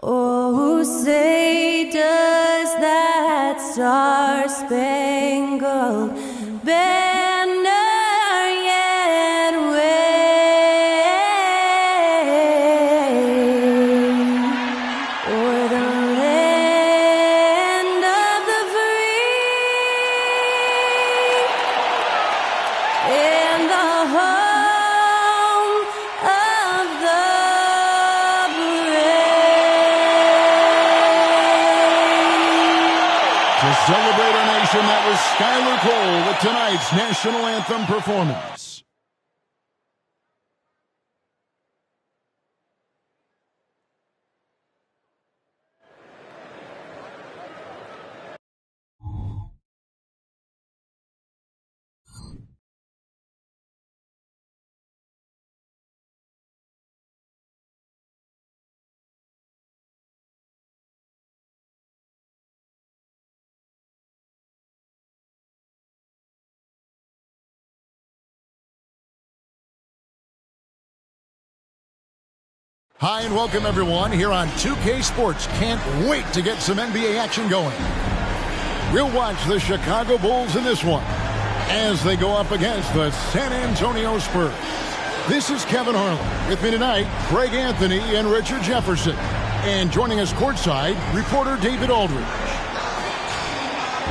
Oh, say does that star-spangled banner yet wave o'er the land of the free and the home of the To celebrate our nation, that was Skylar Cole with tonight's national anthem performance. Hi and welcome everyone here on 2K Sports. Can't wait to get some NBA action going. We'll watch the Chicago Bulls in this one as they go up against the San Antonio Spurs. This is Kevin Harlan. With me tonight, Greg Anthony and Richard Jefferson. And joining us courtside, reporter David Aldridge.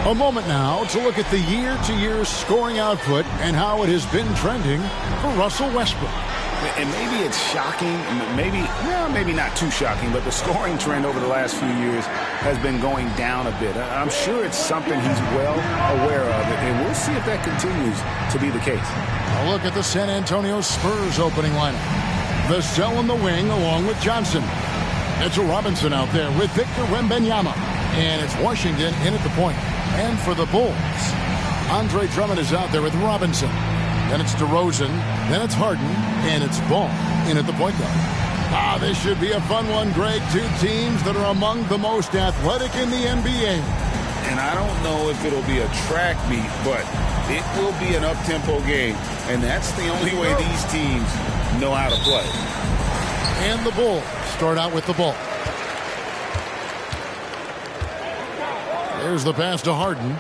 A moment now to look at the year-to-year scoring output and how it has been trending for Russell Westbrook. And maybe it's shocking, maybe not too shocking, but the scoring trend over the last few years has been going down a bit. I'm sure it's something he's well aware of, and we'll see if that continues to be the case. A look at the San Antonio Spurs opening lineup. Vassell in the wing along with Johnson. Mitchell Robinson out there with Victor Wembanyama. And it's Washington in at the point. And for the Bulls, Andre Drummond is out there with Robinson. Then it's DeRozan, then it's Harden, and it's Ball in at the point guard. This should be a fun one, Greg. Two teams that are among the most athletic in the NBA. And I don't know if it'll be a track meet, but it will be an up-tempo game. And that's the only way these teams know how to play. And the Bulls start out with the ball. There's the pass to Harden.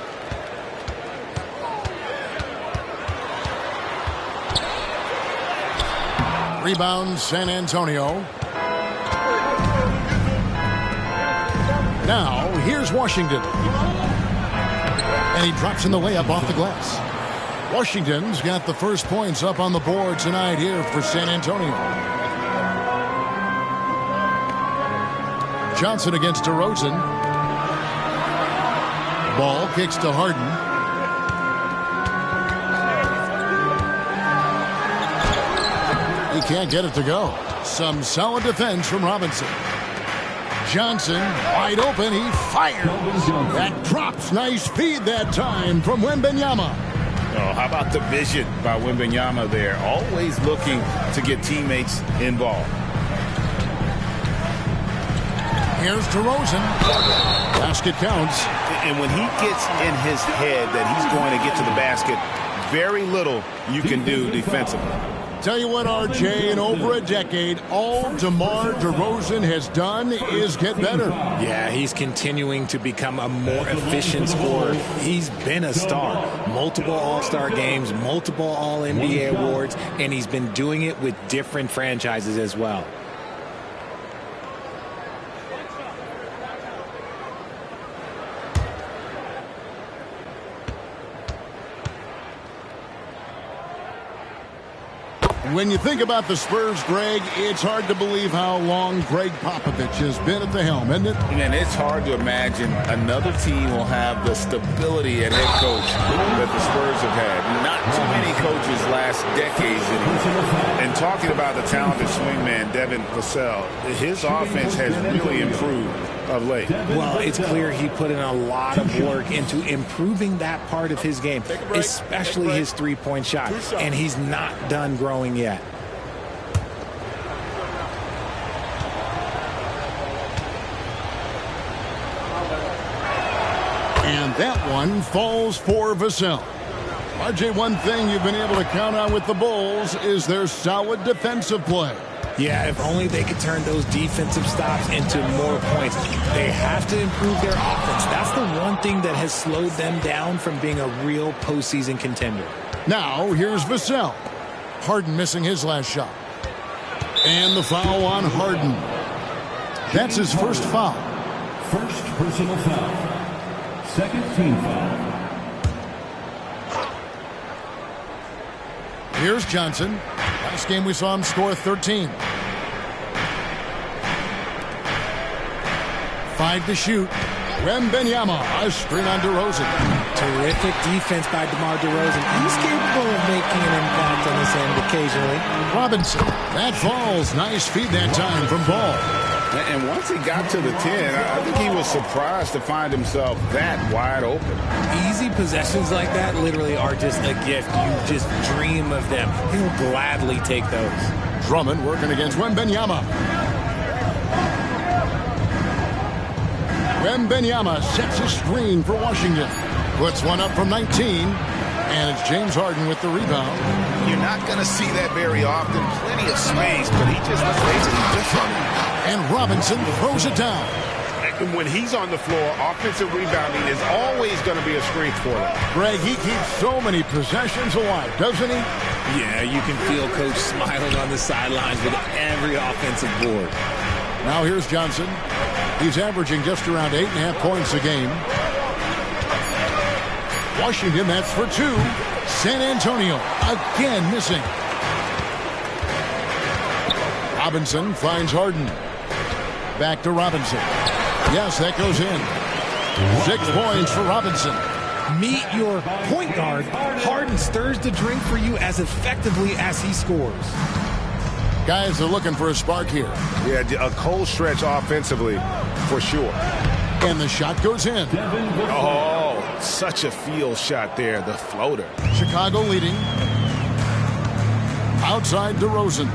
Rebound, San Antonio. Now, here's Washington. And he drops in the layup off the glass. Washington's got the first points up on the board tonight here for San Antonio. Johnson against DeRozan. Ball kicks to Harden. He can't get it to go. Some solid defense from Robinson. Johnson wide open. He fires. That drops. Nice feed that time from Wembanyama. Oh, how about the vision by Wembanyama there? Always looking to get teammates involved. Here's DeRozan. Basket counts. And when he gets in his head that he's going to get to the basket, very little you can do defensively. Tell you what, RJ, in over a decade, all DeMar DeRozan has done is get better. Yeah, he's continuing to become a more efficient scorer. He's been a star. Multiple All-Star games, multiple All-NBA awards, and he's been doing it with different franchises as well. When you think about the Spurs, Greg, it's hard to believe how long Greg Popovich has been at the helm, isn't it? Man, it's hard to imagine another team will have the stability at head coach that the Spurs have had. Not too many coaches last decades anymore. And talking about the talented swingman, Devin Vassell, his offense has really improved of late. Well, it's clear he put in a lot of work into improving that part of his game, especially his three-point shot, and he's not done growing yet. And that one falls for Vassell. RJ, one thing you've been able to count on with the Bulls is their solid defensive play. Yeah, if only they could turn those defensive stops into more points. They have to improve their offense. That's the one thing that has slowed them down from being a real postseason contender. Now, here's Vassell. Harden missing his last shot. And the foul on Harden. That's his first foul. First personal foul. Second team foul. Here's Johnson. Last game we saw him score 13. 5 to shoot. Wembanyama, a screen on DeRozan. Terrific defense by DeMar DeRozan. He's capable of making an impact on this end occasionally. Robinson, that falls. Nice feed that time from Ball. And once he got to the 10, I think he was surprised to find himself that wide open. Easy possessions like that literally are just a gift. You just dream of them. He'll gladly take those. Drummond working against Wembanyama. Wembanyama sets a screen for Washington. Puts one up from 19. And it's James Harden with the rebound. You're not going to see that very often. Plenty of space, but he just looks basically different. And Robinson throws it down. And when he's on the floor, offensive rebounding is always going to be a strength for him. Greg, he keeps so many possessions alive, doesn't he? Yeah, you can feel Coach smiling on the sidelines with every offensive board. Now here's Johnson. He's averaging just around 8.5 points a game. Washington, that's for 2. San Antonio, again missing. Robinson finds Harden. Back to Robinson. Yes, that goes in. 6 points for Robinson. Meet your point guard. Harden stirs the drink for you as effectively as he scores. Guys are looking for a spark here. Yeah, a cold stretch offensively, for sure. And the shot goes in. Oh, such a field shot there, the floater. Chicago leading. Outside DeRozan.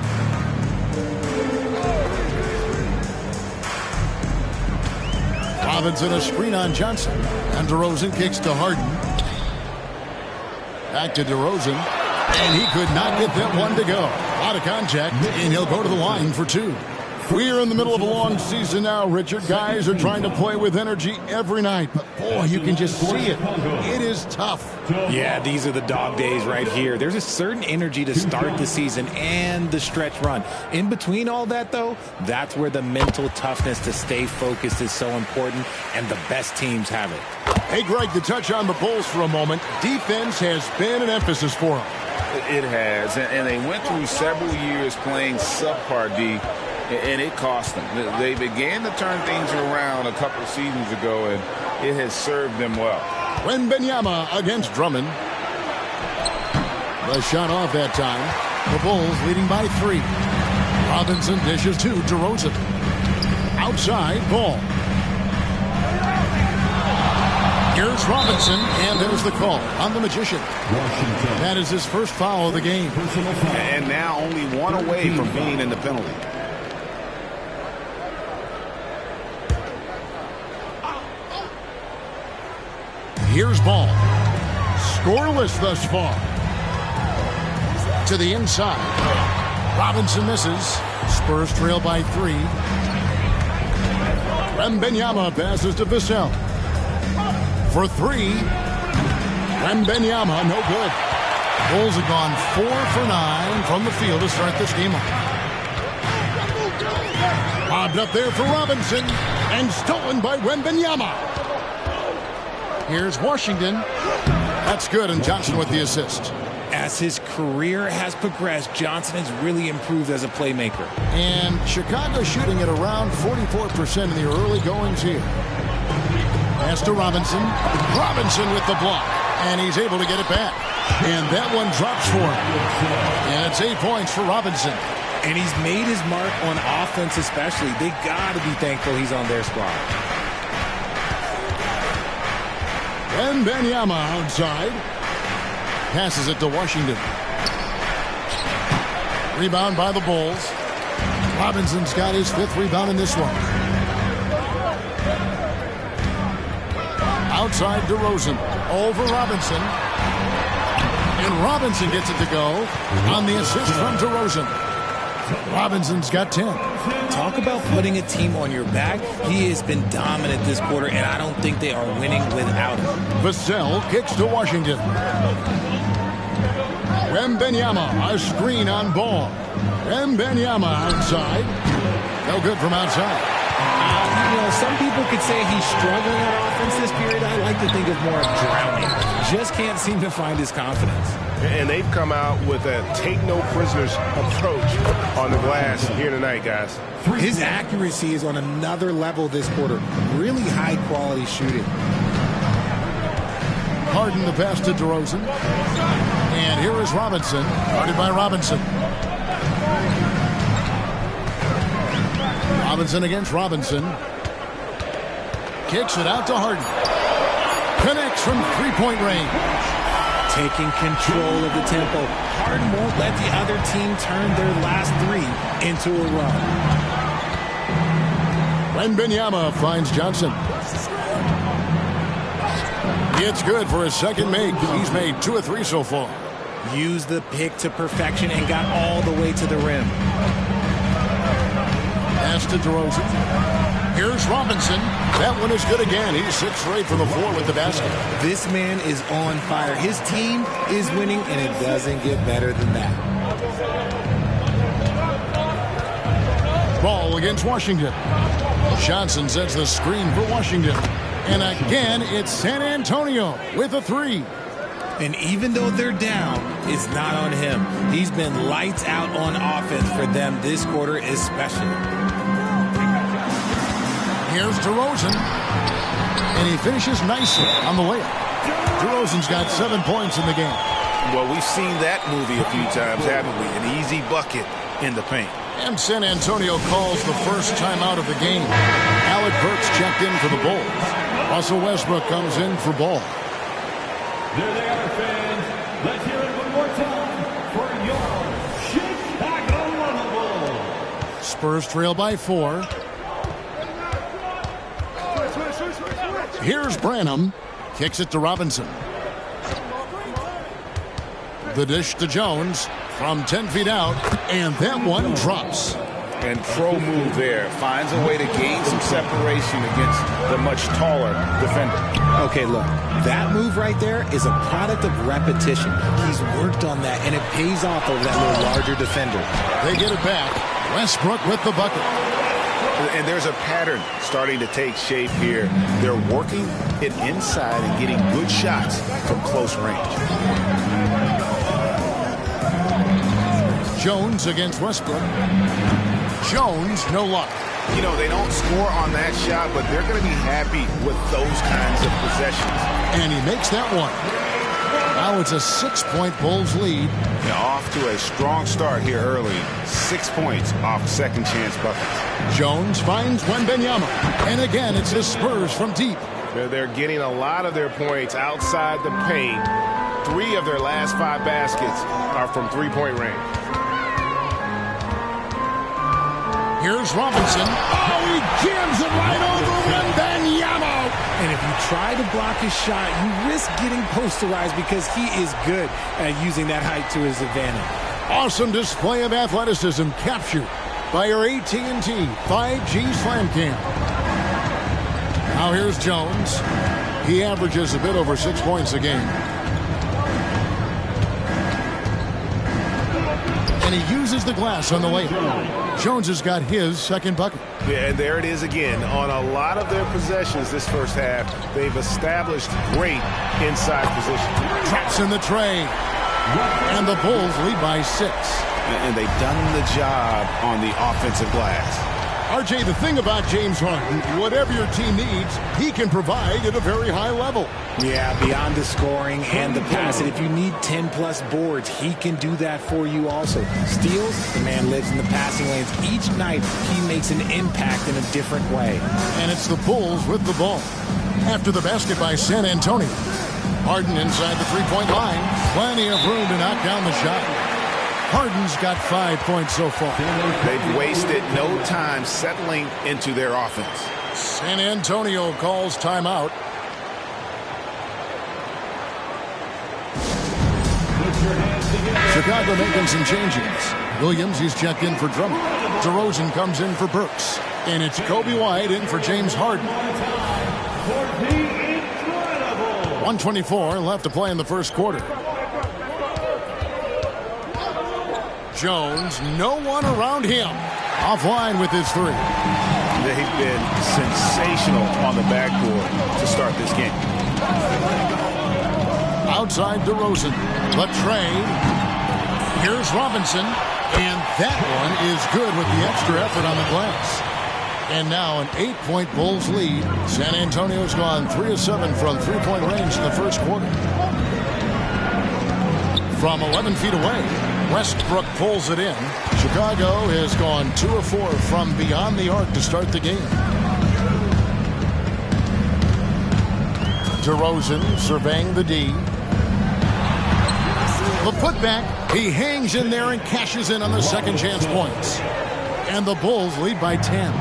Robinson a screen on Johnson. And DeRozan kicks to Harden. Back to DeRozan. And he could not get that one to go. Out of contact, and he'll go to the line for 2. We're in the middle of a long season now, Richard. Guys are trying to play with energy every night. But, boy, you can just see it. It is tough. Yeah, these are the dog days right here. There's a certain energy to start the season and the stretch run. In between all that, though, that's where the mental toughness to stay focused is so important, and the best teams have it. Hey, Greg, to touch on the Bulls for a moment, defense has been an emphasis for them. It has, and they went through several years playing subpar D, and it cost them. They began to turn things around a couple seasons ago, and it has served them well. Wembanyama against Drummond. The shot off that time. The Bulls leading by 3. Robinson dishes to DeRozan. Outside, Ball. Here's Robinson, and there's the call on the Magician. That is his first foul of the game. And now only 1 away from being in the penalty. Here's Ball. Scoreless thus far. To the inside. Robinson misses. Spurs trail by 3. Wembanyama passes to Vassell. For 3. Wembanyama, no good. Bulls have gone 4 for 9 from the field to start this game off. Bobbed up there for Robinson. And stolen by Wembanyama. Here's Washington. That's good, and Johnson with the assist. As his career has progressed, Johnson has really improved as a playmaker. And Chicago shooting at around 44% in the early goings here. Pass to Robinson. Robinson with the block. And he's able to get it back. And that one drops for him. And it's 8 points for Robinson. And he's made his mark on offense especially. They got to be thankful he's on their squad. Wembanyama outside. Passes it to Washington. Rebound by the Bulls. Robinson's got his 5th rebound in this one. Outside DeRozan. Over Robinson. And Robinson gets it to go on the assist from DeRozan. Robinson's got 10. Talk about putting a team on your back. He has been dominant this quarter, and I don't think they are winning without him. Vassell kicks to Washington. Wembenyama, a screen on ball. Wembenyama outside. No good from outside. Some people could say he's struggling on offense this period. I like to think of more of drowning. Just can't seem to find his confidence. And they've come out with a take-no-prisoners approach on the glass here tonight, guys. His accuracy is on another level this quarter. Really high-quality shooting. Harden the pass to DeRozan. And here is Robinson. Guarded by Robinson. Robinson against Robinson. Kicks it out to Harden. Connects from three-point range. Taking control of the tempo. Harden won't let the other team turn their last three into a run. Wembenyama finds Johnson. It's good for his second make. He's made 2 of 3 so far. Used the pick to perfection and got all the way to the rim. Pass to DeRozan. Here's Robinson. That one is good again. He's 6 straight from the floor with the basket. This man is on fire. His team is winning, and it doesn't get better than that. Ball against Washington. Johnson sets the screen for Washington. And again, it's San Antonio with a 3. And even though they're down, it's not on him. He's been lights out on offense for them this quarter especially. Here's DeRozan. And he finishes nicely on the layup. DeRozan's got 7 points in the game. Well, we've seen that movie a few times, haven't we? An easy bucket in the paint. And San Antonio calls the first timeout of the game. Alec Burks checked in for the Bulls. Russell Westbrook comes in for Ball. There they are, fans. Let's hear it one more time for your Chicago Bulls. Spurs trail by 4. Here's Branham. Kicks it to Robinson. The dish to Jones from 10 feet out. And that one drops. And pro move there. Finds a way to gain some separation against the much taller defender. Okay, look. That move right there is a product of repetition. He's worked on that, and it pays off over that little larger defender. They get it back. Westbrook with the bucket. And there's a pattern starting to take shape here. They're working it inside and getting good shots from close range. Jones against Westbrook. Jones, no luck. You know, they don't score on that shot, but they're going to be happy with those kinds of possessions. And he makes that one. Now it's a 6-point Bulls lead. Off to a strong start here early. 6 points off second chance buckets. Jones finds Wembenyama. And again, it's the Spurs from deep. They're getting a lot of their points outside the paint. 3 of their last 5 baskets are from three-point range. Here's Robinson. Oh, he jams it right over Wembenyama. And if you try to block his shot, you risk getting posterized because he is good at using that height to his advantage. Awesome display of athleticism captured by your AT&T 5G Slam Cam. Now here's Jones. He averages a bit over 6 points a game. And he uses the glass on the layup. Jones has got his second bucket. Yeah, and there it is again. On a lot of their possessions this first half, they've established great inside position. Traps in the tray. And the Bulls lead by 6. And they've done the job on the offensive glass. RJ, the thing about James Harden, whatever your team needs, he can provide at a very high level. Yeah, beyond the scoring and the passing, if you need 10-plus boards, he can do that for you also. Steals, the man lives in the passing lanes. Each night, he makes an impact in a different way. And it's the Bulls with the ball. After the basket by San Antonio. Harden inside the three-point line. Plenty of room to knock down the shot. Harden's got 5 points so far. They've wasted no time settling into their offense. San Antonio calls timeout. Chicago making some changes. Williams, he's checked in for Drummond. DeRozan comes in for Burks. And it's Kobe White in for James Harden. 1:24 left to play in the first quarter. Jones, no one around him. Offline with his three. They've been sensational on the backboard to start this game. Outside DeRozan. Latrey. Here's Robinson. And that one is good with the extra effort on the glass. And now an 8-point Bulls lead. San Antonio's gone 3 of 7 from three-point range in the first quarter. From 11 feet away, Westbrook pulls it in. Chicago has gone 2 of 4 from beyond the arc to start the game. DeRozan surveying the D. The putback, he hangs in there and cashes in on the second chance points. And the Bulls lead by 10.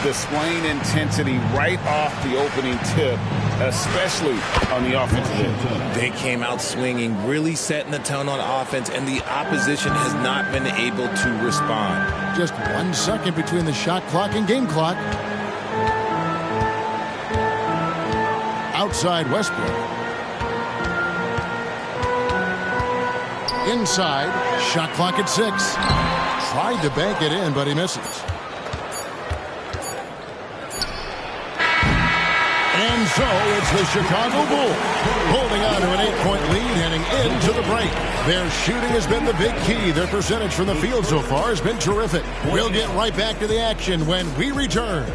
Displaying intensity right off the opening tip, especially on the offensive end. They came out swinging, really setting the tone on offense, and the opposition has not been able to respond. Just 1 second between the shot clock and game clock. Outside Westbrook. Inside, shot clock at 6. Tried to bank it in, but he misses. And so it's the Chicago Bulls holding on to an 8-point lead heading into the break. Their shooting has been the big key. Their percentage from the field so far has been terrific. We'll get right back to the action when we return.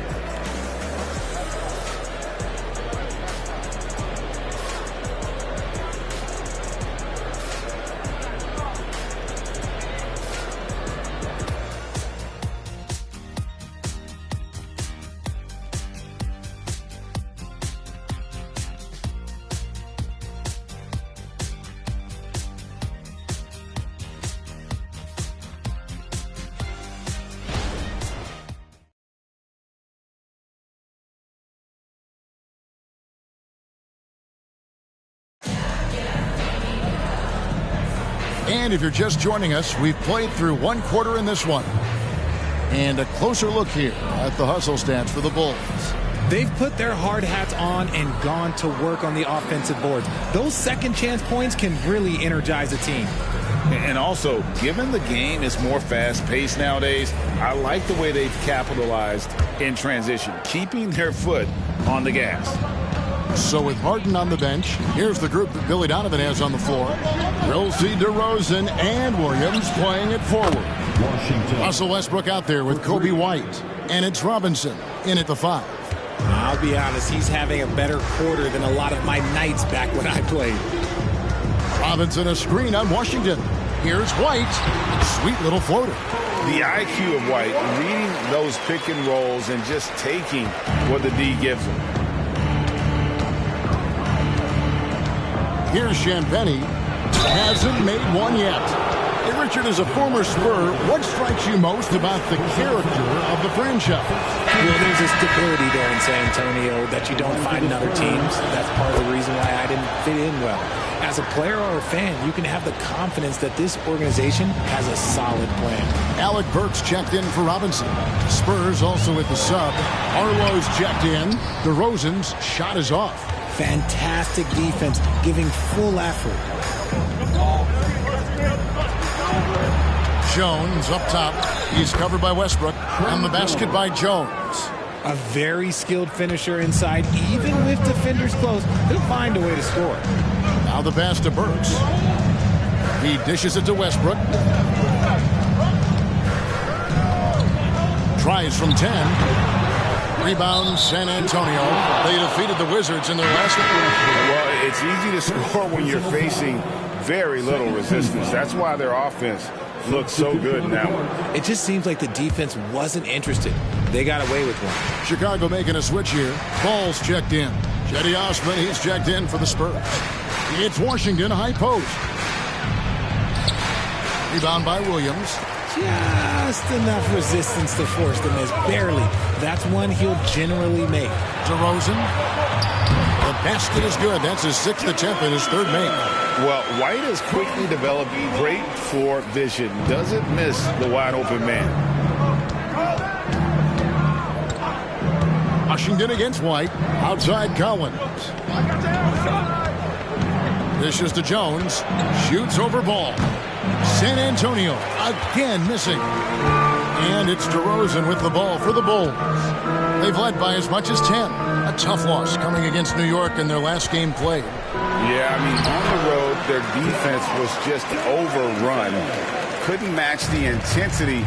And if you're just joining us, we've played through 1 quarter in this one. And a closer look here at the hustle stats for the Bulls. They've put their hard hats on and gone to work on the offensive boards. Those second chance points can really energize a team. And also, given the game is more fast-paced nowadays, I like the way they've capitalized in transition, keeping their foot on the gas. So with Harden on the bench, here's the group that Billy Donovan has on the floor. We'll see DeRozan and Williams playing it forward. Russell Westbrook out there with Kobe White. And it's Robinson in at the 5. I'll be honest, he's having a better quarter than a lot of my nights back when I played. Robinson a screen on Washington. Here's White. Sweet little floater. The IQ of White, reading those pick and rolls and just taking what the D gives him. Here's Champagny. Hasn't made one yet. Hey, Richard, as a former Spur, what strikes you most about the character of the franchise? Well, there's a stability there in San Antonio that you don't find in other teams. That's part of the reason why I didn't fit in well. As a player or a fan, you can have the confidence that this organization has a solid plan. Alec Burks checked in for Robinson. Spurs also with the sub. Arlo's checked in. DeRozan's shot is off. Fantastic defense, giving full effort. Jones up top. He's covered by Westbrook. On the basket by Jones. A very skilled finisher inside. Even with defenders close, he'll find a way to score. Now the pass to Burks. He dishes it to Westbrook. Tries from 10. Rebound, San Antonio. They defeated the Wizards in their last game. Well, it's easy to score when you're facing very little resistance. That's why their offense looks so good in that one. It just seems like the defense wasn't interested. They got away with one. Chicago making a switch here. Ball's checked in. Cedi Osman, he's checked in for the Spurs. It's Washington, high post. Rebound by Williams. Just enough resistance to force the miss. Barely. That's one he'll generally make. DeRozan. The Basket is good. That's his 6th attempt and his 3rd make. Well, White has quickly developed great floor vision. Doesn't miss the wide open man. Washington against White. Outside Collins. Dishes to Jones. Shoots over ball. San Antonio again missing. And it's DeRozan with the ball for the Bulls. They've led by as much as 10. A tough loss coming against New York in their last game played. Yeah, I mean, on the road, their defense was just overrun. Couldn't match the intensity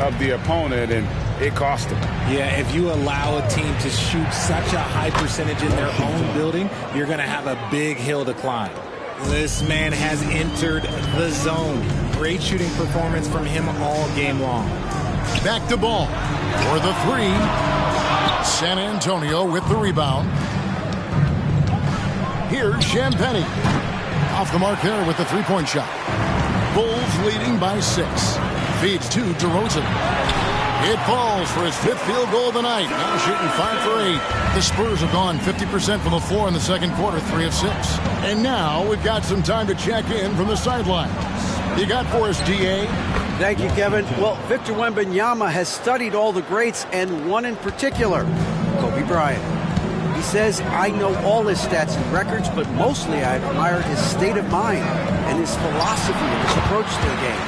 of the opponent, and it cost them. Yeah, if you allow a team to shoot such a high percentage in their own building, you're going to have a big hill to climb. This man has entered the zone. Great shooting performance from him all game long. Back to ball for the 3. San Antonio with the rebound. Here's Champagnie. Off the mark there with the 3-point shot. Bulls leading by 6. Feeds to DeRozan. It falls for his 5th field goal of the night. Now shooting 5 for 8. The Spurs have gone 50% from the floor in the second quarter, 3 of 6. And now we've got some time to check in from the sidelines. You got for us, DA? Thank you, Kevin. Well, Victor Wembanyama has studied all the greats and one in particular, Kobe Bryant. He says, I know all his stats and records, but mostly I admire his state of mind and his philosophy and his approach to the game.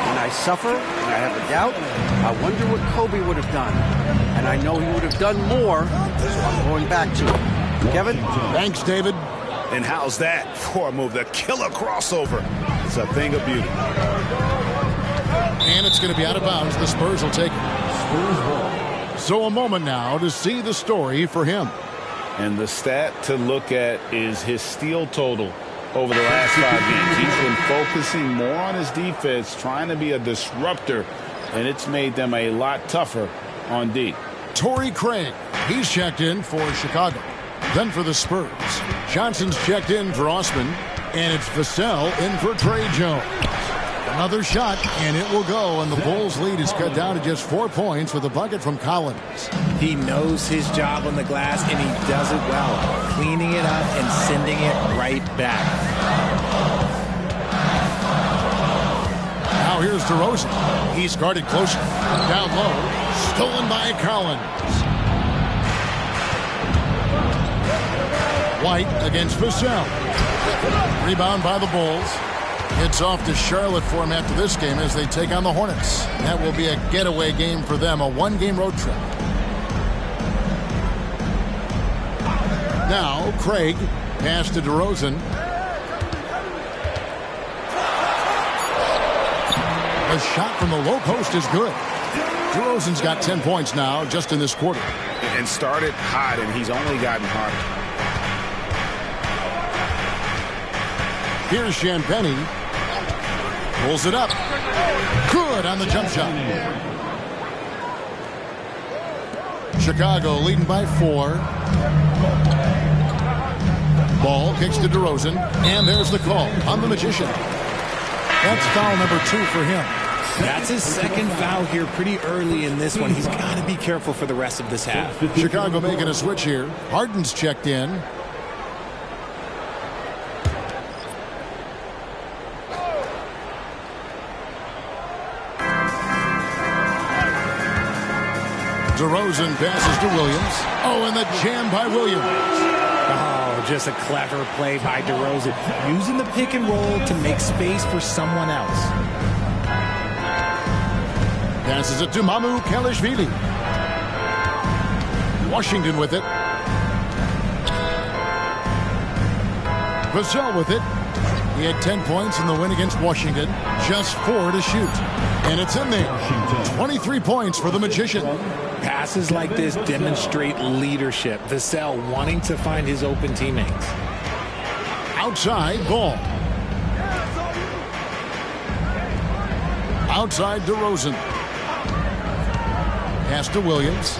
When I suffer, when I have a doubt, I wonder what Kobe would have done. And I know he would have done more, so I'm going back to it. Kevin? Thanks, David. And how's that for a move? The killer crossover. It's a thing of beauty. And it's going to be out of bounds. The Spurs will take it. So a moment now to see the story for him. And the stat to look at is his steal total over the last 5 games. He's been focusing more on his defense, trying to be a disruptor, and it's made them a lot tougher on D. Torrey Craig, he's checked in for Chicago. Then for the Spurs, Johnson's checked in for Osman, and it's Vassell in for Trey Jones. Another shot, and it will go, and the Bulls' lead is cut down to just 4 points with a bucket from Collins. He knows his job on the glass, and he does it well, cleaning it up and sending it right back. Now here's DeRozan. He's guarded closer. Down low, stolen by Collins. White against Vassell. Rebound by the Bulls. It's off to Charlotte for him after this game as they take on the Hornets. That will be a getaway game for them, a 1-game road trip. Now, Craig, pass to DeRozan. A shot from the low post is good. DeRozan's got 10 points now just in this quarter. And started hot, and he's only gotten hotter. Here's Champagnie. Pulls it up. Good on the jump shot. Chicago leading by 4. Ball kicks to DeRozan. And there's the call on the Magician. That's foul number 2 for him. That's his 2nd foul here pretty early in this one. He's got to be careful for the rest of this half. Chicago making a switch here. Harden's checked in. DeRozan passes to Williams. Oh, and the jam by Williams. Oh, just a clever play by DeRozan, using the pick and roll to make space for someone else. Passes it to Mamu Kelishvili. Washington with it. Vassell with it. He had 10 points in the win against Washington. Just 4 to shoot. And it's in there. 23 points for the Magician. Passes like this demonstrate leadership. Vassell wanting to find his open teammates. Outside ball. Outside DeRozan. Pass to Williams.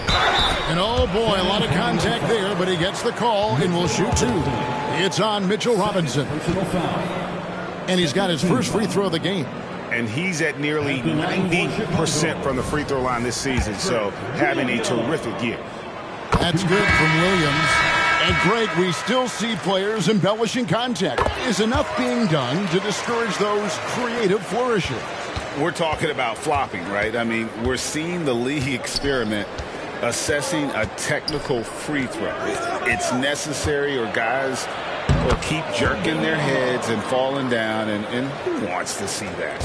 And oh boy, a lot of contact there, but he gets the call and will shoot 2. It's on Mitchell Robinson. And he's got his first free throw of the game. And he's at nearly 90% from the free throw line this season, so having a terrific year. That's good from Williams. And Greg, we still see players embellishing contact. Is enough being done to discourage those creative flourishes? We're talking about flopping, right? I mean, we're seeing the league experiment assessing a technical free throw. It's necessary, or guys will keep jerking their heads and falling down, and who wants to see that?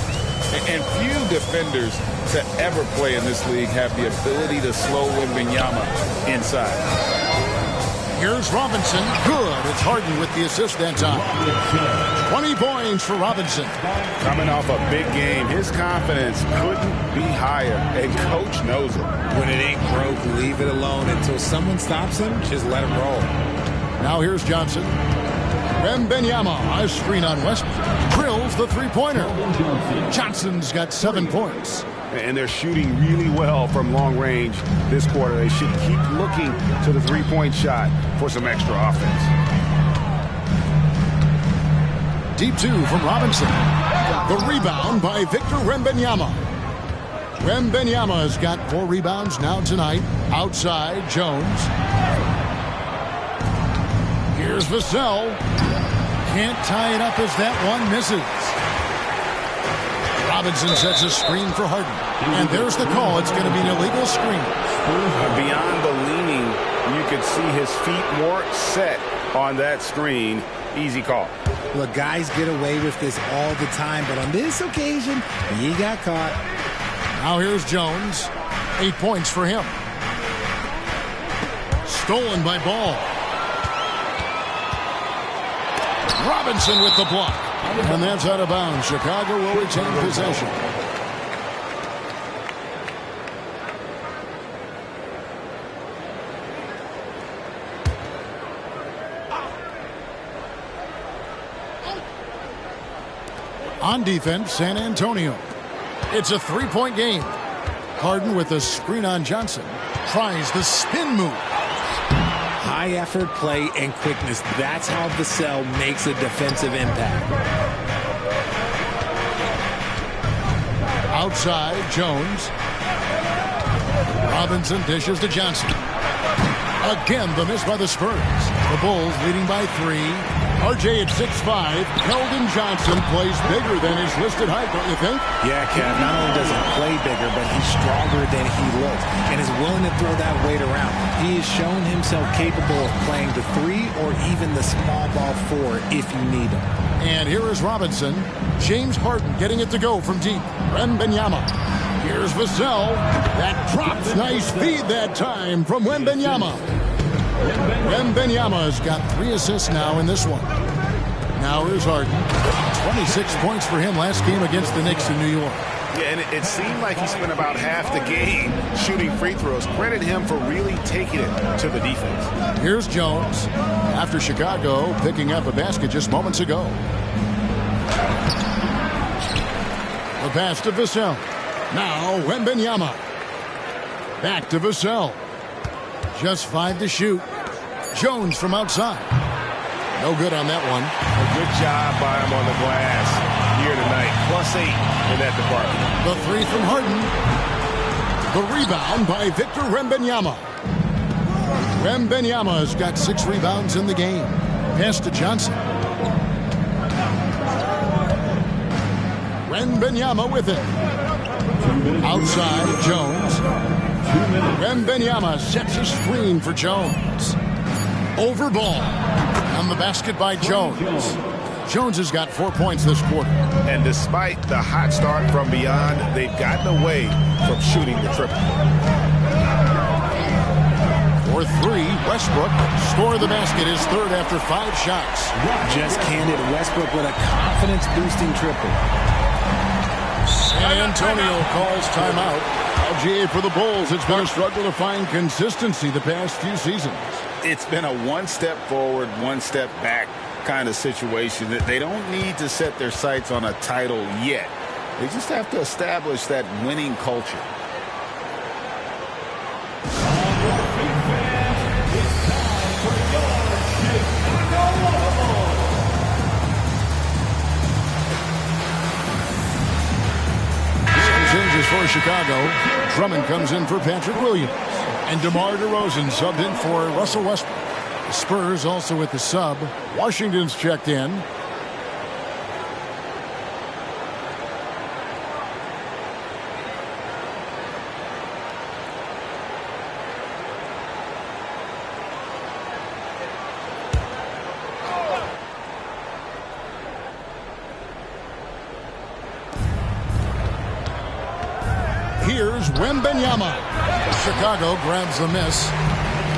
And few defenders to ever play in this league have the ability to slow Wembanyama inside. Here's Robinson. Good. It's Harden with the assist that time. 20 points for Robinson. Coming off a big game, his confidence couldn't be higher, and coach knows it. When it ain't broke, leave it alone until someone stops him. Just let him roll. Now here's Johnson. Wembanyama, a screen on Westbrook. Drills the three-pointer. Johnson's got 7 points. And they're shooting really well from long range this quarter. They should keep looking to the three-point shot for some extra offense. Deep 2 from Robinson. The rebound by Victor Wembanyama. Wembanyama's got 4 rebounds now tonight. Outside, Jones. Here's Vassell. Can't tie it up as that one misses. Robinson sets a screen for Harden. And there's the call. It's going to be an illegal screen. Beyond the leaning, you could see his feet more set on that screen. Easy call. Look, guys get away with this all the time, but on this occasion, he got caught. Now here's Jones. 8 points for him. Stolen by Ball. Robinson with the block. And that's out of bounds. Chicago will retain possession. On defense, San Antonio. It's a 3-point game. Harden with a screen on Johnson. Tries the spin move. High effort play and quickness. That's how Vassell makes a defensive impact. Outside, Jones. Robinson dishes to Johnson. Again, the miss by the Spurs. The Bulls leading by 3. RJ at 6'5". Keldon Johnson plays bigger than his listed height, don't you think? Yeah, Kev. Not only does he play bigger, but he's stronger than he looks and is willing to throw that weight around. He has shown himself capable of playing the 3 or even the small ball 4 if you need him. And here is Robinson. James Harden getting it to go from deep. Wembanyama. Here's Vassell. That drops. Nice feed that time from Wembanyama. Wembanyama's got 3 assists now in this one. Now here's Harden. 26 points for him last game against the Knicks in New York. Yeah, and it seemed like he spent about half the game shooting free throws. Credit him for really taking it to the defense. Here's Jones. After Chicago picking up a basket just moments ago. The pass to Vassell. Now Wembanyama. Back to Vassell. Just 5 to shoot. Jones from outside. No good on that one. A good job by him on the glass here tonight. +8 in that department. The 3 from Harden. The rebound by Victor Wembanyama. Wembanyama's got 6 rebounds in the game. Pass to Johnson. Wembanyama with it. Outside, Jones. Wembanyama sets a screen for Jones. Over Ball. On the basket by Jones. Jones has got 4 points this quarter. And despite the hot start from beyond, they've gotten away from shooting the triple. For 3, Westbrook. Score the basket, his 3rd after 5 shots. Just candid Westbrook with a confidence-boosting triple. San Antonio calls timeout. LGA for the Bulls. It's been a struggle to find consistency the past few seasons. It's been a one step forward, one step back kind of situation. That they don't need to set their sights on a title yet. They just have to establish that winning culture. Changes for Chicago. Drummond comes in for Patrick Williams. And DeMar DeRozan subbed in for Russell Westbrook. The Spurs also with the sub. Washington's checked in. Here's Wembanyama. Chicago grabs the miss.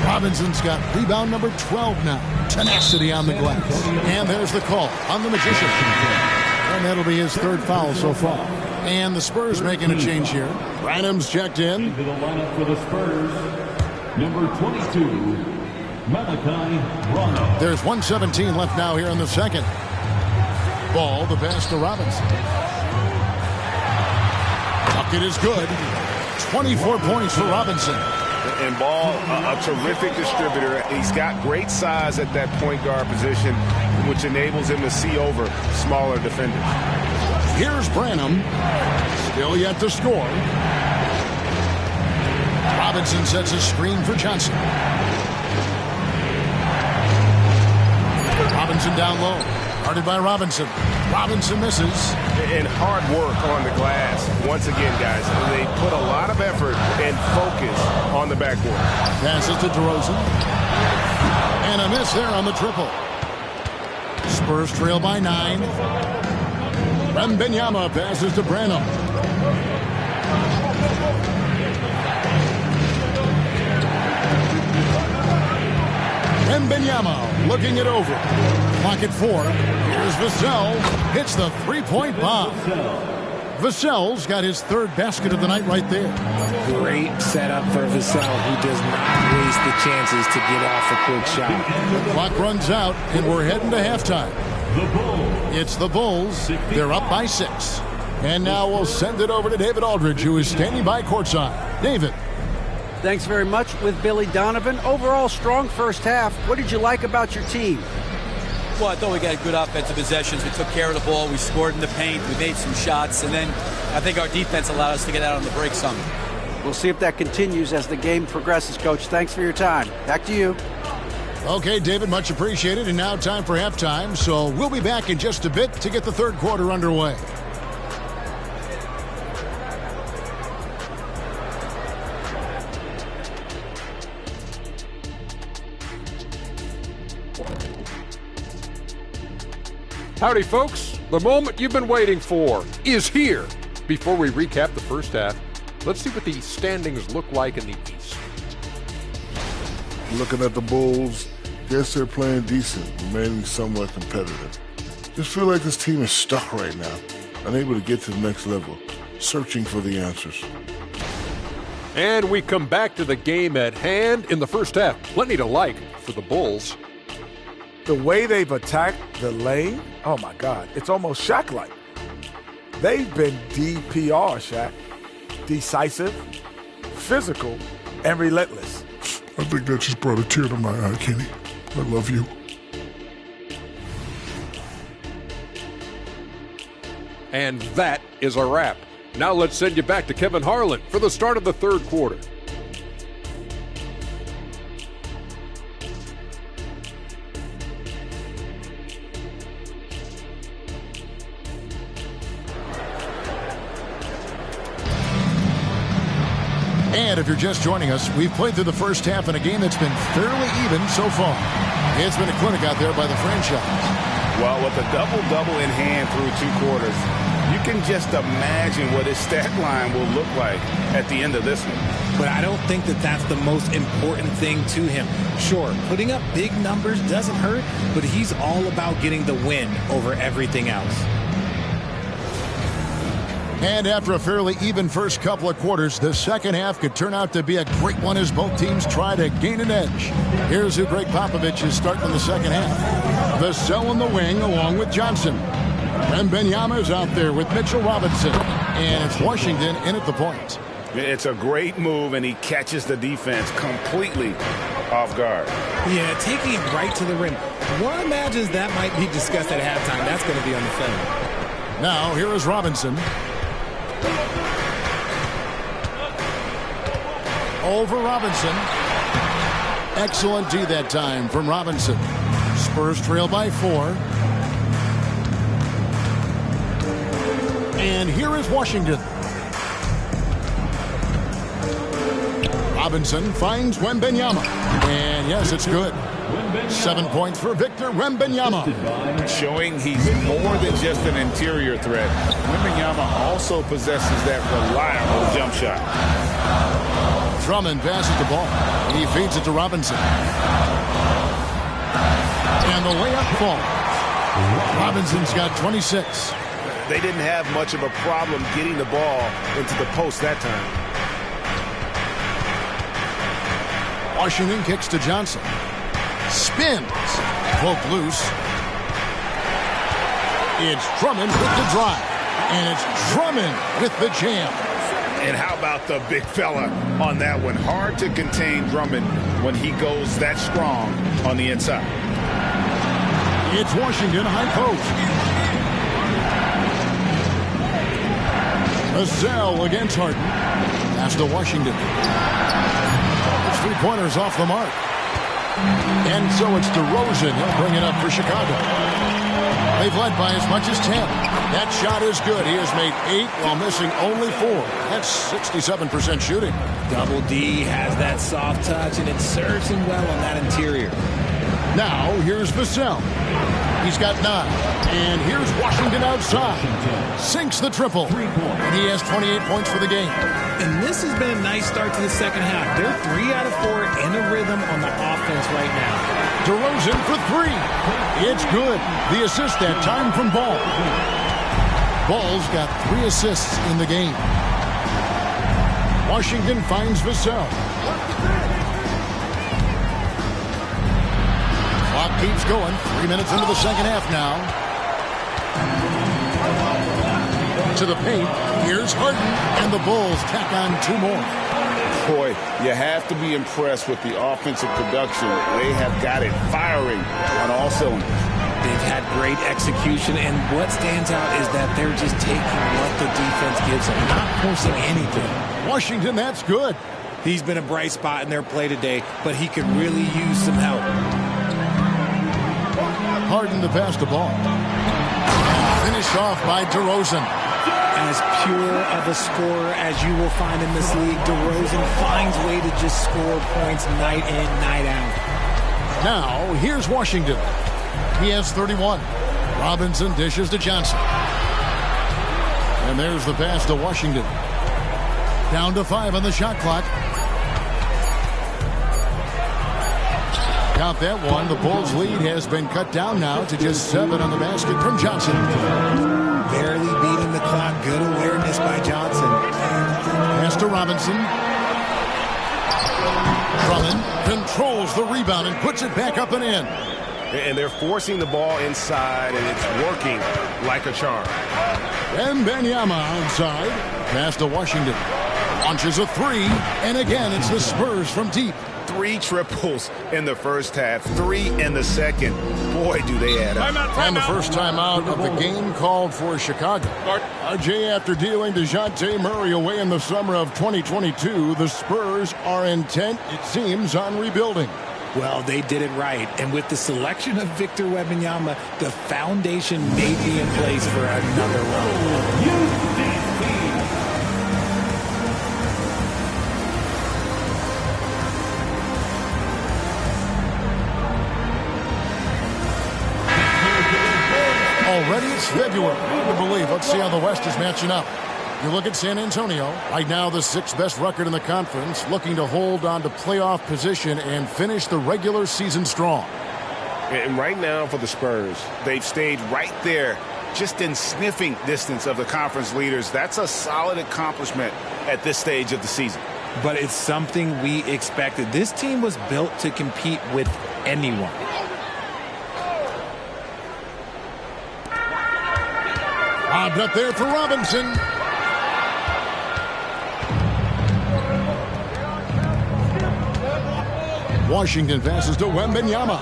Robinson's got rebound number 12 now. Tenacity on the glass. And there's the call on the Magician. And that'll be his third foul so far. And the Spurs making a change here. Branham's checked in. Into the lineup for the Spurs, number 22, Malachi Branham. There's 1:17 left now here in the second. Ball, the pass to Robinson. Bucket is good. 24 points for Robinson. And Ball, a terrific distributor. He's got great size at that point guard position, which enables him to see over smaller defenders. Here's Branham. Still yet to score. Robinson sets a screen for Johnson. Robinson down low. Guarded by Robinson. Robinson misses. And hard work on the glass. Once again, guys, they put a lot of effort and focus on the backboard. Passes to DeRozan. And a miss there on the triple. Spurs trail by 9. Wembanyama passes to Branham. Wembanyama looking it over. Clock at 4. Here's Vassell. Hits the three-point bomb. Vassell's got his third basket of the night right there. Great setup for Vassell, who does not waste the chances to get off a quick shot. The clock runs out, and we're heading to halftime. It's the Bulls. They're up by 6. And now we'll send it over to David Aldridge, who is standing by courtside. David. Thanks very much with Billy Donovan. Overall, strong first half. What did you like about your team? Well, I thought we got good offensive possessions. We took care of the ball. We scored in the paint. We made some shots. And then I think our defense allowed us to get out on the break some. We'll see if that continues as the game progresses, Coach. Thanks for your time. Back to you. Okay, David, much appreciated. And now time for halftime. So we'll be back in just a bit to get the third quarter underway. Howdy, folks. The moment you've been waiting for is here. Before we recap the first half, let's see what the standings look like in the East. Looking at the Bulls, guess they're playing decent, remaining somewhat competitive. Just feel like this team is stuck right now, unable to get to the next level, searching for the answers. And we come back to the game at hand in the first half. Plenty to like for the Bulls. The way they've attacked the lane, oh my God, it's almost Shaq-like. They've been DPR, Shaq. Decisive, physical, and relentless. I think that just brought a tear to my eye, Kenny. I love you. And that is a wrap. Now let's send you back to Kevin Harlan for the start of the third quarter. And if you're just joining us, we've played through the first half in a game that's been fairly even so far. It's been a clinic out there by the franchise. Well, with a double-double in hand through 2 quarters, you can just imagine what his stat line will look like at the end of this one. But I don't think that that's the most important thing to him. Sure, putting up big numbers doesn't hurt, but he's all about getting the win over everything else. And after a fairly even first couple of quarters, the second half could turn out to be a great one as both teams try to gain an edge. Here's who Greg Popovich is starting in the second half. Vassell in the wing along with Johnson. Wembanyama's out there with Mitchell Robinson. And it's Washington in at the point. It's a great move, and he catches the defense completely off guard. Yeah, taking it right to the rim. One imagines that might be discussed at halftime. That's going to be on the film. Now, here is Robinson. Over Robinson. Excellent D that time from Robinson. Spurs trail by 4. And here is Washington. Robinson finds Wembanyama. And yes, it's good. 7 points for Victor Wembanyama. Showing he's more than just an interior threat. Wembanyama also possesses that reliable jump shot. Drummond passes the ball. He feeds it to Robinson. And the layup falls. Robinson's got 26. They didn't have much of a problem getting the ball into the post that time. Washington kicks to Johnson. Spins. Poke loose. It's Drummond with the drive. And it's Drummond with the jam. And how about the big fella on that one? Hard to contain Drummond when he goes that strong on the inside. It's Washington high post. Vassell against Harden. Pass to Washington. It's 3-pointers off the mark. And so it's DeRozan. He'll bring it up for Chicago. They've led by as much as 10. That shot is good. He has made 8 while missing only 4. That's 67% shooting. Double D has that soft touch, and it serves him well on that interior. Now, here's Vassell. He's got 9. And here's Washington outside. Sinks the triple. And he has 28 points for the game. And this has been a nice start to the second half. They're 3 out of 4 in a rhythm on the offense right now. DeRozan for 3. It's good. The assist that time from Ball. Ball's got 3 assists in the game. Washington finds Vassell. Clock keeps going. 3 minutes into the second half now. To the paint. Here's Harden. And the Bulls tack on 2 more. Boy, you have to be impressed with the offensive production. They have got it firing on all cylinders. They've had great execution, and what stands out is that they're just taking what the defense gives them, not forcing anything. Washington, that's good. He's been a bright spot in their play today, but he could really use some help. Harden to pass the ball. Finished off by DeRozan. As pure of a scorer as you will find in this league, DeRozan finds a way to just score points night in, night out. Now, here's Washington. He has 31. Robinson dishes to Johnson. And there's the pass to Washington. Down to 5 on the shot clock. Count that one. The Bulls' lead has been cut down now to just 7 on the basket from Johnson. Barely beating the clock. Good awareness by Johnson. Pass to Robinson. Drummond controls the rebound and puts it back up and in. And they're forcing the ball inside, and it's working like a charm. Wembanyama outside. Pass to Washington. Launches a 3, and again it's the Spurs from deep. 3 triples in the first half, 3 in the second. Boy, do they add up. And the first time out of the game called for Chicago. RJ, after dealing DeJounte Murray away in the summer of 2022, the Spurs are intent, it seems, on rebuilding. Well, they did it right. And with the selection of Victor Wembanyama, the foundation may be in place for another run. Already it's February. Hard to believe. Let's see how the West is matching up. You look at San Antonio, right now the 6th best record in the conference, looking to hold on to playoff position and finish the regular season strong. And right now for the Spurs, they've stayed right there, just in sniffing distance of the conference leaders. That's a solid accomplishment at this stage of the season. But it's something we expected. This team was built to compete with anyone. Lobbed up there for Robinson. Washington passes to Wembanyama.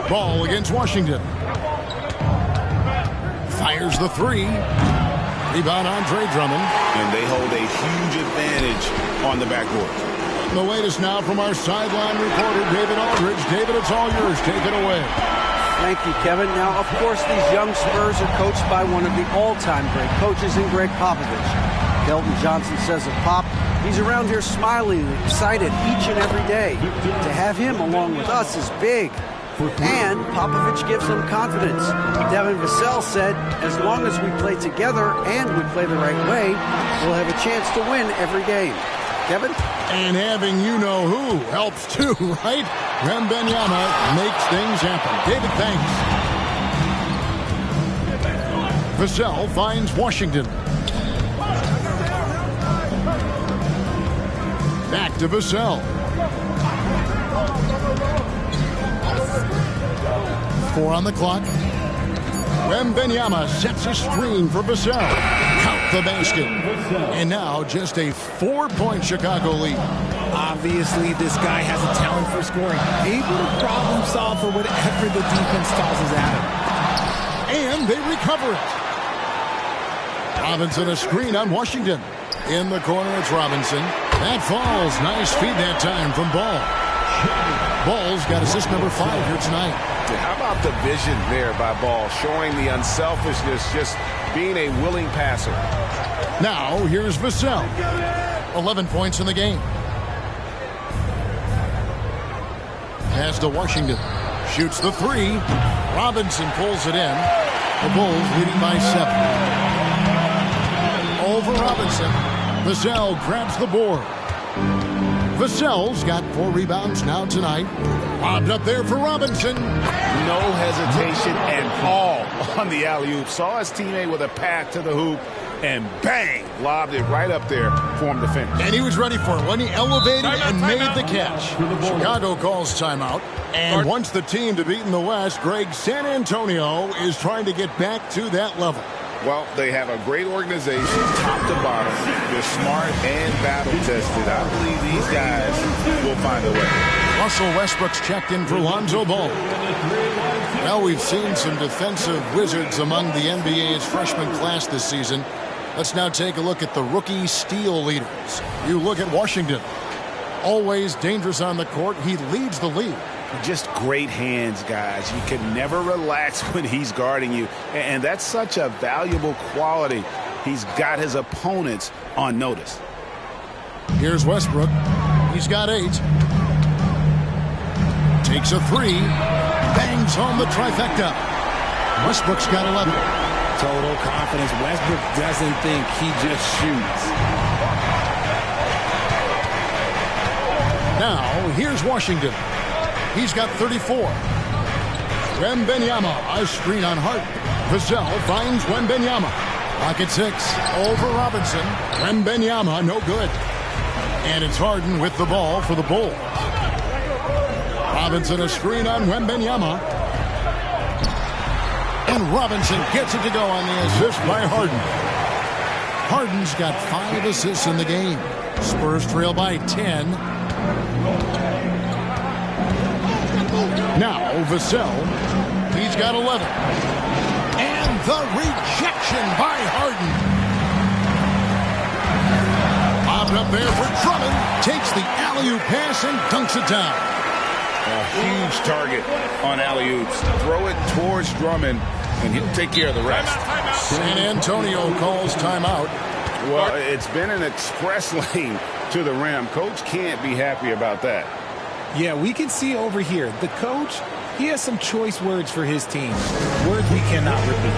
Ball against Washington. Fires the 3. Rebound, Andre Drummond. And they hold a huge advantage on the backboard. The latest now from our sideline reporter, David Aldridge. David, it's all yours. Take it away. Thank you, Kevin. Now, of course, these young Spurs are coached by one of the all-time great coaches in Greg Popovich. Kelton Johnson says of Pop, he's around here smiling and excited each and every day. To have him along with us is big. And Popovich gives him confidence. Devin Vassell said, as long as we play together and we play the right way, we'll have a chance to win every game. Kevin? And having you-know-who helps too, right? Wembanyama makes things happen. David, thanks. Vassell finds Washington. Back to Vassell. 4 on the clock. Wembanyama sets a screen for Vassell. Count the basket. And now just a 4-point Chicago lead. Obviously, this guy has a talent for scoring. Able to problem solve for whatever the defense tosses at him. And they recover it. Robinson a screen on Washington. In the corner, it's Robinson. That falls. Nice feed that time from Ball. Ball's got assist number 5 here tonight. How about the vision there by Ball, showing the unselfishness, just being a willing passer. Now, here's Vassell. 11 points in the game. Pass to Washington. Shoots the 3. Robinson pulls it in. The Bulls leading by 7. Over Robinson. Vassell grabs the board. Vassell's got 4 rebounds now tonight. Lobbed up there for Robinson. No hesitation at all on the alley-oop. Saw his teammate with a path to the hoop, and bang, lobbed it right up there for him to finish. And he was ready for it when he elevated and made the catch. Chicago calls timeout. And wants the team to beat in the West, Greg, San Antonio is trying to get back to that level. Well, they have a great organization, top to bottom. They're smart and battle-tested. I believe these guys will find a way. Russell Westbrook's checked in for Lonzo Ball. Well, we've seen some defensive wizards among the NBA's freshman class this season. Let's now take a look at the rookie steal leaders. You look at Washington. Always dangerous on the court. He leads the league. Just great hands, guys. You can never relax when he's guarding you. And that's such a valuable quality. He's got his opponents on notice. Here's Westbrook. He's got 8. Takes a 3. Bangs home the trifecta. Westbrook's got 11. Total confidence. Westbrook doesn't think, he just shoots. Now, here's Washington. He's got 34. Wembanyama, a screen on Hart. Vassell finds Wembanyama. Pocket 6, over Robinson. Wembanyama, no good. And it's Harden with the ball for the Bulls. Robinson, a screen on Wembanyama. And Robinson gets it to go on the assist by Harden. Harden's got 5 assists in the game. Spurs trail by 10. Now, Vassell, he's got 11. And the rejection by Harden. Bobbed up there for Drummond. Takes the alley-oop pass and dunks it down. A huge target on alley-oops. Throw it towards Drummond, and he'll take care of the rest. San Antonio calls timeout. Well, it's been an express lane to the rim. Coach can't be happy about that. Yeah, we can see over here, the coach, he has some choice words for his team. Words we cannot repeat.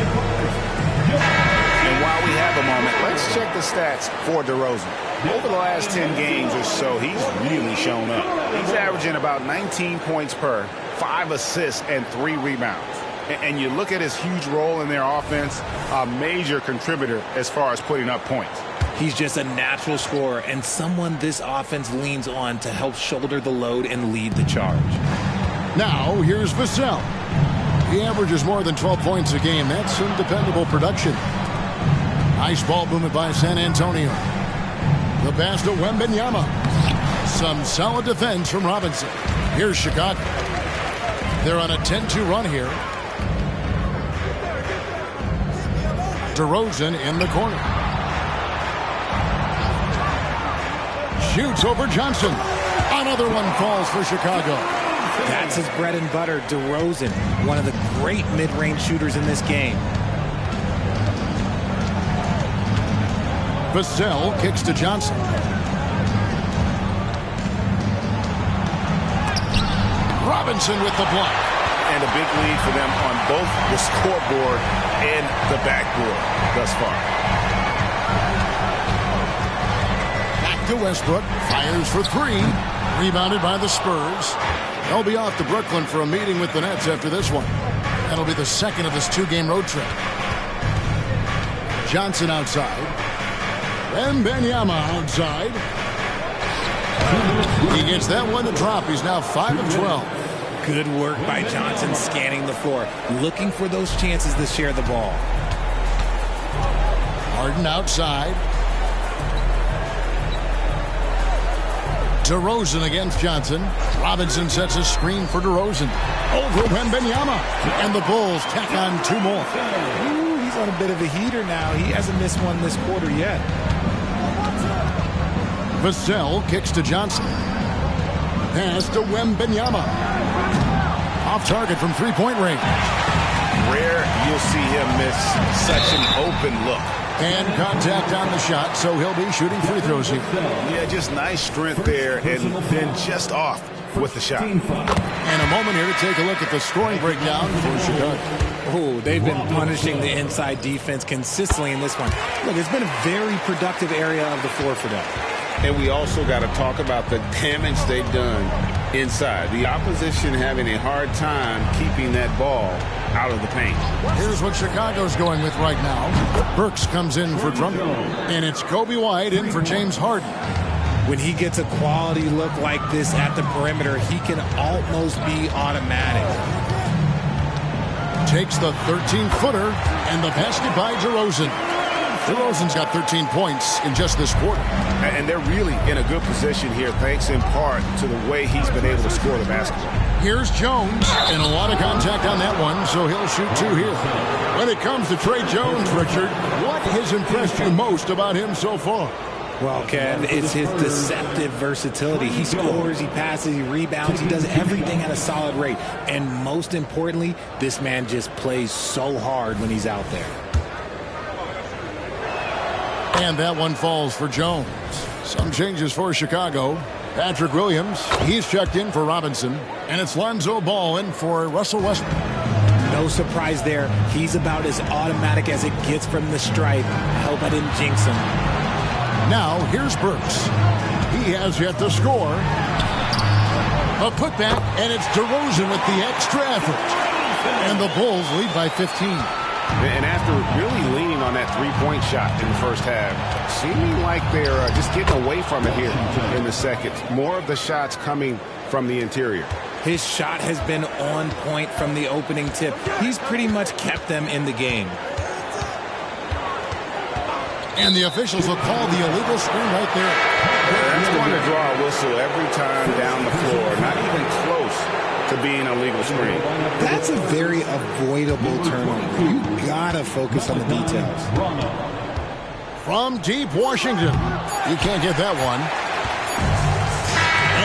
And while we have a moment, let's check the stats for DeRozan. Over the last 10 games or so, he's really shown up. He's averaging about 19 points per, 5 assists, and 3 rebounds. And you look at his huge role in their offense, a major contributor as far as putting up points. He's just a natural scorer and someone this offense leans on to help shoulder the load and lead the charge. Now, here's Vassell. He averages more than 12 points a game. That's some dependable production. Nice ball movement by San Antonio. The pass to Wembanyama. Some solid defense from Robinson. Here's Chicago. They're on a 10-2 run here. DeRozan in the corner. Shoots over Johnson. Another one falls for Chicago. That's his bread and butter, DeRozan, one of the great mid-range shooters in this game. Vassell kicks to Johnson. Robinson with the block. And a big lead for them on both the scoreboard and the backboard thus far. Back to Westbrook. Fires for three. Rebounded by the Spurs. They'll be off to Brooklyn for a meeting with the Nets after this one. That'll be the second of this two-game road trip. Johnson outside. Wembanyama outside. He gets that one to drop. He's now 5 of 12. Good work by Johnson scanning the floor, looking for those chances to share the ball. Harden outside. DeRozan against Johnson. Robinson sets a screen for DeRozan. Over Wembanyama. And the Bulls tack on two more. Ooh, he's on a bit of a heater now. He hasn't missed one this quarter yet. Vassell kicks to Johnson. Pass to Wembanyama. Off target from three-point range. Rare you'll see him miss such an open look. And contact on the shot, so he'll be shooting free throws here. Yeah, just nice strength there, and then just off with the shot. And a moment here to take a look at the scoring breakdown for Chicago. Oh, they've been punishing the inside defense consistently in this one. Look, it's been a very productive area of the floor for them. And we also got to talk about the damage they've done inside. The opposition having a hard time keeping that ball out of the paint. Here's what Chicago's going with right now. Burks comes in for Drummond. And it's Kobe White in for James Harden. When he gets a quality look like this at the perimeter, he can almost be automatic. Takes the 13-footer and the basket by DeRozan. DeRozan's got 13 points in just this quarter. And they're really in a good position here, thanks in part to the way he's been able to score the basketball. Here's Jones, and a lot of contact on that one, so he'll shoot two here. When it comes to Trey Jones, Richard, what has impressed you most about him so far? Well, Kev, it's his deceptive versatility. He scores, he passes, he rebounds, he does everything at a solid rate. And most importantly, this man just plays so hard when he's out there. And that one falls for Jones. Some changes for Chicago. Patrick Williams, he's checked in for Robinson. And it's Lonzo Ball in for Russell Westbrook. No surprise there. He's about as automatic as it gets from the stripe. I hope I didn't jinx him. Now, here's Burks. He has yet to score. A putback, and it's DeRozan with the extra effort. And the Bulls lead by 15. And after really leaning on that three-point shot in the first half, seeming like they're just getting away from it here in the second. More of the shots coming from the interior. His shot has been on point from the opening tip. He's pretty much kept them in the game. And the officials will call the illegal screen right there. That's going to draw a whistle every time down the floor. Not even close to being a legal screen. That's a very avoidable turnover. You gotta focus on the details. From deep Washington. You can't get that one.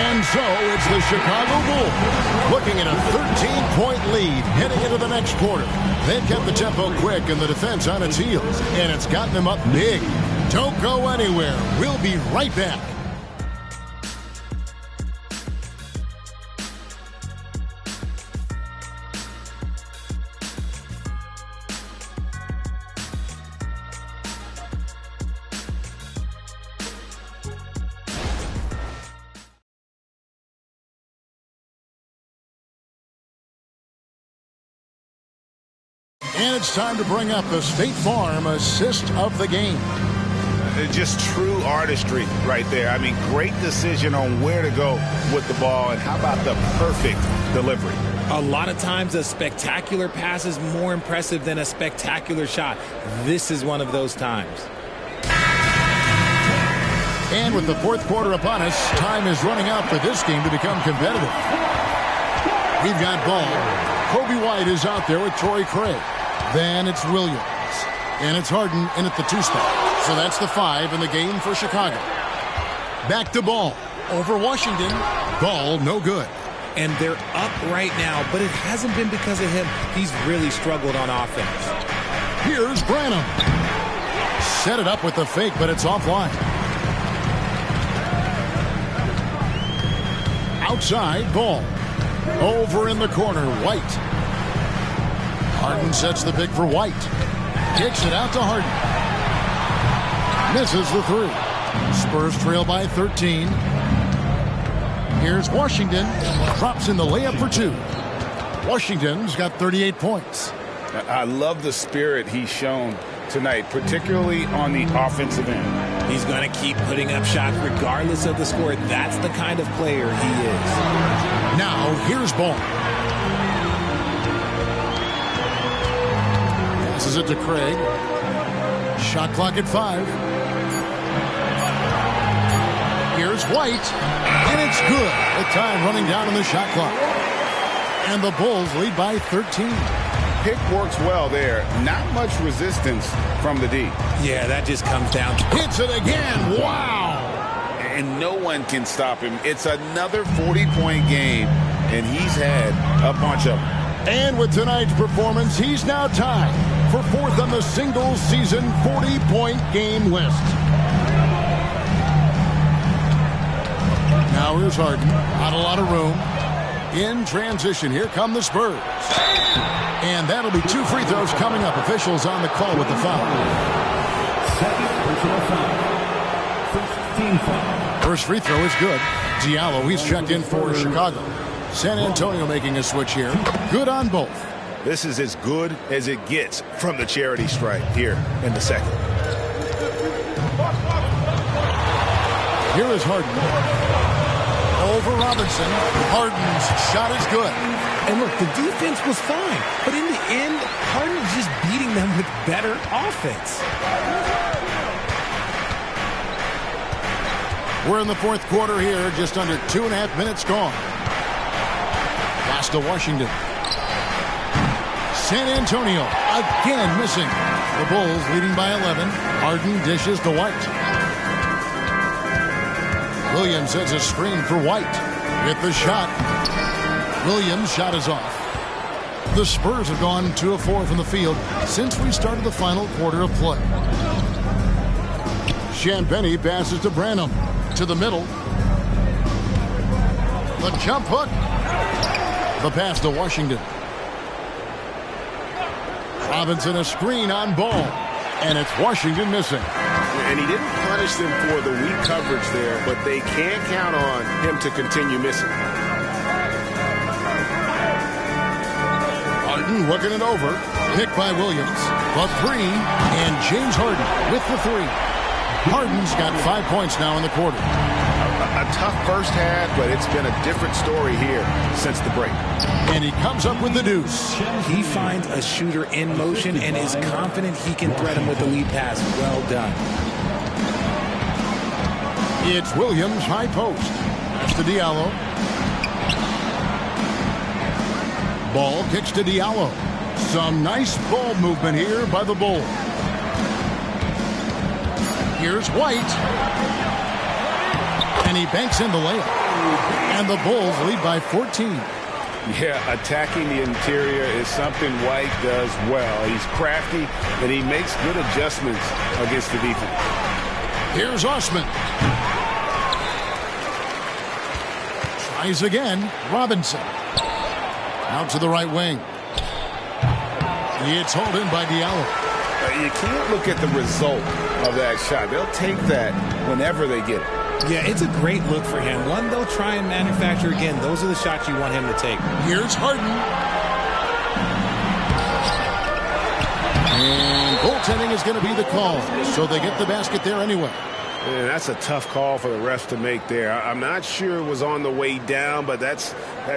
And so it's the Chicago Bulls looking at a 13-point lead heading into the next quarter. They've kept the tempo quick and the defense on its heels, and it's gotten them up big. Don't go anywhere. We'll be right back. And it's time to bring up the State Farm assist of the game. Just true artistry right there. I mean, great decision on where to go with the ball, and how about the perfect delivery? A lot of times a spectacular pass is more impressive than a spectacular shot. This is one of those times. And with the fourth quarter upon us, time is running out for this game to become competitive. We've got ball. Kobe White is out there with Torrey Craig. Then it's Williams. And it's Harden in at the 2 spot. So that's the 5 in the game for Chicago. Back to Ball. Over Washington. Ball no good. And they're up right now, but it hasn't been because of him. He's really struggled on offense. Here's Branham. Set it up with the fake, but it's offline. Outside, Ball. Over in the corner, White. Harden sets the pick for White. Kicks it out to Harden. Misses the 3. Spurs trail by 13. Here's Washington. Drops in the layup for 2. Washington's got 38 points. I love the spirit he's shown tonight, particularly on the offensive end. He's going to keep putting up shots regardless of the score. That's the kind of player he is. Now, here's Ball. Passes it to Craig. Shot clock at 5. Here's White. And it's good. The time running down on the shot clock. And the Bulls lead by 13. Pick works well there. Not much resistance from the D. Yeah, that just comes down. Hits it again. Wow. And no one can stop him. It's another 40-point game, and he's had a bunch of them. And with tonight's performance, he's now tied for 4th on the single-season 40-point game list. Now here's Harden. Not a lot of room. In transition, here come the Spurs. And that'll be 2 free throws coming up. Officials on the call with the foul. Second personal foul. First team foul. First free throw is good. Diallo, he's checked in for Chicago. San Antonio making a switch here. Good on both. This is as good as it gets from the charity stripe here in the second. Here is Harden. Over Robinson. Harden's shot is good. And look, the defense was fine. But in the end, Harden's just beating them with better offense. We're in the 4th quarter here. Just under 2.5 minutes gone. Pass to Washington. San Antonio again missing. The Bulls leading by 11. Harden dishes to White. Williams sets a screen for White. With the shot. Williams' shot is off. The Spurs have gone 2 of 4 from the field since we started the final quarter of play. Champagnie passes to Branham. To the middle. The jump hook. The pass to Washington. Robinson a screen on Ball. And it's Washington missing. And he didn't punish them for the weak coverage there, but they can't count on him to continue missing. Harden looking it over. Picked by Williams. The 3. And James Harden with the 3. Harden's got 5 points now in the quarter. A tough first half, but it's been a different story here since the break. And he comes up with the deuce. He finds a shooter in motion and is confident he can thread him with the lead pass. Well done. It's Williams high post. That's to Diallo. Ball kicks to Diallo. Some nice ball movement here by the Bulls. Here's White. And he banks in the layup. And the Bulls lead by 14. Yeah, attacking the interior is something White does well. He's crafty, and he makes good adjustments against the defense. Here's Osman. Tries again. Robinson. Out to the right wing. It's hauled in by Diallo. You can't look at the result of that shot. They'll take that whenever they get it. Yeah, it's a great look for him. One they'll try and manufacture again. Those are the shots you want him to take. Here's Harden. And goaltending is going to be the call. So they get the basket there anyway. Man, that's a tough call for the refs to make there. I'm not sure it was on the way down, but that's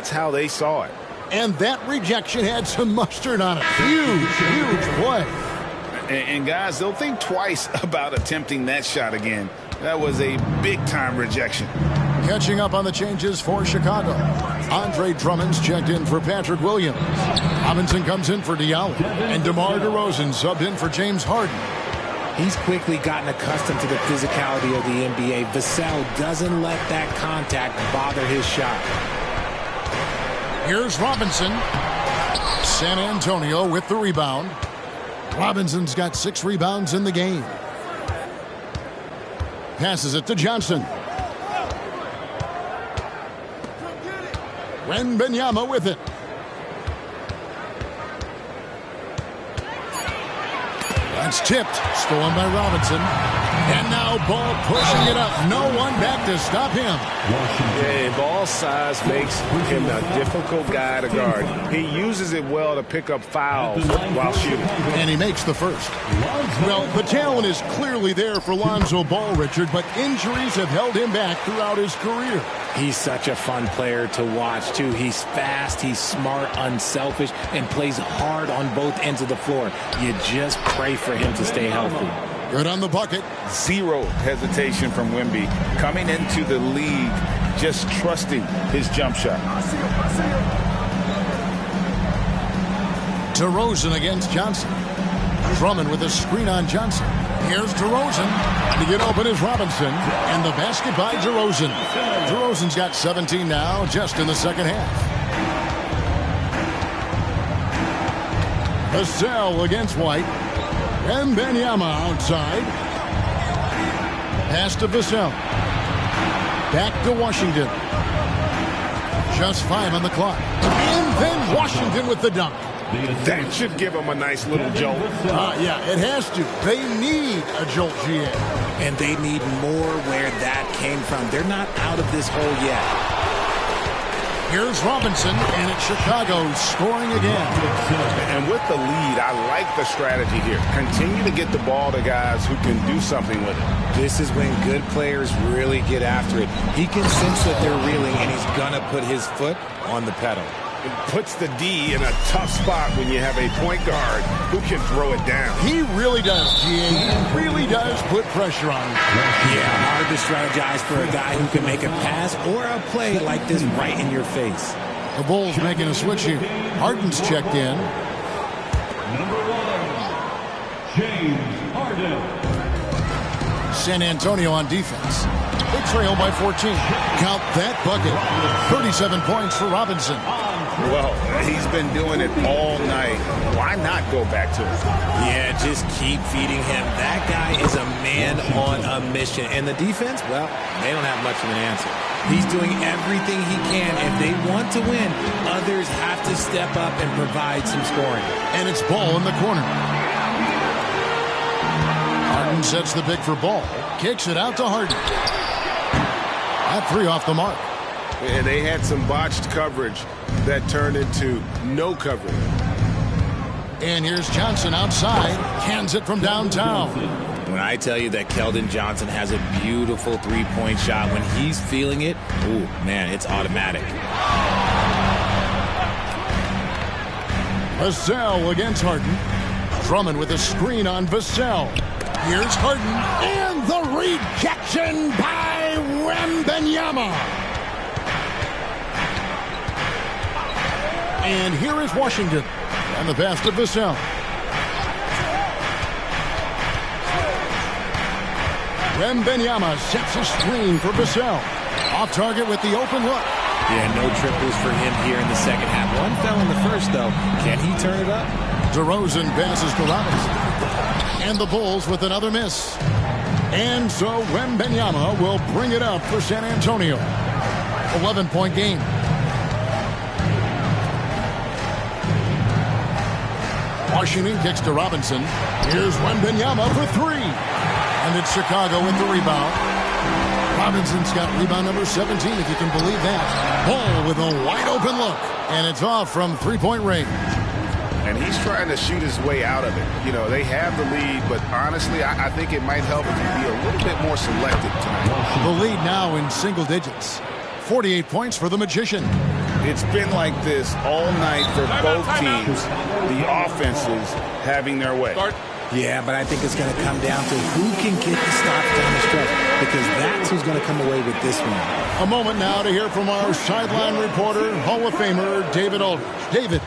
how they saw it. And that rejection had some mustard on it. Huge play. And guys, they'll think twice about attempting that shot again. That was a big-time rejection. Catching up on the changes for Chicago. Andre Drummond's checked in for Patrick Williams. Robinson comes in for Diallo. And DeMar DeRozan subbed in for James Harden. He's quickly gotten accustomed to the physicality of the NBA. Vassell doesn't let that contact bother his shot. Here's Robinson. San Antonio with the rebound. Robinson's got 6 rebounds in the game. Passes it to Johnson. Wembanyama with it. That's tipped. Stolen by Robinson. And now Ball pushing it up. No one back to stop him. Yeah, Ball's size makes him a difficult guy to guard. He uses it well to pick up fouls while shooting. And he makes the first. Well, the talent is clearly there for Lonzo Ball, Richard, but injuries have held him back throughout his career. He's such a fun player to watch, too. He's fast, he's smart, unselfish, and plays hard on both ends of the floor. You just pray for him to stay healthy. Good on the bucket. Zero hesitation from Wemby. Coming into the league, just trusting his jump shot. DeRozan against Johnson. Drummond with a screen on Johnson. Here's DeRozan. To get open is Robinson. And the basket by DeRozan. DeRozan's got 17 now, just in the second half. Vassell against White. Wembanyama outside. Pass to Vassell. Back to Washington. Just 5 on the clock. And then Washington with the dunk. That should give them a nice little jolt. Yeah, it has to. They need a jolt, GA. And they need more where that came from. They're not out of this hole yet. Here's Robinson, and it's Chicago scoring again. And with the lead, I like the strategy here. Continue to get the ball to guys who can do something with it. This is when good players really get after it. He can sense that they're reeling, and he's going to put his foot on the pedal. It puts the D in a tough spot when you have a point guard who can throw it down. He really does, GA. He really does put pressure on him. Yeah, hard to strategize for a guy who can make a pass or a play like this right in your face. The Bulls making a switch here. Harden's checked in. Number 1, James Harden. San Antonio on defense. They trail by 14. Count that bucket. 37 points for Robinson. Well, he's been doing it all night. Why not go back to it? Yeah, just keep feeding him. That guy is a man on a mission. And the defense, well, they don't have much of an answer. He's doing everything he can. If they want to win, others have to step up and provide some scoring. And it's Ball in the corner. Harden sets the pick for Ball. Kicks it out to Harden. That 3 off the mark. And they had some botched coverage that turned into no coverage. And here's Johnson outside. Cans it from downtown. When I tell you that Keldon Johnson has a beautiful three-point shot, when he's feeling it, ooh, man, it's automatic. Vassell against Harden. Drummond with a screen on Vassell. Here's Harden. And the rejection by Wembanyama. And here is Washington. And the pass to Vassell. Wembanyama sets a screen for Vassell. Off target with the open look. Yeah, no triples for him here in the second half. One fell in the first, though. Can he turn it up? DeRozan passes to Robinson. And the Bulls with another miss. And so Wembanyama will bring it up for San Antonio. 11-point game. Washington kicks to Robinson. Here's Wembanyama for 3. And it's Chicago with the rebound. Robinson's got rebound number 17, if you can believe that. Ball with a wide open look. And it's off from three-point range. And he's trying to shoot his way out of it. You know, they have the lead, but honestly, I think it might help if he be a little bit more selective tonight. The lead now in single digits. 48 points for the Magician. It's been like this all night for both teams. The offenses having their way. Yeah, but I think it's going to come down to who can get the stop down the stretch, because that's who's going to come away with this one. A moment now to hear from our sideline reporter, Hall of Famer David Aldridge. David.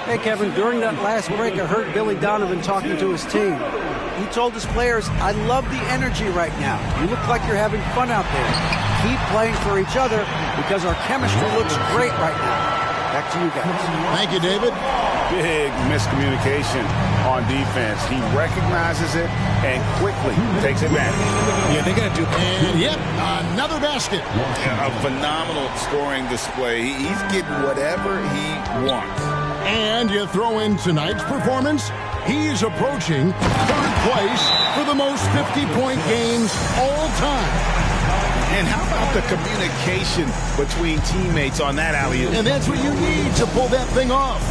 Hey, Kevin, during that last break, I heard Billy Donovan talking to his team. He told his players, I love the energy right now. You look like you're having fun out there. Keep playing for each other because our chemistry looks great right now. Back to you guys. Thank you, David. Big miscommunication on defense. He recognizes it and quickly takes advantage. Yeah, they got to do it. And yep, another basket. Yeah, a phenomenal scoring display. He's getting whatever he wants. And you throw in tonight's performance, he's approaching third place for the most 50-point games all time. And how about the communication between teammates on that alley-oop? And that's what you need to pull that thing off.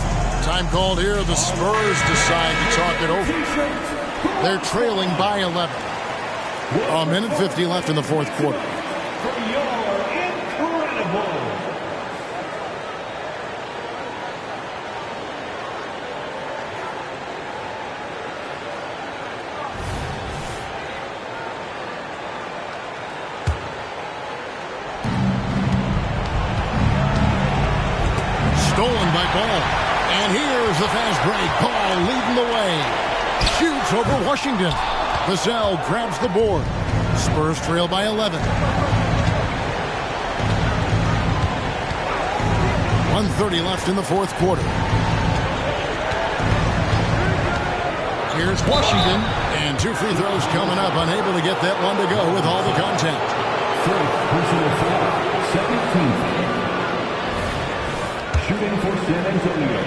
Time called here. The Spurs decide to talk it over. They're trailing by 11. A minute 50 left in the fourth quarter. Stolen by Ball. And here's the fast break. Ball leading the way. Shoots over Washington. Vassell grabs the board. Spurs trail by 11. 1:30 left in the fourth quarter. Here's Washington. And 2 free throws coming up. Unable to get that one to go with all the contact. First personal foul, 17th. Shooting for San Antonio.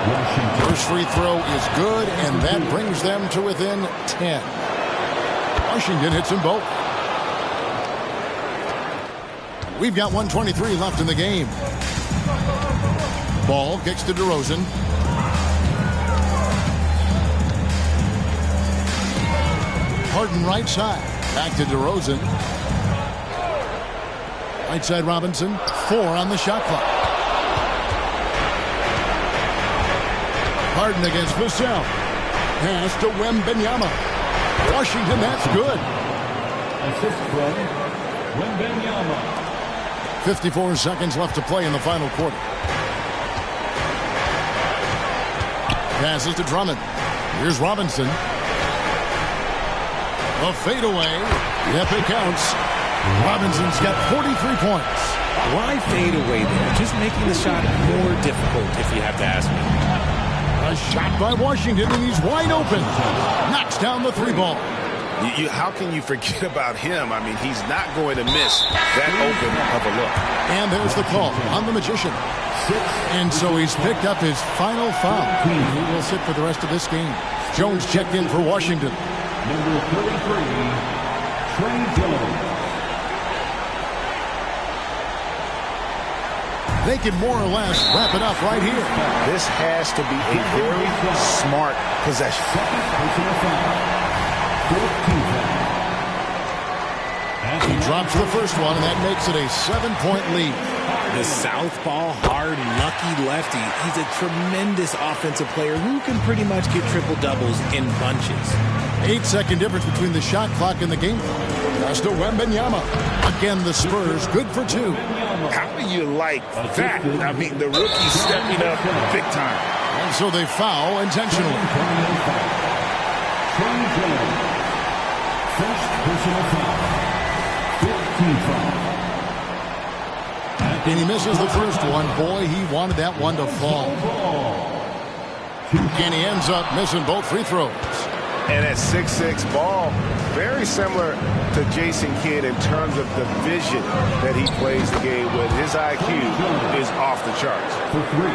Washington. First free throw is good, and that brings them to within 10. Washington hits them both. We've got 1:23 left in the game. Ball kicks to DeRozan. Harden right side. Back to DeRozan. Right side Robinson. 4 on the shot clock. Harden against Vassell. Pass to Wembanyama. Washington, that's good. Assist from Wembanyama. 54 seconds left to play in the final quarter. Passes to Drummond. Here's Robinson. A fadeaway. Yep, it counts. Robinson's got 43 points. Why fade away there? Just making the shot more difficult, if you have to ask me. A shot by Washington, and he's wide open. Knocks down the 3 ball. How can you forget about him? I mean, he's not going to miss that open of a look. And there's the call on the Magician. And so he's picked up his final foul. He will sit for the rest of this game. Jones checked in for Washington. Number 33, Trey Jones. They can more or less wrap it up right here. This has to be a very smart possession. He drops the first one, and that makes it a 7-point lead. The southpaw, hard, lucky lefty. He's a tremendous offensive player who can pretty much get triple-doubles in bunches. 8-second difference between the shot clock and the game. Pass to Wembanyama. Again, the Spurs good for 2. How do you like that? I mean, the rookie stepping up big time. And so they foul intentionally. First personal foul. 15 foul. And he misses the first one. Boy, he wanted that one to fall. And he ends up missing both free throws. And at 6'6", Ball, very similar to Jason Kidd in terms of the vision that he plays the game with. His IQ is off the charts. For 3.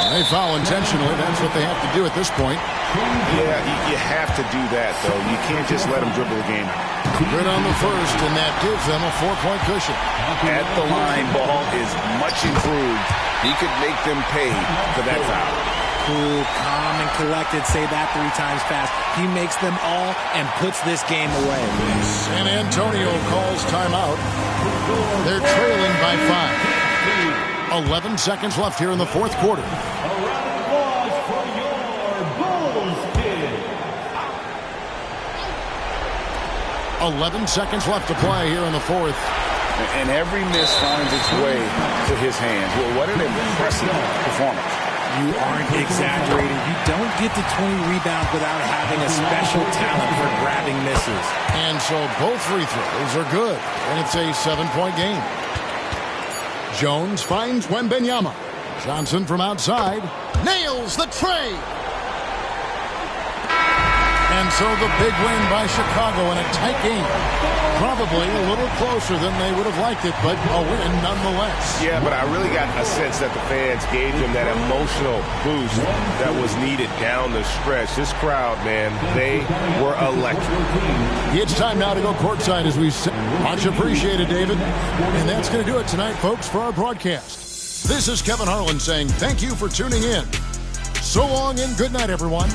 And they foul intentionally. That's what they have to do at this point. Yeah, you have to do that, though. You can't just let them dribble the game. Good on the first, and that gives them a 4-point cushion. At the line, Ball is much improved. He could make them pay for that foul. Cool, calm, and collected. Say that 3 times fast. He makes them all and puts this game away. San Antonio calls timeout. They're trailing by 5. 11 seconds left here in the fourth quarter. A round of applause for your Bulls kid. 11 seconds left to play here in the fourth. And every miss finds its way to his hands. Well, what an impressive performance. You aren't exaggerating. You don't get to 20 rebounds without having a special talent for grabbing misses. And so both free throws are good, and it's a 7-point game. Jones finds Wembanyama. Johnson from outside nails the tray. And so the big win by Chicago in a tight game. Probably a little closer than they would have liked it, but a win nonetheless. Yeah, but I really got a sense that the fans gave them that emotional boost that was needed down the stretch. This crowd, man, they were electric. It's time now to go courtside as we sit. Much appreciated, David. And that's going to do it tonight, folks, for our broadcast. This is Kevin Harlan saying thank you for tuning in. So long and good night, everyone.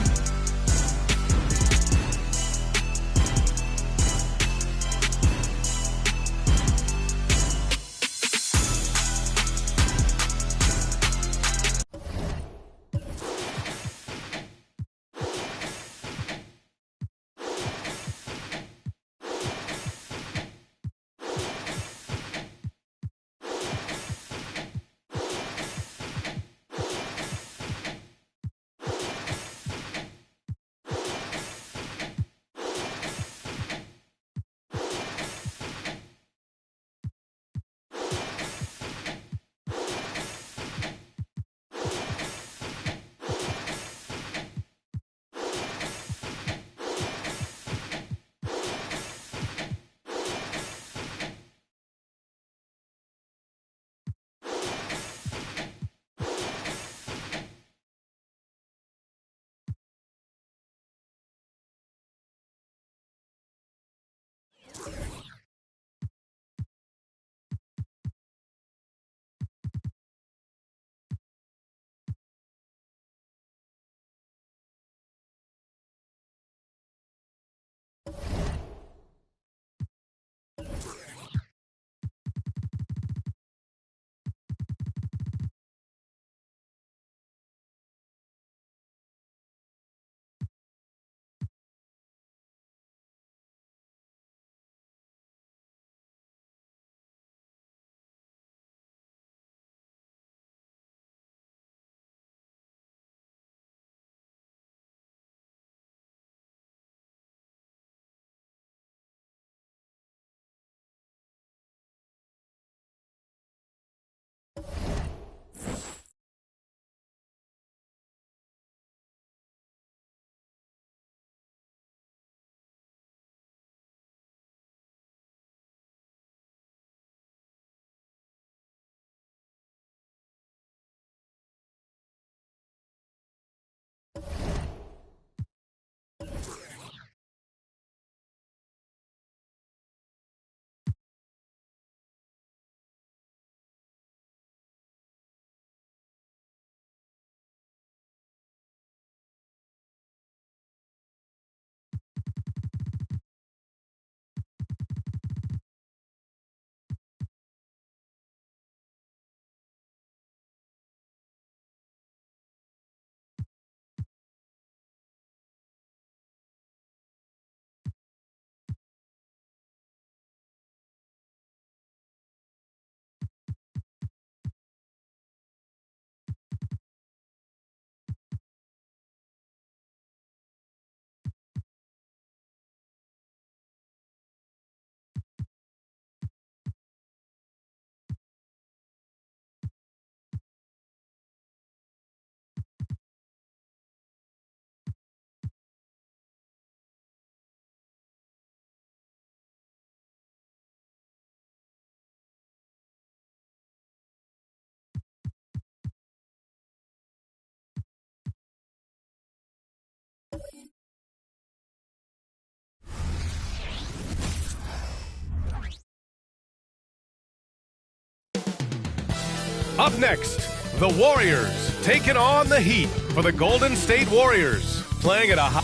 Up next, the Warriors taking on the Heat for the Golden State Warriors, playing at a high...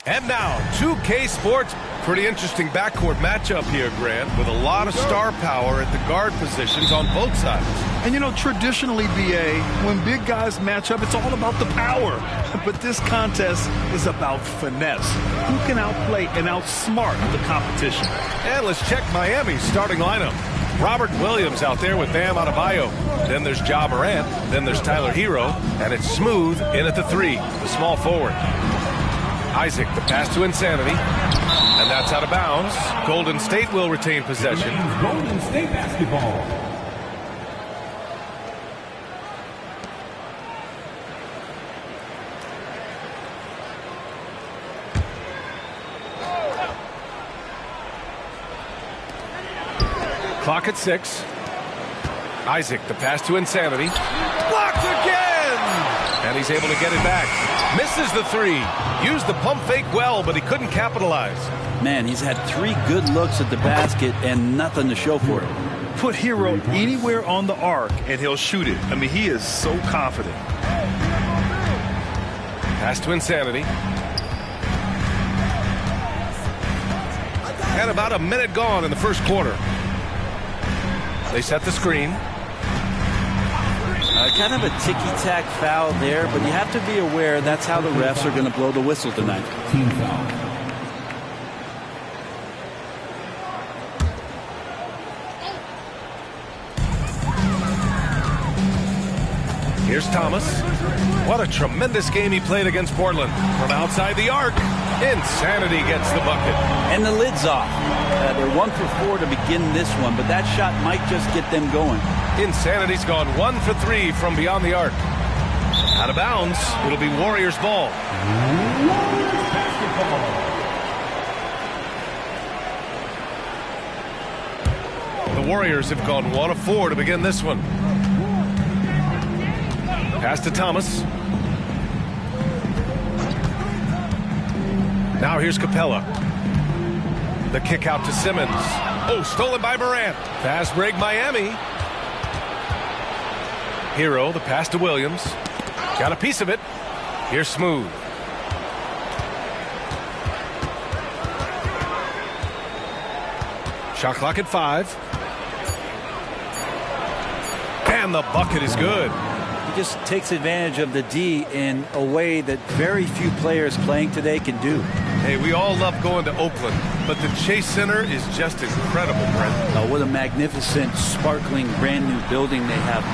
And now, 2K Sports. Pretty interesting backcourt matchup here, Grant, with a lot of star power at the guard positions on both sides. And, you know, traditionally, BA, when big guys match up, it's all about the power. But this contest is about finesse. Who can outplay and outsmart the competition? And let's check Miami's starting lineup. Robert Williams out there with Bam Adebayo. Then there's Ja Morant. Then there's Tyler Hero. And it's Smooth in at the 3, the small forward. Isaac, the pass to Insanity. And that's out of bounds. Golden State will retain possession. Golden State basketball. Clock at 6. Isaac, the pass to Insanity. Blocked again! And he's able to get it back. Misses the 3. Used the pump fake well, but he couldn't capitalize. Man, he's had 3 good looks at the basket and nothing to show for it. Put Hero anywhere on the arc, and he'll shoot it. I mean, he is so confident. Pass to Insanity. And about a minute gone in the first quarter. They set the screen. Kind of a ticky-tack foul there, but you have to be aware that's how the refs are going to blow the whistle tonight. Team foul. Here's Thomas. What a tremendous game he played against Portland. From outside the arc, Insanity gets the bucket. And the lid's off. They're 1 for 4 to begin this one, but that shot might just get them going. Insanity's gone 1 for 3 from beyond the arc. Out of bounds. It'll be Warriors ball. Warriors basketball. The Warriors have gone 1 of 4 to begin this one. Pass to Thomas. Now here's Capella. The kick out to Simmons. Oh, stolen by Morant. Fast break Miami. Hero, the pass to Williams. Got a piece of it. Here's Smooth. Shot clock at 5. And the bucket is good. He just takes advantage of the D in a way that very few players playing today can do. Hey, we all love going to Oakland, but the Chase Center is just incredible, Brent. Oh, what a magnificent, sparkling, brand new building they have.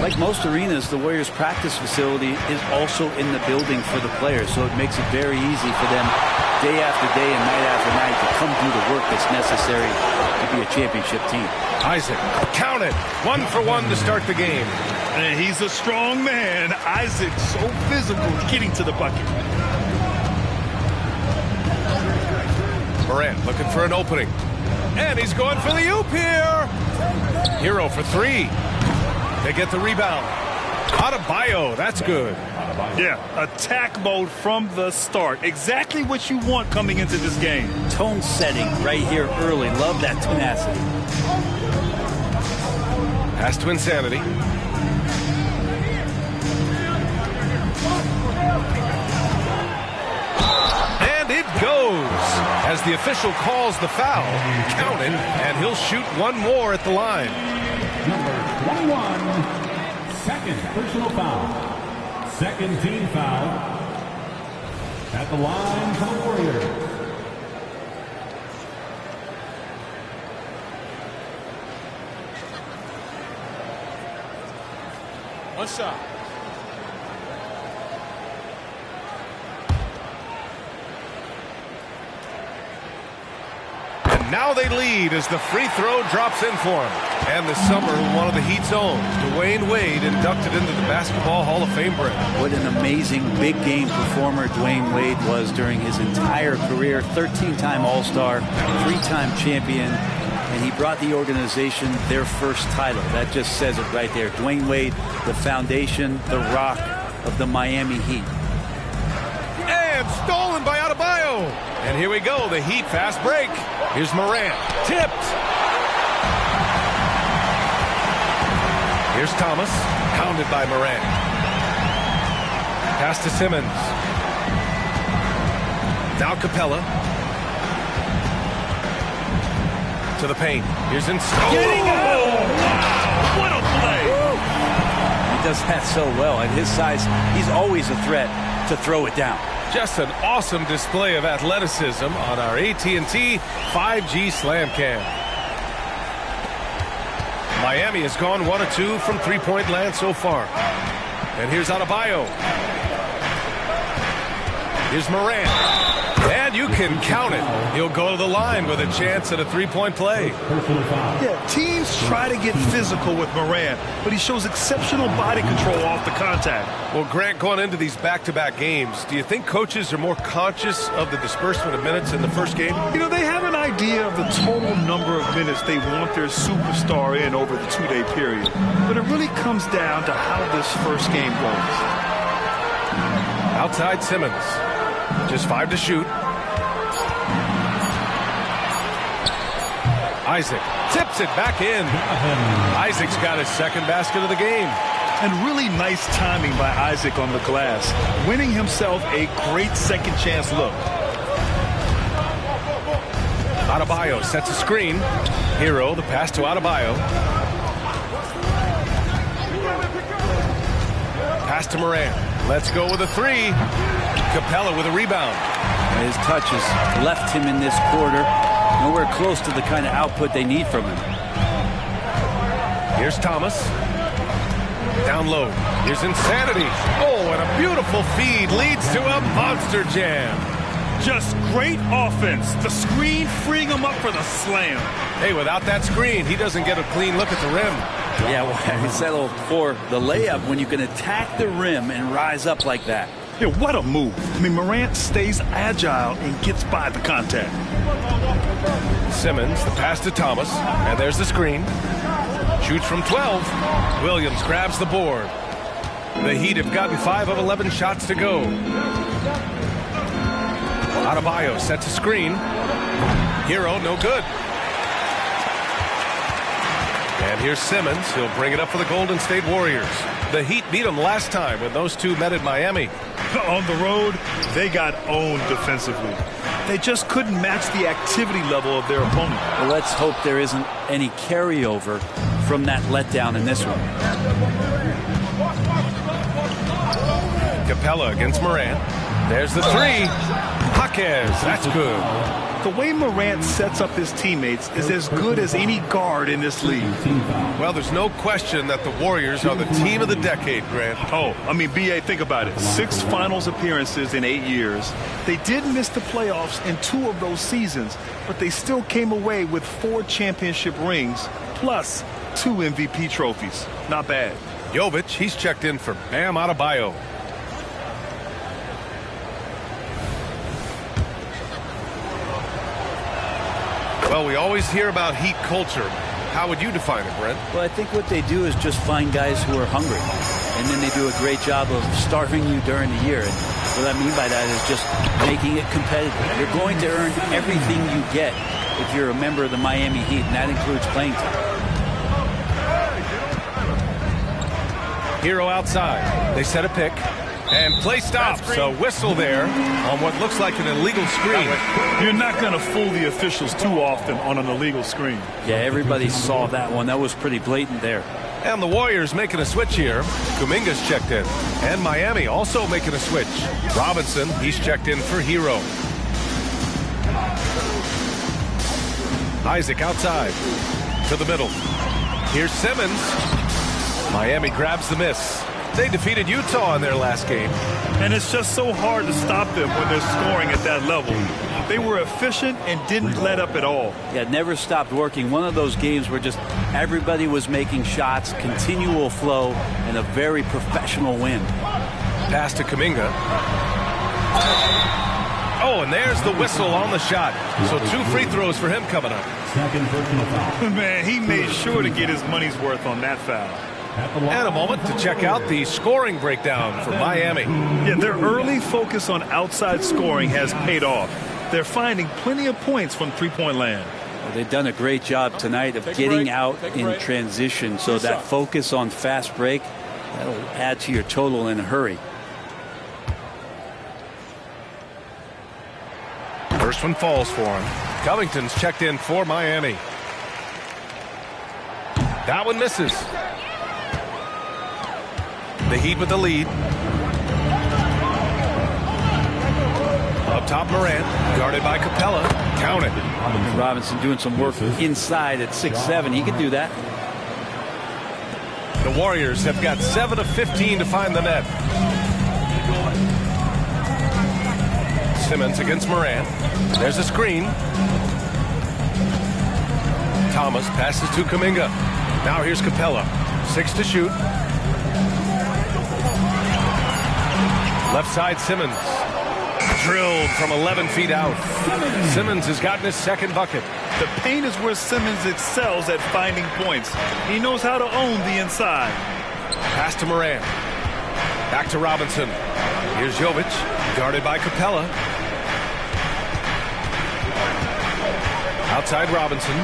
Like most arenas, the Warriors practice facility is also in the building for the players, so it makes it very easy for them day after day and night after night to come do the work that's necessary to be a championship team. Isaac, count it. 1 for 1 to start the game. And he's a strong man. Isaac, so physical, getting to the bucket. Morant looking for an opening. And he's going for the oop here. Hero for 3. They get the rebound. Adebayo, that's good. Yeah, attack mode from the start. Exactly what you want coming into this game. Tone setting right here early. Love that tenacity. Pass to Insanity. And it goes. As the official calls the foul, count it, and he'll shoot 1 more at the line. Number 21, second personal foul. Second team foul at the line for the Warriors. One shot. And now they lead as the free throw drops in for him. And this summer, one of the Heat's own, Dwayne Wade, inducted into the Basketball Hall of Fame break. What an amazing big game performer Dwayne Wade was during his entire career. 13-time All-Star, 3-time champion, and he brought the organization their first title. That just says it right there. Dwayne Wade, the foundation, the rock of the Miami Heat. And stolen by Adebayo. And here we go, the Heat fast break. Here's Morant, tipped. Here's Thomas, pounded by Morant. Pass to Simmons. Now Capella. To the paint. Here's Getting out! Wow, what a play! He does that so well. At his size, he's always a threat to throw it down. just an awesome display of athleticism on our AT&T 5G Slam Cam. Miami has gone 1 of 2 from three-point land so far. And here's Adebayo. Here's Morant. And you can count it. He'll go to the line with a chance at a three-point play. Yeah, teams try to get physical with Morant, but he shows exceptional body control off the contact. Well, Grant, going into these back-to-back games, do you think coaches are more conscious of the disbursement of minutes in the first game? You know, they have an idea of the total number of minutes they want their superstar in over the two-day period. But it really comes down to how this first game goes. Outside Simmons. Just 5 to shoot. Isaac tips it back in. Isaac's got his second basket of the game. And really nice timing by Isaac on the glass, winning himself a great second chance look. Adebayo sets a screen. Hero, the pass to Adebayo. Pass to Morant. Let's go with a three. Capella with a rebound. His touches left him in this quarter. Nowhere close to the kind of output they need from him. Here's Thomas. Down low. Here's Insanity. Oh, and a beautiful feed leads to a monster jam. Just great offense. The screen freeing him up for the slam. Hey, without that screen, he doesn't get a clean look at the rim. Yeah, well, he settled for the layup when you can attack the rim and rise up like that. Yeah, what a move. I mean, Morant stays agile and gets by the contact. Simmons, the pass to Thomas, and there's the screen. Shoots from 12. Williams grabs the board. The Heat have gotten 5 of 11 shots to go. Adebayo sets a screen. Hero, no good. And here's Simmons. He'll bring it up for the Golden State Warriors. The Heat beat them last time when those two met at Miami. On the road, they got owned defensively. They just couldn't match the activity level of their opponent. Well, let's hope there isn't any carryover from that letdown in this one. Capella against Morant. There's the three. Jaquez, that's good. The way Morant sets up his teammates is as good as any guard in this league. Well, there's no question that the Warriors are the team of the decade, Grant. Oh, I mean, B.A., think about it. 6 finals appearances in 8 years. They did miss the playoffs in 2 of those seasons, but they still came away with 4 championship rings, plus 2 MVP trophies. Not bad. Jovic, he's checked in for Bam Adebayo. Well, we always hear about Heat culture. How would you define it, Brent? Well, I think what they do is just find guys who are hungry. And then they do a great job of starving you during the year. And what I mean by that is just making it competitive. You're going to earn everything you get if you're a member of the Miami Heat, and that includes playing time. Hero outside. They set a pick. And play stops. A whistle there on what looks like an illegal screen. You're not going to fool the officials too often on an illegal screen. Yeah, everybody saw that one. That was pretty blatant there. And the Warriors making a switch here. Kuminga's checked in. And Miami also making a switch. Robinson, he's checked in for Hero. Isaac outside. To the middle. Here's Simmons. Miami grabs the miss. They defeated Utah in their last game. And it's just so hard to stop them when they're scoring at that level. They were efficient and didn't let up at all. Yeah, it never stopped working. One of those games where just everybody was making shots, continual flow, and a very professional win. Pass to Kuminga. Oh, and there's the whistle on the shot. So 2 free throws for him coming up. Man, he made sure to get his money's worth on that foul. And a moment to check out the scoring breakdown for Miami. Yeah, their early focus on outside scoring has paid off. They're finding plenty of points from three-point land. Well, they've done a great job tonight of getting out in transition, so that focus on fast break, that'll add to your total in a hurry. First one falls for him. Covington's checked in for Miami. That one misses. The Heat with the lead. Up top, Morant, guarded by Capella. Count it. Robinson doing some work inside at 6'7". He could do that. The Warriors have got 7 of 15 to find the net. Simmons against Morant. There's a screen. Thomas passes to Kuminga. Now here's Capella. 6 to shoot. Left side, Simmons. Drilled from 11 feet out. Simmons has gotten his second bucket. The paint is where Simmons excels at finding points. He knows how to own the inside. Pass to Morant. Back to Robinson. Here's Jovic, guarded by Capella. Outside Robinson.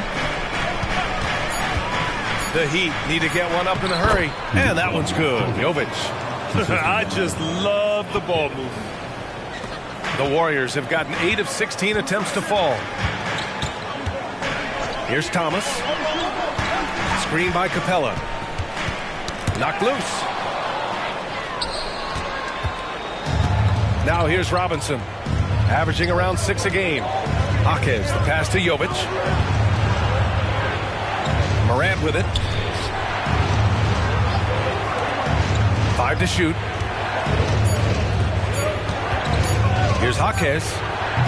The Heat need to get one up in a hurry. And that one's good. Jovic. I just love the ball movement. The Warriors have gotten 8 of 16 attempts to fall. Here's Thomas. Screen by Capella. Knocked loose. Now here's Robinson. Averaging around 6 a game. Jaquez, the pass to Jovic. Morant with it. 5 to shoot. Here's Jaquez.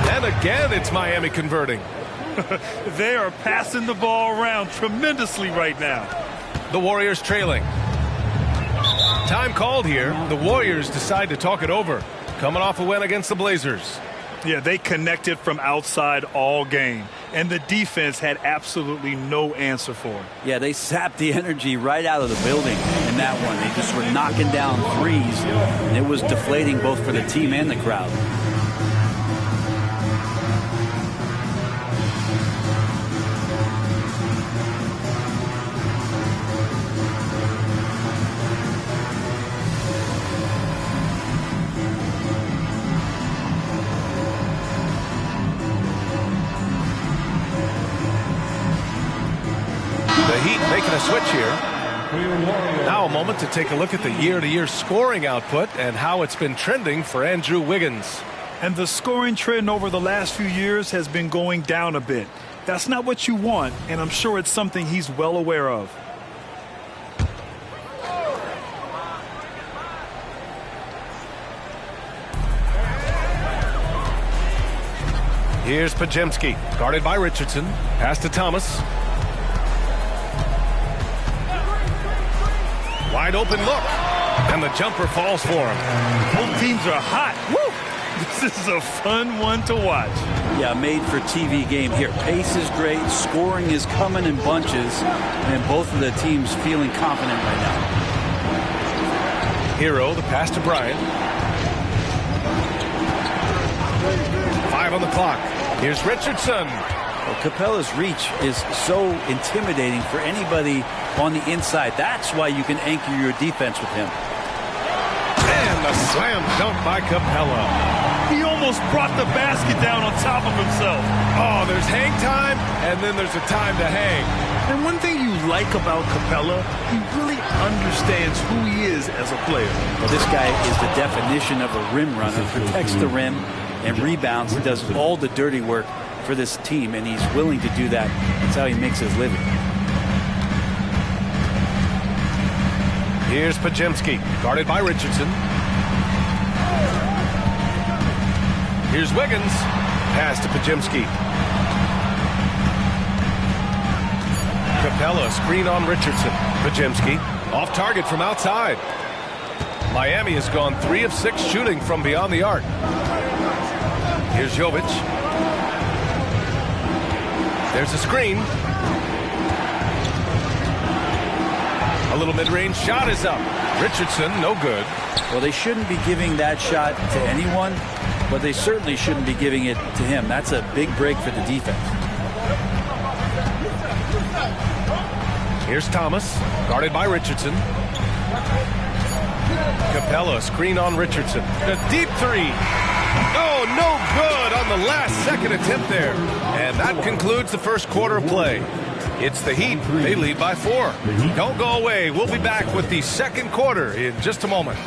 And again, it's Miami converting. They are passing the ball around tremendously right now. The Warriors trailing. Time called here. The Warriors decide to talk it over. Coming off a win against the Blazers. Yeah, they connected from outside all game. And the defense had absolutely no answer for it. Yeah, they sapped the energy right out of the building in that one. They just were knocking down threes. And it was deflating both for the team and the crowd. Making a switch here. Now a moment to take a look at the year-to-year scoring output and how it's been trending for Andrew Wiggins. And the scoring trend over the last few years has been going down a bit. That's not what you want, and I'm sure it's something he's well aware of. Here's Podziemski, guarded by Richardson. Pass to Thomas. Wide open look. And the jumper falls for him. Both teams are hot. Woo! This is a fun one to watch. Yeah, made for TV game here. Pace is great. Scoring is coming in bunches. And both of the teams feeling confident right now. Hero, the pass to Bryant. 5 on the clock. Here's Richardson. Well, Capella's reach is so intimidating for anybody on the inside. That's why you can anchor your defense with him. And the slam dunk by Capella. He almost brought the basket down on top of himself. Oh, there's hang time, and then there's a time to hang. And one thing you like about Capella, he really understands who he is as a player. Well, this guy is the definition of a rim runner. Protects the rim and rebounds. He does all the dirty work for this team, and he's willing to do that. That's how he makes his living. Here's Podziemski, guarded by Richardson. Here's Wiggins. Pass to Podziemski. Capella, screen on Richardson. Podziemski, off target from outside. Miami has gone 3 of 6 shooting from beyond the arc. Here's Jovic. There's a screen. A little mid-range shot is up. Richardson, no good. Well, they shouldn't be giving that shot to anyone, but they certainly shouldn't be giving it to him. That's a big break for the defense. Here's Thomas, guarded by Richardson. Capella, screen on Richardson. A deep three. Oh, no good on the last second attempt there. And that concludes the first quarter of play. It's the Heat. They lead by 4. Don't go away. We'll be back with the second quarter in just a moment.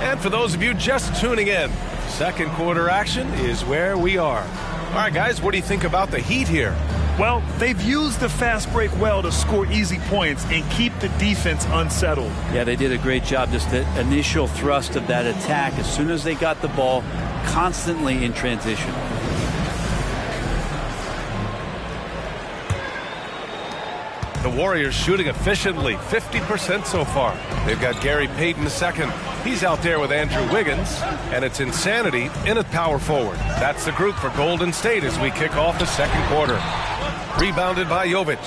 And for those of you just tuning in, second quarter action is where we are. All right, guys, what do you think about the Heat here? Well, they've used the fast break well to score easy points and keep the defense unsettled. Yeah, they did a great job. Just the initial thrust of that attack, as soon as they got the ball, constantly in transition. The Warriors shooting efficiently, 50% so far. They've got Gary Payton II. He's out there with Andrew Wiggins, and it's Insanity in at power forward. That's the group for Golden State as we kick off the second quarter. Rebounded by Jovic.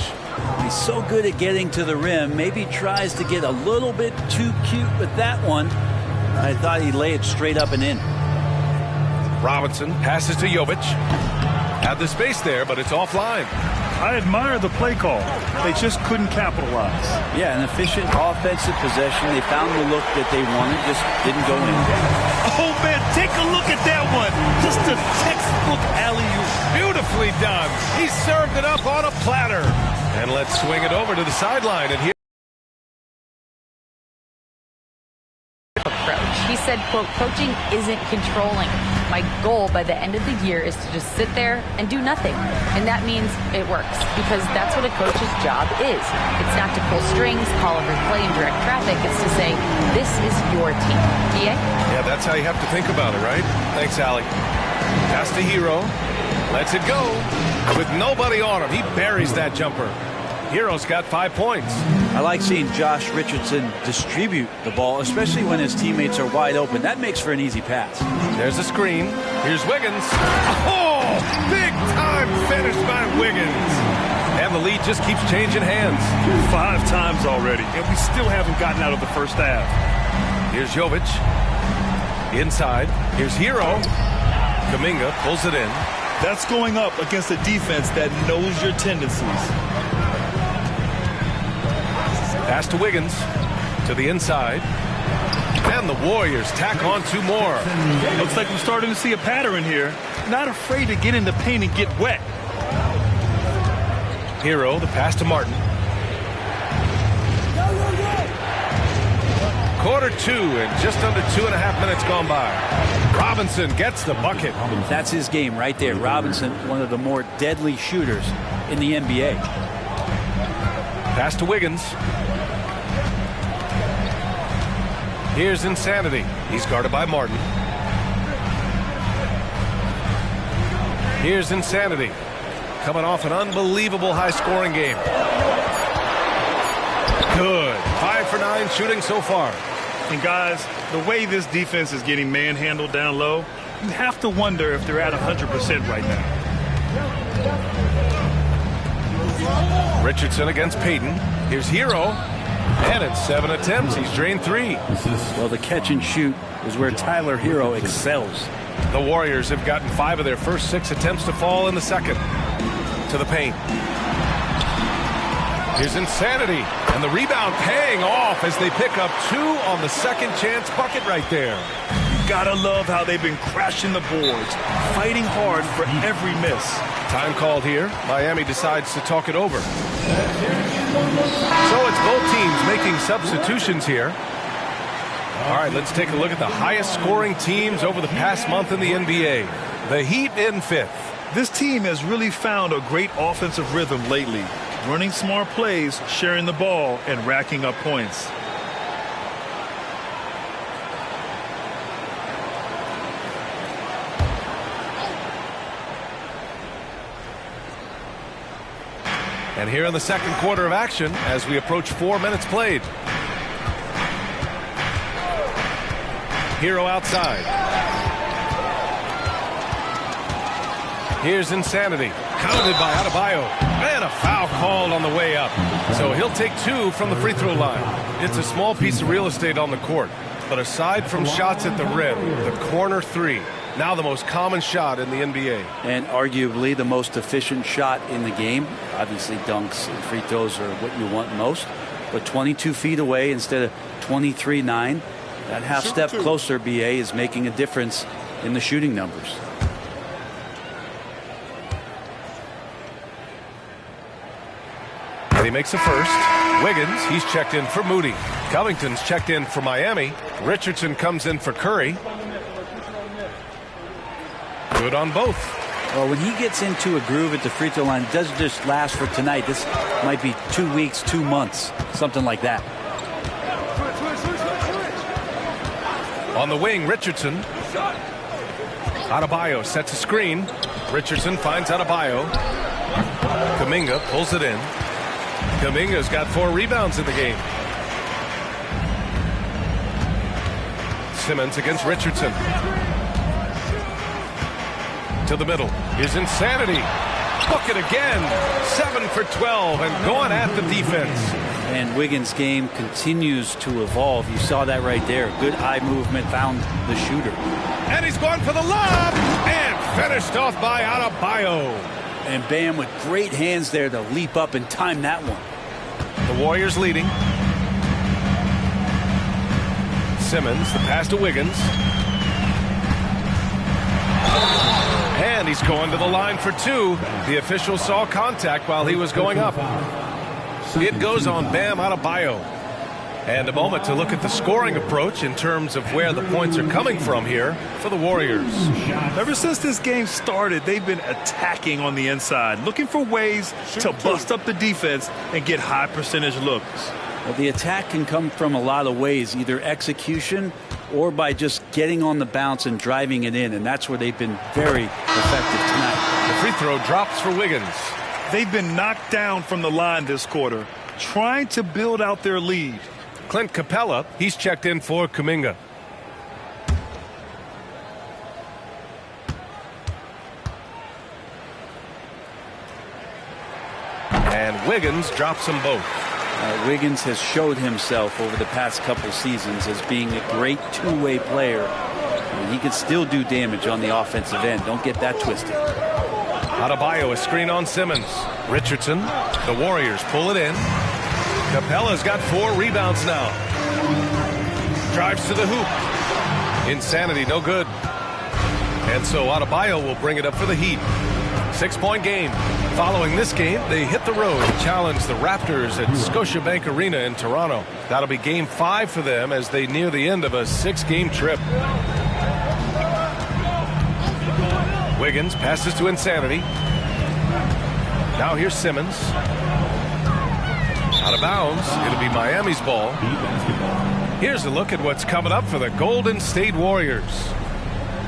He's so good at getting to the rim. Maybe tries to get a little bit too cute with that one. I thought he'd lay it straight up and in. Robinson passes to Jovic. Had the space there, but it's offline. I admire the play call. They just couldn't capitalize. Yeah, an efficient offensive possession. They found the look that they wanted, just didn't go in. Oh, man, take a look at that one. Just a textbook alley-oop. Beautifully done. He served it up on a platter. And let's swing it over to the sideline. And here. Approach. He said, quote, coaching isn't controlling. My goal by the end of the year is to just sit there and do nothing. And that means it works because that's what a coach's job is. It's not to pull strings, call every play, and direct traffic. It's to say, this is your team. DA? Yeah, that's how you have to think about it, right? Thanks, Allie. Pass to Hero. Lets it go. With nobody on him, he buries that jumper. Hero's got 5 points. I like seeing Josh Richardson distribute the ball, especially when his teammates are wide open. That makes for an easy pass. There's a screen. Here's Wiggins. Oh, big time finish by Wiggins. And the lead just keeps changing hands. 5 times already, and we still haven't gotten out of the first half. Here's Jovic. Inside. Here's Hero. Kuminga pulls it in. That's going up against a defense that knows your tendencies. Pass to Wiggins. To the inside. And the Warriors tack on 2 more. Looks like we're starting to see a pattern here. Not afraid to get in the paint and get wet. Hero, the pass to Martin. Quarter 2 and just under 2.5 minutes gone by. Robinson gets the bucket. That's his game right there. Robinson, one of the more deadly shooters in the NBA. Pass to Wiggins. Here's Insanity. He's guarded by Martin. Here's Insanity. Coming off an unbelievable high-scoring game. Good. 5 for 9 shooting so far. And guys, the way this defense is getting manhandled down low, you have to wonder if they're at 100% right now. Richardson against Payton. Here's Hero. And in 7 attempts, he's drained 3. Well, the catch and shoot is where Tyler Hero excels. The Warriors have gotten 5 of their first 6 attempts to fall in the second. To the paint. Here's Insanity. And the rebound paying off as they pick up 2 on the second chance bucket right there. You gotta love how they've been crashing the boards, fighting hard for every miss. Time called here. Miami decides to talk it over. So it's both teams making substitutions here. All right, let's take a look at the highest scoring teams over the past month in the NBA. The Heat in 5th. This team has really found a great offensive rhythm lately. Running smart plays, sharing the ball, and racking up points. And here in the second quarter of action as we approach 4 minutes played. Hero outside. Here's Insanity. Counted by Adebayo. And a foul called on the way up. So he'll take 2 from the free throw line. It's a small piece of real estate on the court. But aside from shots at the rim, the corner 3, now the most common shot in the NBA. And arguably the most efficient shot in the game. Obviously dunks and free throws are what you want most. But 22 feet away instead of 23-9. That half step closer, BA, is making a difference in the shooting numbers. And he makes a first. Wiggins, he's checked in for Moody. Covington's checked in for Miami. Richardson comes in for Curry. Good on both. Well, when he gets into a groove at the free throw line, it doesn't just last for tonight. This might be 2 weeks, 2 months, something like that. On the wing, Richardson. Adebayo sets a screen. Richardson finds Adebayo. Kuminga pulls it in. Kuminga's got 4 rebounds in the game. Simmons against Richardson. To the middle. Here's Insanity. Book it again. 7 for 12 and going at the defense. And Wiggins' game continues to evolve. You saw that right there. Good eye movement, found the shooter. And he's going for the lob. And finished off by Adebayo. And Bam with great hands there to leap up and time that one. The Warriors leading. Simmons, the pass to Wiggins. And he's going to the line for 2. The official saw contact while he was going up. It goes on Bam Adebayo. And a moment to look at the scoring approach in terms of where the points are coming from here for the Warriors. Ever since this game started, they've been attacking on the inside, looking for ways to bust up the defense and get high percentage looks. Well, the attack can come from a lot of ways, either execution or by just getting on the bounce and driving it in, and that's where they've been very effective tonight. The free throw drops for Wiggins. They've been knocked down from the line this quarter, trying to build out their lead. Clint Capella, he's checked in for Kuminga. And Wiggins drops them both. Wiggins has showed himself over the past couple seasons as being a great two-way player. And he can still do damage on the offensive end. Don't get that twisted. Adebayo, a screen on Simmons. Richardson, the Warriors pull it in. Capella's got 4 rebounds now. Drives to the hoop. Insanity, no good. And so Adebayo will bring it up for the Heat. 6-point game. Following this game, they hit the road to challenge the Raptors at Scotiabank Arena in Toronto. That'll be game 5 for them as they near the end of a 6-game trip. Wiggins passes to Insanity. Now here's Simmons. Out of bounds. It'll be Miami's ball. Here's a look at what's coming up for the Golden State Warriors.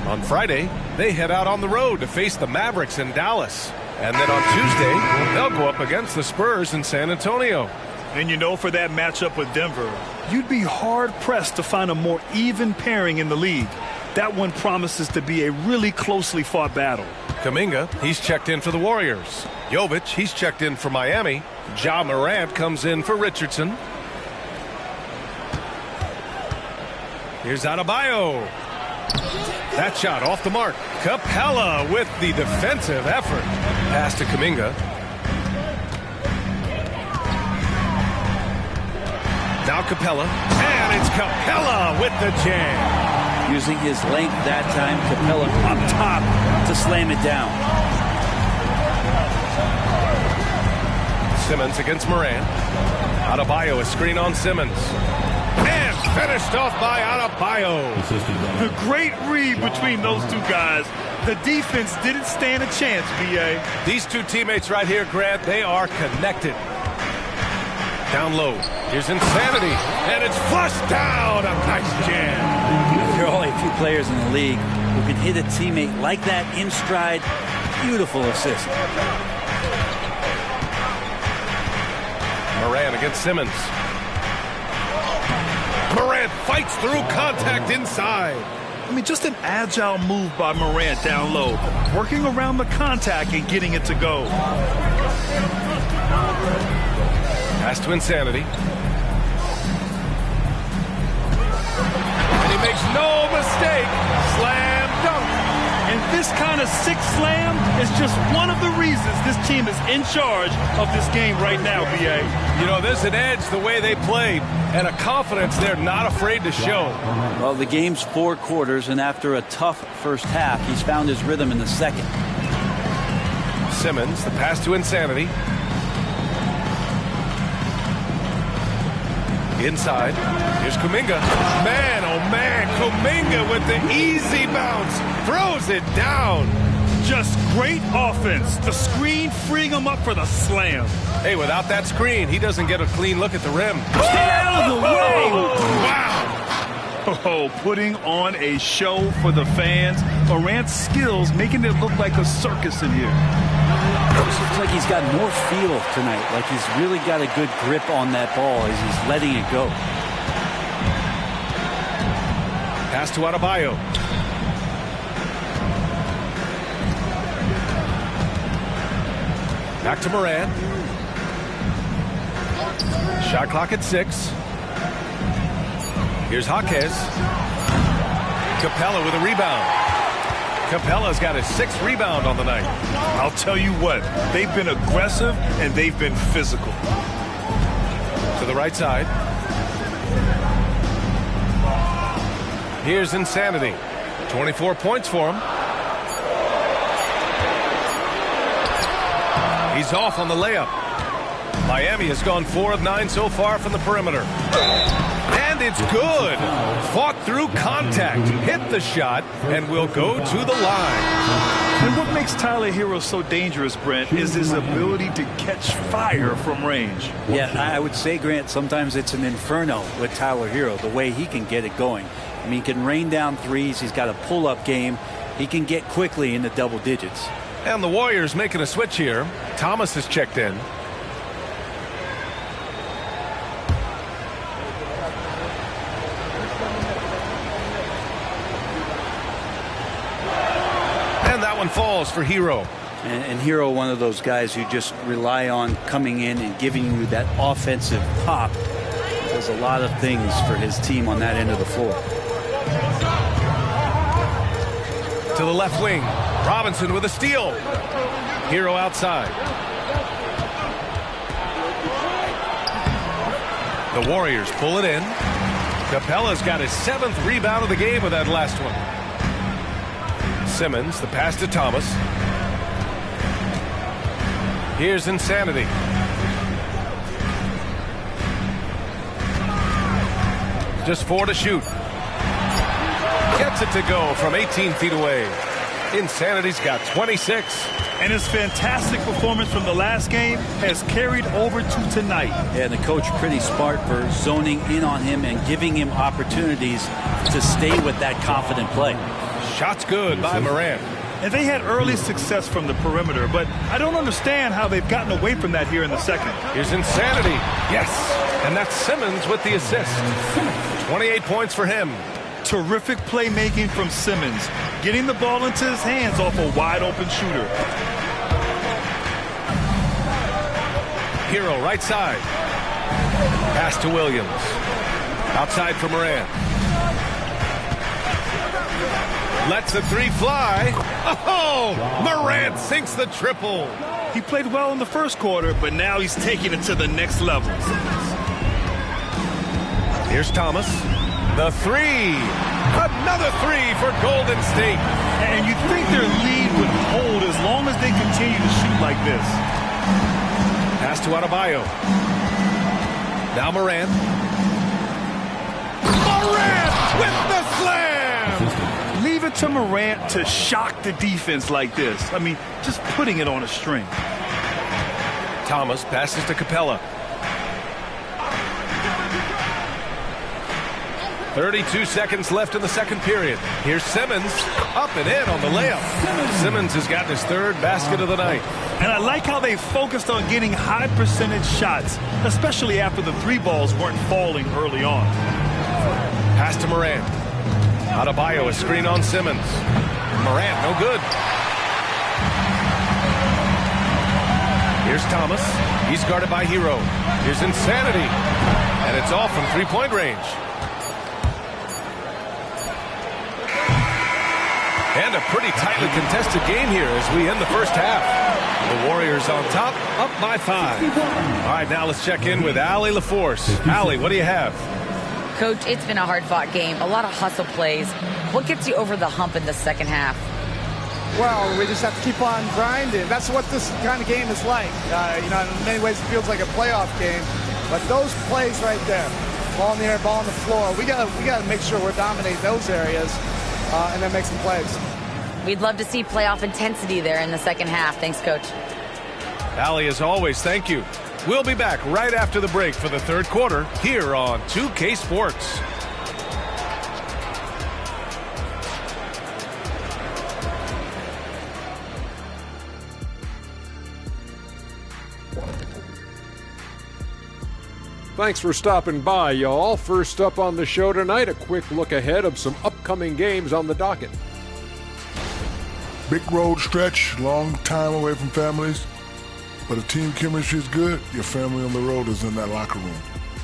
On Friday, they head out on the road to face the Mavericks in Dallas. And then on Tuesday, they'll go up against the Spurs in San Antonio. And you know, for that matchup with Denver, you'd be hard-pressed to find a more even pairing in the league. That one promises to be a really closely fought battle. Kuminga, he's checked in for the Warriors. Jovic, he's checked in for Miami. Ja Morant comes in for Richardson. Here's Adebayo. That shot off the mark. Capella with the defensive effort. Pass to Kuminga. Now Capella. And it's Capella with the jam. Using his length that time, Capella up top to slam it down. Simmons against Morant. Adebayo, a screen on Simmons. And finished off by Adebayo. The great read between those two guys. The defense didn't stand a chance, B.A. These two teammates right here, Grant, they are connected. Down low. Here's Insanity. And it's flushed down. A nice jam. There are only a few players in the league who can hit a teammate like that in stride. Beautiful assist. against Simmons. Morant fights through contact inside. I mean, just an agile move by Morant down low, working around the contact and getting it to go. Pass to Insanity. And he makes no mistake. Slam dunk. And this kind of sick slam is just one of the reasons this team is in charge of this game right now, B.A. You know, there's an edge the way they played and a confidence they're not afraid to show. Well, the game's 4 quarters, and after a tough first half, he's found his rhythm in the second. Simmons, the pass to Insanity. Inside. Here's Kuminga. Man, oh man, Kuminga with the easy bounce. Throws it down. Just great offense. The screen freeing him up for the slam. Hey, without that screen, he doesn't get a clean look at the rim. Stay out of the way. Wow. Oh, putting on a show for the fans. Morant's skills making it look like a circus in here. It looks like he's got more feel tonight, like he's really got a good grip on that ball as he's letting it go. Pass to Adebayo. Back to Morant. Shot clock at 6. Here's Jaquez. Capella with a rebound. Capella's got his 6th rebound on the night. I'll tell you what, they've been aggressive and they've been physical. To the right side. Here's Insanity. 24 points for him. He's off on the layup. Miami has gone 4 of 9 so far from the perimeter. And it's good. Fought through contact, hit the shot, and will go to the line. And what makes Tyler Hero so dangerous, Brent, is his ability to catch fire from range. Yeah, I would say, Grant, sometimes it's an inferno with Tyler Hero, the way he can get it going. I mean, he can rain down threes. He's got a pull-up game. He can get quickly into double digits. And the Warriors making a switch here. Thomas has checked in. And that one falls for Hero. And Hero, one of those guys who just rely on coming in and giving you that offensive pop. Does a lot of things for his team on that end of the floor. To the left wing. Robinson with a steal. Hero outside. The Warriors pull it in. Capella's got his 7th rebound of the game with that last one. Simmons, the pass to Thomas. Here's Insanity. Just 4 to shoot. Gets it to go from 18 feet away. Insanity's got 26. And his fantastic performance from the last game has carried over to tonight. And the coach pretty smart for zoning in on him and giving him opportunities to stay with that confident play. Shots good by Morant. And they had early success from the perimeter, but I don't understand how they've gotten away from that here in the second. Here's Insanity. Yes. And that's Simmons with the assist. 28 points for him. Terrific playmaking from Simmons, getting the ball into his hands off a wide-open shooter. Hero right side. Pass to Williams. Outside for Morant. Lets the 3 fly. Oh, Morant sinks the triple. He played well in the first quarter, but now he's taking it to the next level. Here's Thomas. The 3. Another 3 for Golden State. And you'd think their lead would hold as long as they continue to shoot like this. Pass to Adebayo. Now Morant. Morant with the slam! Leave it to Morant to shock the defense like this. I mean, just putting it on a string. Thomas passes to Capella. 32 seconds left in the second period. Here's Simmons, up and in on the layup. Simmons has gotten his 3rd basket of the night. And I like how they focused on getting high percentage shots, especially after the three balls weren't falling early on. Pass to Morant. Adebayo, a screen on Simmons. Morant, no good. Here's Thomas. He's guarded by Hero. Here's Insanity. And it's off from three-point range. And a pretty tightly contested game here as we end the first half. The Warriors on top, up by 5. All right, now let's check in with Allie LaForce. Allie, what do you have? Coach, it's been a hard-fought game. A lot of hustle plays. What gets you over the hump in the second half? Well, we just have to keep on grinding. That's what this kind of game is like. In many ways it feels like a playoff game. But those plays right there, ball in the air, ball on the floor, we gotta make sure we're dominating those areas and then make some plays. We'd love to see playoff intensity there in the second half. Thanks, Coach. Allie, as always, thank you. We'll be back right after the break for the third quarter here on 2K Sports. Thanks for stopping by, y'all. First up on the show tonight, a quick look ahead of some upcoming games on the docket. Big road stretch, long time away from families. But if team chemistry is good, your family on the road is in that locker room.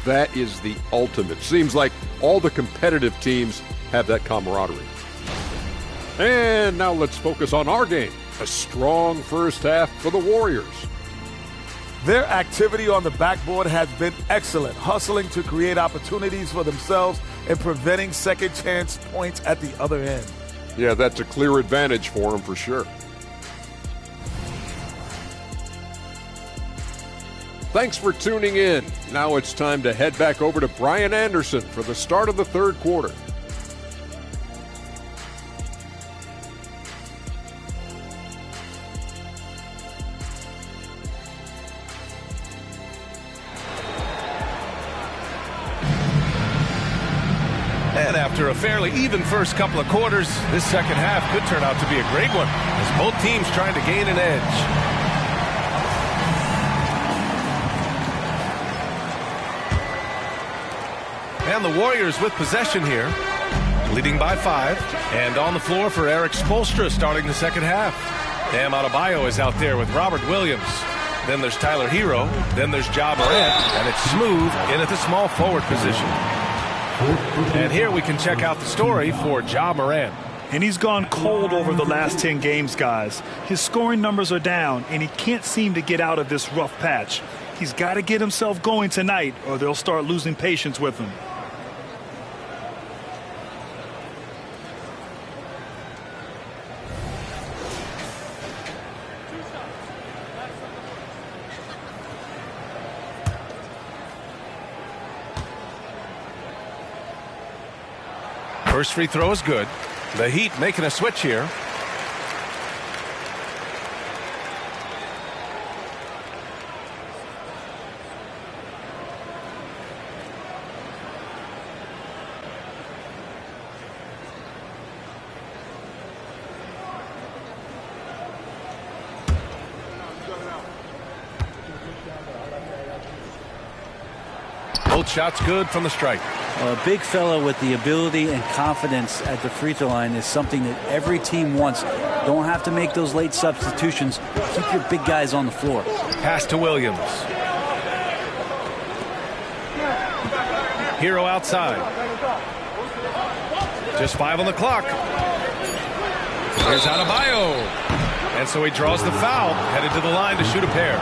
That is the ultimate. Seems like all the competitive teams have that camaraderie. And now let's focus on our game. A strong first half for the Warriors. Their activity on the backboard has been excellent, hustling to create opportunities for themselves and preventing second chance points at the other end. Yeah, that's a clear advantage for them for sure. Thanks for tuning in. Now it's time to head back over to Brian Anderson for the start of the third quarter. And after a fairly even first couple of quarters, this second half could turn out to be a great one as both teams trying to gain an edge. And the Warriors with possession here, leading by 5. And on the floor for Eric Spoelstra starting the second half. Bam Adebayo is out there with Robert Williams. Then there's Tyler Hero. Then there's Ja Morant. And it's Smooth in at the small forward position. And here we can check out the story for Ja Morant. And he's gone cold over the last 10 games, guys. His scoring numbers are down, and he can't seem to get out of this rough patch. He's got to get himself going tonight, or they'll start losing patience with him. First free throw is good. The Heat making a switch here. Both shots good from the strike. A big fella with the ability and confidence at the free throw line is something that every team wants. Don't have to make those late substitutions. Keep your big guys on the floor. Pass to Williams. Hero outside. Just 5 on the clock. Here's Adebayo. And so he draws the foul, headed to the line to shoot a pair.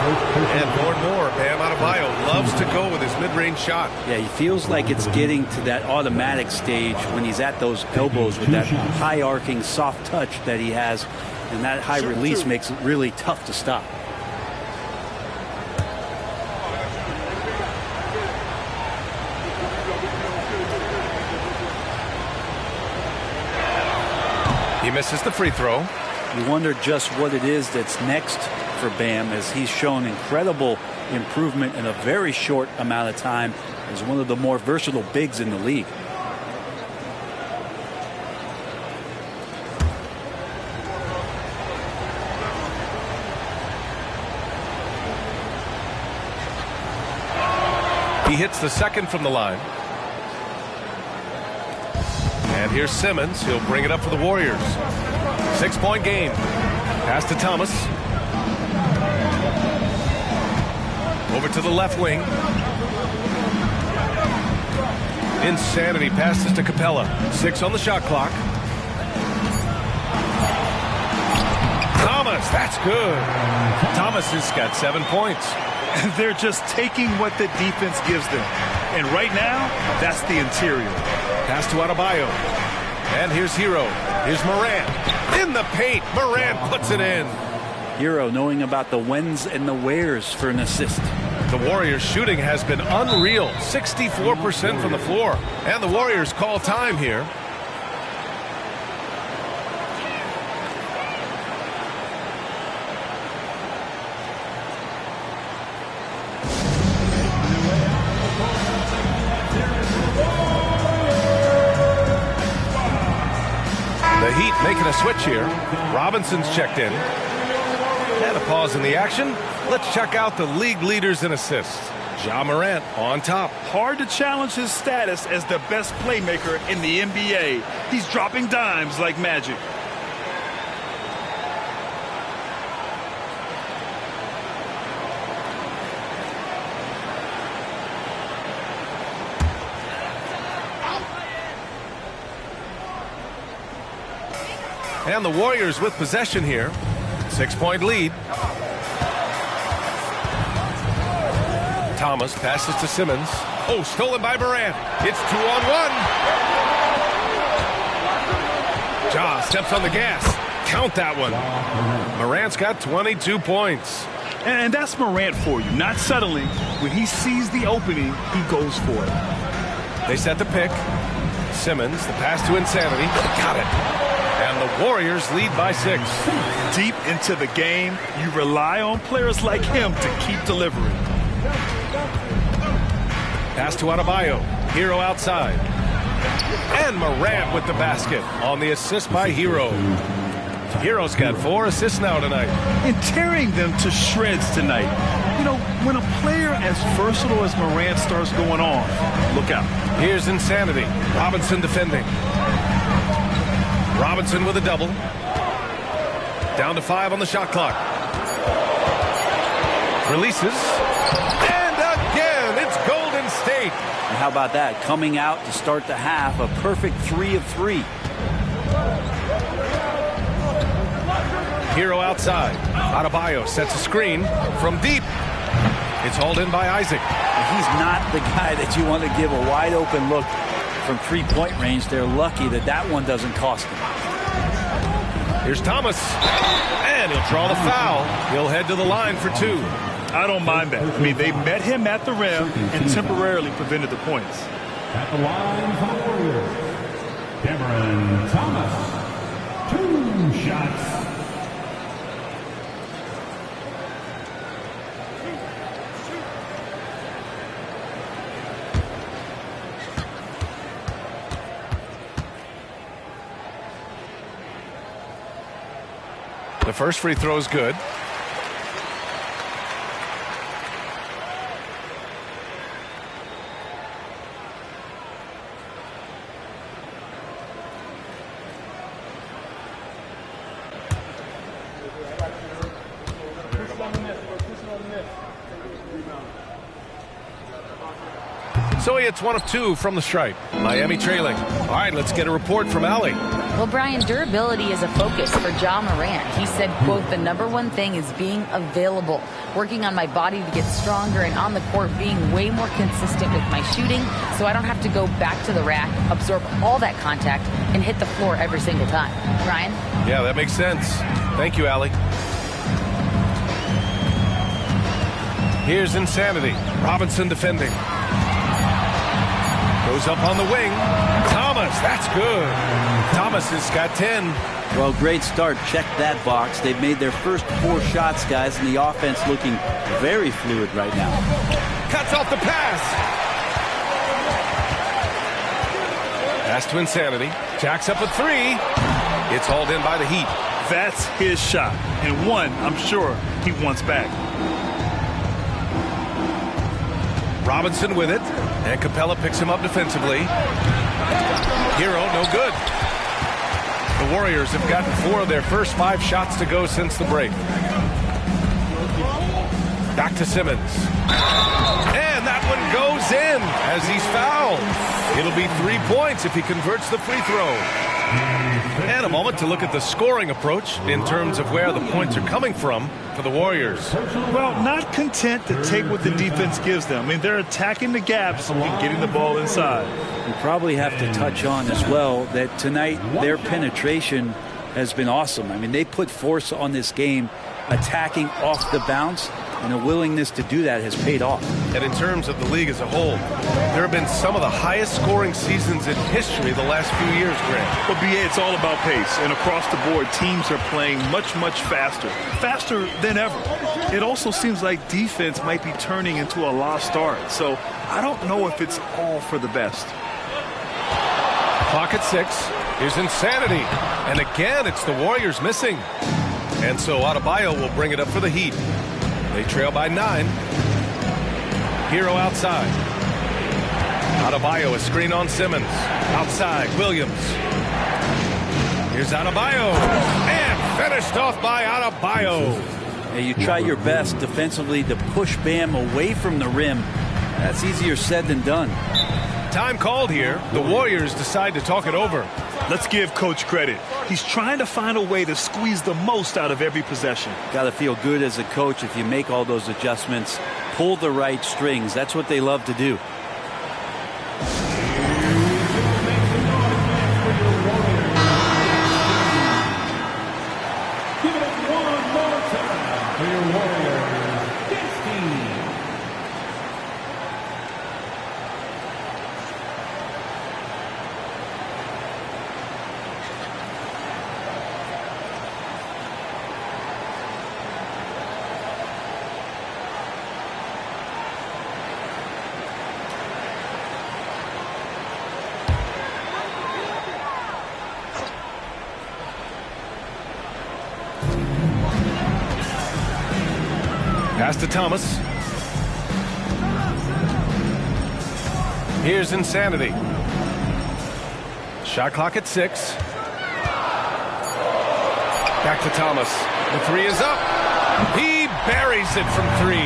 And more, Bam Adebayo loves to go with his mid-range shot. Yeah, he feels like it's getting to that automatic stage when he's at those elbows with that high arcing soft touch that he has, and that high release makes it really tough to stop. He misses the free throw. You wonder just what it is that's next for Bam, as he's shown incredible improvement in a very short amount of time as one of the more versatile bigs in the league. He hits the second from the line. And here's Simmons. He'll bring it up for the Warriors. 6-point game. Pass to Thomas. Over to the left wing. Insanity passes to Capella. 6 on the shot clock. Thomas, that's good. Thomas has got 7 points. They're just taking what the defense gives them. And right now, that's the interior. Pass to Adebayo. And here's Hero. Here's Morant. In the paint. Morant puts it in. Hero knowing about the whens and the wheres for an assist. The Warriors shooting has been unreal. 64% from the floor. And the Warriors call time here. The Heat making a switch here. Robinson's checked in. And a pause in the action. Let's check out the league leaders in assists. Ja Morant on top. Hard to challenge his status as the best playmaker in the NBA. He's dropping dimes like magic. And the Warriors with possession here. 6-point lead. Thomas passes to Simmons. Oh, stolen by Morant. It's 2-on-1. Ja steps on the gas. Count that one. Morant's got 22 points. And that's Morant for you. Not settling. When he sees the opening, he goes for it. They set the pick. Simmons, the pass to Insanity. Got it. And the Warriors lead by 6. Deep into the game, you rely on players like him to keep delivering. Pass to Adebayo. Hero outside. And Morant with the basket on the assist by Hero. Hero's got 4 assists now tonight. And tearing them to shreds tonight. You know, when a player as versatile as Morant starts going on, look out. Here's Insanity. Robinson defending. Robinson with a double. Down to 5 on the shot clock. Releases. And again, it's Golden State. And how about that? Coming out to start the half, a perfect 3 of 3. Hero outside. Adebayo sets a screen from deep. It's hauled in by Isaac. He's not the guy that you want to give a wide open look from 3-point range. They're lucky that that one doesn't cost them. Here's Thomas. And he'll draw the foul. He'll head to the line for 2. I don't mind that. I mean, they met him at the rim and temporarily prevented the points. At the line for the Warriors, Cameron Thomas. 2 shots. The first free throw is good. So he hits 1 of 2 from the stripe. Miami trailing. All right, let's get a report from Allie. Well, Brian, durability is a focus for Ja Morant. He said, quote, the #1 thing is being available, working on my body to get stronger, and on the court being way more consistent with my shooting so I don't have to go back to the rack, absorb all that contact, and hit the floor every single time. Brian? Yeah, that makes sense. Thank you, Allie. Here's Insanity. Robinson defending. Goes up on the wing. Thomas, that's good. Thomas has got 10. Well, great start. Check that box. They've made their first 4 shots, guys, and the offense looking very fluid right now. Cuts off the pass. Pass to Insanity. Jacks up a 3. It's hauled in by the Heat. That's his shot, and one I'm sure he wants back. Robinson with it, and Capella picks him up defensively. Hero, no good. The Warriors have gotten 4 of their first 5 shots to go since the break. Back to Simmons. And that one goes in as he's fouled. It'll be 3 points if he converts the free throw. And a moment to look at the scoring approach in terms of where the points are coming from for the Warriors. Well, not content to take what the defense gives them. I mean, they're attacking the gaps and getting the ball inside. We probably have to touch on as well that tonight their penetration has been awesome. I mean, they put force on this game, attacking off the bounce, and a willingness to do that has paid off. And in terms of the league as a whole, there have been some of the highest scoring seasons in history the last few years, Grant. Well, BA, it's all about pace. And across the board, teams are playing much, much faster. Faster than ever. It also seems like defense might be turning into a lost art. So I don't know if it's all for the best. Clock at 6. Here's insanity. And again, it's the Warriors missing. And so Adebayo will bring it up for the Heat. They trail by 9. Hero outside. Adebayo, a screen on Simmons. Outside, Williams. Here's Adebayo. And finished off by Adebayo. Yeah, you try your best defensively to push Bam away from the rim. That's easier said than done. Time called here. The Warriors decide to talk it over. Let's give Coach credit. He's trying to find a way to squeeze the most out of every possession. Got to feel good as a coach if you make all those adjustments, pull the right strings. That's what they love to do. Give it up one more time for your Warriors. 15. Pass to Thomas. Here's insanity. Shot clock at 6. Back to Thomas. The 3 is up. He buries it from 3.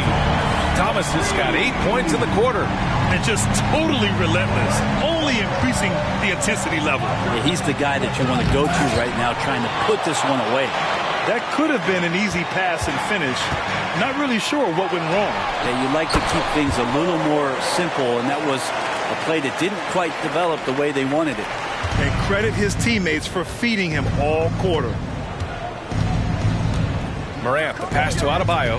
Thomas has got 8 points in the quarter. And just totally relentless, only increasing the intensity level. Yeah, he's the guy that you want to go to right now, trying to put this one away. That could have been an easy pass and finish. Not really sure what went wrong. Yeah, you like to keep things a little more simple, and that was a play that didn't quite develop the way they wanted it. And credit his teammates for feeding him all quarter. Morant, the pass to Adebayo.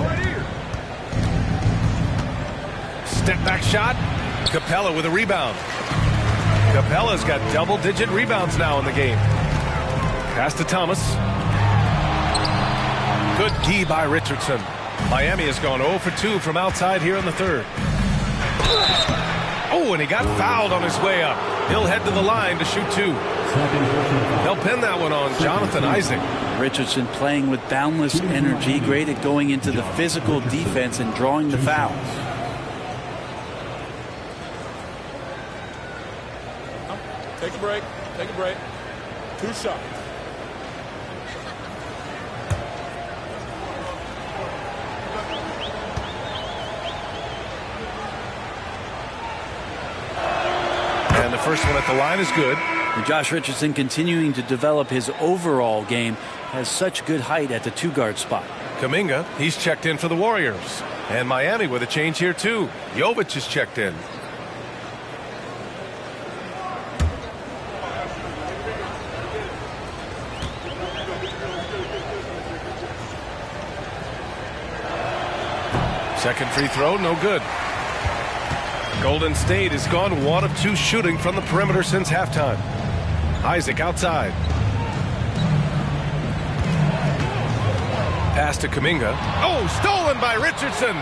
Step back shot. Capella with a rebound. Capella's got double-digit rebounds now in the game. Pass to Thomas. Good D by Richardson. Miami has gone 0 for 2 from outside here in the third. Oh, and he got fouled on his way up. He'll head to the line to shoot 2. They'll pin that one on Jonathan Isaac. Richardson playing with boundless energy, great at going into the physical defense and drawing the fouls. Take a break. Take a break. 2 shots. And the first one at the line is good. And Josh Richardson continuing to develop his overall game, has such good height at the 2-guard spot. Kuminga, he's checked in for the Warriors. And Miami with a change here too. Jovic is checked in. Second free throw, no good. Golden State has gone 1 of 2 shooting from the perimeter since halftime. Isaac outside. Pass to Kuminga. Oh, stolen by Richardson.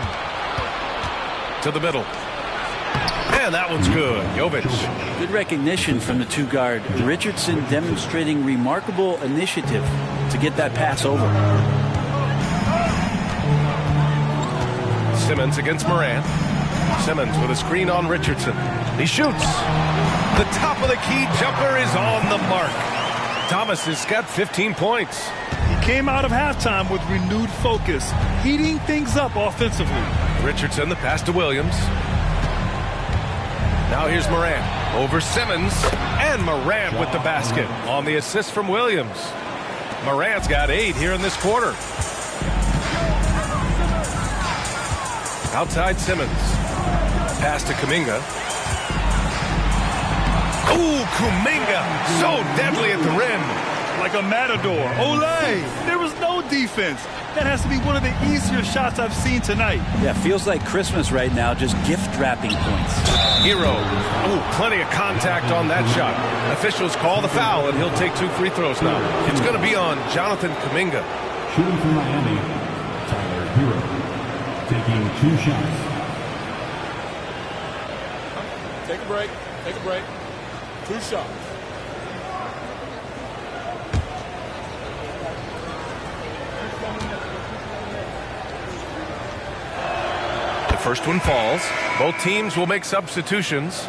To the middle. And that one's good. Jovic. Good recognition from the 2-guard. Richardson demonstrating remarkable initiative to get that pass over. Simmons against Morant. Simmons with a screen on Richardson. He shoots. The top of the key jumper is on the mark. Thomas has got 15 points. He came out of halftime with renewed focus, heating things up offensively. Richardson, the pass to Williams. Now here's Moran over Simmons, and Moran with the basket on the assist from Williams. Moran's got 8 here in this quarter. Outside Simmons. Pass to Kuminga. Ooh, Kuminga, so deadly at the rim. Like a matador. Olay! There was no defense. That has to be one of the easier shots I've seen tonight. Yeah, feels like Christmas right now, just gift wrapping points. Hero. Ooh, plenty of contact on that shot. Officials call the foul, and he'll take 2 free throws now. It's going to be on Jonathan Kuminga. Shooting for Miami, Tyler Hero, taking 2 shots. Take a break. Take a break. 2 shots. The first one falls. Both teams will make substitutions.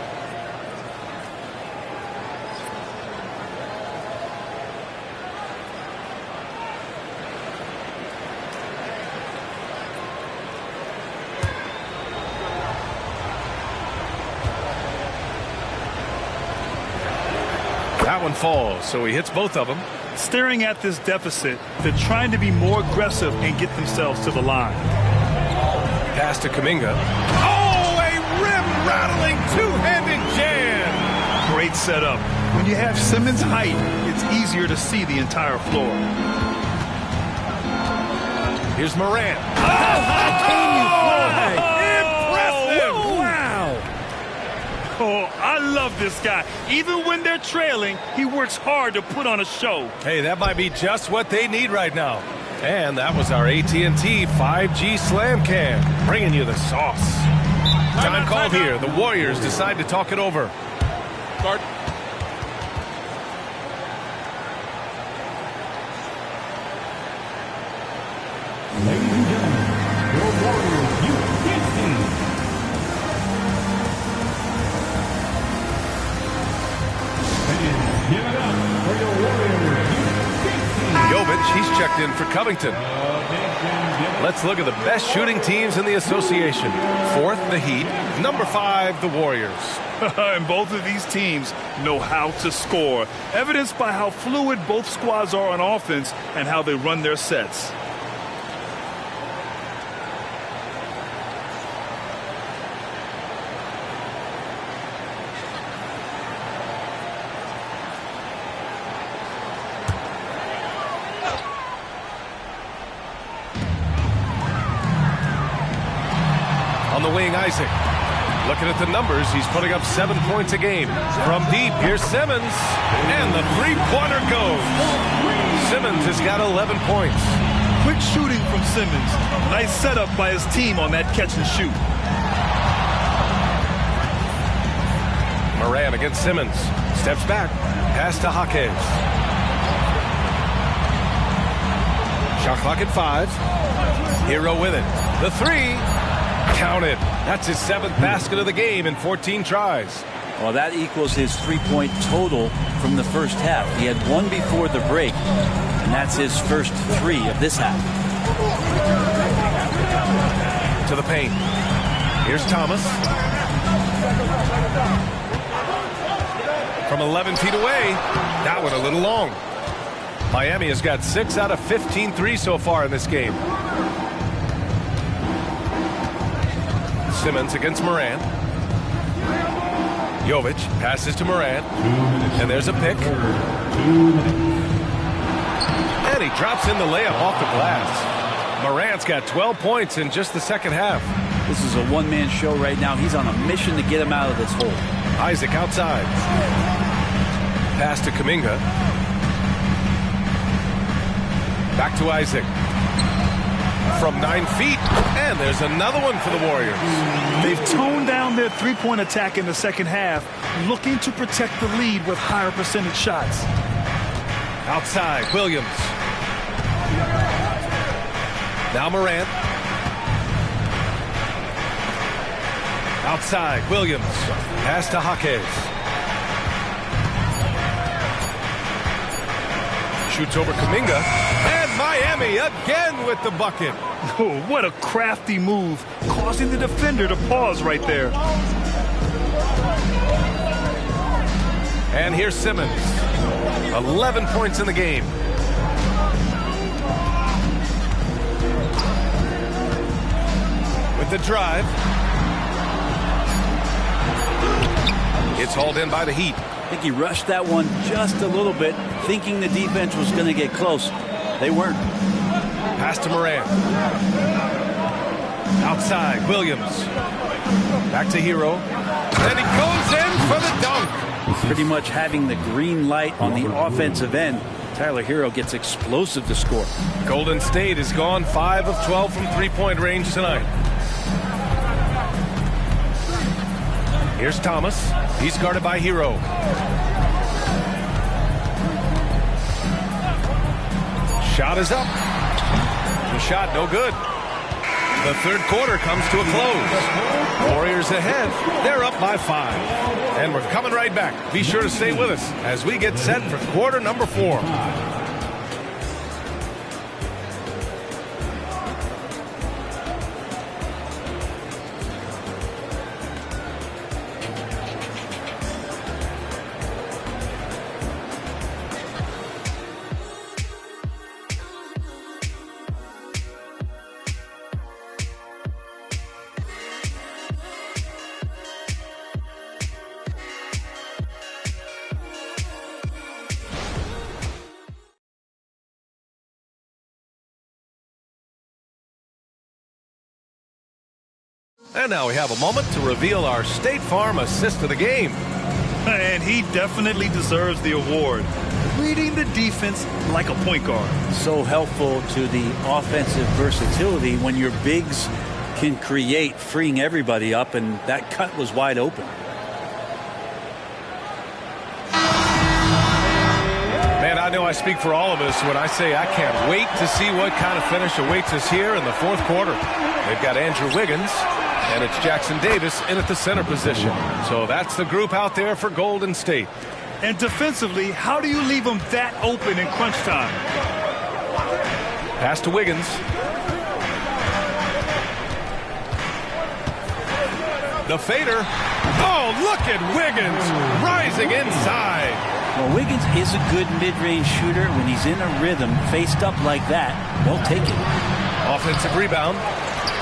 That one falls, so he hits both of them. Staring at this deficit, they're trying to be more aggressive and get themselves to the line. Pass to Kuminga. Oh, a rim-rattling two-handed jam. Great setup. When you have Simmons' height, it's easier to see the entire floor. Here's Moran. How can you fly? Impressive! Wow! Oh, I love this guy. Even when they're trailing, he works hard to put on a show. Hey, that might be just what they need right now. And that was our AT&T 5G Slam Cam, bringing you the sauce. Time called here. The Warriors decide to talk it over. Start. Ladies and gentlemen, your Warriors U.S. team. And give it up for your Warriors U.S. team. Jovic, he's checked in for Covington. Let's look at the best shooting teams in the association. 4th, the Heat. Number 5, the Warriors. And both of these teams know how to score, evidenced by how fluid both squads are on offense and how they run their sets. On the wing, Isaac. Looking at the numbers, he's putting up 7 points a game. From deep, here's Simmons. And the three-pointer goes. Simmons has got 11 points. Quick shooting from Simmons. Nice setup by his team on that catch and shoot. Moran against Simmons. Steps back. Pass to Jaquez. Shot clock at 5. Hero with it. The 3. Counted. That's his 7th basket of the game in 14 tries. Well, that equals his 3-point total from the first half. He had 1 before the break, and that's his first 3 of this half. To the paint. Here's Thomas. From 11 feet away. That one a little long. Miami has got 6 out of 15 threes so far in this game. Simmons against Moran. Jovic passes to Moran. And there's a pick. And he drops in the layup off the glass. Moran's got 12 points in just the second half. This is a one-man show right now. He's on a mission to get him out of this hole. Isaac outside. Pass to Kuminga. Back to Isaac. From 9 feet, and there's another one for the Warriors. They've toned down their three-point attack in the second half, looking to protect the lead with higher percentage shots. Outside, Williams. Now Moran. Outside, Williams. Pass to Jaquez. Shoots over Kuminga. And Miami again with the bucket. Oh, what a crafty move, causing the defender to pause right there. And here's Simmons. 11 points in the game. With the drive. It's hauled in by the Heat. I think he rushed that one just a little bit, thinking the defense was going to get close. They weren't. Pass to Morant. Outside, Williams. Back to Hero. And he goes in for the dunk. Pretty much having the green light on the offensive end. Tyler Hero gets explosive to score. Golden State has gone 5 of 12 from three-point range tonight. Here's Thomas. He's guarded by Hero. Shot is up. The shot no good. The third quarter comes to a close. Warriors ahead. They're up by 5. And we're coming right back. Be sure to stay with us as we get set for quarter number 4. And now we have a moment to reveal our State Farm assist of the game. And he definitely deserves the award. Reading the defense like a point guard. So helpful to the offensive versatility when your bigs can create, freeing everybody up, and that cut was wide open. Man, I know I speak for all of us when I say I can't wait to see what kind of finish awaits us here in the fourth quarter. They've got Andrew Wiggins, and it's Jackson Davis in at the center position. So that's the group out there for Golden State. And defensively, how do you leave them that open in crunch time? Pass to Wiggins. The fader. Oh, look at Wiggins rising inside. Well, Wiggins is a good mid-range shooter. When he's in a rhythm, faced up like that, they'll take it. Offensive rebound.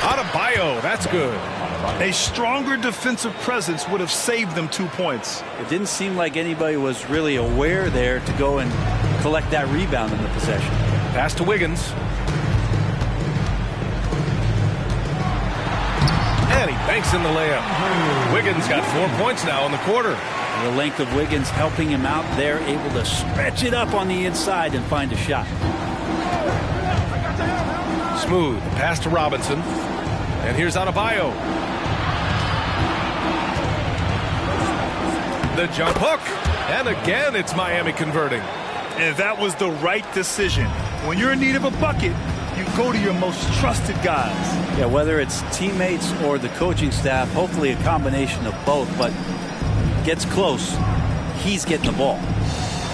Adebayo, that's good. A stronger defensive presence would have saved them 2 points. It didn't seem like anybody was really aware there to go and collect that rebound in the possession. Pass to Wiggins. And he banks in the layup. Wiggins got 4 points now in the quarter. The length of Wiggins helping him out there, able to stretch it up on the inside and find a shot. Smooth. Pass to Robinson. And here's Adebayo. The jump hook. And again, it's Miami converting. And that was the right decision. When you're in need of a bucket, you go to your most trusted guys. Yeah, whether it's teammates or the coaching staff, hopefully a combination of both, but gets close, he's getting the ball.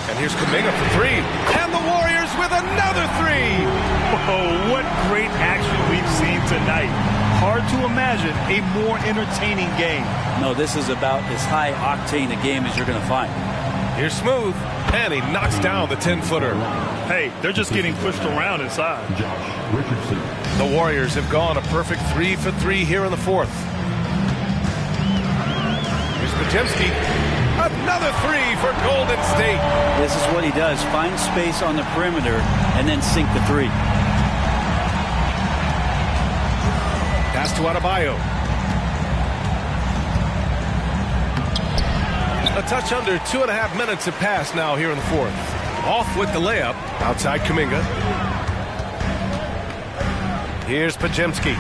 And here's Kuminga for 3. And the Warriors with another 3. Oh, what great action we've seen tonight. Hard to imagine a more entertaining game. No, this is about as high octane a game as you're going to find. Here's Smooth. And he knocks down the 10-footer. Hey, they're just getting pushed around inside. Josh Richardson. The Warriors have gone a perfect 3 for 3 here in the fourth. Here's Podziemski. Another 3 for Golden State. This is what he does. Find space on the perimeter and then sink the 3. Pass to Adebayo. A touch under 2.5 minutes have passed now here in the fourth. Off with the layup. Outside Kuminga. Here's Podziemski.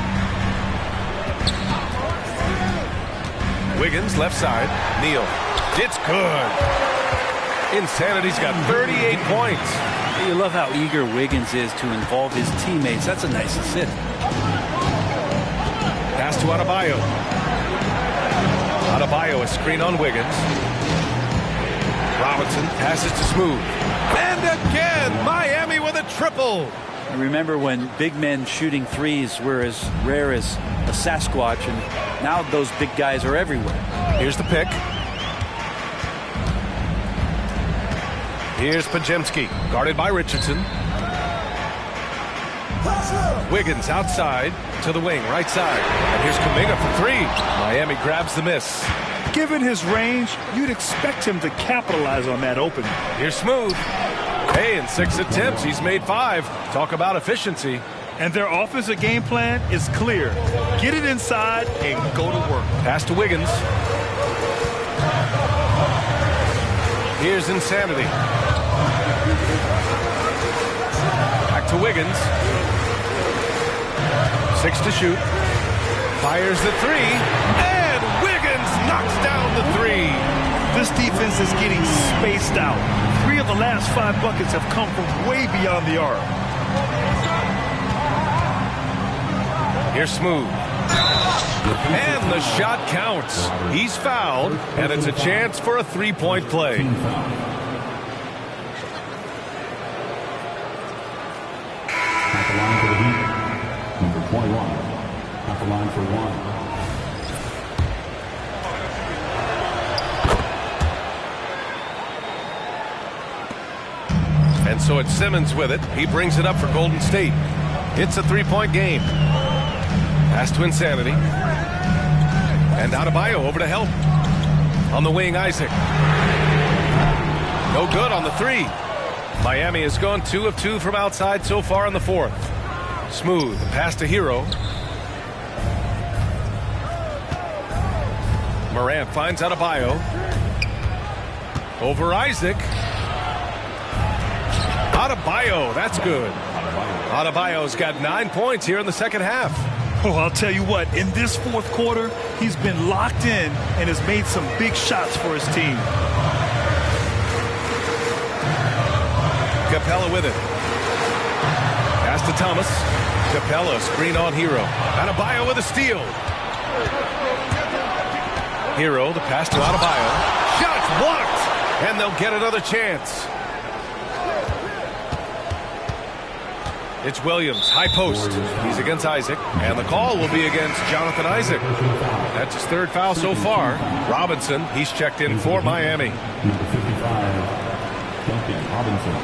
Wiggins left side. Neal. It's good. Insanity's got 38 points. You love how eager Wiggins is to involve his teammates. That's a nice assist. Pass to Adebayo. Adebayo, a screen on Wiggins. Robinson passes to Smooth. And again, Miami with a triple. I remember when big men shooting threes were as rare as a Sasquatch, and now those big guys are everywhere. Here's the pick. Here's Podziemski, guarded by Richardson. Wiggins outside to the wing, right side. And here's Kuminga for three. Miami grabs the miss. Given his range, you'd expect him to capitalize on that opening. Here's Smooth. Hey, in 6 attempts, he's made 5. Talk about efficiency. And their offensive game plan is clear. Get it inside and go to work. Pass to Wiggins. Here's Insanity. Back to Wiggins. 6 to shoot. Fires the 3. And Wiggins knocks down the 3. This defense is getting spaced out. 3 of the last 5 buckets have come from way beyond the arc. Here's Smooth. And the shot counts. He's fouled, and it's a chance for a 3-point play. At the line for the Heat, number 21. At the line for 1. And so it's Simmons with it. He brings it up for Golden State. It's a 3-point game. Pass to Insanity. And Adebayo over to help. On the wing, Isaac. No good on the 3. Miami has gone 2 of 2 from outside so far in the 4th. Smooth. Pass to Hero. Morant finds Adebayo. Over Isaac. Adebayo, that's good. Adebayo's got 9 points here in the second half. Oh, I'll tell you what, in this 4th quarter, he's been locked in and has made some big shots for his team. Capella with it. Pass to Thomas. Capella, screen on Hero. Adebayo with a steal. Hero, the pass to Adebayo. Shots blocked, and they'll get another chance. It's Williams, high post. He's against Isaac, and the call will be against Jonathan Isaac. That's his 3rd foul so far. Robinson, he's checked in for Miami. Number 55, Duncan Robinson.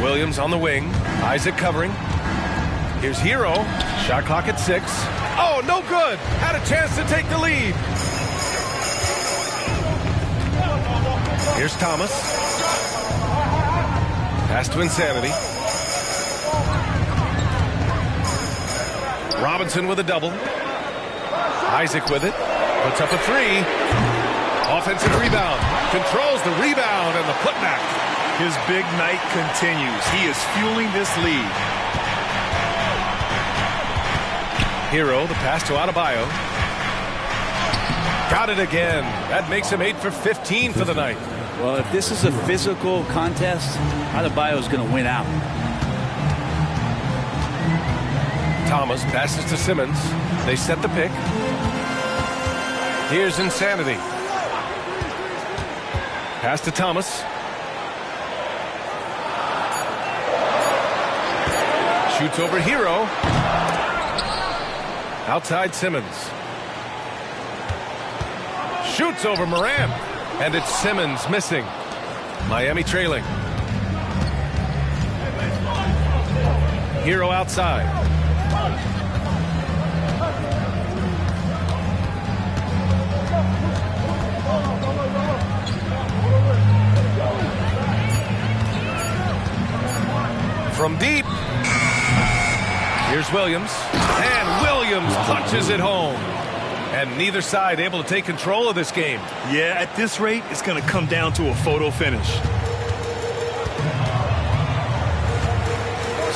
Williams on the wing. Isaac covering. Here's Hero. Shot clock at 6. Oh, no good. Had a chance to take the lead. Here's Thomas. Pass to Insanity. Robinson with a double. Isaac with it. Puts up a 3. Offensive rebound. Controls the rebound and the putback. His big night continues. He is fueling this lead. Hero, the pass to Adebayo. Got it again. That makes him 8 for 15 for the night. Well, if this is a physical contest, Adebayo is going to win out. Thomas passes to Simmons. They set the pick. Here's Insanity. Pass to Thomas. Shoots over Hero. Outside Simmons. Shoots over Morant. And it's Simmons missing. Miami trailing. Hero outside. From deep. Here's Williams. And Williams punches it home. And neither side able to take control of this game. Yeah, at this rate, it's going to come down to a photo finish.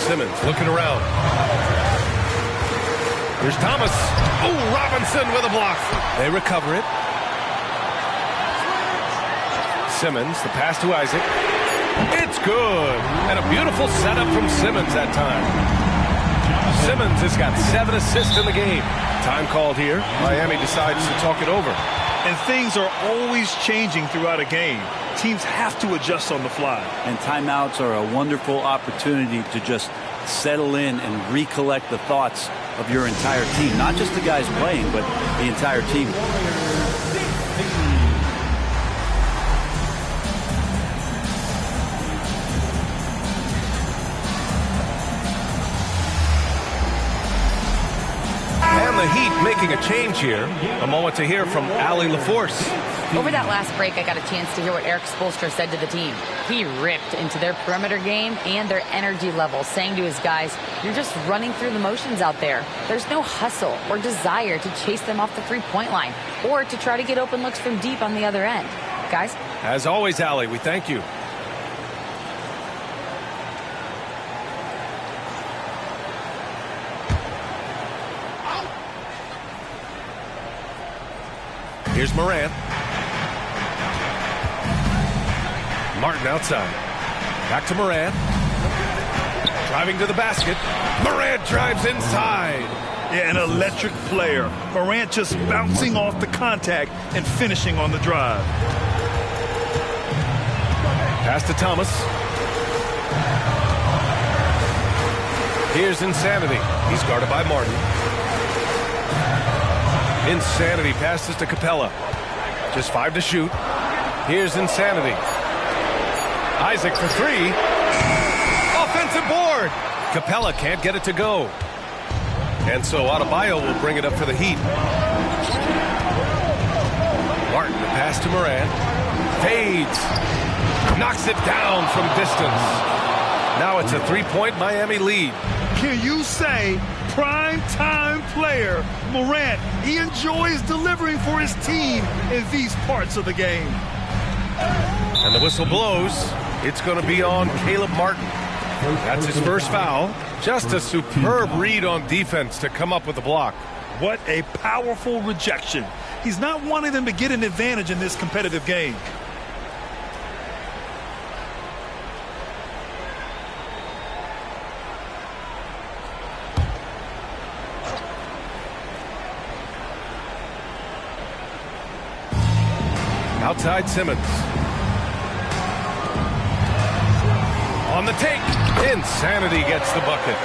Simmons looking around. Here's Thomas. Oh, Robinson with a block. They recover it. Simmons, the pass to Isaac. It's good. And a beautiful setup from Simmons that time. Simmons has got 7 assists in the game. Time called here. Miami decides to talk it over. And things are always changing throughout a game. Teams have to adjust on the fly. And timeouts are a wonderful opportunity to just settle in and recollect the thoughts of your entire team. Not just the guys playing, but the entire team. And the Heat making a change here. A moment to hear from Allie LaForce. Over that last break, I got a chance to hear what Eric Spoelstra said to the team. He ripped into their perimeter game and their energy level, saying to his guys, you're just running through the motions out there. There's no hustle or desire to chase them off the three-point line or to try to get open looks from deep on the other end. Guys? As always, Allie, we thank you. Here's Morant. Martin outside. Back to Morant. Driving to the basket. Morant drives inside. Yeah, an electric player. Morant just bouncing off the contact and finishing on the drive. Pass to Thomas. Here's Insanity. He's guarded by Martin. Insanity passes to Capella. Just 5 to shoot. Here's Insanity. Isaac for 3. Offensive board. Capella can't get it to go. And so Adebayo will bring it up for the Heat. Martin, the pass to Morant. Fades. Knocks it down from distance. Now it's a 3-point Miami lead. Can you say prime-time player Morant? He enjoys delivering for his team in these parts of the game. And the whistle blows. It's going to be on Caleb Martin. That's his first foul. Just a superb read on defense to come up with the block. What a powerful rejection. He's not wanting them to get an advantage in this competitive game. Outside Simmons. On the take. Insanity gets the bucket.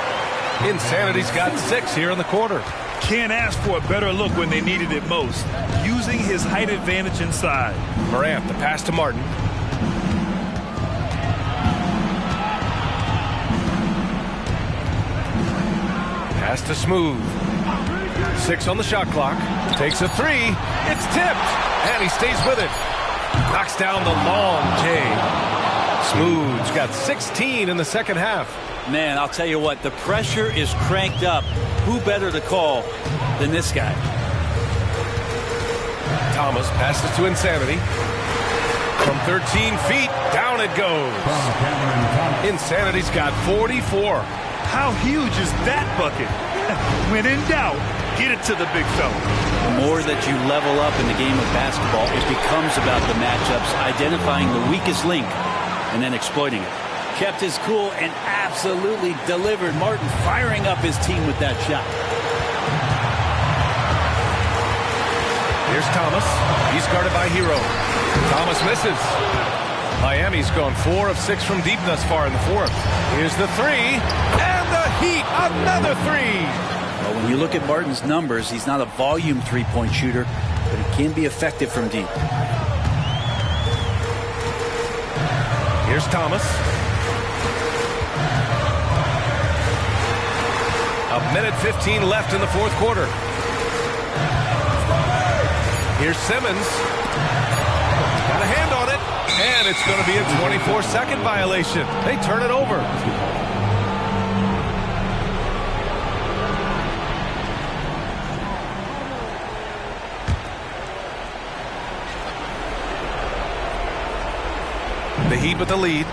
Insanity's got 6 here in the quarter. Can't ask for a better look when they needed it most. Using his height advantage inside. Morant, the pass to Martin. Pass to Smooth. 6 on the shot clock. Takes a 3. It's tipped. And he stays with it. Knocks down the long J. Smooth's got 16 in the second half. Man, I'll tell you what, the pressure is cranked up. Who better to call than this guy? Thomas passes to Insanity. From 13 feet, down it goes. Insanity's got 44. How huge is that bucket? When in doubt, get it to the big fella. The more that you level up in the game of basketball, it becomes about the matchups, identifying the weakest link, and then exploiting it. Kept his cool and absolutely delivered. Martin firing up his team with that shot. Here's Thomas. He's guarded by Hero. Thomas misses. Miami's gone 4 of 6 from deep thus far in the fourth. Here's the 3. And the Heat, another 3. Well, when you look at Martin's numbers, he's not a volume three-point shooter, but he can be effective from deep. Here's Thomas. A minute 15 left in the fourth quarter. Here's Simmons. Got a hand on it. And it's going to be a 24-second violation. They turn it over. The Heat with the lead.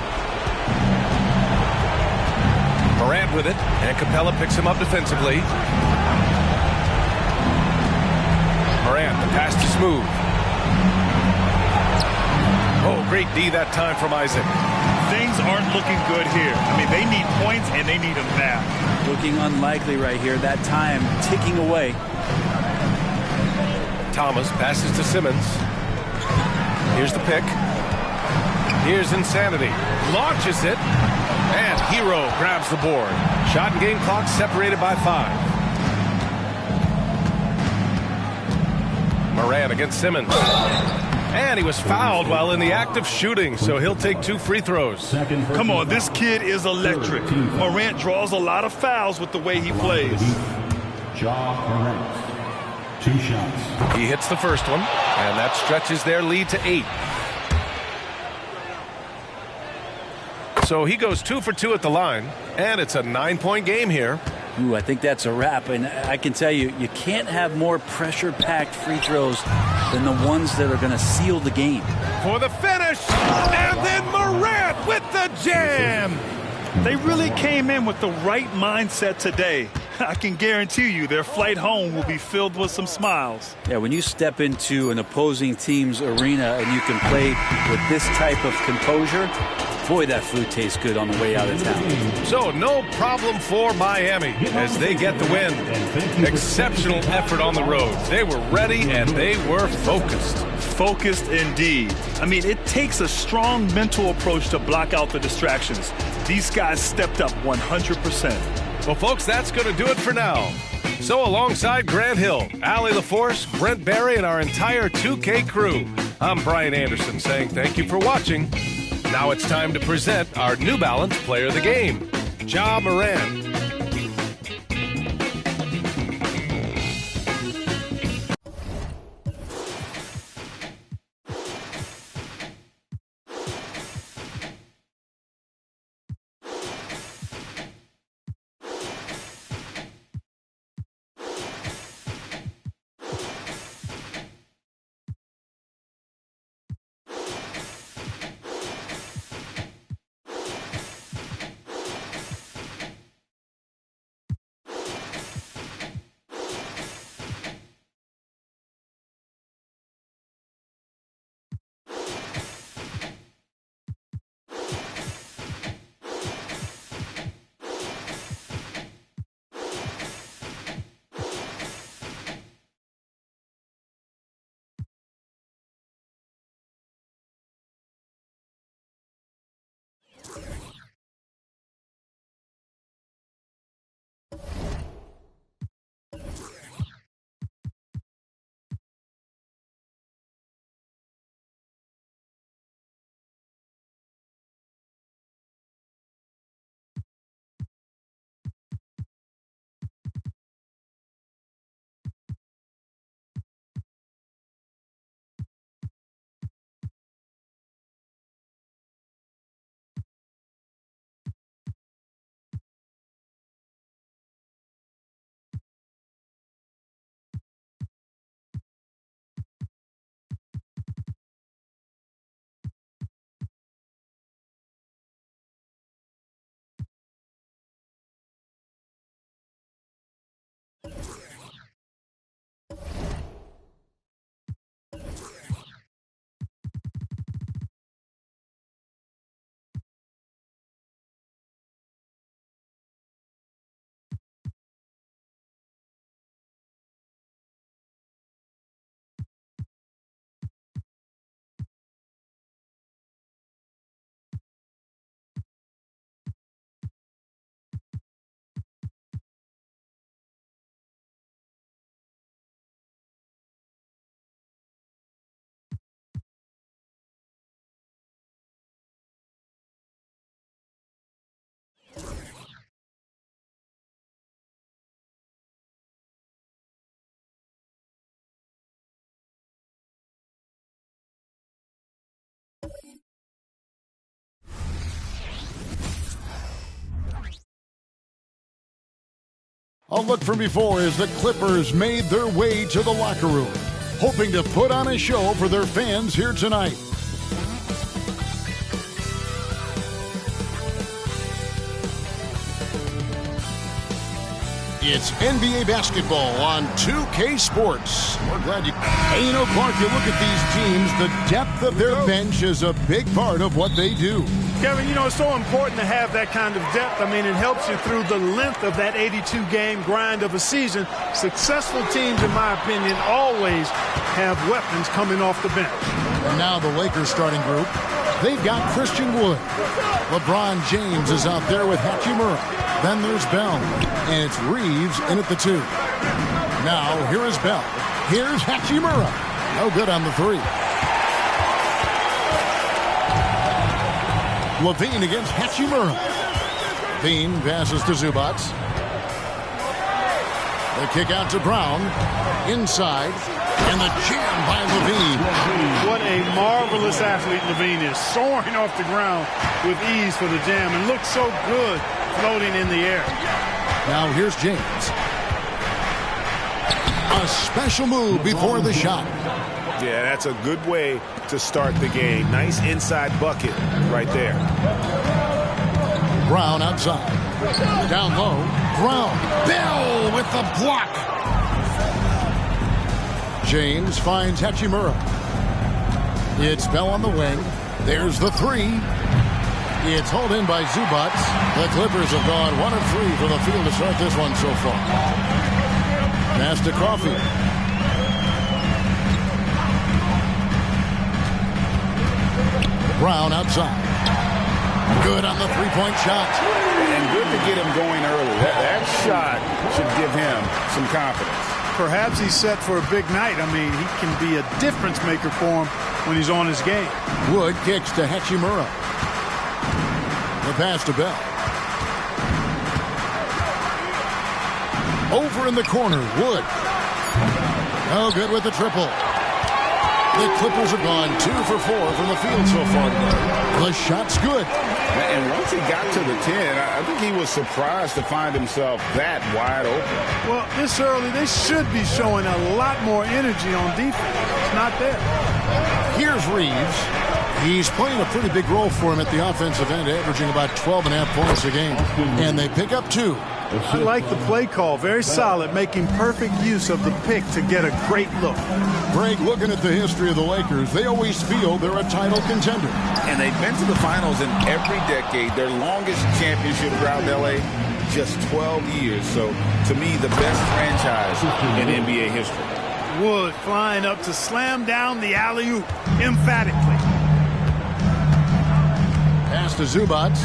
Morant with it, and Capella picks him up defensively. Morant, the pass to Smooth. Oh, great D that time from Isaac. Things aren't looking good here. I mean, they need points, and they need them now. Looking unlikely right here. That time ticking away. Thomas passes to Simmons. Here's the pick. Here's Insanity. Launches it. And Hero grabs the board. Shot and game clock separated by 5. Moran against Simmons. And he was fouled while in the act of shooting, so he'll take 2 free throws. Come on, this kid is electric. Morant draws a lot of fouls with the way he plays. Morant, 2 shots. He hits the first one, and that stretches their lead to 8. So he goes 2 for 2 at the line, and it's a 9-point game here. Ooh, I think that's a wrap, and I can tell you, you can't have more pressure-packed free throws than the ones that are going to seal the game. For the finish, and then Morant with the jam. They really came in with the right mindset today. I can guarantee you their flight home will be filled with some smiles. Yeah, when you step into an opposing team's arena and you can play with this type of composure, boy, that food tastes good on the way out of town. So no problem for Miami as they get the win. Exceptional effort on the road. They were ready and they were focused. Focused indeed. I mean, it takes a strong mental approach to block out the distractions. These guys stepped up 100%. Well, folks, that's going to do it for now. So alongside Grant Hill, Allie LaForce, Brent Barry, and our entire 2K crew, I'm Brian Anderson saying thank you for watching. Now it's time to present our New Balance Player of the Game, Ja Morant. A look from before as the Clippers made their way to the locker room, hoping to put on a show for their fans here tonight. It's NBA basketball on 2K Sports. We're glad you... Hey, you know, Clark, you look at these teams, the depth of their bench is a big part of what they do. Kevin, you know, it's so important to have that kind of depth. I mean, it helps you through the length of that 82-game grind of a season. Successful teams, in my opinion, always have weapons coming off the bench. And now the Lakers starting group. They've got Christian Wood. LeBron James is out there with Hachimura. Then there's Bell. And it's Reeves in at the 2. Now, here is Bell. Here's Hachimura. No good on the 3. Levine against Hachimura. Levine passes to Zubac. The kick out to Brown. Inside. And the jam by Levine. What a marvelous athlete Levine is. Soaring off the ground with ease for the jam. And looks so good floating in the air. Now here's James. A special move before the shot. Yeah, that's a good way to start the game. Nice inside bucket right there. Brown outside. Down low. Brown. Bell with the block. James finds Hachimura. It's Bell on the wing. There's the 3. It's hauled in by Zubac. The Clippers have gone 1 of 3 from the field to start this one so far. Pass to Coffey. Brown outside. Good on the three-point shot. And good to get him going early. That shot should give him some confidence. Perhaps he's set for a big night. I mean, he can be a difference maker for him when he's on his game. Wood kicks to Hachimura. The pass to Bell. Over in the corner, Wood. No good with the triple. The Clippers have gone 2 for 4 from the field so far today. The shot's good. And once he got to the 10, I think he was surprised to find himself that wide open. Well, this early, they should be showing a lot more energy on defense. It's not there. Here's Reeves. He's playing a pretty big role for him at the offensive end, averaging about 12.5 points a game. And they pick up 2. I like the play call. Very solid, making perfect use of the pick to get a great look. Greg, looking at the history of the Lakers, they always feel they're a title contender. And they've been to the finals in every decade. Their longest championship route in L.A., just 12 years. So, to me, the best franchise in NBA history. Wood flying up to slam down the alley-oop emphatically. Pass to Zubac.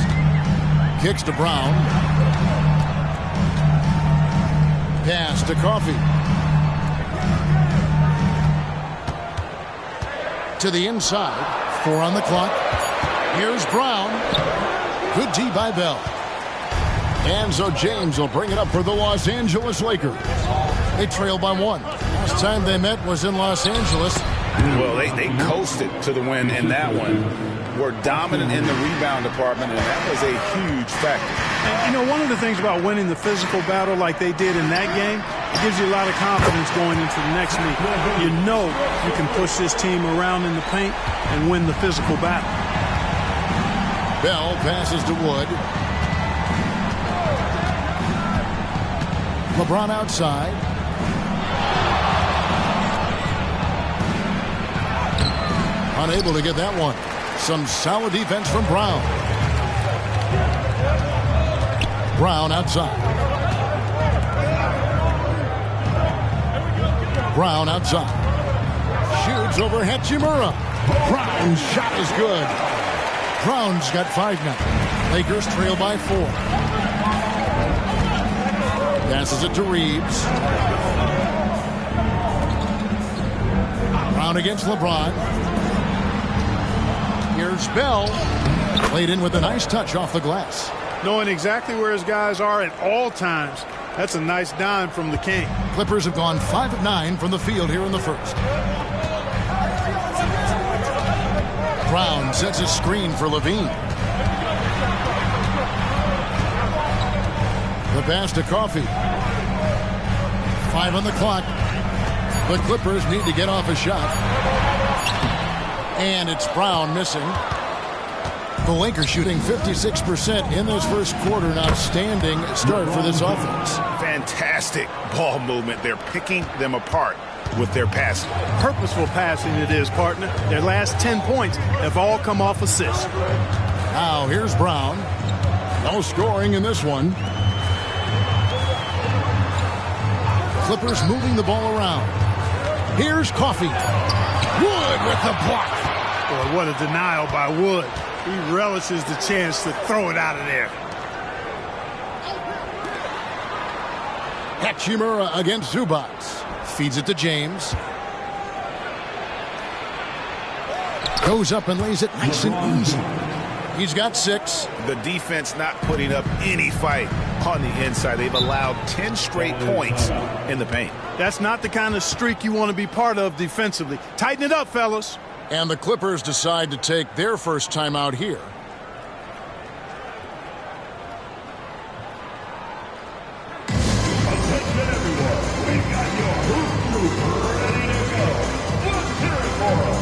Kicks to Brown. Pass to Coffey. To the inside. 4 on the clock. Here's Brown. Good D by Bell. And so James will bring it up for the Los Angeles Lakers. They trail by 1. Last time they met was in Los Angeles. Well, they coasted to the win in that one. Were dominant in the rebound department, and that was a huge factor. And, you know, one of the things about winning the physical battle like they did in that game, it gives you a lot of confidence going into the next meet. You know you can push this team around in the paint and win the physical battle. Bell passes to Wood. LeBron outside. Unable to get that one. Some solid defense from Brown. Brown outside. Brown outside. Shoots over Hachimura. Brown's shot is good. Brown's got 5 now. Lakers trail by 4. Passes it to Reeves. Brown against LeBron. Here's Bell. Played in with a nice touch off the glass. Knowing exactly where his guys are at all times. That's a nice dime from the King. Clippers have gone 5 of 9 from the field here in the first. Brown sets a screen for Levine. The pass to Coffey. 5 on the clock. The Clippers need to get off a shot. And it's Brown missing. The Lakers shooting 56% in this first quarter. An outstanding start for this offense. Fantastic ball movement. They're picking them apart with their passing. Purposeful passing it is, partner. Their last 10 points have all come off assists. Now here's Brown. No scoring in this one. Clippers moving the ball around. Here's Coffee. Wood with the block. Boy, what a denial by Wood. He relishes the chance to throw it out of there. Hachimura against Zubac. Feeds it to James. Goes up and lays it nice and easy. He's got 6. The defense not putting up any fight on the inside. They've allowed 10 straight points in the paint. That's not the kind of streak you want to be part of defensively. Tighten it up, fellas. And the Clippers decide to take their first time out here. Attention everyone, we've got your hoop group ready to go. Let's hear it for them.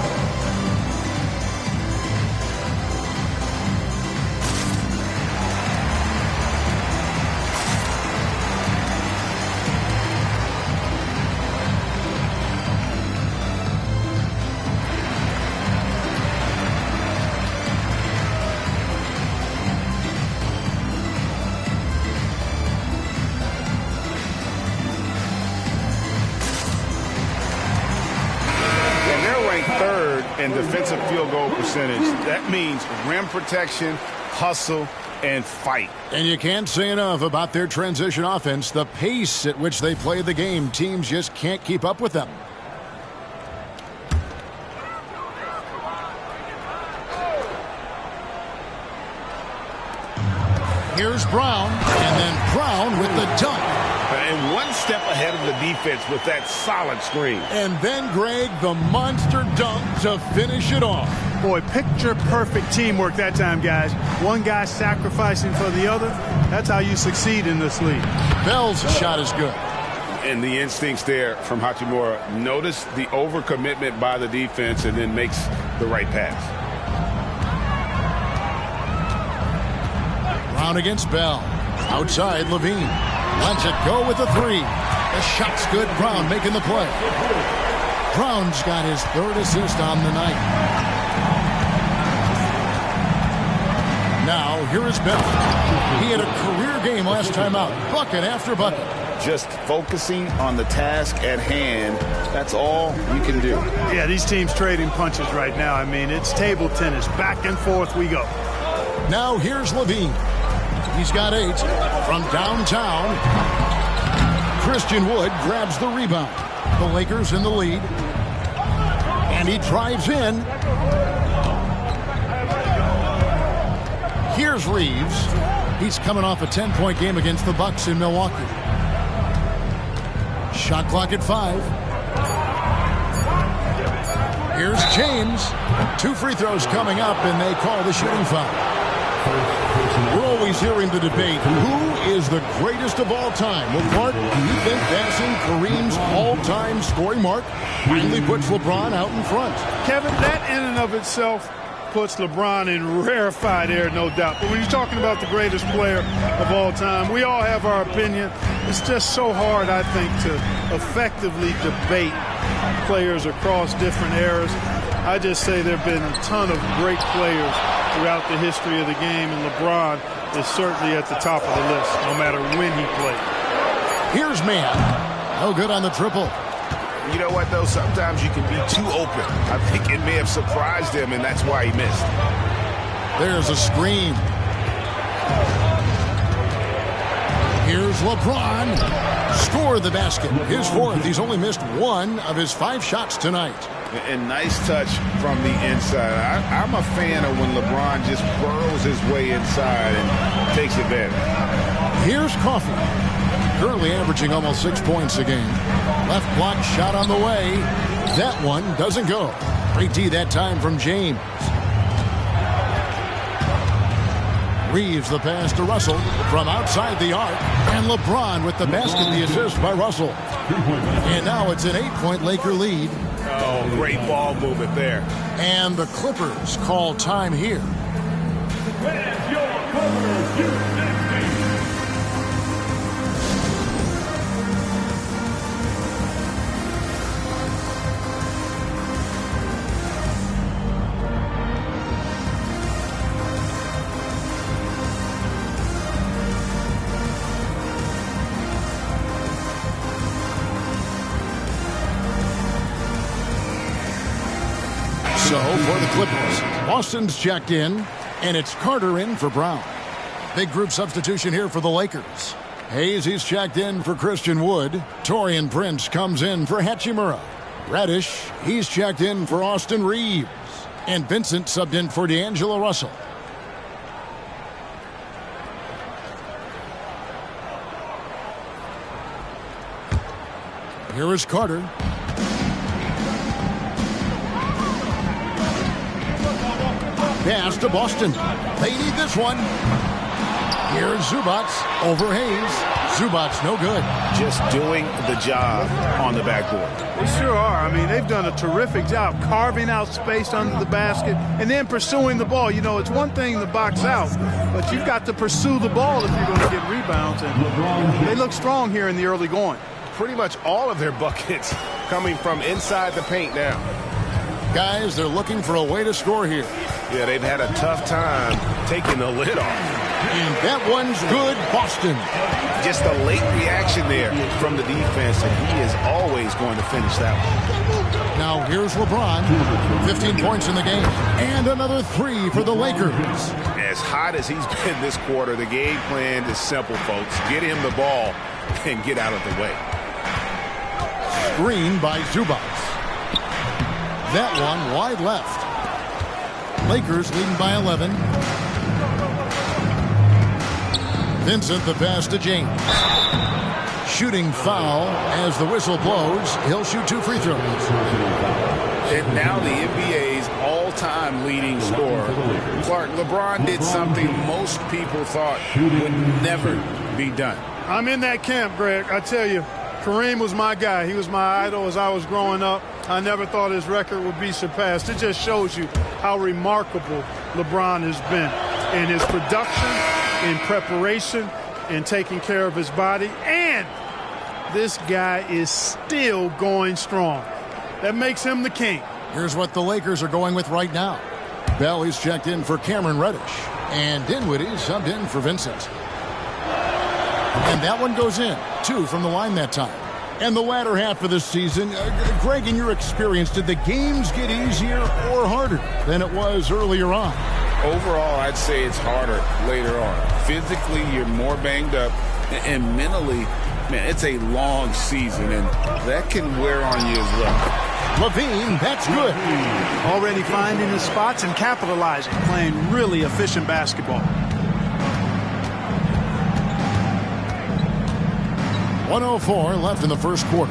And defensive field goal percentage. That means rim protection, hustle, and fight. And you can't say enough about their transition offense. The pace at which they play the game, teams just can't keep up with them. Here's Brown, and then Brown with the dunk. And one step ahead of the defense with that solid screen. And then, Greg, the monster dunk to finish it off. Boy, picture-perfect teamwork that time, guys. One guy sacrificing for the other. That's how you succeed in this league. Bell's shot is good. And the instincts there from Hachimura. Notice the overcommitment by the defense and then makes the right pass. Brown against Bell. Outside, Levine. Lets it go with the 3. The shot's good. Brown making the play. Brown's got his 3rd assist on the night. Now, here is Bell. He had a career game last time out. Bucket after bucket. Just focusing on the task at hand. That's all you can do. Yeah, these teams trading punches right now. I mean, it's table tennis. Back and forth we go. Now, here's Levine. He's got 8 from downtown. Christian Wood grabs the rebound. The Lakers in the lead. And he drives in. Here's Reeves. He's coming off a 10-point game against the Bucks in Milwaukee. Shot clock at 5. Here's James. 2 free throws coming up, and they call the shooting foul. We're always hearing the debate, who is the greatest of all time? Well, Clark, do you think passing Kareem's all-time scoring mark finally puts LeBron out in front? Kevin, that in and of itself puts LeBron in rarefied air, no doubt. But when you're talking about the greatest player of all time, we all have our opinion. It's just so hard, I think, to effectively debate players across different eras. I just say there have been a ton of great players throughout the history of the game, and LeBron is certainly at the top of the list, no matter when he played. Here's Mann. No good on the triple. You know what, though? Sometimes you can be too open. I think it may have surprised him, and that's why he missed. There's a screen. Here's LeBron. Score the basket. His 4th. He's only missed 1 of his 5 shots tonight. And nice touch from the inside. I'm a fan of when LeBron just burrows his way inside and takes advantage. Here's Coffee. Currently averaging almost 6 points a game. Left block shot on the way. That one doesn't go. Great D that time from James. Reeves the pass to Russell from outside the arc. And LeBron with the basket, the assist by Russell. And now it's an 8-point Laker lead. Oh, great ball movement there. And the Clippers call time here. So for the Clippers, Boston's checked in, and it's Carter in for Brown. Big group substitution here for the Lakers. Hayes, he's checked in for Christian Wood. Taurean Prince comes in for Hachimura. Reddish, he's checked in for Austin Reeves. And Vincent subbed in for D'Angelo Russell. Here is Carter. Pass to Boston. They need this one. Here's Zubats over Hayes. Zubats no good. Just doing the job on the backboard. They sure are. I mean, they've done a terrific job carving out space under the basket and then pursuing the ball. You know, it's one thing to box out, but you've got to pursue the ball if you're going to get rebounds. And they look strong here in the early going. Pretty much all of their buckets coming from inside the paint now. Guys, they're looking for a way to score here. Yeah, they've had a tough time taking the lid off. And that one's good, Boston. Just a late reaction there from the defense, and he is always going to finish that one. Now here's LeBron, 15 points in the game, and another 3 for the Lakers. As hot as he's been this quarter, the game plan is simple, folks. Get him the ball and get out of the way. Screen by Zubats. That one wide left. Lakers leading by 11. Vincent the pass to James. Shooting foul as the whistle blows. He'll shoot 2 free throws. And now the NBA's all-time leading scorer. Clark, LeBron did something most people thought would never be done. I'm in that camp, Greg. I tell you, Kareem was my guy. He was my idol as I was growing up. I never thought his record would be surpassed. It just shows you how remarkable LeBron has been in his production, in preparation, in taking care of his body. And this guy is still going strong. That makes him the king. Here's what the Lakers are going with right now. Bell is checked in for Cameron Reddish. And Dinwiddie subbed in for Vincent. And that one goes in. 2 from the line that time. And the latter half of the season, Greg, in your experience, did the games get easier or harder than it was earlier on? Overall, I'd say it's harder later on. Physically, you're more banged up, and mentally, man, it's a long season, and that can wear on you as well. Levine, that's good. Already finding his spots and capitalizing, playing really efficient basketball. 1:04 left in the first quarter.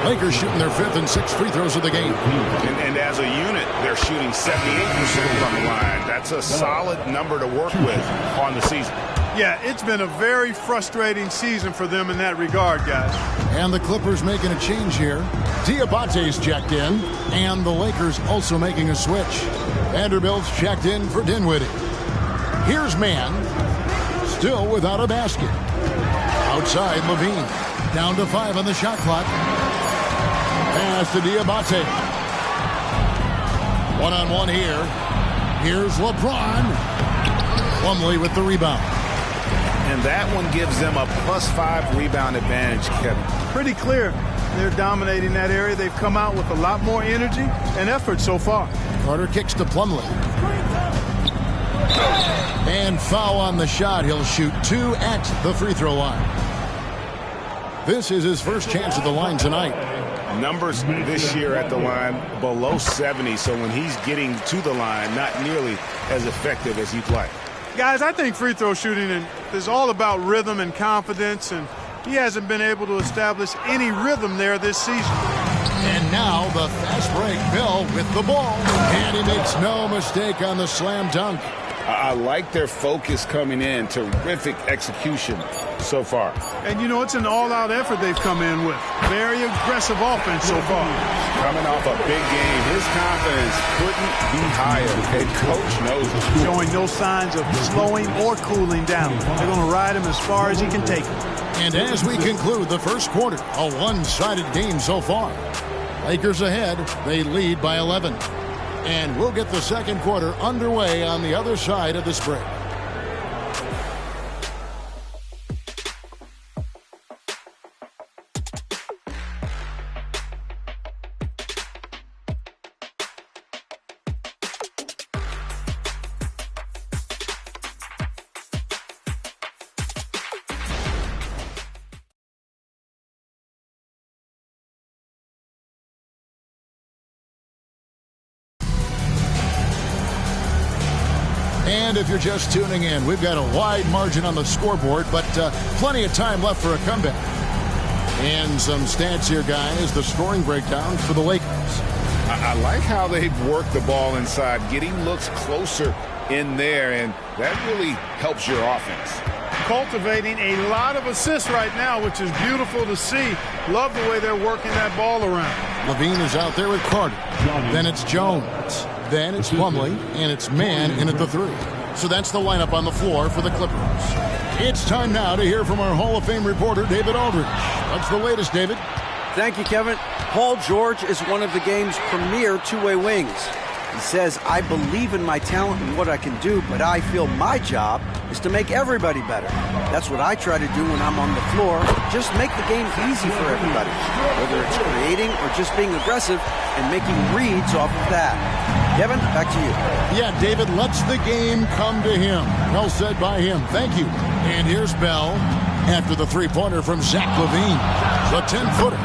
Lakers shooting their 5th and 6th free throws of the game. And as a unit, they're shooting 78% from the line. That's a solid number to work with on the season. Yeah, it's been a very frustrating season for them in that regard, guys. And the Clippers making a change here. Diabate's checked in, and the Lakers also making a switch. Vanderbilt's checked in for Dinwiddie. Here's Mann, still without a basket. Outside, Levine. Down to 5 on the shot clock. Pass to Diabate. One-on-one here. Here's LeBron. Plumlee with the rebound. And that one gives them a +5 rebound advantage, Kevin. Pretty clear. They're dominating that area. They've come out with a lot more energy and effort so far. Carter kicks to Plumlee. And foul on the shot. He'll shoot 2 at the free throw line. This is his first chance at the line tonight. Numbers this year at the line below 70, so when he's getting to the line, not nearly as effective as he'd like. Guys, I think free throw shooting is all about rhythm and confidence, and he hasn't been able to establish any rhythm there this season. And now the fast break. Bell with the ball. And he makes no mistake on the slam dunk. I like their focus coming in. Terrific execution so far. And, you know, it's an all-out effort they've come in with. Very aggressive offense so far. Coming off a big game, his confidence couldn't be higher. And coach knows it. Showing no signs of slowing or cooling down. They're going to ride him as far as he can take him. And as we conclude the first quarter, a one-sided game so far. Lakers ahead. They lead by 11. And we'll get the second quarter underway on the other side of this break. And if you're just tuning in, we've got a wide margin on the scoreboard, but plenty of time left for a comeback. And some stats here, guys, the scoring breakdown for the Lakers. I like how they've worked the ball inside, getting looks closer in there, and that really helps your offense. Cultivating a lot of assists right now, which is beautiful to see. Love the way they're working that ball around. Levine is out there with Carter. Then it's Jones. Then it's Plumlee, and it's Mann in at the 3. So that's the lineup on the floor for the Clippers. It's time now to hear from our Hall of Fame reporter, David Aldridge. What's the latest, David? Thank you, Kevin. Paul George is one of the game's premier two-way wings. He says, I believe in my talent and what I can do, but I feel my job is to make everybody better. That's what I try to do when I'm on the floor. Just make the game easy for everybody, whether it's creating or just being aggressive and making reads off of that. Kevin, back to you. Yeah, David lets the game come to him. Well said by him. Thank you. And here's Bell after the three-pointer from Zach LaVine. The 10-footer.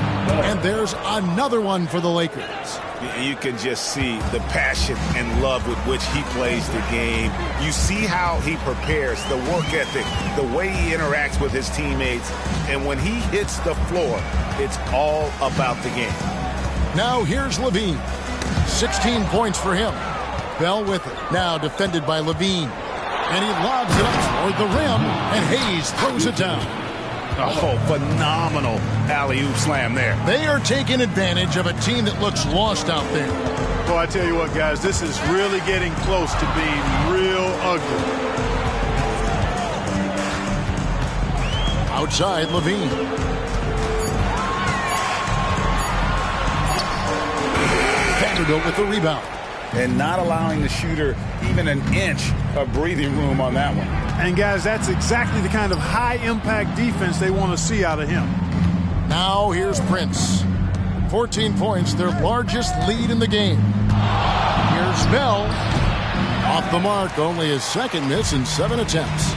And there's another one for the Lakers. You can just see the passion and love with which he plays the game. You see how he prepares, the work ethic, the way he interacts with his teammates. And when he hits the floor, it's all about the game. Now here's LaVine. 16 points for him. Bell with it. Now defended by LaVine. And he lobs it up toward the rim, and Hayes throws it down. Oh, phenomenal alley-oop slam there. They are taking advantage of a team that looks lost out there. Well, I tell you what, guys, this is really getting close to being real ugly. Outside, LaVine. Vanderbilt with the rebound. And not allowing the shooter even an inch of breathing room on that one. And, guys, that's exactly the kind of high-impact defense they want to see out of him. Now here's Prince. 14 points, their largest lead in the game. Here's Bell. Off the mark, only his second miss in 7 attempts.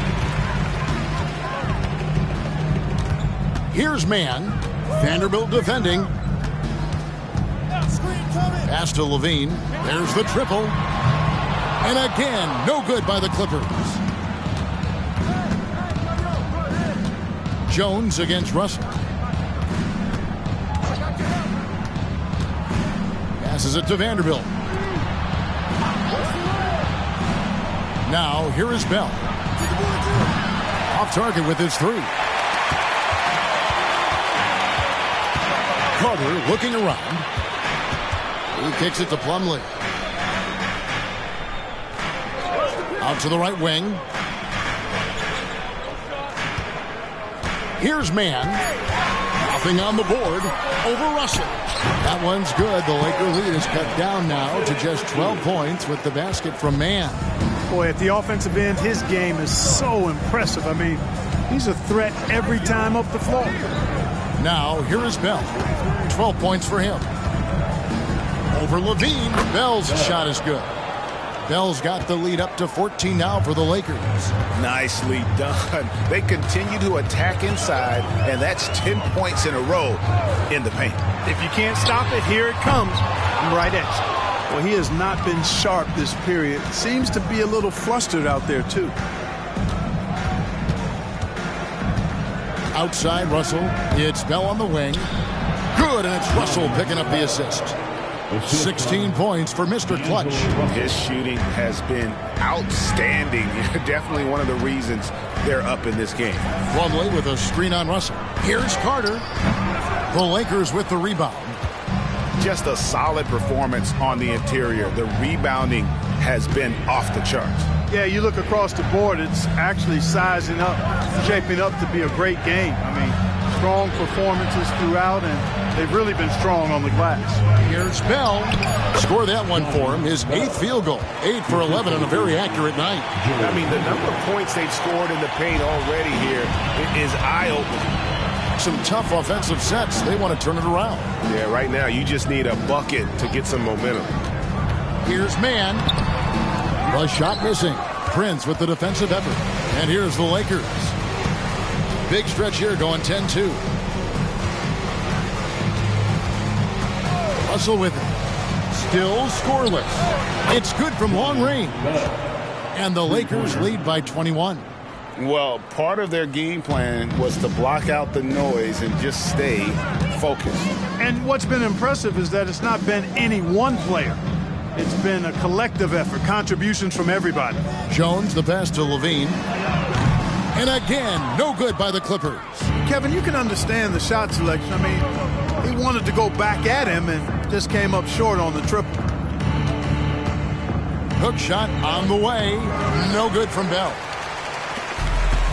Here's Mann. Vanderbilt defending. Pass to LaVine. There's the triple. And again, no good by the Clippers. Jones against Russell. Passes it to Vanderbilt. Now, here is Bell. Off target with his 3. Carter looking around. He kicks it to Plumlee. Out to the right wing. Here's Mann. Nothing on the board. Over Russell. That one's good. The Laker lead is cut down now to just 12 points with the basket from Mann. Boy, at the offensive end, his game is so impressive. I mean, he's a threat every time up the floor. Now, here is Bell. 12 points for him. Over LaVine. Bell's shot is good. Bell's got the lead up to 14 now for the Lakers. Nicely done. They continue to attack inside, and that's 10 points in a row in the paint. If you can't stop it, here it comes. I'm right at you. Well, he has not been sharp this period. Seems to be a little flustered out there, too. Outside Russell. It's Bell on the wing. Good, and it's Russell picking up the assist. 16 points for Mr. Clutch. His shooting has been outstanding. Definitely one of the reasons they're up in this game. Plumlee with a screen on Russell. Here's Carter. The Lakers with the rebound. Just a solid performance on the interior. The rebounding has been off the charts. Yeah, you look across the board, it's actually sizing up, shaping up to be a great game. I mean, strong performances throughout, and they've really been strong on the glass. Here's Bell. Score that one for him. His 8th field goal. 8 for 11 on a very accurate night. I mean, the number of points they've scored in the paint already here is eye-opening. Some tough offensive sets. They want to turn it around. Yeah, right now you just need a bucket to get some momentum. Here's Mann. The shot missing. Prince with the defensive effort. And here's the Lakers. Big stretch here going 10-2. Russell with it. Still scoreless. It's good from long range. And the Lakers lead by 21. Well, part of their game plan was to block out the noise and just stay focused. And what's been impressive is that it's not been any one player. It's been a collective effort, contributions from everybody. Jones, the pass to Levine. And again, no good by the Clippers. Kevin, you can understand the shot selection. I mean, he wanted to go back at him and just came up short on the triple. Hook shot on the way. No good from Bell.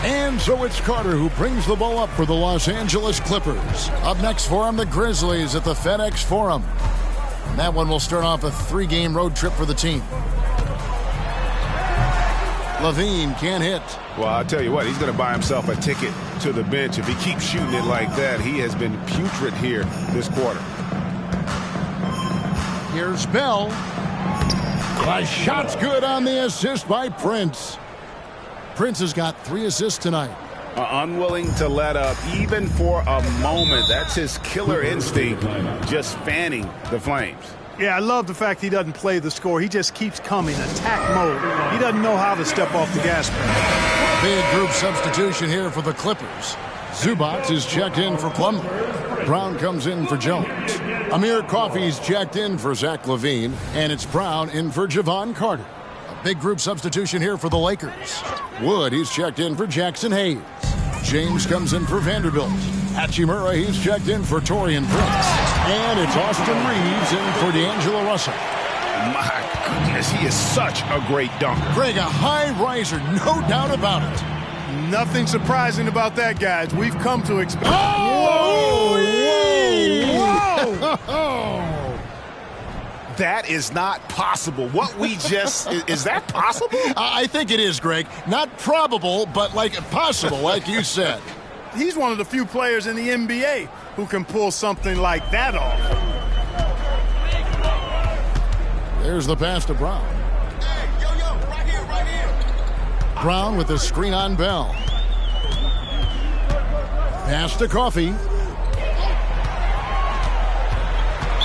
And so it's Carter who brings the ball up for the Los Angeles Clippers. Up next for him, the Grizzlies at the FedEx Forum. And that one will start off a 3-game road trip for the team. Levine can't hit. Well, I'll tell you what, he's going to buy himself a ticket to the bench. If he keeps shooting it like that, he has been putrid here this quarter. Here's Bell. The shot's good on the assist by Prince. Prince has got 3 assists tonight. Unwilling to let up even for a moment. That's his killer instinct, just fanning the flames. Yeah, I love the fact he doesn't play the score. He just keeps coming, attack mode. He doesn't know how to step off the gas pedal. Big group substitution here for the Clippers. Zubac is checked in for Plumlee. Brown comes in for Jones. Amir Coffey's checked in for Zach LaVine. And it's Brown in for Javon Carter. A big group substitution here for the Lakers. Wood, he's checked in for Jackson Hayes. James comes in for Vanderbilt. Hachimura, he's checked in for Taurean Prince. And it's Austin Reeves in for D'Angelo Russell. My goodness, he is such a great dunker. Greg, a high riser, no doubt about it. Nothing surprising about that, guys. We've come to expect. Oh! Whoa! Whoa! That is not possible. What we just... is that possible? I think it is, Greg. Not probable, but like possible, like you said. He's one of the few players in the NBA who can pull something like that off. There's the pass to Brown. Hey, yo, right here. Brown with the screen on Bell. Pass to Coffey.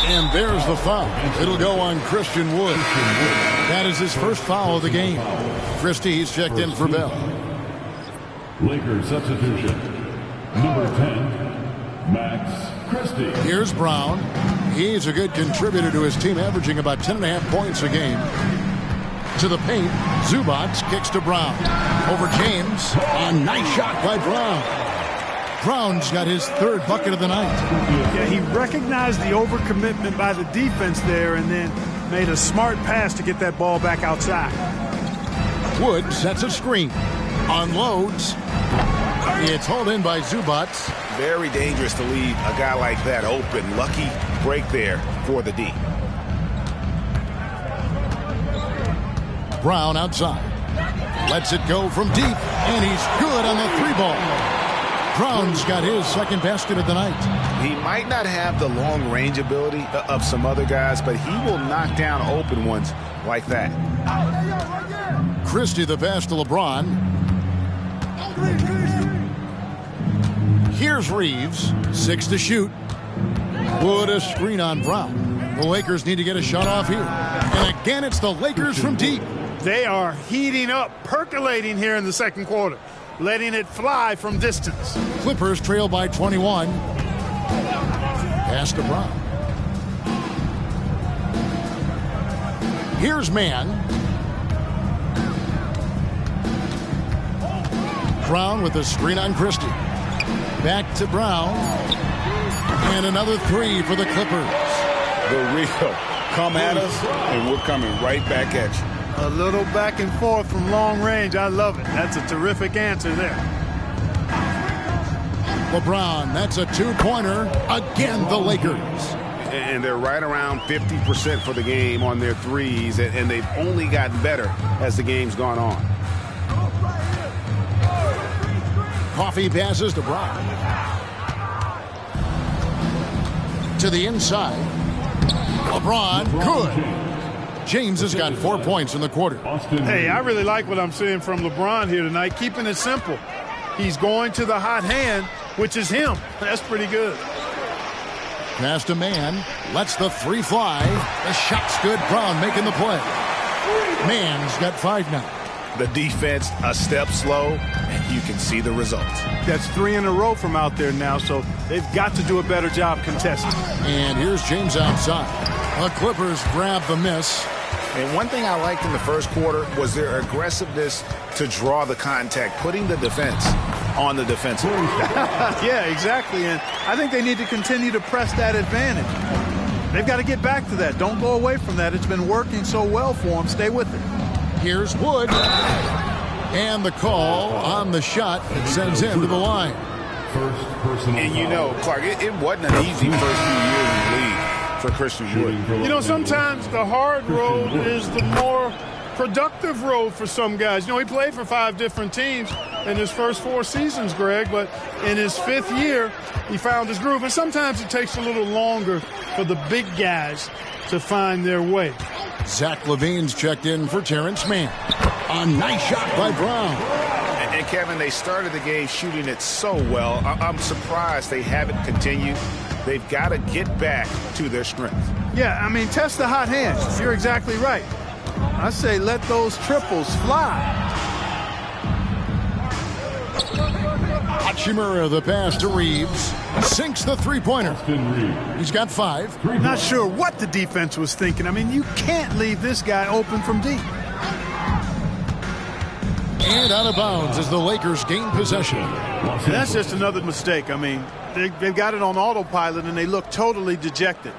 And there's the foul. It'll go on Christian Wood. That is his first foul of the game. Christie, he's checked in for Bell. Lakers substitution. Number 10, Max Christie. Here's Brown. He's a good contributor to his team, averaging about 10.5 points a game. To the paint, Zubac kicks to Brown. Over James. A nice shot by Brown. Brown's got his 3rd bucket of the night. Yeah, he recognized the overcommitment by the defense there and then made a smart pass to get that ball back outside. Wood sets a screen. Unloads. It's hauled in by Zubac. Very dangerous to leave a guy like that open. Lucky break there for the D. Brown outside. Lets it go from deep. And he's good on the 3-ball. Brown's got his 2nd basket of the night. He might not have the long range ability of some other guys, but he will knock down open ones like that. Christie the pass to LeBron. Here's Reeves. 6 to shoot. Wood a screen on Brown. The Lakers need to get a shot off here. And again, it's the Lakers from deep. They are heating up, percolating here in the 2nd quarter. Letting it fly from distance. Clippers trail by 21. Pass to Brown. Here's Mann. Brown with a screen on Christie. Back to Brown. And another 3 for the Clippers. The real come at us, and we're coming right back at you. A little back and forth from long range. I love it. That's a terrific answer there. LeBron, that's a 2-pointer. Again, the Lakers. And they're right around 50% for the game on their threes, and they've only gotten better as the game's gone on. Coffey passes to Brown. To the inside. LeBron, good. James has got 4 points in the quarter. Hey, I really like what I'm seeing from LeBron here tonight, keeping it simple. He's going to the hot hand, which is him. That's pretty good. Pass to Mann. Lets the 3 fly. The shot's good. Brown making the play. Mann's got 5 now. The defense a step slow, and you can see the results. That's 3 in a row from out there now, so they've got to do a better job contesting. And here's James outside. The Clippers grab the miss. And one thing I liked in the first quarter was their aggressiveness to draw the contact, putting the defense on the defensive. Yeah, exactly. And I think they need to continue to press that advantage. They've got to get back to that. Don't go away from that. It's been working so well for them. Stay with it. Here's Wood. And the call on the shot sends him to the line. And you know, Clark, it wasn't an easy first few years in the league for Christian Wood. You know, sometimes the hard road is the more productive road for some guys. You know, he played for 5 different teams in his first 4 seasons, Greg, but in his 5th year, he found his groove. And sometimes it takes a little longer for the big guys to find their way. Zach LaVine's checked in for Terrence Mann. A nice shot by Brown. And Kevin, they started the game shooting it so well. I'm surprised they haven't continued. They've got to get back to their strength. Yeah, I mean, test the hot hands. You're exactly right. I say let those triples fly. Hachimura, the pass to Reeves. Sinks the three-pointer. He's got 5. Not sure what the defense was thinking. I mean, you can't leave this guy open from deep. And out of bounds as the Lakers gain possession. And that's just another mistake. I mean, they've got it on autopilot, and they look totally dejected.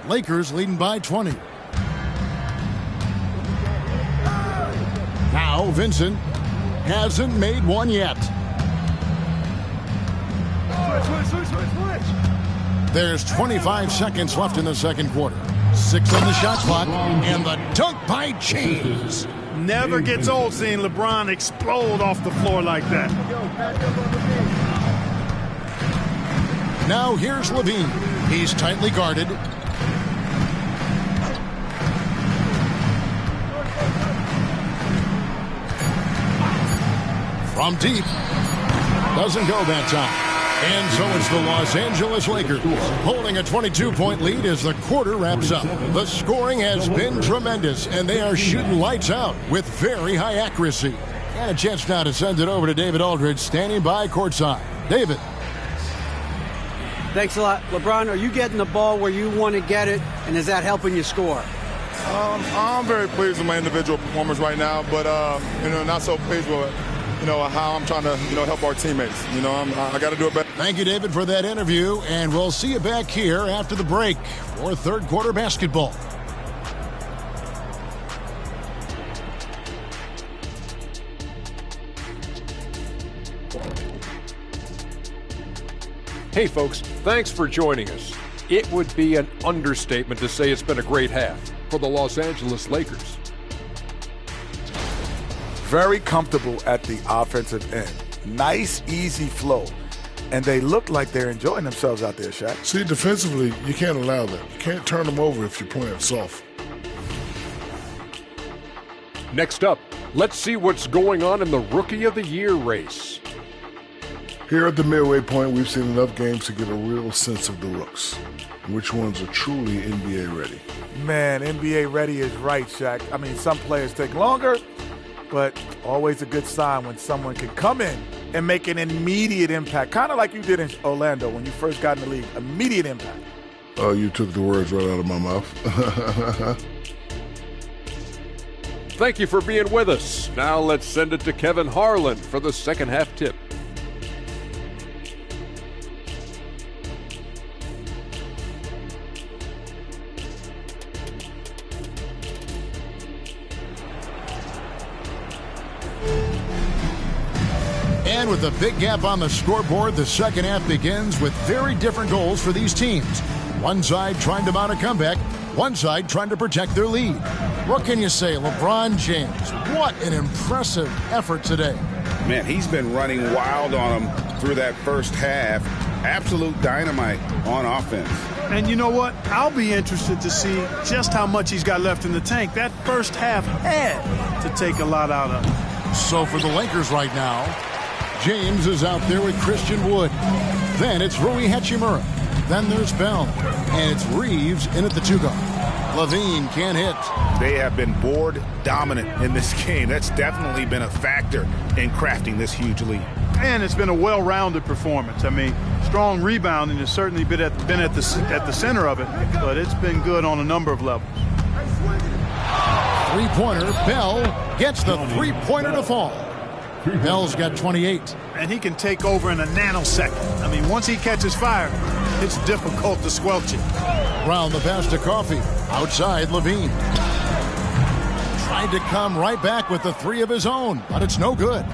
Lakers leading by 20. Now Vincent hasn't made one yet. There's 25 seconds left in the second quarter. 6 on the shot clock, and the dunk by James. Never gets old seeing LeBron explode off the floor like that. Now here's LaVine. He's tightly guarded. From deep. Doesn't go that time. And so it's the Los Angeles Lakers holding a 22-point lead as the quarter wraps up. The scoring has been tremendous, and they are shooting lights out with very high accuracy. And a chance now to send it over to David Aldridge, standing by courtside. David. Thanks a lot. LeBron, are you getting the ball where you want to get it, and is that helping you score? I'm very pleased with my individual performance right now, but, not so pleased with how I'm trying to, help our teammates. I got to do it better. Thank you, David, for that interview, and we'll see you back here after the break for third quarter basketball. Hey, folks, thanks for joining us. It would be an understatement to say it's been a great half for the Los Angeles Lakers. Very comfortable at the offensive end. Nice, easy flow. And they look like they're enjoying themselves out there, Shaq. See, defensively, you can't allow that. You can't turn them over if you're playing soft. Next up, let's see what's going on in the Rookie of the Year race. Here at the midway point, we've seen enough games to get a real sense of the rooks. Which ones are truly NBA ready? Man, NBA ready is right, Shaq. I mean, some players take longer, but always a good sign when someone can come in and make an immediate impact, kind of like you did in Orlando when you first got in the league. Immediate impact. Oh, you took the words right out of my mouth. Thank you for being with us. Now let's send it to Kevin Harlan for the second half tip. And with a big gap on the scoreboard, the second half begins with very different goals for these teams. One side trying to mount a comeback, one side trying to protect their lead. What can you say, LeBron James? What an impressive effort today. Man, he's been running wild on them through that first half. Absolute dynamite on offense. And you know what? I'll be interested to see just how much he's got left in the tank. That first half had to take a lot out of him. So for the Lakers right now, James is out there with Christian Wood. Then it's Rui Hachimura. Then there's Bell. And it's Reeves in at the 2 guard. Levine can't hit. They have been board dominant in this game. That's definitely been a factor in crafting this huge lead. And it's been a well-rounded performance. I mean, strong rebounding has certainly been at the center of it, but it's been good on a number of levels. Three-pointer, Bell gets the three-pointer to fall. Bell's got 28. And he can take over in a nanosecond. I mean, once he catches fire, it's difficult to squelch it. Brown the pass to Coffey. Outside, Levine. Tried to come right back with the three of his own, but it's no good.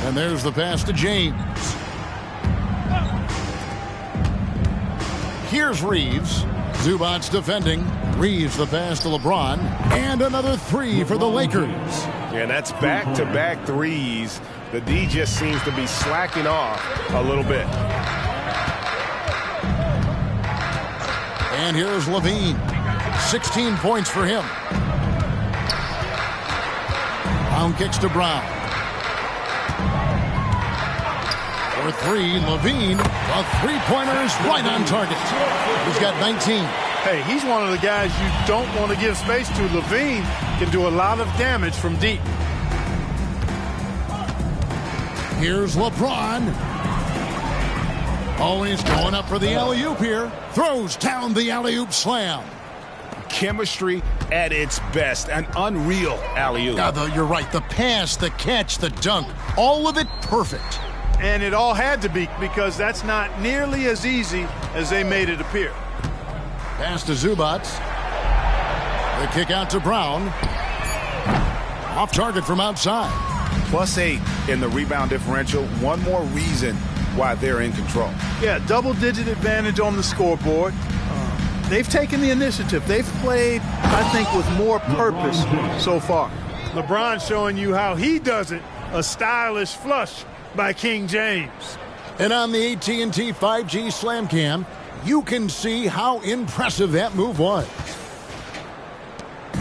And there's the pass to James. Here's Reeves. Zubac's defending. Reeves the pass to LeBron. And another three for the Lakers. Yeah, that's back-to-back threes. The D just seems to be slacking off a little bit. And here's Levine. 16 points for him. Brown kicks to Brown. For three, Levine. The three-pointer is right on target. He's got 19. Hey, he's one of the guys you don't want to give space to. Levine can do a lot of damage from deep. Here's LeBron. Always going up for the alley-oop here. Throws down the alley-oop slam. Chemistry at its best. An unreal alley-oop. You're right. The pass, the catch, the dunk. All of it perfect. And it all had to be, because that's not nearly as easy as they made it appear. Pass to Zubac. The kick out to Brown. Off target from outside. +8 in the rebound differential. One more reason why they're in control. Yeah, double-digit advantage on the scoreboard. They've taken the initiative. They've played, I think, with more purpose so far. LeBron showing you how he does it. A stylish flush by King James. And on the AT&T 5G Slam Cam, you can see how impressive that move was.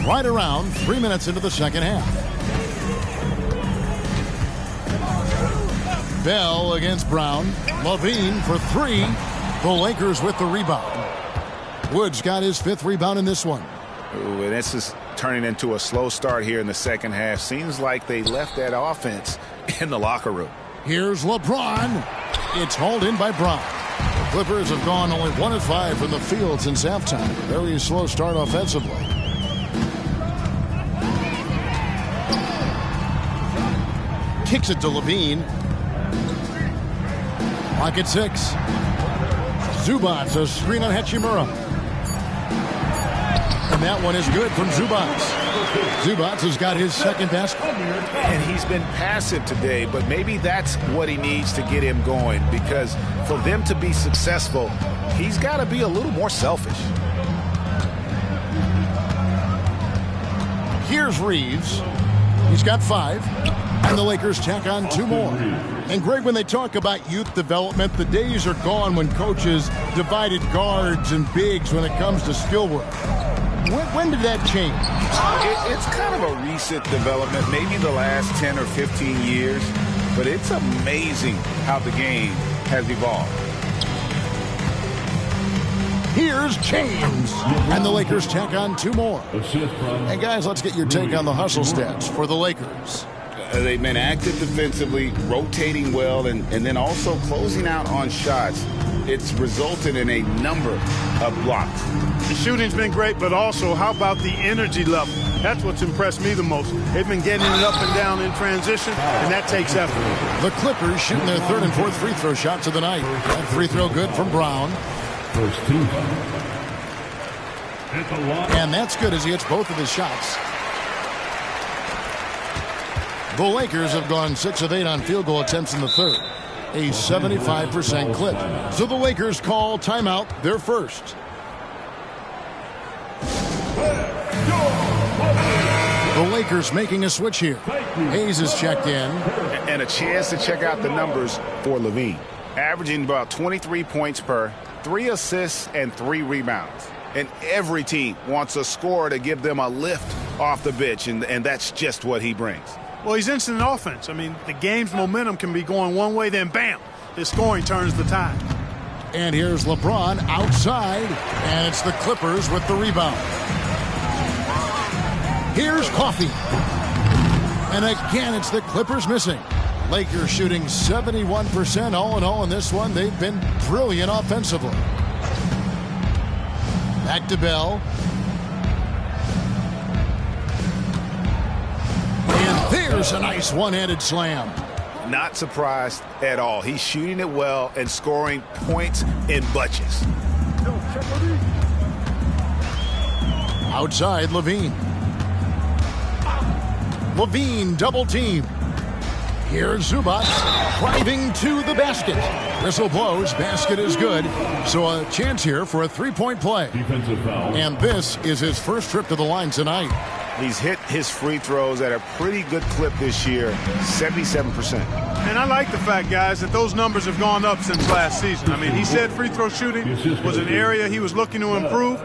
Right around 3 minutes into the second half. Bell against Brown. Levine for three. The Lakers with the rebound. Woods got his 5th rebound in this one. Ooh, and this is turning into a slow start here in the second half. Seems like they left that offense in the locker room. Here's LeBron. It's hauled in by Brown. The Clippers have gone only 1 of 5 from the field since halftime. Very slow start offensively. Kicks it to Levine. Clock at 6. Zubac, a screen on Hachimura. And that one is good from Zubac. Zubac has got his second basket. And he's been passive today, but maybe that's what he needs to get him going, because for them to be successful, he's got to be a little more selfish. Here's Reeves. He's got 5. And the Lakers tack on 2 more. And Greg, when they talk about youth development, the days are gone when coaches divided guards and bigs when it comes to skill work. When did that change? It's kind of a recent development, maybe the last 10 or 15 years, but it's amazing how the game has evolved. Here's James. And the Lakers tack on 2 more. And guys, let's get your take on the hustle stats for the Lakers. They've been active defensively, rotating well, and then also closing out on shots. It's resulted in a number of blocks. The shooting's been great, but also how about the energy level? That's what's impressed me the most. They've been getting it up and down in transition, and that takes effort. The Clippers shooting their 3rd and 4th free throw shots of the night. That free throw good from Brown. And that's good as he hits both of his shots. The Lakers have gone 6 of 8 on field goal attempts in the 3rd. A 75% clip. So the Lakers call timeout, their first. The Lakers making a switch here. Hayes is checked in. And a chance to check out the numbers for Levine. Averaging about 23 points per, 3 assists, and 3 rebounds. And every team wants a scorer to give them a lift off the bench, and that's just what he brings. Well, he's instant offense. I mean, the game's momentum can be going one way, then bam, his scoring turns the tide. And here's LeBron outside, and it's the Clippers with the rebound. Here's Coffey. And again, it's the Clippers missing. Lakers shooting 71% all in all in this one. They've been brilliant offensively. Back to Bell. And there's a nice one-handed slam. Not surprised at all. He's shooting it well and scoring points in bunches. Outside, Levine. Levine double team. Here's Zubac driving to the basket. Whistle blows. Basket is good. So a chance here for a three-point play. And this is his first trip to the line tonight. He's hit his free throws at a pretty good clip this year, 77%. And I like the fact, guys, that those numbers have gone up since last season. I mean, he said free throw shooting was an area he was looking to improve,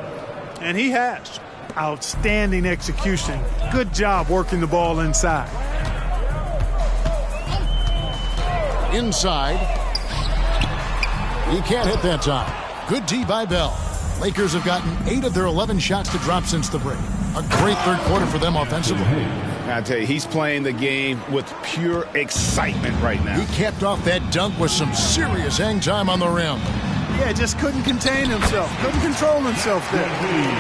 and he has. Outstanding execution. Good job working the ball inside. Inside. He can't hit that time. Good D by Bell. Lakers have gotten 8 of their 11 shots to drop since the break. A great third quarter for them offensively. I tell you, he's playing the game with pure excitement right now. He capped off that dunk with some serious hang time on the rim. Yeah, just couldn't contain himself. Couldn't control himself there.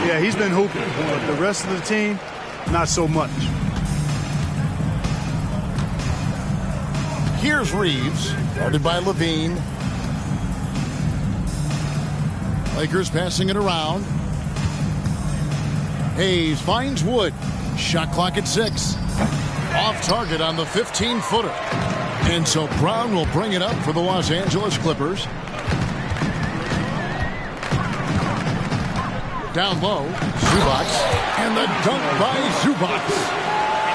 Yeah, he's been hooping. But the rest of the team, not so much. Here's Reeves, guarded by Levine. Lakers passing it around. Hayes finds Wood. Shot clock at 6. Off target on the 15-footer. And so Brown will bring it up for the Los Angeles Clippers. Down low, Zubac. And the dunk by Zubac.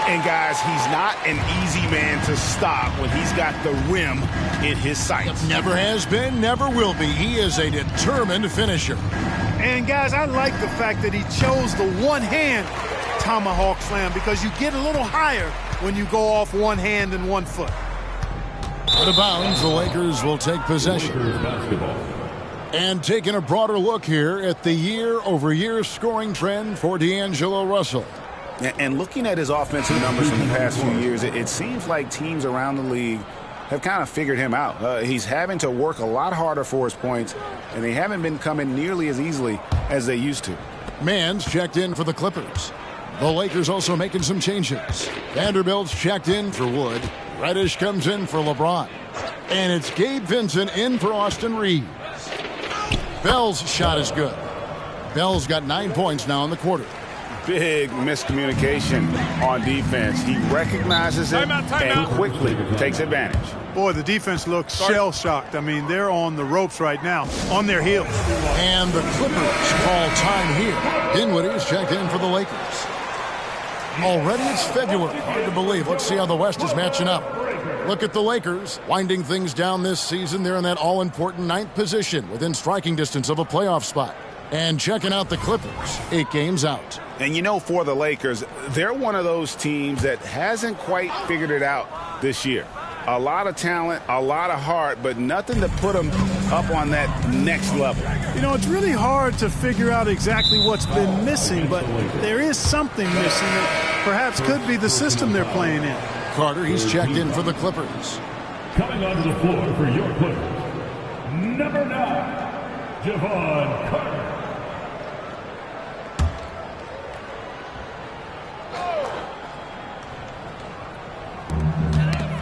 And guys, he's not an easy man to stop when he's got the rim in his sights. Never has been, never will be. He is a determined finisher. And guys, I like the fact that he chose the one-hand tomahawk slam because you get a little higher when you go off one hand and 1 foot. Out of bounds, the Lakers will take possession. And taking a broader look here at the year-over-year scoring trend for D'Angelo Russell. And looking at his offensive numbers from the past few years, it seems like teams around the league have kind of figured him out. He's having to work a lot harder for his points, and they haven't been coming nearly as easily as they used to. Mann's checked in for the Clippers. The Lakers also making some changes. Vanderbilt's checked in for Wood. Reddish comes in for LeBron. And it's Gabe Vincent in for Austin Reeves. Bell's shot is good. Bell's got 9 points now in the quarter. Big miscommunication on defense. He recognizes it and quickly takes advantage. Boy, the defense looks shell-shocked. I mean, they're on the ropes right now, on their heels. And the Clippers call time here. Dinwiddie's checked in for the Lakers. Already it's February. Hard to believe. Let's see how the West is matching up. Look at the Lakers winding things down this season. They're in that all-important 9th position within striking distance of a playoff spot. And checking out the Clippers, 8 games out. And you know, for the Lakers, they're one of those teams that hasn't quite figured it out this year. A lot of talent, a lot of heart, but nothing to put them up on that next level. You know, it's really hard to figure out exactly what's been missing, but there is something missing that perhaps could be the system they're playing in. Carter, he's checked in for the Clippers. Coming onto the floor for your Clippers, number 9, Javon Carter.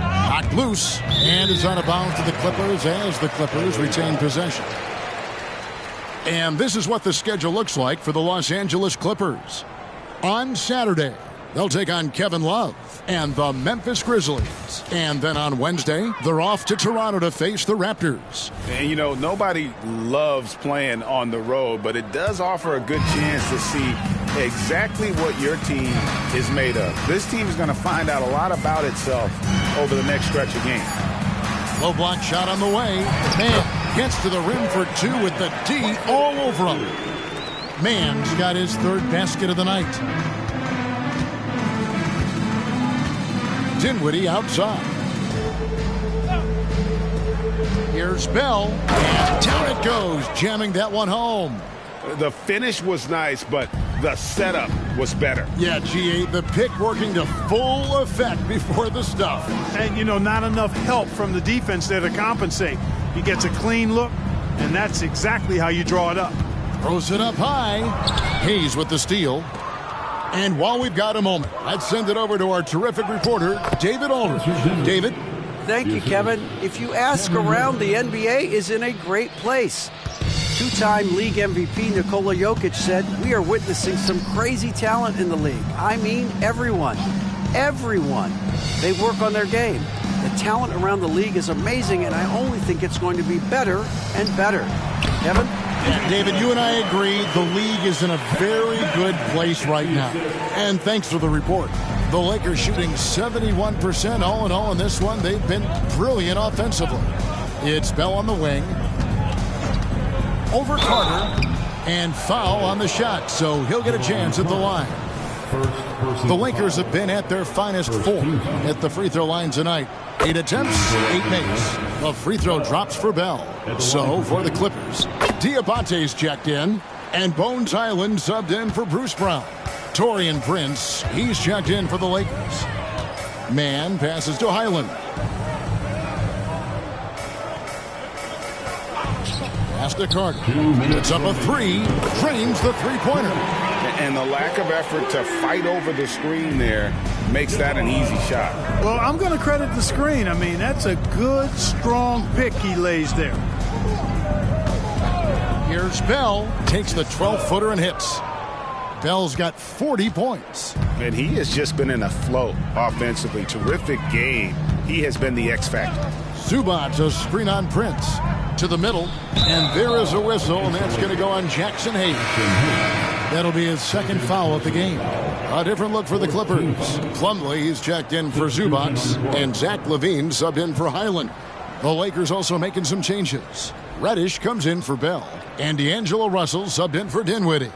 Knocked loose, and is out of bounds to the Clippers as the Clippers retain possession. And this is what the schedule looks like for the Los Angeles Clippers. On Saturday, they'll take on Kevin Love and the Memphis Grizzlies. And then on Wednesday, they're off to Toronto to face the Raptors. And, you know, nobody loves playing on the road, but it does offer a good chance to see exactly what your team is made of. This team is going to find out a lot about itself over the next stretch of games. Low block shot on the way. Mann gets to the rim for 2 with the D all over him. Mann's got his 3rd basket of the night. Dinwiddie outside. Here's Bell, and down it goes, jamming that one home. The finish was nice, but the setup was better. Yeah, GA, the pick working to full effect before the stuff. And, you know, not enough help from the defense there to compensate. He gets a clean look, and that's exactly how you draw it up. Throws it up high. Hayes with the steal. And while we've got a moment, let's send it over to our terrific reporter, David Aldridge. David? Thank you, Kevin. If you ask around, the NBA is in a great place. Two-time league MVP Nikola Jokic said, "We are witnessing some crazy talent in the league. I mean everyone. Everyone. They work on their game. The talent around the league is amazing, and I only think it's going to be better and better." Kevin? Yeah, David, you and I agree the league is in a very good place right now. And thanks for the report. The Lakers shooting 71% all in all in this one. They've been brilliant offensively. It's Bell on the wing. Over Carter, and foul on the shot, so he'll get a chance at the line. The Lakers have been at their finest 4 at the free throw line tonight. 8 attempts, 8 makes. The free throw drops for Bell. So for the Clippers, Diabate's checked in, and Bones Highland subbed in for Bruce Brown. Taurean Prince, he's checked in for the Lakers. Mann passes to Highland. Pass to Carter. It's up a 3. Drains the three-pointer. And the lack of effort to fight over the screen there makes that an easy shot. Well, I'm going to credit the screen. I mean, that's a good, strong pick he lays there. Here's Bell. Takes the 12-footer and hits. Bell's got 40 points. And he has just been in a flow offensively. Terrific game. He has been the X factor. Zubac, a screen on Prince. To the middle. And there is a whistle, and that's going to go on Jackson Hayes. That'll be his second foul of the game. A different look for the Clippers. Plumlee, he's checked in for Zubac. And Zach LaVine subbed in for Highland. The Lakers also making some changes. Reddish comes in for Bell. And D'Angelo Russell subbed in for Dinwiddie.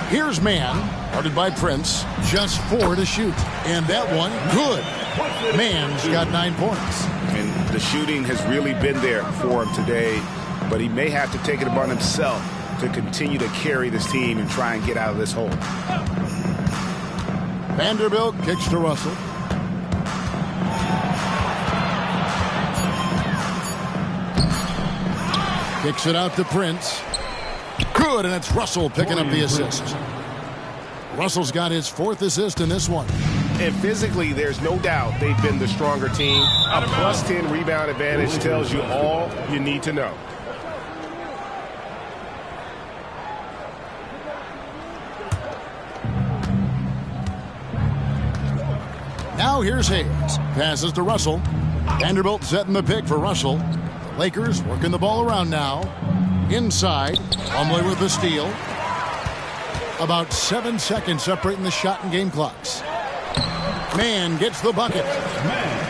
Here's Mann, guarded by Prince. Just 4 to shoot. And that one, good. Mann's got 9 points. And the shooting has really been there for him today, but he may have to take it upon himself to continue to carry this team and try and get out of this hole. Vanderbilt kicks to Russell. Kicks it out to Prince. Good, and it's Russell picking up the assist. Russell's got his 4th assist in this one. And physically, there's no doubt they've been the stronger team. A +10 rebound advantage tells you all you need to know. Now here's Hayes. Passes to Russell. Vanderbilt setting the pick for Russell. Lakers working the ball around now. Inside. Plumlee with the steal. About 7 seconds separating the shot and game clocks. Mann gets the bucket.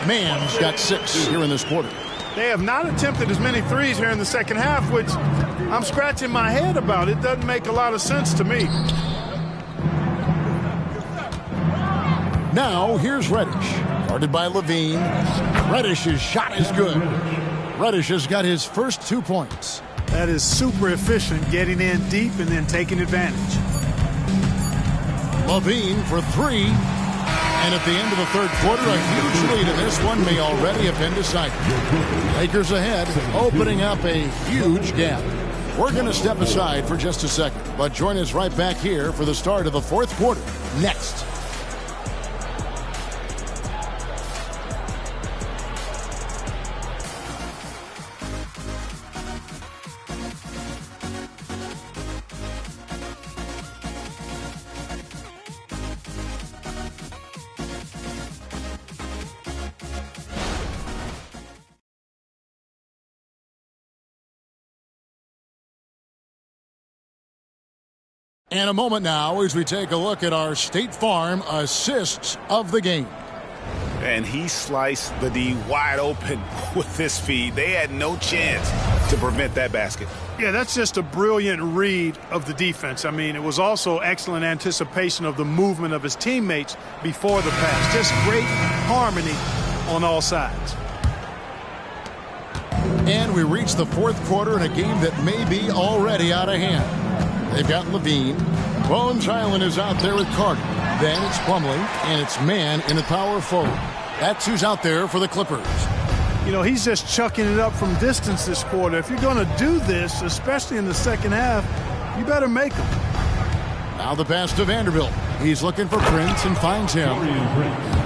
Mann's got 6 here in this quarter. They have not attempted as many threes here in the second half, which I'm scratching my head about. It doesn't make a lot of sense to me. Now here's Reddish. Guarded by LaVine. Reddish's shot is good. Reddish has got his first 2 points. That is super efficient, getting in deep and then taking advantage. LaVine for 3. And at the end of the third quarter, a huge lead in this one may already have been decided. Lakers ahead, opening up a huge gap. We're going to step aside for just a second, but join us right back here for the start of the 4th quarter next. And a moment now as we take a look at our State Farm assists of the game. And he sliced the D wide open with his feed. They had no chance to prevent that basket. Yeah, that's just a brilliant read of the defense. I mean, it was also excellent anticipation of the movement of his teammates before the pass. Just great harmony on all sides. And we reach the fourth quarter in a game that may be already out of hand. They've got Levine. Bones Highland is out there with Carter. Then it's Plumlee, and it's man in the power forward. That's who's out there for the Clippers. You know, he's just chucking it up from distance this quarter. If you're going to do this, especially in the second half, you better make them. Now the pass to Vanderbilt. He's looking for Prince and finds him.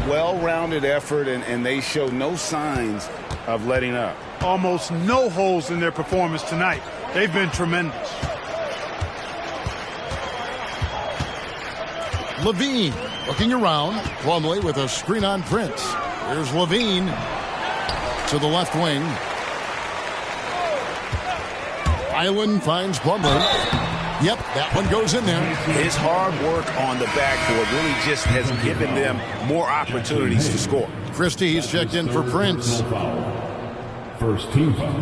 Well-rounded effort, and they show no signs of letting up. Almost no holes in their performance tonight. They've been tremendous. Levine looking around. Plumlee with a screen on Prince. Here's Levine to the left wing. Highland finds Plumlee. Yep, that one goes in there. His hard work on the backboard really just has given them more opportunities to score. Christie's checked in for Prince. First team foul.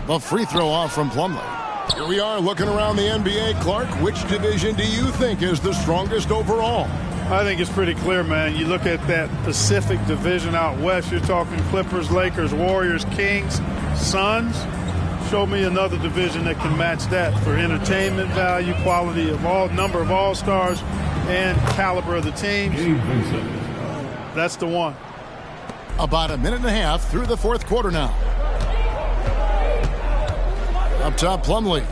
The free throw off from Plumlee. Here we are looking around the NBA. Clark, which division do you think is the strongest overall? I think it's pretty clear, man. You look at that Pacific division out west, you're talking Clippers, Lakers, Warriors, Kings, Suns. Show me another division that can match that for entertainment value, quality of number of all-stars, and caliber of the teams. That's the one. About a minute and a half through the fourth quarter now. Up top, Plumlee.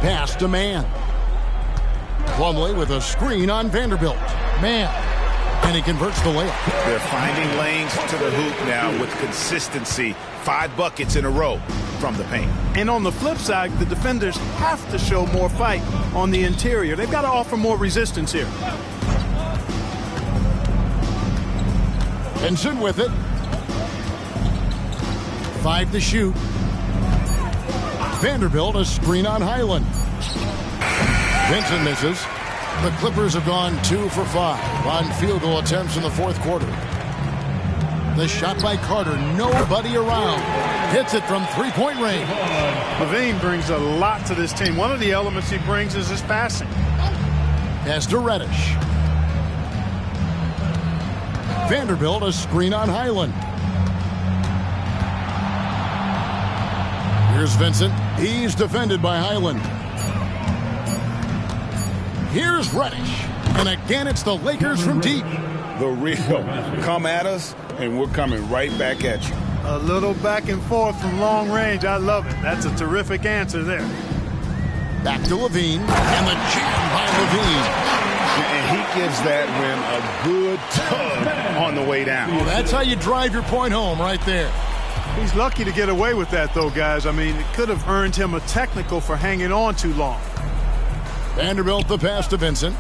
Pass to man. Plumlee with a screen on Vanderbilt. Man. And he converts the layup. They're finding lanes to the hoop now with consistency. 5 buckets in a row from the paint. And on the flip side, the defenders have to show more fight on the interior. They've got to offer more resistance here. Benson with it. 5 to shoot. Vanderbilt a screen on Highland. Benson misses. The Clippers have gone 2 for 5 on field goal attempts in the fourth quarter. The shot by Carter, nobody around. Hits it from three-point range. Levine brings a lot to this team. One of the elements he brings is his passing. Pass to Reddish. Vanderbilt a screen on Highland. Here's Vincent. He's defended by Highland. Here's Reddish. And again, it's the Lakers from deep. The real come at us, and we're coming right back at you. A little back and forth from long range. I love it. That's a terrific answer there. Back to Levine. And the jam by Levine. And he gives that rim a good tug on the way down. Well, that's how you drive your point home right there. He's lucky to get away with that, though, guys. I mean, it could have earned him a technical for hanging on too long. Vanderbilt the pass to Vincent.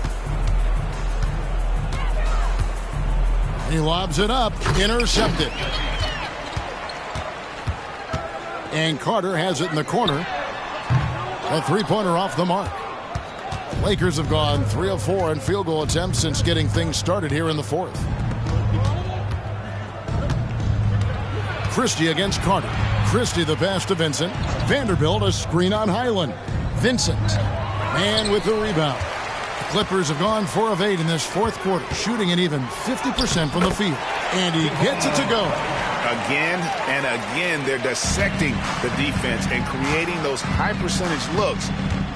He lobs it up. Intercepted. And Carter has it in the corner. A three-pointer off the mark. Lakers have gone 3 of 4 in field goal attempts since getting things started here in the fourth. Christie against Carter. Christie the pass to Vincent. Vanderbilt a screen on Highland. Vincent. Man with the rebound. The Clippers have gone 4 of 8 in this fourth quarter, shooting an even 50% from the field. And he gets it to go. Again and again, they're dissecting the defense and creating those high percentage looks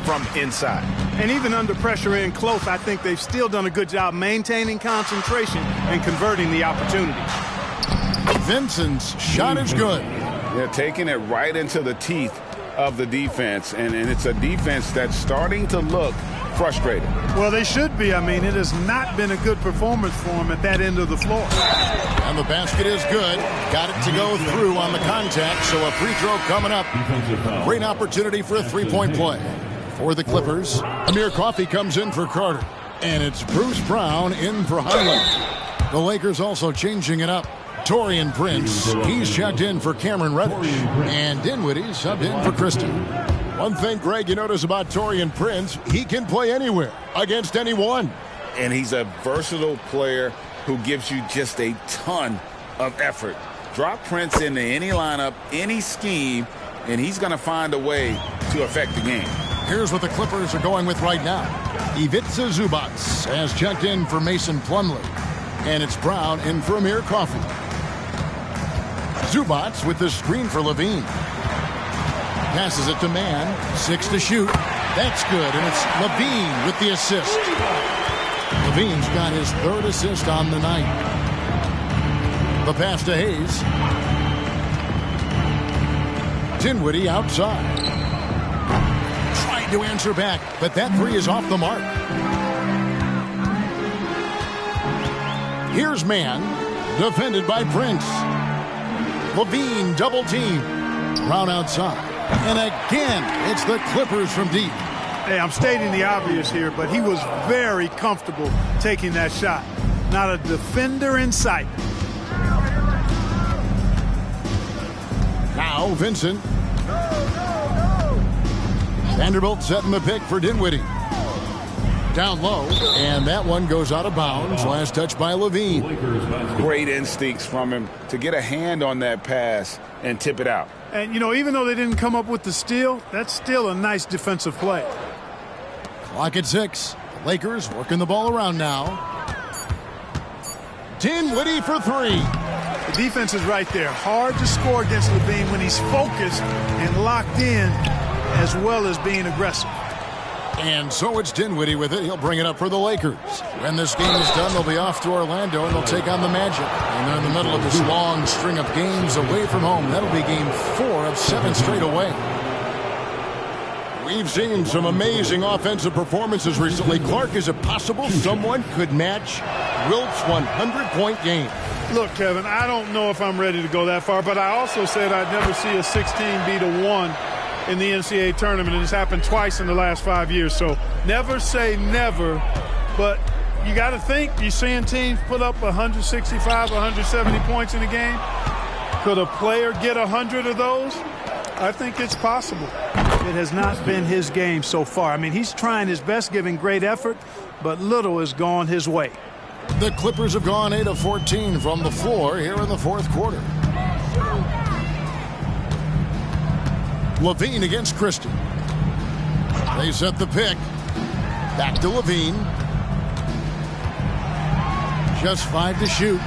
from inside. And even under pressure in close, I think they've still done a good job maintaining concentration and converting the opportunities. Vincent's shot is good. They're taking it right into the teeth of the defense, and it's a defense that's starting to look frustrated. Well, they should be. I mean, it has not been a good performance for them at that end of the floor. And the basket is good. Got it to go through on the contact, so a free throw coming up. Great opportunity for a three-point play. For the Clippers, Amir Coffey comes in for Carter. And it's Bruce Brown in for Highland. The Lakers also changing it up. Taurean Prince, he's checked in for Cameron Reddish. And Dinwiddie subbed in for Christie. One thing, Greg, you notice about Taurean Prince, he can play anywhere, against anyone. And he's a versatile player who gives you just a ton of effort. Drop Prince into any lineup, any scheme, and he's going to find a way to affect the game. Here's what the Clippers are going with right now. Ivica Zubac has checked in for Mason Plumlee. And it's Brown in for Amir Coffey. Zubac with the screen for Levine. Passes it to Mann. 6 to shoot. That's good, and it's Levine with the assist. Levine's got his 3rd assist on the night. The pass to Hayes. Dinwiddie outside. Tried to answer back, but that 3 is off the mark. Here's Mann, defended by Prince. Levine double team. Brown outside. And again, it's the Clippers from deep. Hey, I'm stating the obvious here, but he was very comfortable taking that shot. Not a defender in sight. Now Vincent. Vanderbilt setting the pick for Dinwiddie. Down low, and that one goes out of bounds. Last touch by Levine. Great instincts from him to get a hand on that pass and tip it out. And, you know, even though they didn't come up with the steal, that's still a nice defensive play. Clock at 6. The Lakers working the ball around now. Dinwiddie for 3. The defense is right there. Hard to score against Levine when he's focused and locked in, as well as being aggressive. And so it's Dinwiddie with it. He'll bring it up for the Lakers. When this game is done, they'll be off to Orlando, and they'll take on the Magic. And they're in the middle of this long string of games away from home. That'll be game 4 of 7 straight away. We've seen some amazing offensive performances recently. Clark, is it possible someone could match Wilt's 100-point game? Look, Kevin, I don't know if I'm ready to go that far, but I also said I'd never see a 16 beat a 1 in the NCAA tournament, and it's happened twice in the last 5 years. So never say never, but you got to think, you're seeing teams put up 165, 170 points in a game. Could a player get 100 of those? I think it's possible. It has not been his game so far. I mean, he's trying his best, giving great effort, but little has gone his way. The Clippers have gone 8 of 14 from the floor here in the 4th quarter. Levine against Christie. They set the pick. Back to Levine. Just 5 to shoot.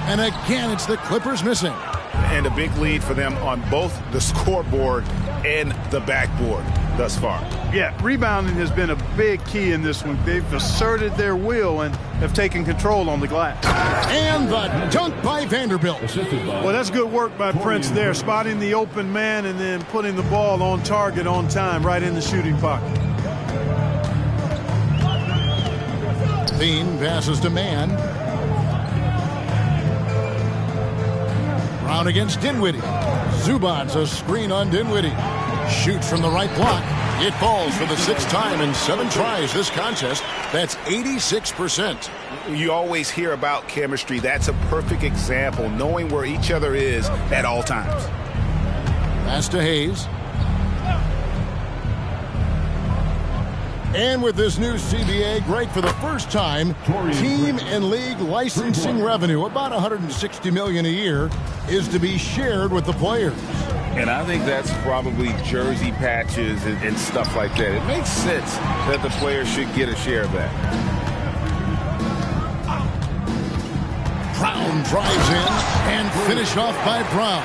And again, it's the Clippers missing. And a big lead for them on both the scoreboard and the backboard thus far. Yeah, rebounding has been a big key in this one. They've asserted their will and have taken control on the glass. And the dunk by Vanderbilt. Well, that's good work by Prince there, spotting the open man and then putting the ball on target on time right in the shooting pocket. Levine passes to Mann. Brown against Dinwiddie. Zubac a screen on Dinwiddie. Shoots from the right block. It falls for the 6th time in 7 tries this contest. That's 86%. You always hear about chemistry. That's a perfect example, knowing where each other is at all times. Pass to Hayes. And with this new CBA, Greg, for the first time, team and league licensing revenue, about $160 million a year, is to be shared with the players. And I think that's probably jersey patches and stuff like that. It makes sense that the players should get a share of that. Brown drives in and finished off by Brown.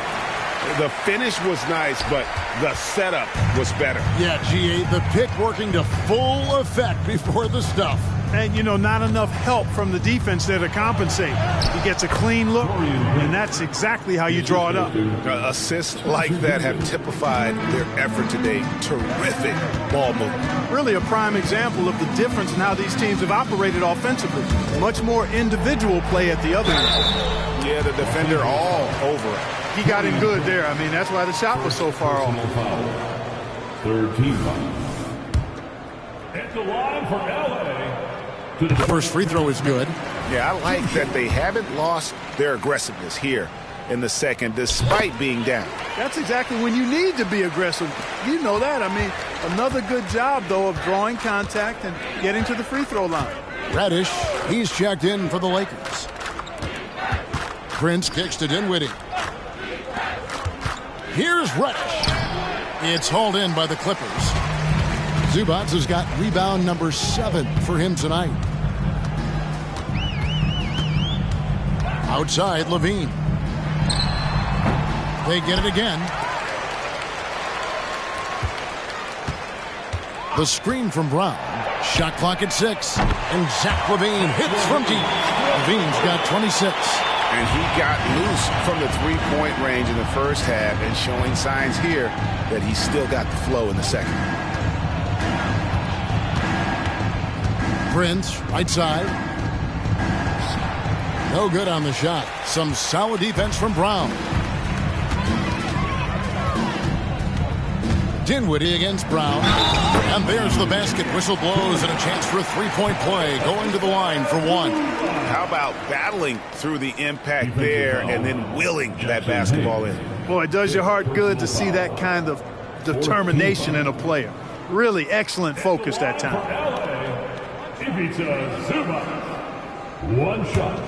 The finish was nice, but the setup was better. Yeah, G8, the pick working to full effect before the stuff. And, you know, not enough help from the defense there to compensate. He gets a clean look, and that's exactly how you draw it up. Assists like that have typified their effort today. Terrific ball movement. Really a prime example of the difference in how these teams have operated offensively. Much more individual play at the other end. Yeah, the defender all over it. He got him good there. I mean, that's why the shot was so far off. 13 foul. At the line for LA. The first free throw is good. Yeah, I like that they haven't lost their aggressiveness here in the second, despite being down. That's exactly when you need to be aggressive. You know that. I mean, another good job, though, of drawing contact and getting to the free throw line. Reddish, he's checked in for the Lakers. Prince kicks to Dinwiddie. Here's Reddish. It's hauled in by the Clippers. Zubats has got rebound number 7 for him tonight. Outside, Levine. They get it again. The screen from Brown. Shot clock at 6. And Zach LaVine hits from deep. LaVine's got 26. And he got loose from the three-point range in the first half and showing signs here that he's still got the flow in the second. Prince, right side. No good on the shot. Some solid defense from Brown. Dinwiddie against Brown. And there's the basket. Whistle blows and a chance for a three-point play. Going to the line for 1. How about battling through the impact there and then willing that basketball in? Boy, it does your heart good to see that kind of determination in a player. Really excellent focus that time. Ivica Zubac. One shot.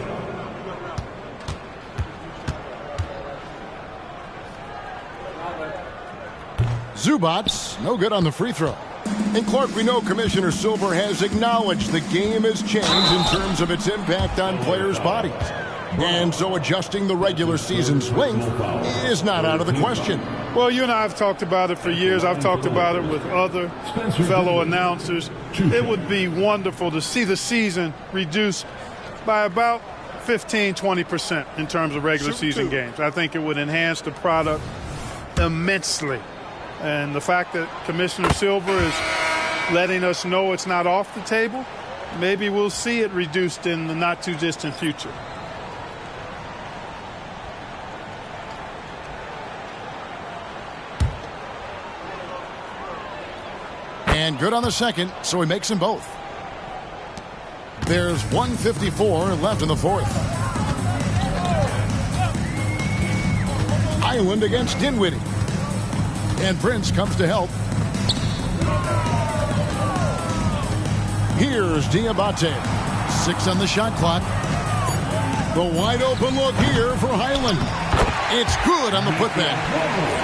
Zubats, no good on the free throw. And Clark, we know Commissioner Silver has acknowledged the game has changed in terms of its impact on players' bodies. And so adjusting the regular season's length is not out of the question. Well, you and I have talked about it for years. I've talked about it with other fellow announcers. It would be wonderful to see the season reduced by about 15-20% in terms of regular season games. I think it would enhance the product immensely. And the fact that Commissioner Silver is letting us know it's not off the table, maybe we'll see it reduced in the not-too-distant future. And good on the second, so he makes them both. There's 1:54 left in the fourth. Island against Dinwiddie. And Prince comes to help. Here's Diabate. 6 on the shot clock. The wide open look here for Highland. It's good on the putback.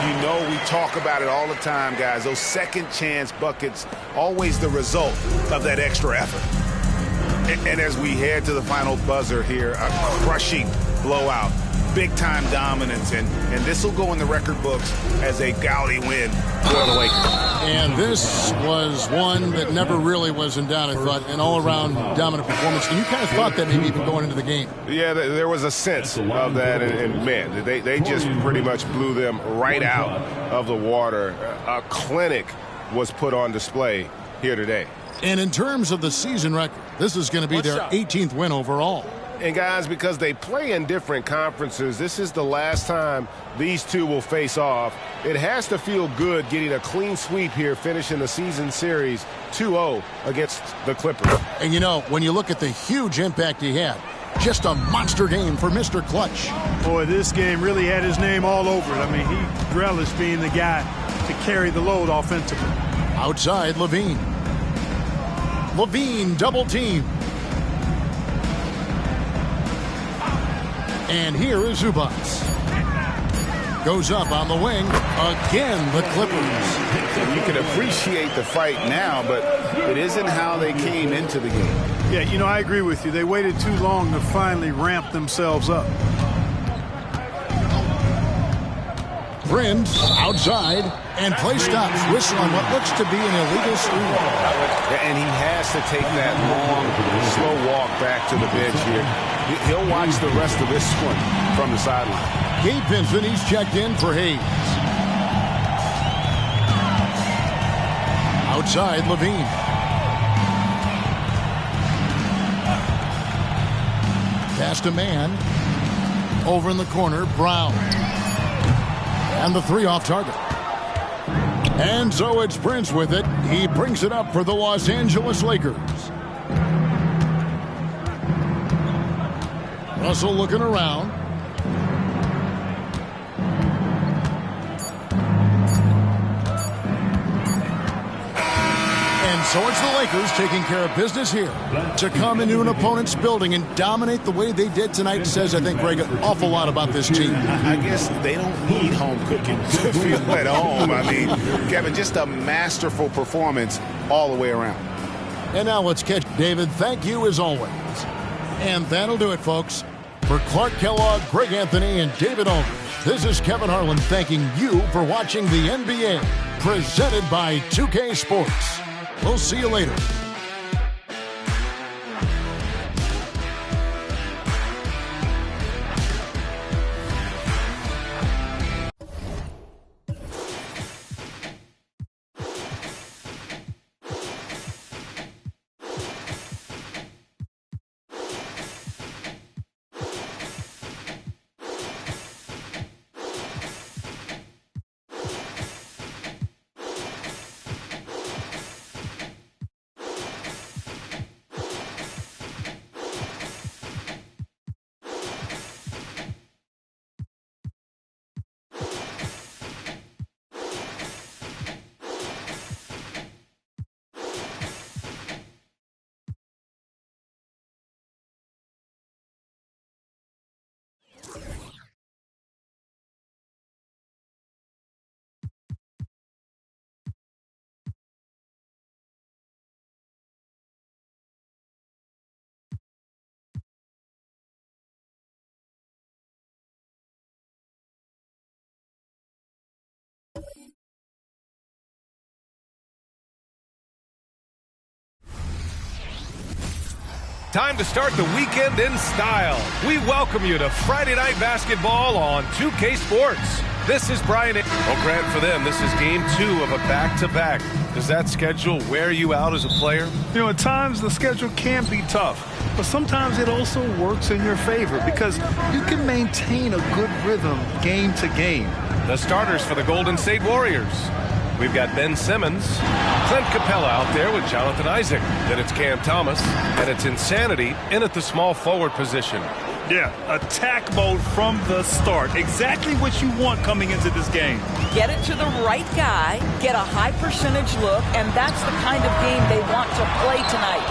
You know we talk about it all the time, guys. Those second chance buckets, always the result of that extra effort. And as we head to the final buzzer here, a crushing blowout. Big-time dominance, and this will go in the record books as a gaudy win for the Lakers. And this was one that never really was in doubt, I thought, an all-around dominant performance. And you kind of thought that maybe even going into the game. Yeah, there was a sense of that, and man, they just pretty much blew them right out of the water. A clinic was put on display here today. And in terms of the season record, this is going to be their 18th win overall. And guys, because they play in different conferences, this is the last time these two will face off. It has to feel good getting a clean sweep here, finishing the season series 2-0 against the Clippers. And you know, when you look at the huge impact he had, just a monster game for Mr. Clutch. Boy, this game really had his name all over it. I mean, he relished being the guy to carry the load offensively. Outside, Levine. Levine double team. And here is Zubats. Goes up on the wing. Again, the Clippers. You can appreciate the fight now, but it isn't how they came into the game. Yeah, you know, I agree with you. They waited too long to finally ramp themselves up. Prince outside, and play stops. Whistle on what looks to be an illegal screen. And he has to take that long, slow walk back to the bench here. He'll watch the rest of this one from the sideline. Gabe Vincent, he's checked in for Hayes. Outside, Levine. Past a man. Over in the corner, Brown. And the 3 off target. And so it's Prince with it. He brings it up for the Los Angeles Lakers. Russell looking around. And And so it's the Lakers taking care of business here. To come into an opponent's building and dominate the way they did tonight says, I think, Greg, an awful lot about this team. I guess they don't need home cooking to feel at home. I mean, Kevin, just a masterful performance all the way around. And now let's catch David. Thank you as always. And that'll do it, folks. For Clark Kellogg, Greg Anthony, and David Aldridge, this is Kevin Harlan thanking you for watching the NBA, presented by 2K Sports. We'll see you later. Time to start the weekend in style. We welcome you to Friday Night Basketball on 2K Sports. This is Brian. Well, Grant, for them, this is game 2 of a back-to-back. Does that schedule wear you out as a player? You know, at times the schedule can be tough, but sometimes it also works in your favor because you can maintain a good rhythm game to game. The starters for the Golden State Warriors. We've got Ben Simmons, Clint Capella out there with Jonathan Isaac. Then it's Cam Thomas, and it's Insanity in at the small forward position. Yeah, attack mode from the start. Exactly what you want coming into this game. Get it to the right guy, get a high percentage look, and that's the kind of game they want to play tonight.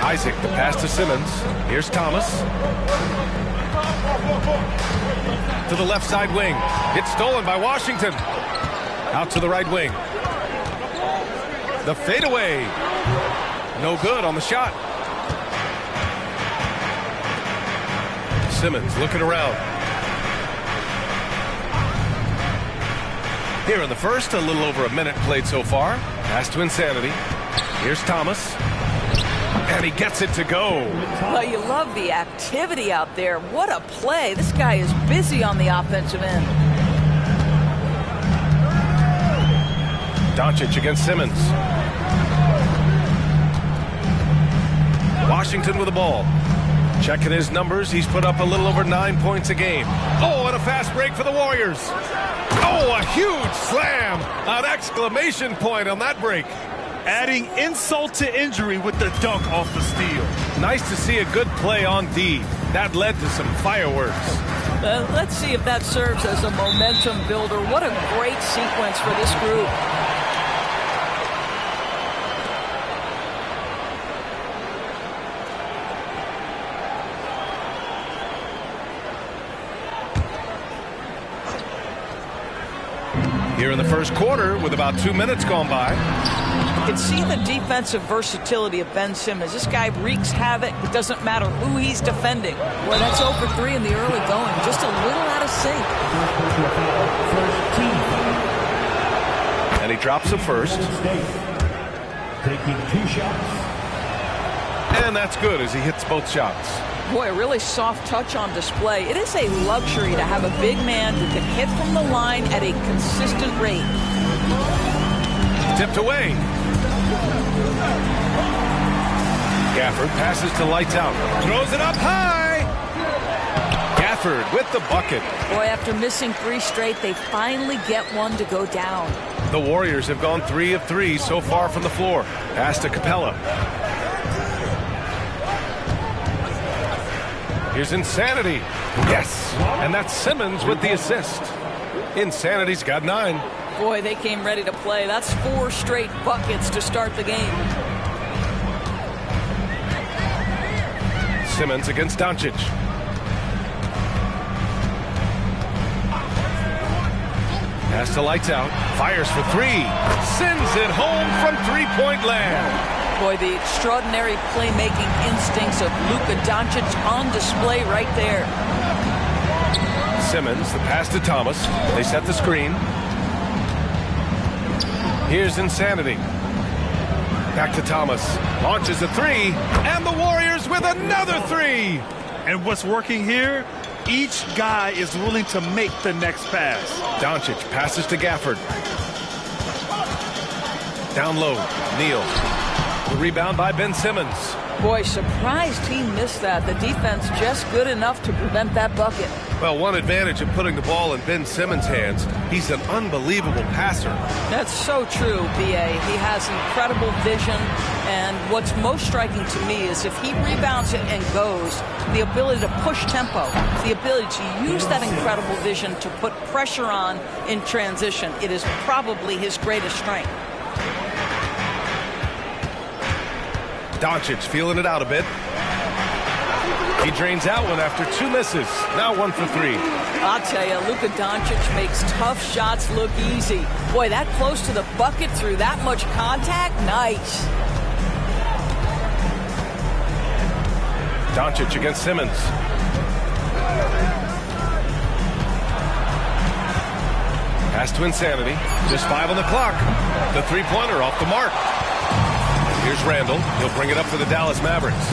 Isaac, the pass to Simmons. Here's Thomas. To the left side wing. It's stolen by Washington. Out to the right wing. The fadeaway. No good on the shot. Simmons looking around. Here in the first, a little over a minute played so far. Pass to Insanity. Here's Thomas. And he gets it to go. Well, you love the activity out there. What a play. This guy is busy on the offensive end. Doncic against Simmons. Washington with the ball. Checking his numbers, he's put up a little over 9 points a game. Oh, and a fast break for the Warriors. Oh, a huge slam. An exclamation point on that break. Adding insult to injury with the dunk off the steal. Nice to see a good play on D. That led to some fireworks. Let's see if that serves as a momentum builder. What a great sequence for this group. Here in the first quarter with about 2 minutes gone by. You can see the defensive versatility of Ben Simmons. This guy wreaks havoc. It doesn't matter who he's defending. Well, that's 0 for 3 in the early going. Just a little out of sync. And he drops the first. Taking 2 shots. And that's good as he hits both shots. Boy, a really soft touch on display. It is a luxury to have a big man who can hit from the line at a consistent rate. Tipped away. Gafford passes to lights out. Throws it up high. Gafford with the bucket. Boy, after missing 3 straight, they finally get one to go down. The Warriors have gone 3 of 3 so far from the floor. Pass to Capella. Here's Insanity. Yes. And that's Simmons with the assist. Insanity's got 9. Boy, they came ready to play. That's 4 straight buckets to start the game. Simmons against Doncic. Pass to Lights Out. Fires for 3. Sends it home from three-point land. Boy, the extraordinary playmaking instincts of Luka Doncic on display right there. Simmons, the pass to Thomas. They set the screen. Here's Insanity. Back to Thomas. Launches a 3. And the Warriors with another 3. And what's working here? Each guy is willing to make the next pass. Doncic passes to Gafford. Down low. Neal. The rebound by Ben Simmons. Boy, surprised he missed that. The defense just good enough to prevent that bucket. Well, one advantage of putting the ball in Ben Simmons' hands, he's an unbelievable passer. That's so true, B.A. He has incredible vision, and what's most striking to me is if he rebounds it and goes, the ability to push tempo, the ability to use that incredible vision to put pressure on in transition. It is probably his greatest strength. Doncic feeling it out a bit. He drains out one after 2 misses. Now 1 for 3. I'll tell you, Luka Doncic makes tough shots look easy. Boy, that close to the bucket through that much contact, nice. Doncic against Simmons. Pass to Insanity. Just 5 on the clock. The three-pointer off the mark. Here's Randall. He'll bring it up for the Dallas Mavericks.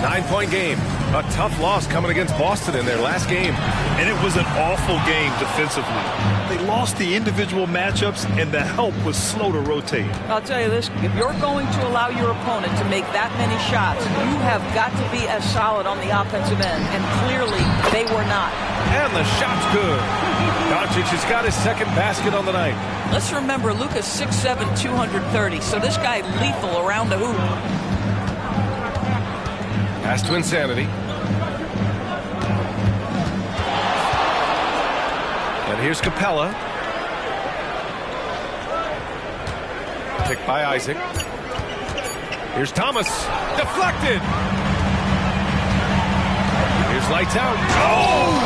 9-point game. A tough loss coming against Boston in their last game. And it was an awful game defensively. They lost the individual matchups, and the help was slow to rotate. I'll tell you this, if you're going to allow your opponent to make that many shots, you have got to be as solid on the offensive end, and clearly they were not. And the shot's good. Doncic has got his second basket on the night. Let's remember, Luka's 6'7", 230, so this guy lethal around the hoop. Pass to Insanity. And here's Capella. Picked by Isaac. Here's Thomas. Deflected. Here's Lights Out. Oh,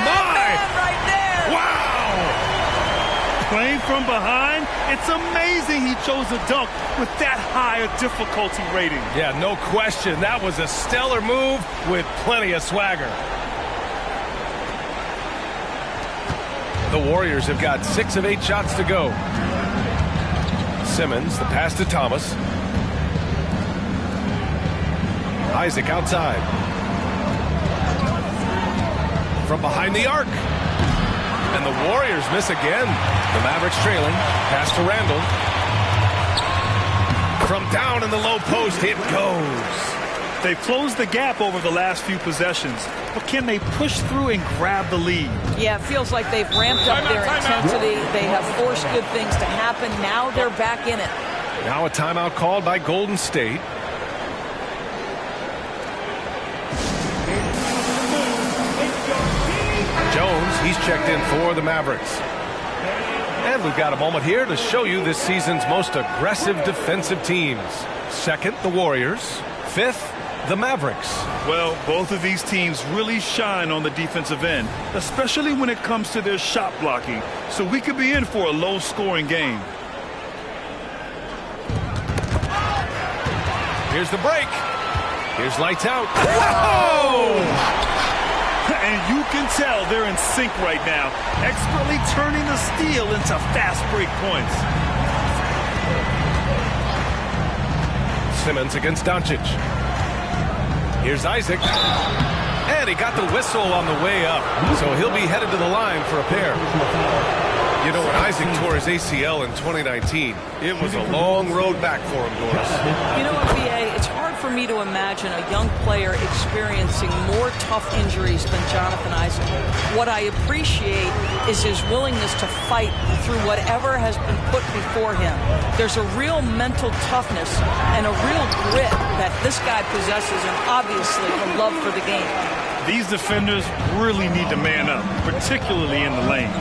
my! Right there. Wow! Playing from behind, it's amazing he chose a dunk with that higher difficulty rating. Yeah, no question. That was a stellar move with plenty of swagger. The Warriors have got 6 of 8 shots to go. Simmons, the pass to Thomas. Isaac outside. From behind the arc. And the Warriors miss again. The Mavericks trailing. Pass to Randall. From down in the low post, it goes. They've closed the gap over the last few possessions, but can they push through and grab the lead? Yeah, it feels like they've ramped up their intensity. They have forced good things to happen. Now they're back in it. Now a timeout called by Golden State. Jones, he's checked in for the Mavericks. And we've got a moment here to show you this season's most aggressive defensive teams. Second, the Warriors. Fifth, the Mavericks. Well, both of these teams really shine on the defensive end, especially when it comes to their shot blocking. So we could be in for a low-scoring game. Here's the break. Here's Lights Out. Oh! And you can tell they're in sync right now, expertly turning the steal into fast break points. Simmons against Doncic. Here's Isaac. And he got the whistle on the way up. So he'll be headed to the line for a pair. You know, when Isaac tore his ACL in 2019, it was a long road back for him, Doris. You know what, B.A.? It's hard for me to imagine a young player experiencing more tough injuries than Jonathan Isaac. What I appreciate is his willingness to fight through whatever has been put before him. There's a real mental toughness and a real grit that this guy possesses, and obviously a love for the game. These defenders really need to man up, particularly in the lane.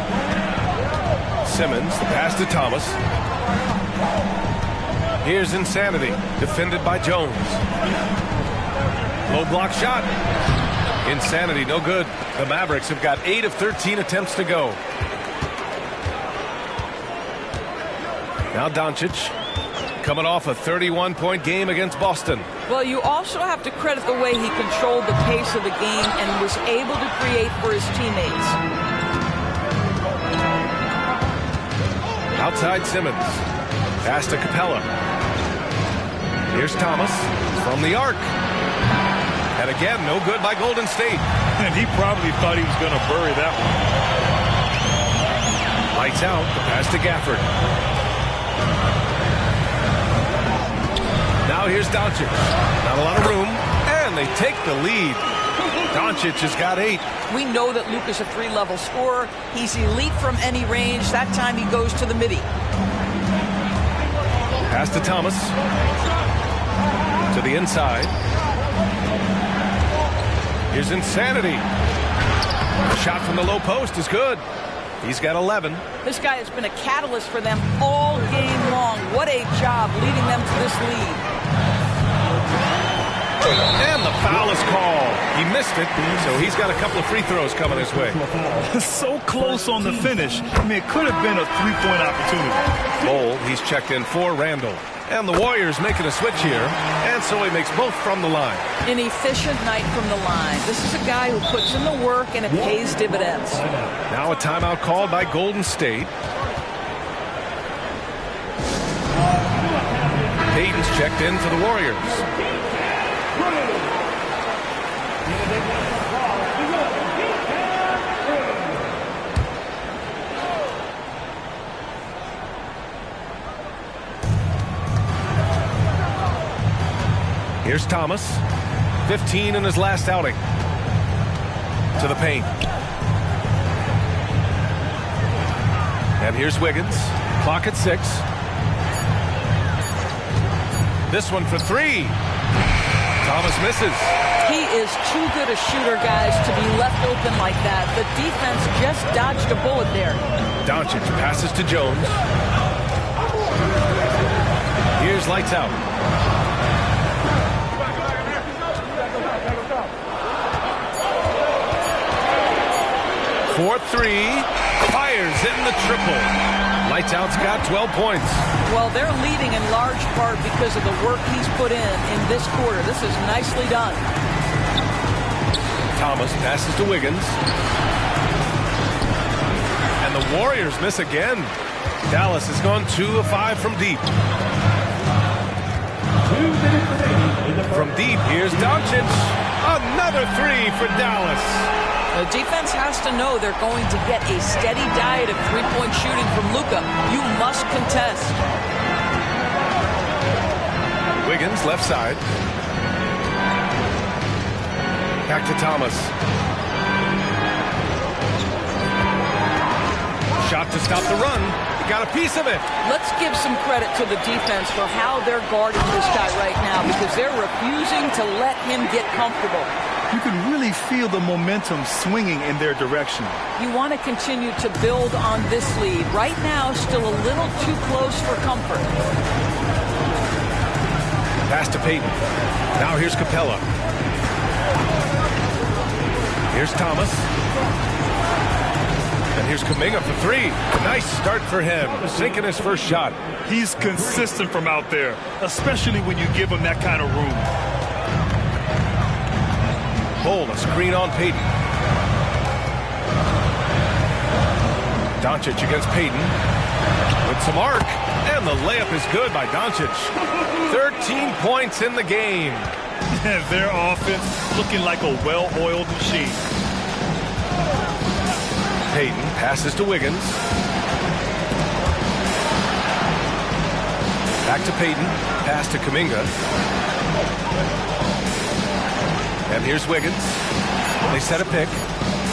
Simmons. The pass to Thomas. Here's Insanity, defended by Jones. Low block shot. Insanity, no good. The Mavericks have got 8 of 13 attempts to go. Now Doncic, coming off a 31-point game against Boston. Well, you also have to credit the way he controlled the pace of the game and was able to create for his teammates. Outside Simmons. Pass to Capella. Here's Thomas from the arc. And again, no good by Golden State. And he probably thought he was going to bury that one. Lights out. The pass to Gafford. Now here's Doncic. Not a lot of room. And they take the lead. Doncic has got 8. We know that Luka's a 3-level scorer. He's elite from any range. That time he goes to the midi. Pass to Thomas. To the inside. Here's Insanity. The shot from the low post is good. He's got 11. This guy has been a catalyst for them all game long. What a job leading them to this lead. And the foul is called. He missed it, so he's got a couple of free throws coming his way. So close on the finish. I mean, it could have been a 3-point opportunity. Bol, he's checked in for Randall. And the Warriors making a switch here. And so he makes both from the line. An efficient night from the line. This is a guy who puts in the work and it pays dividends. Now a timeout called by Golden State. Payton's checked in for the Warriors. Here's Thomas, 15 in his last outing. To the paint. And here's Wiggins, clock at 6. This one for 3. Thomas misses. He is too good a shooter, guys, to be left open like that. The defense just dodged a bullet there. Doncic passes to Jones. Here's lights out. 4-3, fires in the triple. Lights out's got 12 points. Well, they're leading in large part because of the work he's put in this quarter. This is nicely done. Thomas passes to Wiggins. And the Warriors miss again. Dallas has gone 2 of 5 from deep. From deep, here's Doncic. Another 3 for Dallas. The defense has to know they're going to get a steady diet of three-point shooting from Luka. You must contest. Wiggins, left side. Back to Thomas. Shot to stop the run. He got a piece of it. Let's give some credit to the defense for how they're guarding this guy right now because they're refusing to let him get comfortable. You can really feel the momentum swinging in their direction. You want to continue to build on this lead. Right now, still a little too close for comfort. Pass to Payton. Now here's Capella. Here's Thomas. And here's Kuminga for 3. Nice start for him. Sinking his first shot. He's consistent from out there, especially when you give him that kind of room. Bol, a screen on Payton. Doncic against Payton. With some arc. And the layup is good by Doncic. 13 points in the game. Their offense looking like a well-oiled machine. Payton passes to Wiggins. Back to Payton. Pass to Kuminga. And here's Wiggins. They set a pick.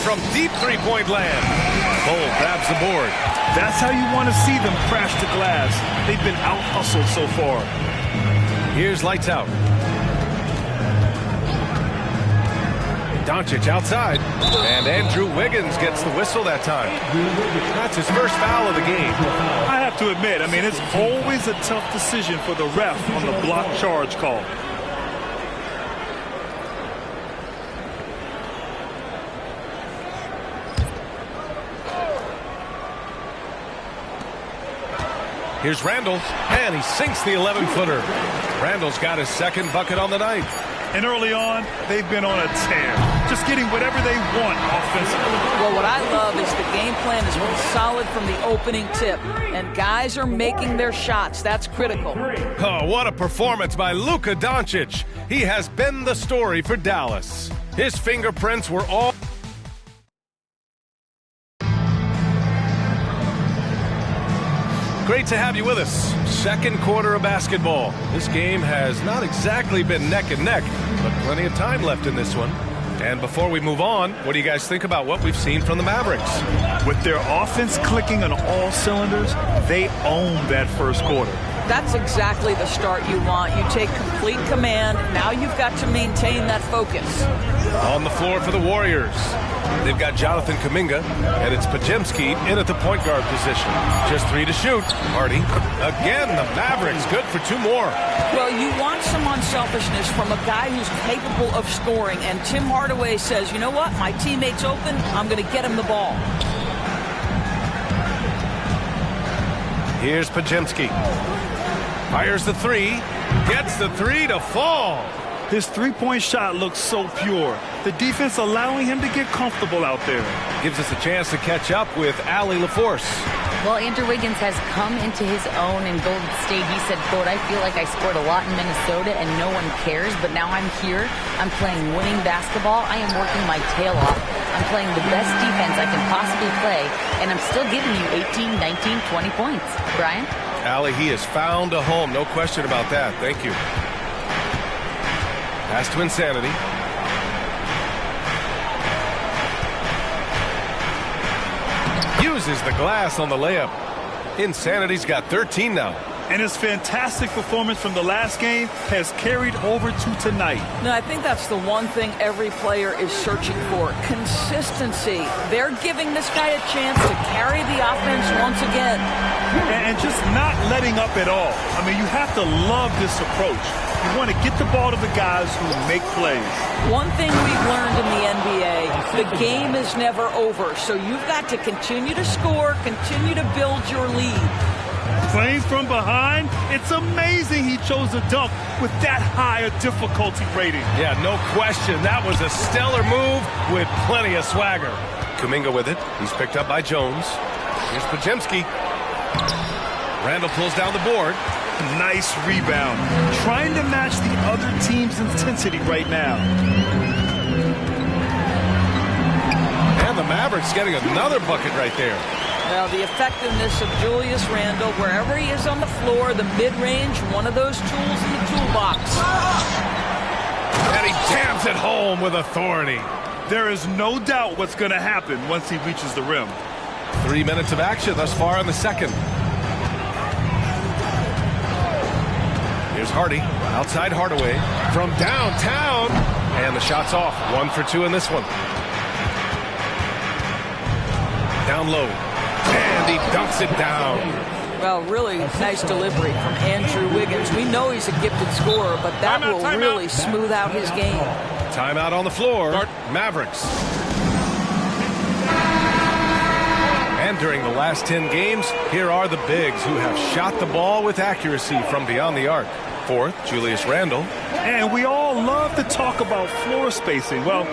From deep three-point land. Bol grabs the board. That's how you want to see them crash the glass. They've been out-hustled so far. Here's lights out. Doncic outside. And Andrew Wiggins gets the whistle that time. That's his first foul of the game. I have to admit, I mean, it's always a tough decision for the ref on the block charge call. Here's Randall, and he sinks the 11-footer. Randall's got his second bucket on the night. And early on, they've been on a tear, just getting whatever they want offensively. Well, what I love is the game plan has been solid from the opening tip, and guys are making their shots. That's critical. Oh, what a performance by Luka Doncic. He has been the story for Dallas. His fingerprints were all... Great to have you with us. Second quarter of basketball. This game has not exactly been neck and neck, but plenty of time left in this one. And before we move on, what do you guys think about what we've seen from the Mavericks? With their offense clicking on all cylinders, they own that first quarter. That's exactly the start you want. You take complete command. Now you've got to maintain that focus. On the floor for the Warriors, they've got Jonathan Kuminga, and it's Podziemski in at the point guard position. Just 3 to shoot. Hardy. Again, the Mavericks good for 2 more. Well, you want some unselfishness from a guy who's capable of scoring, and Tim Hardaway says, you know what, my teammate's open, I'm going to get him the ball. Here's Podziemski. Fires the 3. Gets the 3 to fall. His three-point shot looks so pure. The defense allowing him to get comfortable out there. Gives us a chance to catch up with Allie LaForce. Well, Andrew Wiggins has come into his own in Golden State. He said, quote, I feel like I scored a lot in Minnesota and no one cares, but now I'm here. I'm playing winning basketball. I am working my tail off. I'm playing the best defense I can possibly play, and I'm still giving you 18, 19, 20 points. Brian? Allie, he has found a home. No question about that. Thank you. Pass to Insanity. Uses the glass on the layup. Insanity's got 13 now. And his fantastic performance from the last game has carried over to tonight. No, I think that's the one thing every player is searching for. Consistency. They're giving this guy a chance to carry the offense once again. And just not letting up at all. I mean, you have to love this approach. You want to get the ball to the guys who make plays. One thing we've learned in the NBA, the game is never over. So you've got to continue to score, continue to build your lead. Playing from behind, it's amazing he chose a dunk with that high a difficulty rating. Yeah, no question. That was a stellar move with plenty of swagger. Kuminga with it. He's picked up by Jones. Here's Podziemski. Randall pulls down the board. Nice rebound. Trying to match the other team's intensity right now. And the Mavericks getting another bucket right there. Well, the effectiveness of Julius Randle, wherever he is on the floor, the mid-range, one of those tools in the toolbox. And he jams it home with authority. There is no doubt what's going to happen once he reaches the rim. 3 minutes of action thus far in the second. Here's Hardy, outside Hardaway, from downtown. And the shot's off. 1 for 2 in this one. Down low. And he dunks it down. Well, really nice delivery from Andrew Wiggins. We know he's a gifted scorer, but that will really smooth out his game. Timeout on the floor. Mavericks. And during the last 10 games, here are the bigs who have shot the ball with accuracy from beyond the arc. Fourth, Julius Randle. And we all love to talk about floor spacing. Well,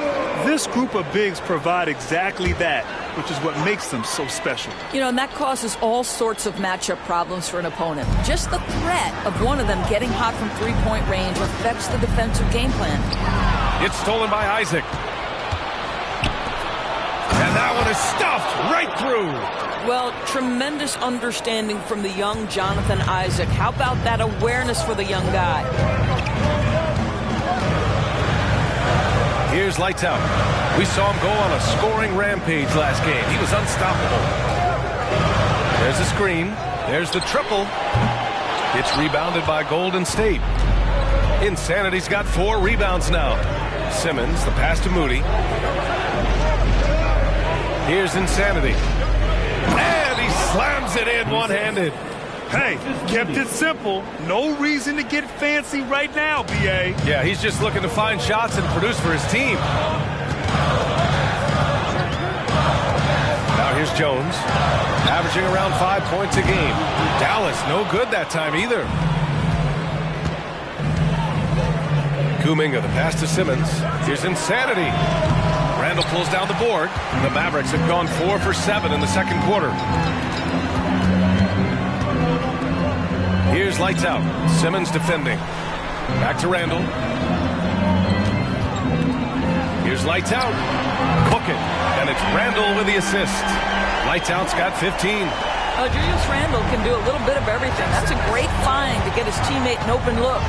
this group of bigs provide exactly that, which is what makes them so special. You know, and that causes all sorts of matchup problems for an opponent. Just the threat of one of them getting hot from three-point range affects the defensive game plan. It's stolen by Isaac. And that one is stuffed right through. Well, tremendous understanding from the young Jonathan Isaac. How about that awareness for the young guy? Here's lights out. We saw him go on a scoring rampage last game. He was unstoppable. There's the screen. There's the triple. It's rebounded by Golden State. Insanity's got 4 rebounds now. Simmons, the pass to Moody. Here's Insanity. And he slams it in one-handed. Hey, kept it simple. No reason to get fancy right now, B.A. Yeah, he's just looking to find shots and produce for his team. Now here's Jones, averaging around 5 points a game. Dallas, no good that time either. Kuminga, the pass to Simmons. Here's Insanity. Randall pulls down the board. The Mavericks have gone 4 for 7 in the second quarter. Here's lights out. Simmons defending. Back to Randall. Here's lights out. Cook it. And it's Randall with the assist. Lights out's got 15. Julius Randall can do a little bit of everything. That's a great find to get his teammate an open look.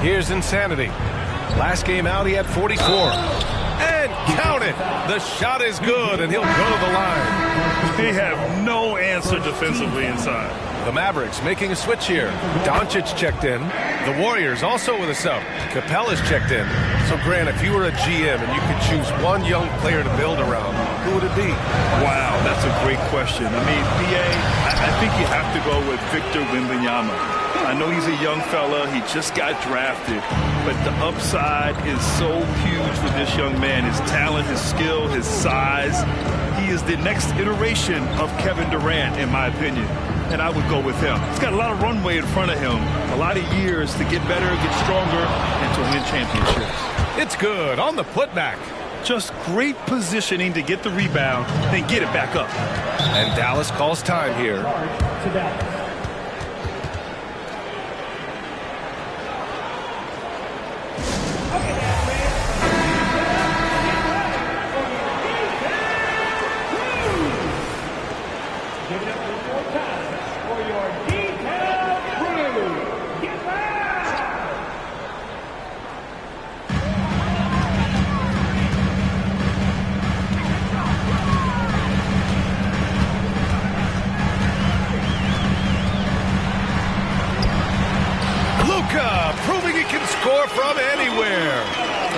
Here's Insanity. Last game out, he had 44. And count it. The shot is good, and he'll go to the line. They have no answer defensively inside. The Mavericks making a switch here. Doncic checked in. The Warriors also with a sub. Capella's checked in. So, Grant, if you were a GM and you could choose one young player to build around, who would it be? Wow, that's a great question. I mean, B.A., I think you have to go with Victor Wembanyama. I know he's a young fella. He just got drafted. But the upside is so huge for this young man. His talent, his skill, his size. He is the next iteration of Kevin Durant, in my opinion. And I would go with him. He's got a lot of runway in front of him. A lot of years to get better, get stronger, and to win championships. It's good on the putback. Just great positioning to get the rebound, then get it back up. And Dallas calls time here. Proving he can score from anywhere.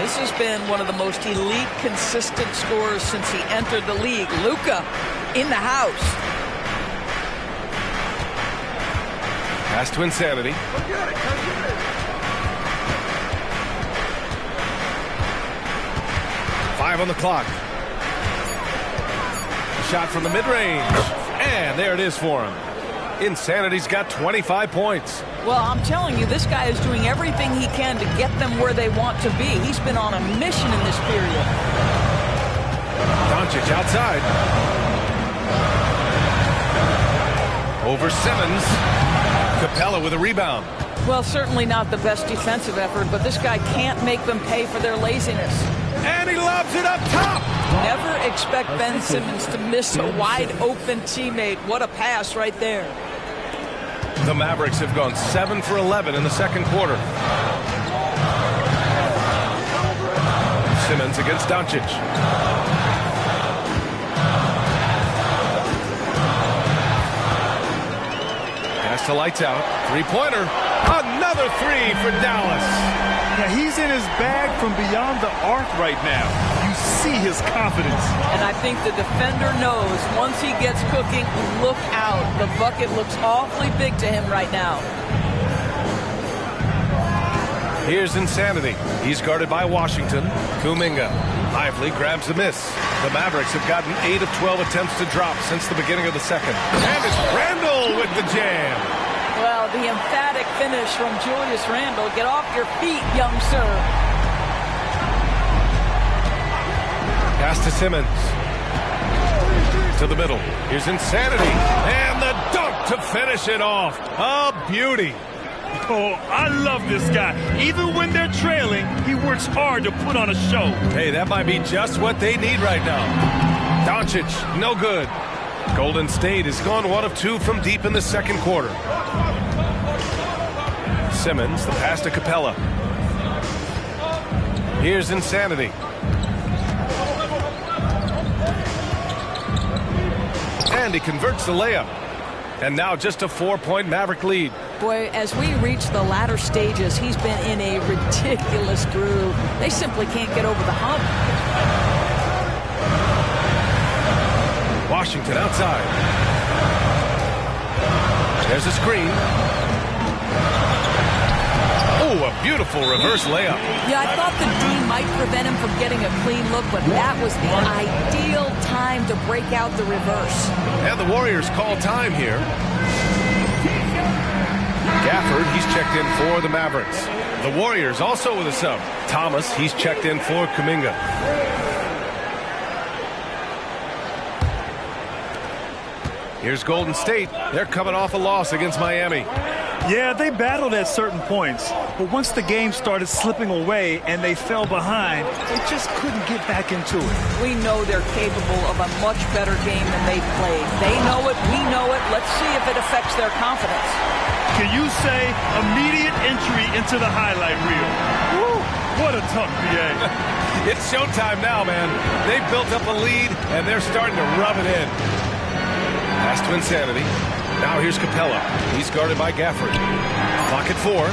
This has been one of the most elite, consistent scorers since he entered the league. Luka in the house. Pass to Insanity. 5 on the clock. Shot from the mid-range. And there it is for him. Insanity's got 25 points. Well, I'm telling you, this guy is doing everything he can to get them where they want to be. He's been on a mission in this period. Doncic outside. Over Simmons. Capella with a rebound. Well, certainly not the best defensive effort, but this guy can't make them pay for their laziness. And he lobs it up top. Never expect Ben Simmons to miss a wide-open teammate. What a pass right there. The Mavericks have gone 7 for 11 in the second quarter. Simmons against Doncic. Pass to lights out. Three-pointer. Another three for Dallas. Yeah, he's in his bag from beyond the arc right now. You see his confidence. And I think the defender knows once he gets cooking, look out. The bucket looks awfully big to him right now. Here's Insanity. He's guarded by Washington. Kuminga. Lively grabs the miss. The Mavericks have gotten 8 of 12 attempts to drop since the beginning of the second. And it's Randall with the jam. Well, the emphatic finish from Julius Randall. Get off your feet, young sir. Pass to Simmons. To the middle. Here's Insanity. And the dunk to finish it off. A beauty. Oh, I love this guy. Even when they're trailing, he works hard to put on a show. Hey, that might be just what they need right now. Doncic, no good. Golden State has gone 1 of 2 from deep in the second quarter. Simmons, the pass to Capella. Here's Insanity. And he converts the layup. And now just a 4-point Maverick lead. Boy, as we reach the latter stages, he's been in a ridiculous groove. They simply can't get over the hump. Washington outside. There's a screen. Oh, a beautiful reverse layup. Yeah, I thought the D might prevent him from getting a clean look, but that was the ideal time to break out the reverse. And the Warriors call time here. Gafford, he's checked in for the Mavericks. The Warriors also with a sub. Thomas, he's checked in for Kuminga. Here's Golden State. They're coming off a loss against Miami. Yeah, they battled at certain points, but once the game started slipping away and they fell behind, they just couldn't get back into it. We know they're capable of a much better game than they played. They know it, we know it. Let's see if it affects their confidence. Can you say immediate entry into the highlight reel? Woo, what a tough BA. It's showtime now, man. They've built up a lead, and they're starting to rub it in. Pass to Insanity. Now here's Capella. He's guarded by Gafford. Clock at 4.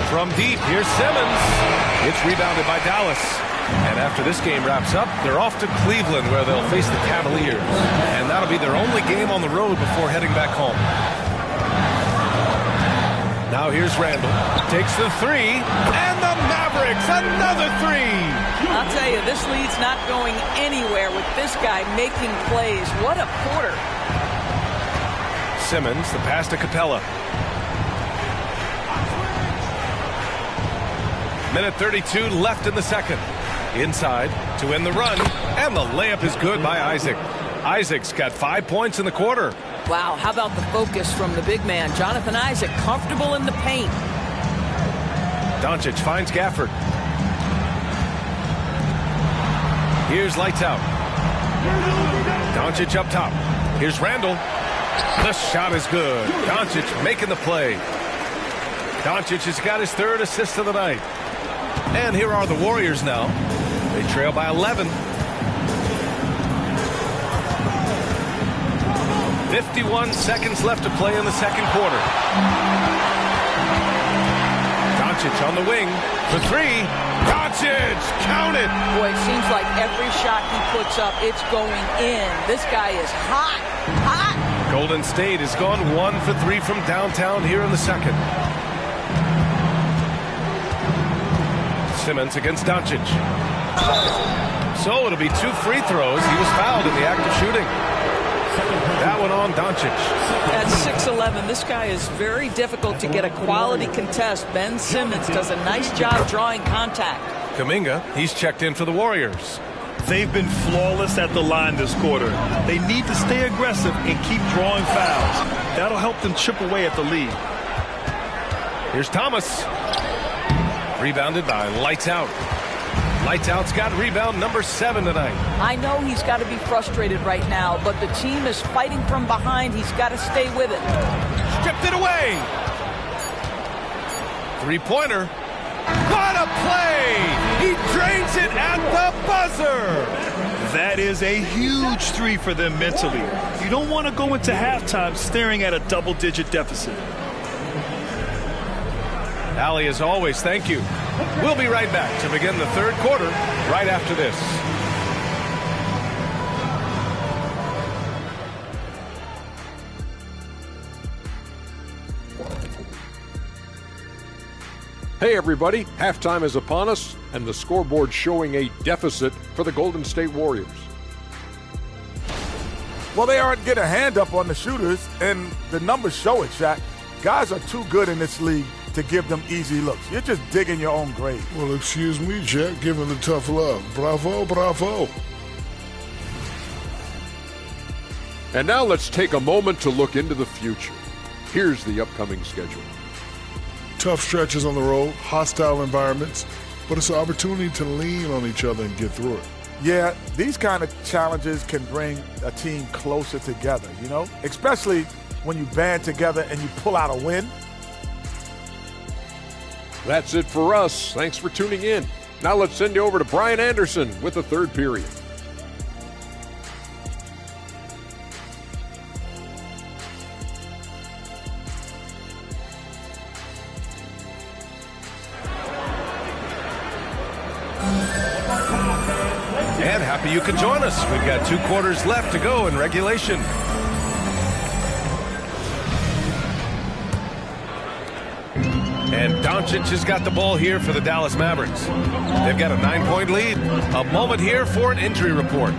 From deep, here's Simmons. It's rebounded by Dallas. And after this game wraps up, they're off to Cleveland, where they'll face the Cavaliers. And that'll be their only game on the road before heading back home. Now here's Randall. Takes the 3. And the Mavericks, another 3. I'll tell you, this lead's not going anywhere with this guy making plays. What a quarter. Simmons, the pass to Capella. Minute 32 left in the second. Inside to win the run. And the layup is good by Isaac. Isaac's got 5 points in the quarter. Wow, how about the focus from the big man? Jonathan Isaac, comfortable in the paint. Doncic finds Gafford. Here's lights out. Doncic up top. Here's Randall. The shot is good. Doncic making the play. Doncic has got his 3rd assist of the night. And here are the Warriors now. They trail by 11. 51 seconds left to play in the second quarter. Doncic on the wing for 3. Doncic, count it. Boy, it seems like every shot he puts up, it's going in. This guy is hot, hot. Golden State has gone 1 for 3 from downtown here in the second. Simmons against Doncic. So it'll be 2 free throws. He was fouled in the act of shooting. That one on Doncic. At 6'11", this guy is very difficult to get a quality contest. Ben Simmons does a nice job drawing contact. Kuminga, he's checked in for the Warriors. They've been flawless at the line this quarter. They need to stay aggressive and keep drawing fouls. That'll help them chip away at the lead. Here's Thomas. Rebounded by Lights Out. Lights Out's got rebound number 7 tonight. I know he's got to be frustrated right now, but the team is fighting from behind. He's got to stay with it. Stripped it away. 3-pointer. What a play! He drains it at the buzzer! That is a huge 3 for them mentally. You don't want to go into halftime staring at a double-digit deficit. Allie, as always, thank you. We'll be right back to begin the third quarter right after this. Hey everybody, halftime is upon us and the scoreboard showing a deficit for the Golden State Warriors. Well, they aren't getting a hand up on the shooters, and the numbers show it, Shaq. Guys are too good in this league to give them easy looks. You're just digging your own grave. Well, excuse me, Jack, giving the tough love. Bravo, bravo. And now let's take a moment to look into the future. Here's the upcoming schedule. Tough stretches on the road, hostile environments, but it's an opportunity to lean on each other and get through it. Yeah, these kind of challenges can bring a team closer together, you know? Especially when you band together and you pull out a win. That's it for us. Thanks for tuning in. Now let's send you over to Brian Anderson with the third period. And happy you could join us. We've got 2 quarters left to go in regulation. And Doncic has got the ball here for the Dallas Mavericks. They've got a 9-point lead. A moment here for an injury report.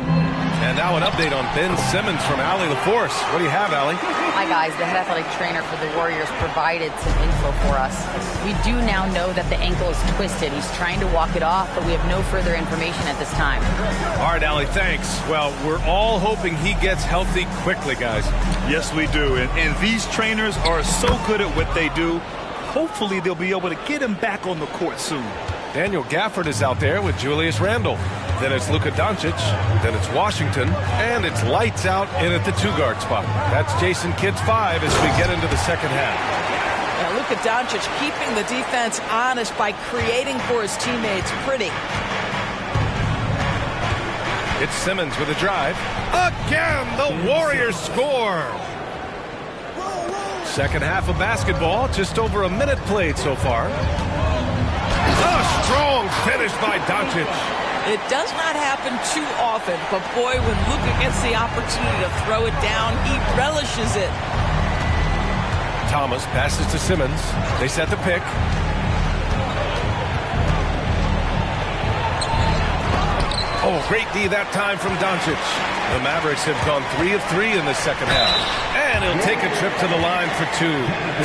And now an update on Ben Simmons from Allie LaForce. What do you have, Allie? Hi, guys. The head athletic trainer for the Warriors provided some info for us. We do now know that the ankle is twisted. He's trying to walk it off, but we have no further information at this time. All right, Allie, thanks. Well, we're all hoping he gets healthy quickly, guys. Yes, we do. And these trainers are so good at what they do. Hopefully, they'll be able to get him back on the court soon. Daniel Gafford is out there with Julius Randle. Then it's Luka Doncic. Then it's Washington. And it's lights out in at the 2-guard spot. That's Jason Kidd's 5 as we get into the second half. Now, Luka Doncic keeping the defense honest by creating for his teammates. Pretty. It's Simmons with a drive. Again, the Warriors score. Second half of basketball, just over a minute played so far. A strong finish by Doncic. It does not happen too often, but boy, when Luka gets the opportunity to throw it down, he relishes it. Thomas passes to Simmons. They set the pick. Oh, great D that time from Doncic. The Mavericks have gone 3 of 3 in the second half. And he'll take a trip to the line for 2.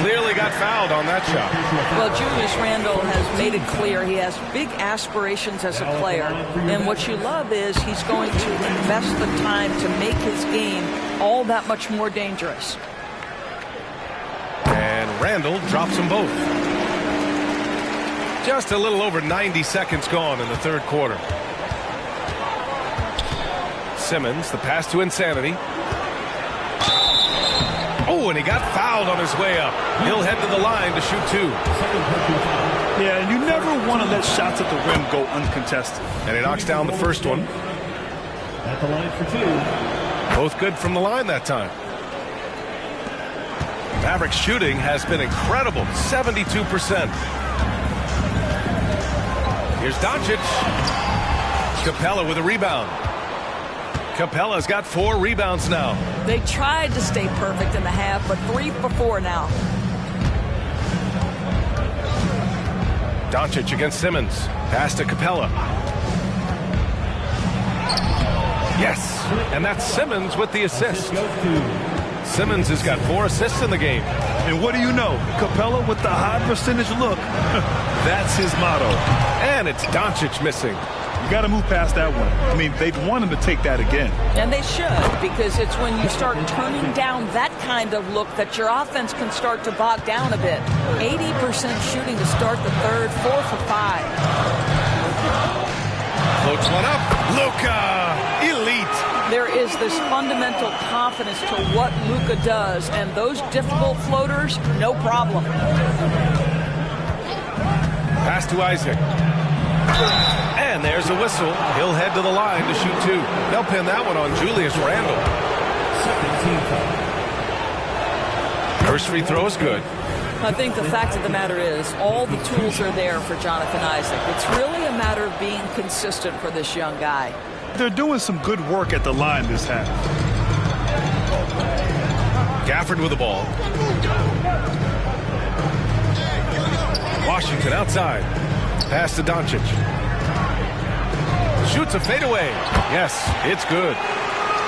Clearly got fouled on that shot. Well, Julius Randle has made it clear he has big aspirations as a player. And what you love is he's going to invest the time to make his game all that much more dangerous. And Randle drops them both. Just a little over 90 seconds gone in the third quarter. Simmons, the pass to Insanity. Oh, and he got fouled on his way up. He'll head to the line to shoot 2. Yeah, and you never want to let shots at the rim go uncontested. And he knocks down the first one. At the line for 2. Both good from the line that time. Mavericks shooting has been incredible, 72%. Here's Doncic. Capella with a rebound. Capella's got 4 rebounds now. They tried to stay perfect in the half, but 3 for 4 now. Doncic against Simmons. Pass to Capella. Yes, and that's Simmons with the assist. Simmons has got 4 assists in the game. And what do you know? Capella with the high percentage look. That's his motto. And it's Doncic missing. You got to move past that one. I mean, they'd want him to take that again. And they should, because it's when you start turning down that kind of look that your offense can start to bog down a bit. 80% shooting to start the third, 4 for 5. Floats one up. Luka, elite. There is this fundamental confidence to what Luka does, and those difficult floaters, no problem. Pass to Isaac. And there's a whistle. He'll head to the line to shoot 2. They'll pin that one on Julius Randle. First free throw is good. I think the fact of the matter is all the tools are there for Jonathan Isaac. It's really a matter of being consistent for this young guy. They're doing some good work at the line this half. Gafford with the ball. Washington outside. Pass to Doncic. Shoots a fadeaway. Yes, it's good.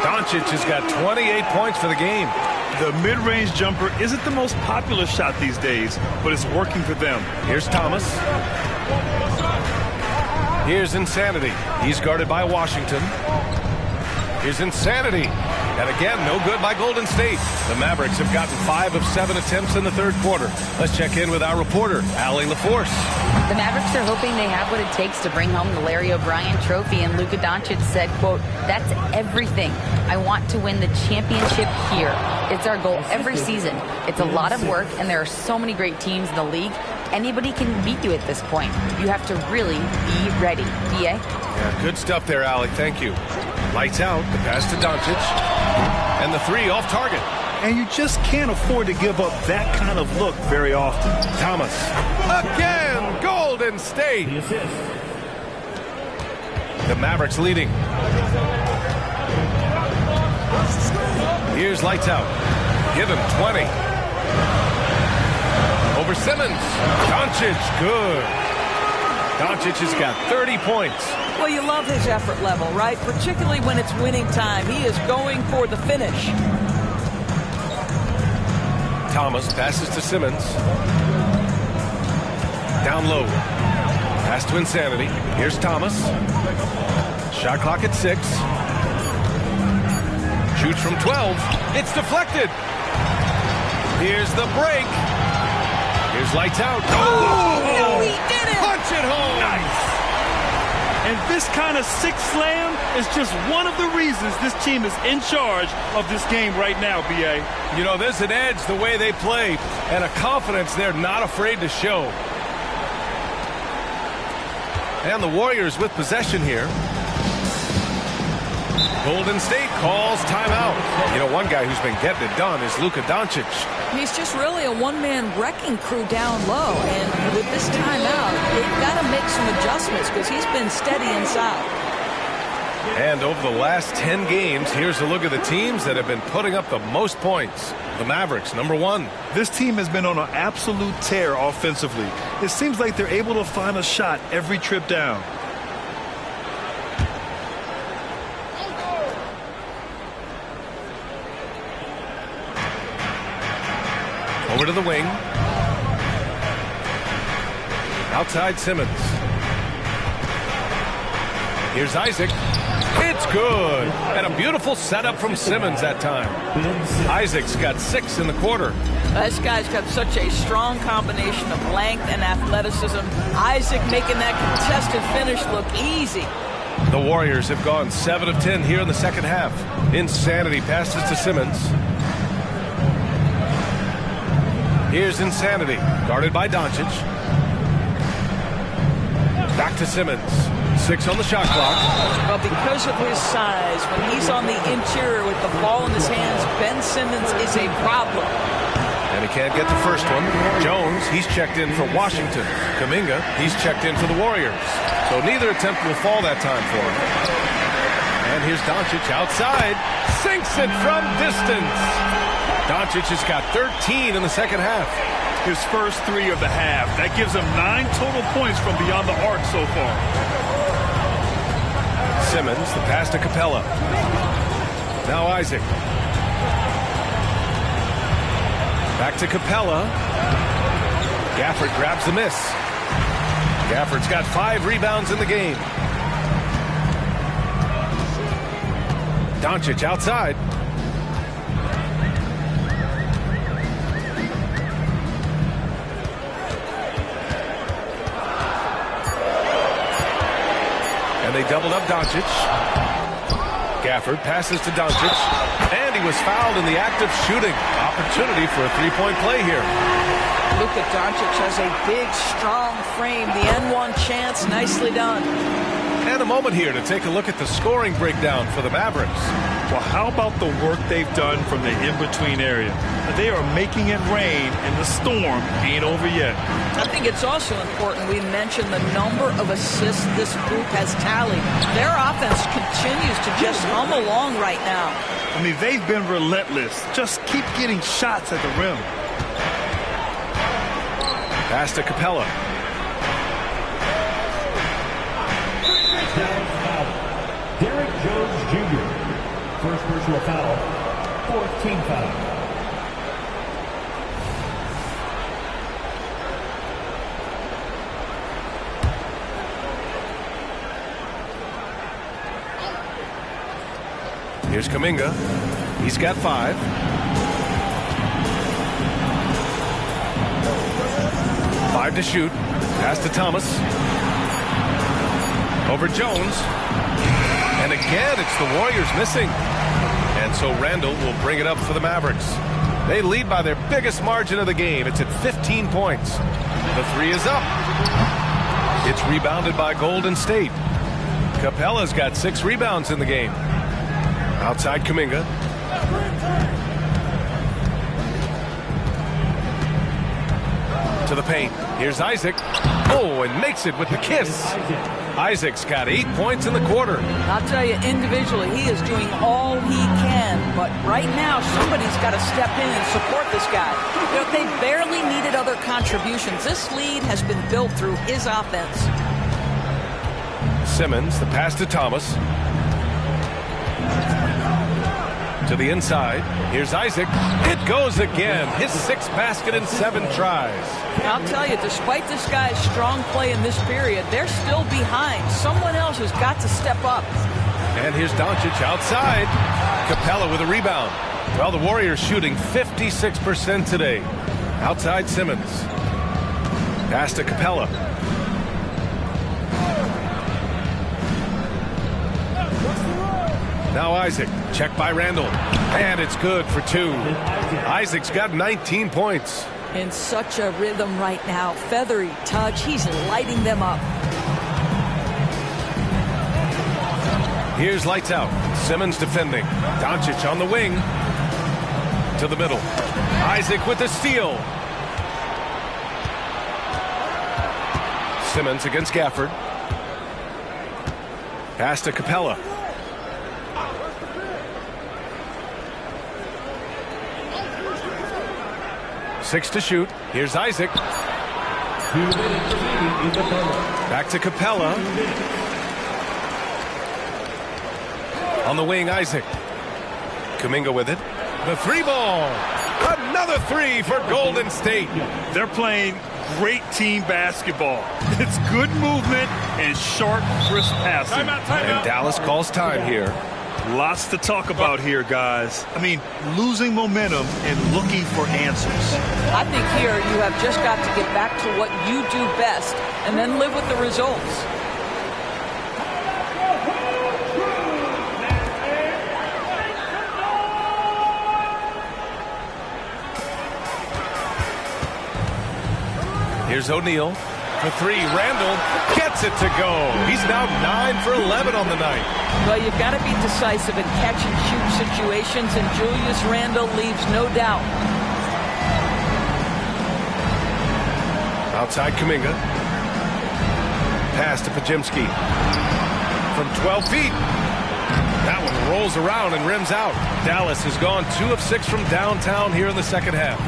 Doncic has got 28 points for the game. The mid-range jumper isn't the most popular shot these days, but it's working for them. Here's Thomas. Here's Insanity. He's guarded by Washington. Here's Insanity. And again, no good by Golden State. The Mavericks have gotten 5 of 7 attempts in the third quarter. Let's check in with our reporter, Allie LaForce. The Mavericks are hoping they have what it takes to bring home the Larry O'Brien trophy, and Luka Doncic said, quote, "That's everything. I want to win the championship here. It's our goal every season. It's a lot of work, and there are so many great teams in the league. Anybody can beat you at this point. You have to really be ready." B.A.? Yeah, good stuff there, Allie. Thank you. Lights out. The pass to Doncic. And the 3 off target. And you just can't afford to give up that kind of look very often. Thomas. Again, Golden State. The Mavericks leading. Here's lights out. Give him 20. Over Simmons. Doncic, good. Doncic has got 30 points. Well, you love his effort level, right? Particularly when it's winning time. He is going for the finish. Thomas passes to Simmons. Down low. Pass to Insanity. Here's Thomas. Shot clock at 6. Shoots from 12. It's deflected. Here's the break. Here's lights out. Oh, no, he did it. Punch it home. Nice. And this kind of six slam is just one of the reasons this team is in charge of this game right now, B.A. You know, there's an edge the way they play and a confidence they're not afraid to show. And the Warriors with possession here. Golden State calls timeout. You know, one guy who's been getting it done is Luka Doncic. He's just really a one-man wrecking crew down low. And with this timeout, they've got to make some adjustments because he's been steady inside. And over the last 10 games, here's a look at the teams that have been putting up the most points. The Mavericks, number 1. This team has been on an absolute tear offensively. It seems like they're able to find a shot every trip down. Over to the wing. Outside Simmons. Here's Isaac. It's good. And a beautiful setup from Simmons that time. Isaac's got 6 in the quarter. This guy's got such a strong combination of length and athleticism. Isaac making that contested finish look easy. The Warriors have gone 7 of 10 here in the second half. Insanity passes to Simmons. Here's Insanity, guarded by Doncic. Back to Simmons. 6 on the shot clock. Well, because of his size, when he's on the interior with the ball in his hands, Ben Simmons is a problem. And he can't get the first one. Jones, he's checked in for Washington. Kuminga, he's checked in for the Warriors. So neither attempt will fall that time for him. And here's Doncic outside. Sinks it from distance. Doncic has got 13 in the second half. His first 3 of the half. That gives him 9 total points from beyond the arc so far. Simmons, the pass to Capella. Now Isaac. Back to Capella. Gafford grabs the miss. Gafford's got 5 rebounds in the game. Doncic outside. And they doubled up Doncic. Gafford passes to Doncic. And he was fouled in the act of shooting. Opportunity for a 3-point play here. Luka Doncic has a big, strong frame. The N1 chance, nicely done. And a moment here to take a look at the scoring breakdown for the Mavericks. Well, how about the work they've done from the in-between area? They are making it rain, and the storm ain't over yet. I think it's also important we mention the number of assists this group has tallied. Their offense continues to just hum along right now. I mean, they've been relentless. Just keep getting shots at the rim. Pass to Capella. Derrick Jones Jr. First personal foul, 4th team foul. Here's Kuminga. He's got 5. Five to shoot. Pass to Thomas. Over Jones. And again, it's the Warriors missing. And so Randall will bring it up for the Mavericks. They lead by their biggest margin of the game. It's at 15 points. The 3 is up. It's rebounded by Golden State. Capella's got 6 rebounds in the game. Outside Kuminga. To the paint. Here's Isaac. Oh, and makes it with the kiss. Isaac's got 8 points in the quarter. I'll tell you, individually, he is doing all he can. But right now, somebody's got to step in and support this guy. You know, they barely needed other contributions. This lead has been built through his offense. Simmons, the pass to Thomas. To the inside. Here's Isaac. It goes again. His 6th basket in 7 tries. I'll tell you, despite this guy's strong play in this period, they're still behind. Someone else has got to step up. And here's Doncic outside. Capella with a rebound. Well, the Warriors shooting 56% today. Outside Simmons. Pass to Capella. Now Isaac, check by Randall, and it's good for 2. Isaac's got 19 points. In such a rhythm right now. Feathery touch, he's lighting them up. Here's lights out. Simmons defending. Doncic on the wing. To the middle. Isaac with the steal. Simmons against Gafford. Pass to Capella. 6 to shoot. Here's Isaac. Back to Capella. On the wing, Isaac. Kuminga with it. The 3-ball. Another 3 for Golden State. They're playing great team basketball. It's good movement and sharp, crisp passing. And Dallas calls time here. Lots to talk about here, guys. I mean, losing momentum and looking for answers. I think here you have just got to get back to what you do best and then live with the results. Here's O'Neal. For 3, Randall gets it to go. He's now 9 for 11 on the night. Well, you've got to be decisive in catch-and-shoot situations, and Julius Randle leaves no doubt. Outside Kuminga. Pass to Pajemski. From 12 feet. That one rolls around and rims out. Dallas has gone 2 of 6 from downtown here in the second half.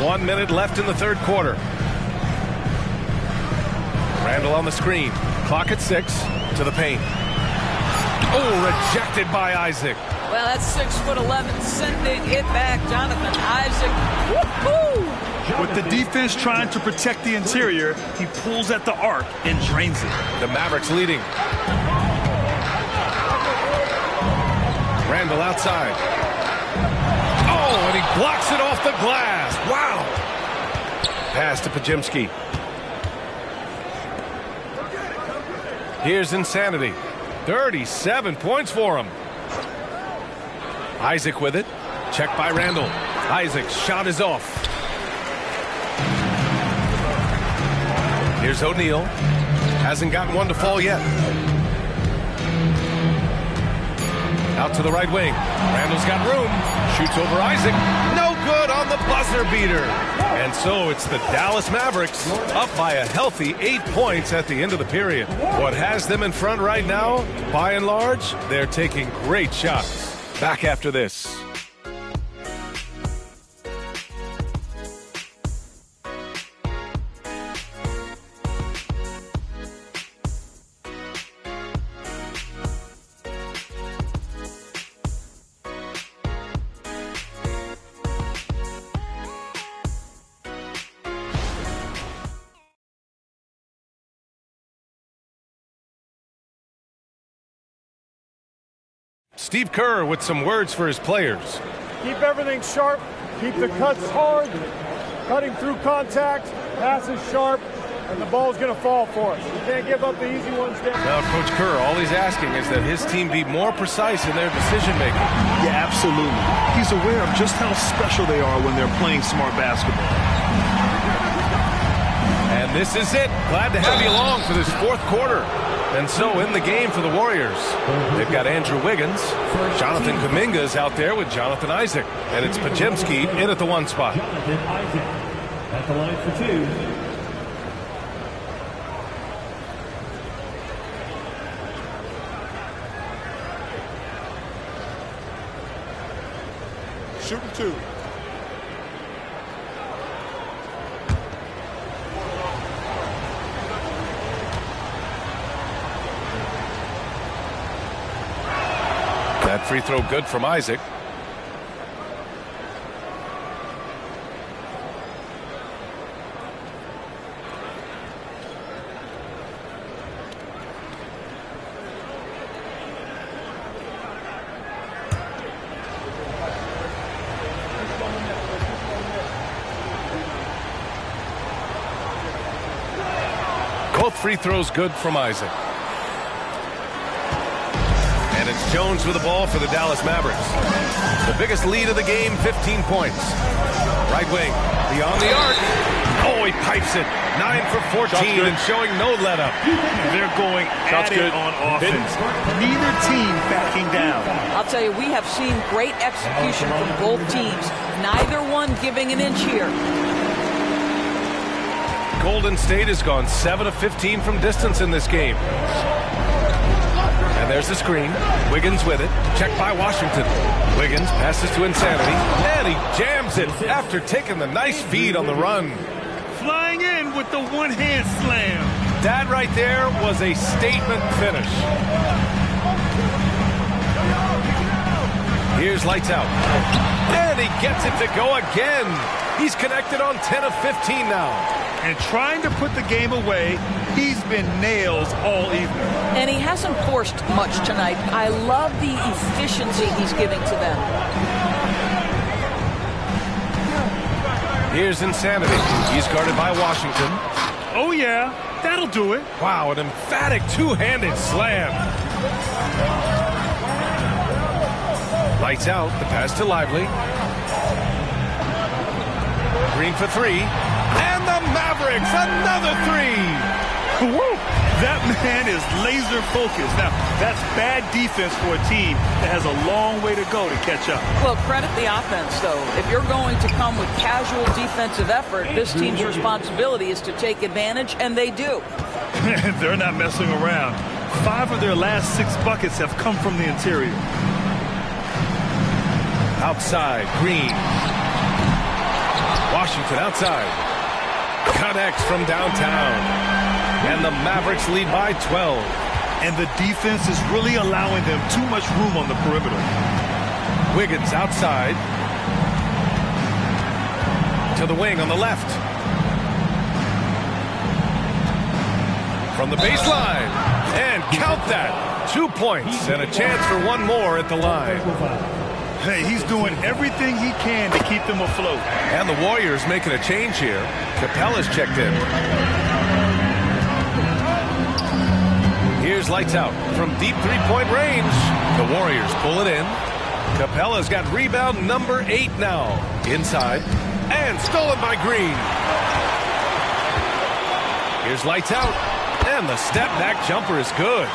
1 minute left in the third quarter. Randall on the screen. Clock at 6. To the paint. Oh, rejected by Isaac. Well, that's 6'11", sending it back. Jonathan Isaac. Woo-hoo! With the defense trying to protect the interior, he pulls at the arc and drains it. The Mavericks leading. Randall outside. Oh, and he blocks it off the glass. Wow. Pass to Pajemski. Here's Insanity. 37 points for him. Isaac with it. Check by Randall. Isaac's shot is off. Here's O'Neal. Hasn't gotten one to fall yet. Out to the right wing. Randall's got room. Shoots over Isaac. No good on the buzzer beater. And so it's the Dallas Mavericks up by a healthy 8 points at the end of the period. What has them in front right now, by and large, they're taking great shots. Back after this. Steve Kerr with some words for his players. Keep everything sharp. Keep the cuts hard. Cutting through contact. Passes sharp. And the ball's going to fall for us. We can't give up the easy ones down. Now, Coach Kerr, all he's asking is that his team be more precise in their decision-making. Yeah, absolutely. He's aware of just how special they are when they're playing smart basketball. And this is it. Glad to have you along for this fourth quarter. And so in the game for the Warriors, they've got Andrew Wiggins. Jonathan Kuminga is out there with Jonathan Isaac. And it's Pajemski in at the 1 spot. the line for two. Shooting two. That free throw good from Isaac. Both free throws good from Isaac. And it's Jones with the ball for the Dallas Mavericks. The biggest lead of the game, 15 points. Right wing, beyond the arc. Oh, he pipes it. 9 for 14 and showing no let-up. They're going at it on offense. Neither team backing down. I'll tell you, we have seen great execution from both teams. Neither one giving an inch here. Golden State has gone 7 of 15 from distance in this game. And there's the screen. Wiggins with it. Checked by Washington. Wiggins passes to Insanity. And he jams it after taking the nice feed on the run. Flying in with the one-hand slam. That right there was a statement finish. Here's lights out. And he gets it to go again. He's connected on 10 of 15 now. And trying to put the game away, he's been nails all evening. And he hasn't forced much tonight. I love the efficiency he's giving to them. Here's Insanity. He's guarded by Washington. Oh, yeah. That'll do it. Wow, an emphatic two-handed slam. Lights out. The pass to Lively. Green for three. And the Mavericks, another three. Woo! That man is laser focused. Now, that's bad defense for a team that has a long way to go to catch up. Well, credit the offense, though. If you're going to come with casual defensive effort, this team's responsibility is to take advantage, and they do. They're not messing around. 5 of their last 6 buckets have come from the interior. Outside, Green. Washington outside. Connects from downtown. And the Mavericks lead by 12. And the defense is really allowing them too much room on the perimeter. Wiggins outside. To the wing on the left. From the baseline. And count that. 2 points and a chance for one more at the line. Hey, he's doing everything he can to keep them afloat. And the Warriors making a change here. Capella's checked in. Here's lights out from deep three-point range. The Warriors pull it in. Capella's got rebound number 8 now. Inside. And stolen by Green. Here's lights out. And the step-back jumper is good.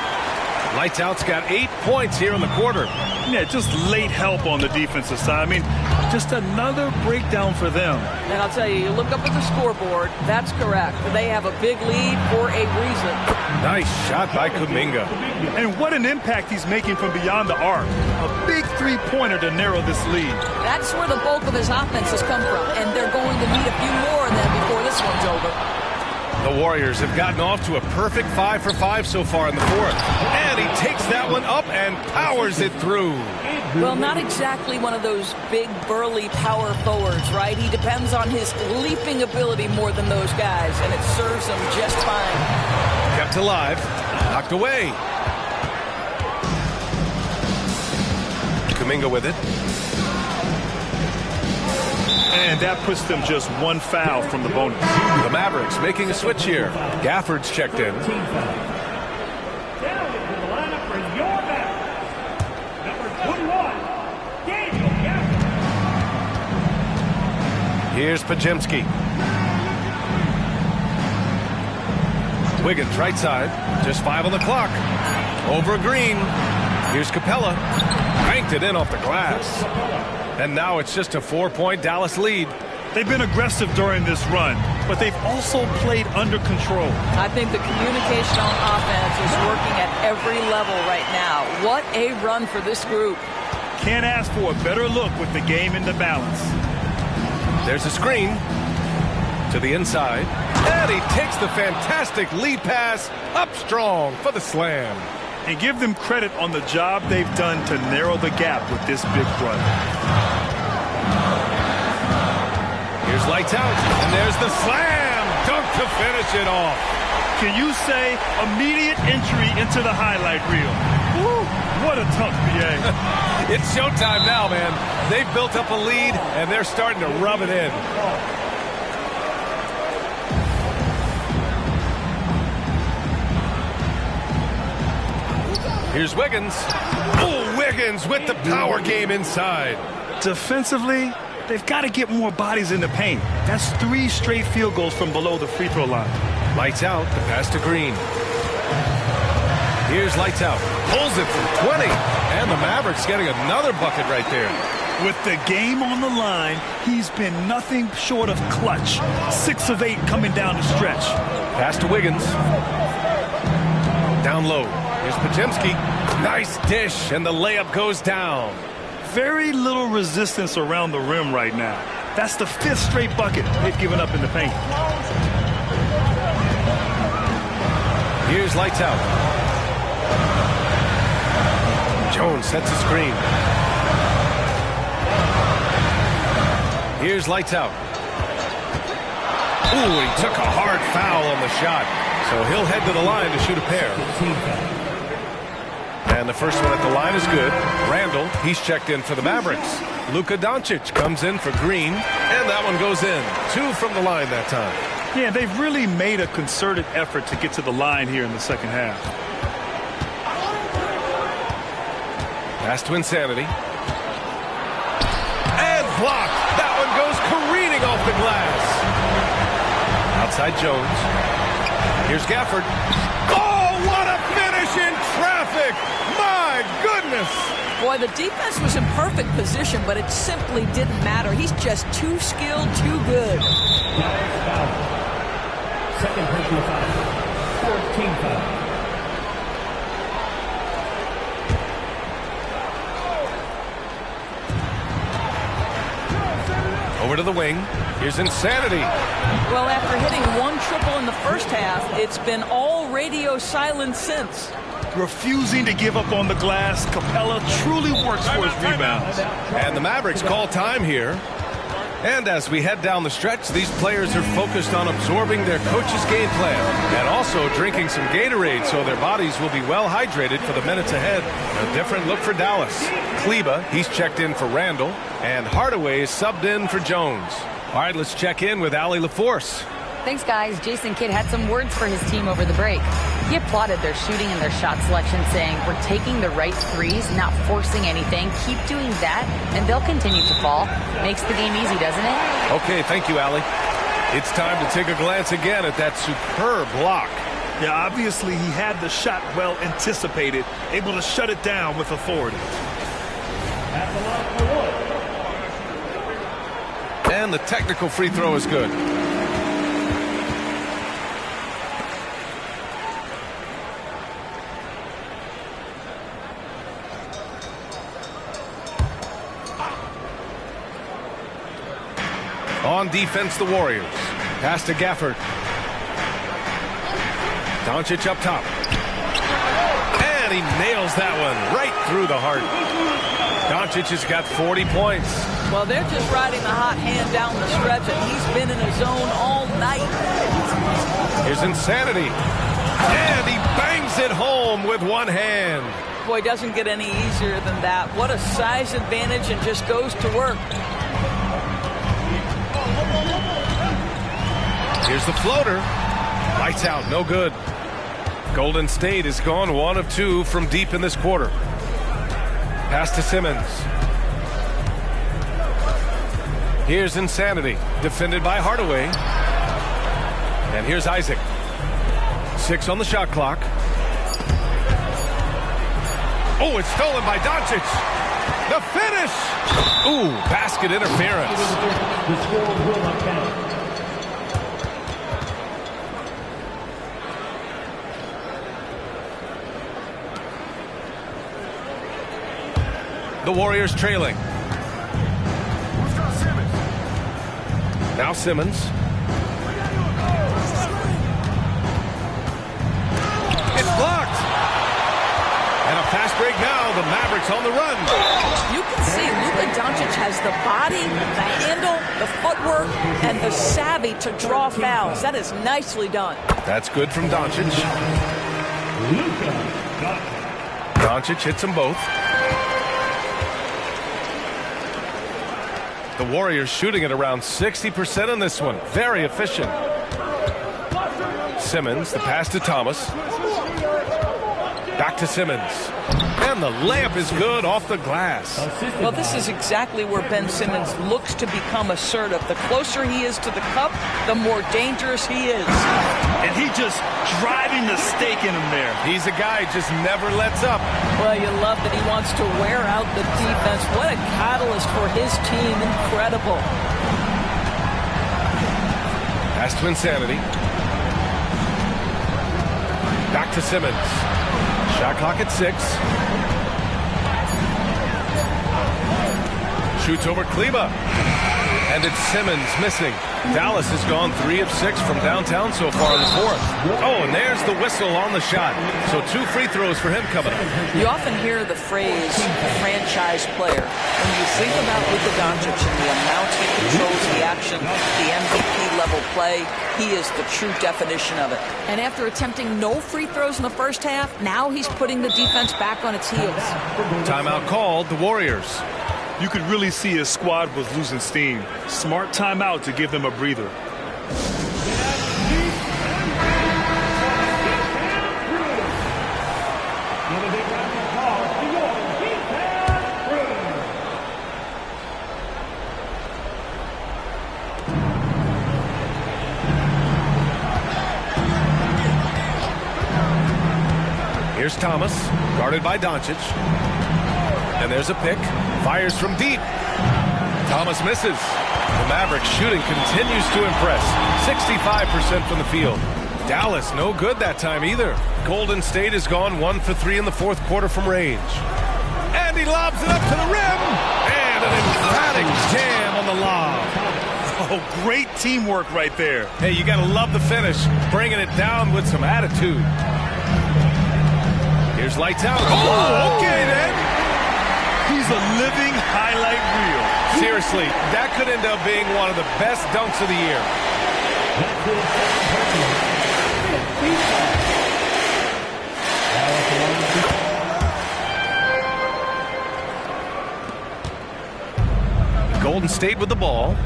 Lights out's got 8 points here in the quarter. Yeah, just late help on the defensive side. I mean, just another breakdown for them. And I'll tell you, you look up at the scoreboard, that's correct. They have a big lead for a reason. Nice shot by Kuminga. And what an impact he's making from beyond the arc. A big three-pointer to narrow this lead. That's where the bulk of his offense has come from, and they're going to need a few more of them before this one's over. The Warriors have gotten off to a perfect 5 for 5 so far in the fourth. And he takes that one up and powers it through. Well, not exactly one of those big, burly power forwards, right? He depends on his leaping ability more than those guys, and it serves him just fine. Kept alive. Knocked away. Kuminga with it. And that puts them just one foul from the bonus. The Mavericks making a switch here. Gafford's checked in. Here's Pajemski. Wiggins right side. Just 5 on the clock. Over Green. Here's Capella. Banked it in off the glass. And now it's just a 4-point Dallas lead. They've been aggressive during this run, but they've also played under control. I think the communication on offense is working at every level right now. What a run for this group. Can't ask for a better look with the game in the balance. There's a screen to the inside. And he takes the fantastic lead pass up strong for the slam. And give them credit on the job they've done to narrow the gap with this big run. Here's lights out, and there's the slam dunk to finish it off. Can you say immediate entry into the highlight reel? Woo, what a tough BA. It's showtime now, man. They've built up a lead, and they're starting to rub it in. Here's Wiggins. Oh, Wiggins with the power game inside. Defensively, they've got to get more bodies in the paint. That's 3 straight field goals from below the free throw line. Lights out, the pass to Green. Here's lights out. Pulls it from 20. And the Mavericks getting another bucket right there. With the game on the line, he's been nothing short of clutch. 6 of 8 coming down the stretch. Pass to Wiggins. Down low. Here's Podziemski. Nice dish, and the layup goes down. Very little resistance around the rim right now. That's the 5th straight bucket they've given up in the paint. Here's lights out. Jones sets a screen. Here's lights out. Ooh, he took a hard foul on the shot. So he'll head to the line to shoot a pair. And the first one at the line is good. Randall, he's checked in for the Mavericks. Luka Doncic comes in for Green, and that one goes in. 2 from the line that time. Yeah, they've really made a concerted effort to get to the line here in the second half. Pass to Insanity. And blocked. That one goes careening off the glass. Outside Jones. Here's Gafford. Oh, what a finish in traffic! My goodness! Boy, the defense was in perfect position, but it simply didn't matter. He's just too skilled, too good. Second personal foul. 14 foul. Over to the wing. Here's Insanity. Well, after hitting 1 triple in the first half, it's been all radio silence since. Refusing to give up on the glass, Capella truly works for his rebounds. And the Mavericks call time here. And as we head down the stretch, these players are focused on absorbing their coach's game plan and also drinking some Gatorade so their bodies will be well hydrated for the minutes ahead. A different look for Dallas. Kleba, he's checked in for Randall, and Hardaway is subbed in for Jones. All right, let's check in with Allie LaForce. Thanks, guys. Jason Kidd had some words for his team over the break. He applauded their shooting and their shot selection, saying, "We're taking the right threes, not forcing anything. Keep doing that, and they'll continue to fall." Makes the game easy, doesn't it? Okay, thank you, Allie. It's time to take a glance again at that superb block. Yeah, obviously he had the shot well anticipated, able to shut it down with authority. And the technical free throw is good. On defense, the Warriors. Pass to Gafford. Doncic up top. And he nails that one right through the heart. Doncic has got 40 points. Well, they're just riding the hot hand down the stretch, and he's been in a zone all night. Here's Insanity. And he bangs it home with one hand. Boy, doesn't get any easier than that. What a size advantage, and just goes to work. Here's the floater. Lights out, no good. Golden State has gone 1 of 2 from deep in this quarter. Pass to Simmons. Here's Insanity, defended by Hardaway. And here's Isaac. 6 on the shot clock. Oh, it's stolen by Doncic. The finish. Ooh, basket interference. The score will not count. The Warriors trailing. Now Simmons. It's blocked. And a fast break now. The Mavericks on the run. You can see Luka Doncic has the body, the handle, the footwork, and the savvy to draw fouls. That is nicely done. That's good from Doncic. Doncic hits them both. The Warriors shooting at around 60% in this one. Very efficient. Simmons, the pass to Thomas. Back to Simmons. And the layup is good off the glass. Well, this is exactly where Ben Simmons looks to become assertive. The closer he is to the cup, the more dangerous he is. And he just driving the stake in him there. He's a guy who just never lets up. Well, you love that he wants to wear out the defense. What a catalyst for his team. Incredible. Pass to Insanity. Back to Simmons. Shot clock at 6. Shoots over Kleba. And it's Simmons missing. Dallas has gone 3 of 6 from downtown so far in the fourth. Oh, and there's the whistle on the shot. So 2 free throws for him coming up. You often hear the phrase franchise player. When you think about Luka Doncic and the amount he controls the action, the MVP level play, he is the true definition of it. And after attempting no free throws in the first half, now he's putting the defense back on its heels. Timeout called, the Warriors. You could really see his squad was losing steam. Smart timeout to give them a breather. Here's Thomas, guarded by Doncic. And there's a pick. Fires from deep. Thomas misses. The Mavericks shooting continues to impress. 65% from the field. Dallas no good that time either. Golden State has gone 1 for 3 in the fourth quarter from range. And he lobs it up to the rim. And an emphatic jam on the lob. Oh, great teamwork right there. Hey, you got to love the finish. Bringing it down with some attitude. Here's lights out. Oh, okay then. He's a living highlight reel. Seriously, that could end up being one of the best dunks of the year. Golden State with the ball.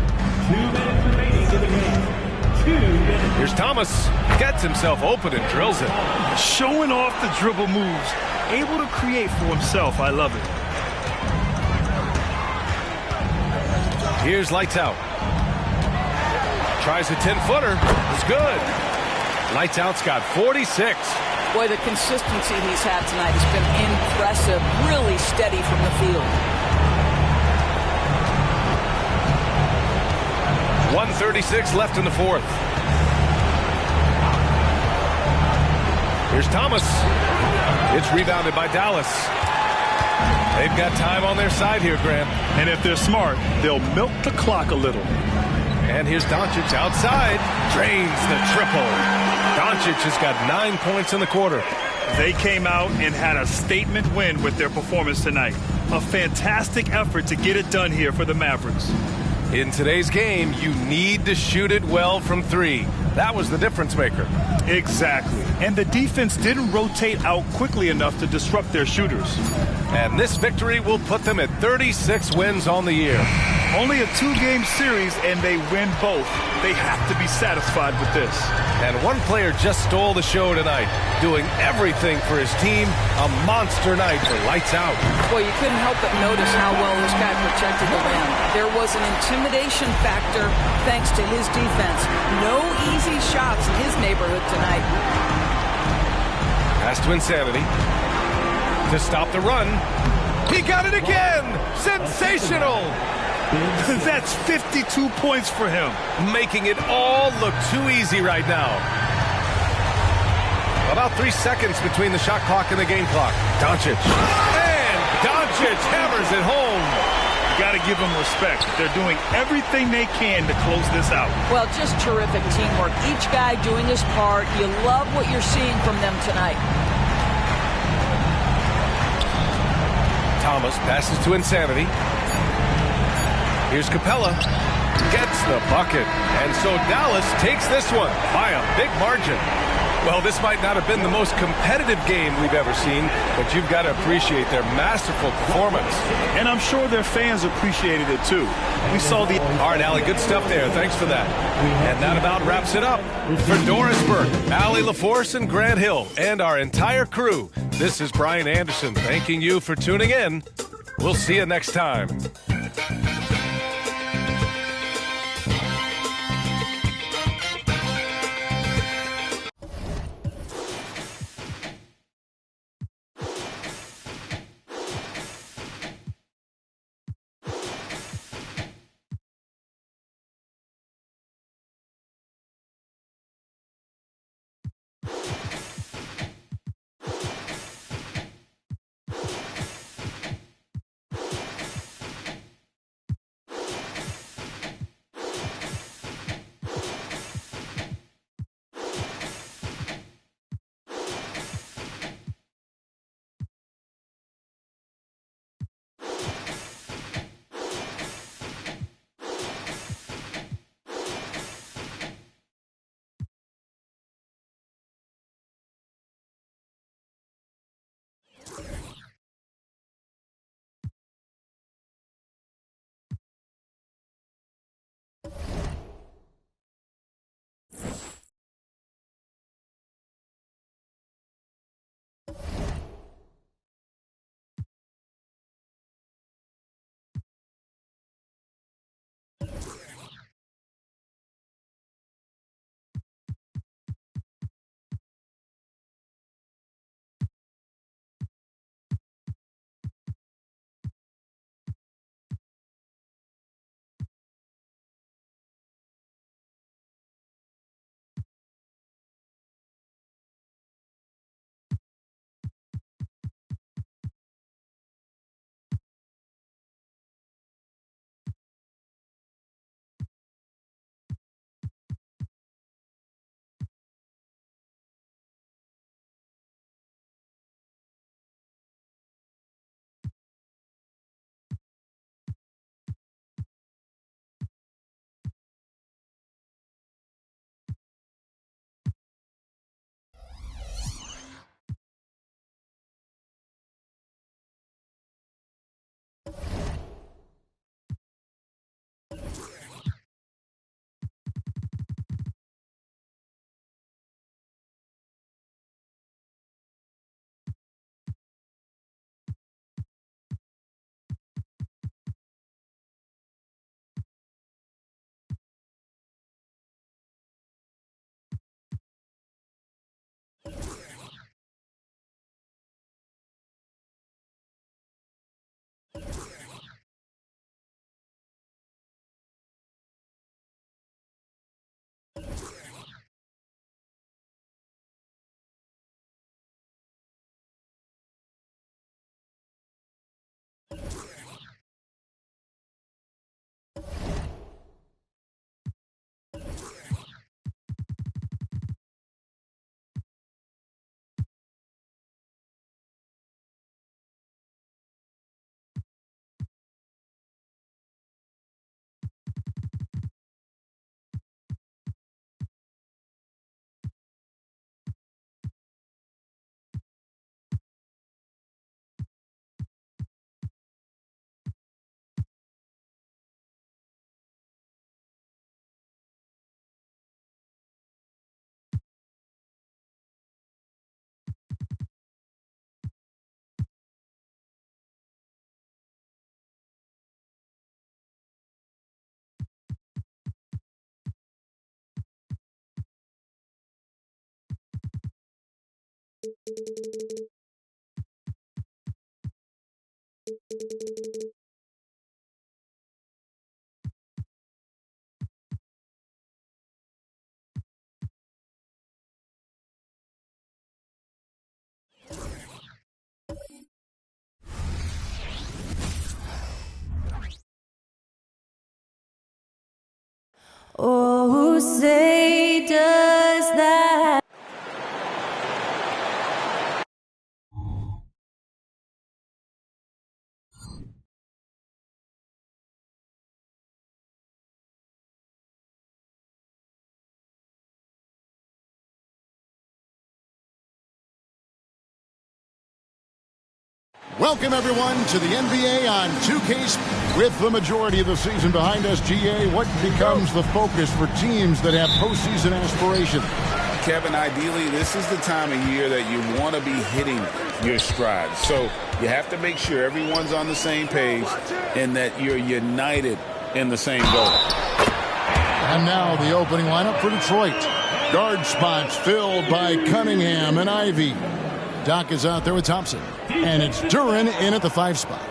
2 minutes remaining in the game. 2 minutes. Here's Thomas. Gets himself open and drills it. Showing off the dribble moves. Able to create for himself. I love it. Here's lights out. Tries a 10-footer. It's good. Lights out's got 46. Boy, the consistency he's had tonight has been impressive. Really steady from the field. 1:36 left in the fourth. Here's Thomas. It's rebounded by Dallas. They've got time on their side here, Grant. And if they're smart, they'll milk the clock a little. And here's Doncic outside. Drains the triple. Doncic has got 9 points in the quarter. They came out and had a statement win with their performance tonight. A fantastic effort to get it done here for the Mavericks. In today's game, you need to shoot it well from 3. That was the difference maker. Exactly. And the defense didn't rotate out quickly enough to disrupt their shooters. And this victory will put them at 36 wins on the year. Only a 2-game series, and they win both. They have to be satisfied with this. And one player just stole the show tonight, doing everything for his team. A monster night for lights out. Well, you couldn't help but notice how well this guy protected the rim. There was an intimidation factor thanks to his defense. No easy shots in his neighborhood tonight. Pass to Insanity. To stop the run. He got it again. Sensational. That's 52 points for him. Making it all look too easy right now. About 3 seconds between the shot clock and the game clock. Doncic. And Doncic hammers it home. You got to give them respect. They're doing everything they can to close this out. Well, just terrific teamwork. Each guy doing his part. You love what you're seeing from them tonight. Thomas passes to Insanity. Here's Capella. Gets the bucket. And so Dallas takes this one by a big margin. Well, this might not have been the most competitive game we've ever seen, but you've got to appreciate their masterful performance. And I'm sure their fans appreciated it too. We saw the... All right, Allie, good stuff there. Thanks for that. And that about wraps it up. For Doris Burke, Allie LaForce, and Grant Hill, and our entire crew, this is Brian Anderson thanking you for tuning in. We'll see you next time. Oh, who say does that? Welcome, everyone, to the NBA on 2K. With the majority of the season behind us, GA, what becomes the focus for teams that have postseason aspirations? Kevin, ideally, this is the time of year that you want to be hitting your stride. So you have to make sure everyone's on the same page and that you're united in the same goal. And now the opening lineup for Detroit. Guard spots filled by Cunningham and Ivy. Doc is out there with Thompson. And it's Duren in at the 5 spot.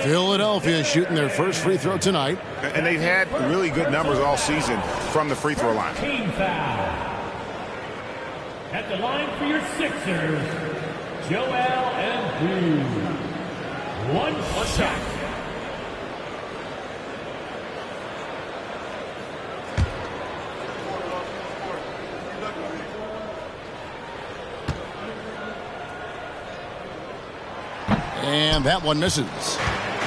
Philadelphia shooting their first free throw tonight. And they've had really good numbers all season from the free throw line. Team foul. At the line for your Sixers, Joel Embiid. One shot. And that one misses.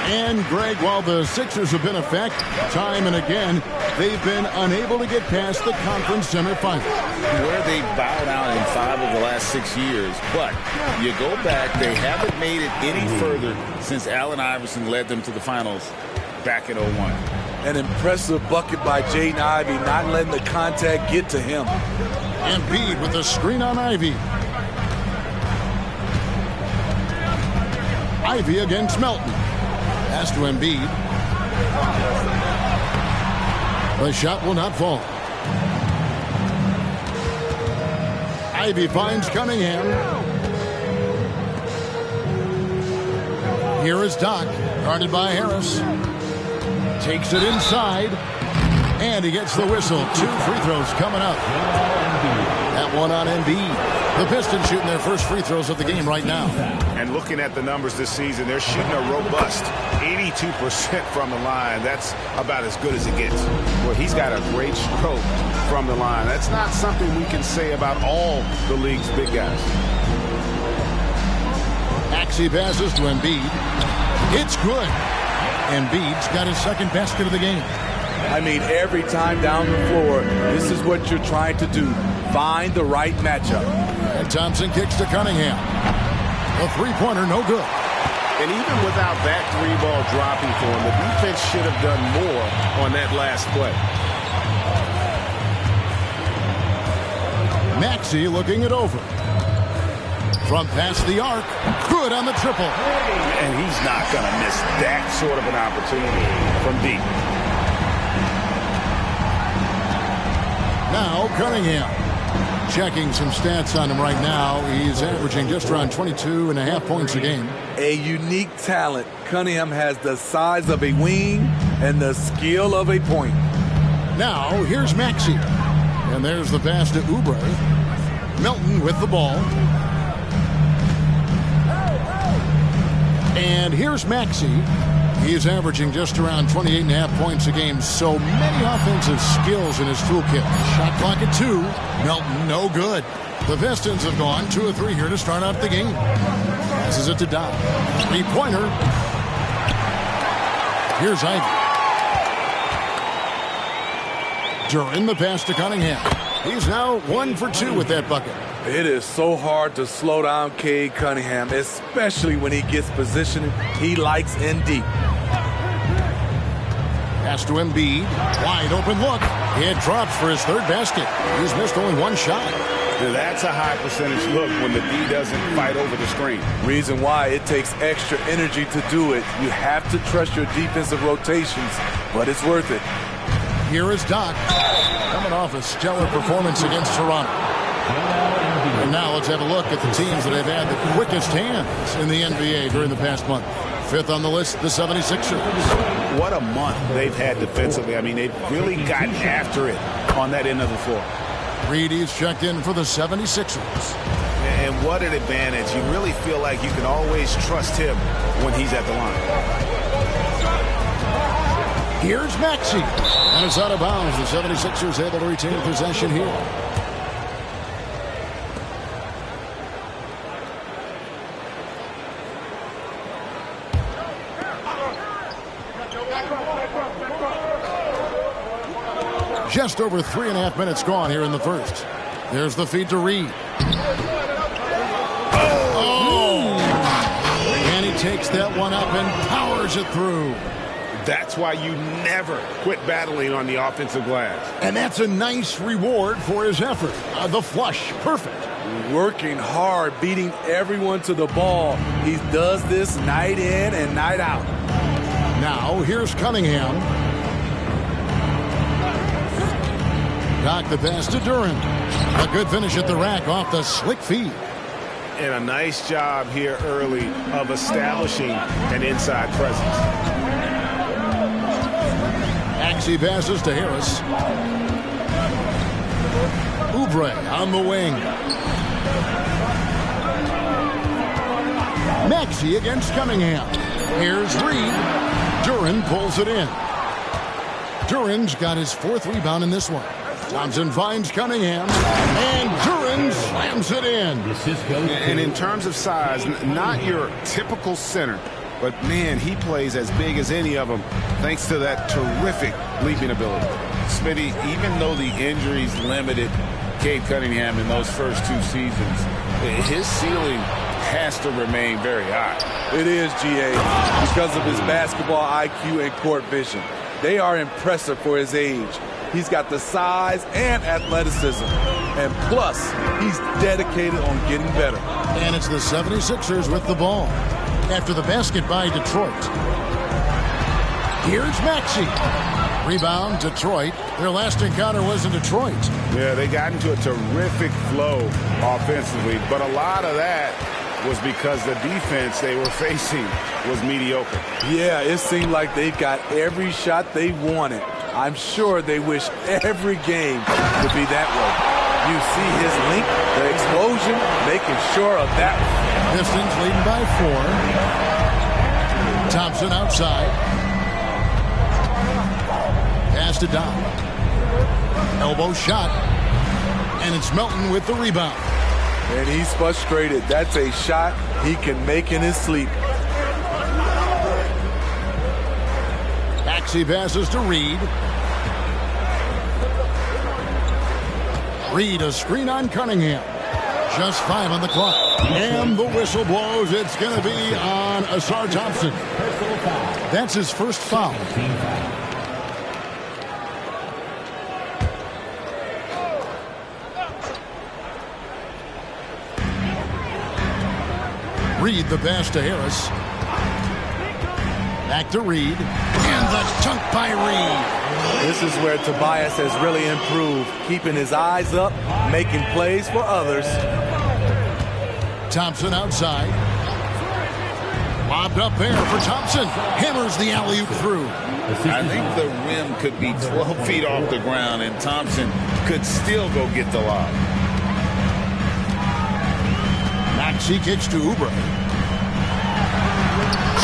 And, Greg, while the Sixers have been a fact time and again, they've been unable to get past the conference semifinals. Where they bowed out in 5 of the last 6 years. But you go back, they haven't made it any further since Allen Iverson led them to the finals back in 01. An impressive bucket by Jaden Ivey, not letting the contact get to him. Embiid with the screen on Ivy. Ivy against Melton. Pass to Embiid. The shot will not fall. Ivy finds Cunningham. Here is Doc, guarded by Harris. Takes it inside. And he gets the whistle. 2 free throws coming up. That one on Embiid. The Pistons shooting their first free throws of the game right now. And looking at the numbers this season, they're shooting a robust 82% from the line. That's about as good as it gets. Well, he's got a great stroke from the line. That's not something we can say about all the league's big guys. Maxey passes to Embiid. It's good. Embiid's got his second basket of the game. I mean, every time down the floor, this is what you're trying to do. Find the right matchup. And Thompson kicks to Cunningham. A three-pointer, no good. And even without that 3-ball dropping for him, the defense should have done more on that last play. Maxey looking it over. From past the arc. Good on the triple. And he's not going to miss that sort of an opportunity from deep. Now Cunningham. Checking some stats on him right now. He's averaging just around 22.5 points a game. A unique talent. Cunningham has the size of a wing and the skill of a point. Now here's Maxey. And there's the pass to Oubre. Melton with the ball. And here's Maxey. He is averaging just around 28.5 points a game. So many offensive skills in his toolkit. Shot clock at 2. Melton, no good. The Pistons have gone 2 of 3 here to start out the game. Passes it to Doc. 3-pointer. Here's Ivy. Duren the pass to Cunningham. He's now 1 for 2 with that bucket. It is so hard to slow down Cade Cunningham, especially when he gets positioned he likes in deep. Pass to Embiid. Wide open look. It drops for his 3rd basket. He's missed only 1 shot. Now that's a high percentage look when the D doesn't fight over the screen. Reason why it takes extra energy to do it. You have to trust your defensive rotations, but it's worth it. Here is Doc. Coming off a stellar performance against Toronto. And now let's have a look at the teams that have had the quickest hands in the NBA during the past month. 5th on the list, the 76ers. What a month they've had defensively. I mean, they've really gotten after it on that end of the floor. Reedy's checked in for the 76ers. And what an advantage. You really feel like you can always trust him when he's at the line. Here's Maxey. And it's out of bounds. The 76ers able to retain possession here. Just over 3.5 minutes gone here in the first. There's the feed to Reed. Oh! And he takes that one up and powers it through. That's why you never quit battling on the offensive glass. And that's a nice reward for his effort. The flush, perfect. Working hard, beating everyone to the ball. He does this night in and night out. Now, here's Cunningham. Doc the pass to Duran. A good finish at the rack off the slick feed. And a nice job here early of establishing an inside presence. Maxey passes to Harris. Oubre on the wing. Maxey against Cunningham. Here's Reed. Duran pulls it in. Duran's got his 4th rebound in this one. Thompson finds Cunningham, and Duran slams it in. And in terms of size, not your typical center, but man, he plays as big as any of them thanks to that terrific leaping ability. Smitty, even though the injuries limited Cade Cunningham in those first 2 seasons, his ceiling has to remain very high. It is, GA, because of his basketball IQ and court vision. They are impressive for his age. He's got the size and athleticism. And plus, he's dedicated on getting better. And it's the 76ers with the ball. After the basket by Detroit. Here's Maxey. Rebound, Detroit. Their last encounter was in Detroit. Yeah, they got into a terrific flow offensively, but a lot of that was because the defense they were facing was mediocre. Yeah, it seemed like they got every shot they wanted. I'm sure they wish every game could be that way. You see his link, the explosion, making sure of that. Pistons leading by 4. Thompson outside. Pass to Doc. Elbow shot. And it's Melton with the rebound. And he's frustrated. That's a shot he can make in his sleep. Maxey passes to Reed. Reed, a screen on Cunningham. Just 5 on the clock. And the whistle blows. It's going to be on Asar Thompson. That's his first foul. Reed the pass to Harris. Back to Reed. And the chunk by Reed. This is where Tobias has really improved, keeping his eyes up, making plays for others. Thompson outside. Lobbed up there for Thompson. Hammers the alley-oop through. I think the rim could be 12 feet off the ground, and Thompson could still go get the lob. Maxey kicks to Oubre.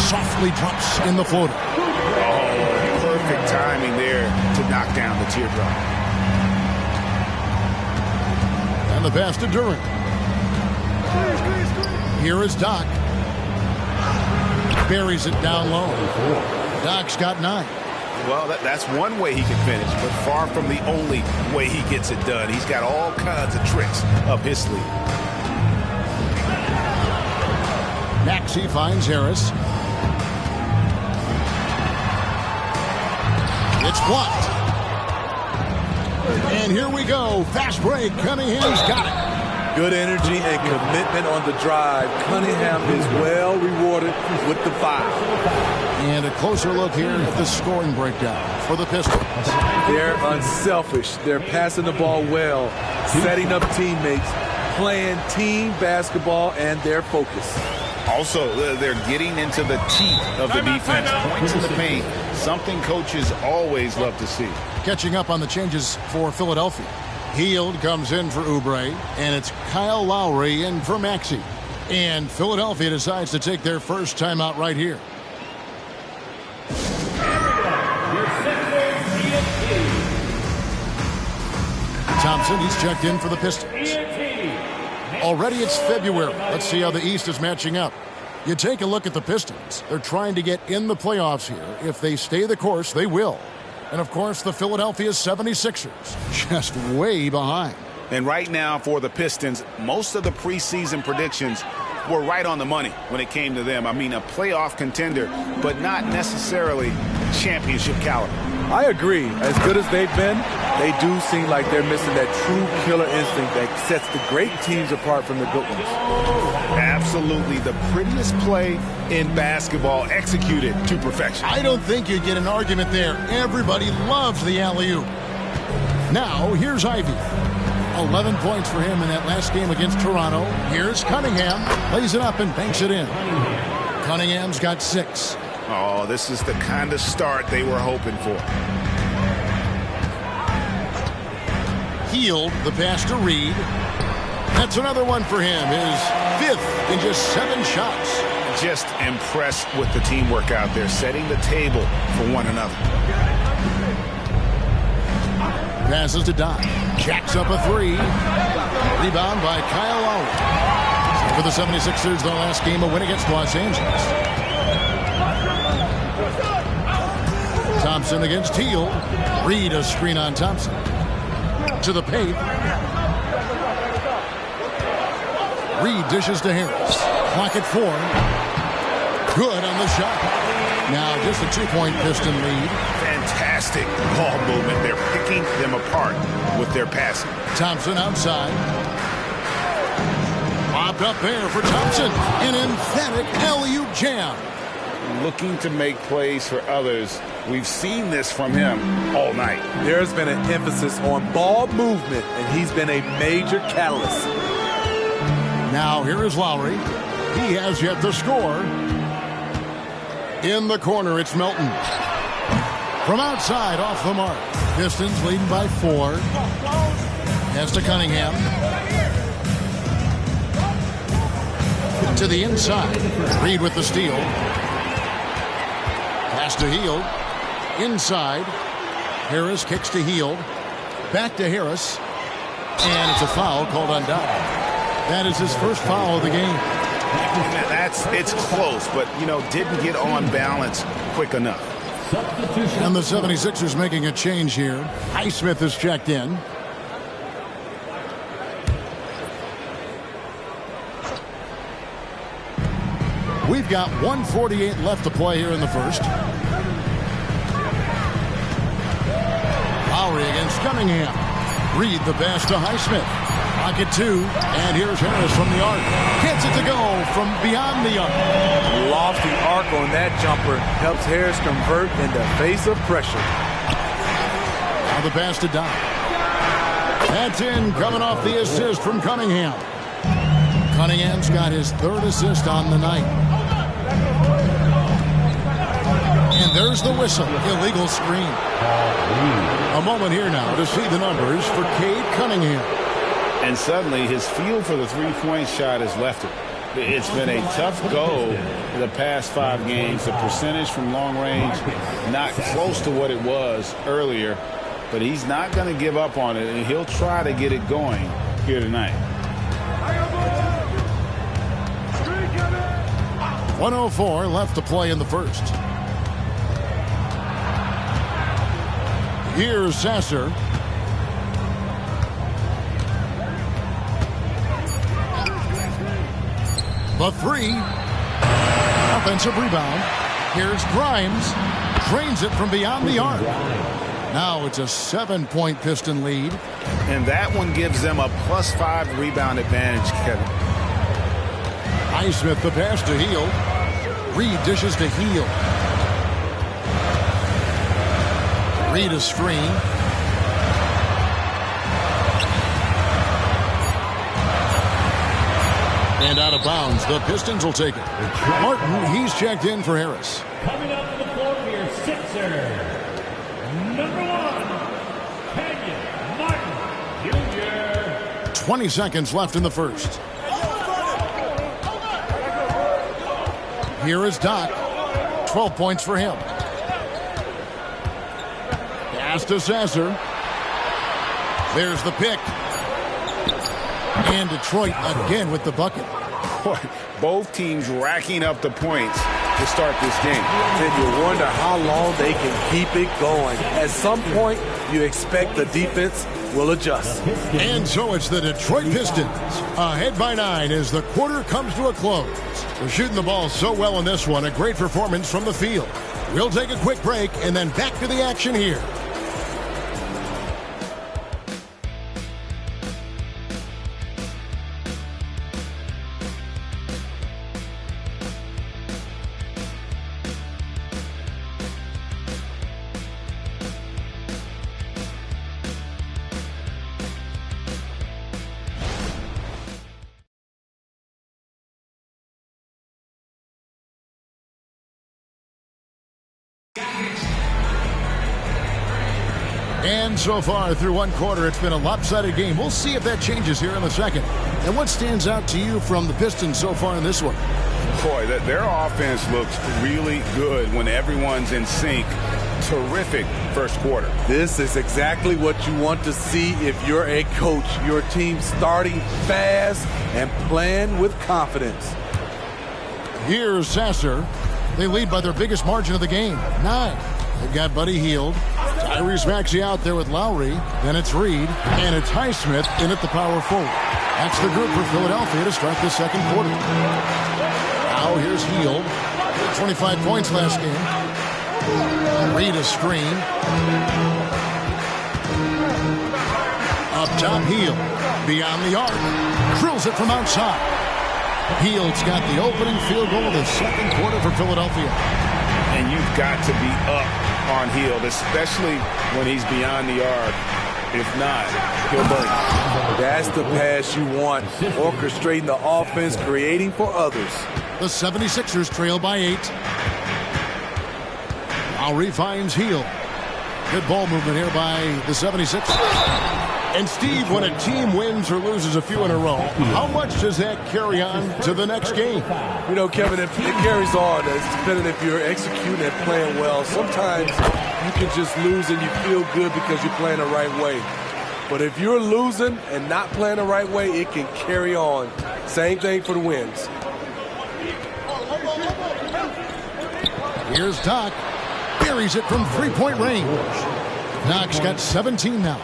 Softly drops in the floater. Oh, perfect timing there to knock down the teardrop. And the pass to Duran. Here is Doc. Buries it down low. Doc's got 9. Well, that's one way he can finish, but far from the only way he gets it done. He's got all kinds of tricks up his sleeve. Maxey finds Harris. It's blocked. And here we go. Fast break. Cunningham's got it. Good energy and commitment on the drive. Cunningham is well rewarded with the foul. And a closer look here at the scoring breakdown for the Pistons. They're unselfish. They're passing the ball well, setting up teammates, playing team basketball, and their focus. Also, they're getting into the teeth of the defense. Points in the paint, something coaches always love to see. Catching up on the changes for Philadelphia. Hield comes in for Oubre, and it's Kyle Lowry in for Maxey. And Philadelphia decides to take their first timeout right here. Your Thompson, he's checked in for the Pistons. Already it's February. Let's see how the East is matching up. You take a look at the Pistons. They're trying to get in the playoffs here. If they stay the course, they will. And, of course, the Philadelphia 76ers, just way behind. And right now for the Pistons, most of the preseason predictions were right on the money when it came to them. I mean, a playoff contender, but not necessarily championship caliber. I agree. As good as they've been, they do seem like they're missing that true killer instinct that sets the great teams apart from the good ones. Absolutely. The prettiest play in basketball executed to perfection. I don't think you'd get an argument there. Everybody loves the alley-oop. Now, here's Ivy. 11 points for him in that last game against Toronto. Here's Cunningham. Lays it up and banks it in. Cunningham's got 6. Oh, this is the kind of start they were hoping for. Healed the pass to Reed. That's another one for him. His 5th in just 7 shots. Just impressed with the teamwork out there, setting the table for one another. Passes to Doc. Jacks up a 3. Rebound by Kyle Lowry. For the 76ers, their last game, a win against Los Angeles. Thompson against Teal. Reed a screen on Thompson. To the paint. Reed dishes to Harris. Clock at 4. Good on the shot. Now just a 2-point Piston lead. Fantastic ball movement. They're picking them apart with their passing. Thompson outside. Popped up there for Thompson. An emphatic alley-oop jam. Looking to make plays for others. We've seen this from him all night. There's been an emphasis on ball movement, and he's been a major catalyst. Now here is Lowry. He has yet to score. In the corner, it's Melton. From outside, off the mark. Pistons leading by 4. Has to Cunningham. To the inside. Reed with the steal. Pass to Hield. Inside. Harris kicks to Hield. Back to Harris. And it's a foul called on Doc. That is his first foul of the game. It's close, but, didn't get on balance quick enough. And the 76ers making a change here. Highsmith is checked in. We've got 1:48 left to play here in the first. Lowry against Cunningham. Reed the pass to Highsmith. Pocket 2, and here's Harris from the arc. Gets it to go from beyond the arc. Lost the arc on that jumper. Helps Harris convert in the face of pressure. Now the pass to Doc. That's in, coming off the assist from Cunningham. Cunningham's got his 3rd assist on the night. And there's the whistle. Illegal screen. A moment here now to see the numbers for Cade Cunningham. And suddenly his feel for the three-point shot has left him. It's been a tough go the past 5 games. The percentage from long range not close to what it was earlier. But he's not going to give up on it, and he'll try to get it going here tonight. 1:04 left to play in the first. Here's Sasser. The 3. Offensive rebound. Here's Grimes. Drains it from beyond the arc. Now it's a 7-point Piston lead. And that one gives them a +5 rebound advantage, Kevin. Highsmith the pass to Hield. Reed dishes to Hield. Reed a screen. And out of bounds. The Pistons will take it. Martin, he's checked in for Harris. Coming up to the floor for your Sixer, number 1, Kenyon Martin Jr. 20 seconds left in the first. Here is Doc. 12 points for him. Pass to Sasser. There's the pick. And Detroit again with the bucket. Boy, both teams racking up the points to start this game. Then you wonder how long they can keep it going. At some point, you expect the defense will adjust. And so it's the Detroit Pistons ahead by 9 as the quarter comes to a close. They're shooting the ball so well in this one. A great performance from the field. We'll take a quick break and then back to the action here. And so far through one quarter, it's been a lopsided game. We'll see if that changes here in the second. And what stands out to you from the Pistons so far in this one? Boy, their offense looks really good when everyone's in sync. Terrific first quarter. This is exactly what you want to see if you're a coach. Your team starting fast and playing with confidence. Here's Sasser. They lead by their biggest margin of the game, 9. They've got Buddy Hield. Tyrese Maxey out there with Lowry. Then it's Reed. And it's Highsmith in at the power forward. That's the group for Philadelphia to start the second quarter. Now here's Hield. 25 points last game. Reed a screen. Up top, Hield. Beyond the arc. Drills it from outside. Hield's got the opening field goal of the second quarter for Philadelphia. And you've got to be up on Hield, especially when he's beyond the arc. If not, he'll burn. That's the pass you want. Orchestrating the offense, creating for others. The 76ers trail by 8. Lowry finds Hield. Good ball movement here by the 76ers. And Steve, when a team wins or loses a few in a row, how much does that carry on to the next game? You know, Kevin, it carries on. It's depending if you're executing and playing well. Sometimes you can just lose and you feel good because you're playing the right way. But if you're losing and not playing the right way, it can carry on. Same thing for the wins. Here's Doc. Buries it from three-point range. Doc's got 17 now.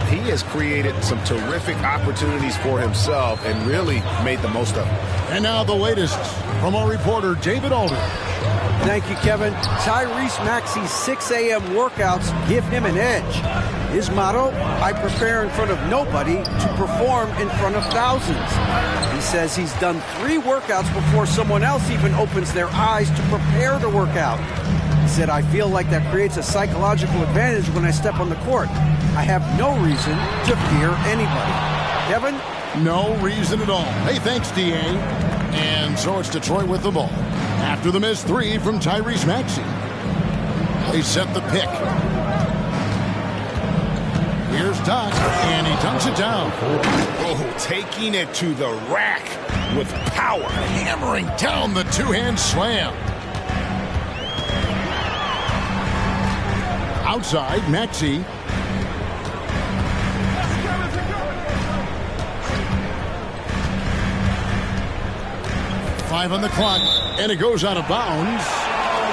He has created some terrific opportunities for himself and really made the most of them. And now the latest from our reporter, David Aldridge. Thank you, Kevin. Tyrese Maxey's 6 a.m. workouts give him an edge. His motto, I prepare in front of nobody to perform in front of thousands. He says he's done 3 workouts before someone else even opens their eyes to prepare to work out. He said, I feel like that creates a psychological advantage when I step on the court. I have no reason to fear anybody. Kevin? No reason at all. Hey, thanks, D.A. And so it's Detroit with the ball. After the missed 3 from Tyrese Maxey. They set the pick. Here's Doc, and he dunks it down. Oh, taking it to the rack with power. Hammering down the two-hand slam. Outside, Maxey. Five on the clock, and it goes out of bounds.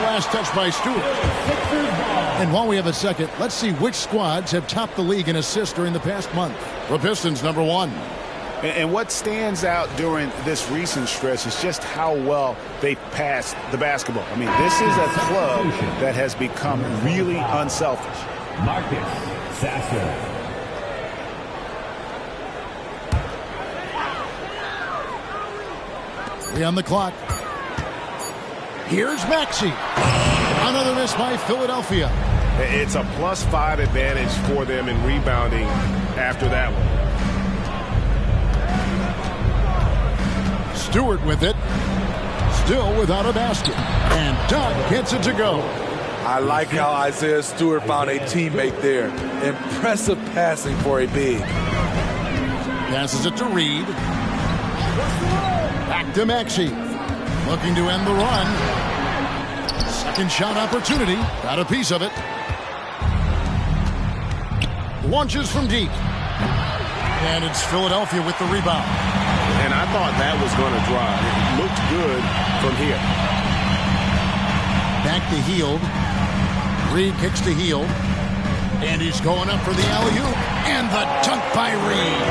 Last touch by Stewart. And while we have a second, let's see which squads have topped the league in assists during the past month. The Pistons, number 1. And what stands out during this recent stretch is just how well they passed the basketball. I mean, this is a club that has become really unselfish. Marcus Sasser. On the clock. Here's Maxey. Another miss by Philadelphia. It's a +5 advantage for them in rebounding after that one. Stewart with it. Still without a basket. And Doug gets it to go. I like how Isaiah Stewart found a teammate there. Impressive passing for a big. Passes it to Reed. Back to Maxey. Looking to end the run. Second shot opportunity. Got a piece of it. Launches from deep. And it's Philadelphia with the rebound. And I thought that was going to drive. It looked good from here. Back to Hield. Reed kicks to Hield. And he's going up for the alley-oop. And the dunk by Reed.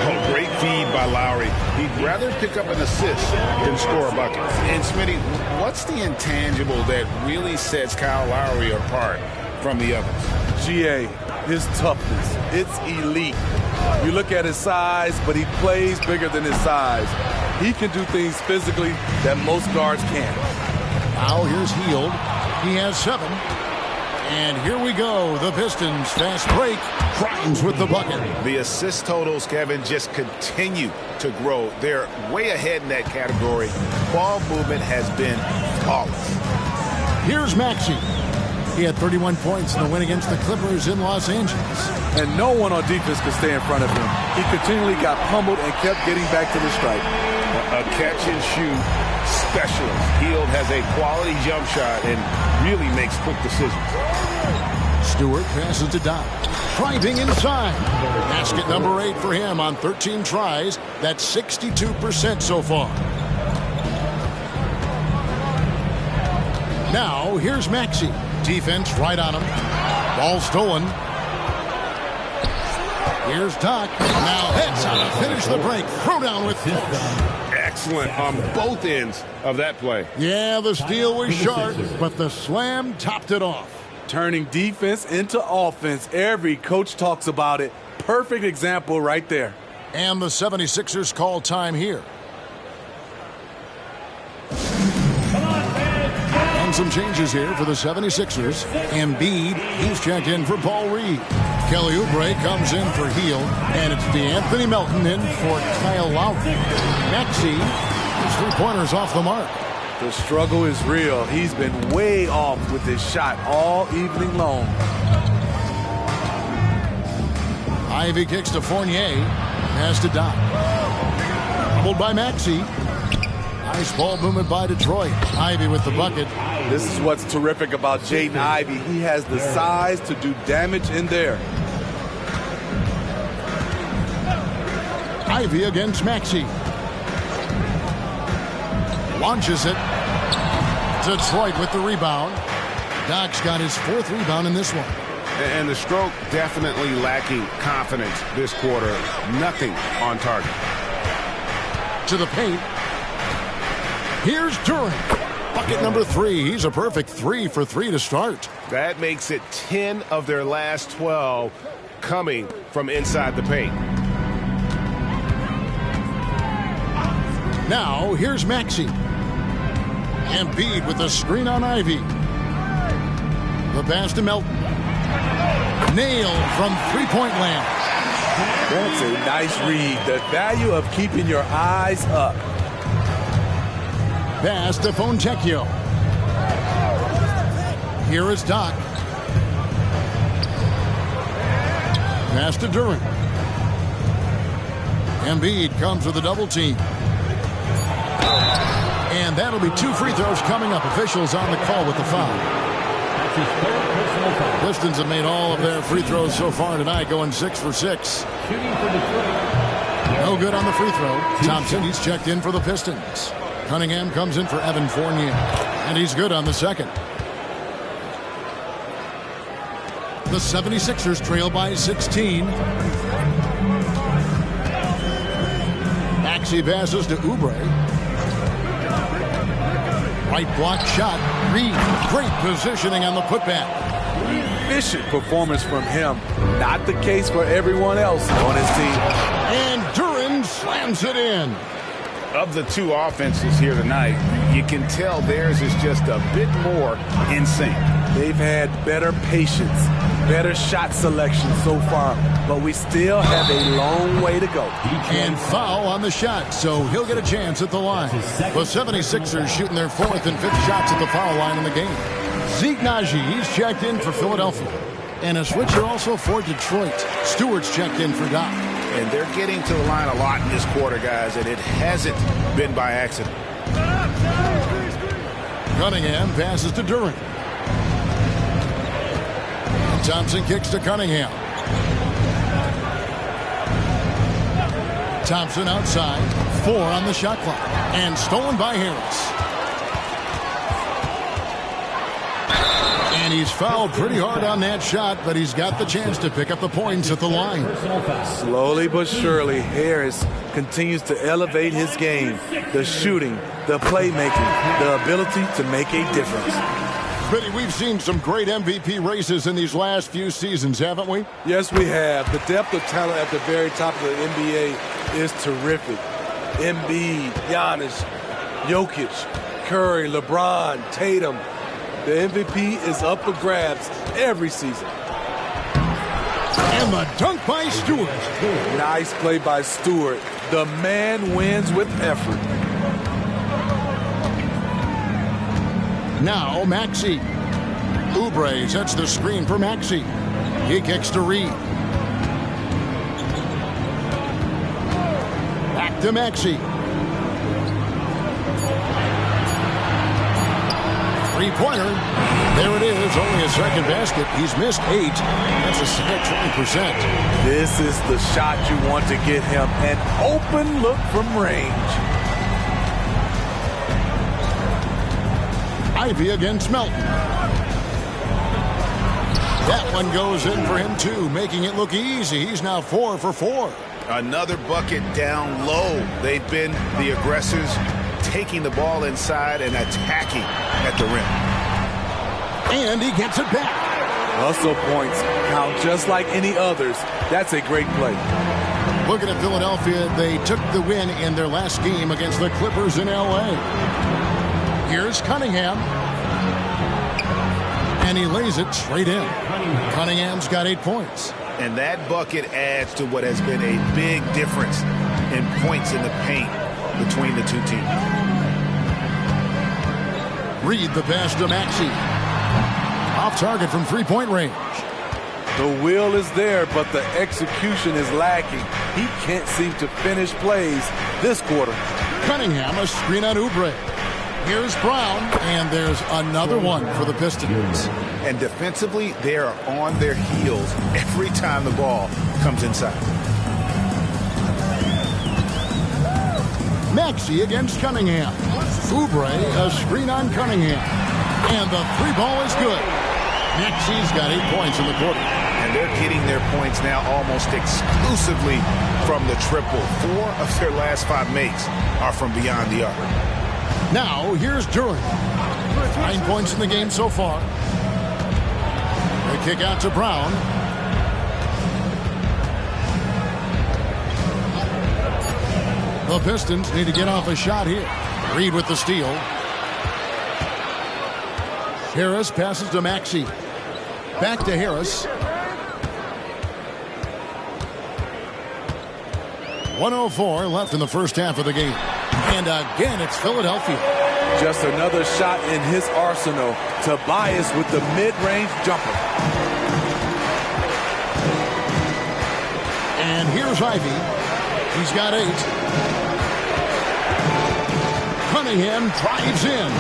Oh, great feed by Lowry. He'd rather pick up an assist than score a bucket. And Smitty, what's the intangible that really sets Kyle Lowry apart from the others? GA, his toughness. It's elite. You look at his size, but he plays bigger than his size. He can do things physically that most guards can't. Now here's Hield. He has 7. And here we go. The Pistons fast break. Grimes with the bucket. The assist totals, Kevin, just continue to grow. They're way ahead in that category. Ball movement has been flawless. Here's Maxey. He had 31 points in the win against the Clippers in Los Angeles. And no one on defense could stay in front of him. He continually got pummeled and kept getting back to the stripe. A catch-and-shoot specialist. Hield has a quality jump shot and really makes quick decisions. Stewart passes to Doc. Driving inside. Basket number 8 for him on 13 tries. That's 62% so far. Now, here's Maxey. Defense right on him. Ball stolen. Here's Doc. Now heads how to finish the break. Throw down with Excellent on both ends of that play. Yeah, the steal was short, but the slam topped it off. Turning defense into offense. Every coach talks about it. Perfect example right there. And the 76ers call time here. And some changes here for the 76ers. Embiid, he's checked in for Paul Reed. Kelly Oubre comes in for Hield. And it's DeAnthony Melton in for Kyle Lowry. Maxey, his 3-pointers off the mark. The struggle is real. He's been way off with his shot all evening long. Ivy kicks to Fournier. Pass to Doc. Doubled by Maxey. Nice ball movement by Detroit. Ivy with the bucket. This is what's terrific about Jaden Ivey. He has the size to do damage in there. Ivy against Maxey. Launches it. Detroit with the rebound. Doc's got his 4th rebound in this one. And the stroke definitely lacking confidence this quarter. Nothing on target. To the paint. Here's Durant. Bucket number 3. He's a perfect 3 for 3 to start. That makes it 10 of their last 12 coming from inside the paint. Now, here's Maxey. Embiid with a screen on Ivy. The pass to Melton. Nailed from 3-point land. That's a nice read. The value of keeping your eyes up. Pass to Fontecchio. Here is Doc. Pass to Durant. Embiid comes with a double team. And that'll be 2 free throws coming up. Officials on the call with the foul. Pistons have made all of their free throws so far tonight, going 6 for 6. No good on the free throw. Thompson, he's checked in for the Pistons. Cunningham comes in for Evan Fournier. And he's good on the second. The 76ers trail by 16. Maxey passes to Oubre. Right block shot. Reed. Great positioning on the putback. Efficient performance from him. Not the case for everyone else on his team. And Duran slams it in. Of the 2 offenses here tonight, you can tell theirs is just a bit more in sync. They've had better patience, better shot selection so far, but we still have a long way to go. And foul on the shot, so he'll get a chance at the line. The 76ers shooting their 4th and 5th shots at the foul line in the game. Zeke Naji, he's checked in for Philadelphia. And a switcher also for Detroit. Stewart's checked in for Doc. And they're getting to the line a lot in this quarter, guys, and it hasn't been by accident. Cunningham passes to Durant. Thompson outside. 4 on the shot clock. And stolen by Harris. And he's fouled pretty hard on that shot, but he's got the chance to pick up the points at the line. Slowly but surely, Harris continues to elevate his game. The shooting, the playmaking, the ability to make a difference. Billy, we've seen some great MVP races in these last few seasons, haven't we? Yes, we have. The depth of talent at the very top of the NBA is terrific. Embiid, Giannis, Jokic, Curry, LeBron, Tatum. The MVP is up for grabs every season. And the dunk by Stewart. Nice play by Stewart. The man wins with effort. Now Maxey. Oubre sets the screen for Maxey. He kicks to Reed. Back to Maxey. Three-pointer. There it is. Only a second basket. He's missed 8. That's a set 20%. This is the shot you want to get him. An open look from range. Ivy against Melton. That one goes in for him, too, making it look easy. He's now 4 for 4. Another bucket down low. They've been the aggressors, taking the ball inside and attacking at the rim. And he gets it back. Hustle points count just like any others. That's a great play. Looking at Philadelphia, they took the win in their last game against the Clippers in L.A. Here's Cunningham. And he lays it straight in. Cunningham's got 8 points. And that bucket adds to what has been a big difference in points in the paint between the two teams. Reed the pass to Maxey. Off target from three-point range. The will is there, but the execution is lacking. He can't seem to finish plays this quarter. Cunningham, a screen on Oubre. Here's Brown, and there's another one for the Pistons. And defensively, they are on their heels every time the ball comes inside. Maxey against Cunningham. Oubre, a screen on Cunningham. And the three ball is good. Maxey's got 8 points in the quarter. And they're getting their points now almost exclusively from the triple. 4 of their last 5 makes are from beyond the arc. Now, here's Duran. 9 points in the game so far. They kick out to Brown. The Pistons need to get off a shot here. Reed with the steal. Harris passes to Maxey. Back to Harris. 1:04 left in the first half of the game. And again, it's Philadelphia. Just another shot in his arsenal. Tobias with the mid-range jumper. And here's Ivy. He's got 8. Cunningham drives in.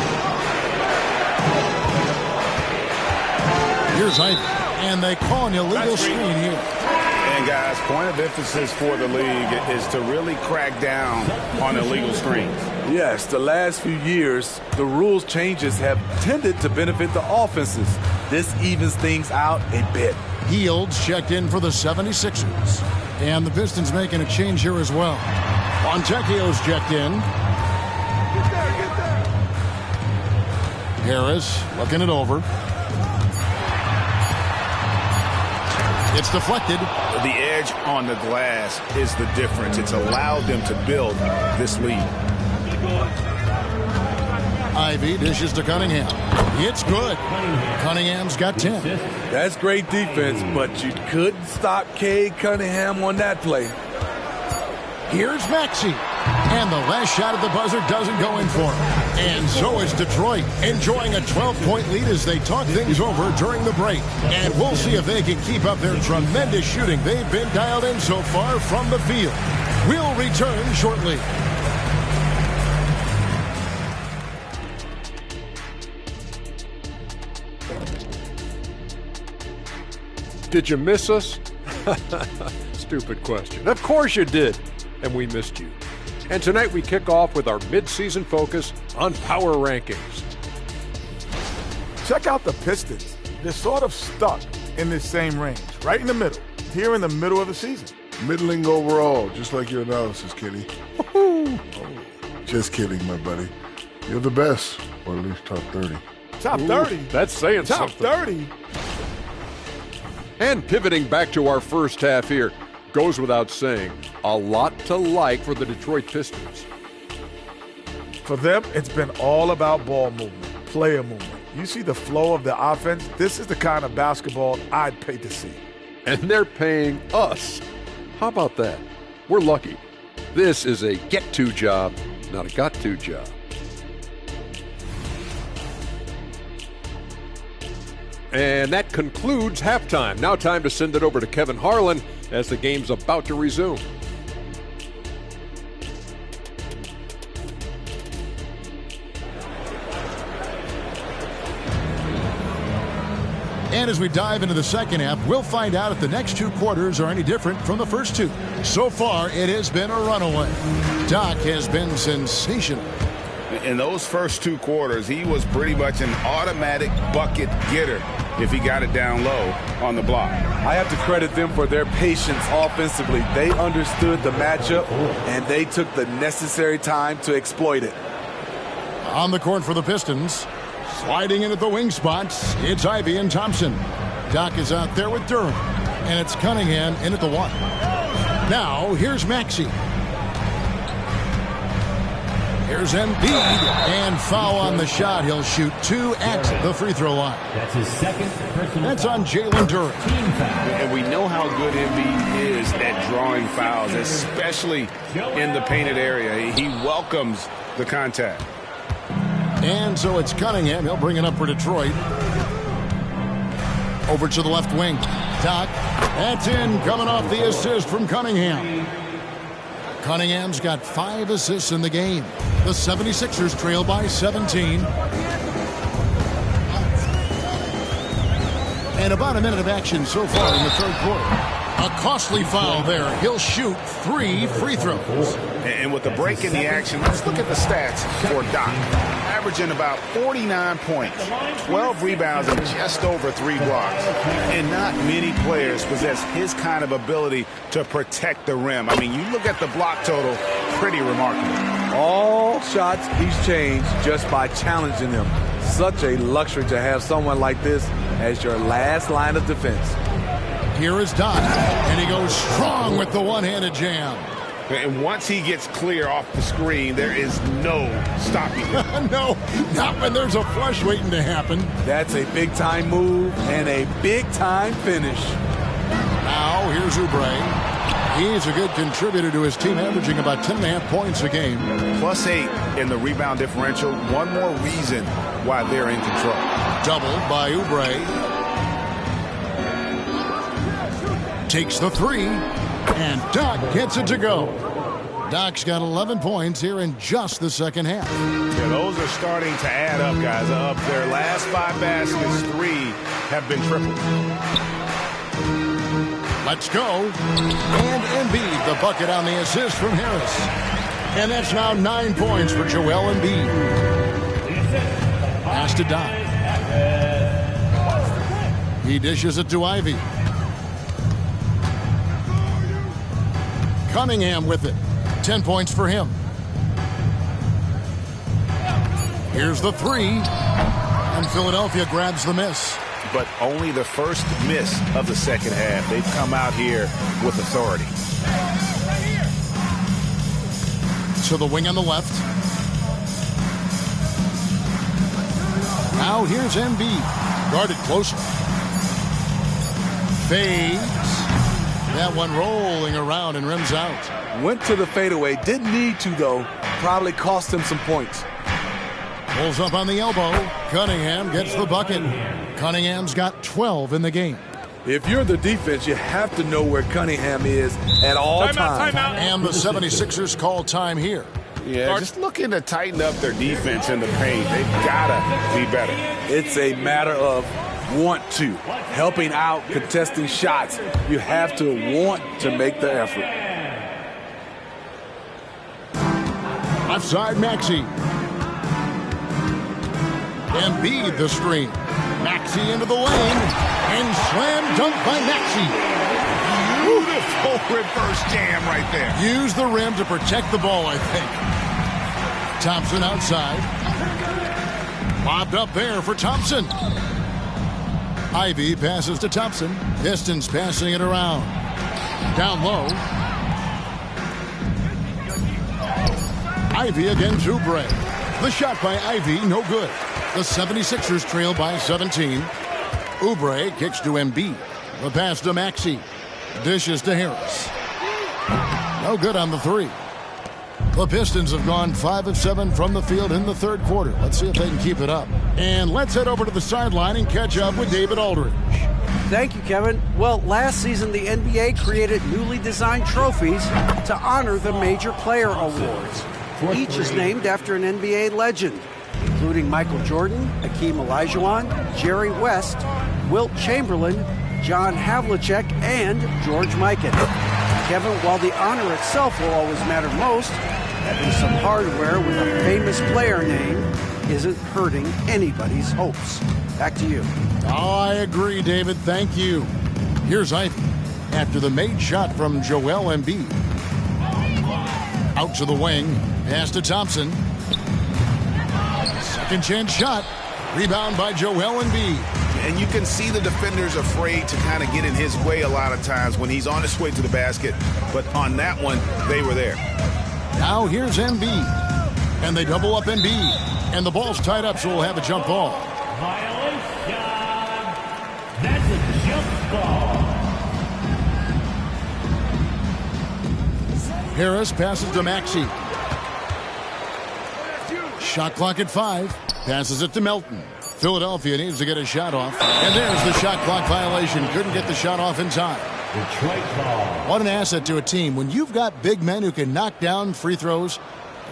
Here's Ivy. And they call an illegal screen here. And guys, point of emphasis for the league is to really crack down on illegal screens. Yes, the last few years, the rules changes have tended to benefit the offenses. This evens things out a bit. Fields checked in for the 76ers. And the Pistons making a change here as well. Fontecchio's checked in. Harris looking it over. It's deflected. The edge on the glass is the difference. It's allowed them to build this lead. Ivy dishes to Cunningham. It's good. Cunningham's got 10. That's great defense, but you couldn't stop Cade Cunningham on that play. Here's Maxey. And the last shot at the buzzer doesn't go in for him. And so is Detroit, enjoying a 12-point lead as they talk things over during the break. And we'll see if they can keep up their tremendous shooting they've been dialed in so far from the field. We'll return shortly. Did you miss us? Stupid question. Of course you did. and we missed you. And tonight we kick off with our mid-season focus on power rankings. Check out the Pistons. They're sort of stuck in this same range, right in the middle, here in the middle of the season. Middling overall, just like your analysis, Kenny. Just kidding, my buddy. You're the best, or at least top 30. Top 30? That's saying top something. Top 30? And pivoting back to our first half here, goes without saying, a lot to like for the Detroit Pistons. For them, it's been all about ball movement, player movement. You see the flow of the offense? This is the kind of basketball I'd pay to see. And they're paying us. How about that? We're lucky. This is a get-to job, not a got-to job. And that concludes halftime. Now time to send it over to Kevin Harlan as the game's about to resume. And as we dive into the second half, we'll find out if the next two quarters are any different from the first two. So far, it has been a runaway. Doc has been sensational. In those first two quarters, he was pretty much an automatic bucket getter if he got it down low on the block. I have to credit them for their patience offensively. They understood the matchup, and they took the necessary time to exploit it. On the court for the Pistons, sliding in at the wing spots, it's Ivey and Thompson. Doc is out there with Durham, and it's Cunningham in at the one. Now, here's Maxey. Here's Embiid, and foul on the shot. He'll shoot two at the free throw line. That's his second personal. That's on Jalen Durham. And we know how good Embiid is at drawing fouls, especially in the painted area. He welcomes the contact. And so it's Cunningham. He'll bring it up for Detroit. Over to the left wing. Doc. That's in, coming off the assist from Cunningham. Cunningham's got 5 assists in the game. The 76ers trail by 17. And about a minute of action so far in the third quarter. A costly foul there. He'll shoot 3 free throws. And with the break in the action, let's look at the stats for Doc. Averaging about 49 points, 12 rebounds, and just over 3 blocks. And not many players possess his kind of ability to protect the rim. I mean, you look at the block total, pretty remarkable. All shots he's changed just by challenging them. Such a luxury to have someone like this as your last line of defense. Here is Doc, and he goes strong with the one-handed jam. And once he gets clear off the screen, there is no stopping him. No, not when there's a flush waiting to happen. That's a big-time move and a big-time finish. Now, here's Oubre. He's a good contributor to his team, averaging about 10.5 points a game. +8 in the rebound differential. One more reason why they're in control. Doubled by Oubre. Takes the 3, and Doc gets it to go. Doc's got 11 points here in just the second half. Yeah, those are starting to add up, guys. Of their last 5 baskets, 3 have been tripled. Let's go. And Embiid, the bucket on the assist from Harris. And that's now 9 points for Joel Embiid. Pass to Doc. He dishes it to Ivey. Cunningham with it. 10 points for him. Here's the 3. And Philadelphia grabs the miss. But only the first miss of the second half. They've come out here with authority. To the wing on the left. Now here's Embiid. Guarded closer. Fades. That one rolling around and rims out. Went to the fadeaway. Didn't need to, though. Probably cost him some points. Pulls up on the elbow. Cunningham gets the bucket. Cunningham's got 12 in the game. If you're the defense, you have to know where Cunningham is at all times. Timeout. And the 76ers call time here. Yeah, just looking to tighten up their defense in the paint. They've got to be better. It's a matter of want to. Helping out, contesting shots. You have to want to make the effort. side, Maxey. Embiid the screen. Maxey into the lane. And slam dunk by Maxey. Beautiful reverse jam right there. Use the rim to protect the ball, I think. Thompson outside. Lobbed up there for Thompson. Ivy passes to Thompson. Pistons passing it around. Down low. Ivy against Oubre. The shot by Ivy, no good. The 76ers trail by 17. Oubre kicks to Embiid. The pass to Maxey. Dishes to Harris. No good on the three. The Pistons have gone 5 of 7 from the field in the third quarter. Let's see if they can keep it up. And let's head over to the sideline and catch up with David Aldridge. Thank you, Kevin. Well, last season the NBA created newly designed trophies to honor the major player awards. Each is named after an NBA legend, including Michael Jordan, Hakeem Olajuwon, Jerry West, Wilt Chamberlain, John Havlicek, and George Mikan. Kevin, while the honor itself will always matter most, having some hardware with a famous player name isn't hurting anybody's hopes. Back to you. Oh, I agree, David. Thank you. Here's Ivy after the made shot from Joel Embiid. Out to the wing. Pass to Thompson. Second chance shot. Rebound by Joel Embiid. And you can see the defenders afraid to kind of get in his way a lot of times when he's on his way to the basket. But on that one, they were there. Now here's Embiid. And they double up Embiid. And the ball's tied up, so we'll have a jump ball. Violation. That's a jump ball. Harris passes to Maxey. Shot clock at 5. Passes it to Melton. Philadelphia needs to get a shot off. And there's the shot clock violation. Couldn't get the shot off in time. What an asset to a team. When you've got big men who can knock down free throws,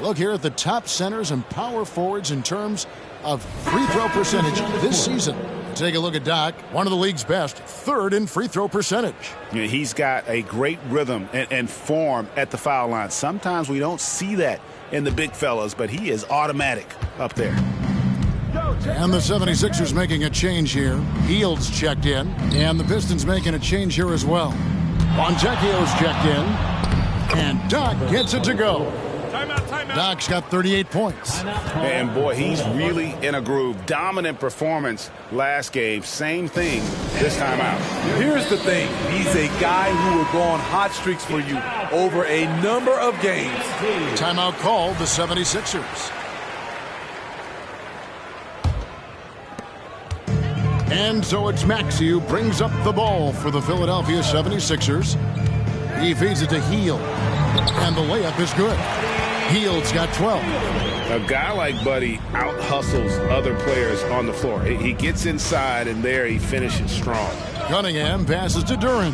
look here at the top centers and power forwards in terms of free throw percentage this season. Take a look at Doc, one of the league's best, third in free throw percentage. Yeah, he's got a great rhythm and form at the foul line. Sometimes we don't see that in the big fellas, but he is automatic up there. And the 76ers making a change here. Fields checked in, and the Pistons making a change here as well. Fontecchio's checked in, and Doc gets it to go. Doc's got 38 points. And boy, he's really in a groove. Dominant performance last game. Same thing this time out. Here's the thing. He's a guy who will go on hot streaks for you over a number of games. Timeout called the 76ers. And so it's Maxey who brings up the ball for the Philadelphia 76ers. He feeds it to Hield. And the layup is good. Hield's got 12. A guy like Buddy out-hustles other players on the floor. He gets inside, and there he finishes strong. Cunningham passes to Duran.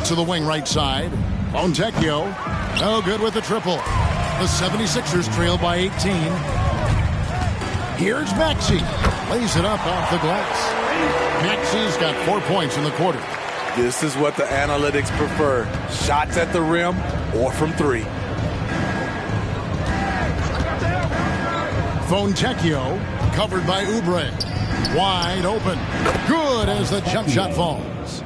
To the wing right side. Fontecchio. No good with the triple. The 76ers trail by 18. Here's Maxey. Lays it up off the glass. Maxey's got 4 points in the quarter. This is what the analytics prefer. Shots at the rim or from 3. Fontecchio covered by Oubre. Wide open. Good as the jump shot falls.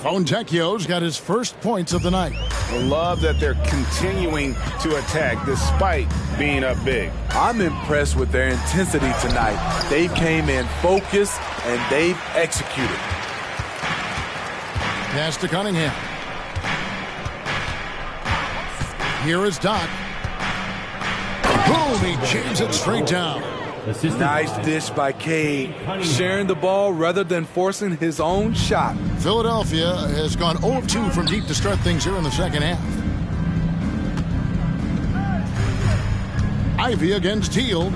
Fontecchio's got his first points of the night. I love that they're continuing to attack despite being up big. I'm impressed with their intensity tonight. They came in focused and they've executed. Pass to Cunningham. Here is Doc. Boom, he jams it straight down. Nice dish by Cade, sharing the ball rather than forcing his own shot. Philadelphia has gone 0 of 2 from deep to start things here in the second half. Ivy against Hield.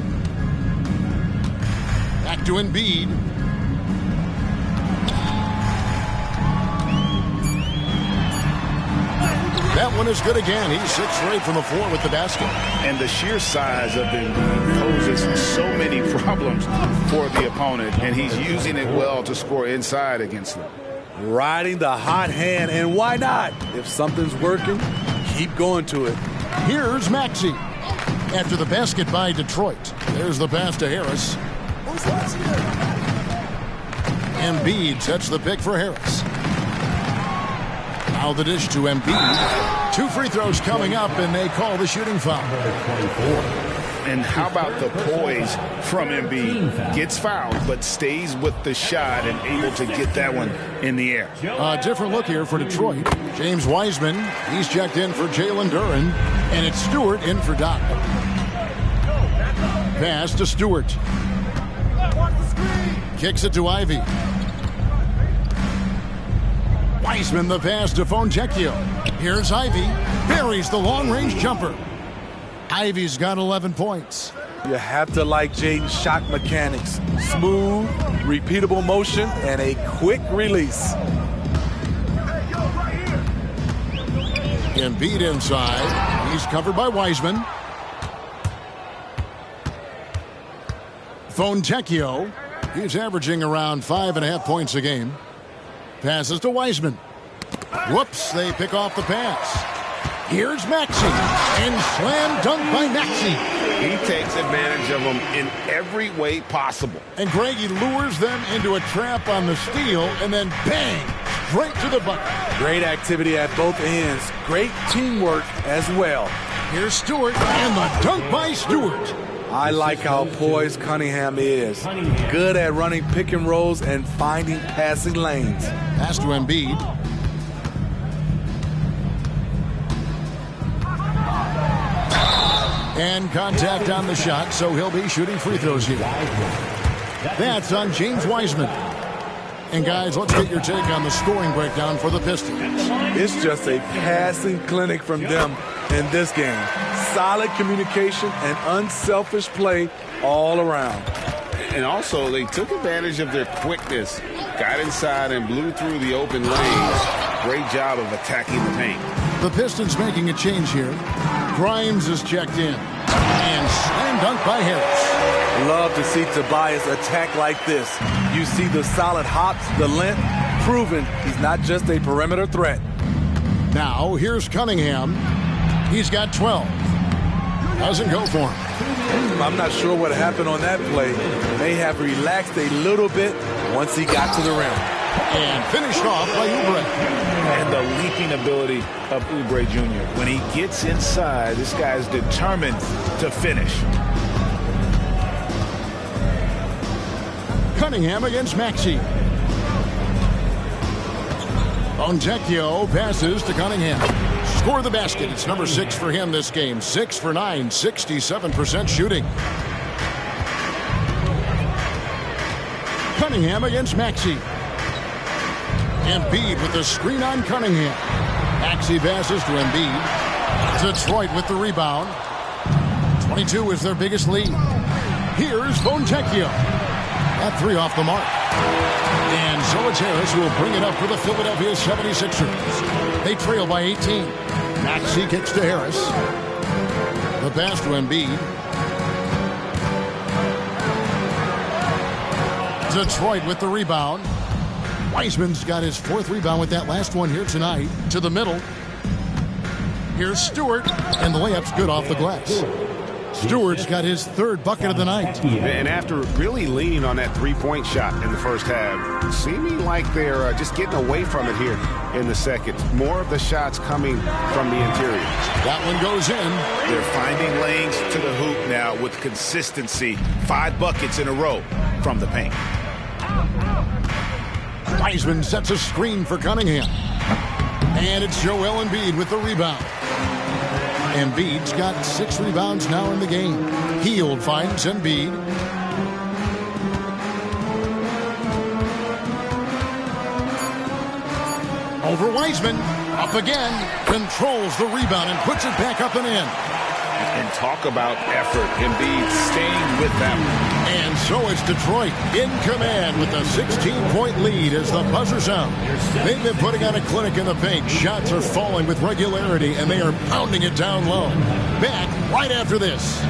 Back to Embiid. That one is good again. He's 6 straight from the floor with the basket. And the sheer size of Embiid poses so many problems for the opponent, and he's using it well to score inside against them. Riding the hot hand, and why not? If something's working, keep going to it. Here's Maxey. After the basket by Detroit. There's the pass to Harris. Embiid sets the pick for Harris. Now the dish to Embiid. 2 free throws coming up, and they call the shooting foul. And how about the poise from Embiid? Gets fouled, but stays with the shot and able to get that one in the air. A different look here for Detroit. James Wiseman, he's checked in for Jalen Duren, and it's Stewart in for Doc. Pass to Stewart. Kicks it to Ivy. Wiseman the pass to Fontecchio. Here's Ivy. Buries the long-range jumper. Ivy's got 11 points. You have to like Jaden's shot mechanics. Smooth, repeatable motion, and a quick release. Embiid inside. He's covered by Wiseman. Fontecchio. He's averaging around 5.5 points a game. Passes to Wiseman. Whoops, they pick off the pass. Here's Maxey, and slam dunk by Maxey. He takes advantage of them in every way possible. And Greg, he lures them into a trap on the steal, and then bang, straight to the bucket. Great activity at both ends. Great teamwork as well. Here's Stewart, and the dunk by Stewart. I like how poised Cunningham is. Good at running pick and rolls and finding passing lanes. Pass to Embiid. And contact on the shot, so he'll be shooting free throws here. That's on James Wiseman. And guys, let's get your take on the scoring breakdown for the Pistons. It's just a passing clinic from them in this game. Solid communication and unselfish play all around. And also, they took advantage of their quickness. Got inside and blew through the open lanes. Great job of attacking the paint. The Pistons making a change here. Grimes is checked in. And slam dunk by Harris. Love to see Tobias attack like this. You see the solid hops, the length, proving he's not just a perimeter threat. Now, here's Cunningham. He's got 12. Doesn't go for him. I'm not sure what happened on that play. May have relaxed a little bit once he got to the rim. And finished off by Oubre. And the leaping ability of Oubre Jr. When he gets inside, this guy's determined to finish. Cunningham against Maxey. Fontecchio passes to Cunningham. Score the basket. It's number 6 for him this game. 6 for 9, 67% shooting. Cunningham against Maxey. Embiid with the screen on Cunningham. Maxey passes to Embiid. Detroit with the rebound. 22 is their biggest lead. Here's Fontecchio. That 3 off the mark. And so it's Harris who will bring it up for the Philadelphia 76ers. They trail by 18. Maxey kicks to Harris. The pass to Embiid. Detroit with the rebound. Wiseman's got his 4th rebound with that last one here tonight. To the middle. Here's Stewart, and the layup's good off the glass. Stewart's got his 3rd bucket of the night. And after really leaning on that 3-point shot in the first half, seeming like they're just getting away from it here in the second. More of the shots coming from the interior. That one goes in. They're finding lanes to the hoop now with consistency. 5 buckets in a row from the paint. Wiseman sets a screen for Cunningham. And it's Joel Embiid with the rebound. Embiid's got 6 rebounds now in the game. Hield finds Embiid. Over Wiseman. Up again. Controls the rebound and puts it back up and in. And talk about effort. Embiid staying with them. And so it's Detroit in command with a 16-point lead as the buzzer sounds. They've been putting on a clinic in the paint. Shots are falling with regularity, and they are pounding it down low. Back right after this.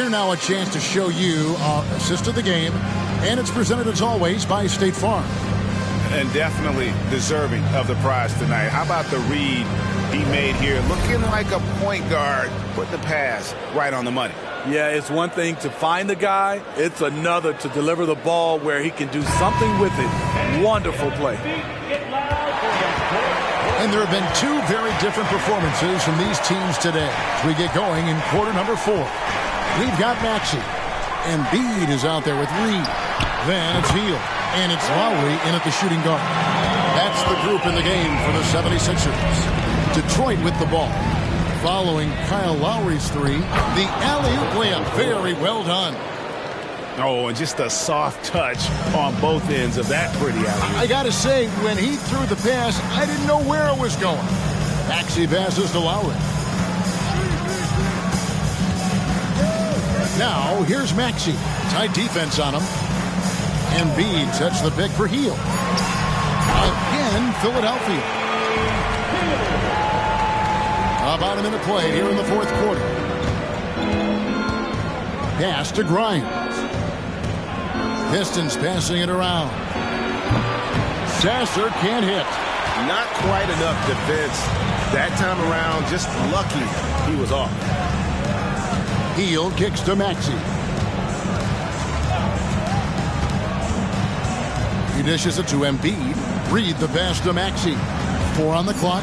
Here now a chance to show you our assist of the game, and it's presented as always by State Farm. And definitely deserving of the prize tonight. How about the read he made here? Looking like a point guard. Put the pass right on the money. Yeah, it's one thing to find the guy. It's another to deliver the ball where he can do something with it. Wonderful play. And there have been two very different performances from these teams today as we get going in quarter number 4. We've got Maxey. Embiid is out there with Reed. Then it's Hield. And it's Lowry in at the shooting guard. That's the group in the game for the 76ers. Detroit with the ball. Following Kyle Lowry's 3, the alley-oop layup. Very well done. Oh, and just a soft touch on both ends of that pretty alley-oop. I got to say, when he threw the pass, I didn't know where it was going. Maxey passes to Lowry. Now, here's Maxey. Tight defense on him. Embiid sets the pick for Hield. Again, Philadelphia. About a minute played here in the fourth quarter. Pass to Grimes. Pistons passing it around. Sasser can't hit. Not quite enough defense. That time around, just lucky he was off. Hield kicks to Maxey. He dishes it to Embiid. Reed the pass to Maxey. 4 on the clock.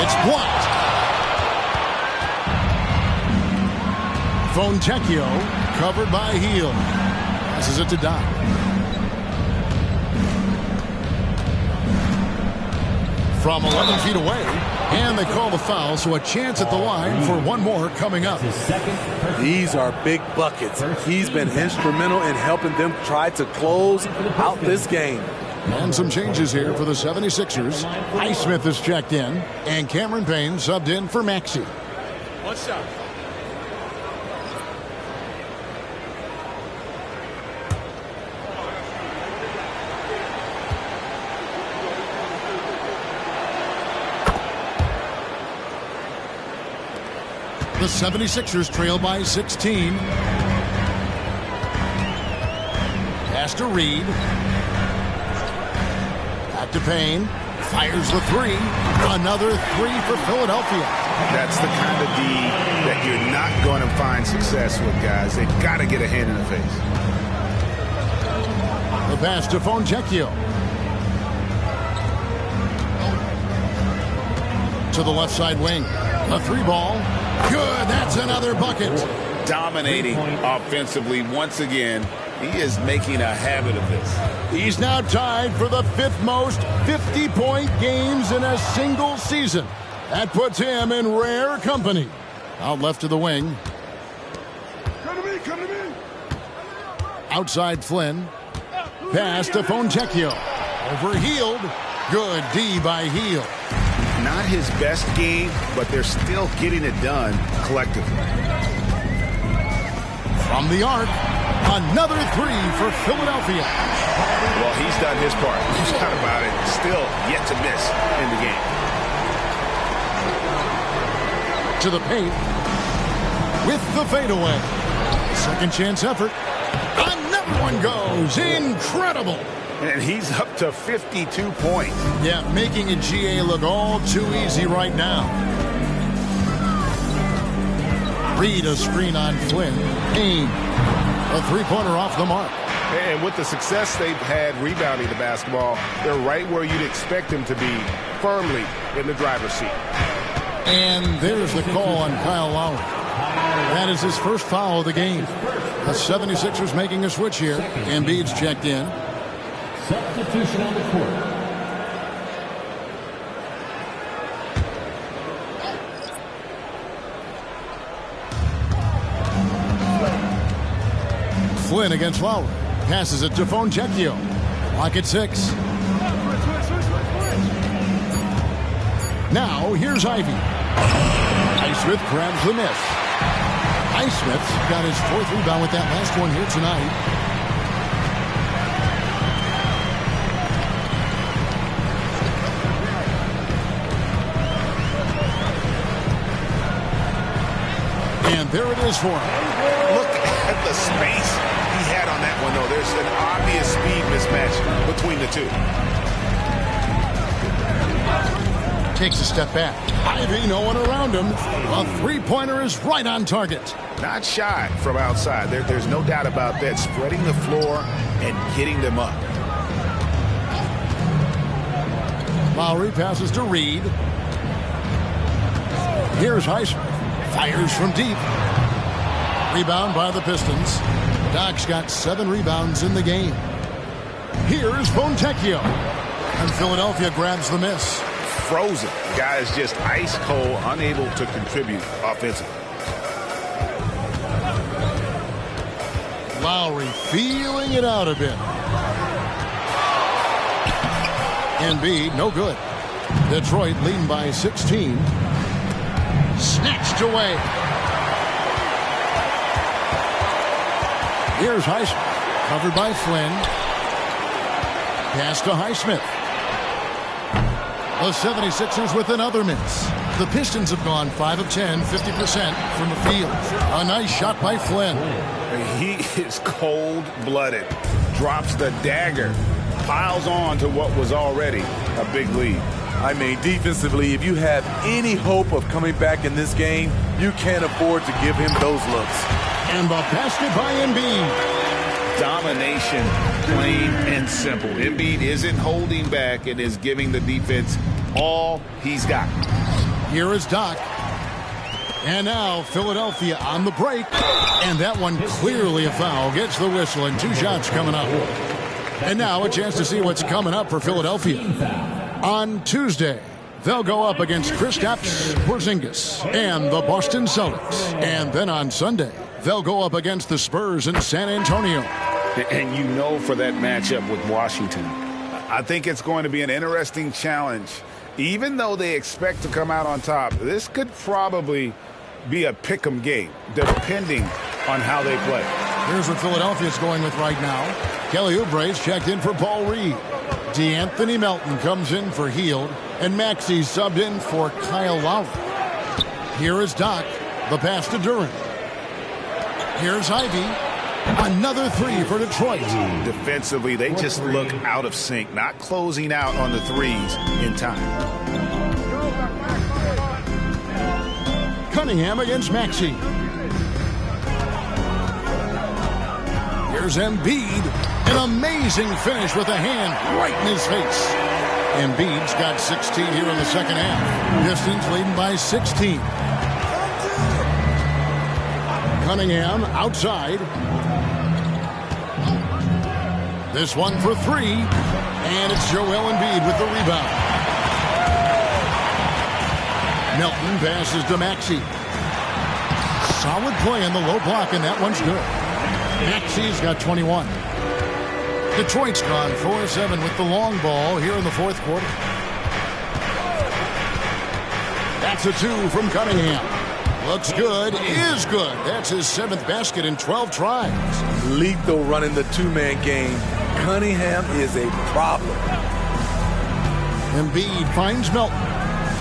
It's blocked. Fontecchio covered by Hield. Passes it to Doc. From 11 feet away. And they call the foul, so a chance at the line for one more coming up. These are big buckets. He's been instrumental in helping them try to close out this game. And some changes here for the 76ers. Highsmith is checked in, and Cameron Payne subbed in for Maxey. One shot. The 76ers trail by 16. Pass to Reed. Back to Payne. Fires the 3. Another 3 for Philadelphia. That's the kind of D that you're not going to find success with, guys. They've got to get a hand in the face. The pass to Fontecchio. To the left side wing. A 3 ball. Good. That's another bucket. Dominating offensively once again. He is making a habit of this. He's now tied for the 5th most 50-point games in a single season. That puts him in rare company. Out left to the wing. Come to me, come to me. Outside Flynn. Pass to Fontecchio. Over Hield. Good D by Hield. Not his best game, but they're still getting it done collectively. From the arc, another 3 for Philadelphia. Well, he's done his part. He's got about it. Still yet to miss in the game. To the paint. With the fadeaway. Second chance effort. Another one goes. Incredible. And he's up to 52 points. Yeah, making a GA look all too easy right now. Reed a screen on Flynn. Payne. A 3-pointer off the mark. And with the success they've had rebounding the basketball, they're right where you'd expect them to be, firmly in the driver's seat. And there's the call on Kyle Lowry. That is his first foul of the game. The 76ers making a switch here. Embiid's checked in. Substitution on the court. Flynn against Lowry. Passes it to Fontecchio. Clock at 6. Now, here's Ivy. Highsmith grabs the miss. Highsmith got his 4th rebound with that last one here tonight. And there it is for him. Look at the space he had on that one, though. There's an obvious speed mismatch between the two. Takes a step back. Ivy, no one around him. A three-pointer is right on target. Not shy from outside. There's no doubt about that. Spreading the floor and getting them up. Lowry passes to Reed. Here's Highsmith. Fires from deep. Rebound by the Pistons. Doc's got 7 rebounds in the game. Here's Fontecchio. And Philadelphia grabs the miss. Frozen. The guy is just ice cold, unable to contribute offensively. Lowry feeling it out a bit. Embiid, no good. Detroit leading by 16. Snatched away. Here's Highsmith. Covered by Flynn. Pass to Highsmith. The 76ers with another miss. The Pistons have gone 5 of 10, 50% from the field. A nice shot by Flynn. He is cold-blooded. Drops the dagger. Piles on to what was already a big lead. I mean, defensively, if you have any hope of coming back in this game, you can't afford to give him those looks. And the basket by Embiid. Domination, plain and simple. Embiid isn't holding back and is giving the defense all he's got. Here is Doc. And now Philadelphia on the break. And that one clearly a foul. Gets the whistle and 2 shots coming up. And now a chance to see what's coming up for Philadelphia. On Tuesday, they'll go up against Kristaps Porzingis and the Boston Celtics. And then on Sunday, they'll go up against the Spurs in San Antonio. And you know, for that matchup with Washington, I think it's going to be an interesting challenge. Even though they expect to come out on top, this could probably be a pick-em game, depending on how they play. Here's what Philadelphia's going with right now. Kelly Oubre's checked in for Paul Reed. DeAnthony Melton comes in for Hield, and Maxey's subbed in for Kyle Lowry. Here is Doc, the pass to Duren. Here's Ivy. Another 3 for Detroit. Defensively, they just look out of sync, not closing out on the threes in time. Cunningham against Maxey. Here's Embiid. An amazing finish with a hand right in his face. Embiid's got 16 here in the second half. Pistons leading by 16. Cunningham outside. This one for 3. And it's Joel Embiid with the rebound. Melton passes to Maxey. Solid play in the low block, and that one's good. Maxey's got 21. Detroit's gone 4-7 with the long ball here in the fourth quarter. That's a 2 from Cunningham. Looks good, is good. That's his 7th basket in 12 tries. Lethal running the 2-man game. Cunningham is a problem. Embiid finds Melton.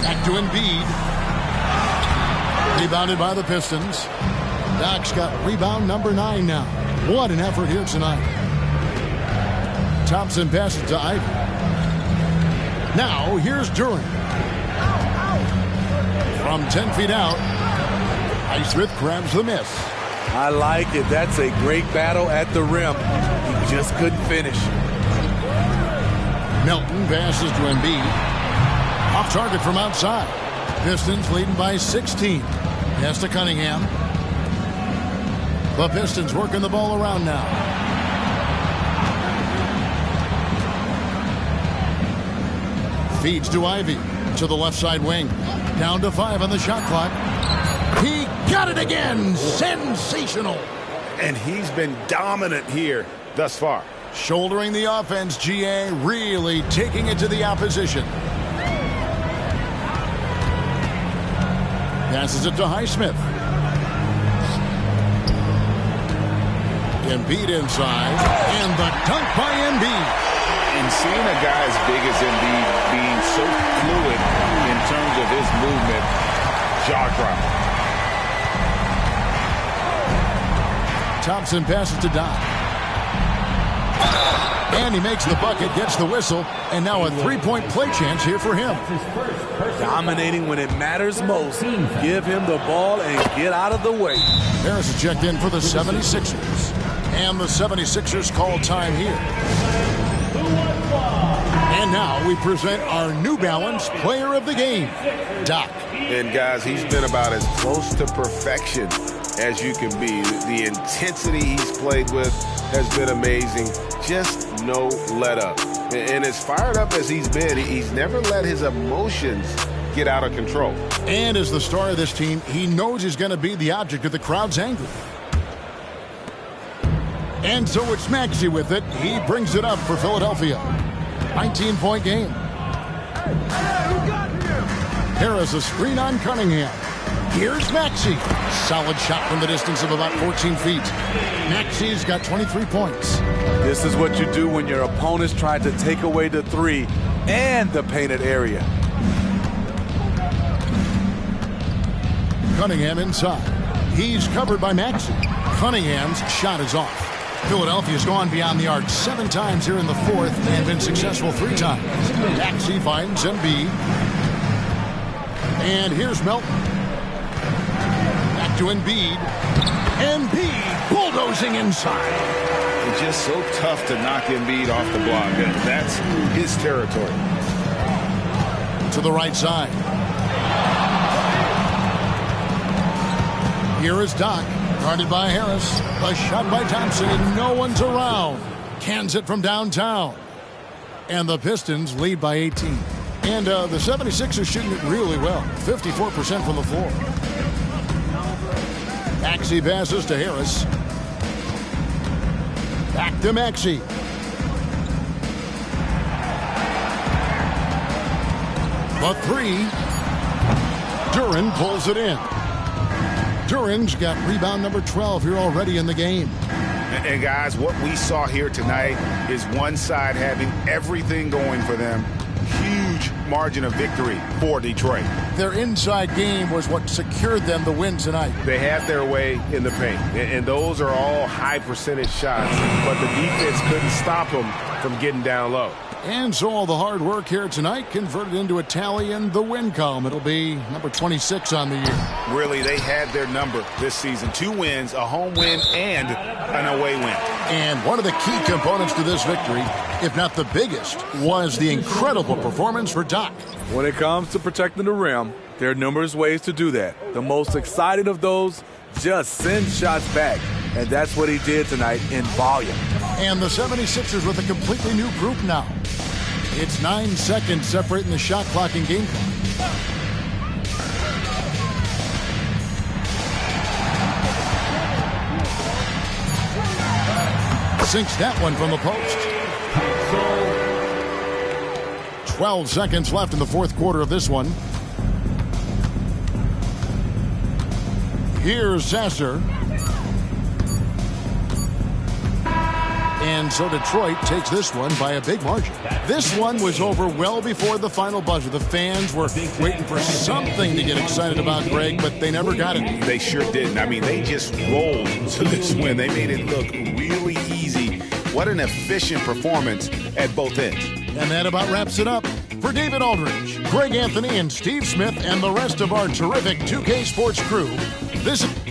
Back to Embiid. Rebounded by the Pistons. Doc's got rebound number 9 now. What an effort here tonight. Thompson passes to Ivy. Now here's Duren. From 10 feet out, Highsmith grabs the miss. I like it. That's a great battle at the rim. He just couldn't finish. Melton passes to Embiid. Off target from outside. Pistons leading by 16. Pass to Cunningham. The Pistons working the ball around now. Feeds to Ivy. To the left side wing. Down to 5 on the shot clock. He got it again. Sensational. And he's been dominant here thus far. Shouldering the offense, GA, really taking it to the opposition. Passes it to Highsmith. Embiid inside, and the dunk by Embiid. And seeing a guy as big as Embiid being so fluid in terms of his movement, jaw-dropping. Thompson passes to Doc. And he makes the bucket, gets the whistle, and now a three-point play chance here for him. Dominating when it matters most. Give him the ball and get out of the way. Harris is checked in for the 76ers. And the 76ers call time here. And now we present our New Balance Player of the Game, Doc. And guys, he's been about as close to perfection as you can be. The intensity he's played with has been amazing. Just no let up. And as fired up as he's been, he's never let his emotions get out of control. And as the star of this team, he knows he's going to be the object of the crowd's anger. And so it's Maxey with it. He brings it up for Philadelphia. 19-point game. Harris a screen on Cunningham. Here's Maxey. Solid shot from the distance of about 14 feet. Maxey's got 23 points. This is what you do when your opponents try to take away the three and the painted area. Cunningham inside. He's covered by Maxey. Cunningham's shot is off. Philadelphia's gone beyond the arc 7 times here in the fourth and been successful 3 times. Maxey finds Embiid. And here's Melton. Back to Embiid. Embiid bulldozing inside. It's just so tough to knock Embiid off the block. That's his territory. To the right side. Here is Doc. Guarded by Harris. A shot by Thompson, and no one's around. Cans it from downtown. And the Pistons lead by 18. And the 76ers shooting it really well. 54% from the floor. Maxey passes to Harris. Back to Maxey. The three. Duren pulls it in. Duren's got rebound number 12 here already in the game. And guys, what we saw here tonight is one side having everything going for them. Huge margin of victory for Detroit. Their inside game was what secured them the win tonight. They had their way in the paint, and those are all high percentage shots, but the defense couldn't stop them from getting down low. And so all the hard work here tonight converted into a tally in the win column. It'll be number 26 on the year. Really, they had their number this season. 2 wins, a home win, and an away win. And one of the key components to this victory, if not the biggest, was the incredible performance for Doc. When it comes to protecting the rim, there are numerous ways to do that. The most exciting of those, just send shots back. And that's what he did tonight in volume. And the 76ers with a completely new group now. It's 9 seconds separating the shot clock and game clock. Sinks that one from the post. 12 seconds left in the fourth quarter of this one. Here's Sasser. And so Detroit takes this one by a big margin. This one was over well before the final buzzer. The fans were waiting for something to get excited about, Greg, but they never got it. They sure didn't. I mean, they just rolled to this win. They made it look really easy. What an efficient performance at both ends. And that about wraps it up. For David Aldridge, Greg Anthony, and Steve Smith, and the rest of our terrific 2K Sports crew, this is...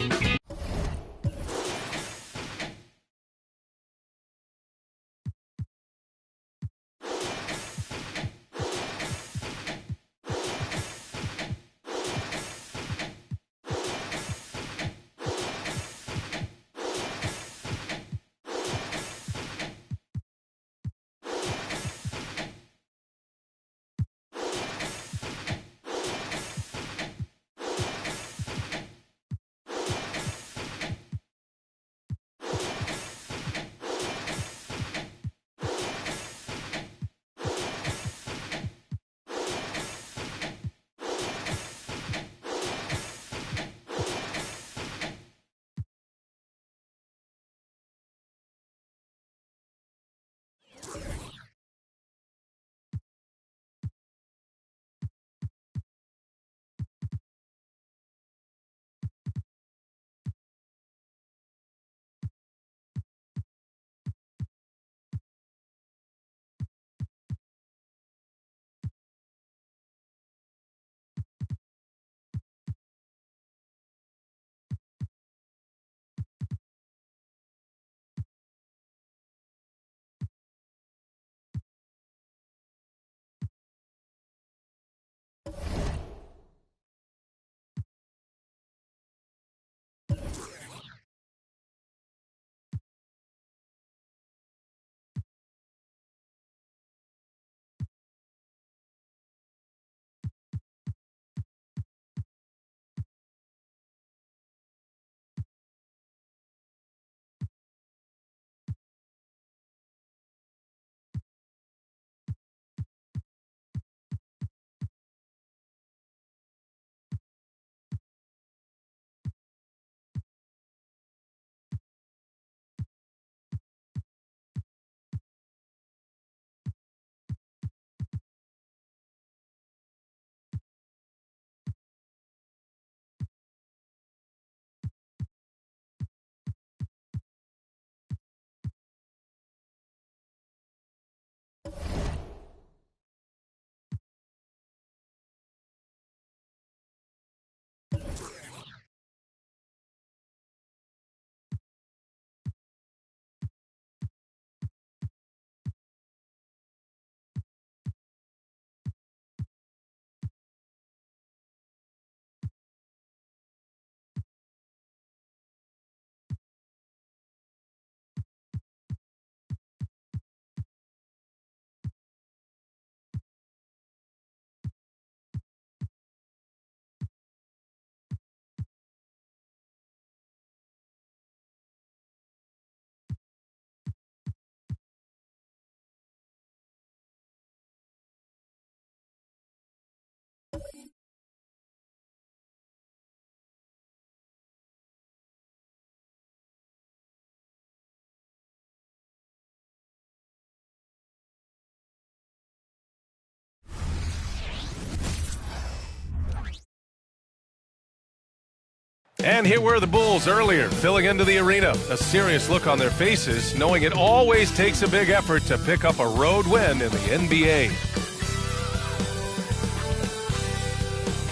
And here were the Bulls earlier, filling into the arena. A serious look on their faces, knowing it always takes a big effort to pick up a road win in the NBA.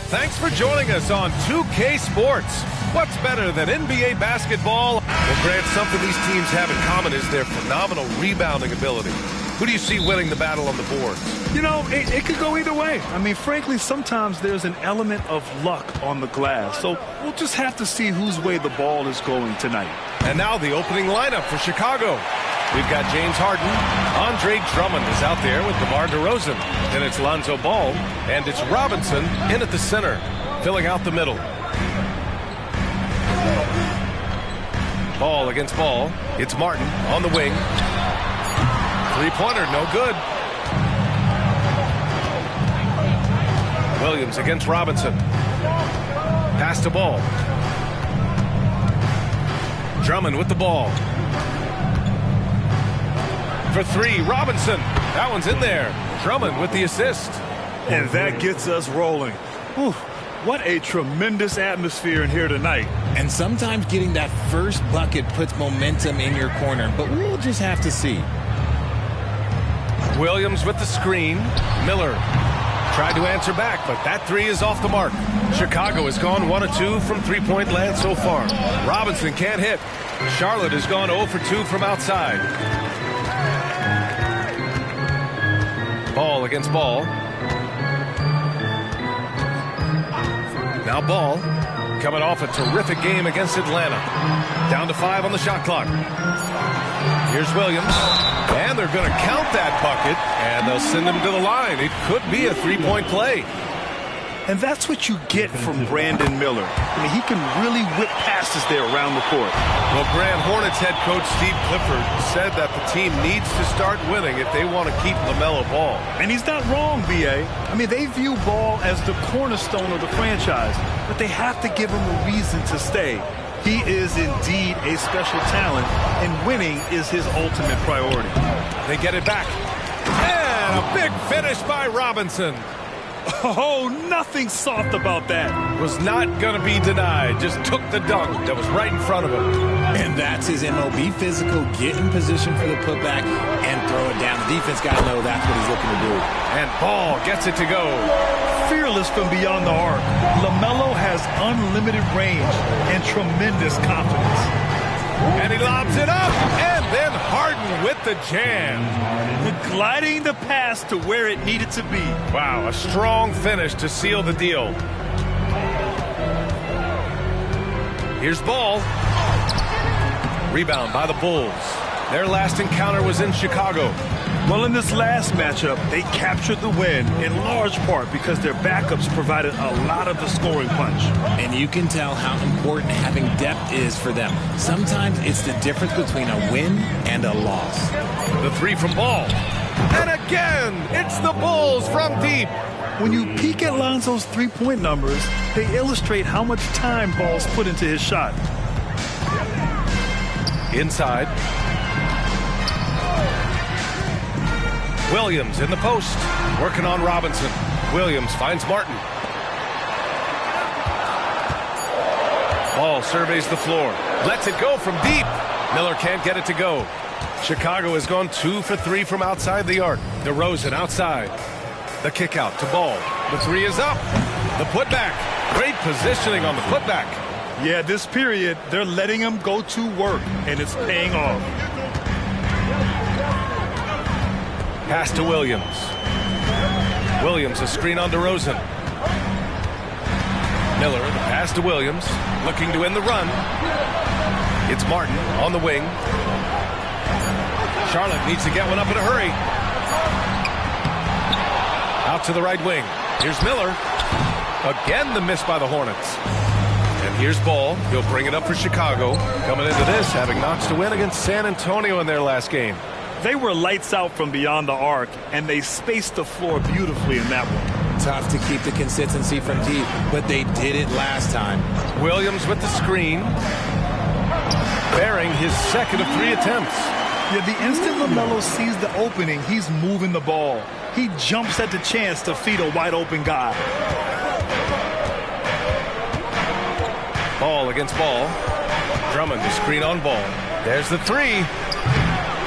Thanks for joining us on 2K Sports. What's better than NBA basketball? Well, Grant, something these teams have in common is their phenomenal rebounding ability. Who do you see winning the battle on the boards? You know, it could go either way. I mean, frankly, sometimes there's an element of luck on the glass. So we'll just have to see whose way the ball is going tonight. And now the opening lineup for Chicago. We've got James Harden. Andre Drummond is out there with DeMar DeRozan. Then it's Lonzo Ball. And it's Robinson in at the center, filling out the middle. Ball against Ball. It's Martin on the wing. Three-pointer, no good. Williams against Robinson. Pass to Ball. Drummond with the ball. For three, Robinson. That one's in there. Drummond with the assist. And that gets us rolling. Whew. What a tremendous atmosphere in here tonight. And sometimes getting that first bucket puts momentum in your corner, but we'll just have to see. Williams with the screen. Miller tried to answer back, but that three is off the mark. Chicago has gone 1 of 2 from three-point land so far. Robinson can't hit. Charlotte has gone 0 for 2 from outside. Ball against Ball. Now Ball coming off a terrific game against Atlanta. Down to 5 on the shot clock. Here's Williams. And they're going to count that bucket, and they'll send him to the line. It could be a three-point play. And that's what you get from Brandon Miller. I mean, he can really whip passes there around the court. Well, Grant, Hornets head coach Steve Clifford said that the team needs to start winning if they want to keep LaMelo Ball. And he's not wrong, B.A. I mean, they view Ball as the cornerstone of the franchise, but they have to give him a reason to stay. He is indeed a special talent, and winning is his ultimate priority. They get it back. And a big finish by Robinson. Oh, nothing soft about that. Was not going to be denied. Just took the dunk that was right in front of him. And that's his MO. Be physical, get in position for the putback, and throw it down. The defense got to know that's what he's looking to do. And Ball gets it to go. Fearless from beyond the arc. LaMelo has unlimited range and tremendous confidence. And he lobs it up, and then Harden with the jam. Gliding the pass to where it needed to be. Wow, a strong finish to seal the deal. Here's Ball. Rebound by the Bulls. Their last encounter was in Chicago. Well, in this last matchup, they captured the win in large part because their backups provided a lot of the scoring punch. And you can tell how important having depth is for them. Sometimes it's the difference between a win and a loss. The three from Ball. And again, it's the Bulls from deep. When you peek at Lonzo's three-point numbers, they illustrate how much time Ball's put into his shot. Inside. Williams in the post, working on Robinson. Williams finds Martin. Ball surveys the floor, lets it go from deep. Miller can't get it to go. Chicago has gone 2 for 3 from outside the arc. DeRozan outside. The kick out to Ball. The three is up. The putback. Great positioning on the putback. Yeah, this period, they're letting him go to work, and it's paying off. Pass to Williams. Williams, a screen on DeRozan. Miller, the pass to Williams, looking to end the run. It's Martin on the wing. Charlotte needs to get one up in a hurry. Out to the right wing. Here's Miller. Again, the miss by the Hornets. And here's Ball. He'll bring it up for Chicago. Coming into this, having notched a win against San Antonio in their last game. They were lights out from beyond the arc, and they spaced the floor beautifully in that one. Tough to keep the consistency from deep, but they did it last time. Williams with the screen. Bearing his second of 3 attempts. Yeah, the instant LaMelo sees the opening, he's moving the ball. He jumps at the chance to feed a wide-open guy. Ball against ball. Drummond to screen on ball. There's the three.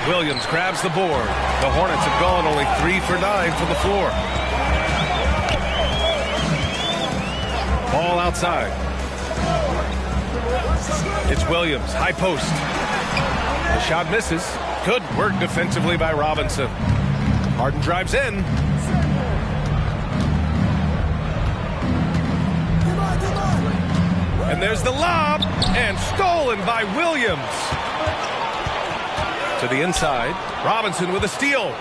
Williams grabs the board. The Hornets have gone only 3 for 9 from the floor. Ball outside. It's Williams, high post. The shot misses. Good work defensively by Robinson. Harden drives in. And there's the lob, and stolen by Williams. To the inside, Robinson with a steal.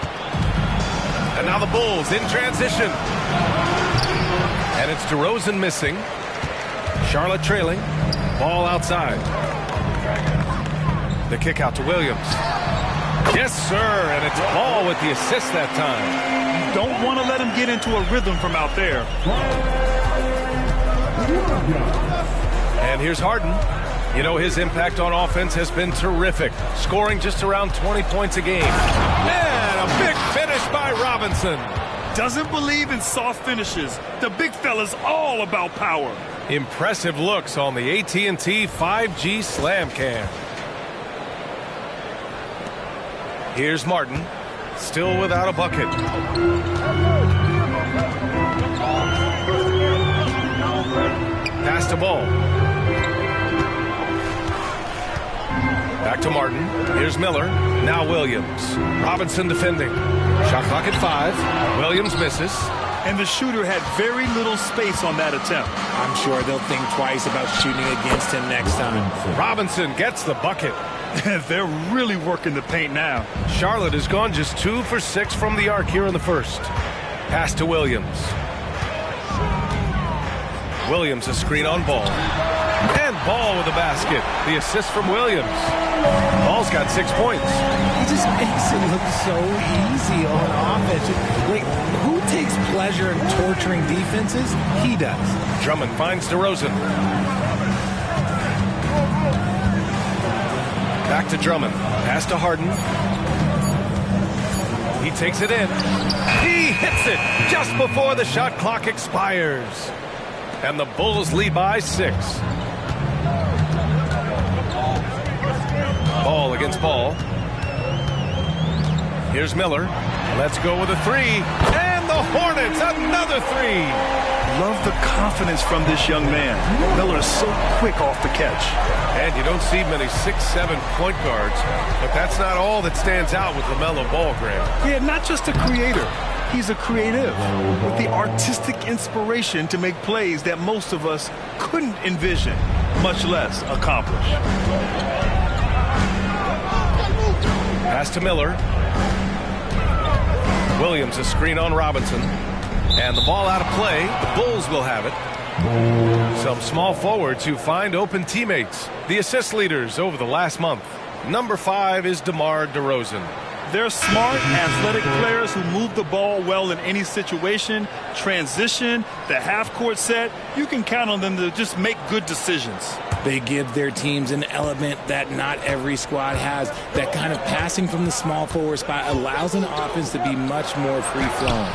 And now the Bulls in transition. And it's DeRozan missing. Charlotte trailing. Ball outside. The kick out to Williams. Yes, sir, and it's Ball with the assist that time. You don't want to let him get into a rhythm from out there. And here's Harden. You know, his impact on offense has been terrific, scoring just around 20 points a game. And a big finish by Robinson. Doesn't believe in soft finishes. The big fella's all about power. Impressive looks on the AT&T 5G Slam Cam. Here's Martin, still without a bucket. Pass to Ball. Back to Martin. Here's Miller. Now Williams. Robinson defending. Shot clock at 5. Williams misses. And the shooter had very little space on that attempt. I'm sure they'll think twice about shooting against him next time. Robinson gets the bucket. They're really working the paint now. Charlotte has gone just 2 for 6 from the arc here in the first. Pass to Williams. Williams a screen on Ball. And Ball with a basket. The assist from Williams. Ball's got 6 points. He just makes it look so easy on offense. Like, who takes pleasure in torturing defenses? He does. Drummond finds DeRozan. Back to Drummond. Pass to Harden. He takes it in. He hits it just before the shot clock expires. And the Bulls lead by 6. Ball against Ball. Here's Miller. Let's go with a 3. And the Hornets, another 3. Love the confidence from this young man. Miller is so quick off the catch. And you don't see many 6'7" point guards, but that's not all that stands out with LaMelo Ball, Graham. Yeah, not just a creator. He's a creative with the artistic inspiration to make plays that most of us couldn't envision, much less accomplish. Pass to Miller. Williams a screen on Robinson. And the ball out of play. The Bulls will have it. Some small forwards who find open teammates. The assist leaders over the last month. Number 5 is DeMar DeRozan. They're smart, athletic players who move the ball well in any situation, transition, the half-court set. You can count on them to just make good decisions. They give their teams an element that not every squad has. That kind of passing from the small forward spot allows an offense to be much more free-flowing.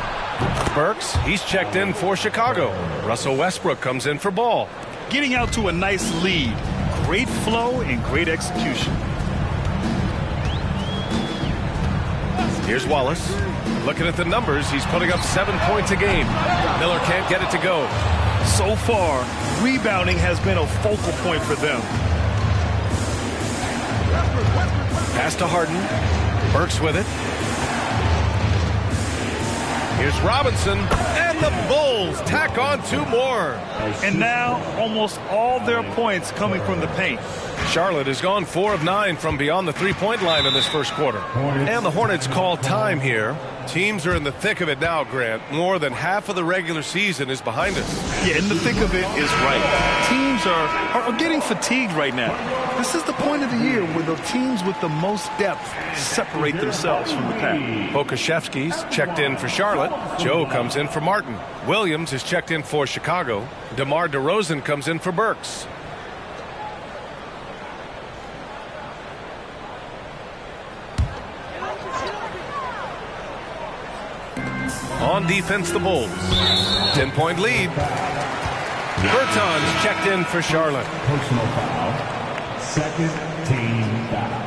Burks, he's checked in for Chicago. Russell Westbrook comes in for Ball. Getting out to a nice lead. Great flow and great execution. Here's Wallace. Looking at the numbers, he's putting up 7 points a game. Miller can't get it to go. So far, rebounding has been a focal point for them. Pass to Harden. Burks with it. Here's Robinson, and the Bulls tack on 2 more. And now, almost all their points coming from the paint. Charlotte has gone 4 of 9 from beyond the three-point line in this first quarter. And the Hornets call time here. Teams are in the thick of it now, Grant. More than half of the regular season is behind us. Yeah, in the thick of it is right. Teams are getting fatigued right now. This is the point of the year where the teams with the most depth separate themselves from the pack. Pokuševski's checked in for Charlotte. Joe comes in for Martin. Williams is checked in for Chicago. DeMar DeRozan comes in for Burks. On defense, the Bulls. 10-point lead. Bertans checked in for Charlotte. Personal foul. Second team foul.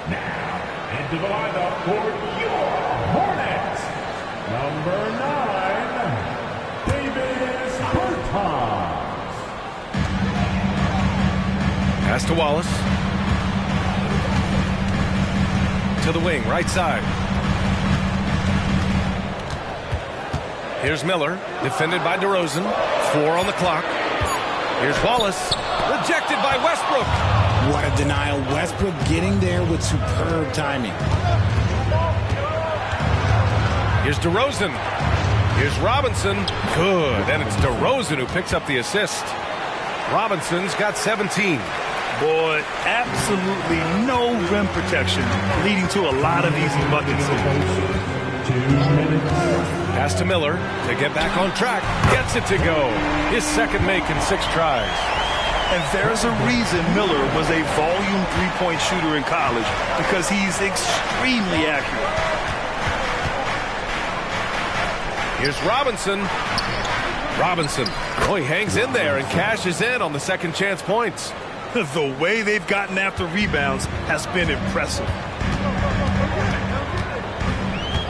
Now, into the lineup for your Hornets. Number 9, Davis Bertans. Pass to Wallace. To the wing, right side. Here's Miller, defended by DeRozan. 4 on the clock. Here's Wallace, rejected by Westbrook. What a denial. Westbrook getting there with superb timing. Here's DeRozan. Here's Robinson. Good. And it's DeRozan who picks up the assist. Robinson's got 17. Boy, absolutely no rim protection, leading to a lot of easy buckets. Pass to Miller to get back on track. Gets it to go. His second make in 6 tries. And there's a reason Miller was a volume three-point shooter in college, because he's extremely accurate. Here's Robinson. Robinson. Oh, he hangs in there and cashes in on the second chance points. The way they've gotten after rebounds has been impressive.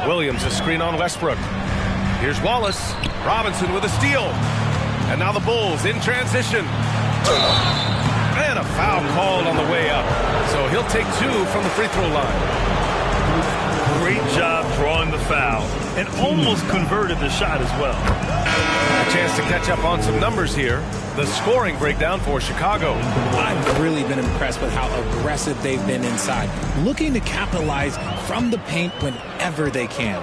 Williams a screen on Westbrook. Here's Wallace. Robinson with a steal. And now the Bulls in transition. And a foul called on the way up. So he'll take 2 from the free throw line. Great job drawing the foul and almost converted the shot as well. A chance to catch up on some numbers here. The scoring breakdown for Chicago. I've really been impressed with how aggressive they've been inside, looking to capitalize from the paint whenever they can.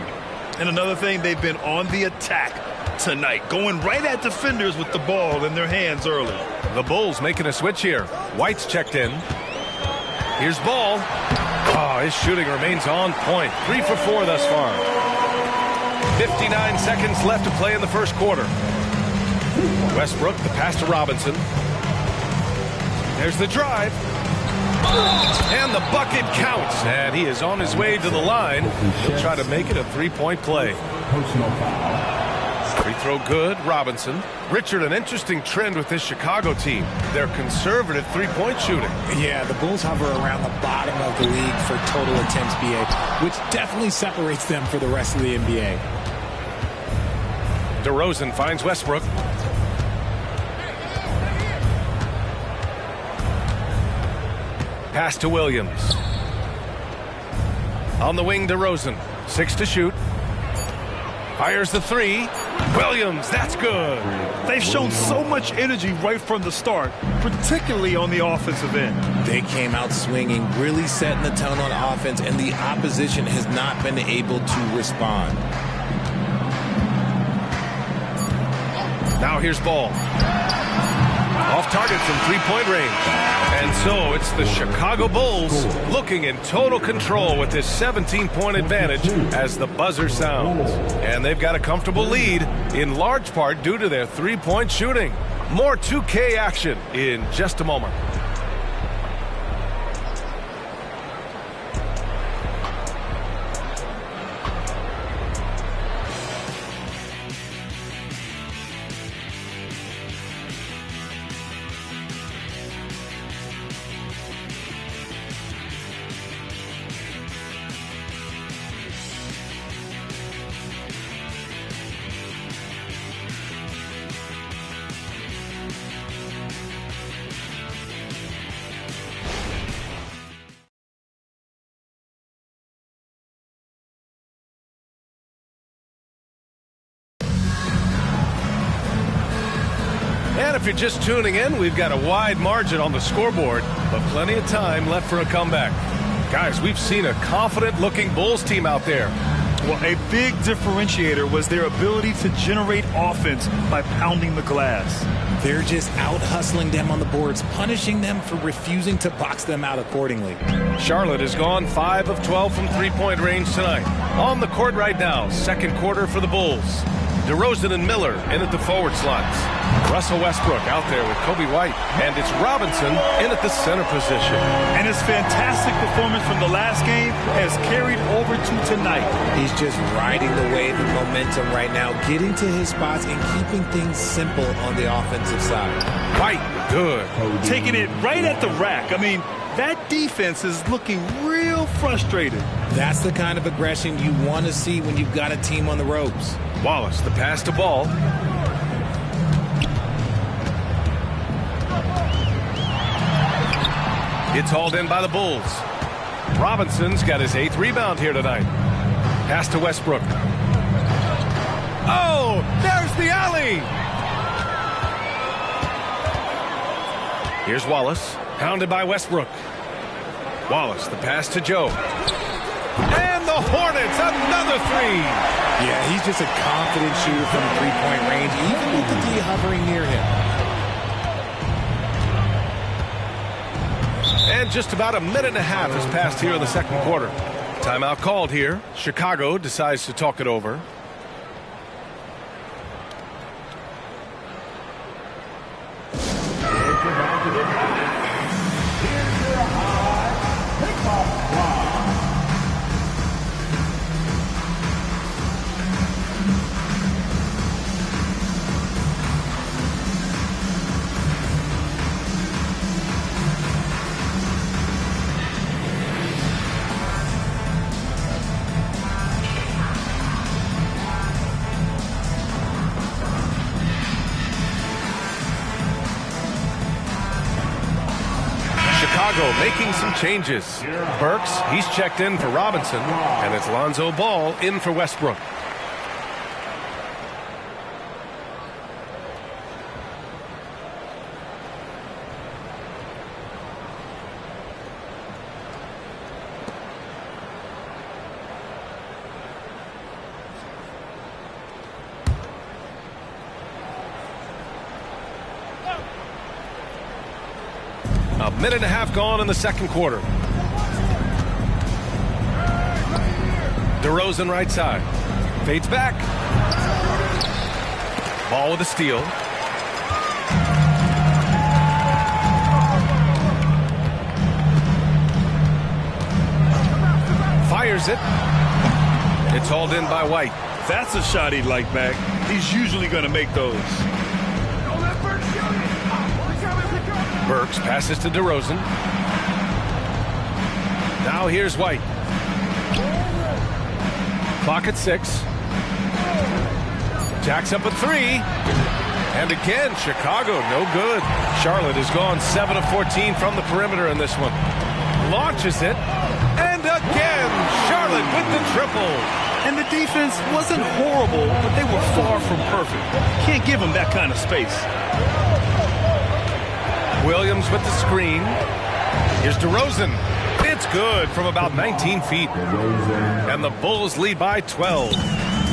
And another thing, they've been on the attack tonight, going right at defenders with the ball in their hands early. The Bulls making a switch here. White's checked in. Here's Ball. Oh, his shooting remains on point. 3 for 4 thus far. 59 seconds left to play in the first quarter. Westbrook, the pass to Robinson. There's the drive. And the bucket counts. And he is on his way to the line. He'll try to make it a 3-point play. Free throw good, Robinson. Richard, an interesting trend with this Chicago team. They're conservative three-point shooting. Yeah, the Bulls hover around the bottom of the league for total attempts, BA, which definitely separates them for the rest of the NBA. DeRozan finds Westbrook. Pass to Williams. On the wing, DeRozan. 6 to shoot. Fires the 3. Williams, that's good. They've shown so much energy right from the start, particularly on the offensive end. They came out swinging, really setting the tone on offense, and the opposition has not been able to respond. Now here's Ball. Off target from three-point range. And so it's the Chicago Bulls looking in total control with this 17-point advantage as the buzzer sounds. And they've got a comfortable lead in large part due to their three-point shooting. More 2K action in just a moment. And if you're just tuning in, we've got a wide margin on the scoreboard, but plenty of time left for a comeback. Guys, we've seen a confident-looking Bulls team out there. Well, a big differentiator was their ability to generate offense by pounding the glass. They're just out-hustling them on the boards, punishing them for refusing to box them out accordingly. Charlotte has gone 5 of 12 from three-point range tonight. On the court right now, second quarter for the Bulls. DeRozan and Miller in at the forward slots. Russell Westbrook out there with Kobe White. And it's Robinson in at the center position. And his fantastic performance from the last game has carried over to tonight. He's just riding the wave of momentum right now, getting to his spots and keeping things simple on the offensive side. White, good. Taking it right at the rack. I mean, that defense is looking real frustrated. That's the kind of aggression you want to see when you've got a team on the ropes. Wallace, the pass to Ball. It's hauled in by the Bulls. Robinson's got his 8th rebound here tonight. Pass to Westbrook. Oh, there's the alley. Here's Wallace, hounded by Westbrook. Wallace, the pass to Joe. And the Hornets, another 3. Yeah, he's just a confident shooter from three-point range, even with the D hovering near him. And just about a minute and a half has passed here in the second quarter. Timeout called here. Chicago decides to talk it over. Chicago making some changes. Burks, he's checked in for Robinson, and it's Lonzo Ball in for Westbrook. A minute and a half gone in the second quarter. DeRozan right side. Fades back. Ball with a steal. Fires it. It's hauled in by White. That's a shot he'd like back. He's usually going to make those. Burks passes to DeRozan. Now here's White. Clock at 6. Jacks up a 3. And again, Chicago, no good. Charlotte has gone 7 of 14 from the perimeter in this one. Launches it. And again, Charlotte with the triple. And the defense wasn't horrible, but they were far from perfect. Can't give them that kind of space. Williams with the screen. Here's DeRozan. It's good from about 19 feet. And the Bulls lead by 12.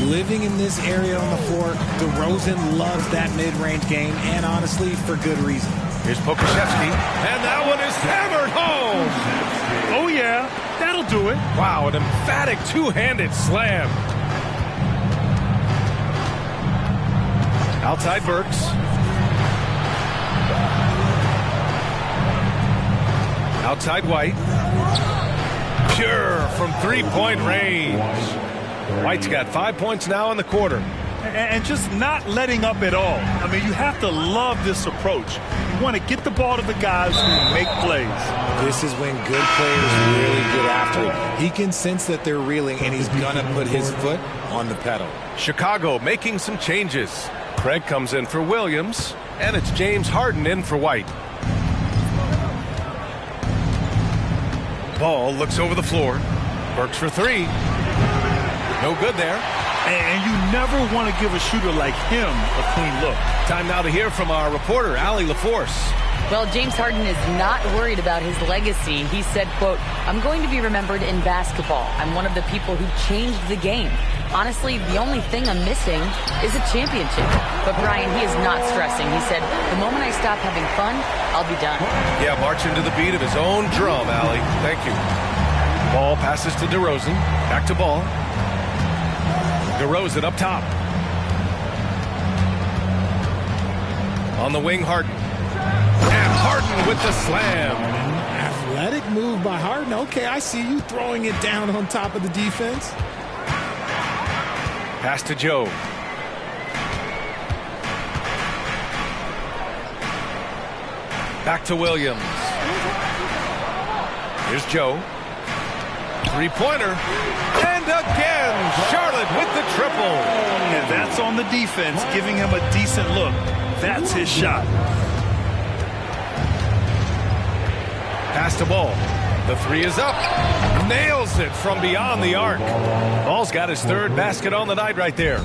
Living in this area on the floor, DeRozan loves that mid-range game, and honestly, for good reason. Here's Pokusevski. And that one is hammered home. Oh, yeah. That'll do it. Wow, an emphatic two-handed slam. Outside Burks. Outside White. Pure from three-point range. White's got 5 points now in the quarter. And just not letting up at all. I mean, you have to love this approach. You want to get the ball to the guys who make plays. This is when good players really get after it. He can sense that they're reeling, and he's going to put his foot on the pedal. Chicago making some changes. Craig comes in for Williams, and it's James Harden in for White. Ball looks over the floor. Burks for 3. No good there. And you never want to give a shooter like him a clean look. Time now to hear from our reporter, Allie LaForce. Well, James Harden is not worried about his legacy. He said, quote, "I'm going to be remembered in basketball. I'm one of the people who changed the game. Honestly, the only thing I'm missing is a championship." But Brian, he is not stressing. He said, "The moment I stop having fun, I'll be done." Yeah, marching to the beat of his own drum, Allie. Thank you. Ball passes to DeRozan. Back to Ball. DeRozan up top. On the wing, Harden. And Harden with the slam. Athletic move by Harden. Okay, I see you throwing it down on top of the defense. Pass to Joe. Back to Williams. Here's Joe. Three-pointer. And again, Charlotte with the triple. And that's on the defense, giving him a decent look. That's his shot. Pass to Ball. The three is up. Nails it from beyond the arc. Ball's got his third basket on the night right there.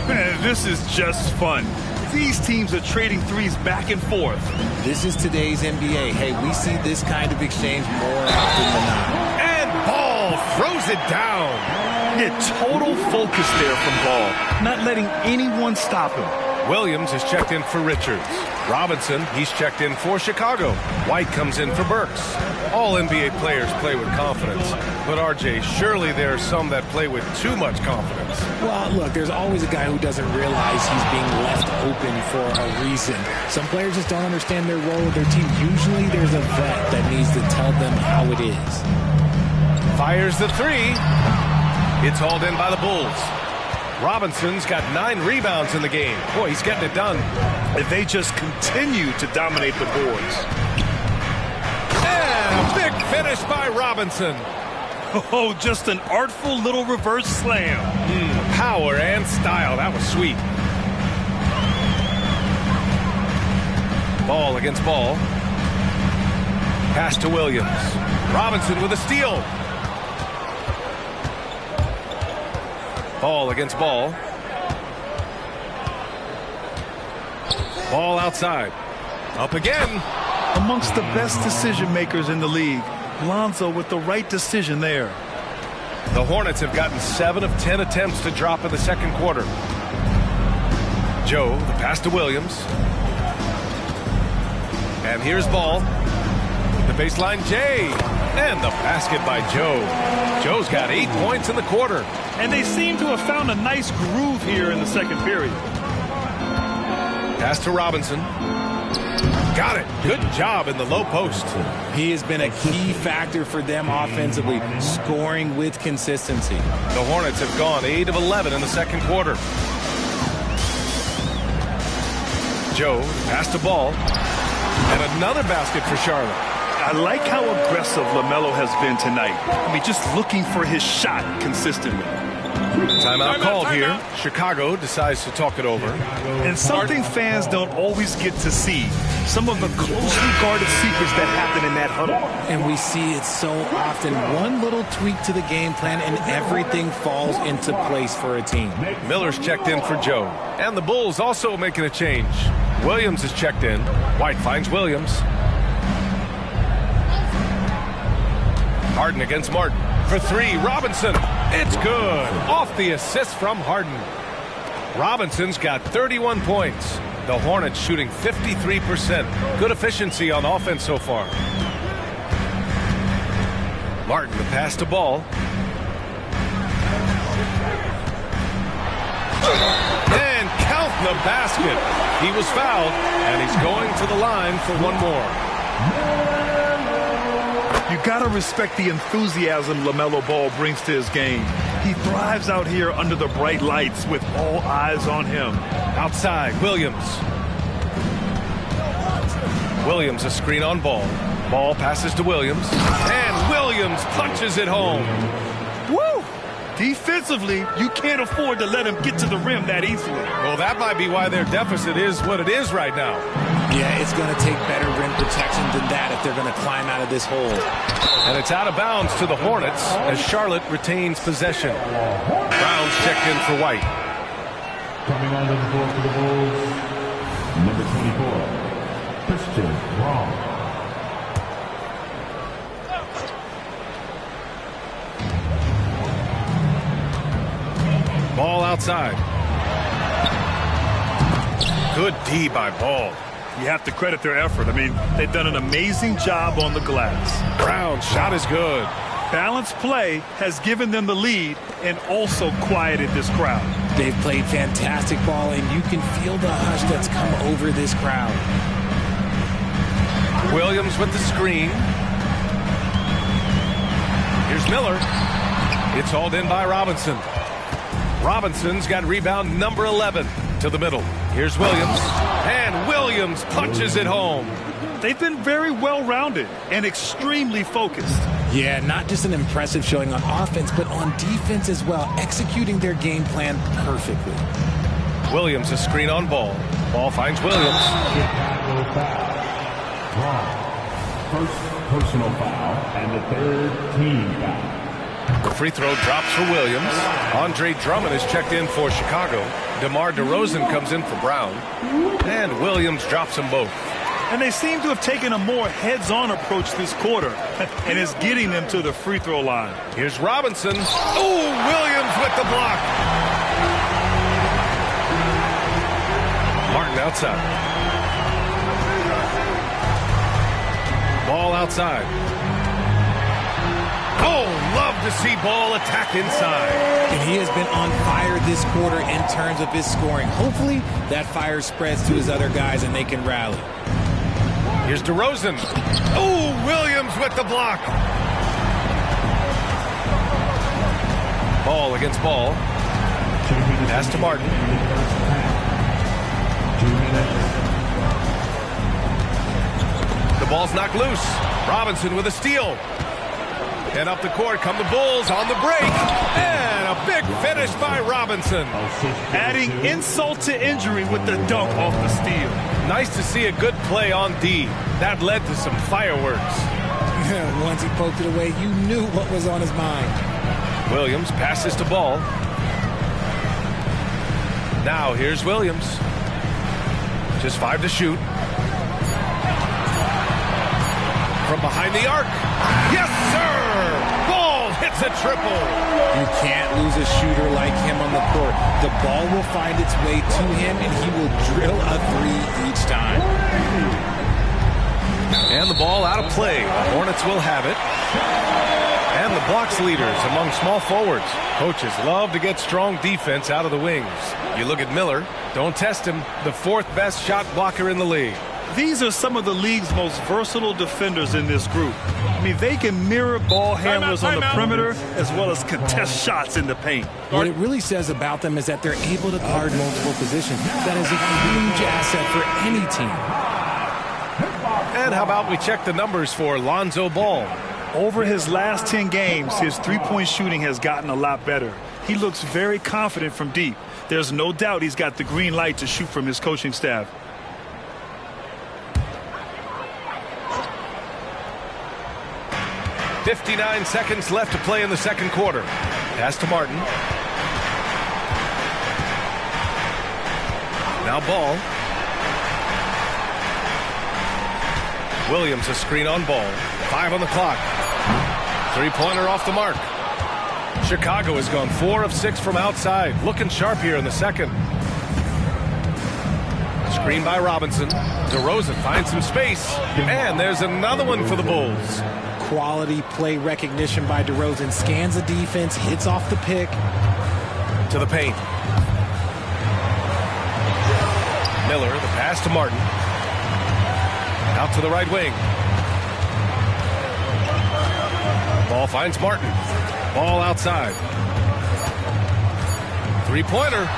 Man, this is just fun. These teams are trading threes back and forth. This is today's NBA. Hey, we see this kind of exchange more often than not. And Ball throws it down. Yeah, total focus there from Ball. Not letting anyone stop him. Williams is checked in for Richards. Robinson, he's checked in for Chicago. White comes in for Burks. All NBA players play with confidence. But, RJ, surely there are some that play with too much confidence. Well, look, there's always a guy who doesn't realize he's being left open for a reason. Some players just don't understand their role with their team. Usually there's a vet that needs to tell them how it is. Fires the three. It's hauled in by the Bulls. Robinson's got 9 rebounds in the game. Boy, he's getting it done. If they just continue to dominate the boards. And a big finish by Robinson. Oh, just an artful little reverse slam. Power and style. That was sweet. Ball against Ball. Pass to Williams. Robinson with a steal. Ball against Ball. Ball outside. Up again. Amongst the best decision makers in the league. Lonzo with the right decision there. The Hornets have gotten 7 of 10 attempts to drop in the second quarter. Joe, the pass to Williams. And here's Ball. The baseline, Jay. And the basket by Joe. Joe's got 8 points in the quarter. And they seem to have found a nice groove here in the second period. Pass to Robinson. Got it. Good job in the low post. He has been a key factor for them offensively, scoring with consistency. The Hornets have gone 8 of 11 in the second quarter. Joe, pass to Ball. And another basket for Charlotte. I like how aggressive LaMelo has been tonight. I mean, just looking for his shot consistently. Timeout called here. Chicago decides to talk it over. And something fans don't always get to see. Some of the closely guarded secrets that happen in that huddle. And we see it so often. One little tweak to the game plan and everything falls into place for a team. Miller's checked in for Joe. And the Bulls also making a change. Williams is checked in. White finds Williams. Harden against Martin. For 3, Robinson. It's good. Off the assist from Harden. Robinson's got 31 points. The Hornets shooting 53%. Good efficiency on offense so far. Martin, the pass to Ball. And count the basket. He was fouled, and he's going to the line for one more. You gotta respect the enthusiasm LaMelo Ball brings to his game. He thrives out here under the bright lights with all eyes on him. Outside, Williams. Williams a screen on Ball. Ball passes to Williams. And Williams punches it home. Woo! Defensively, you can't afford to let him get to the rim that easily. Well, that might be why their deficit is what it is right now. Yeah, it's going to take better rim protection than that if they're going to climb out of this hole. And it's out of bounds to the Hornets as Charlotte retains possession. Brown's checked in for White. Coming onto the floor for the Bulls, number 24, Christian Braun. Ball outside. Good D by Ball. You have to credit their effort. I mean, they've done an amazing job on the glass. Brown's shot is good. Balanced play has given them the lead and also quieted this crowd. They've played fantastic ball, and you can feel the hush that's come over this crowd. Williams with the screen. Here's Miller. It's hauled in by Robinson. Robinson's got rebound number 11 to the middle. Here's Williams. And Williams punches it home. They've been very well-rounded and extremely focused. Yeah, not just an impressive showing on offense, but on defense as well, executing their game plan perfectly. Williams, a screen on ball. Ball finds Williams. First personal foul and the third team foul. The free throw drops for Williams. Andre Drummond is checked in for Chicago. DeMar DeRozan comes in for Brown. And Williams drops them both. And they seem to have taken a more heads-on approach this quarter, and it's getting them to the free throw line. Here's Robinson. Oh, Williams with the block. Martin outside. Ball outside. Oh, love to see Ball attack inside. And he has been on fire this quarter in terms of his scoring. Hopefully that fire spreads to his other guys and they can rally. Here's DeRozan. Oh, Williams with the block. Ball against Ball. Pass to Martin. 2 minutes. The ball's knocked loose. Robinson with a steal. And up the court come the Bulls on the break. And a big finish by Robinson. Adding insult to injury with the dunk off the steal. Nice to see a good play on D. That led to some fireworks. Once he poked it away, you knew what was on his mind. Williams passes to Ball. Now here's Williams. Just 5 to shoot. From behind the arc. Yes, sir! Ball hits a triple. You can't lose a shooter like him on the court. The ball will find its way to him, and he will drill a three each time. And the ball out of play. Hornets will have it. And the blocks leaders among small forwards. Coaches love to get strong defense out of the wings. You look at Miller. Don't test him. The 4th best shot blocker in the league. These are some of the league's most versatile defenders in this group. I mean, they can mirror ball handlers on the perimeter as well as contest shots in the paint. What it really says about them is that they're able to guard multiple positions. That is a huge asset for any team. And how about we check the numbers for Lonzo Ball? Over his last 10 games, his three-point shooting has gotten a lot better. He looks very confident from deep. There's no doubt he's got the green light to shoot from his coaching staff. .59 seconds left to play in the second quarter. Pass to Martin. Now Ball. Williams a screen on Ball. 5 on the clock. Three-pointer off the mark. Chicago has gone 4 of 6 from outside. Looking sharp here in the second. Screen by Robinson. DeRozan finds some space. And there's another one for the Bulls. Quality play recognition by DeRozan. Scans the defense, hits off the pick. To the paint. Miller, the pass to Martin. Out to the right wing. Ball finds Martin. Ball outside. Three-pointer.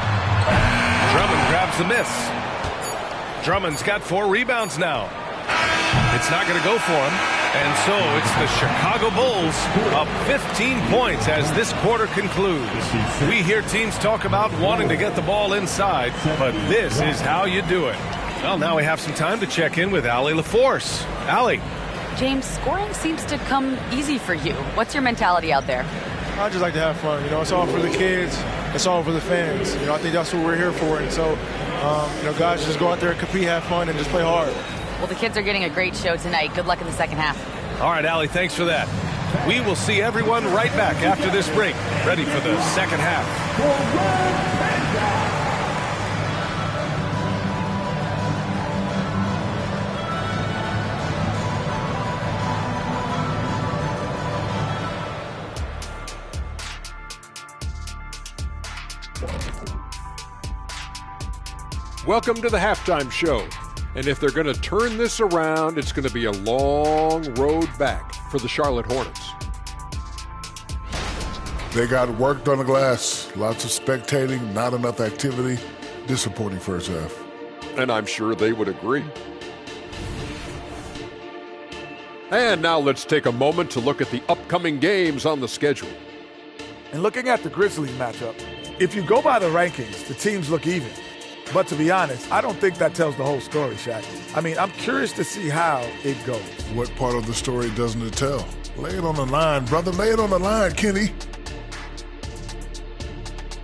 Drummond grabs the miss. Drummond's got 4 rebounds now. It's not going to go for him. And so it's the Chicago Bulls up 15 points as this quarter concludes. We hear teams talk about wanting to get the ball inside, but this is how you do it. Well, now we have some time to check in with Allie LaForce. Allie. James, scoring seems to come easy for you. What's your mentality out there? I just like to have fun. You know, it's all for the kids. It's all for the fans. You know, I think that's what we're here for. And so, you know, guys, just go out there and compete, have fun, and just play hard. Well, the kids are getting a great show tonight. Good luck in the second half. All right, Allie, thanks for that. We will see everyone right back after this break, ready for the second half. welcome to the halftime show. And if they're going to turn this around, it's going to be a long road back for the Charlotte Hornets. They got worked on the glass. Lots of spectating, not enough activity. Disappointing first half. And I'm sure they would agree. And now let's take a moment to look at the upcoming games on the schedule. And looking at the Grizzlies matchup, if you go by the rankings, the teams look even. But to be honest, I don't think that tells the whole story, Shaq. I mean, I'm curious to see how it goes. What part of the story doesn't it tell? Lay it on the line, brother. Lay it on the line, Kenny.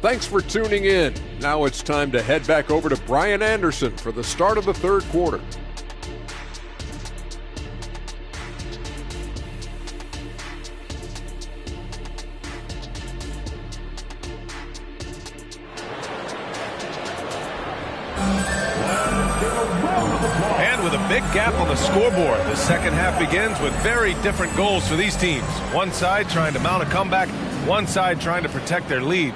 Thanks for tuning in. Now it's time to head back over to Brian Anderson for the start of the third quarter. And with a big gap on the scoreboard, the second half begins with very different goals for these teams. One side trying to mount a comeback, one side trying to protect their lead.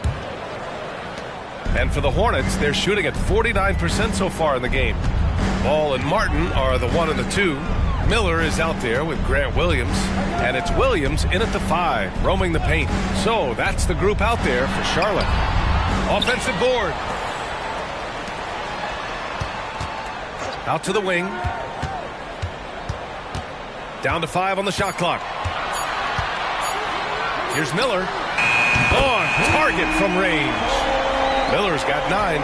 And for the Hornets, they're shooting at 49% so far in the game. Ball and Martin are the 1 and the 2. Miller is out there with Grant Williams. And it's Williams in at the 5, roaming the paint. So that's the group out there for Charlotte. Offensive board. Out to the wing. Down to 5 on the shot clock. Here's Miller. On target from range. Miller's got 9.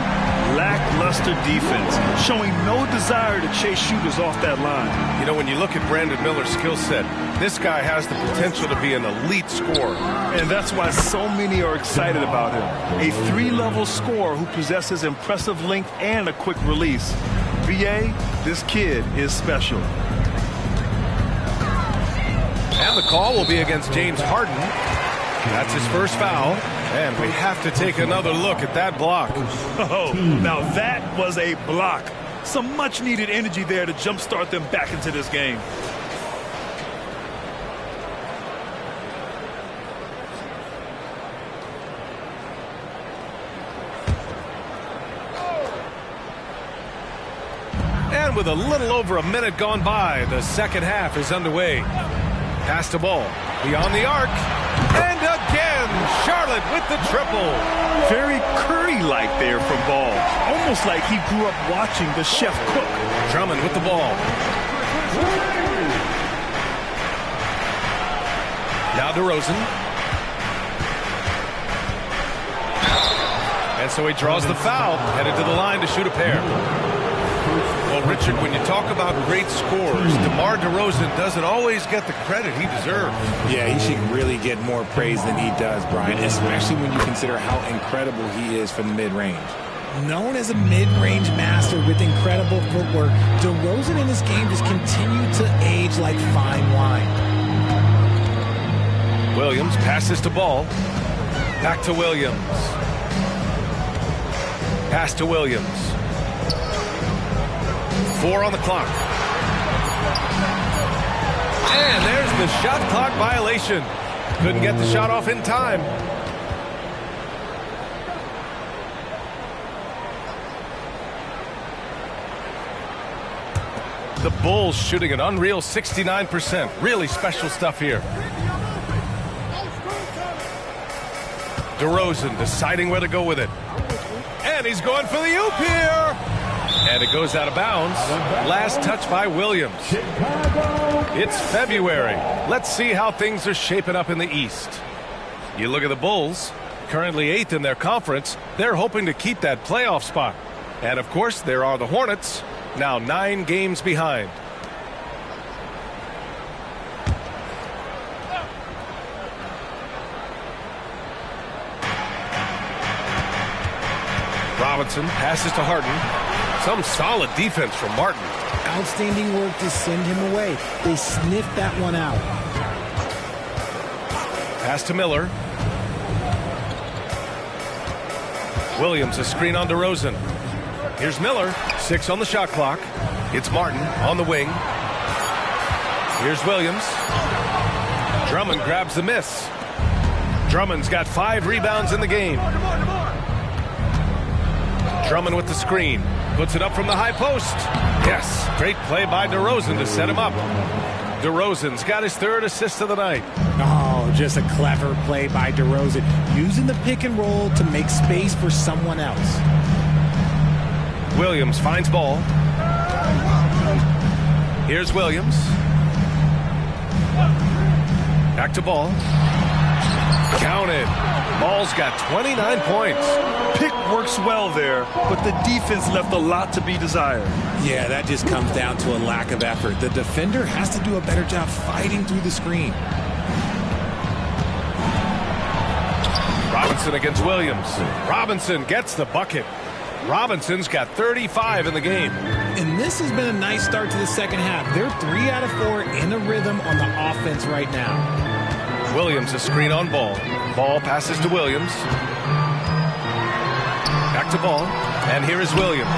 Lackluster defense, showing no desire to chase shooters off that line. You know, when you look at Brandon Miller's skill set, this guy has the potential to be an elite scorer. And that's why so many are excited about him. A 3-level scorer who possesses impressive length and a quick release. BA, this kid is special. And the call will be against James Harden. That's his first foul. And we have to take another look at that block. Oh, now that was a block. Some much-needed energy there to jumpstart them back into this game. And with a little over a minute gone by, the second half is underway. Pass the ball. Beyond the arc. And again, Charlotte with the triple. Very Curry-like there from Ball. Almost like he grew up watching the chef cook. Drummond with the ball. Now DeRozan. And so he draws the foul, headed to the line to shoot a pair. Well, Richard, when you talk about great scorers, DeMar DeRozan doesn't always get the credit he deserves. Yeah, he should really get more praise than he does, Brian, especially when you consider how incredible he is from mid-range. Known as a mid-range master with incredible footwork, DeRozan in his game just continued to age like fine wine. Williams passes to Ball. Back to Williams. Pass to Williams. 4 on the clock. And there's the shot clock violation. Couldn't get the shot off in time. The Bulls shooting an unreal 69%. Really special stuff here. DeRozan deciding where to go with it. And he's going for the oop here. And it goes out of bounds. Last touch by Williams. It's February. Let's see how things are shaping up in the East. You look at the Bulls, currently 8th in their conference. They're hoping to keep that playoff spot. And, of course, there are the Hornets, now 9 games behind. Robinson passes to Harden. Some solid defense from Martin. Outstanding work to send him away. They sniffed that one out. Pass to Miller. Williams, a screen on DeRozan. Here's Miller. 6 on the shot clock. It's Martin on the wing. Here's Williams. Drummond grabs the miss. Drummond's got 5 rebounds in the game. Drummond with the screen. Puts it up from the high post. Yes, great play by DeRozan to set him up. DeRozan's got his 3rd assist of the night. Oh, just a clever play by DeRozan, using the pick and roll to make space for someone else. Williams finds ball. Here's Williams. Back to Ball. Counted. Ball's got 29 points. Pick works well there, but the defense left a lot to be desired. Yeah, that just comes down to a lack of effort. The defender has to do a better job fighting through the screen. Robinson against Williams. Robinson gets the bucket. Robinson's got 35 in the game. And this has been a nice start to the second half. They're 3 out of 4 in a rhythm on the offense right now. Williams a screen on Ball. Ball passes to Williams. Back to Ball. And here is Williams.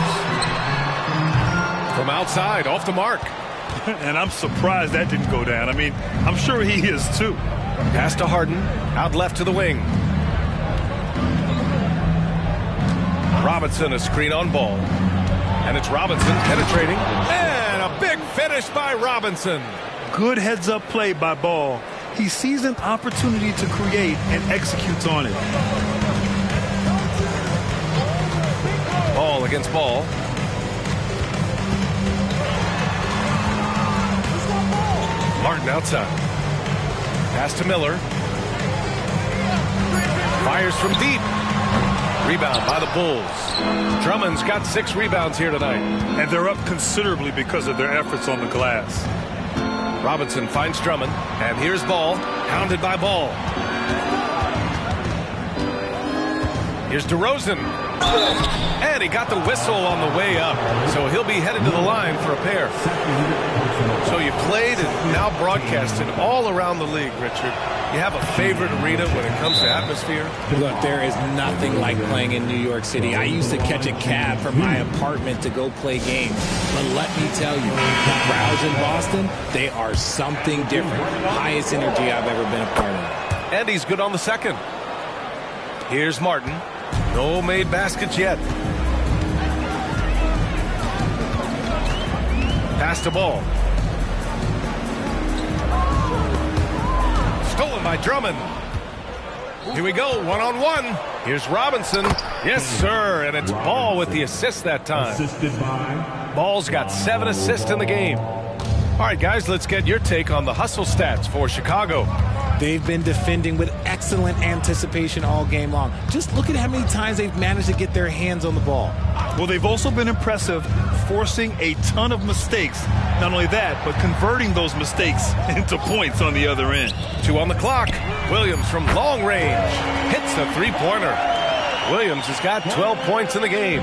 From outside, off the mark. And I'm surprised that didn't go down. I mean, I'm sure he is too. Pass to Harden. Out left to the wing. Robinson a screen on Ball. And it's Robinson penetrating. And a big finish by Robinson. Good heads-up play by Ball. He sees an opportunity to create and executes on it. Ball against Ball. Martin outside. Pass to Miller. Fires from deep. Rebound by the Bulls. Drummond's got 6 rebounds here tonight. And they're up considerably because of their efforts on the glass. Robinson finds Drummond. And here's Ball. Hounded by Ball. Here's DeRozan. And he got the whistle on the way up. So he'll be headed to the line for a pair. So you played and now broadcasted all around the league, Richard. You have a favorite arena when it comes to atmosphere? Look, there is nothing like playing in New York City. I used to catch a cab from my apartment to go play games. But let me tell you, the crowds in Boston, they are something different. Highest energy I've ever been a part of. And he's good on the second. Here's Martin. No made baskets yet. Pass to Ball. Stolen by Drummond. Here we go, one-on-one. Here's Robinson. Yes, sir, and it's Ball with the assist that time. Ball's got 7 assists in the game. All right, guys, let's get your take on the hustle stats for Chicago. They've been defending with excellent anticipation all game long. Just look at how many times they've managed to get their hands on the ball. Well, they've also been impressive, forcing a ton of mistakes. Not only that, but converting those mistakes into points on the other end. 2 on the clock. Williams from long range hits the three-pointer. Williams has got 12 points in the game.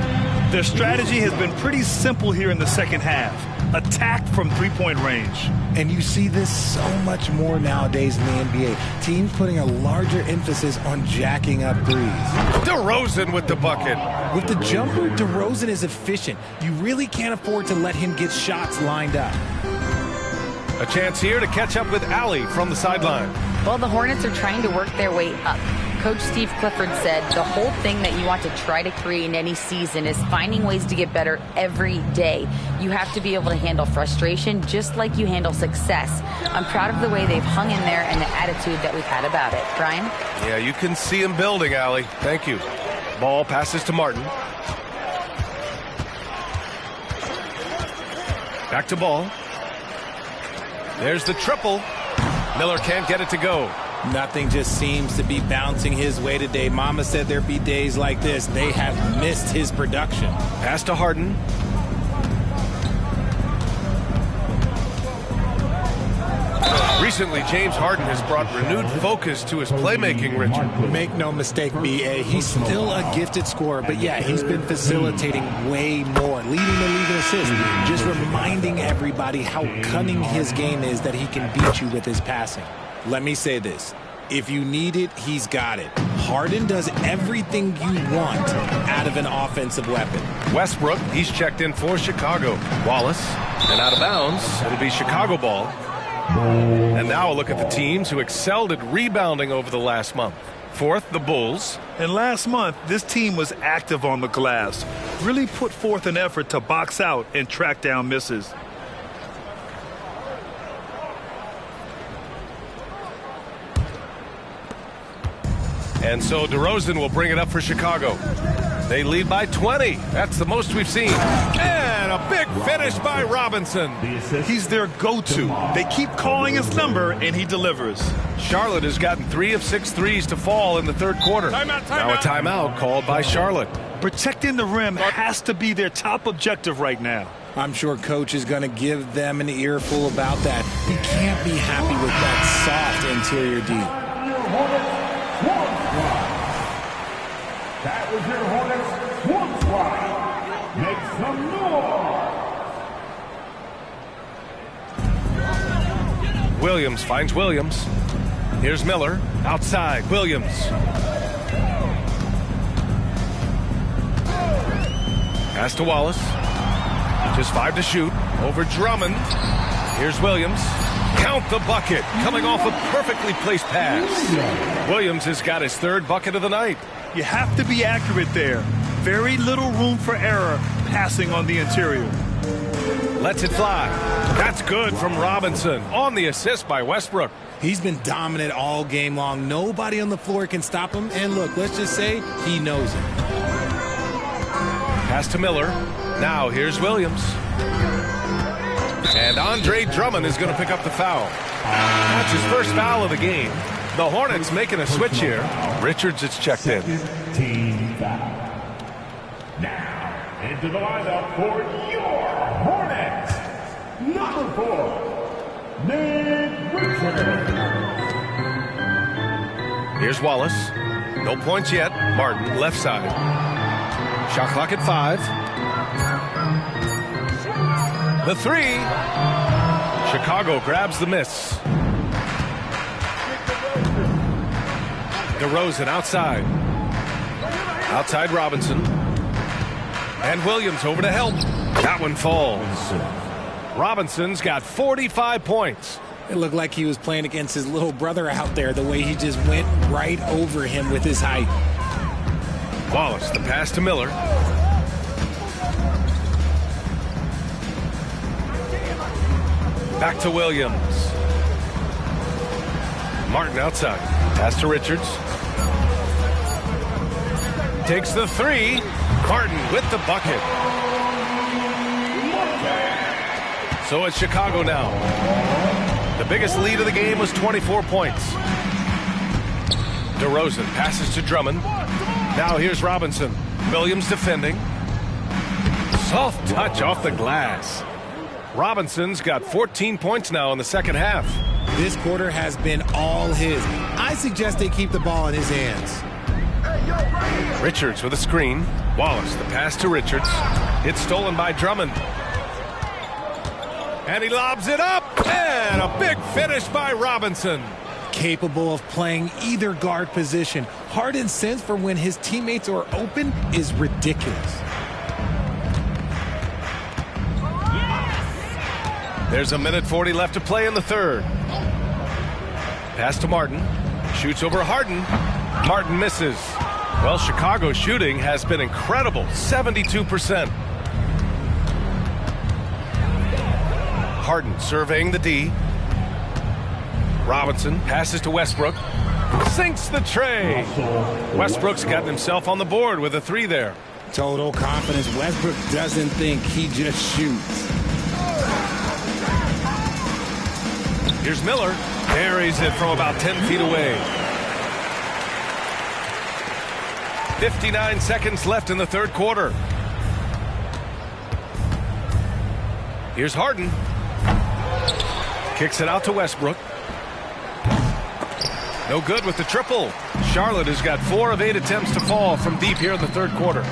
Their strategy has been pretty simple here in the second half. Attack from three-point range. And you see this so much more nowadays in the NBA. Teams putting a larger emphasis on jacking up threes. DeRozan with the bucket. With the jumper, DeRozan is efficient. You really can't afford to let him get shots lined up. A chance here to catch up with Allie from the sideline. Well, the Hornets are trying to work their way up. Coach Steve Clifford said the whole thing that you want to try to create in any season is finding ways to get better every day. You have to be able to handle frustration just like you handle success. I'm proud of the way they've hung in there and the attitude that we've had about it. Brian? Yeah, you can see him building, Allie. Thank you. Ball passes to Martin. Back to Ball. There's the triple. Miller can't get it to go. Nothing just seems to be bouncing his way today. Mama said there'd be days like this. They have missed his production. Pass to Harden. Recently, James Harden has brought renewed focus to his playmaking, Richard. Make no mistake, B.A., he's still a gifted scorer, but yeah, he's been facilitating way more, leading the league in assists, just reminding everybody how cunning his game is that he can beat you with his passing. Let me say this. If you need it, he's got it. Harden does everything you want out of an offensive weapon. Westbrook, he's checked in for Chicago. Wallace, and out of bounds, it'll be Chicago ball. And now a look at the teams who excelled at rebounding over the last month. Fourth, the Bulls. And last month, this team was active on the glass, really put forth an effort to box out and track down misses. And so DeRozan will bring it up for Chicago. They lead by 20. That's the most we've seen. And a big finish by Robinson. He's their go-to. They keep calling his number, and he delivers. Charlotte has gotten 3 of 6 threes to fall in the third quarter. Now a timeout called by Charlotte. Protecting the rim has to be their top objective right now. I'm sure Coach is going to give them an earful about that. He can't be happy with that soft interior D. That was your Hornets one squad. Make some noise. Williams finds Williams. Here's Miller. Outside. Williams. Pass to Wallace. Just 5 to shoot. Over Drummond. Here's Williams. Count the bucket. Coming off a perfectly placed pass. Williams has got his 3rd bucket of the night. You have to be accurate there. Very little room for error passing on the interior. Lets it fly. That's good from Robinson on the assist by Westbrook. He's been dominant all game long. Nobody on the floor can stop him. And look, let's just say he knows it. Pass to Miller. Now here's Williams. And Andre Drummond is going to pick up the foul. That's his first foul of the game. The Hornets making a switch here. Richards is checked in. Team foul. Now, into the lineup for your Hornets. Number 4, Nick Richards. Here's Wallace. No points yet. Martin, left side. Shot clock at 5. The 3. Chicago grabs the miss. DeRozan outside. Outside Robinson. And Williams over to help. That one falls. Robinson's got 45 points. It looked like he was playing against his little brother out there, the way he just went right over him with his height. Wallace, the pass to Miller. Back to Williams. Martin outside. Pass to Richards. Takes the 3. Martin with the bucket. So it's Chicago now. The biggest lead of the game was 24 points. DeRozan passes to Drummond. Now here's Robinson. Williams defending. Soft touch off the glass. Robinson's got 14 points now in the second half. This quarter has been all his. I suggest they keep the ball in his hands. Richards with a screen. Wallace, the pass to Richards. It's stolen by Drummond. And he lobs it up. And a big finish by Robinson. Capable of playing either guard position. Harden's sense for when his teammates are open is ridiculous. There's a minute 40 left to play in the third. Pass to Martin. Shoots over Harden. Martin misses. Well, Chicago's shooting has been incredible. 72%. Harden surveying the D. Robinson passes to Westbrook. Sinks the tray. Westbrook's gotten himself on the board with a 3 there. Total confidence. Westbrook doesn't think, he just shoots. Here's Miller. Buries it from about 10 feet away. 59 seconds left in the third quarter. Here's Harden. Kicks it out to Westbrook. No good with the triple. Charlotte has got 4 of 8 attempts to fall from deep here in the third quarter.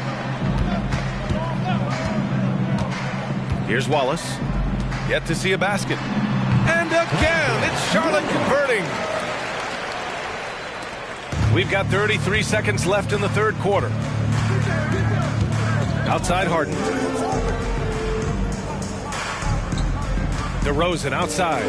Here's Wallace. Yet to see a basket. And again, it's Charlotte converting. We've got 33 seconds left in the third quarter. Outside Harden. DeRozan outside.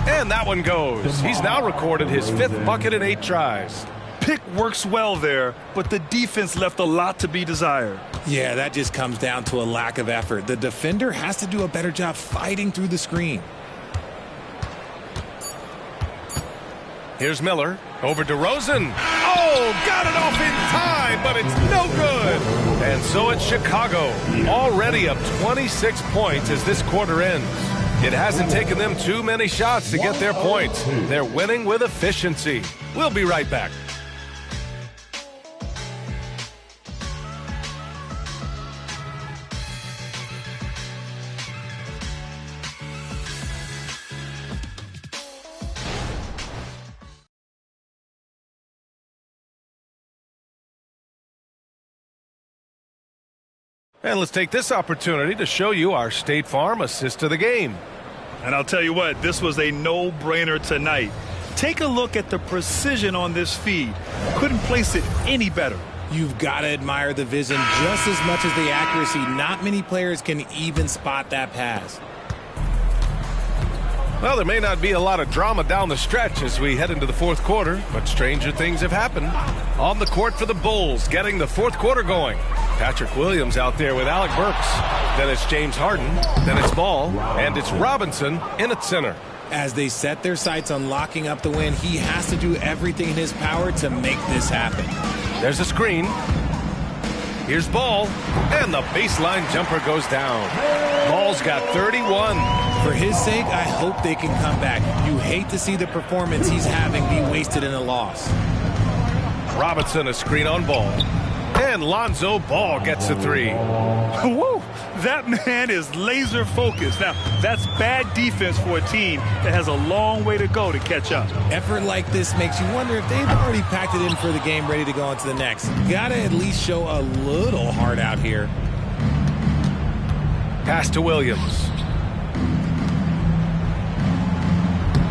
And that one goes. He's now recorded his 5th bucket in 8 tries. Pick works well there, but the defense left a lot to be desired. Yeah, that just comes down to a lack of effort. The defender has to do a better job fighting through the screen. Here's Miller. Over to Rosen. Oh, got it off in time, but it's no good. And so it's Chicago, already up 26 points as this quarter ends. It hasn't taken them too many shots to get their points. They're winning with efficiency. We'll be right back. And let's take this opportunity to show you our State Farm assist of the game. And I'll tell you what, this was a no-brainer tonight. Take a look at the precision on this feed. Couldn't place it any better. You've got to admire the vision just as much as the accuracy. Not many players can even spot that pass. Well, there may not be a lot of drama down the stretch as we head into the 4th quarter, but stranger things have happened. On the court for the Bulls, getting the 4th quarter going. Patrick Williams out there with Alec Burks. Then it's James Harden. Then it's Ball. And it's Robinson in at center. As they set their sights on locking up the win, he has to do everything in his power to make this happen. There's a screen. Here's Ball. And the baseline jumper goes down. Ball's got 31. For his sake, I hope they can come back. You hate to see the performance he's having be wasted in a loss. Robinson a screen on Ball. And Lonzo Ball gets a 3. Woo! That man is laser focused. Now, that's bad defense for a team that has a long way to go to catch up. Effort like this makes you wonder if they've already packed it in for the game, ready to go on to the next. Gotta at least show a little heart out here. Pass to Williams.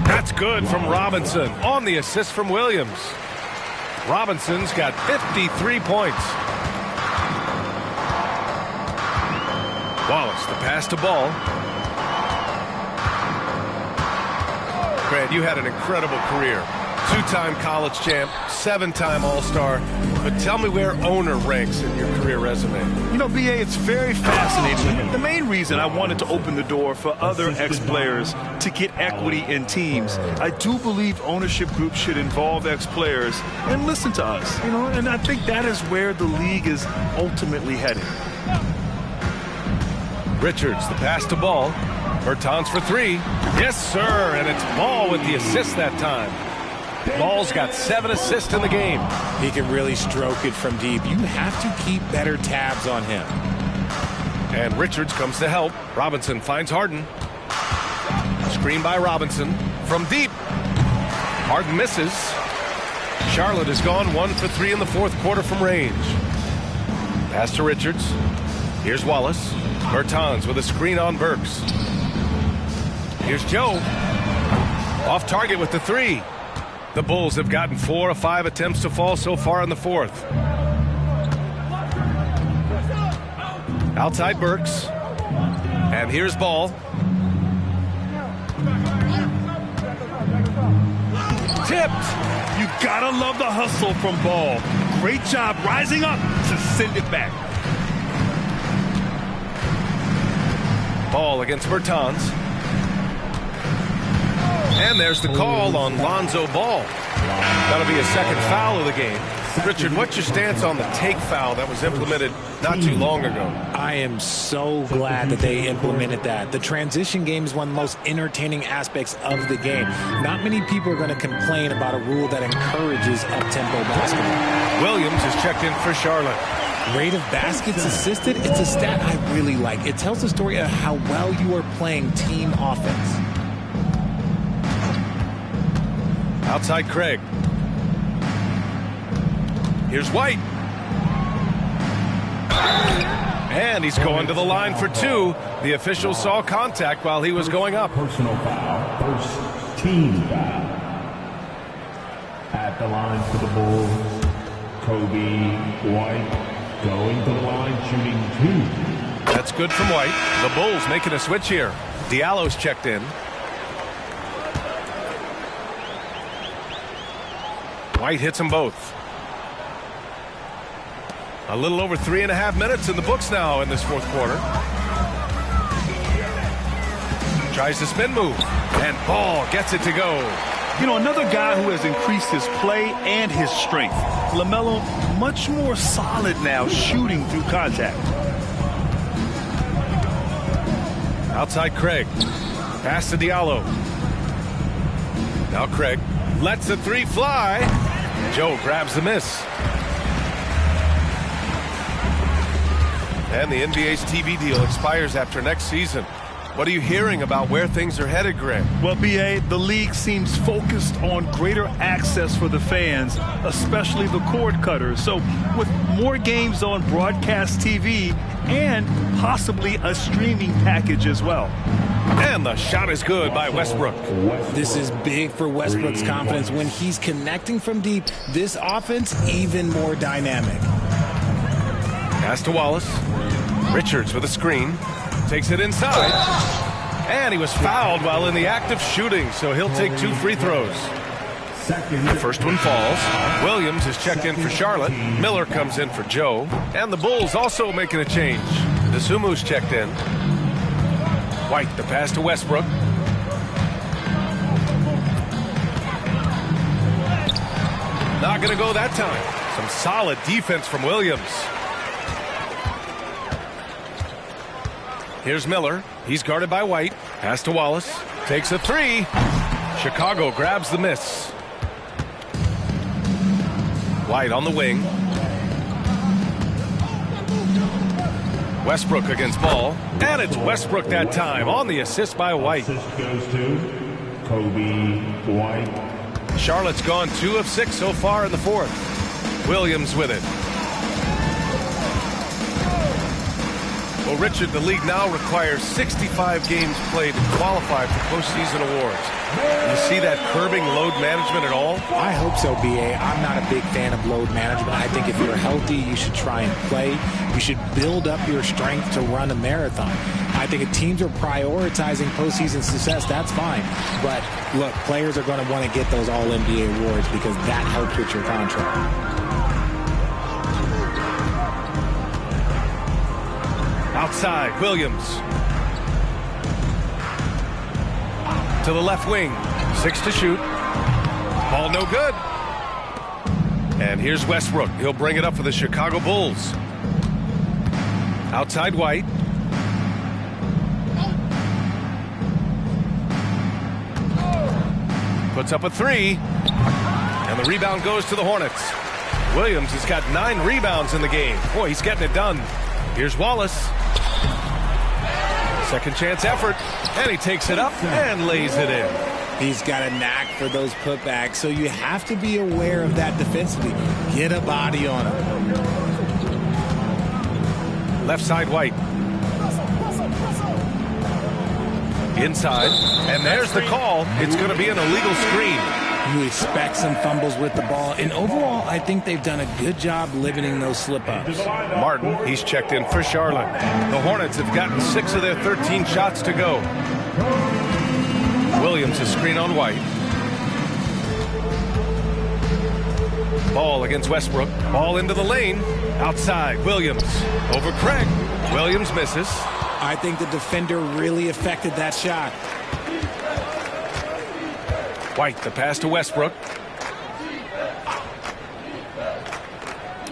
That's good from Robinson on the assist from Williams. Robinson's got 53 points. Wallace, the pass to Ball. Grant, you had an incredible career. 2-time college champ, 7-time All-Star. But tell me where owner ranks in your career resume. You know, B.A., it's very fascinating. The main reason I wanted to open the door for other ex-players to get equity in teams, I do believe ownership groups should involve ex-players and listen to us. You know, and I think that is where the league is ultimately headed. Richards, the pass to Ball. Bertans for 3. Yes, sir, and it's Ball with the assist that time. Ball's got 7 assists in the game. He can really stroke it from deep. You have to keep better tabs on him. And Richards comes to help. Robinson finds Harden. Screen by Robinson from deep. Harden misses. Charlotte has gone 1 for 3 in the 4th quarter from range. Pass to Richards. Here's Wallace. Bertans with a screen on Burks. Here's Joe. Off target with the 3. The Bulls have gotten 4 of 5 attempts to fall so far in the 4th. Outside Burks. And here's Ball. Tipped. You gotta love the hustle from Ball. Great job rising up to send it back. Ball against Bertans. And there's the call on Lonzo Ball. That'll be a second foul of the game. Richard, what's your stance on the take foul that was implemented not too long ago? I am so glad that they implemented that. The transition game is one of the most entertaining aspects of the game. Not many people are going to complain about a rule that encourages up-tempo basketball. Williams is checked in for Charlotte. Rate of baskets assisted, it's a stat I really like. It tells the story of how well you are playing team offense. Outside Craig. Here's White. And he's going to the line for 2. The official saw contact while he was going up. Personal foul. First team foul. At the line for the Bulls, Kobe White going to the line, shooting 2. That's good from White. The Bulls making a switch here. Diallo's checked in. White hits them both. A little over 3.5 minutes in the books now in this fourth quarter. Tries the spin move, and Ball gets it to go. You know, another guy who has increased his play and his strength. LaMelo, much more solid now shooting through contact. Outside Craig. Pass to Diallo. Now Craig lets the three fly. Joe grabs the miss. And the NBA's TV deal expires after next season. What are you hearing about where things are headed, Grant? Well, B.A., the league seems focused on greater access for the fans, especially the cord cutters. So with more games on broadcast TV and possibly a streaming package as well. And the shot is good by Westbrook. This is big for Westbrook's confidence. When he's connecting from deep, this offense even more dynamic. Pass to Wallace. Richards with a screen. Takes it inside. And he was fouled while in the act of shooting, so he'll take 2 free throws. The first one falls. Williams is checked in for Charlotte. Miller comes in for Joe. And the Bulls also making a change. Desumu's checked in. White, the pass to Westbrook. Not going to go that time. Some solid defense from Williams. Here's Miller. He's guarded by White. Pass to Wallace. Takes a three. Chicago grabs the miss. White on the wing. Westbrook against Ball. And it's Westbrook that time on the assist by White. Assist goes to Kobe White. Charlotte's gone 2 of 6 so far in the fourth. Williams with it. Well, Richard, the league now requires 65 games played to qualify for postseason awards. You see that curbing load management at all? I hope so, B.A. I'm not a big fan of load management. I think if you're healthy, you should try and play. You should build up your strength to run a marathon. I think if teams are prioritizing postseason success, that's fine. But, look, players are going to want to get those All-NBA awards because that helps with your contract. Outside, Williams. To the left wing. 6 to shoot. Ball no good. And here's Westbrook. He'll bring it up for the Chicago Bulls. Outside White. Puts up a three. And the rebound goes to the Hornets. Williams has got 9 rebounds in the game. Boy, he's getting it done. Here's Wallace. Second chance effort, and he takes it up and lays it in. He's got a knack for those putbacks, so you have to be aware of that defensively. Get a body on him. Left side White. Inside, and there's the call. It's going to be an illegal screen. You expect some fumbles with the ball, and overall, I think they've done a good job limiting those slip-ups. Martin, he's checked in for Charlotte. The Hornets have gotten 6 of their 13 shots to go. Williams a screen on White. Ball against Westbrook. Ball into the lane. Outside, Williams. Over Craig. Williams misses. I think the defender really affected that shot. White, the pass to Westbrook.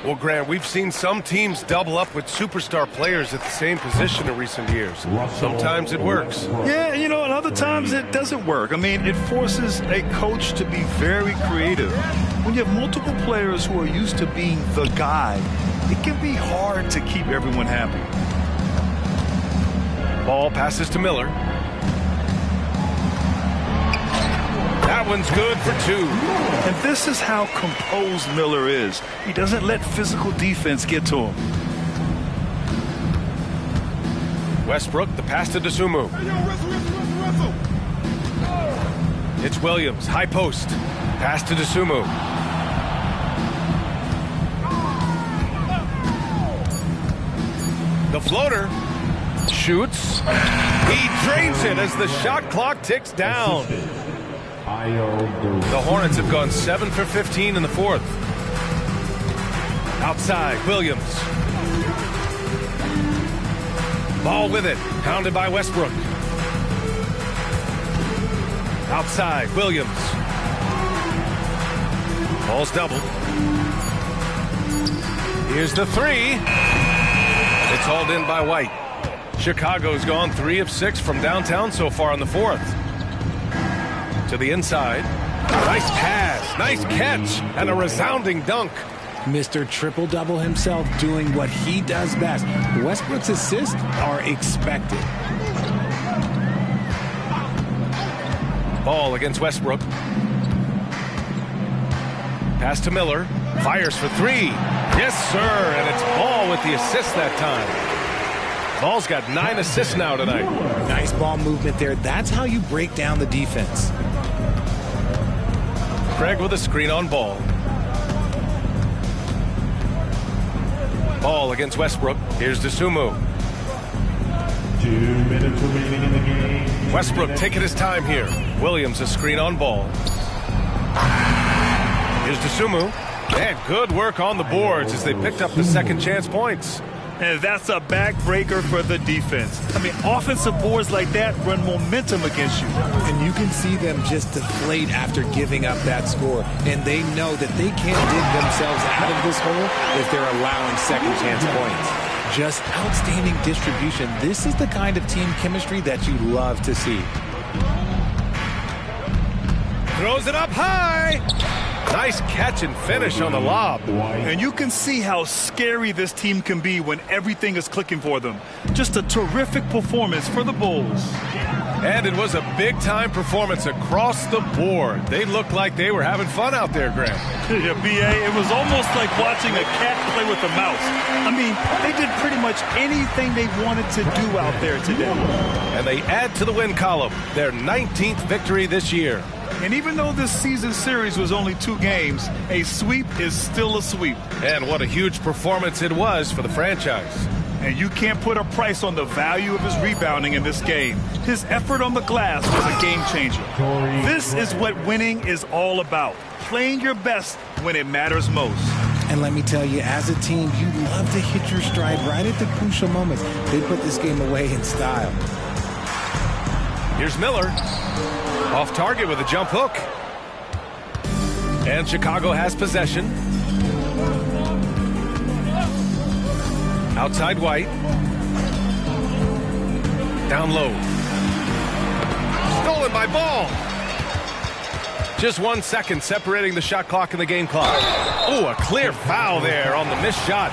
Well, Grant, we've seen some teams double up with superstar players at the same position in recent years. Sometimes it works. Yeah, you know, and other times it doesn't work. I mean, it forces a coach to be very creative. When you have multiple players who are used to being the guy, it can be hard to keep everyone happy. Ball passes to Miller. That one's good for 2. And this is how composed Miller is. He doesn't let physical defense get to him. Westbrook, the pass to Dosunmu. It's Williams, high post. Pass to Dosunmu. The floater. Shoots. He drains it as the shot clock ticks down. The Hornets have gone 7 for 15 in the fourth. Outside, Williams. Ball with it, pounded by Westbrook. Outside, Williams. Ball's doubled. Here's the three. It's hauled in by White. Chicago's gone 3 of 6 from downtown so far in the fourth. To the inside. Nice pass, nice catch, and a resounding dunk. Mr. Triple-Double himself doing what he does best. Westbrook's assists are expected. Ball against Westbrook. Pass to Miller. Fires for three. Yes, sir. And it's Ball with the assist that time. Ball's got 9 assists now tonight. Nice ball movement there. That's how you break down the defense. Craig with a screen on Ball. Ball against Westbrook. Here's Dosunmu. 2 minutes remaining in the game. Westbrook taking his time here. Williams a screen on Ball. Here's Dosunmu. And good work on the boards as they picked up the second chance points. And that's a backbreaker for the defense. I mean, offensive boards like that run momentum against you. And you can see them just deflate after giving up that score. And they know that they can't dig themselves out of this hole if they're allowing second chance points. Just outstanding distribution. This is the kind of team chemistry that you love to see. Throws it up high. Nice catch and finish on the lob. And you can see how scary this team can be when everything is clicking for them. Just a terrific performance for the Bulls. And it was a big-time performance across the board. They looked like they were having fun out there, Graham. Yeah, B.A., it was almost like watching a cat play with a mouse. I mean, they did pretty much anything they wanted to do out there today. And they add to the win column, their 19th victory this year. And even though this season series was only 2 games, a sweep is still a sweep. And what a huge performance it was for the franchise. And you can't put a price on the value of his rebounding in this game. His effort on the glass was a game changer. This is what winning is all about. Playing your best when it matters most. And let me tell you, as a team, you love to hit your stride right at the crucial moments. They put this game away in style. Here's Miller. Off target with a jump hook. And Chicago has possession. Outside White. Down low. Stolen by Ball. Just 1 second separating the shot clock and the game clock. Oh, a clear foul there on the missed shot.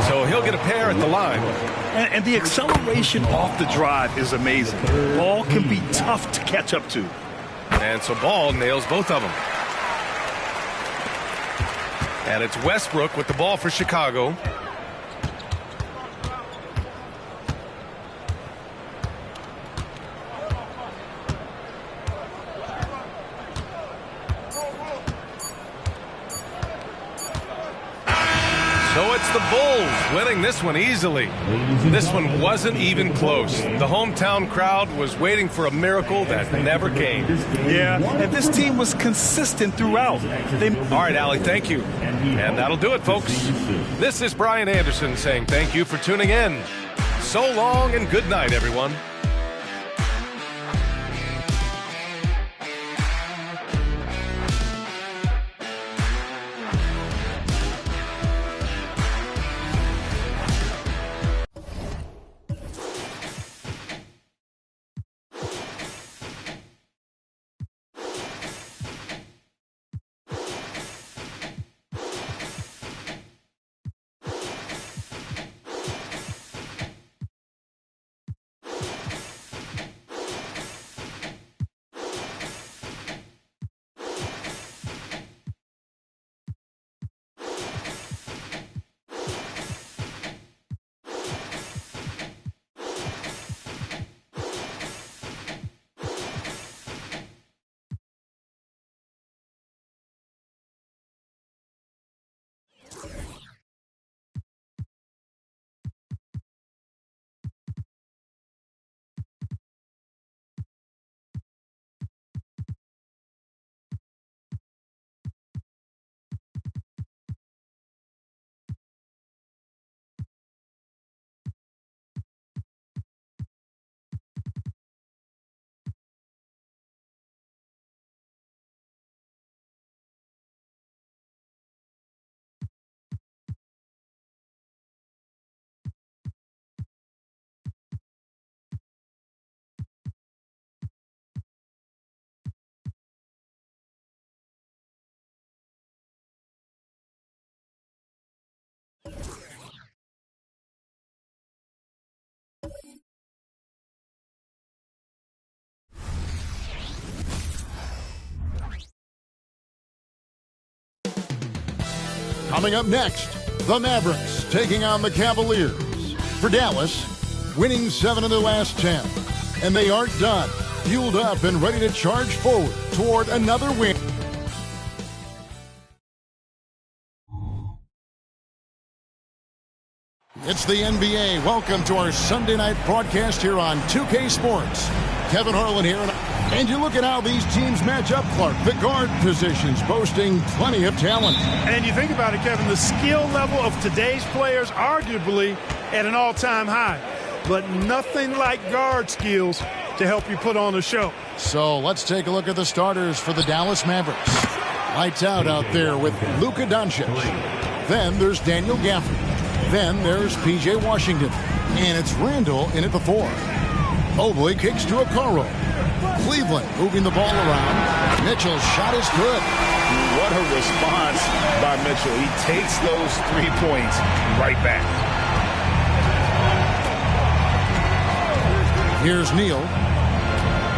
So he'll get a pair at the line. And the acceleration off the drive is amazing. Ball can be tough to catch up to. And so Ball nails both of them. And it's Westbrook with the ball for Chicago. So it's the Bulls winning this one easily. This one wasn't even close. The hometown crowd was waiting for a miracle that never came. Yeah, and this team was consistent throughout. All right, Allie, thank you. And that'll do it, folks. This is Brian Anderson saying thank you for tuning in. So long and good night, everyone. Coming up next, the Mavericks taking on the Cavaliers. For Dallas, winning 7 of their last 10. And they aren't done. Fueled up and ready to charge forward toward another win. It's the NBA. Welcome to our Sunday night broadcast here on 2K Sports. Kevin Harlan here. And you look at how these teams match up, Clark. The guard positions boasting plenty of talent. And you think about it, Kevin, the skill level of today's players arguably at an all-time high. But nothing like guard skills to help you put on a show. So let's take a look at the starters for the Dallas Mavericks. Lights out there with Luka Doncic. Then there's Daniel Gafford. Then there's P.J. Washington. And it's Randall in at the 4. Mobley kicks to Okoro. Cleveland moving the ball around. Mitchell's shot is good. What a response by Mitchell. He takes those 3 points right back. Here's Neal.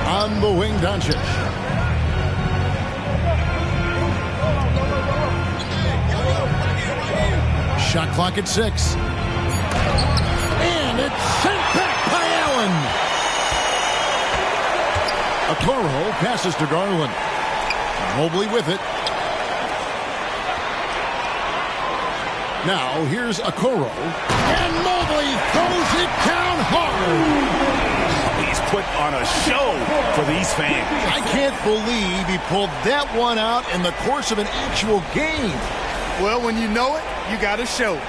On the wing, Doncic. Shot clock at 6. And it's sent back by Allen. Okoro passes to Garland. Mobley with it. Now here's Okoro. And Mobley throws it down hard. He's put on a show for these fans. I can't believe he pulled that one out in the course of an actual game. Well, when you know it, you got to show it.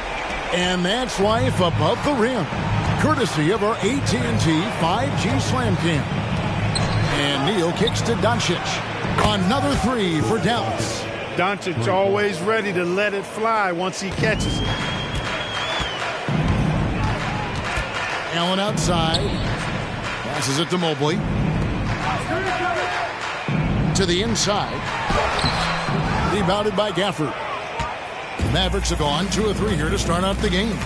And that's life above the rim. Courtesy of our AT&T 5G Slam Cam. And Neal kicks to Doncic. Another 3 for Dallas. Doncic always ready to let it fly once he catches it. Allen outside. Passes it to Mobley. To the inside. Rebounded by Gafford. The Mavericks have gone 2 of 3 here to start out the game.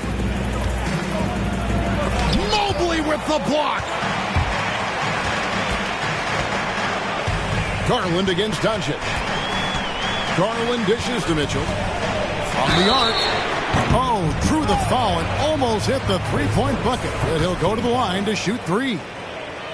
Mobley with the block. Garland against Doncic. Garland dishes to Mitchell. From the arc. Oh, drew the foul and almost hit the 3-point bucket. But he'll go to the line to shoot 3.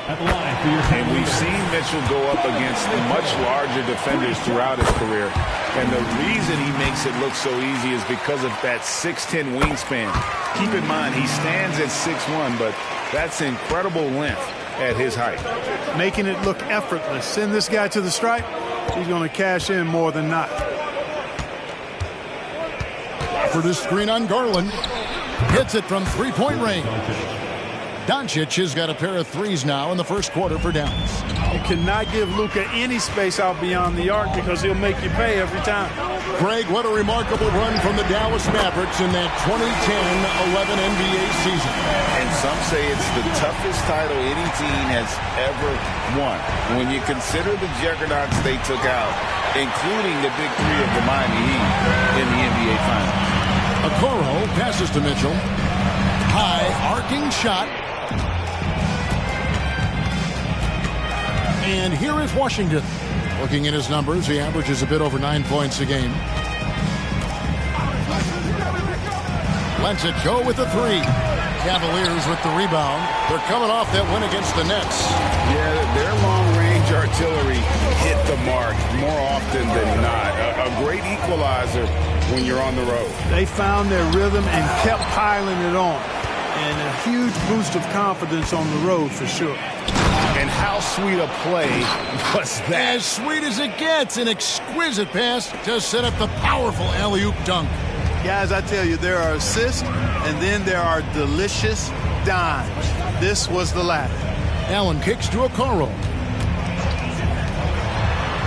And we've seen Mitchell go up against much larger defenders throughout his career. And the reason he makes it look so easy is because of that 6'10 wingspan. Keep in mind, he stands at 6'1", but that's incredible length at his height. Making it look effortless. Send this guy to the stripe, he's going to cash in more than not. For the screen on Garland. Hits it from 3-point range. Doncic has got a pair of 3s now in the first quarter for Dallas. You cannot give Luka any space out beyond the arc because he'll make you pay every time. Greg, what a remarkable run from the Dallas Mavericks in that 2010-11 NBA season. And some say it's the toughest title any team has ever won. When you consider the juggernauts they took out, including the big 3 of the Miami Heat in the NBA Finals. Okoro passes to Mitchell. High arcing shot. And here is Washington. Looking at his numbers, he averages a bit over 9 points a game. Lets it go with the 3. Cavaliers with the rebound. They're coming off that win against the Nets. Yeah, their long-range artillery hit the mark more often than not. A great equalizer when you're on the road. They found their rhythm and kept piling it on. And a huge boost of confidence on the road for sure. And how sweet a play was that? As sweet as it gets. An exquisite pass to set up the powerful alley-oop dunk. Guys, I tell you, there are assists, and then there are delicious dimes. This was the latter. Allen kicks to Okoro.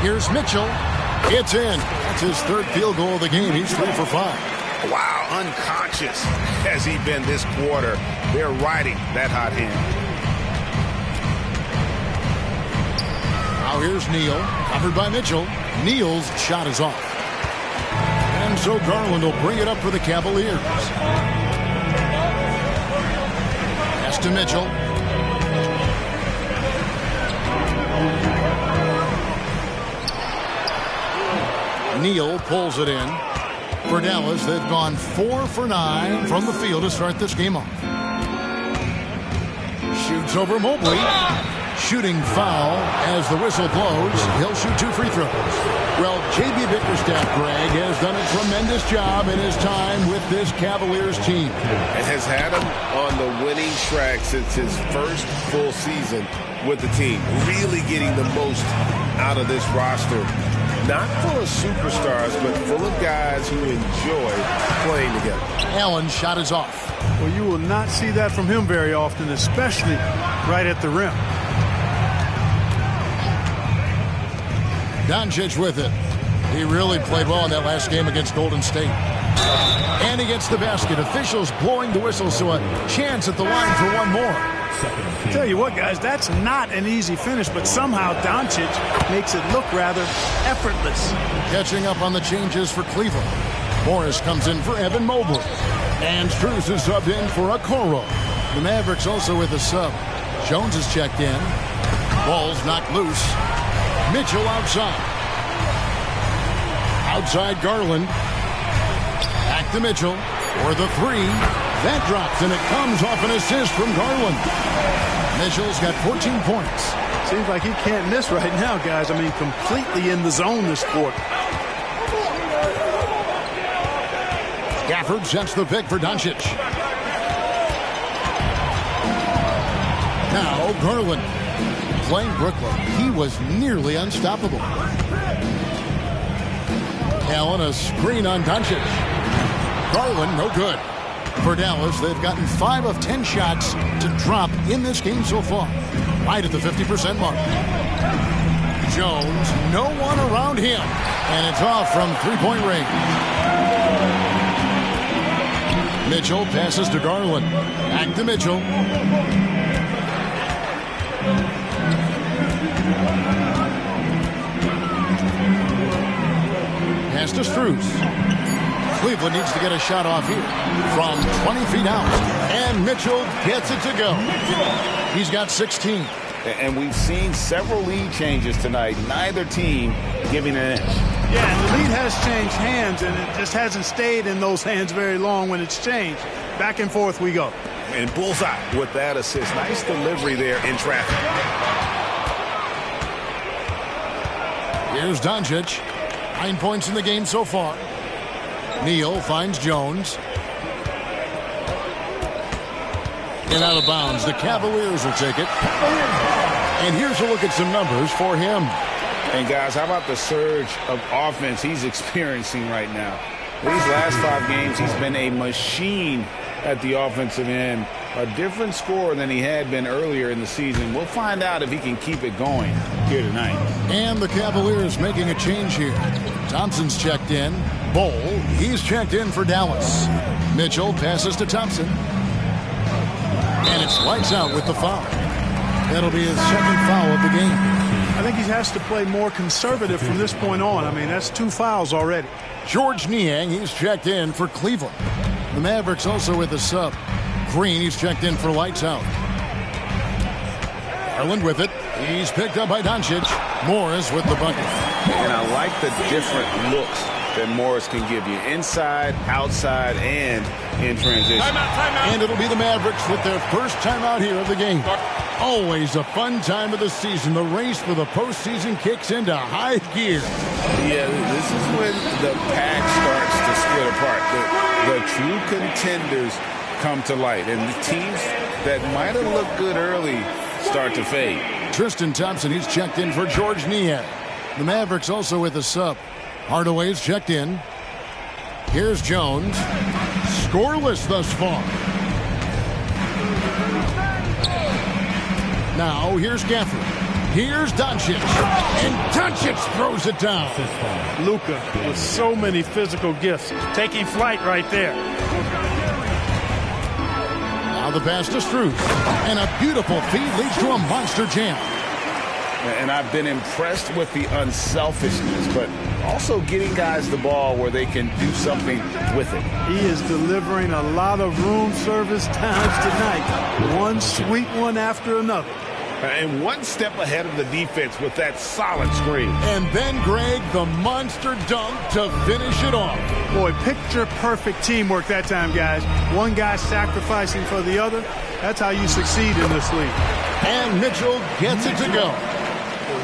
Here's Mitchell. It's in. That's his 3rd field goal of the game. He's 3 for 5. Wow, unconscious has he been this quarter. They're riding that hot hand. Now here's Neal, covered by Mitchell. Neal's shot is off. And so Garland will bring it up for the Cavaliers. Pass to Mitchell. Neal pulls it in. For Dallas, they've gone 4 for 9 from the field to start this game off. Shoots over Mobley. Shooting foul as the whistle blows. He'll shoot 2 free throws. Well, J.B. Bickerstaff, Greg, has done a tremendous job in his time with this Cavaliers team. And has had him on the winning track since his first full season with the team. Really getting the most out of this roster. Not full of superstars, but full of guys who enjoy playing together. Allen's shot is off. Well, you will not see that from him very often, especially right at the rim. Doncic with it. He really played well in that last game against Golden State. And he gets the basket. Officials blowing the whistle, so a chance at the line for one more. Tell you what, guys, that's not an easy finish, but somehow Doncic makes it look rather effortless. Catching up on the changes for Cleveland. Morris comes in for Evan Mobley. And Strus is subbed in for Okoro. The Mavericks also with a sub. Jones is checked in. Ball's knocked loose. Mitchell outside. Outside Garland. Back to Mitchell for the 3. That drops, and it comes off an assist from Garland. Mitchell's got 14 points. Seems like he can't miss right now, guys. I mean, completely in the zone this quarter. Gafford sets the pick for Doncic. Now Garland. Playing Brooklyn, he was nearly unstoppable. Allen, a screen on Doncic. Garland, no good. For Dallas, they've gotten 5 of 10 shots to drop in this game so far. Right at the 50% mark. Jones, no one around him. And it's off from three-point range. Mitchell passes to Garland. Back to Mitchell. Pass to Strus. Cleveland needs to get a shot off here from 20 feet out. And Mitchell gets it to go. He's got 16. And we've seen several lead changes tonight. Neither team giving an inch. Yeah, and the lead has changed hands, and it just hasn't stayed in those hands very long when it's changed. Back and forth we go. And bullseye with that assist. Nice delivery there in traffic. Here's Doncic. 9 points in the game so far. Neal finds Jones. And out of bounds. The Cavaliers will take it. And here's a look at some numbers for him. And guys, how about the surge of offense he's experiencing right now? These last 5 games, he's been a machine at the offensive end. A different scorer than he had been earlier in the season. We'll find out if he can keep it going here tonight. And the Cavaliers making a change here. Thompson's checked in. Bol, he's checked in for Dallas. Mitchell passes to Thompson. And it's lights out with the foul. That'll be his second foul of the game. I think he has to play more conservative from this point on. I mean, that's 2 fouls already. George Niang, he's checked in for Cleveland. The Mavericks also with a sub. Green, he's checked in for lights out. Garland with it. He's picked up by Doncic. Morris with the bucket. And I like the different looks that Morris can give you. Inside, outside, and in transition. And it'll be the Mavericks with their first timeout here of the game. Always a fun time of the season. The race for the postseason kicks into high gear. Yeah, this is when the pack starts to split apart. The true contenders come to light. And the teams that might have looked good early start to fade. Tristan Thompson, he's checked in for George Niang. The Mavericks also with a sub. Hardaway's checked in. Here's Jones. Scoreless thus far. Now here's Gafford. Here's Doncic. And Doncic throws it down. Luka with so many physical gifts. Taking flight right there. Now the pass to Strus. And a beautiful feed leads to a monster jam. And I've been impressed with the unselfishness, but also getting guys the ball where they can do something with it. He is delivering a lot of room service times tonight. One sweet one after another. And one step ahead of the defense with that solid screen. And then, Greg, the monster dunk to finish it off. Boy, picture-perfect teamwork that time, guys. One guy sacrificing for the other. That's how you succeed in this league. And Mitchell gets it to go.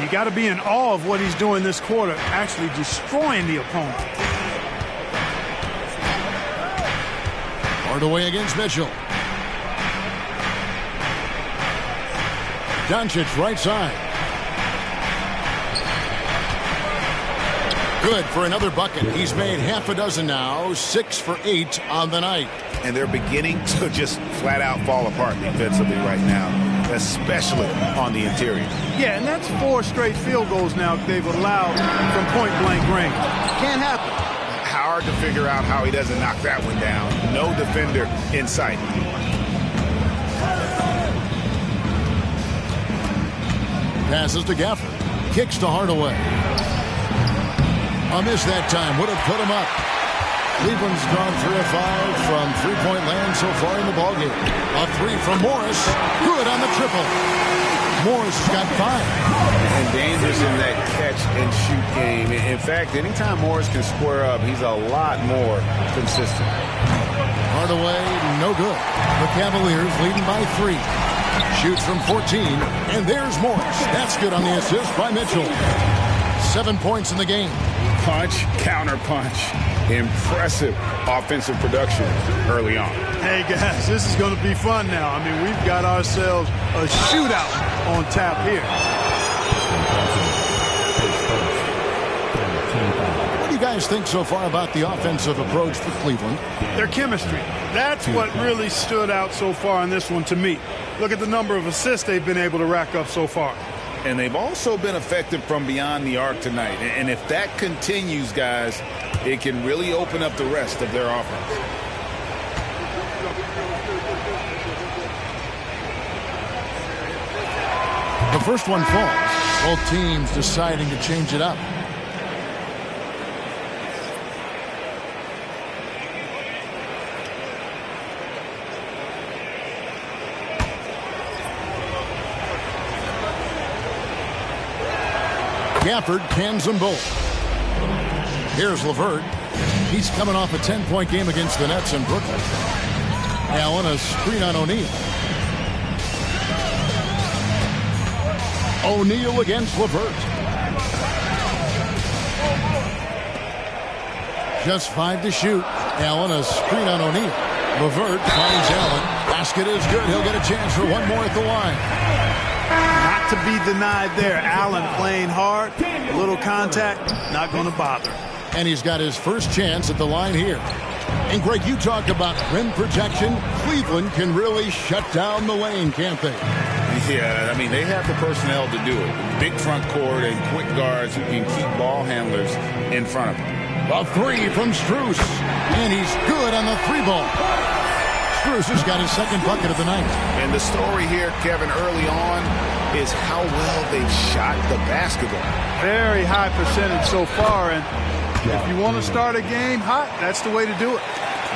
You got to be in awe of what he's doing this quarter, actually destroying the opponent. Hardaway against Mitchell. Doncic right side. Good for another bucket. He's made half a dozen now, 6 for 8 on the night. And they're beginning to just flat out fall apart defensively right now, especially on the interior. Yeah, and that's 4 straight field goals now they've allowed from point-blank range. Can't happen. Hard to figure out how he doesn't knock that one down. No defender in sight. Passes to Gafford. Kicks to Hardaway. A miss that time. Would have put him up. Cleveland's gone 3 of 5 from three-point land so far in the ballgame. A 3 from Morris. Good on the triple. Morris got 5. And dangerous in that catch-and-shoot game. In fact, anytime Morris can square up, he's a lot more consistent. Hardaway, no good. The Cavaliers leading by 3. Shoots from 14, and there's Morris. That's good on the assist by Mitchell. 7 points in the game. Punch, counter punch. Impressive offensive production early on. Hey, guys, this is going to be fun now. I mean, we've got ourselves a shootout on tap here. What do you guys think so far about the offensive approach for Cleveland? Their chemistry. That's what really stood out so far in this one to me. Look at the number of assists they've been able to rack up so far. And they've also been effective from beyond the arc tonight. And if that continues, guys, it can really open up the rest of their offense. The first one falls. Both teams deciding to change it up. Gafford cans them both. Here's LeVert. He's coming off a 10-point game against the Nets in Brooklyn. Allen, a screen on O'Neal. O'Neal against LeVert. Just 5 to shoot. Allen, a screen on O'Neal. LeVert finds Allen. Basket is good. He'll get a chance for one more at the line. Not to be denied there. Allen playing hard. A little contact. Not going to bother. And he's got his first chance at the line here. And, Greg, you talked about rim protection. Cleveland can really shut down the lane, can't they? Yeah, I mean, they have the personnel to do it. Big front court and quick guards who can keep ball handlers in front of them. A 3 from Strus. And he's good on the 3-ball. Strus has got his second bucket of the night. And the story here, Kevin, early on is how well they've shot the basketball. Very high percentage so far. And if you want to start a game hot, that's the way to do it.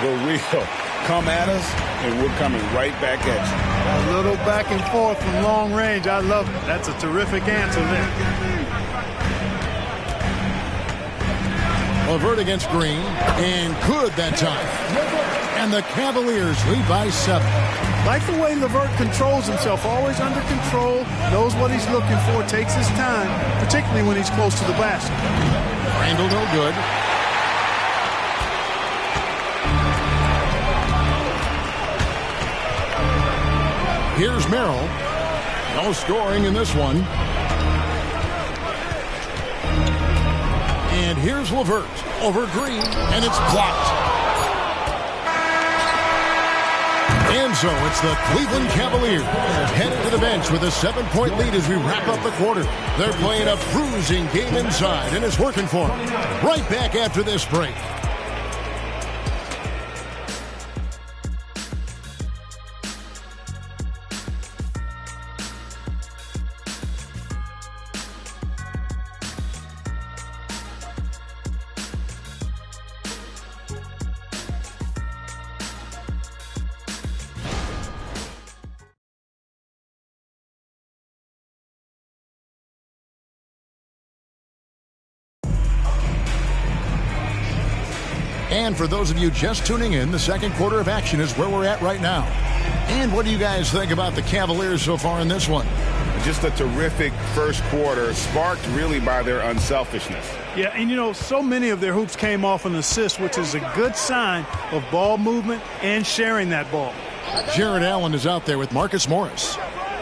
For real. Come at us, and we're coming right back at you. A little back and forth from long range. I love it. That's a terrific answer there. LeVert against Green, and good that time. And the Cavaliers lead by 7. Like the way LeVert controls himself, always under control, knows what he's looking for, takes his time, particularly when he's close to the basket. Randall no good. Here's Merrill. No scoring in this one. And here's LeVert over Green, and it's blocked. And so it's the Cleveland Cavaliers headed to the bench with a 7-point lead as we wrap up the quarter. They're playing a bruising game inside, and it's working for them. Right back after this break. And for those of you just tuning in, the second quarter of action is where we're at right now. And what do you guys think about the Cavaliers so far in this one? Just a terrific first quarter, sparked really by their unselfishness. Yeah, and you know, so many of their hoops came off an assist, which is a good sign of ball movement and sharing that ball. Jared Allen is out there with Marcus Morris.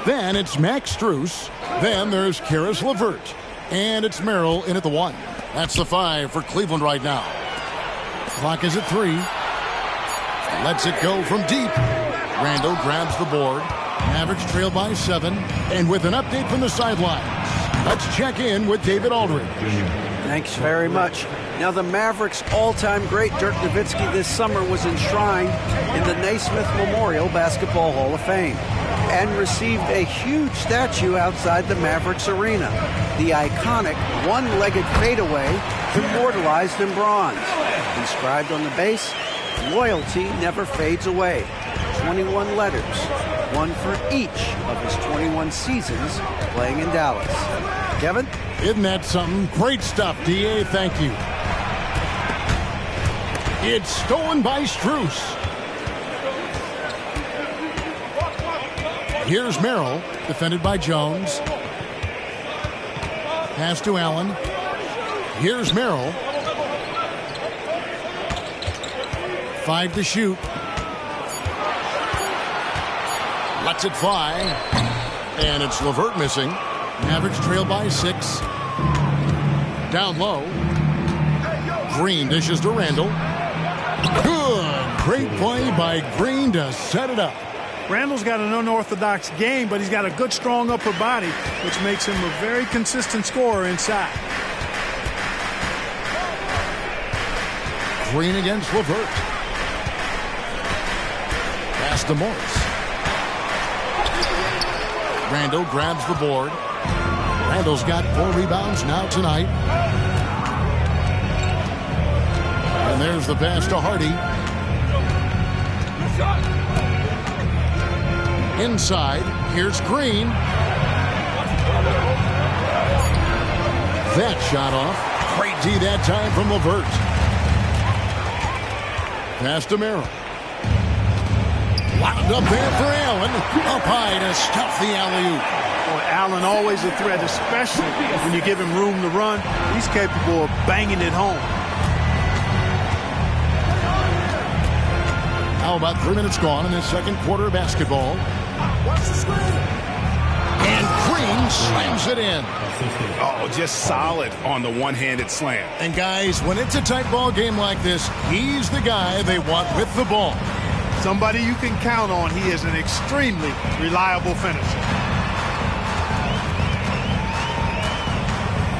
Then it's Max Strus. Then there's Karis LeVert. And it's Merrill in at the 1. That's the 5 for Cleveland right now. Clock is at 3. Lets it go from deep. Randall grabs the board. Mavericks trail by 7. And with an update from the sidelines, let's check in with David Aldridge. Thanks very much. Now, the Mavericks' all-time great Dirk Nowitzki this summer was enshrined in the Naismith Memorial Basketball Hall of Fame and received a huge statue outside the Mavericks arena. The iconic one-legged fadeaway immortalized in bronze. Inscribed on the base, loyalty never fades away. 21 letters, one for each of his 21 seasons playing in Dallas. Kevin? Isn't that something? Great stuff, D.A. Thank you. It's stolen by Strus. Here's Merrill, defended by Jones. Pass to Allen. Here's Merrill. 5 to shoot. Lets it fly. And it's LeVert missing. Mavericks trail by 6. Down low. Green dishes to Randall. Good. Great play by Green to set it up. Randall's got an unorthodox game, but he's got a good, strong upper body, which makes him a very consistent scorer inside. Green against LeVert. Pass to Morris. Randall grabs the board. Randall's got 4 rebounds now tonight. And there's the pass to Hardy. Inside, here's Green. That shot off. Great D that time from LeVert. Pass to Merrill. Wound up there for Allen. Up high to stuff the alley-oop. Boy, Allen always a threat, especially when you give him room to run. He's capable of banging it home. Now about 3 minutes gone in this second quarter of basketball. And Green slams it in. Oh, just solid on the one-handed slam. And guys, when it's a tight ball game like this, he's the guy they want with the ball. Somebody you can count on. He is an extremely reliable finisher.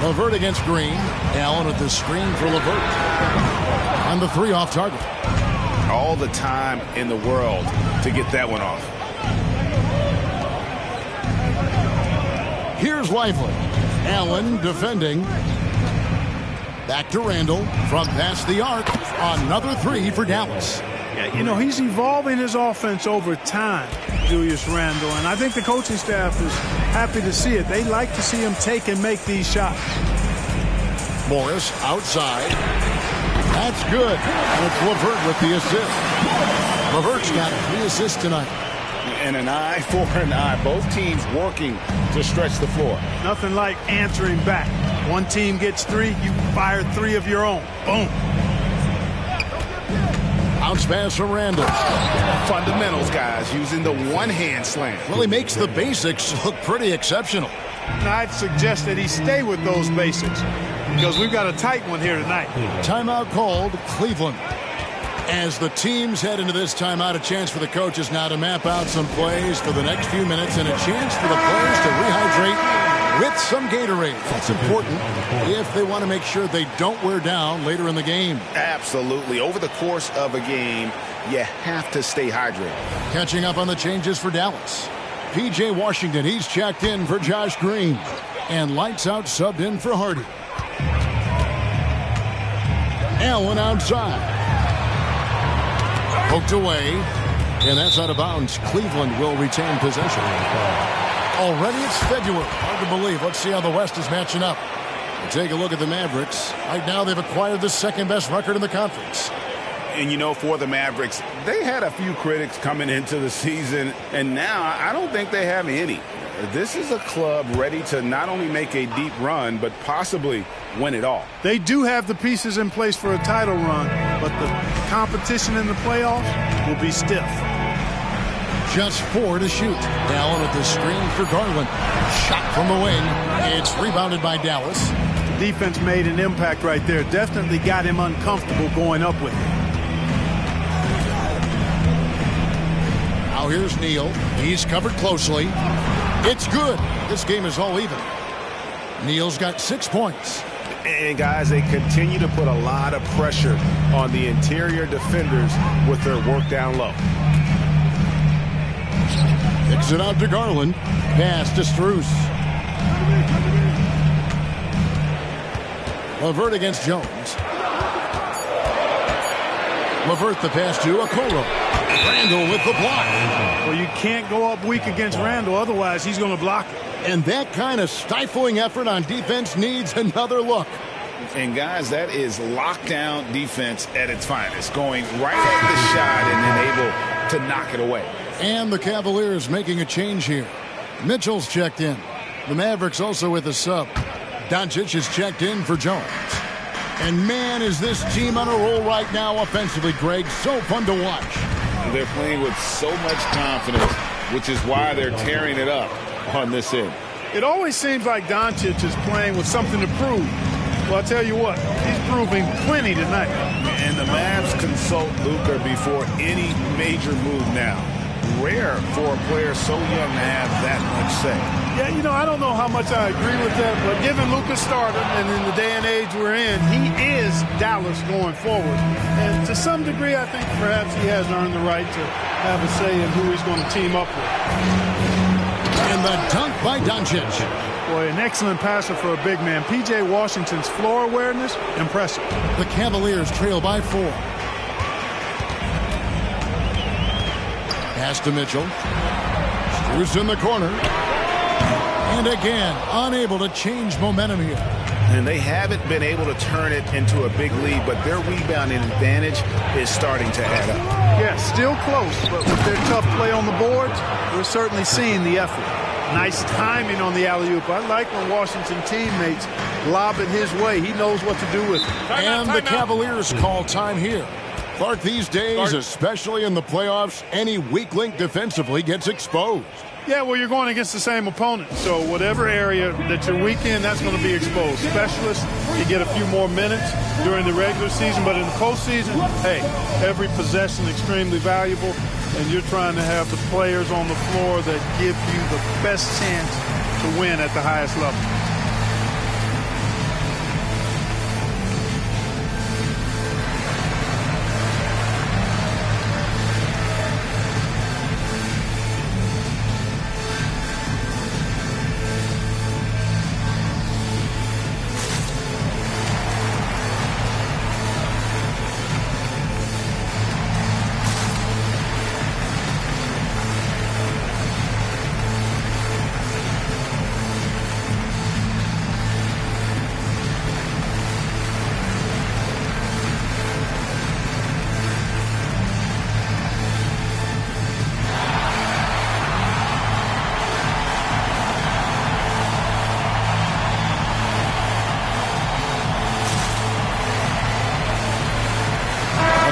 LeVert against Green. Allen with the screen for LeVert. And the 3 off target. All the time in the world to get that one off. Here's Lively. Allen defending. Back to Randall from past the arc. Another 3 for Dallas. Yeah, you know, he's evolving his offense over time, Julius Randle, and I think the coaching staff is happy to see it. They like to see him take and make these shots. Morris outside. That's good. And it's LeVert with the assist. LeVert's got 3 assists tonight. And an eye for an eye. Both teams working to stretch the floor. Nothing like answering back. One team gets 3, you fire 3 of your own. Boom. Bounce pass from Randall. Fundamentals, guys, using the one-hand slam. Well, he makes the basics look pretty exceptional. Now, I'd suggest that he stay with those basics because we've got a tight one here tonight. Timeout called, Cleveland. As the teams head into this timeout, a chance for the coaches now to map out some plays for the next few minutes and a chance for the players to rehydrate with some Gatorade. That's important if they want to make sure they don't wear down later in the game. Absolutely. Over the course of a game, you have to stay hydrated. Catching up on the changes for Dallas. P.J. Washington, he's checked in for Josh Green. And lights out subbed in for Hardy. Allen outside. Poked away. And that's out of bounds. Cleveland will retain possession. Already it's February. Hard to believe. Let's see how the West is matching up. We'll take a look at the Mavericks. Right now they've acquired the second best record in the conference. And, you know, for the Mavericks, they had a few critics coming into the season, and now I don't think they have any. This is a club ready to not only make a deep run, but possibly win it all. They do have the pieces in place for a title run, but the competition in the playoffs will be stiff. Just 4 to shoot. Allen at the screen for Garland. Shot from the wing. It's rebounded by Dallas. The defense made an impact right there. Definitely got him uncomfortable going up with it. Now here's Neal. He's covered closely. It's good. This game is all even. Neal's got 6 points. And, guys, they continue to put a lot of pressure on the interior defenders with their work down low. Kicks it out to Garland. Pass to Strus. LeVert against Jones. LeVert the pass to Okoro. Randall with the block. Well, you can't go up weak against Randall, otherwise he's going to block it. And that kind of stifling effort on defense needs another look. And, guys, that is lockdown defense at its finest, going right at the shot and then able to knock it away. And the Cavaliers making a change here. Mitchell's checked in. The Mavericks also with a sub. Doncic is checked in for Jones. And, man, is this team on a roll right now offensively, Greg. So fun to watch. They're playing with so much confidence, which is why they're tearing it up on this end. It always seems like Doncic is playing with something to prove. Well, I'll tell you what, he's proving plenty tonight. And the Mavs consult Luka before any major move now. Rare for a player so young to have that much say. Yeah, you know, I don't know how much I agree with that, but given Luka's stardom and in the day and age we're in, he is Dallas going forward. And to some degree, I think perhaps he has earned the right to have a say in who he's going to team up with. And the dunk by Doncic. Boy, an excellent passer for a big man. P.J. Washington's floor awareness, impressive. The Cavaliers trail by 4. Pass to Mitchell. Strus in the corner. And again, unable to change momentum here. And they haven't been able to turn it into a big lead, but their rebounding advantage is starting to add up. Yeah, still close, but with their tough play on the boards, we're certainly seeing the effort. Nice timing on the alley-oop. I like when Washington teammates lob it his way. He knows what to do with it. And the Cavaliers call time here. Clark, these days, especially in the playoffs, any weak link defensively gets exposed. Yeah, well, you're going against the same opponent. So whatever area that you're weak in, that's going to be exposed. Specialists, you get a few more minutes during the regular season. But in the postseason, hey, every possession extremely valuable. And you're trying to have the players on the floor that give you the best chance to win at the highest level.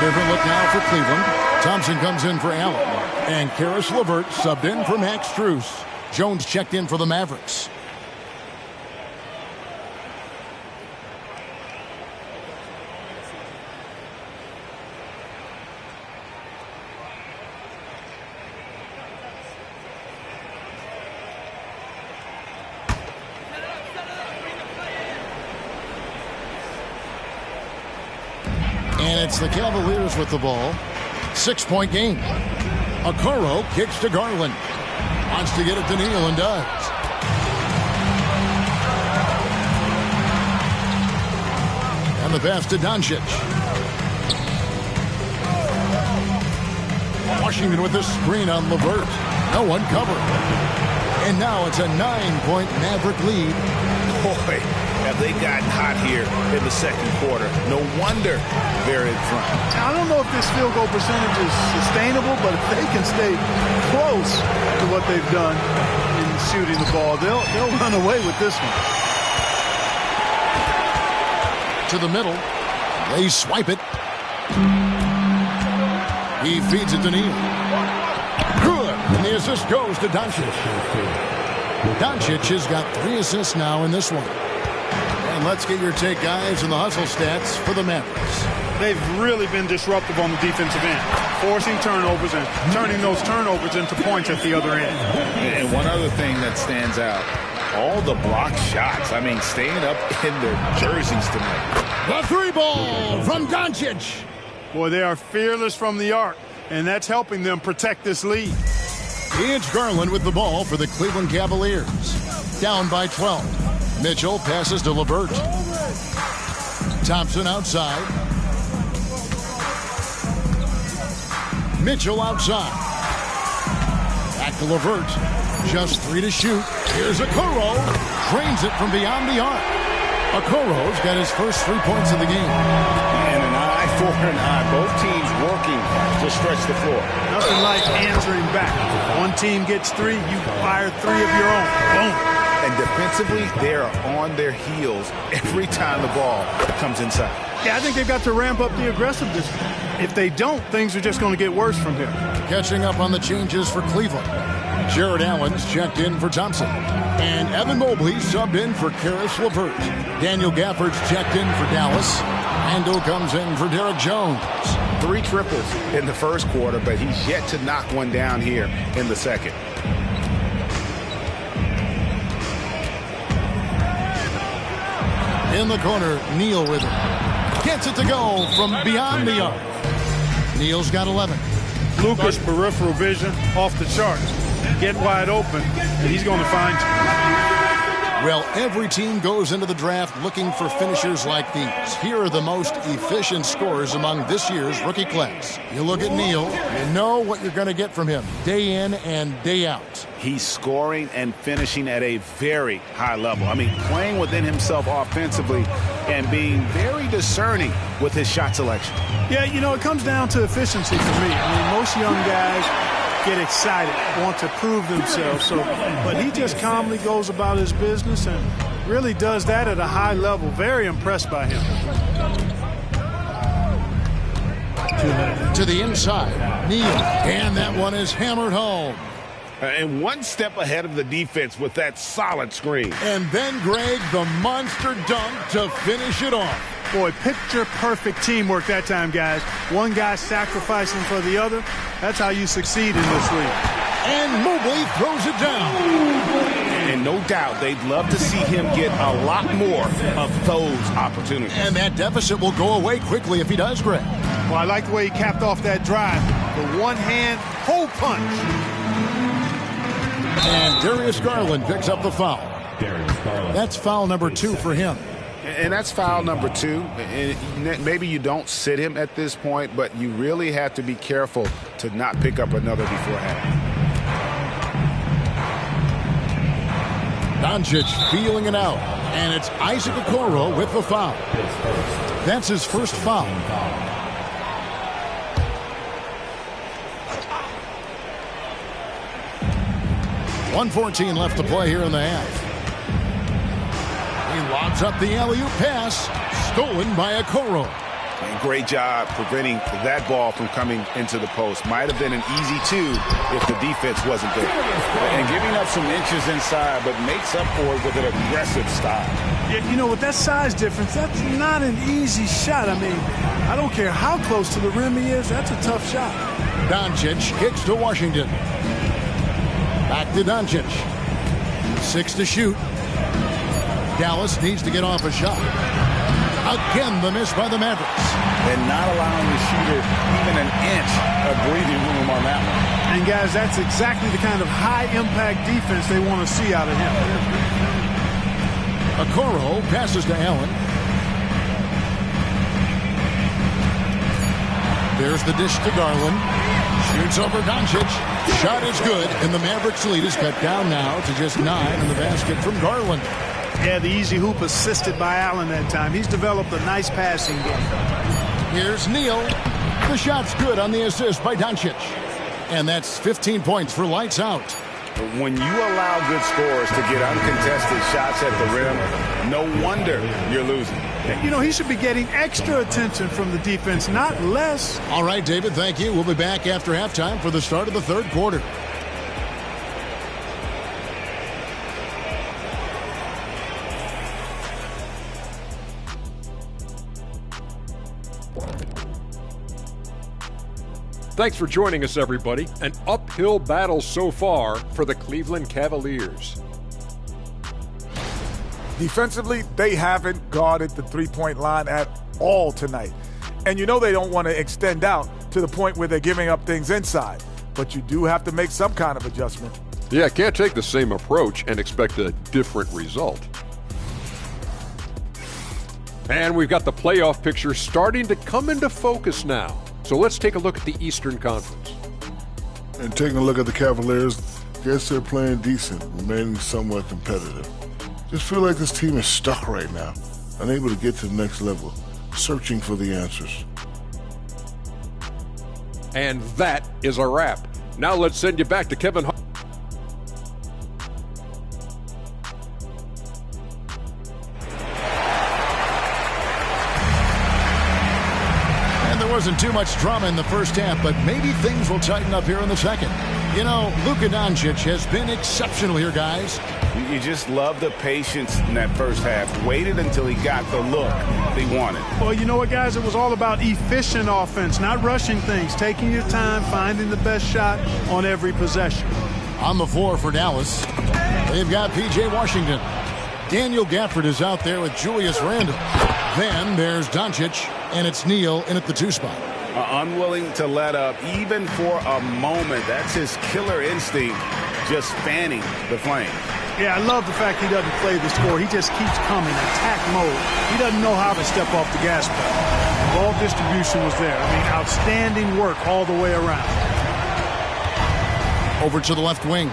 Different look now for Cleveland. Thompson comes in for Allen. And Karis LeVert subbed in for Max Strus. Jones checked in for the Mavericks. And it's the Cavaliers with the ball. 6-point game. Okoro kicks to Garland. Wants to get it to Neal and does. And the pass to Doncic. Washington with the screen on LeVert. No one covered. And now it's a 9-point Maverick lead. Boy, have they gotten hot here in the second quarter. No wonder they're in front. I don't know if this field goal percentage is sustainable, but if they can stay close to what they've done in shooting the ball, they'll run away with this one. To the middle. They swipe it. He feeds it to Neal. Good. And the assist goes to Doncic. Doncic has got 3 assists now in this one. And let's get your take, guys, on the hustle stats for the Mavericks. They've really been disruptive on the defensive end, forcing turnovers and turning those turnovers into points at the other end. And one other thing that stands out, all the block shots. I mean, staying up in their jerseys tonight. The 3-ball from Doncic. Boy, they are fearless from the arc, and that's helping them protect this lead. It's Garland with the ball for the Cleveland Cavaliers. Down by 12. Mitchell passes to LeVert. Thompson outside. Mitchell outside. Back to LeVert. Just 3 to shoot. Here's Okoro. Drains it from beyond the arc. Okoro's got his first 3 points of the game. And an eye for an eye. Both teams working to stretch the floor. Nothing like answering back. One team gets 3, you fire 3 of your own. Boom. And defensively, they are on their heels every time the ball comes inside. Yeah, I think they've got to ramp up the aggressiveness. If they don't, things are just going to get worse from here. Catching up on the changes for Cleveland. Jared Allen's checked in for Thompson. And Evan Mobley subbed in for Karis LeVert. Daniel Gafford's checked in for Dallas. Ando comes in for Derek Jones. 3 triples in the first quarter, but he's yet to knock one down here in the second. In the corner, Neal with it. Gets it to go from beyond the arc. Neal's got 11. Luka's peripheral vision off the charts. Get wide open, and he's going to find you. Well, every team goes into the draft looking for finishers like these. Here are the most efficient scorers among this year's rookie class. You look at Neal, you know what you're going to get from him day in and day out. He's scoring and finishing at a very high level. I mean, playing within himself offensively and being very discerning with his shot selection. Yeah, you know, it comes down to efficiency for me. I mean, most young guys get excited, want to prove themselves. But he just calmly goes about his business and really does that at a high level. Very impressed by him. To the inside, Neal, and that one is hammered home. And one step ahead of the defense with that solid screen. And then, Greg, the monster dunk to finish it off. Boy, picture-perfect teamwork that time, guys. One guy sacrificing for the other. That's how you succeed in this league. And Mobley throws it down. And no doubt they'd love to see him get a lot more of those opportunities. And that deficit will go away quickly if he does, Greg. Well, I like the way he capped off that drive. The one-hand hole punch. And Darius Garland picks up the foul. That's foul number 2 for him. And that's foul number 2. And maybe you don't sit him at this point, but you really have to be careful to not pick up another beforehand. Doncic feeling it out. And it's Isaac Okoro with the foul. That's his first foul. 1:14 left to play here in the half. He lobs up the alley-oop pass, stolen by Okoro. And great job preventing that ball from coming into the post. Might have been an easy 2 if the defense wasn't there. And giving up some inches inside, but makes up for it with an aggressive style. Yeah, you know, with that size difference, that's not an easy shot. I mean, I don't care how close to the rim he is, that's a tough shot. Doncic kicks to Washington. Back to Doncic. 6 to shoot. Dallas needs to get off a shot. Again, the miss by the Mavericks. And not allowing the shooter even an inch of breathing room on that one. And, guys, that's exactly the kind of high-impact defense they want to see out of him. Okoro passes to Allen. There's the dish to Garland. Shoots over Doncic. Shot is good, and the Mavericks lead is cut down now to just 9 in the basket from Garland. Yeah, the easy hoop assisted by Allen that time. He's developed a nice passing game. Here's Neal. The shot's good on the assist by Doncic. And that's 15 points for lights out. When you allow good scorers to get uncontested shots at the rim, no wonder you're losing. You know, he should be getting extra attention from the defense, not less. All right, David, thank you. We'll be back after halftime for the start of the third quarter. Thanks for joining us, everybody. An uphill battle so far for the Cleveland Cavaliers. Defensively, they haven't guarded the three-point line at all tonight. And you know they don't want to extend out to the point where they're giving up things inside. But you do have to make some kind of adjustment. Yeah, can't take the same approach and expect a different result. And we've got the playoff picture starting to come into focus now. So let's take a look at the Eastern Conference. And taking a look at the Cavaliers, guess they're playing decent, remaining somewhat competitive. Just feel like this team is stuck right now, unable to get to the next level, searching for the answers. And that is a wrap. Now let's send you back to Kevin Hart. Wasn't too much drama in the first half, but maybe things will tighten up here in the second. You know, Luka Doncic has been exceptional here, guys. You just love the patience in that first half. Waited until he got the look he wanted. Well, you know what, guys? It was all about efficient offense, not rushing things, taking your time, finding the best shot on every possession. On the floor for Dallas, they've got P.J. Washington. Daniel Gafford is out there with Julius Randle. Then there's Doncic, and it's Neal in at the 2 spot. Unwilling to let up even for a moment. That's his killer instinct, just fanning the flame. Yeah, I love the fact he doesn't play the score. He just keeps coming, attack mode. He doesn't know how to step off the gas pedal. Ball distribution was there. I mean, outstanding work all the way around. Over to the left wing.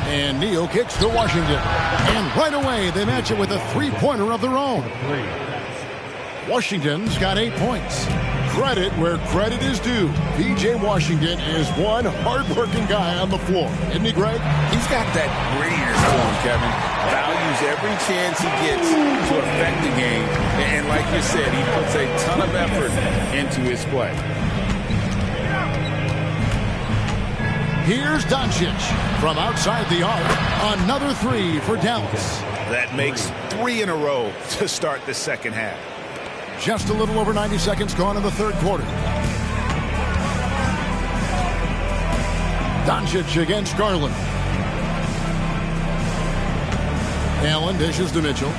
And Neal kicks to Washington. And right away, they match it with a three-pointer of their own. Washington's got 8 points. Credit where credit is due. P.J. Washington is one hard-working guy on the floor. Isn't he, Greg? He's got that grittiness to him, Kevin. Values every chance he gets to affect the game. And like you said, he puts a ton of effort into his play. Here's Doncic from outside the arc. Another three for Dallas. That makes 3 in a row to start the second half. Just a little over 90 seconds gone in the third quarter. Doncic against Garland. Allen dishes to Mitchell.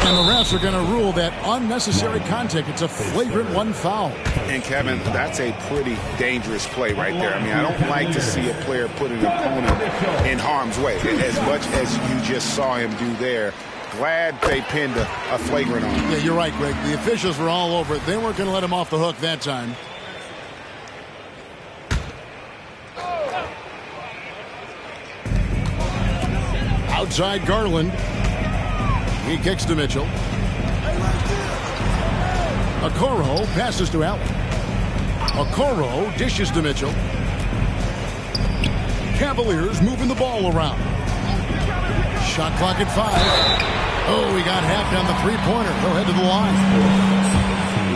And the refs are going to rule that unnecessary contact. It's a flagrant 1 foul. And, Kevin, that's a pretty dangerous play right there. I mean, I don't like to see a player put an opponent in harm's way, as much as you just saw him do there. Glad they pinned a flagrant on him. Yeah, you're right, Greg. The officials were all over it. They weren't going to let him off the hook that time. Outside Garland. He kicks to Mitchell. Okoro passes to Allen. Okoro dishes to Mitchell. Cavaliers moving the ball around. Shot clock at 5. Oh, he got half down the three-pointer. He'll head to the line.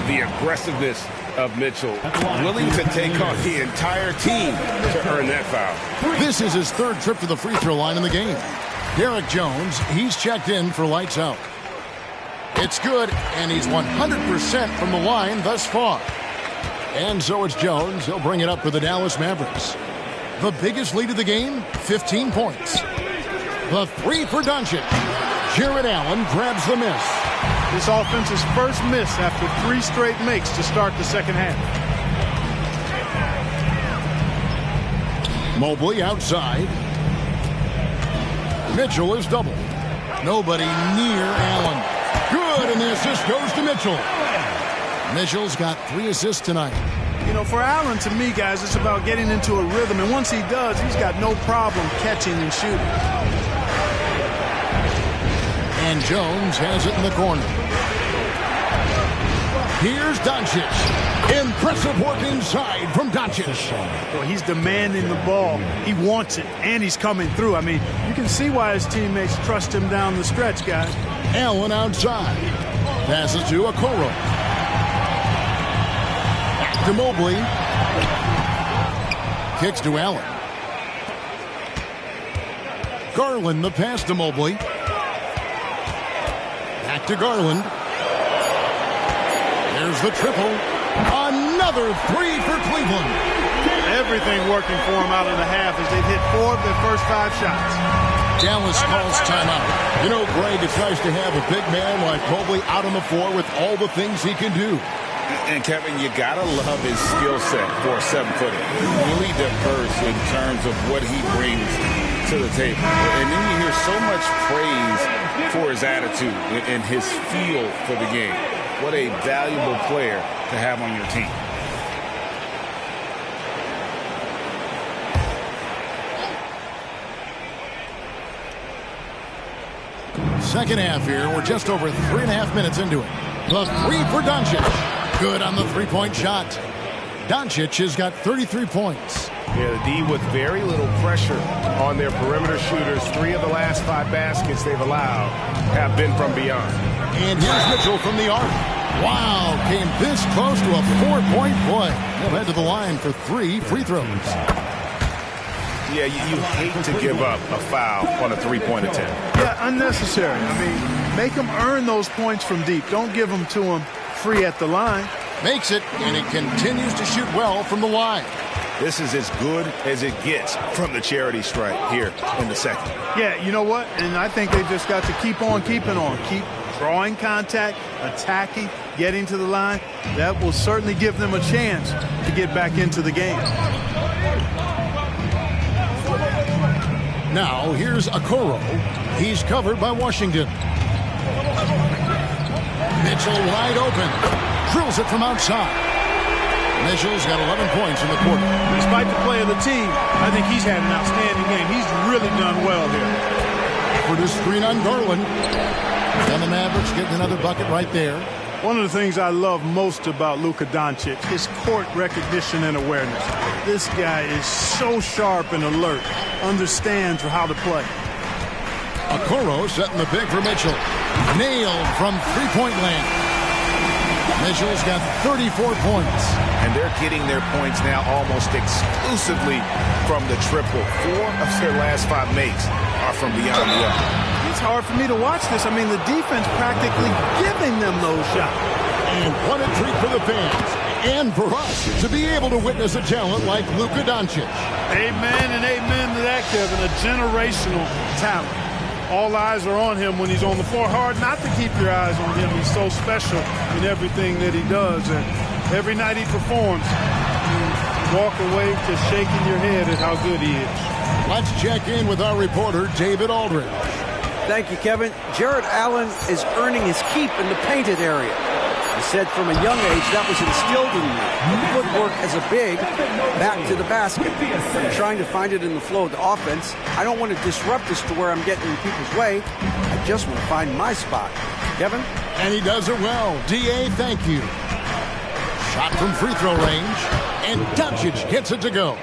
The aggressiveness of Mitchell, willing to take on the entire team to earn that foul. This is his third trip to the free throw line in the game. Derek Jones, he's checked in for lights out. It's good, and he's 100% from the line thus far. And so it's Jones. He'll bring it up for the Dallas Mavericks. The biggest lead of the game, 15 points. The three for Doncic. Jared Allen grabs the miss. This offense's first miss after 3 straight makes to start the second half. Mobley outside. Mitchell is doubled. Nobody near Allen. Good, and the assist goes to Mitchell. Mitchell's got 3 assists tonight. You know, for Allen, to me, guys, it's about getting into a rhythm. And once he does, he's got no problem catching and shooting. And Jones has it in the corner. Here's Doncic. Impressive work inside from Doncic. Well, he's demanding the ball. He wants it, and he's coming through. I mean, you can see why his teammates trust him down the stretch, guys. Allen outside. Passes to Okoro. Back to Mobley. Kicks to Allen. Garland the pass to Mobley. Back to Garland. There's the triple. Another three for Cleveland. Everything working for him out in the half as they've hit 4 of their first 5 shots. Dallas calls timeout. You know, Greg, it's nice to have a big man like Mobley out on the floor with all the things he can do. And, Kevin, you got to love his skill set for a 7-footer. Really diverse in terms of what he brings to the table. And then you hear so much praise for his attitude and his feel for the game. What a valuable player to have on your team. Second half here. We're just over 3.5 minutes into it. The three for Doncic. Good on the three-point shot. Doncic has got 33 points. Yeah, the D with very little pressure on their perimeter shooters. 3 of the last 5 baskets they've allowed have been from beyond. And here's Mitchell from the arc. Wow, came this close to a 4-point play. He'll head to the line for 3 free throws. Yeah, you hate to give up a foul on a 3-point attempt. Yeah, unnecessary. I mean, make them earn those points from deep. Don't give them to them free at the line. Makes it, and it continues to shoot well from the line. This is as good as it gets from the charity stripe here in the second. Yeah, you know what? And I think they just got to keep on keeping on. Keep drawing contact, attacking, getting to the line. That will certainly give them a chance to get back into the game. Now, here's Okoro. He's covered by Washington. Mitchell wide open. Drills it from outside. Mitchell's got 11 points in the quarter. Despite the play of the team, I think he's had an outstanding game. He's really done well here. For this screen on Garland. And the Mavericks getting another bucket right there. One of the things I love most about Luka Doncic is court recognition and awareness. This guy is so sharp and alert, understands how to play. Okoro setting the pick for Mitchell. Nailed from three-point land. Mitchell's got 34 points. And they're getting their points now almost exclusively from the triple. 4 of their last 5 makes are from beyond the arc. It's hard for me to watch this. I mean, the defense practically giving them those shots. And what a treat for the fans and for us to be able to witness a talent like Luka Doncic. Amen and amen to that, Kevin. A generational talent. All eyes are on him when he's on the floor. Hard not to keep your eyes on him. He's so special in everything that he does. And every night he performs, you walk away just shaking your head at how good he is. Let's check in with our reporter, David Aldridge. Thank you, Kevin. Jared Allen is earning his keep in the painted area. He said from a young age that was instilled in me. The footwork as a big, back to the basket. I'm trying to find it in the flow of the offense. I don't want to disrupt this to where I'm getting in people's way. I just want to find my spot. Kevin? And he does it well. D.A., thank you. Shot from free throw range. And Doncic gets it to go.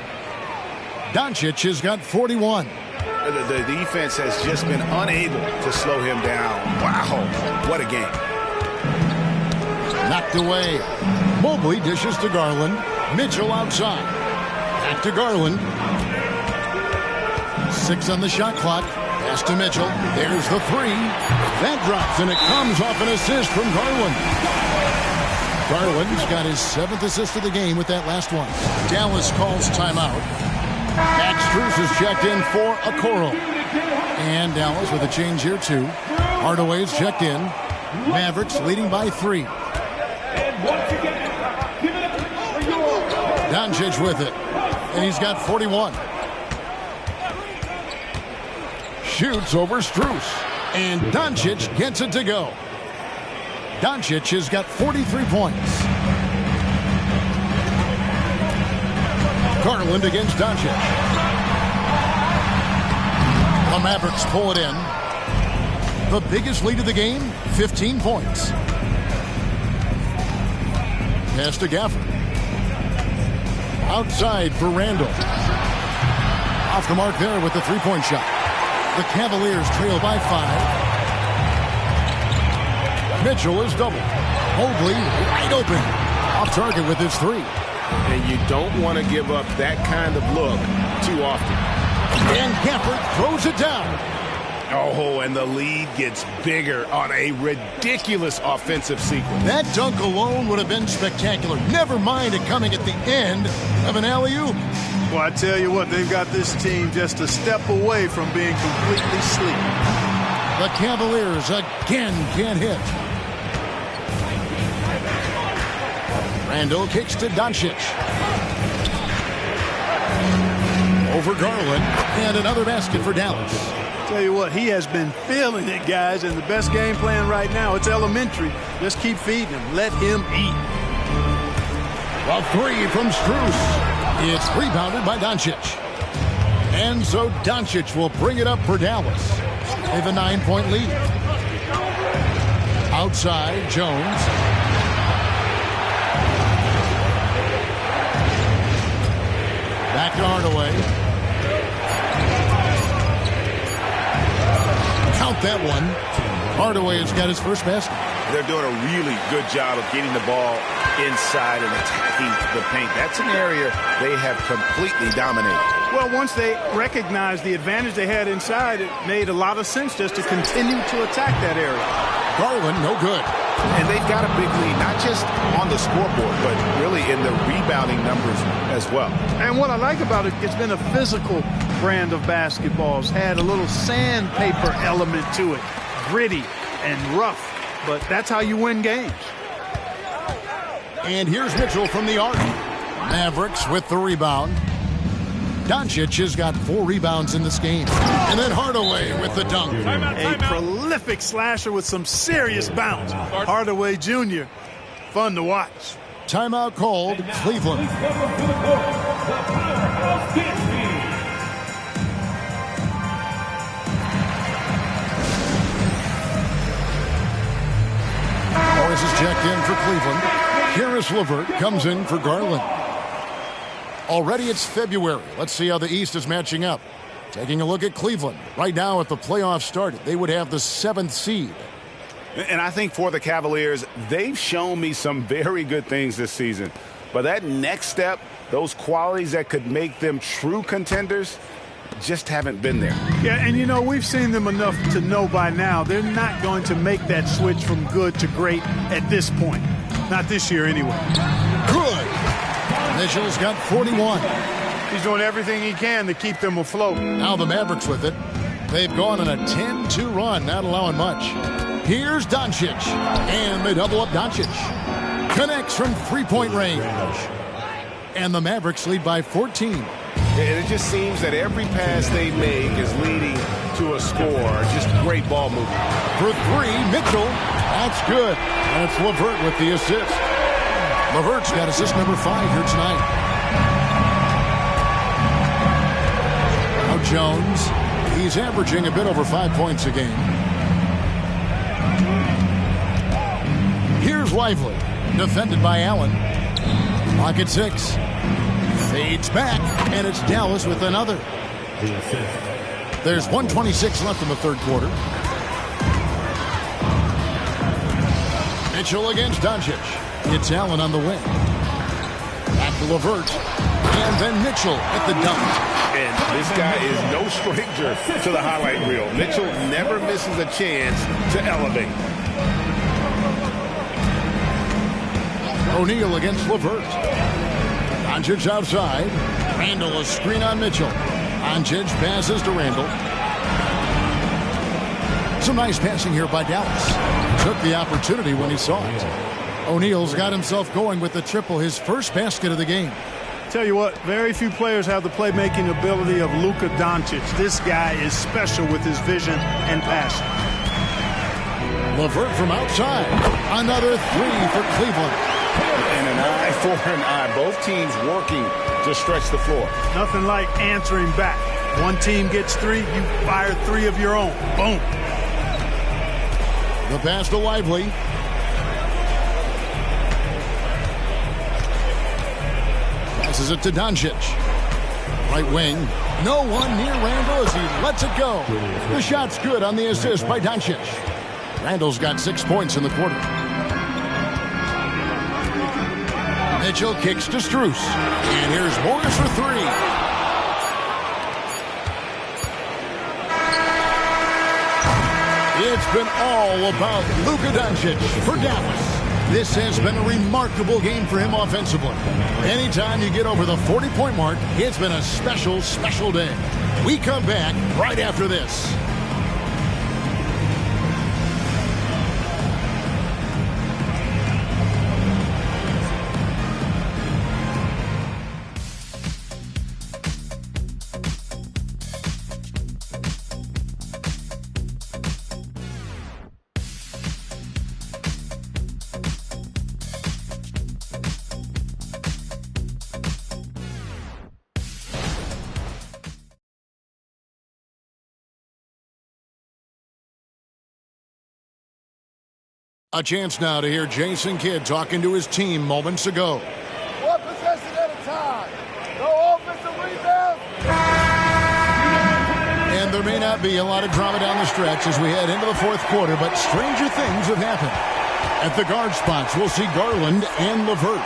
Doncic has got 41. The defense has just been unable to slow him down. Wow, what a game. Knocked away. Mobley dishes to Garland. Mitchell outside. Back to Garland. 6 on the shot clock. Pass to Mitchell. There's the 3. That drops, and it comes off an assist from Garland. Garland's got his 7th assist of the game with that last one. Dallas calls timeout. Max Strus is checked in for Okoro. And Dallas with a change here, too. Hardaway's checked in. Mavericks leading by 3. Doncic with it. And he's got 41. Shoots over Strus. And Doncic gets it to go. Doncic has got 43 points. Garland against Doncic. The Mavericks pull it in. The biggest lead of the game, 15 points. Pass to Gafford. Outside for Randall. Off the mark there with the three-point shot. The Cavaliers trail by 5. Mitchell is doubled. Mobley wide open. Off target with his three. And you don't want to give up that kind of look too often. And Gafford throws it down. Oh, and the lead gets bigger on a ridiculous offensive sequence. That dunk alone would have been spectacular. Never mind it coming at the end of an alley-oop. Well, I tell you what, they've got this team just a step away from being completely asleep. The Cavaliers again can't hit. Randall kicks to Doncic. Over Garland, and another basket for Dallas. Tell you what, he has been feeling it, guys, and the best game plan right now, it's elementary. Just keep feeding him. Let him eat. A three from Strus. It's rebounded by Doncic. And so Doncic will bring it up for Dallas. They have a 9-point lead. Outside, Jones. Back to Hardaway. Count that one. Hardaway has got his first basket. They're doing a really good job of getting the ball inside and attacking the paint. That's an area they have completely dominated. Well, once they recognized the advantage they had inside, it made a lot of sense just to continue to attack that area. Garland, no good. And they've got a big lead, not just on the scoreboard, but really in the rebounding numbers as well. And what I like about it, it's been a physical brand of basketball. It's had a little sandpaper element to it, gritty and rough, but that's how you win games. And here's Mitchell from the arc. Mavericks with the rebound. Doncic has got 4 rebounds in this game. And then Hardaway with the dunk. A prolific slasher with some serious bounce. Hardaway Jr., fun to watch. Timeout called, Cleveland. Morris is checked in for Cleveland. Karis LeVert comes in for Garland. Already it's February. Let's see how the East is matching up. Taking a look at Cleveland. Right now, if the playoffs started, they would have the 7th seed. And I think for the Cavaliers, they've shown me some very good things this season. But that next step, those qualities that could make them true contenders, just haven't been there. Yeah, and you know, we've seen them enough to know by now they're not going to make that switch from good to great at this point. Not this year anyway. Good. Mitchell's got 41. He's doing everything he can to keep them afloat. Now the Mavericks with it. They've gone on a 10-2 run, not allowing much. Here's Doncic. And they double up Doncic. Connects from three-point range. And the Mavericks lead by 14. And it just seems that every pass they make is leading to a score. Just great ball movement. For 3, Mitchell. That's good. And it's LeVert with the assist. LeVert's got assist number 5 here tonight. Now Jones. He's averaging a bit over 5 points a game. Here's Lively. Defended by Allen. Clock at 6. Fades back, and it's Dallas with another. There's 1:26 left in the third quarter. Mitchell against Doncic. It's Allen on the wing. Back to LeVert. And then Mitchell at the dunk. And this guy is no stranger to the highlight reel. Mitchell never misses a chance to elevate. O'Neal against LeVert. Doncic outside. Randall a screen on Mitchell. Doncic passes to Randall. Some nice passing here by Dallas. Took the opportunity when he saw it. O'Neal's got himself going with the triple, his first basket of the game. Tell you what, very few players have the playmaking ability of Luka Doncic. This guy is special with his vision and passion. LeVert from outside. Another 3 for Cleveland. And an eye for an eye. Both teams working to stretch the floor. Nothing like answering back. One team gets 3, you fire 3 of your own. Boom. The pass to Lively. Passes it to Doncic. Right wing. No one near Randall as he lets it go. The shot's good on the assist by Doncic. Randall's got 6 points in the quarter. Mitchell kicks to Strus. And here's Morris for three. It's been all about Luka Doncic for Dallas. This has been a remarkable game for him offensively. Anytime you get over the 40-point mark, it's been a special, special day. We come back right after this. A chance now to hear Jason Kidd talking to his team moments ago. One possession at a time. No offensive rebound. And there may not be a lot of drama down the stretch as we head into the fourth quarter, but stranger things have happened. At the guard spots, we'll see Garland and LeVert.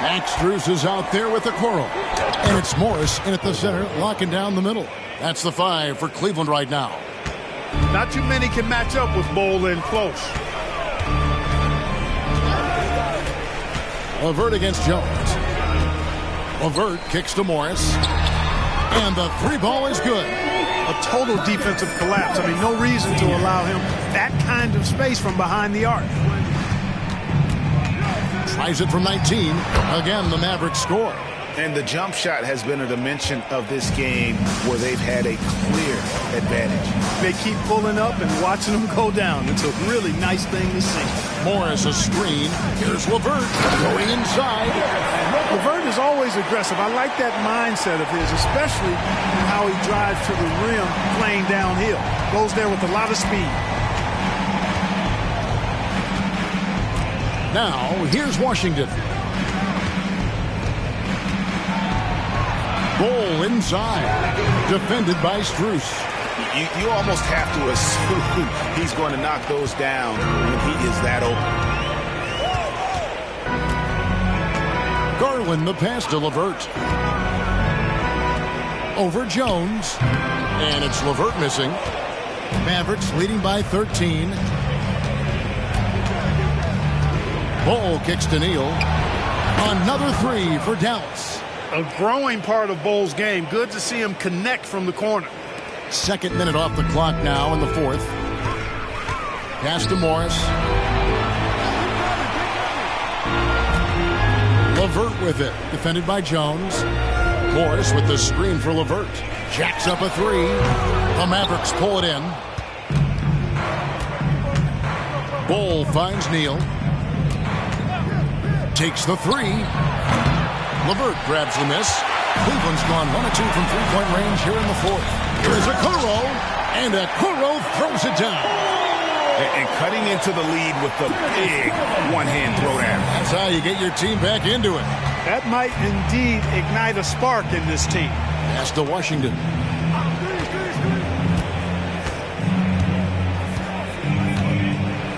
Max Strus is out there with the Coral. And it's Morris in at the center, locking down the middle. That's the 5 for Cleveland right now. Not too many can match up with Bol in close. LeVert against Jones. LeVert kicks to Morris. And the three ball is good. A total defensive collapse. I mean, no reason to allow him that kind of space from behind the arc. Tries it from 19. Again, the Mavericks score. And the jump shot has been a dimension of this game where they've had a clear advantage. They keep pulling up and watching them go down. It's a really nice thing to see. Morris a screen. Here's LeVert going inside. LeVert is always aggressive. I like that mindset of his, especially in how he drives to the rim playing downhill. Goes there with a lot of speed. Now, here's Washington. Bol inside. Defended by Strus. You almost have to assume he's going to knock those down when he is that open. Garland the pass to LeVert. Over Jones. And it's LeVert missing. Mavericks leading by 13. Bol kicks to Neal. Another three for Dallas. A growing part of Bol's game. Good to see him connect from the corner. Second minute off the clock now in the fourth. Pass to Morris. LeVert with it. Defended by Jones. Morris with the screen for LeVert. Jacks up a three. The Mavericks pull it in. Bol finds Neal. Takes the three. LeVert grabs the miss. Cleveland's gone 1 of 2 from three-point range here in the fourth. Here's Okoro, and Okoro throws it down. And cutting into the lead with the big one-hand throwdown. That's how you get your team back into it. That might indeed ignite a spark in this team. Pass to Washington.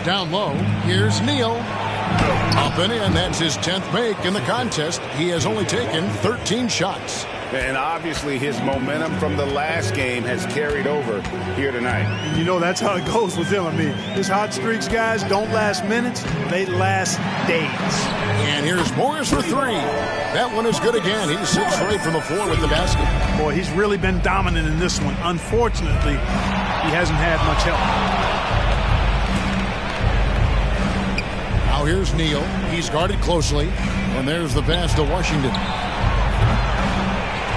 Down low, here's Neal. Up and in, that's his 10th make in the contest. He has only taken 13 shots. And obviously his momentum from the last game has carried over here tonight. And you know, that's how it goes with him. I mean, his hot streaks, guys, don't last minutes. They last days. And here's Morris for three. That one is good again. He's 6 straight from the floor with the basket. Boy, he's really been dominant in this one. Unfortunately, he hasn't had much help. Now here's Neal. He's guarded closely. And there's the pass to Washington.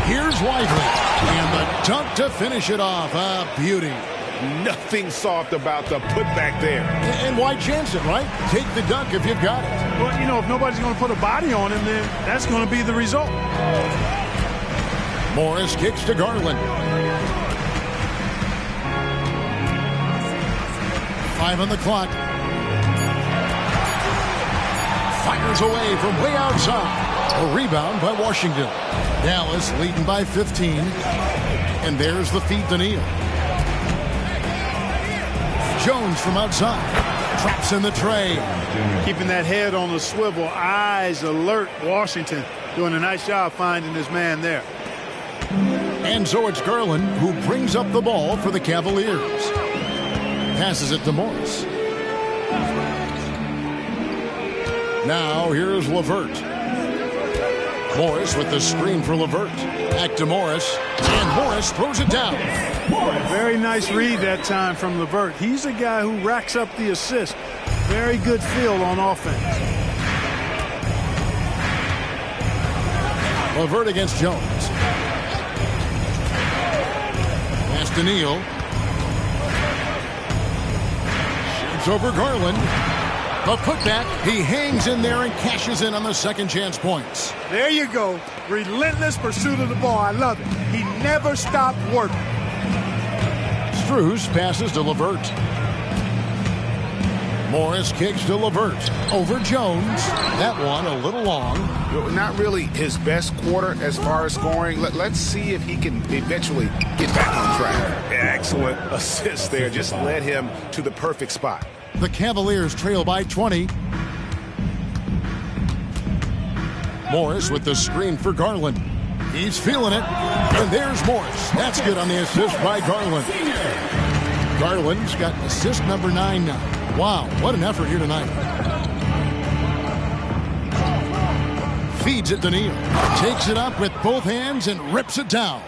Here's Lively. And the dunk to finish it off. A beauty. Nothing soft about the putback there. And why chance it, right? Take the dunk if you've got it. Well, you know, if nobody's going to put a body on him, then that's going to be the result. Morris kicks to Garland. 5 on the clock. Fires away from way outside. A rebound by Washington. Dallas leading by 15. And there's the feed to Neal. Jones from outside. Traps in the tray. Keeping that head on the swivel. Eyes alert. Washington doing a nice job finding his man there. And so it's Garland who brings up the ball for the Cavaliers. Passes it to Morris. Now here's LeVert. Morris with the screen for LeVert. Back to Morris. And Morris throws it down. Very nice read that time from LeVert. He's a guy who racks up the assist. Very good feel on offense. LeVert against Jones. Pass to Neal. Shoots over Garland. The putback. He hangs in there and cashes in on the second chance points. There you go. Relentless pursuit of the ball. I love it. He never stopped working. Strus passes to LeVert. Morris kicks to LeVert. Over Jones. That one a little long. Not really his best quarter as far as scoring. Let's see if he can eventually get back on track. Excellent assist there. Just led him to the perfect spot. The Cavaliers trail by 20. Morris with the screen for Garland. He's feeling it. And there's Morris. That's good on the assist by Garland. Garland's got assist number 9 now. Wow, what an effort here tonight. Feeds it to Neal. Takes it up with both hands and rips it down.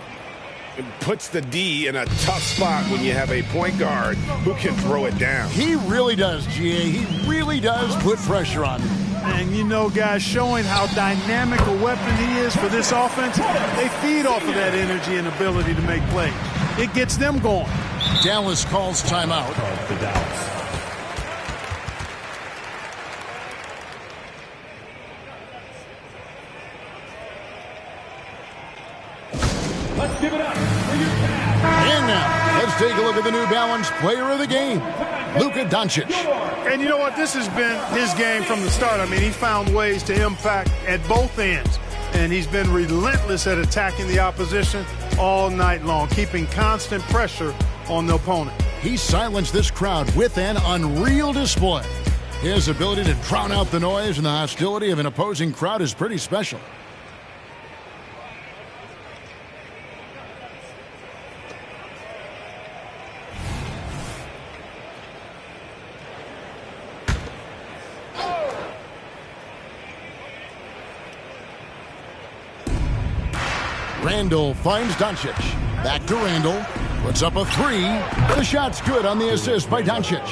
It puts the D in a tough spot when you have a point guard who can throw it down. He really does, GA. He really does put pressure on him. And you know, guys, showing how dynamic a weapon he is for this offense, they feed off of that energy and ability to make plays. It gets them going. Dallas calls timeout. Let's give it up. And now, let's take a look at the New Balance player of the game, Luka Doncic. And you know what? This has been his game from the start. I mean, he found ways to impact at both ends. And he's been relentless at attacking the opposition all night long, keeping constant pressure on the opponent. He silenced this crowd with an unreal display. His ability to drown out the noise and the hostility of an opposing crowd is pretty special. Randall finds Doncic. Back to Randall. Puts up a three. The shot's good on the assist by Doncic.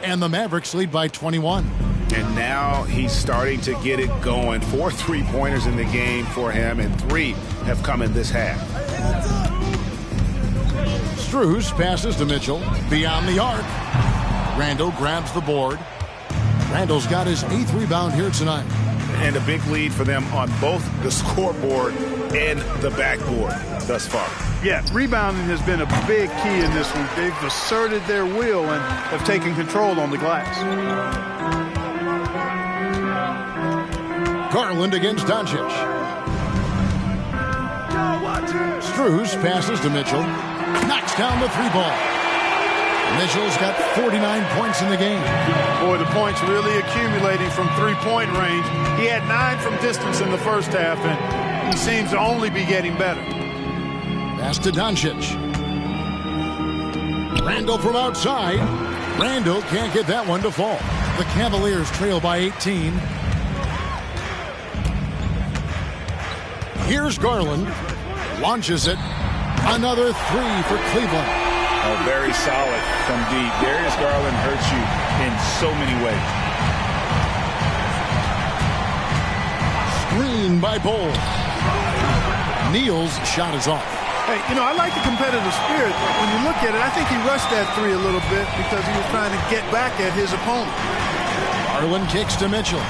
And the Mavericks lead by 21. And now he's starting to get it going. 4 3-pointers in the game for him, and 3 have come in this half. Strus passes to Mitchell. Beyond the arc. Randall grabs the board. Randall's got his 8th rebound here tonight. And a big lead for them on both the scoreboard and the backboard thus far. Yeah, rebounding has been a big key in this one. They've asserted their will and have taken control on the glass. Garland against Doncic. Strus passes to Mitchell. Knocks down the 3 ball. Mitchell's got 49 points in the game. Boy, the points really accumulating from 3-point range. He had 9 from distance in the first half, and he seems to only be getting better. Pass to Doncic. Randall from outside. Randall can't get that one to fall. The Cavaliers trail by 18. Here's Garland. Launches it. Another 3 for Cleveland. Oh, very solid from deep. Darius Garland hurts you in so many ways. Screen by Bol. Neal's shot is off. Hey, you know, I like the competitive spirit. When you look at it, I think he rushed that 3 a little bit because he was trying to get back at his opponent. Garland kicks to Mitchell.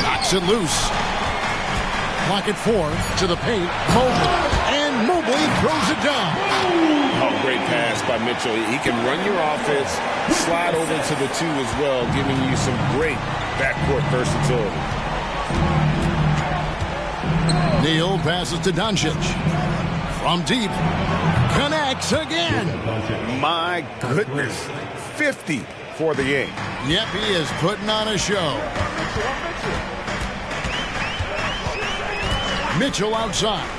Knocks it loose. Clock at 4 to the paint. Mobley. And Mobley throws it down. Oh, great pass by Mitchell. He can run your offense, slide over to the 2 as well, giving you some great backcourt versatility. Neal passes to Doncic. From deep. Connects again. My goodness. 50 for the game. Yep, he is putting on a show. Mitchell outside.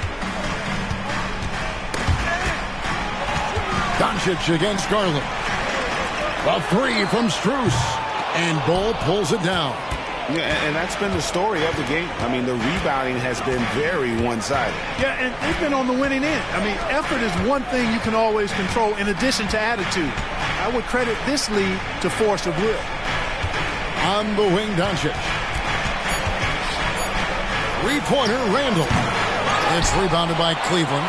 Doncic against Garland. A 3 from Strus. And Bull pulls it down. Yeah, and that's been the story of the game. I mean, the rebounding has been very one-sided. Yeah, and they've been on the winning end. I mean, effort is one thing you can always control in addition to attitude. I would credit this lead to force of will. On the wing, Doncic. Three-pointer, Randall. It's rebounded by Cleveland.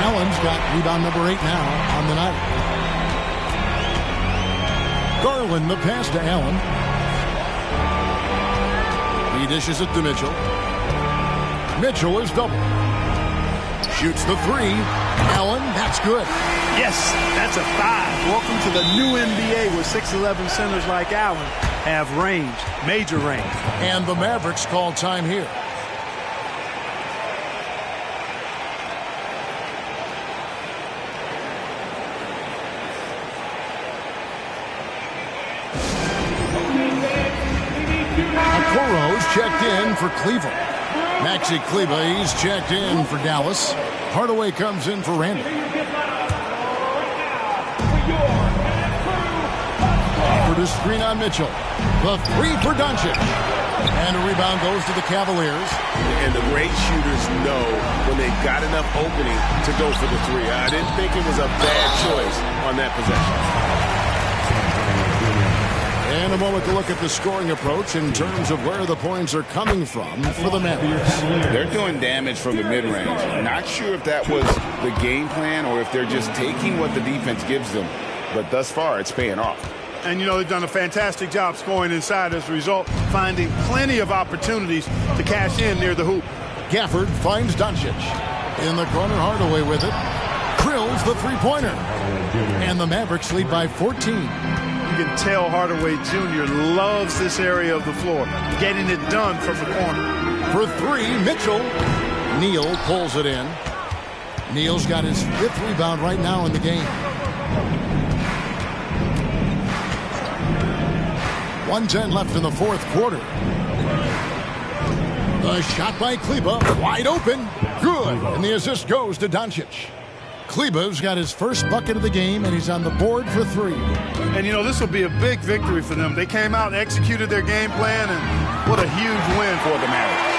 Allen's got rebound number 8 now on the night. Garland, the pass to Allen. He dishes it to Mitchell. Mitchell is double. Shoots the 3. Allen, that's good. Yes, that's a 5. Welcome to the new NBA where 6'11 centers like Allen have range, major range. And the Mavericks call time here. Okoro's checked in for Cleveland. Maxi Kleber, he's checked in for Dallas. Hardaway comes in for Randall. Offered his screen on Mitchell. The 3 for Doncic. And a rebound goes to the Cavaliers. And the great shooters know when they've got enough opening to go for the 3. I didn't think it was a bad choice on that possession. And a moment to look at the scoring approach in terms of where the points are coming from for the Mavericks. They're doing damage from the mid-range. Not sure if that was the game plan or if they're just taking what the defense gives them. But thus far, it's paying off. And, you know, they've done a fantastic job scoring inside as a result, finding plenty of opportunities to cash in near the hoop. Gafford finds Doncic. In the corner, Hardaway with it. Drills the three-pointer. And the Mavericks lead by 14. You can tell Hardaway Jr. loves this area of the floor, getting it done from the corner. For 3, Mitchell. Neal pulls it in. Neal's got his 5th rebound right now in the game. 1:10 left in the 4th quarter. The shot by Kleber, wide open, good, and the assist goes to Doncic. Kleber's got his first bucket of the game, and he's on the board for 3. And, you know, this will be a big victory for them. They came out and executed their game plan, and what a huge win for the Mavericks.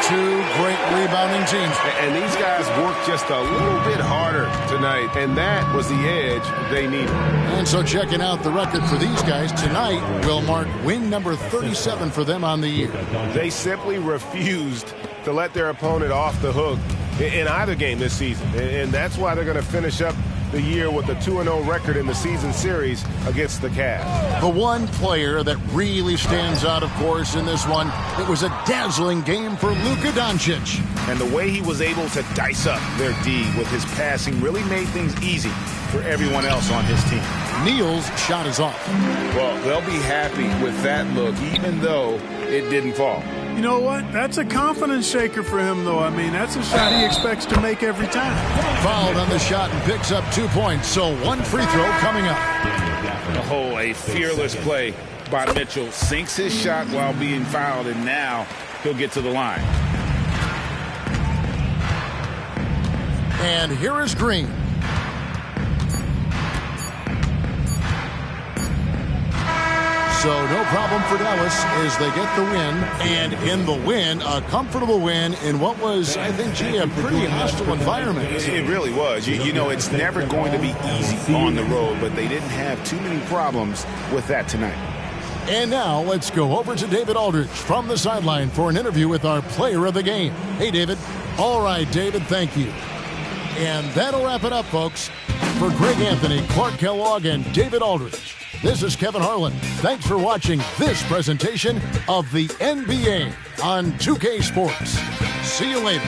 2 great rebounding teams. And these guys worked just a little bit harder tonight, and that was the edge they needed. And so checking out the record for these guys, tonight will mark win number 37 for them on the year. They simply refused to let their opponent off the hook in either game this season. And that's why they're going to finish up the year with a 2-0 record in the season series against the Cavs. The one player that really stands out, of course, in this one, it was a dazzling game for Luka Doncic. And the way he was able to dice up their D with his passing really made things easy for everyone else on his team. Neal's shot is off. Well, they'll be happy with that look, even though it didn't fall. You know what? That's a confidence shaker for him, though. I mean, that's a shot he expects to make every time. Fouled on the shot and picks up 2 points, so 1 free throw coming up. Oh, a fearless play by Mitchell. Sinks his shot while being fouled, and now he'll get to the line. And here is Green. So no problem for Dallas as they get the win. And in the win, a comfortable win in what was, I think, a pretty hostile environment. It really was. You know, it's never going to be easy on the road, but they didn't have too many problems with that tonight. And now let's go over to David Aldridge from the sideline for an interview with our player of the game. Hey, David. All right, David, thank you. And that'll wrap it up, folks. For Greg Anthony, Clark Kellogg, and David Aldridge, this is Kevin Harlan. Thanks for watching this presentation of the NBA on 2K Sports. See you later.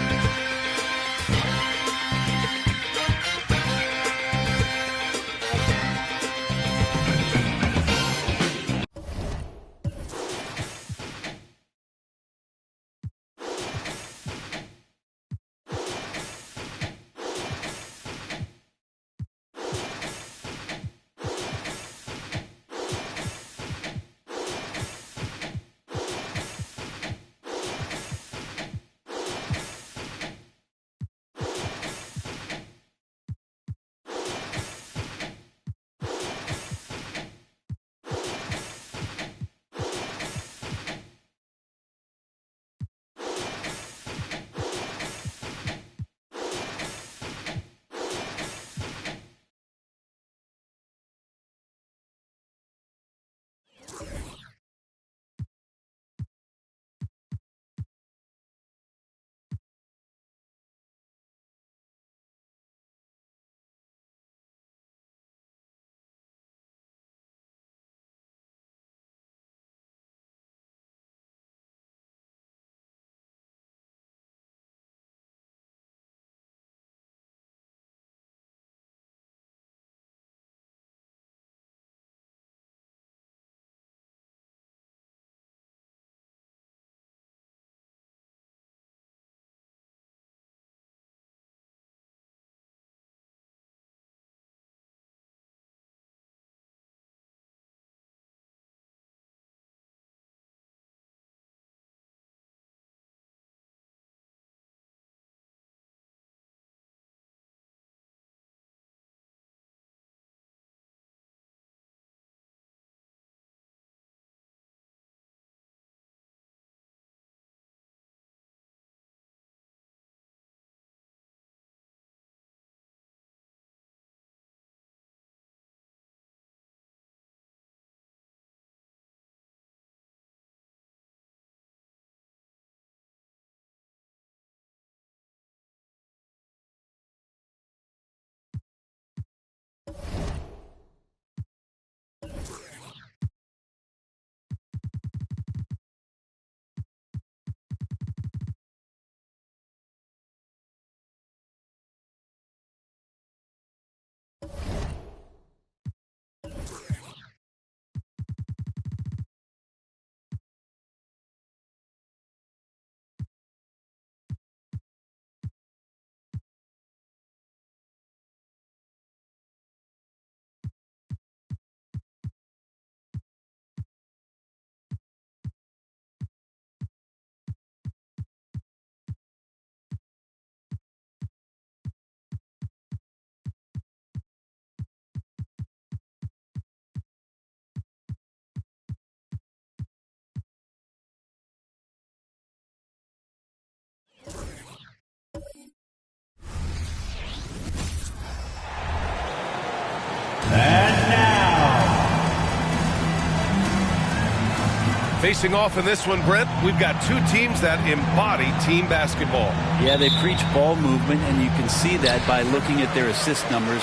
Facing off in this one, Brent, we've got two teams that embody team basketball. Yeah, they preach ball movement, and you can see that by looking at their assist numbers.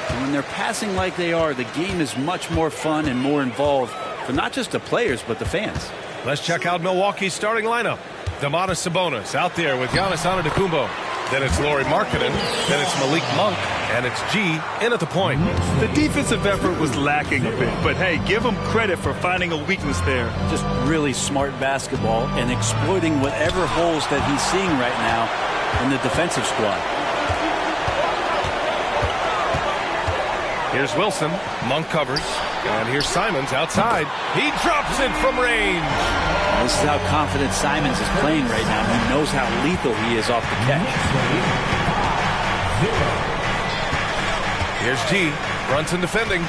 And when they're passing like they are, the game is much more fun and more involved for not just the players, but the fans. Let's check out Milwaukee's starting lineup. Domantas Sabonis out there with Giannis Antetokounmpo. Then it's Lauri Markkanen. Then it's Malik Monk. And it's G in at the point. The defensive effort was lacking a bit, but hey, give them credit for finding a weakness there. Just really smart basketball and exploiting whatever holes that he's seeing right now in the defensive squad. Here's Wilson. Monk covers. And here's Simons outside. He drops it from range. This is how confident Simons is playing right now. He knows how lethal he is off the catch. Here's G. Brunson defending.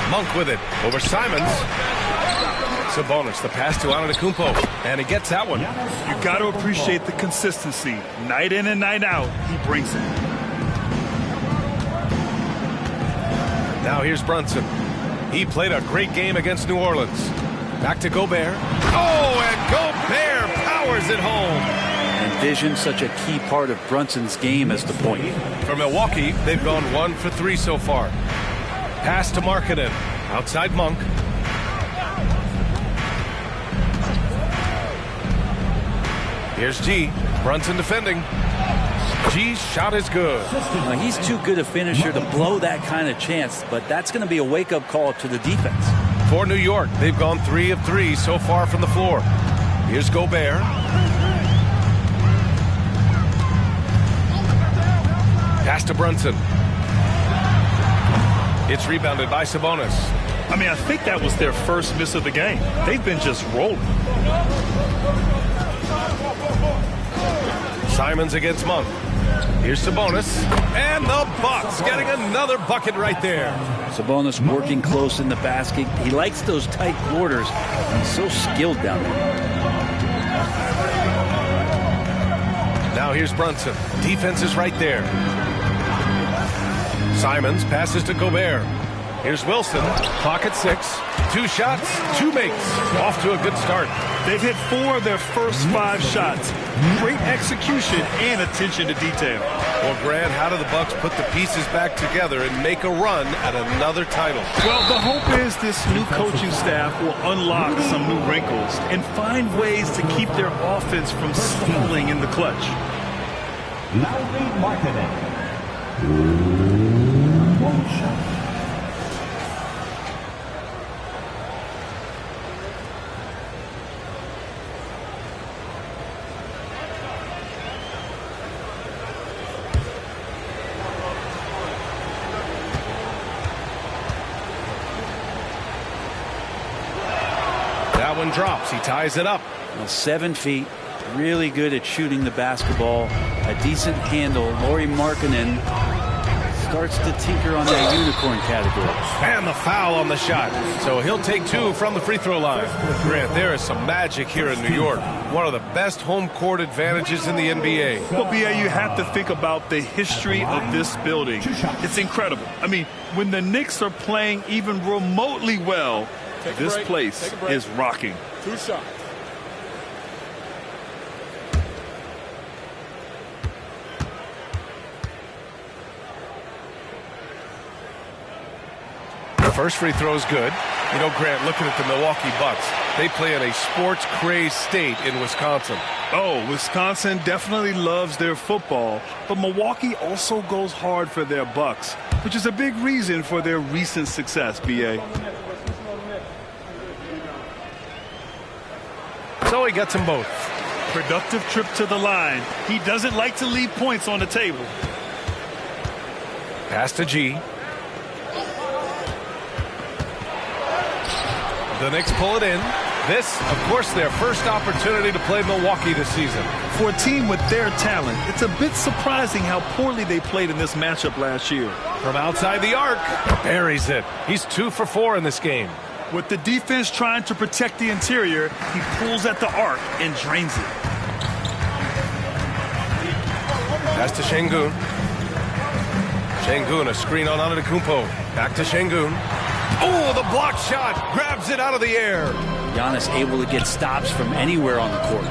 Monk with it over Simons. Sabonis, the pass to Antetokounmpo, and he gets that one. You got to appreciate the consistency. Night in and night out, he brings it. Now here's Brunson. He played a great game against New Orleans. Back to Gobert. Oh, and Gobert powers it home. And vision, such a key part of Brunson's game as the point. For Milwaukee, they've gone 1 for 3 so far. Pass to Markkanen. Outside Monk. Here's G. Brunson defending. G's shot is good. He's too good a finisher to blow that kind of chance, but that's going to be a wake-up call to the defense. For New York, they've gone 3 of 3 so far from the floor. Here's Gobert. Pass to Brunson. It's rebounded by Sabonis. I mean, I think that was their first miss of the game. They've been just rolling. Simons against Monk. Here's Sabonis. And the Bucks getting another bucket right there. Sabonis working close in the basket. He likes those tight quarters. He's so skilled down there. Now here's Brunson. Defense is right there. Simons passes to Gobert. Here's Wilson. Clock at 6. 2 shots, 2 makes. Off to a good start. They've hit 4 of their first 5 shots. Great execution and attention to detail. Well, Grant, how do the Bucks put the pieces back together and make a run at another title? Well, the hope is this new coaching staff will unlock some new wrinkles and find ways to keep their offense from stalling in the clutch. Lauri Markkanen. That one drops. He ties it up. Well, 7 feet. Really good at shooting the basketball. A decent handle. Lauri Markkanen starts to tinker on that unicorn category. And the foul on the shot. So he'll take 2 from the free throw line. Grant, there is some magic here in New York. One of the best home court advantages in the NBA. Well, B.A., you have to think about the history of this building. It's incredible. I mean, when the Knicks are playing even remotely well, this place is rocking. 2 shots. First free throw is good. You know, Grant, looking at the Milwaukee Bucks, they play in a sports-crazed state in Wisconsin. Oh, Wisconsin definitely loves their football, but Milwaukee also goes hard for their Bucks, which is a big reason for their recent success, B.A. So he gets them both. Productive trip to the line. He doesn't like to leave points on the table. Pass to G. The Knicks pull it in. This, of course, their first opportunity to play Milwaukee this season. For a team with their talent, it's a bit surprising how poorly they played in this matchup last year. From outside the arc, buries it. He's 2 for 4 in this game. With the defense trying to protect the interior, he pulls at the arc and drains it. Pass to Şengün. Şengün, a screen on Antetokounmpo. Back to Şengün. Oh, the block shot grabs it out of the air. Giannis able to get stops from anywhere on the court.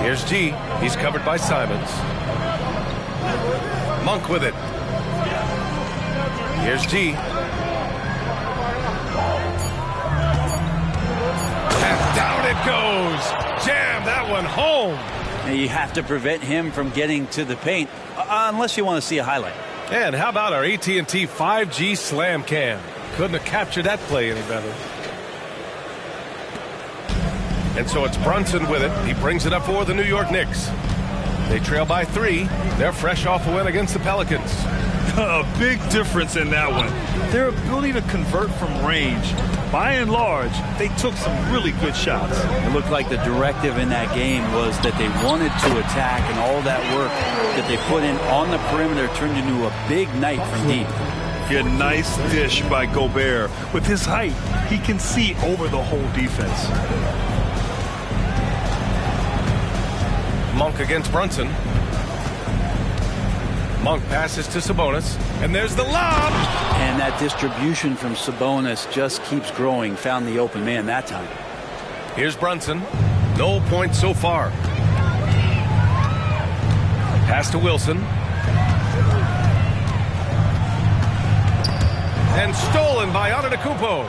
Here's G. He's covered by Simons. Monk with it. Here's G. And down it goes. Jam that one home. Now you have to prevent him from getting to the paint unless you want to see a highlight. And how about our AT&T 5G Slam Cam? Couldn't have captured that play any better. And so it's Brunson with it. He brings it up for the New York Knicks. They trail by 3. They're fresh off a win against the Pelicans. A big difference in that one. Their ability to convert from range. By and large, they took some really good shots. It looked like the directive in that game was that they wanted to attack, and all that work that they put in on the perimeter turned into a big night from deep. A nice dish by Gobert. With his height, he can see over the whole defense. Monk against Brunson. Monk passes to Sabonis, and there's the lob. And that distribution from Sabonis just keeps growing. Found the open man that time. Here's Brunson. No points so far. Pass to Wilson. And stolen by Antetokounmpo.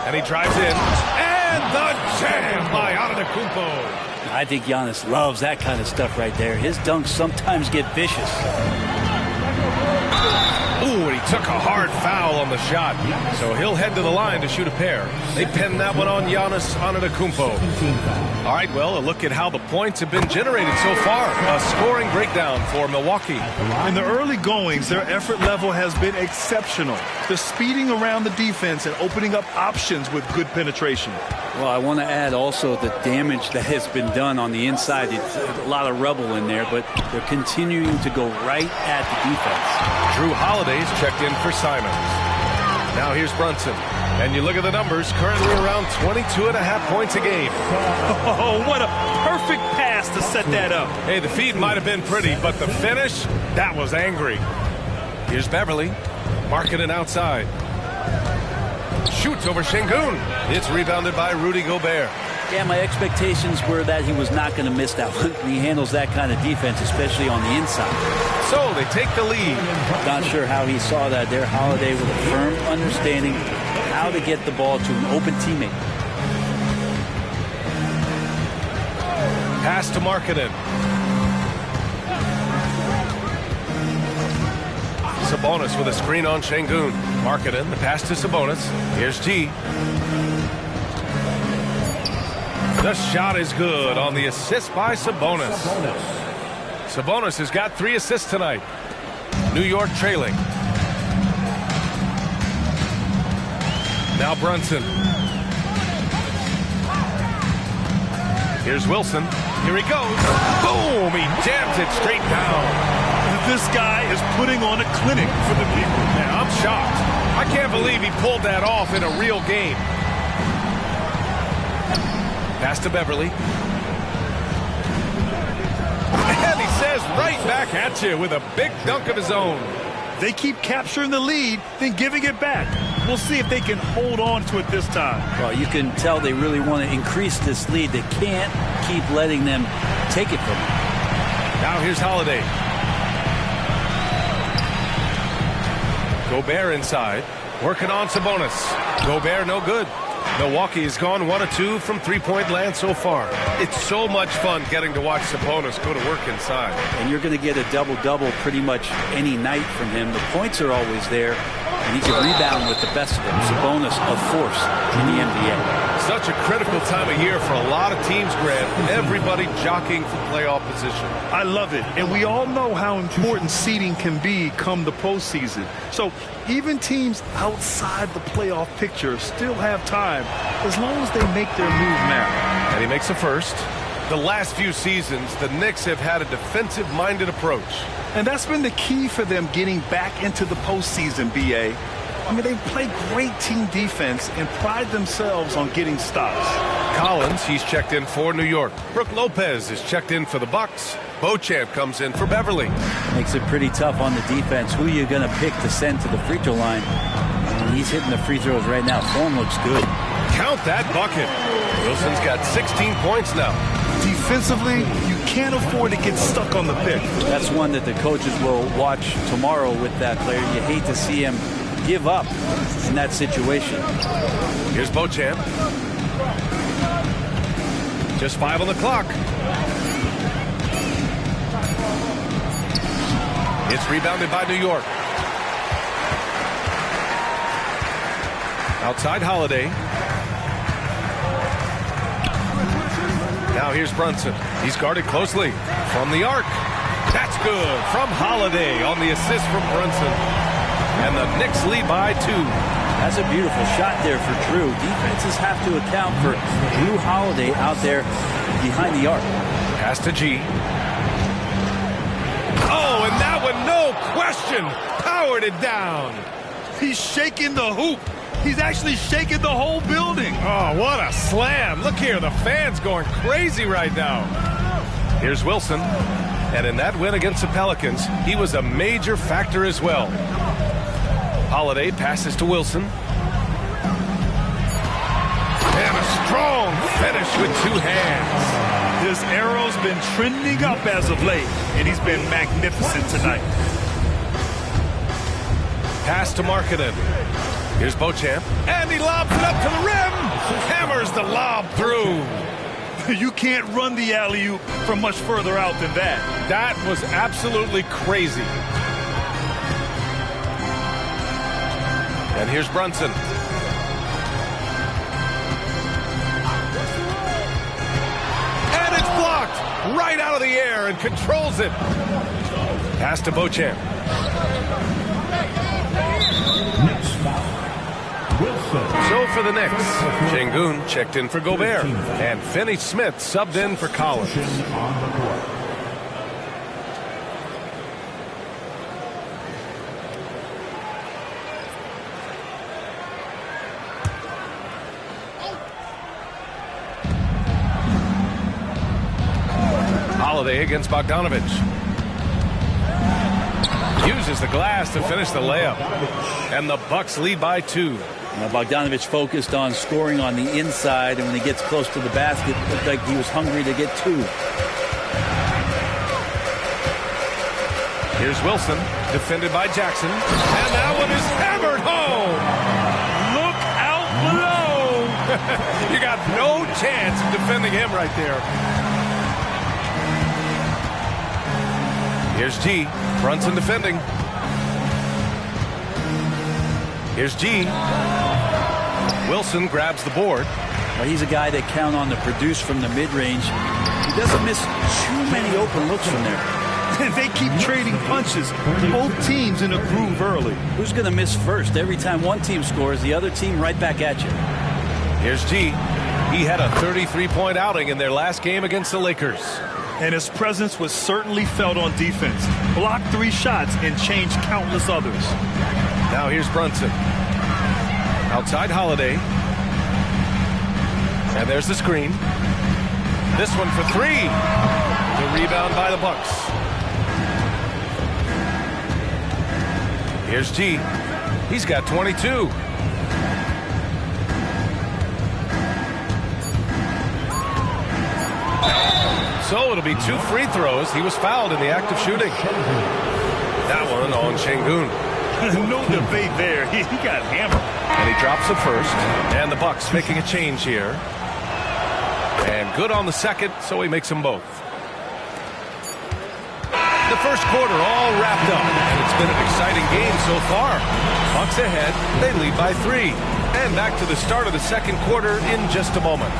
And he drives in. And the jam by Antetokounmpo. I think Giannis loves that kind of stuff right there. His dunks sometimes get vicious. Ooh, and he took a hard foul on the shot. So he'll head to the line to shoot a pair. They pin that one on Giannis Antetokounmpo. All right, well, a look at how the points have been generated so far. A scoring breakdown for Milwaukee. In the early goings, their effort level has been exceptional. They're speeding around the defense and opening up options with good penetration. Well, I want to add also the damage that has been done on the inside. It's a lot of rubble in there, but they're continuing to go right at the defense. Drew Holiday's checked in for Simons. Now here's Brunson. And you look at the numbers, currently around 22.5 points a game. Oh, what a perfect pass to set that up. Hey, the feed might have been pretty, but the finish, that was angry. Here's Beverly. Markkanen outside. Shoots over Şengün. It's rebounded by Rudy Gobert. Yeah, my expectations were that he was not going to miss that one. He handles that kind of defense, especially on the inside. So they take the lead. Not sure how he saw that there. Holiday with a firm understanding how to get the ball to an open teammate. Pass to Markkanen. Sabonis with a screen on Şengün. Markkanen, the pass to Sabonis. Here's G. The shot is good on the assist by Sabonis. Sabonis has got 3 assists tonight. New York trailing. Now Brunson. Here's Wilson. Here he goes. Boom! He jams it straight down. This guy is putting on a clinic for the people. Man, I'm shocked. I can't believe he pulled that off in a real game. Pass to Beverly. And he says right back at you with a big dunk of his own. They keep capturing the lead, then giving it back. We'll see if they can hold on to it this time. Well, you can tell they really want to increase this lead. They can't keep letting them take it from them. Now here's Holiday. Gobert inside. Working on Sabonis. Gobert no good. Milwaukee has gone 1 of 2 from three-point land so far. It's so much fun getting to watch Sabonis go to work inside. And you're going to get a double-double pretty much any night from him. The points are always there, and he can rebound with the best of them. Sabonis, a force in the NBA. Such a critical time of year for a lot of teams, Grant. Everybody jockeying for playoff position. I love it. And we all know how important seeding can be come the postseason. So even teams outside the playoff picture still have time as long as they make their move now. And he makes a first. The last few seasons, the Knicks have had a defensive-minded approach. And that's been the key for them getting back into the postseason, B.A. I mean, they play great team defense and pride themselves on getting stops. Collins, he's checked in for New York. Brook Lopez is checked in for the Bucks. Beauchamp comes in for Beverly. Makes it pretty tough on the defense. Who are you going to pick to send to the free throw line? And he's hitting the free throws right now. Form looks good. Count that bucket. Wilson's got 16 points now. Defensively, you can't afford to get stuck on the pick. That's one that the coaches will watch tomorrow with that player. You hate to see him give up in that situation. Here's Beauchamp. Just 5 on the clock. It's rebounded by New York. Outside Holiday. Now here's Brunson. He's guarded closely from the arc. That's good from Holiday on the assist from Brunson. And the Knicks lead by 2. That's a beautiful shot there for Drew. Defenses have to account for Drew Holiday out there behind the arc. Pass to G. Oh, and that one, no question, powered it down. He's shaking the hoop. He's actually shaking the whole building. Oh, what a slam. Look here, the fans going crazy right now. Here's Wilson. And in that win against the Pelicans, he was a major factor as well. Holiday passes to Wilson. And a strong finish with 2 hands. His arrow's been trending up as of late, and he's been magnificent tonight. Pass to Markkanen. Here's Beauchamp. And he lobs it up to the rim. Hammers the lob through. You can't run the alley-oop from much further out than that. That was absolutely crazy. And here's Brunson. And it's blocked right out of the air and controls it. Pass to Beauchamp. So for the Knicks, Şengün checked in for Gobert, and Finney-Smith subbed in for Collins. Holiday against Bogdanovich. Uses the glass to finish the layup. And the Bucks lead by 2. Now Bogdanovich focused on scoring on the inside, and when he gets close to the basket, it looked like he was hungry to get 2. Here's Wilson, defended by Jackson. And that one is hammered home. Look out below. You got no chance of defending him right there. Here's G. Brunson defending. Here's G. Wilson grabs the board. Well, he's a guy that count on to produce from the mid-range. He doesn't miss too many open looks from there. And they keep trading punches. Both teams in a groove early. Who's going to miss first? Every time one team scores, the other team right back at you. Here's G. He had a 33-point outing in their last game against the Lakers. And his presence was certainly felt on defense. Blocked 3 shots and changed countless others. Now here's Brunson. Outside Holiday. And there's the screen. This one for 3. The rebound by the Bucks. Here's G. He's got 22. So it'll be 2 free throws. He was fouled in the act of shooting. That one on Şengün. No debate there. He got hammered. And he drops the first. And the Bucks making a change here. And good on the second, so he makes them both. The first quarter all wrapped up. And it's been an exciting game so far. Bucks ahead. They lead by 3. And back to the start of the second quarter in just a moment.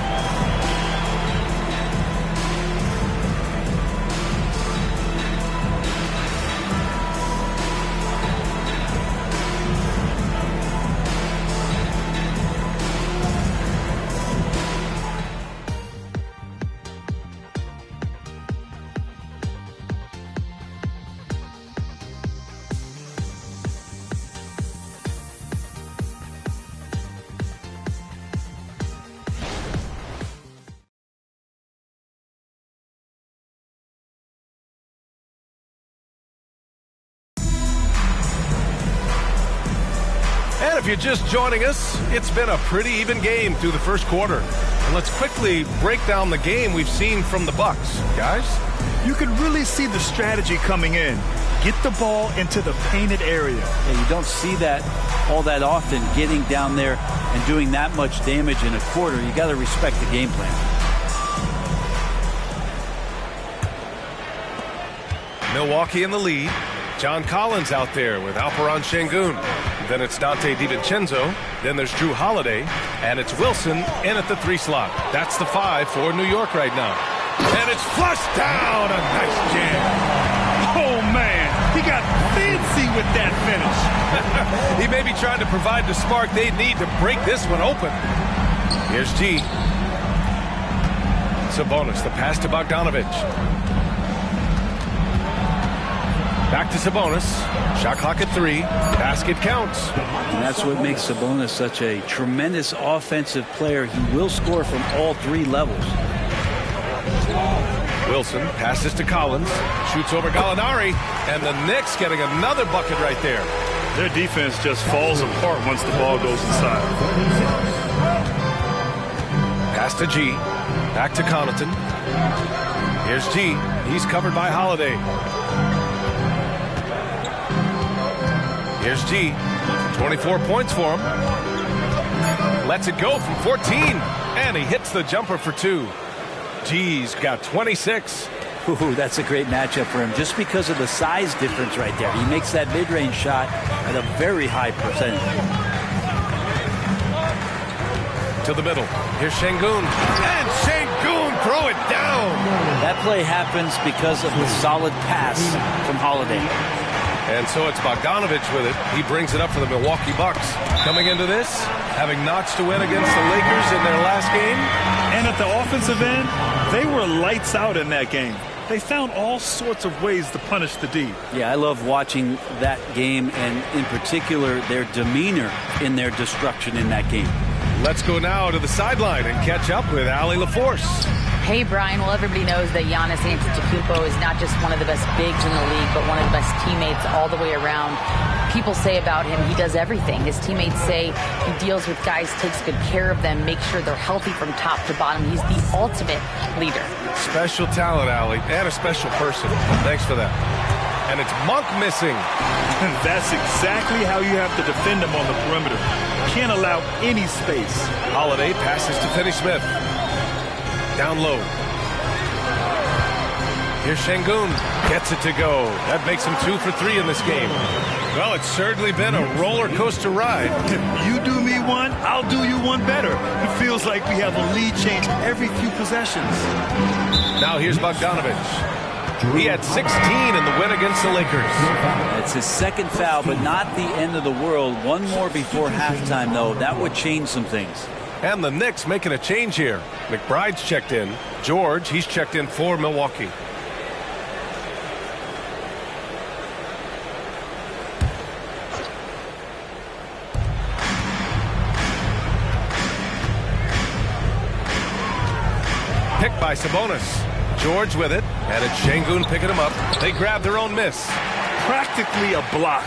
you're just joining us, it's been a pretty even game through the first quarter. And let's quickly break down the game we've seen from the Bucks. Guys? You can really see the strategy coming in. Get the ball into the painted area. Yeah, you don't see that all that often, getting down there and doing that much damage in a quarter. You got to respect the game plan. Milwaukee in the lead. John Collins out there with Alperon Şengün. Then it's Dante DiVincenzo. Then there's Drew Holiday. And it's Wilson in at the 3 slot. That's the 5 for New York right now. And it's flushed down. A nice jam. Oh, man. He got fancy with that finish. He may be trying to provide the spark they need to break this one open. Here's G. Sabonis, the pass to Bogdanovic. Back to Sabonis. Shot clock at 3. Basket counts. And that's what makes Sabonis such a tremendous offensive player. He will score from all 3 levels. Wilson passes to Collins. Shoots over Gallinari. And the Knicks getting another bucket right there. Their defense just falls apart once the ball goes inside. Pass to G. Back to Connaughton. Here's G. He's covered by Holiday. Here's G. 24 points for him. Lets it go from 14. And he hits the jumper for 2. G's got 26. Ooh, that's a great matchup for him just because of the size difference right there. He makes that mid-range shot at a very high percentage. To the middle. Here's Şengün. And Şengün throw it down. That play happens because of the solid pass from Holiday. And so it's Bogdanovic with it. He brings it up for the Milwaukee Bucks. Coming into this, having notched a win against the Lakers in their last game. And at the offensive end, they were lights out in that game. They found all sorts of ways to punish the D. Yeah, I love watching that game, and in particular, their demeanor in their destruction in that game. Let's go now to the sideline and catch up with Allie LaForce. Hey, Brian. Well, everybody knows that Giannis Antetokounmpo is not just one of the best bigs in the league, but one of the best teammates all the way around. People say about him, he does everything. His teammates say he deals with guys, takes good care of them, makes sure they're healthy from top to bottom. He's the ultimate leader. Special talent, Allie, and a special person. Thanks for that. And it's Monk missing. And that's exactly how you have to defend him on the perimeter. Can't allow any space. Holiday passes to Finney-Smith. Down low. Here's Şengün. Gets it to go. That makes him 2 for 3 in this game. Well, it's certainly been a roller coaster ride. If you do me one, I'll do you one better. It feels like we have a lead change every few possessions. Now here's Bogdanovic. He had 16 in the win against the Lakers. It's his second foul, but not the end of the world. One more before halftime, though. That would change some things. And the Knicks making a change here. McBride's checked in. George, he's checked in for Milwaukee. Picked by Sabonis. George with it. And it's Şengün picking him up. They grab their own miss. Practically a block.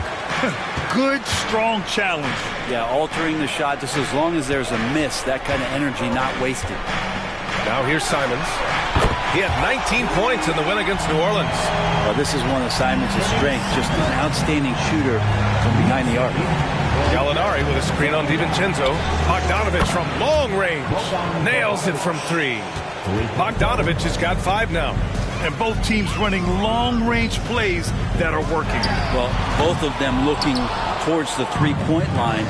Good, strong challenge. Yeah, altering the shot just as long as there's a miss. That kind of energy not wasted. Now here's Simons. He had 19 points in the win against New Orleans. Well, this is one of Simons' strengths. Just an outstanding shooter from behind the arc. Gallinari with a screen on DiVincenzo. Bogdanovic from long range. Nails it from 3. Bogdanovic has got 5 now. And both teams running long-range plays that are working. Well, both of them looking towards the three-point line.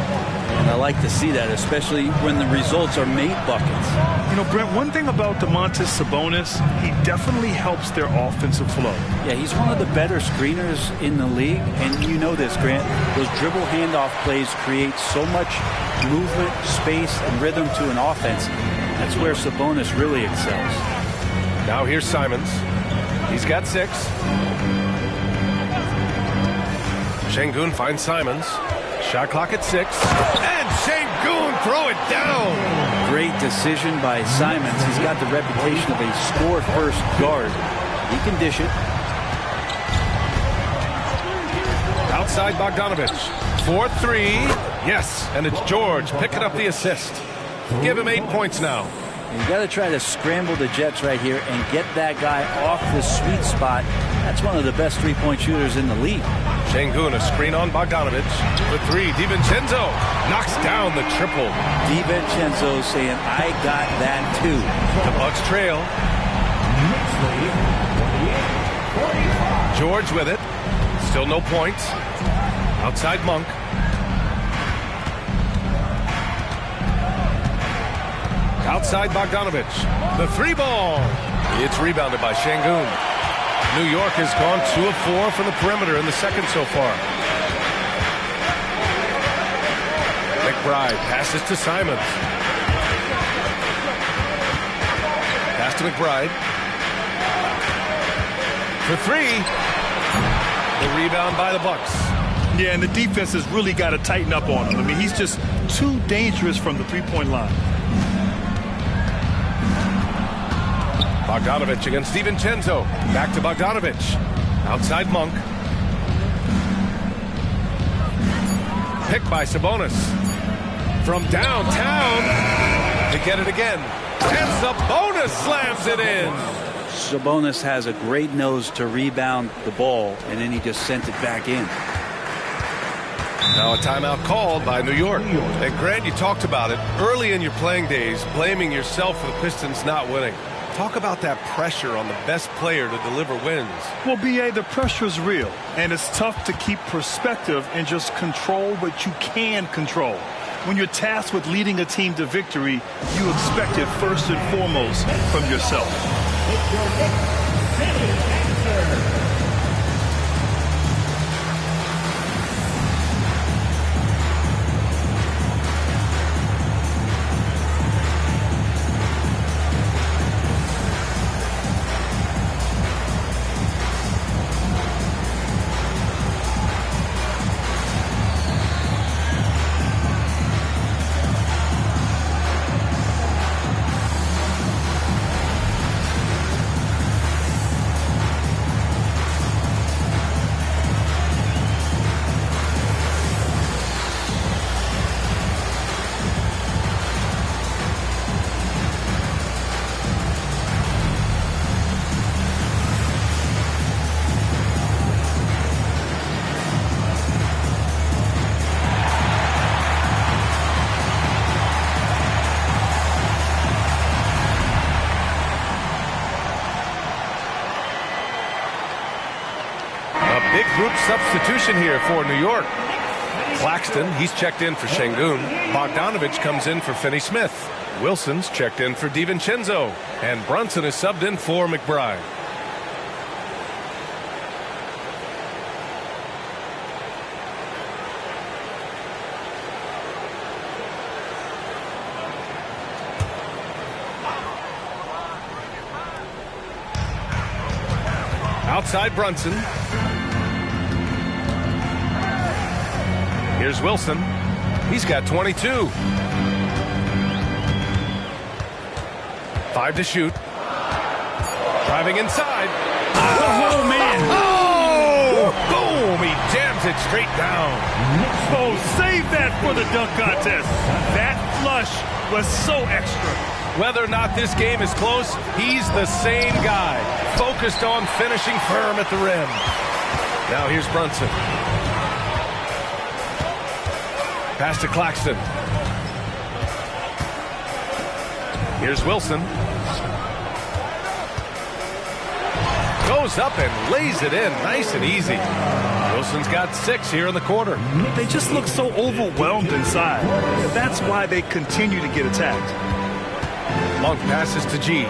And I like to see that, especially when the results are made buckets. You know, Brent, one thing about Domantas Sabonis, he definitely helps their offensive flow. Yeah, he's one of the better screeners in the league. And you know this, Grant. Those dribble handoff plays create so much movement, space, and rhythm to an offense. That's where Sabonis really excels. Now here's Simons. He's got 6. Şengün finds Simons. Shot clock at 6. And Şengün throw it down. Great decision by Simons. He's got the reputation of a score-first guard. He can dish it. Outside Bogdanovich. 4-3. Yes, and it's George picking up the assist. Give him 8 points now. You got to try to scramble the Jets right here and get that guy off the sweet spot. That's one of the best three-point shooters in the league. Şengün, a screen on Bogdanovich. The three, DiVincenzo knocks down the triple. DiVincenzo saying, I got that too. The Bucks trail. George with it. Still no points. Outside Monk. Outside Bogdanovich. The three ball. It's rebounded by Şengün. New York has gone 2 of 4 from the perimeter in the second so far. McBride passes to Simons. Pass to McBride. For three. The rebound by the Bucks. Yeah, and the defense has really got to tighten up on him. I mean, he's just too dangerous from the three-point line. Bogdanovich against DiVincenzo. Back to Bogdanovich. Outside Monk. Picked by Sabonis. From downtown to get it again. And Sabonis slams it in. Sabonis has a great nose to rebound the ball, and then he just sent it back in. Now a timeout called by New York. And Grant, you talked about it early in your playing days, blaming yourself for the Pistons not winning. Talk about that pressure on the best player to deliver wins. Well, B.A., the pressure is real, and it's tough to keep perspective and just control what you can control. When you're tasked with leading a team to victory, you expect it first and foremost from yourself. Substitution here for New York. Claxton, he's checked in for Şengün. Bogdanovich comes in for Finney-Smith. Wilson's checked in for DiVincenzo. And Brunson is subbed in for McBride. Outside Brunson. Here's Wilson. He's got 22. 5 to shoot. Driving inside. Oh, man. Oh! Boom! He jams it straight down. Oh, save that for the dunk contest. That flush was so extra. Whether or not this game is close, he's the same guy. Focused on finishing firm at the rim. Now here's Brunson. Pass to Claxton. Here's Wilson. Goes up and lays it in nice and easy. Wilson's got 6 here in the quarter. They just look so overwhelmed inside. That's why they continue to get attacked. Monk passes to G.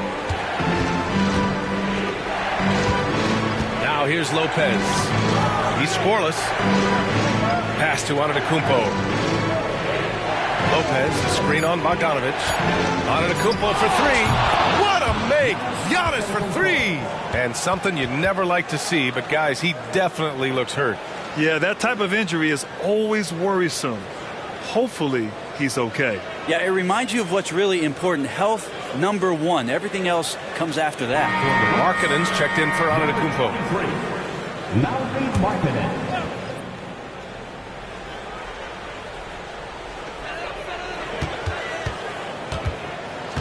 Now here's Lopez. He's scoreless. Pass to Antetokounmpo. Lopez, the screen on Bogdanovich. Antetokounmpo for 3. What a make! Giannis for 3! And something you never like to see, but guys, he definitely looks hurt. Yeah, that type of injury is always worrisome. Hopefully, he's okay. Yeah, it reminds you of what's really important. Health, number 1. Everything else comes after that. Markkanen's checked in for Antetokounmpo.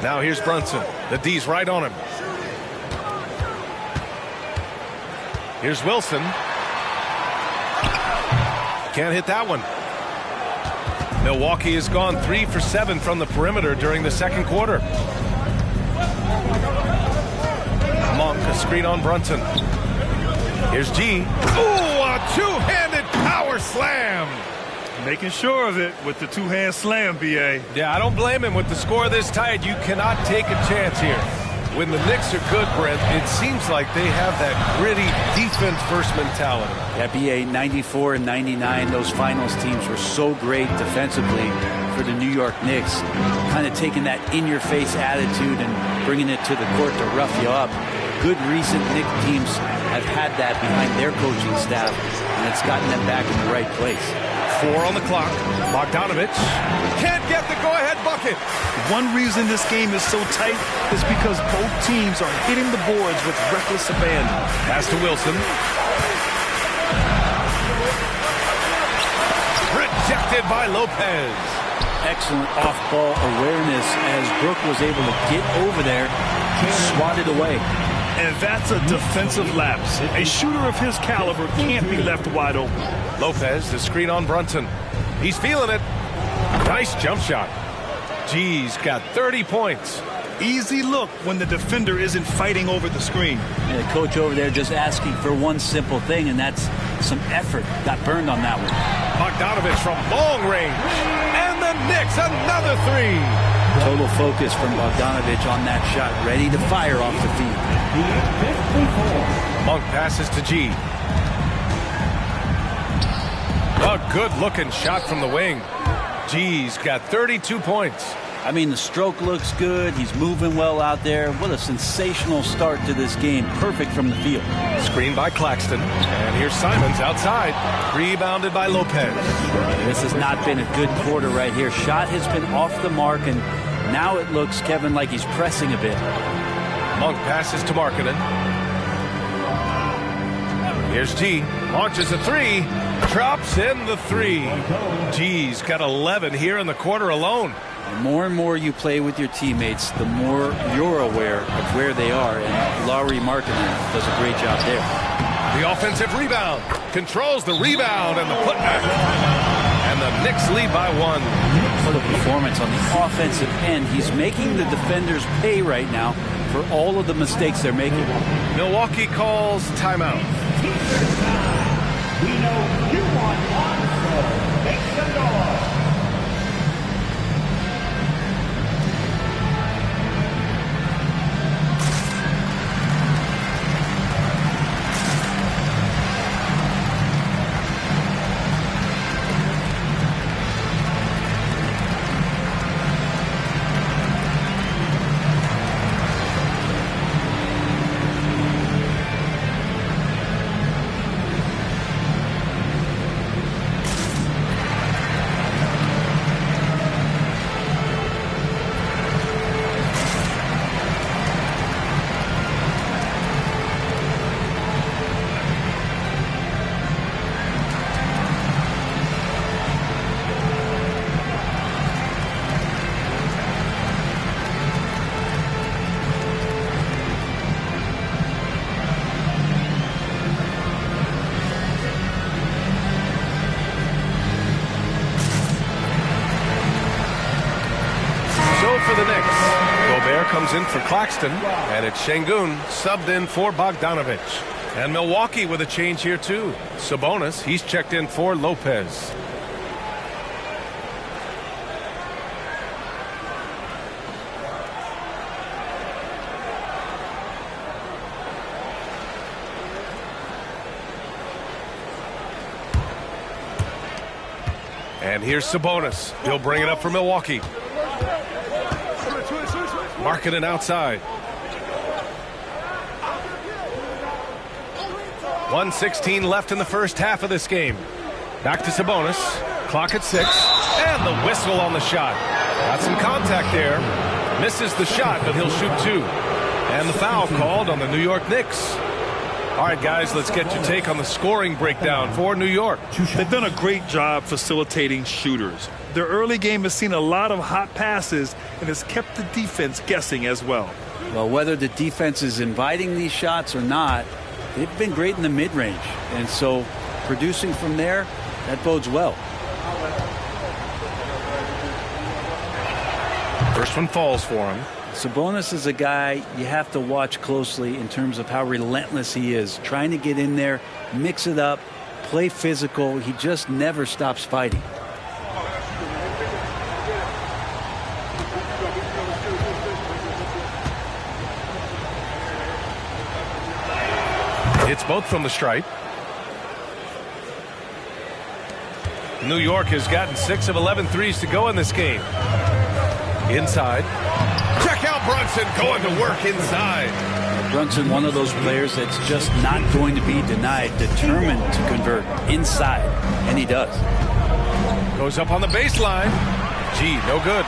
Now here's Brunson. The D's right on him. Here's Wilson. Can't hit that one. Milwaukee has gone 3 for 7 from the perimeter during the second quarter. Monk, a screen on Brunson. Here's G. Ooh, a two-handed power slam. Making sure of it with the two-hand slam, B.A. Yeah, I don't blame him. With the score this tight, you cannot take a chance here. When the Knicks are good, Brent, it seems like they have that gritty defense-first mentality. Yeah, BA 94 and 99, those finals teams were so great defensively for the New York Knicks. Kind of taking that in-your-face attitude and bringing it to the court to rough you up. Good recent Knicks teams have had that behind their coaching staff, and it's gotten them back in the right place. 4 on the clock. Bogdanovich can't get the go-ahead bucket. One reason this game is so tight is because both teams are hitting the boards with reckless abandon. Pass to Wilson. Rejected by Lopez. Excellent off-ball awareness as Brook was able to get over there and swat it away. And that's a defensive lapse. A shooter of his caliber can't be left wide open. Lopez, the screen on Brunson. He's feeling it. Nice jump shot. G's got 30 points. Easy look when the defender isn't fighting over the screen. And the coach over there just asking for one simple thing, and that's some effort. Got burned on that one. Bogdanovich from long range. And the Knicks, another 3. Total focus from Bogdanovich on that shot. Ready to fire off the feet. Monk passes to G. A good-looking shot from the wing. G's got 32 points. I mean, the stroke looks good. He's moving well out there. What a sensational start to this game. Perfect from the field. Screen by Claxton. And here's Simons outside. Rebounded by Lopez. This has not been a good quarter right here. Shot has been off the mark, and now it looks, Kevin, like he's pressing a bit. Monk passes to Markkanen. Here's G. Launches a 3. Drops in the 3. G's got 11 here in the quarter alone. The more and more you play with your teammates, the more you're aware of where they are, and Lauri Markkanen does a great job there. The offensive rebound. Controls the rebound and the putback. And the Knicks lead by 1. What a performance on the offensive end. He's making the defenders pay right now for all of the mistakes they're making. Milwaukee calls timeout. We know you want one, so make some noise. For the Knicks, Gobert comes in for Claxton, and it's Şengün subbed in for Bogdanovich. And Milwaukee with a change here too. Sabonis, he's checked in for Lopez. And here's Sabonis. He'll bring it up for Milwaukee. Markkanen outside. 1:16 left in the first half of this game. Back to Sabonis. Clock at 6. And the whistle on the shot. Got some contact there. Misses the shot, but he'll shoot 2. And the foul called on the New York Knicks. All right, guys, let's get your take on the scoring breakdown for New York. They've done a great job facilitating shooters. Their early game has seen a lot of hot passes and has kept the defense guessing as well. Well, whether the defense is inviting these shots or not, they've been great in the mid-range. And so producing from there, that bodes well. First one falls for him. Sabonis is a guy you have to watch closely in terms of how relentless he is. Trying to get in there, mix it up, play physical. He just never stops fighting. It's both from the stripe. New York has gotten 6 of 11 threes to go in this game. Inside. Check out Brunson going to work inside. Brunson, one of those players that's just not going to be denied, determined to convert inside, and he does. Goes up on the baseline. Gee, no good.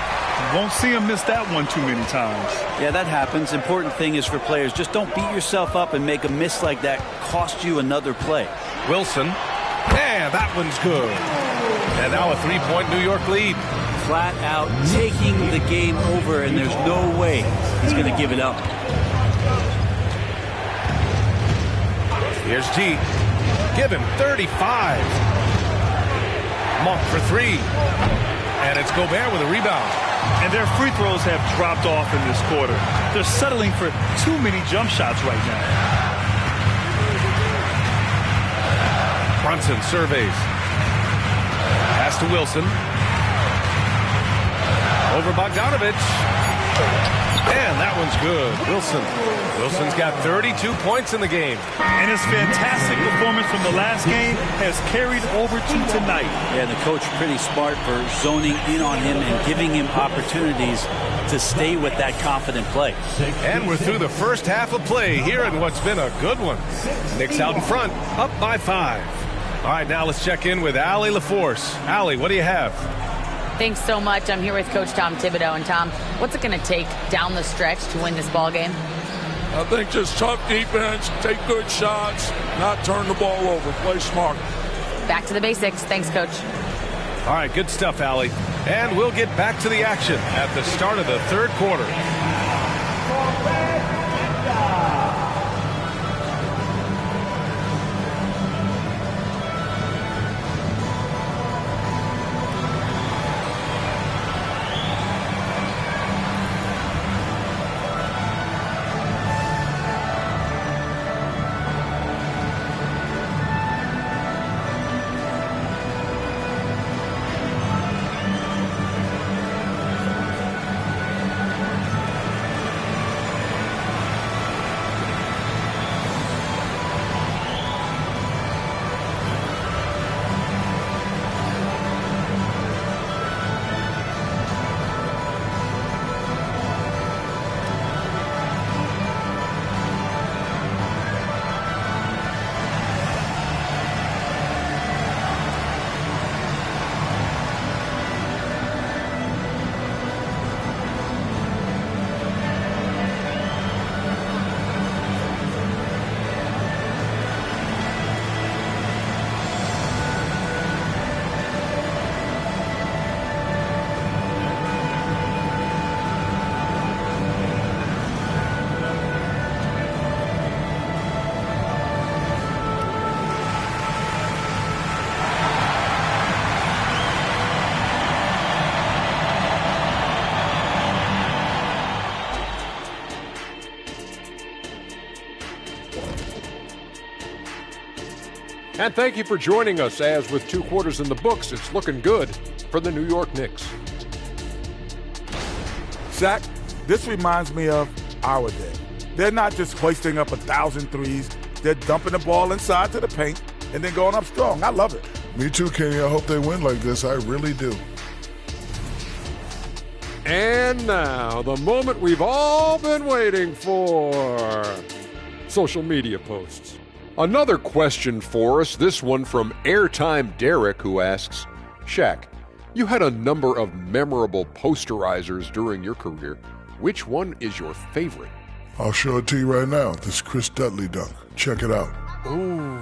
Won't see him miss that one too many times. Yeah, that happens. Important thing is for players, just don't beat yourself up and make a miss like that cost you another play. Wilson. Man, that one's good. And now a 3-point New York lead. Flat out taking the game over, and there's no way he's going to give it up. Here's G. Give him 35. Monk for 3. And it's Gobert with a rebound. And their free throws have dropped off in this quarter. They're settling for too many jump shots right now. Brunson surveys. Pass to Wilson. Over Bogdanovich. And that one's good. Wilson's got 32 points in the game. And his fantastic performance from the last game has carried over to tonight. Yeah, the coach pretty smart for zoning in on him and giving him opportunities to stay with that confident play. And we're through the first half of play here in what's been a good one. Knicks out in front, up by 5. All right, now let's check in with Allie LaForce. Allie, what do you have? Thanks so much. I'm here with Coach Tom Thibodeau. And Tom, what's it going to take down the stretch to win this ball game? I think just tough defense, take good shots, not turn the ball over, play smart. Back to the basics. Thanks, Coach. All right, good stuff, Allie. And we'll get back to the action at the start of the third quarter. And thank you for joining us, as with 2 quarters in the books, it's looking good for the New York Knicks. Zach, this reminds me of our day. They're not just hoisting up 1,000 threes. They're dumping the ball inside to the paint and then going up strong. I love it. Me too, Kenny. I hope they win like this. I really do. And now, the moment we've all been waiting for. Social media posts. Another question for us, this one from Airtime Derek, who asks, Shaq, you had a number of memorable posterizers during your career. Which one is your favorite? I'll show it to you right now. This Chris Dudley dunk. Check it out. Ooh.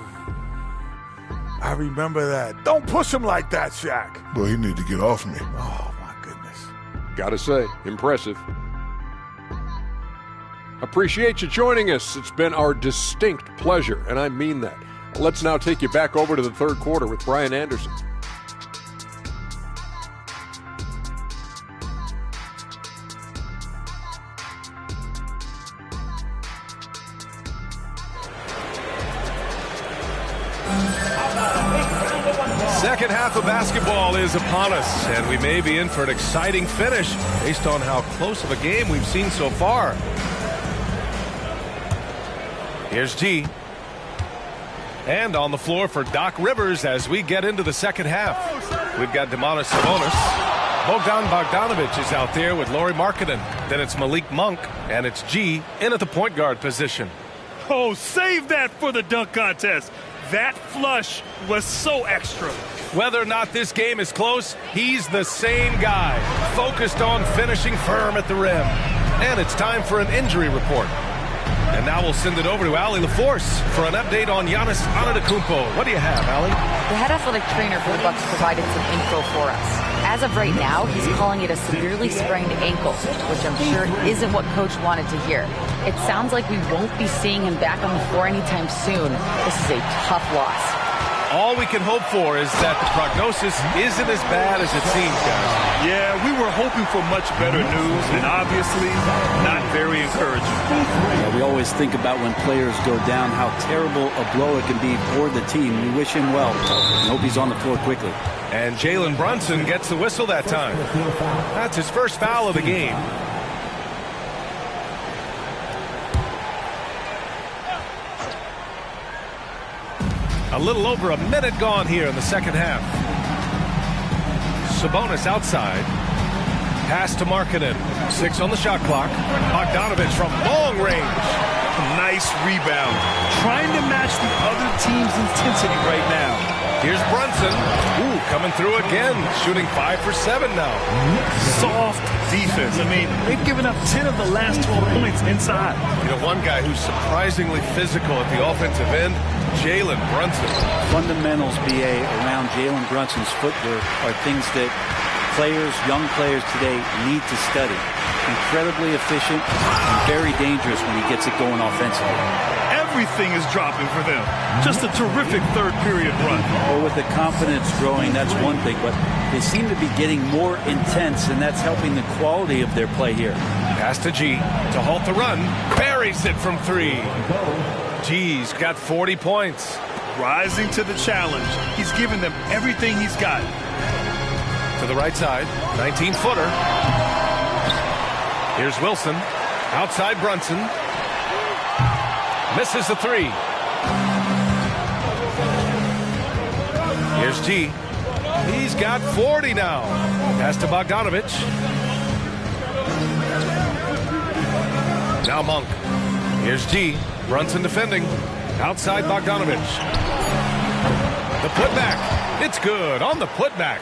I remember that. Don't push him like that, Shaq. Boy, he need to get off me. Oh, my goodness. Gotta say, impressive. Appreciate you joining us. It's been our distinct pleasure, and I mean that. Let's now take you back over to the third quarter with Brian Anderson. Second half of basketball is upon us, and we may be in for an exciting finish based on how close of a game we've seen so far. Here's G. And on the floor for Doc Rivers as we get into the second half. We've got Domantas Sabonis. Bogdan Bogdanovic is out there with Lauri Markkanen. Then it's Malik Monk, and it's G in at the point guard position. Oh, save that for the dunk contest. That flush was so extra. Whether or not this game is close, he's the same guy, focused on finishing firm at the rim. And it's time for an injury report. And now we'll send it over to Allie LaForce for an update on Giannis Antetokounmpo. What do you have, Allie? The head athletic trainer for the Bucks provided some info for us. As of right now, he's calling it a severely sprained ankle, which I'm sure isn't what Coach wanted to hear. It sounds like we won't be seeing him back on the floor anytime soon. This is a tough loss. All we can hope for is that the prognosis isn't as bad as it seems, guys. Yeah, we were hoping for much better news, and obviously not very encouraging. Yeah, we always think about when players go down, how terrible a blow it can be for the team. We wish him well and hope he's on the floor quickly. And Jalen Brunson gets the whistle that time. That's his first foul of the game. A little over a minute gone here in the second half. Sabonis outside. Pass to Markkanen. 6 on the shot clock. Bogdanovic from long range. Nice rebound. Trying to match the other team's intensity right now. Here's Brunson. Ooh, coming through again. Shooting 5 for 7 now. Soft defense. I mean, they've given up 10 of the last 12 points inside. You know, one guy who's surprisingly physical at the offensive end, Jalen Brunson. Fundamentals, BA, around Jalen Brunson's footwork are things that young players today need to study. Incredibly efficient and very dangerous when he gets it going offensively. Everything is dropping for them. Just a terrific third period run. Well, with the confidence growing, that's one thing, but they seem to be getting more intense, and that's helping the quality of their play here. Pass to G to halt the run. Buries it from 3. G's got 40 points. Rising to the challenge. He's given them everything he's got. To the right side, 19-footer. Here's Wilson. Outside Brunson. Misses the 3. Here's G. He's got 40 now. Pass to Bogdanovic. Now Monk. Here's G. Brunson defending. Outside Bogdanovic. The putback. It's good on the putback.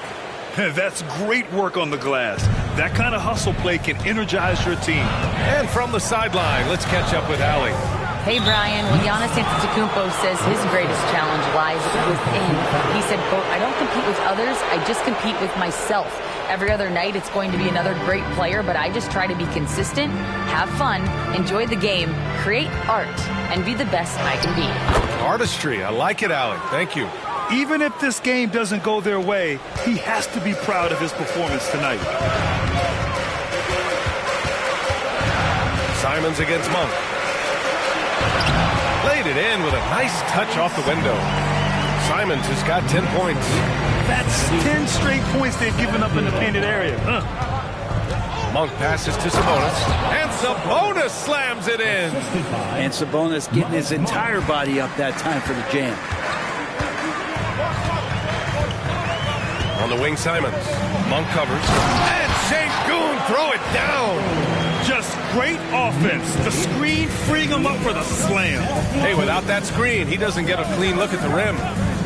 That's great work on the glass. That kind of hustle play can energize your team. And from the sideline, let's catch up with Allie. Hey, Brian. Well, Giannis Antetokounmpo says his greatest challenge lies within. He said, quote, I don't compete with others. I just compete with myself. Every other night, it's going to be another great player, but I just try to be consistent, have fun, enjoy the game, create art, and be the best I can be. Artistry. I like it, Allie. Thank you. Even if this game doesn't go their way, he has to be proud of his performance tonight. Simons against Monk. Laid it in with a nice touch off the window. Simons has got 10 points. That's 10 straight points they've given up in the painted area. Monk passes to Sabonis. And Sabonis slams it in. And Sabonis getting his entire body up that time for the jam. On the wing, Simons. Monk covers. And Sengun throw it down. Just great offense. The screen freeing him up for the slam. Hey, without that screen, he doesn't get a clean look at the rim.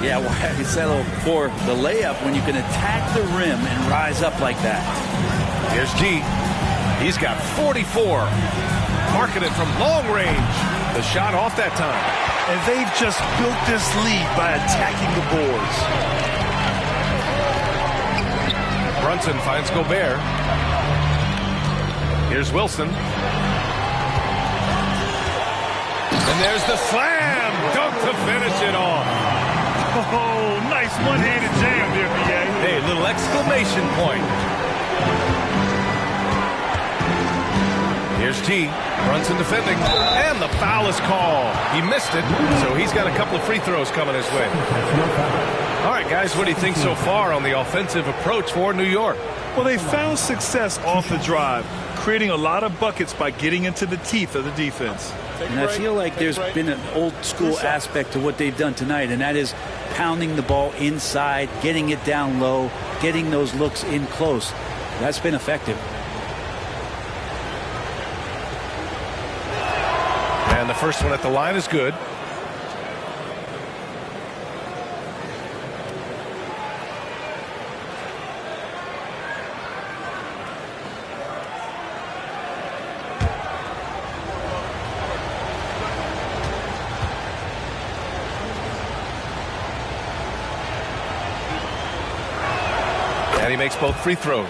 Yeah, well, I said before, the layup, when you can attack the rim and rise up like that. Here's G. He's got 44. Marking it from long range. The shot off that time. And they've just built this lead by attacking the boards. Brunson finds Gobert. Here's Wilson. And there's the slam dunk to finish it off. Oh, nice one-handed jam there, B.A. Hey, little exclamation point. Here's T. Brunson defending. And the foul is called. He missed it, so he's got a couple of free throws coming his way. All right, guys, what do you think so far on the offensive approach for New York? Well, they found success off the drive, creating a lot of buckets by getting into the teeth of the defense. And I feel like there's been an old-school aspect to what they've done tonight, and that is pounding the ball inside, getting it down low, getting those looks in close. That's been effective. And the first one at the line is good. And he makes both free throws.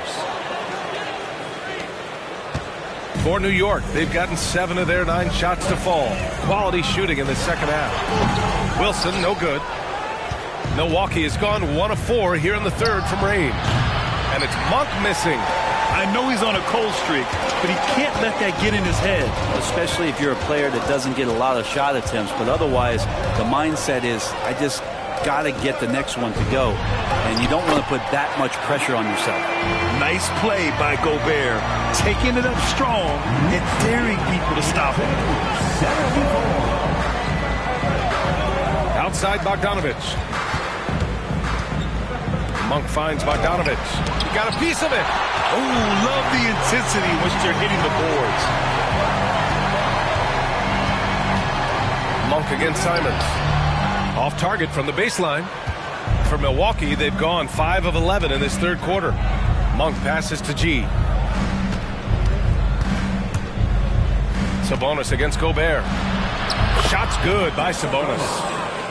For New York, they've gotten 7 of their 9 shots to fall. Quality shooting in the second half. Wilson, no good. Milwaukee has gone 1 of 4 here in the third from range. And it's Monk missing. I know he's on a cold streak, but he can't let that get in his head. Especially if you're a player that doesn't get a lot of shot attempts, but otherwise the mindset is, I just got to get the next one to go. And you don't want to put that much pressure on yourself. Nice play by Gobert, taking it up strong and daring people to stop him. Outside Bogdanovich. Monk finds Bogdanovich. He got a piece of it. Oh, love the intensity in which they're hitting the boards. Monk against Simons. Off target from the baseline. For Milwaukee, they've gone 5 of 11 in this third quarter. Monk passes to G. Sabonis against Gobert. Shot's good by Sabonis.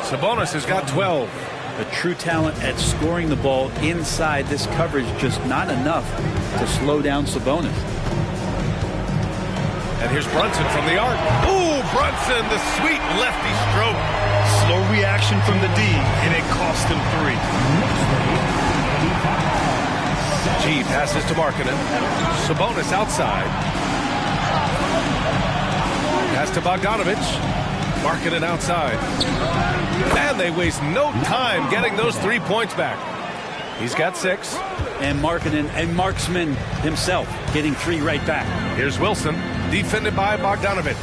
Sabonis has got 12. A true talent at scoring the ball inside this coverage, just not enough to slow down Sabonis. And here's Brunson from the arc. Ooh, Brunson, the sweet lefty stroke. Slow reaction from the D, and it cost him 3. G passes to Markkanen. Sabonis outside. Pass to Bogdanovich. Markkanen outside. And they waste no time getting those 3 points back. He's got 6. And Markkanen, a marksman himself, getting 3 right back. Here's Wilson, defended by Bogdanovich.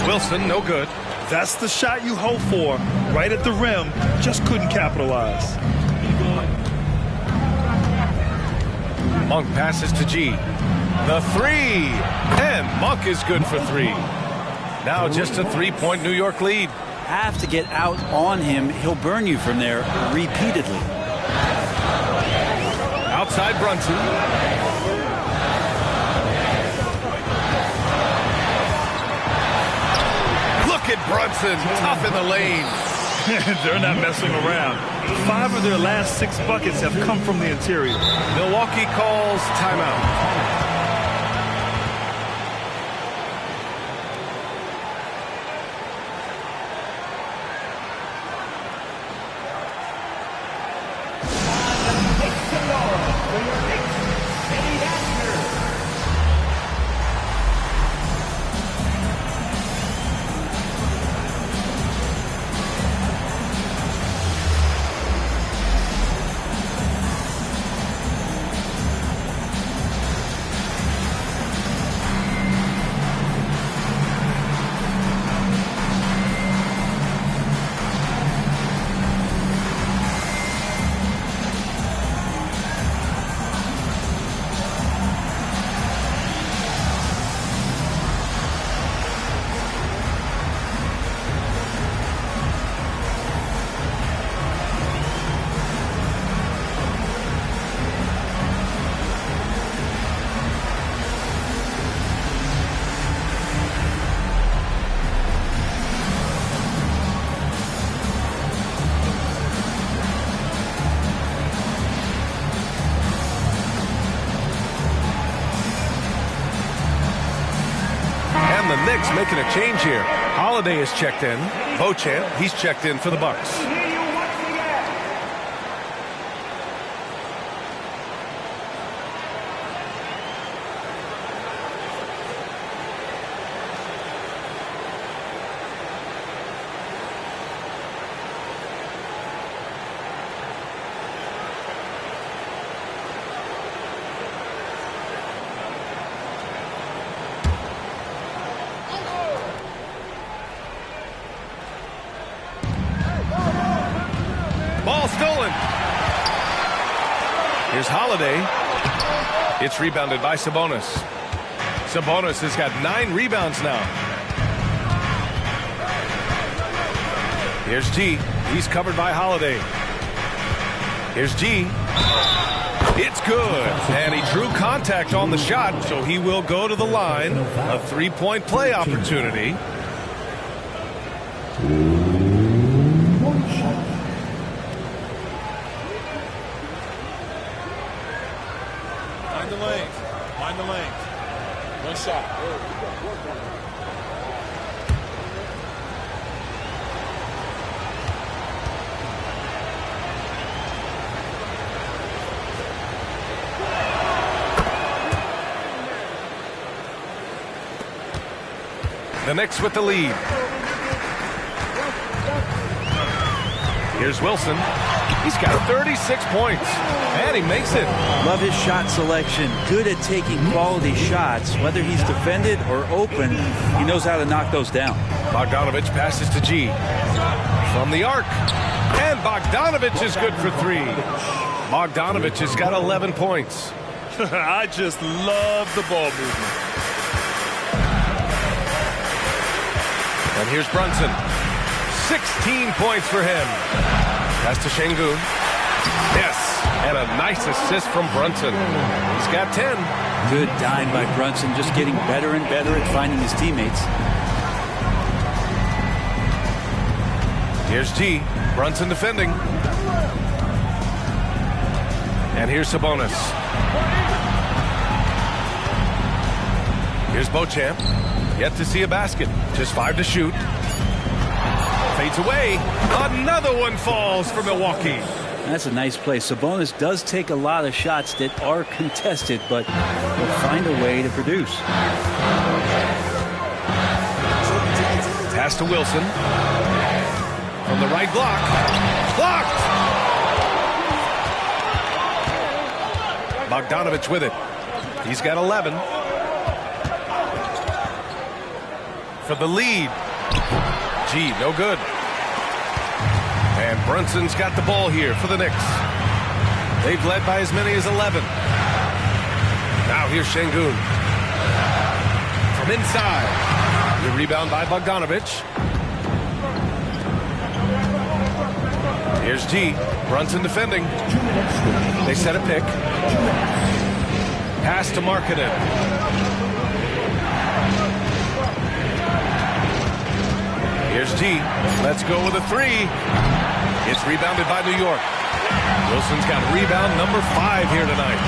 Wilson, no good. That's the shot you hope for. Right at the rim, just couldn't capitalize. Monk passes to G. The 3. And Monk is good for 3. Now just a 3-point New York lead. Have to get out on him. He'll burn you from there repeatedly. Outside Brunson. Look at Brunson, tough in the lane. They're not messing around. 5 of their last 6 buckets have come from the interior. Milwaukee calls timeout. the Knicks making a change here. Holiday is checked in. Beauchamp, he's checked in for the Bucks. Ball stolen. Here's Holiday. It's rebounded by Sabonis. Sabonis has got 9 rebounds now. Here's G. He's covered by Holiday. Here's G. It's good. And he drew contact on the shot, so he will go to the line. A 3-point play opportunity. Mind the lane. One shot. The Knicks with the lead. Here's Wilson. He's got 36 points, and he makes it. Love his shot selection. Good at taking quality shots. Whether he's defended or open, he knows how to knock those down. Bogdanovich passes to G. From the arc. And Bogdanovich is good for 3. Bogdanovich has got 11 points. I just love the ball movement. And here's Brunson. 16 points for him. Pass to Şengün. Yes, and a nice assist from Brunson. He's got 10. Good dime by Brunson, just getting better and better at finding his teammates. Here's G. Brunson defending. And here's Sabonis. Here's Beauchamp. Yet to see a basket. Just 5 to shoot. Fades away. Another one falls for Milwaukee. That's a nice play. Sabonis does take a lot of shots that are contested, but he'll find a way to produce. Pass to Wilson. From the right block. Blocked! Bogdanovich with it. He's got 11. For the lead. G, no good. And Brunson's got the ball here for the Knicks. They've led by as many as 11. Now here's Şengün. From inside. The rebound by Bogdanovich. Here's G. Brunson defending. They set a pick. Pass to Markkanen. Here's G. Let's go with a 3. It's rebounded by New York. Wilson's got rebound number 5 here tonight.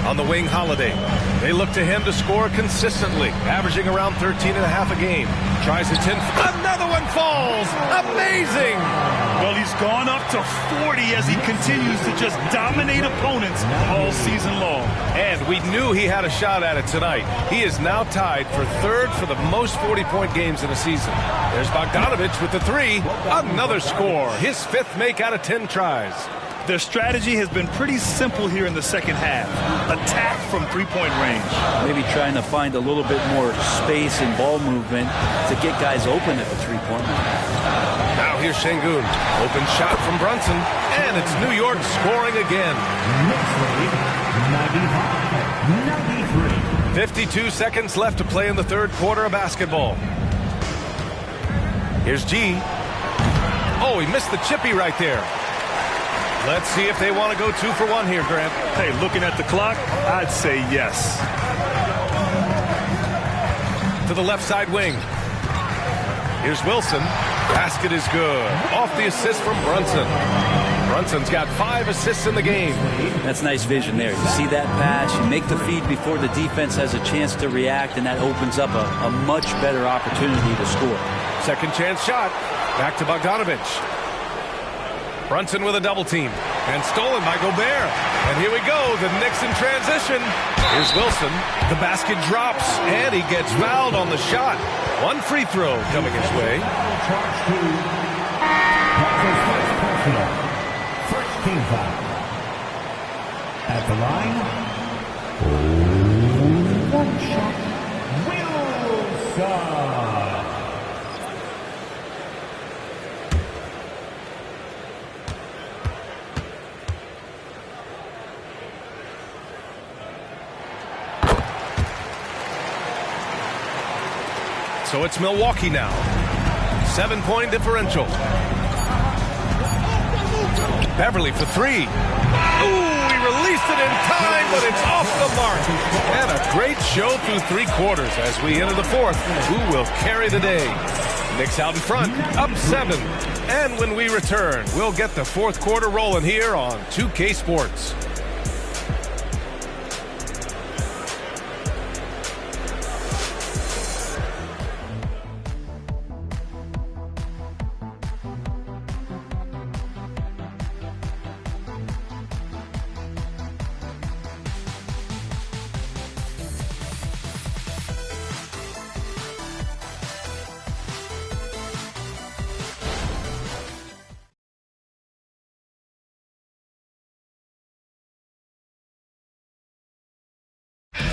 On the wing, Holiday. They look to him to score consistently, averaging around 13.5 a game. Tries a 10. Another one falls. Amazing. Well, he's gone up to 40 as he continues to just dominate opponents all season long. And we knew he had a shot at it tonight. He is now tied for 3rd for the most 40-point games in a season. There's Bogdanovich with the 3. Another score. His 5th make out of 10 tries. Their strategy has been pretty simple here in the second half. Attack from 3-point range. Maybe trying to find a little bit more space and ball movement to get guys open at the 3-point line. Now here's Şengün. Open shot from Brunson. And it's New York scoring again. 52 seconds left to play in the 3rd quarter of basketball. Here's G. Oh, he missed the chippy right there. Let's see if they want to go 2 for 1 here, Grant. Hey, looking at the clock, I'd say yes. To the left side wing. Here's Wilson. Basket is good. Off the assist from Brunson. Brunson's got 5 assists in the game. That's nice vision there. You see that pass, you make the feed before the defense has a chance to react, and that opens up a much better opportunity to score. Second chance shot. Back to Bogdanovich. Brunson with a double team. And stolen by Gobert. And here we go. The Knicks in transition. Here's Wilson. The basket drops. And he gets fouled on the shot. One free throw coming his way. First team foul. At the line. One shot. Wilson. So it's Milwaukee now. 7-point differential. Beverly for 3. Ooh, he released it in time, but it's off the mark. And a great show through 3 quarters as we enter the 4th. Who will carry the day? Knicks out in front, up 7. And when we return, we'll get the 4th quarter rolling here on 2K Sports.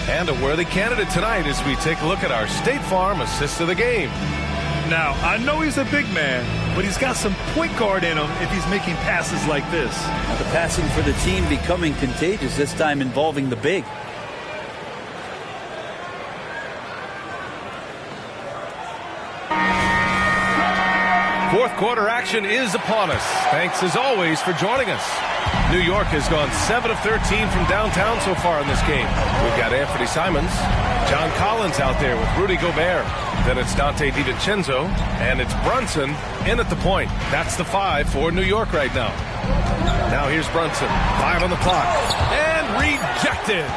And a worthy candidate tonight as we take a look at our State Farm assist of the game. Now, I know he's a big man, but he's got some point guard in him if he's making passes like this. Now the passing for the team becoming contagious, this time involving the big. Fourth quarter action is upon us. Thanks as always for joining us. New York has gone 7 of 13 from downtown so far in this game. We've got Anthony Simons, John Collins out there with Rudy Gobert. Then it's Dante DiVincenzo, and it's Brunson in at the point. That's the 5 for New York right now. Now here's Brunson, 5 on the clock, and rejected.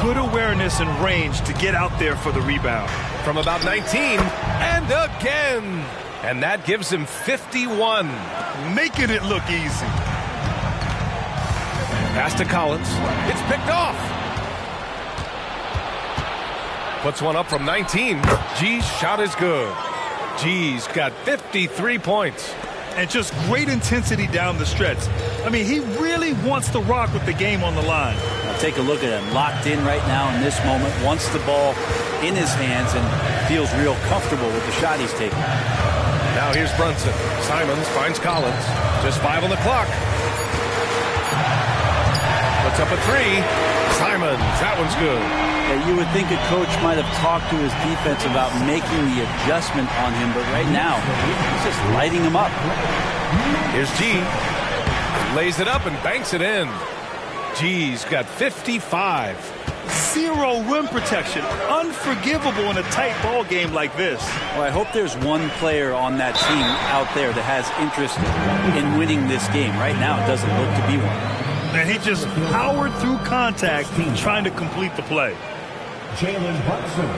Good awareness and range to get out there for the rebound. From about 19, and again. And that gives him 51. Making it look easy. Pass to Collins. It's picked off. Puts one up from 19. G's shot is good. G's got 53 points. And just great intensity down the stretch. I mean, he really wants to rock with the game on the line. Now take a look at him. Locked in right now in this moment. Wants the ball in his hands and feels real comfortable with the shot he's taking. Now here's Brunson. Simons finds Collins. Just 5 on the clock. Puts up a 3. Simons, that one's good. Yeah, you would think a coach might have talked to his defense about making the adjustment on him, but right now, he's just lighting him up. Here's G. Lays it up and banks it in. G's got 55. Zero rim protection. Unforgivable in a tight ball game like this. Well, I hope there's one player on that team out there that has interest in winning this game. Right now, it doesn't look to be one. And he just powered through contact trying to complete the play. Jalen Brunson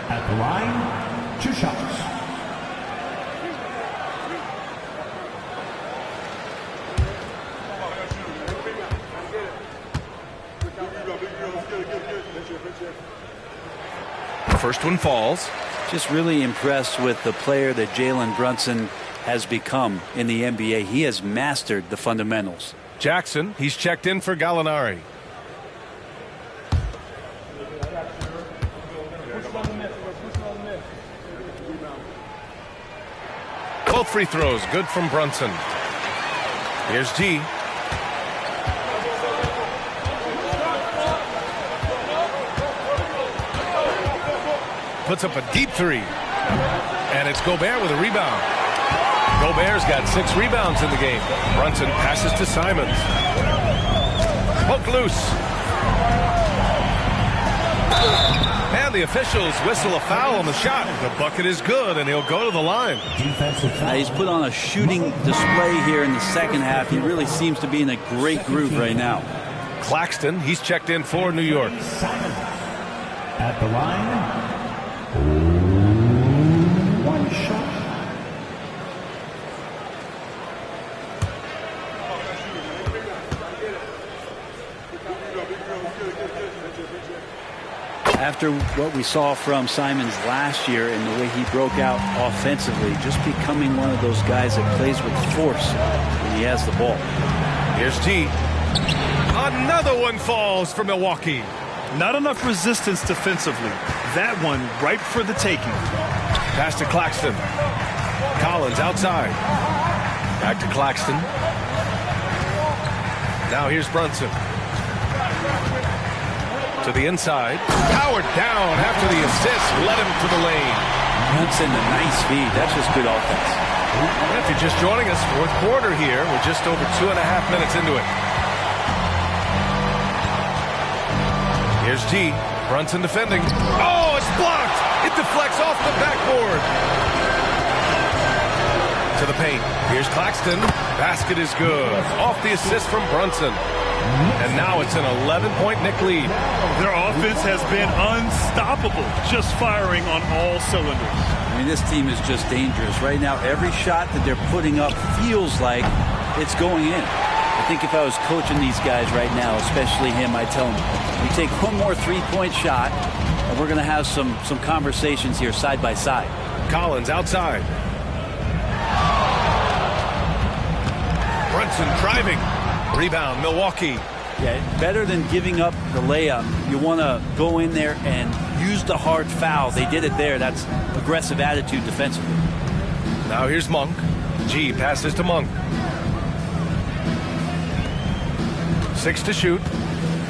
at the line, 2 shots. First one falls. Just really impressed with the player that Jalen Brunson has become in the NBA. He has mastered the fundamentals. Jackson, he's checked in for Gallinari. Both free throws good from Brunson. Here's G. Puts up a deep 3. And it's Gobert with a rebound. Gobert's got 6 rebounds in the game. Brunson passes to Simons. Poke loose. And the officials whistle a foul on the shot. The bucket is good, and he'll go to the line. He's put on a shooting display here in the second half. He really seems to be in a great groove right now. Claxton, he's checked in for New York. At the line, one shot. After what we saw from Simons last year and the way he broke out offensively, just becoming one of those guys that plays with force when he has the ball. Here's G. Another one falls for Milwaukee. Not enough resistance defensively. That one ripe for the taking. Pass to Claxton. Collins outside. Back to Claxton. Now here's Brunson. To the inside. Powered down after the assist. Led him to the lane. Brunson, a nice feed. That's just good offense. And if you're just joining us, fourth quarter here. We're just over 2.5 minutes into it. Here's G. Brunson defending. Oh, it's blocked. It deflects off the backboard. To the paint. Here's Claxton. Basket is good. Off the assist from Brunson. And now it's an 11-point Knick lead. Their offense has been unstoppable, just firing on all cylinders. I mean, this team is just dangerous. Right now, every shot that they're putting up feels like it's going in. I think if I was coaching these guys right now, especially him, I'd tell him, you take one more three-point shot, and we're going to have some conversations here side by side. Collins outside. Brunson driving. Rebound, Milwaukee. Yeah, better than giving up the layup. You want to go in there and use the hard foul. They did it there. That's aggressive attitude defensively. Now here's Monk. G passes to Monk. 6 to shoot.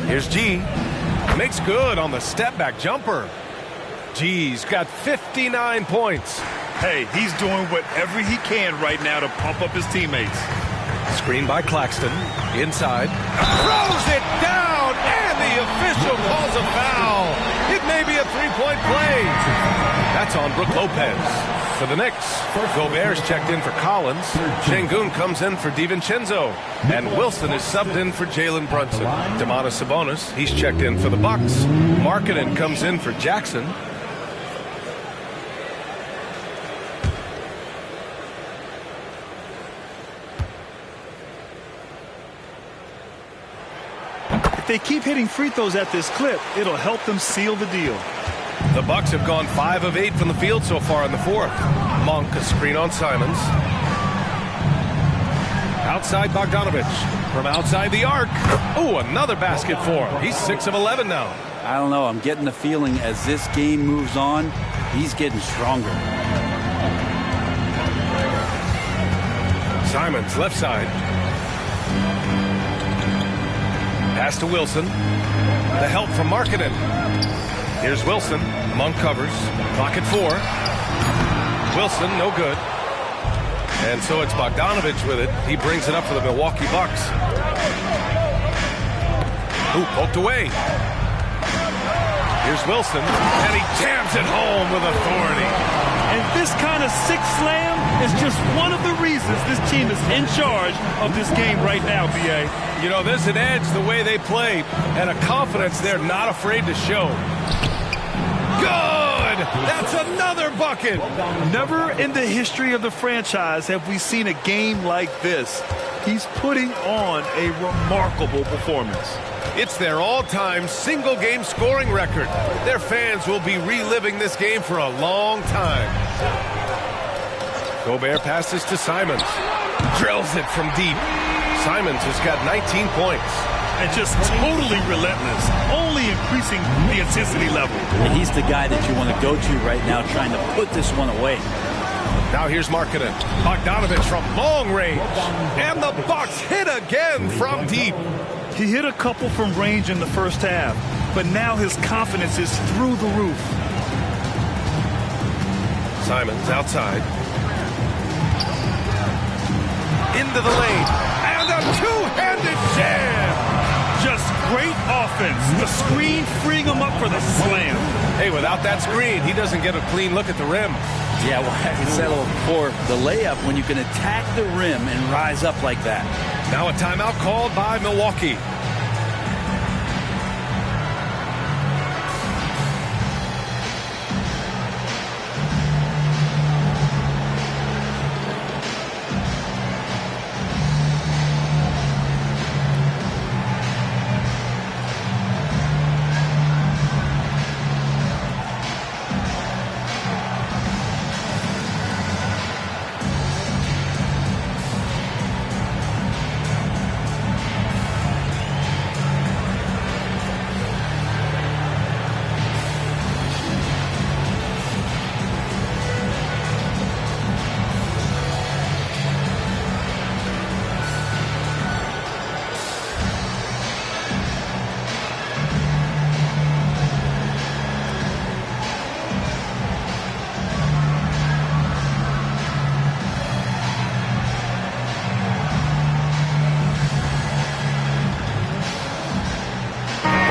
Here's G. Makes good on the step-back jumper. G's got 59 points. Hey, he's doing whatever he can right now to pump up his teammates. Screen by Claxton. Inside. Throws it down, and the official calls a foul. It may be a three-point play. That's on Brook Lopez. For the Knicks, Gobert's checked in for Collins. Şengün comes in for DiVincenzo. And Wilson is subbed in for Jalen Brunson. Domantas Sabonis, he's checked in for the Bucks. Markkanen comes in for Jackson. If they keep hitting free throws at this clip, it'll help them seal the deal. The Bucks have gone 5 of 8 from the field so far in the fourth. Monk, a screen on Simons. Outside Bogdanovich. From outside the arc. Oh, another basket for him. He's 6 of 11 now. I don't know. I'm getting the feeling as this game moves on, he's getting stronger. Simons, left side. Pass to Wilson. The help from Markkanen. Here's Wilson. Monk covers. Clock at 4. Wilson, no good. And so it's Bogdanovich with it. He brings it up for the Milwaukee Bucks. Ooh, poked away. Here's Wilson. And he jams it home with authority. And this kind of sick slam is just one of the reasons this team is in charge of this game right now, B.A. You know, there's an edge the way they play and a confidence they're not afraid to show. Good! That's another bucket! Never in the history of the franchise have we seen a game like this. He's putting on a remarkable performance. It's their all-time single-game scoring record. Their fans will be reliving this game for a long time. Gobert passes to Simons. Drills it from deep. Simons has got 19 points. And just totally relentless, only increasing the intensity level. And he's the guy that you want to go to right now trying to put this one away. Now here's Markkanen. Bogdanovich from long range. And the Bucks hit again from deep. He hit a couple from range in the first half, but now his confidence is through the roof. Simons outside. Into the lane. And a two-handed jam. Just great offense. The screen freeing him up for the slam. Hey, without that screen, he doesn't get a clean look at the rim. Yeah, well, I said before, the layup, when you can attack the rim and rise up like that. Now a timeout called by Milwaukee.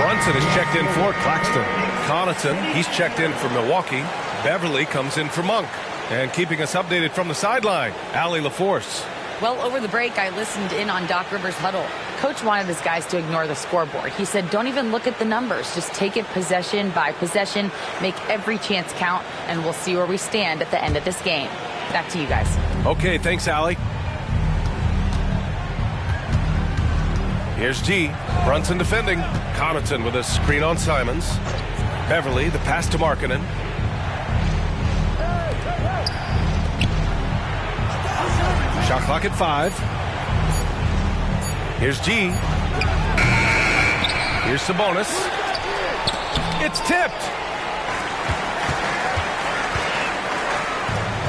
Brunson is checked in for Claxton. Connaughton, he's checked in for Milwaukee. Beverly comes in for Monk. And keeping us updated from the sideline, Allie LaForce. Well, over the break, I listened in on Doc Rivers' huddle. Coach wanted his guys to ignore the scoreboard. He said, don't even look at the numbers. Just take it possession by possession, make every chance count, and we'll see where we stand at the end of this game. Back to you guys. Okay, thanks, Allie. Here's G. Brunson defending. Connaughton with a screen on Simons. Beverly, the pass to Markkanen. Shot clock at 5. Here's G. Here's Sabonis. It's tipped.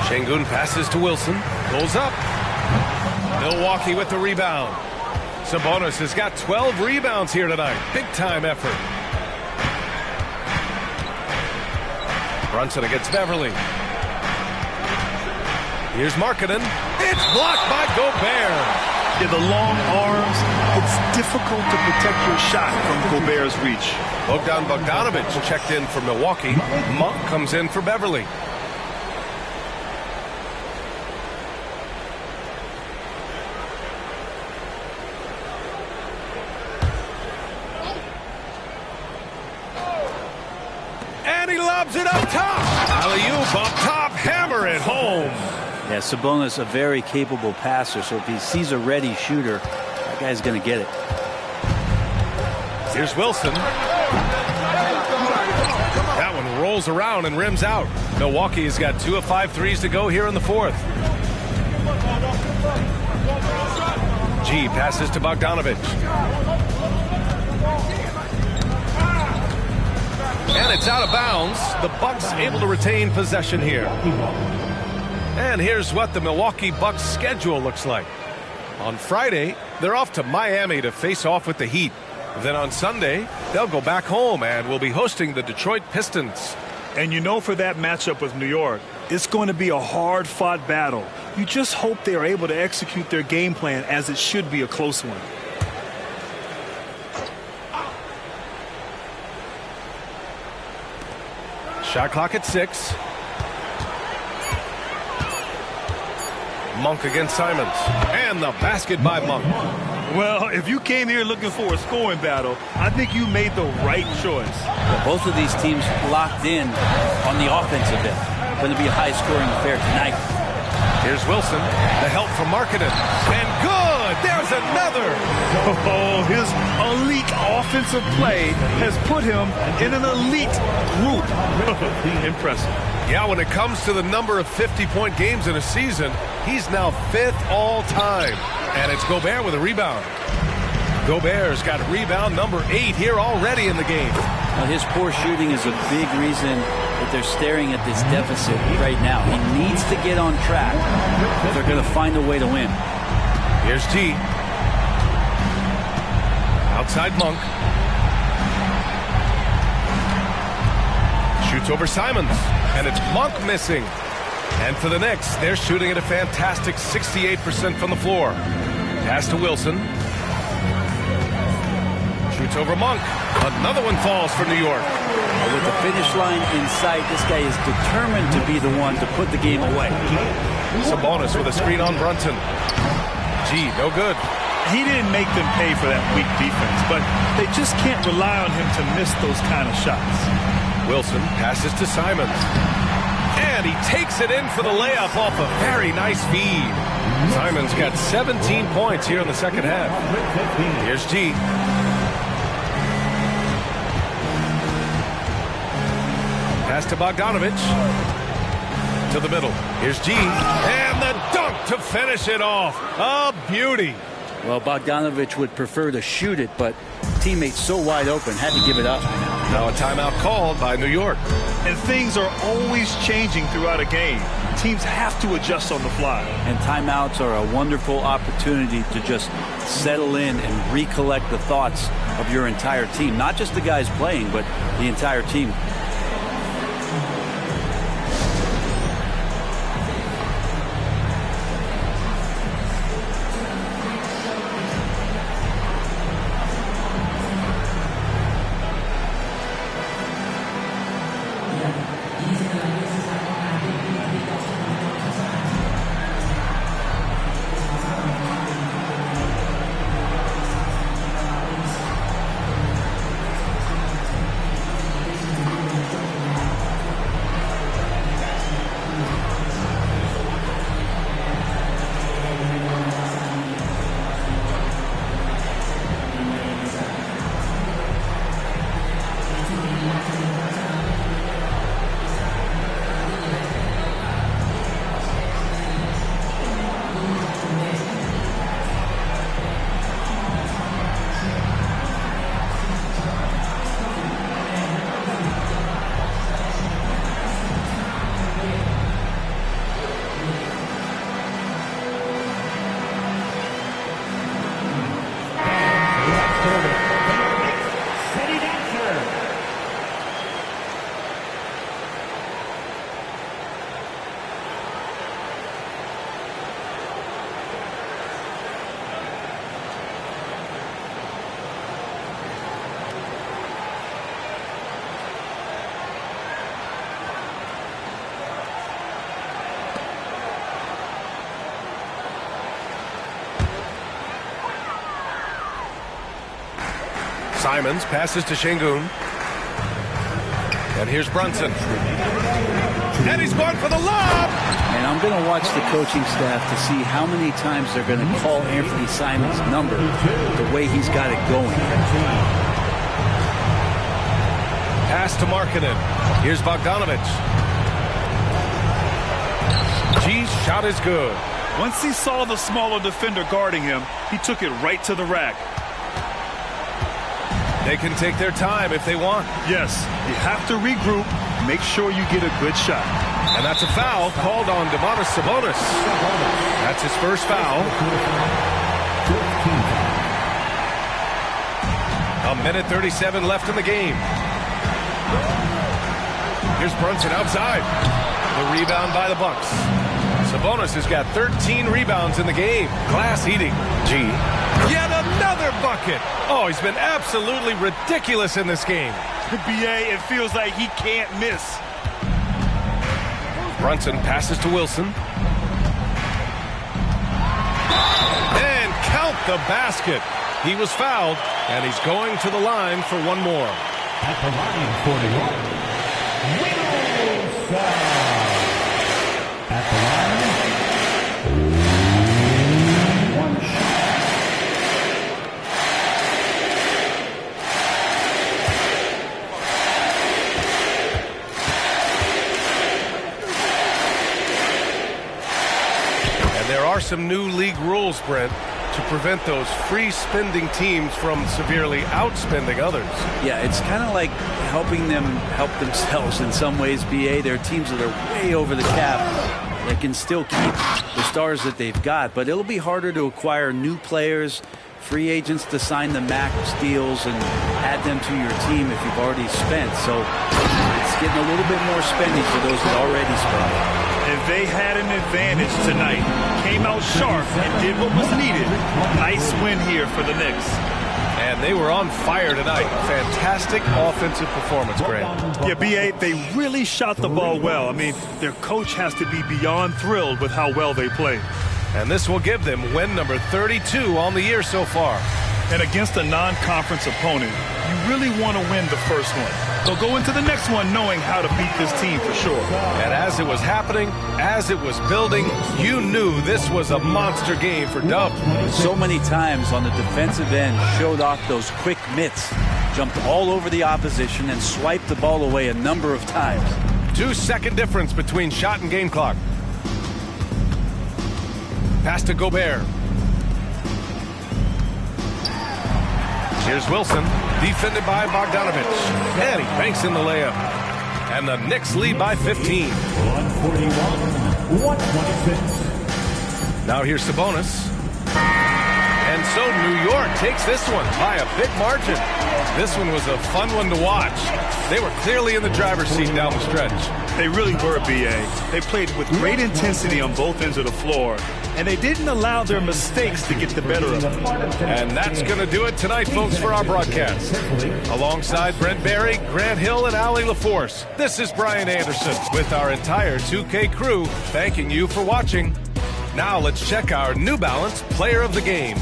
Şengün passes to Wilson. Goes up. Milwaukee with the rebound. Sabonis has got 12 rebounds here tonight. Big time effort. Brunson against Beverly. Here's Markkanen. It's blocked by Gobert. Yeah, the long arms, it's difficult to protect your shot from Gobert's reach. Bogdan Bogdanovic checked in for Milwaukee. Monk comes in for Beverly. And he lobs it up top. Alley-oop up top, hammer it home. Yeah, Sabonis, a very capable passer, so if he sees a ready shooter, that guy's going to get it. Here's Wilson. That one rolls around and rims out. Milwaukee's got 2 of 5 threes to go here in the fourth. G passes to Bogdanovic. And it's out of bounds. The Bucks able to retain possession here. And here's what the Milwaukee Bucks schedule looks like. On Friday, they're off to Miami to face off with the Heat. Then on Sunday, they'll go back home and will be hosting the Detroit Pistons. And you know, for that matchup with New York, it's going to be a hard-fought battle. You just hope they are able to execute their game plan, as it should be a close one. Shot clock at 6. Monk against Simons. And the basket by Monk. Well, if you came here looking for a scoring battle, I think you made the right choice. Well, both of these teams locked in on the offensive end. Going to be a high-scoring affair tonight. Here's Wilson. The help from Markkanen. And good! There's another! Oh, his elite offensive play has put him in an elite group. Impressive. Yeah, when it comes to the number of 50-point games in a season, he's now 5th all-time. And it's Gobert with a rebound. Gobert's got rebound number 8 here already in the game. Well, his poor shooting is a big reason that they're staring at this deficit right now. He needs to get on track if they're going to find a way to win. Here's G. Outside Monk. Shoots over Simons. And it's Monk missing. And for the Knicks, they're shooting at a fantastic 68% from the floor. Pass to Wilson. Shoots over Monk. Another one falls for New York. With the finish line in sight, this guy is determined to be the one to put the game away. Sabonis with a screen on Brunson. Gee, no good. He didn't make them pay for that weak defense, but they just can't rely on him to miss those kind of shots. Wilson passes to Simons. And he takes it in for the layup off a very nice feed. Simons got 17 points here in the second half. Here's G. Pass to Bogdanovich. To the middle. Here's G. And the dunk to finish it off. A beauty. Well, Bogdanovich would prefer to shoot it, but teammates so wide open, had to give it up. Now a timeout called by New York. And things are always changing throughout a game. Teams have to adjust on the fly. And timeouts are a wonderful opportunity to just settle in and recollect the thoughts of your entire team. Not just the guys playing, but the entire team. Simons passes to Şengün. And here's Brunson. And he's going for the lob. And I'm going to watch the coaching staff to see how many times they're going to call Anthony Simons' number the way he's got it going. Pass to Markkanen. Here's Bogdanovich. G's shot is good. Once he saw the smaller defender guarding him, he took it right to the rack. They can take their time if they want. Yes, you have to regroup, make sure you get a good shot. And that's a foul called on Domantas Sabonis. That's his first foul. A minute 37 left in the game. Here's Brunson outside. The rebound by the Bucks. Sabonis has got 13 rebounds in the game. Glass eating. G. Yet another bucket. Oh, he's been absolutely ridiculous in this game. BA, it feels like he can't miss. Brunson passes to Wilson. And count the basket. He was fouled, and he's going to the line for one more. At the line for New York, Wilson. At the line, one shot. And there are some new league rules, Brent, to prevent those free spending teams from severely outspending others. Yeah, it's kind of like helping them help themselves in some ways, BA. There are teams that are way over the cap that can still keep the stars that they've got, but it'll be harder to acquire new players, free agents to sign the max deals and add them to your team if you've already spent. So it's getting a little bit more spending for those that already spent. And they had an advantage tonight. Came out sharp and did what was needed. Nice win here for the Knicks. And they were on fire tonight. Fantastic offensive performance, Grant. Yeah, B.A., they really shot the ball well. I mean, their coach has to be beyond thrilled with how well they played. And this will give them win number 32 on the year so far. And against a non-conference opponent, you really want to win the first one. So go into the next one knowing how to beat this team for sure. And as it was happening, as it was building, you knew this was a monster game for Dub. So many times on the defensive end, showed off those quick mitts, jumped all over the opposition and swiped the ball away a number of times. 2-second difference between shot and game clock. Pass to Gobert. Here's Wilson, defended by Bogdanovich. And he banks in the layup. And the Knicks lead by 15. 141-126. Now here's Sabonis. And so New York takes this one by a big margin. This one was a fun one to watch. They were clearly in the driver's seat down the stretch. They really were, B.A. They played with great intensity on both ends of the floor, and they didn't allow their mistakes to get the better of them. And that's going to do it tonight, folks, for our broadcast. Alongside Brent Barry, Grant Hill, and Allie LaForce, this is Brian Anderson with our entire 2K crew thanking you for watching. Now let's check our New Balance Player of the Game.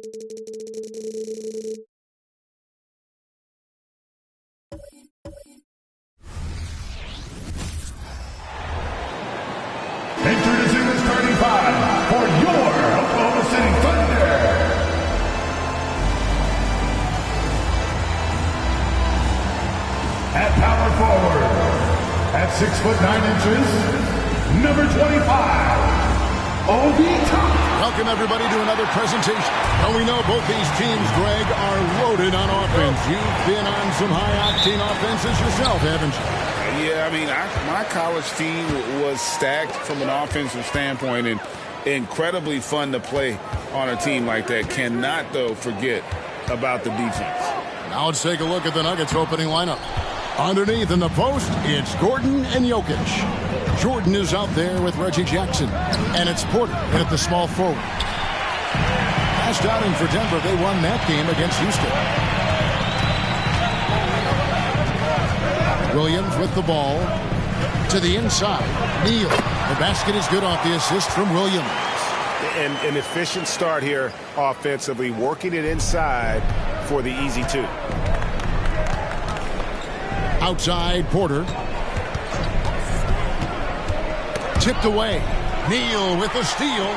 Introducing the starting five for your Oklahoma City Thunder. At power forward, at 6'9", number 25, Obi Toppin. Welcome, everybody, to another presentation. And we know both these teams, Greg, are loaded on offense. You've been on some high-octane offenses yourself, haven't you? Yeah, I mean, my college team was stacked from an offensive standpoint and incredibly fun to play on a team like that. Cannot, though, forget about the defense. Now let's take a look at the Nuggets opening lineup. Underneath in the post, it's Gordon and Jokic. Jordan is out there with Reggie Jackson. And it's Porter at the small forward. Last outing for Denver, they won that game against Houston. Williams with the ball to the inside. Neal. The basket is good off the assist from Williams. And an efficient start here offensively, working it inside for the easy two. Outside, Porter. Tipped away. Neal with the steal.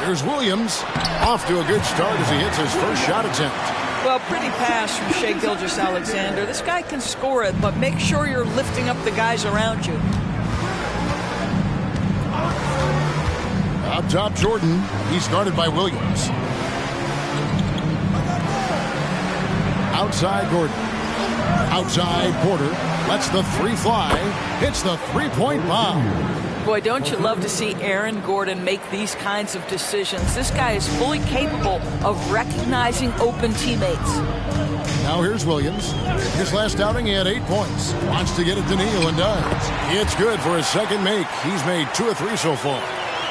Here's Williams. Off to a good start as he hits his first shot attempt. Well, pretty pass from Shai Gilgeous-Alexander. This guy can score it, but make sure you're lifting up the guys around you. Up top, Jordan. He's guarded by Williams. Outside, Gordon. Outside, Porter. Lets the three fly. Hits the three-point bomb. Boy, don't you love to see Aaron Gordon make these kinds of decisions. This guy is fully capable of recognizing open teammates. Now here's Williams. His last outing, he had 8 points. Wants to get it to Neal and does. It's good for his second make. He's made 2 or 3 so far.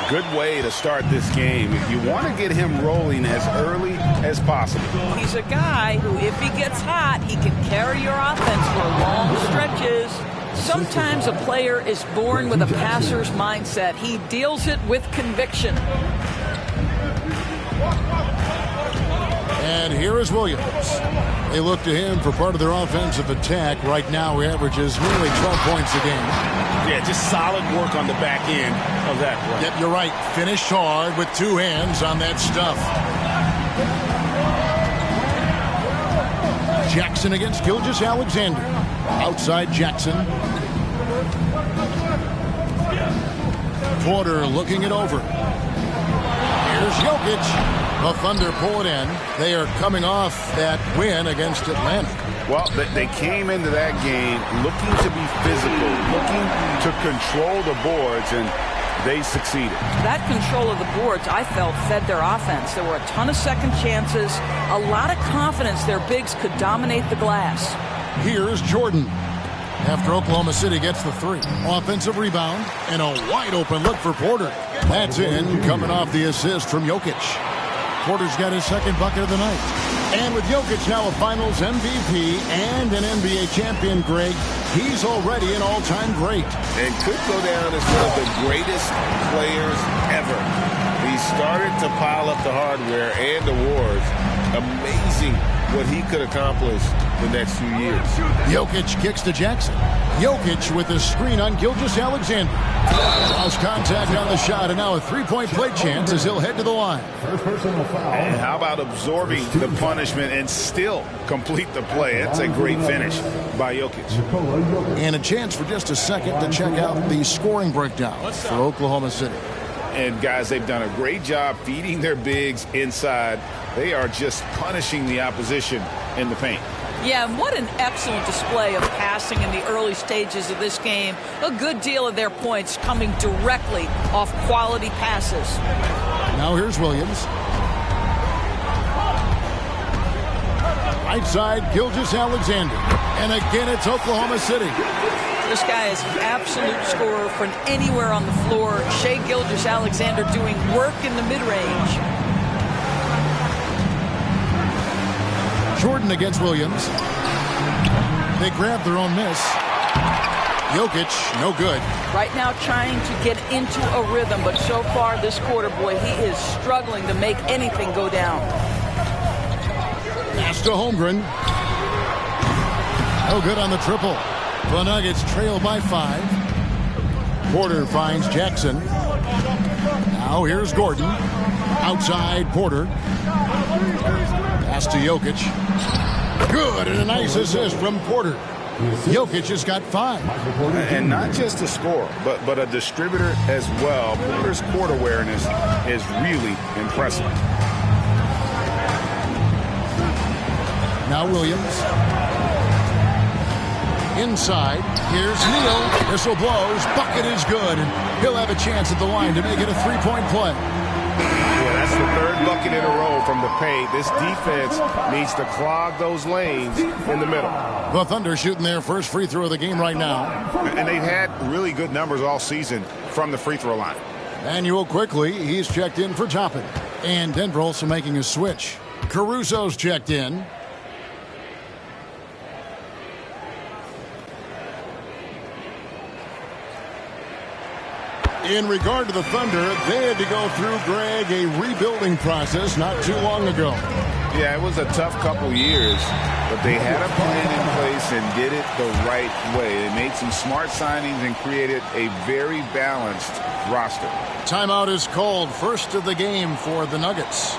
Good way to start this game. You want to get him rolling as early as possible. He's a guy who, if he gets hot, he can carry your offense for long stretches. Sometimes a player is born with a passer's mindset. He deals it with conviction. And here is Williams. They look to him for part of their offensive attack. Right now, he averages nearly 12 points a game. Yeah, just solid work on the back end of that play. Yep, you're right. Finished hard with 2 hands on that stuff. Jackson against Gilgeous-Alexander. Outside Jackson. Porter looking it over. Here's Jokic. The Thunder pull it in. They are coming off that win against Atlanta. Well, they came into that game looking to be physical, looking to control the boards, and they succeeded. That control of the boards, I felt, fed their offense. There were a ton of second chances, a lot of confidence their bigs could dominate the glass. Here's Jordan. After Oklahoma City gets the 3. Offensive rebound and a wide open look for Porter. That's in, coming off the assist from Jokic. Porter's got his second bucket of the night. And with Jokic now a Finals MVP and an NBA champion, Greg, he's already an all-time great. And could go down as one of the greatest players ever. He started to pile up the hardware and awards. Amazing what he could accomplish the next few years. Jokic kicks to Jackson. Jokic with a screen on Gilgeous-Alexander. Lost contact on the shot, and now a three-point play chance as he'll head to the line. And how about absorbing the punishment and still complete the play? That's a great finish by Jokic. And a chance for just a second to check out the scoring breakdown for Oklahoma City. And, guys, they've done a great job feeding their bigs inside. They are just punishing the opposition in the paint. Yeah, and what an excellent display of passing in the early stages of this game. A good deal of their points coming directly off quality passes. Now here's Williams. Right side, Gilgeous-Alexander. And again, it's Oklahoma City. This guy is an absolute scorer from anywhere on the floor. Shai Gilgeous-Alexander doing work in the mid-range. Jordan against Williams. They grab their own miss. Jokic, no good. Right now trying to get into a rhythm, but so far this quarter, boy, he is struggling to make anything go down. Pass to Holmgren. No good on the triple. The Nuggets trail by 5. Porter finds Jackson. Now here's Gordon. Outside Porter. Pass to Jokic. Good, and a nice assist from Porter. Jokic has got 5. And not just a scorer, but a distributor as well. Porter's court awareness is really impressive. Now Williams. Inside. Here's Neal. Whistle blows. Bucket is good. And he'll have a chance at the line to make it a 3-point play. Yeah, that's the 3rd bucket in a row from the paint. This defense needs to clog those lanes in the middle. The Thunder shooting their first free throw of the game right now. And they've had really good numbers all season from the free throw line. Manuel quickly. He's checked in for Toppin. And Denver also making a switch. Caruso's checked in. In regard to the Thunder, they had to go through, Greg, a rebuilding process not too long ago. Yeah, it was a tough couple years, but they had a plan in place and did it the right way. They made some smart signings and created a very balanced roster. Timeout is called. First of the game for the Nuggets.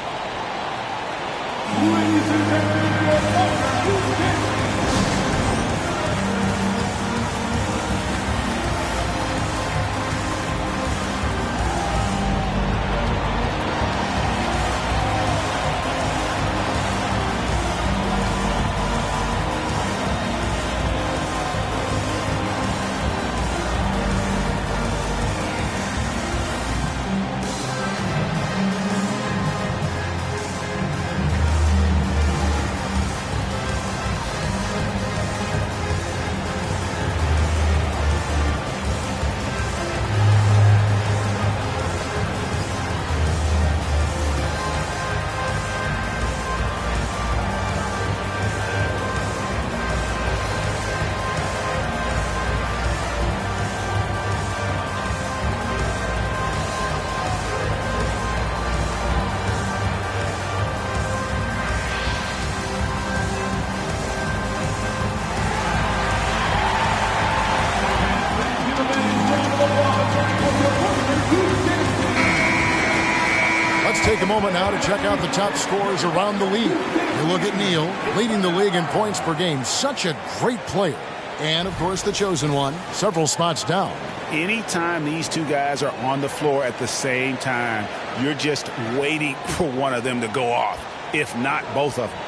Take a moment now to check out the top scorers around the league. You look at Neal, leading the league in points per game. Such a great player. And, of course, the chosen one, several spots down. Anytime these two guys are on the floor at the same time, you're just waiting for one of them to go off, if not both of them.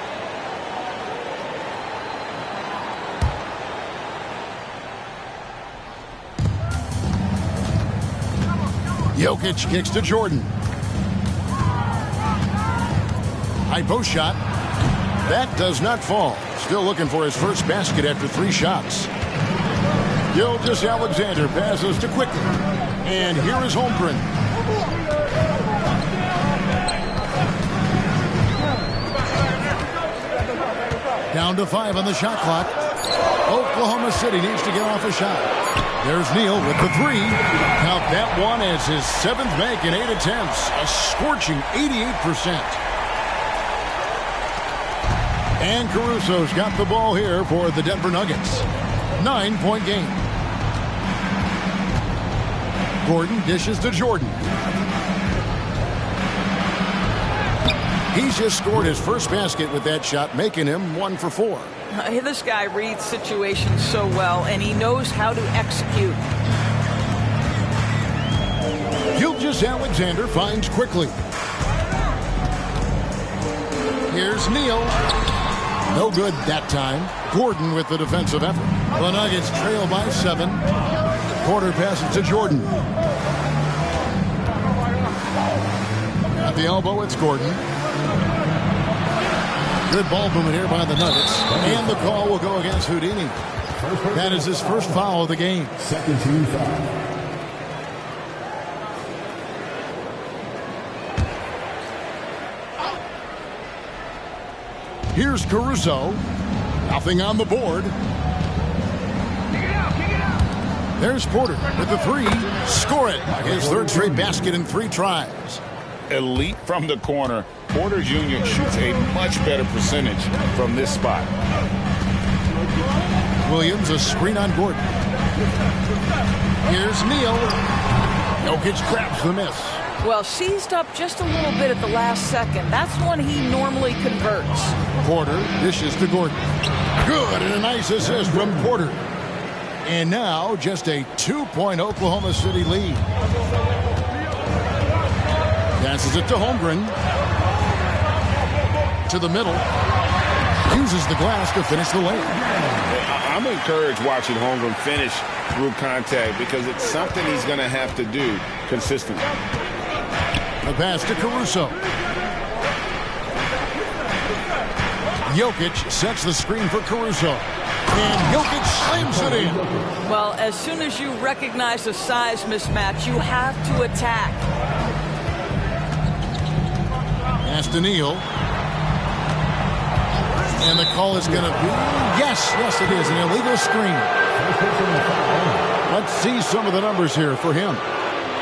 Jokic kicks to Jordan. High post shot. That does not fall. Still looking for his first basket after 3 shots. Gilgeous-Alexander passes to Quickly. And here is Holmgren. Down to 5 on the shot clock. Oklahoma City needs to get off a shot. There's Neal with the 3. Count that one as his 7th make in 8 attempts. A scorching 88%. And Caruso's got the ball here for the Denver Nuggets. 9-point game. Gordon dishes to Jordan. He's just scored his first basket with that shot, making him 1 for 4. This guy reads situations so well, and he knows how to execute. Gilgeous-Alexander finds Quickly. Here's Neal. No good that time. Gordon with the defensive effort. The Nuggets trail by 7. Porter passes to Jordan. At the elbow, it's Gordon. Good ball movement here by the Nuggets. And the call will go against Houdini. That is his first foul of the game. Second team foul. Here's Caruso. Nothing on the board. There's Porter with the three. Score it. His third straight basket in 3 tries. Elite from the corner. Porter Jr. shoots a much better percentage from this spot. Williams, a screen on Gordon. Here's Neal. Jokic grabs the miss. Well, seized up just a little bit at the last second. That's when he normally converts. Porter dishes to Gordon. Good, and a nice assist from Porter. And now just a 2-point Oklahoma City lead. Passes it to Holmgren. To the middle. Uses the glass to finish the layup. I'm encouraged watching Holmgren finish through contact because it's something he's going to have to do consistently. A pass to Caruso. Jokic sets the screen for Caruso. And Jokic slams it in. Well, as soon as you recognize the size mismatch, you have to attack. Pass to Neal. And the call is going to be, yes, it is, an illegal screen. Let's see some of the numbers here for him.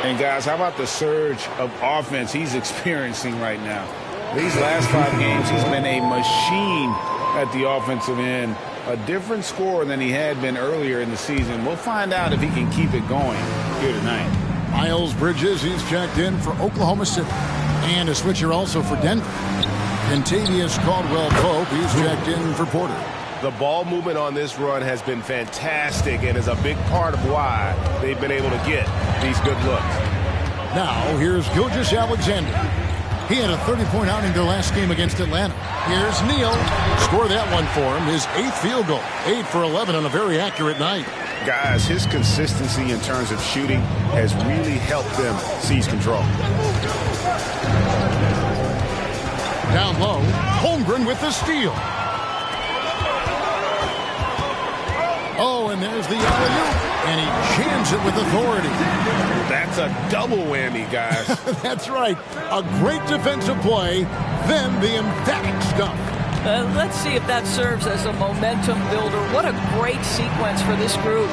And guys, how about the surge of offense he's experiencing right now? These last 5 games, he's been a machine at the offensive end. A different scorer than he had been earlier in the season. We'll find out if he can keep it going here tonight. Miles Bridges, he's checked in for Oklahoma City. And a switcher also for Denver. Contavious Caldwell-Pope, he's checked in for Porter. The ball movement on this run has been fantastic and is a big part of why they've been able to get these good looks. Now, here's Gilgeous-Alexander. He had a 30-point outing their last game against Atlanta. Here's Neal. Score that one for him. His 8th field goal. 8 for 11 on a very accurate night. Guys, his consistency in terms of shooting has really helped them seize control. Down low, Holmgren with the steal. Oh, and there's the alley-oop, and he jams it with authority. That's a double whammy, guys. That's right. A great defensive play, then the emphatic stuff. Let's see if that serves as a momentum builder. What a great sequence for this group.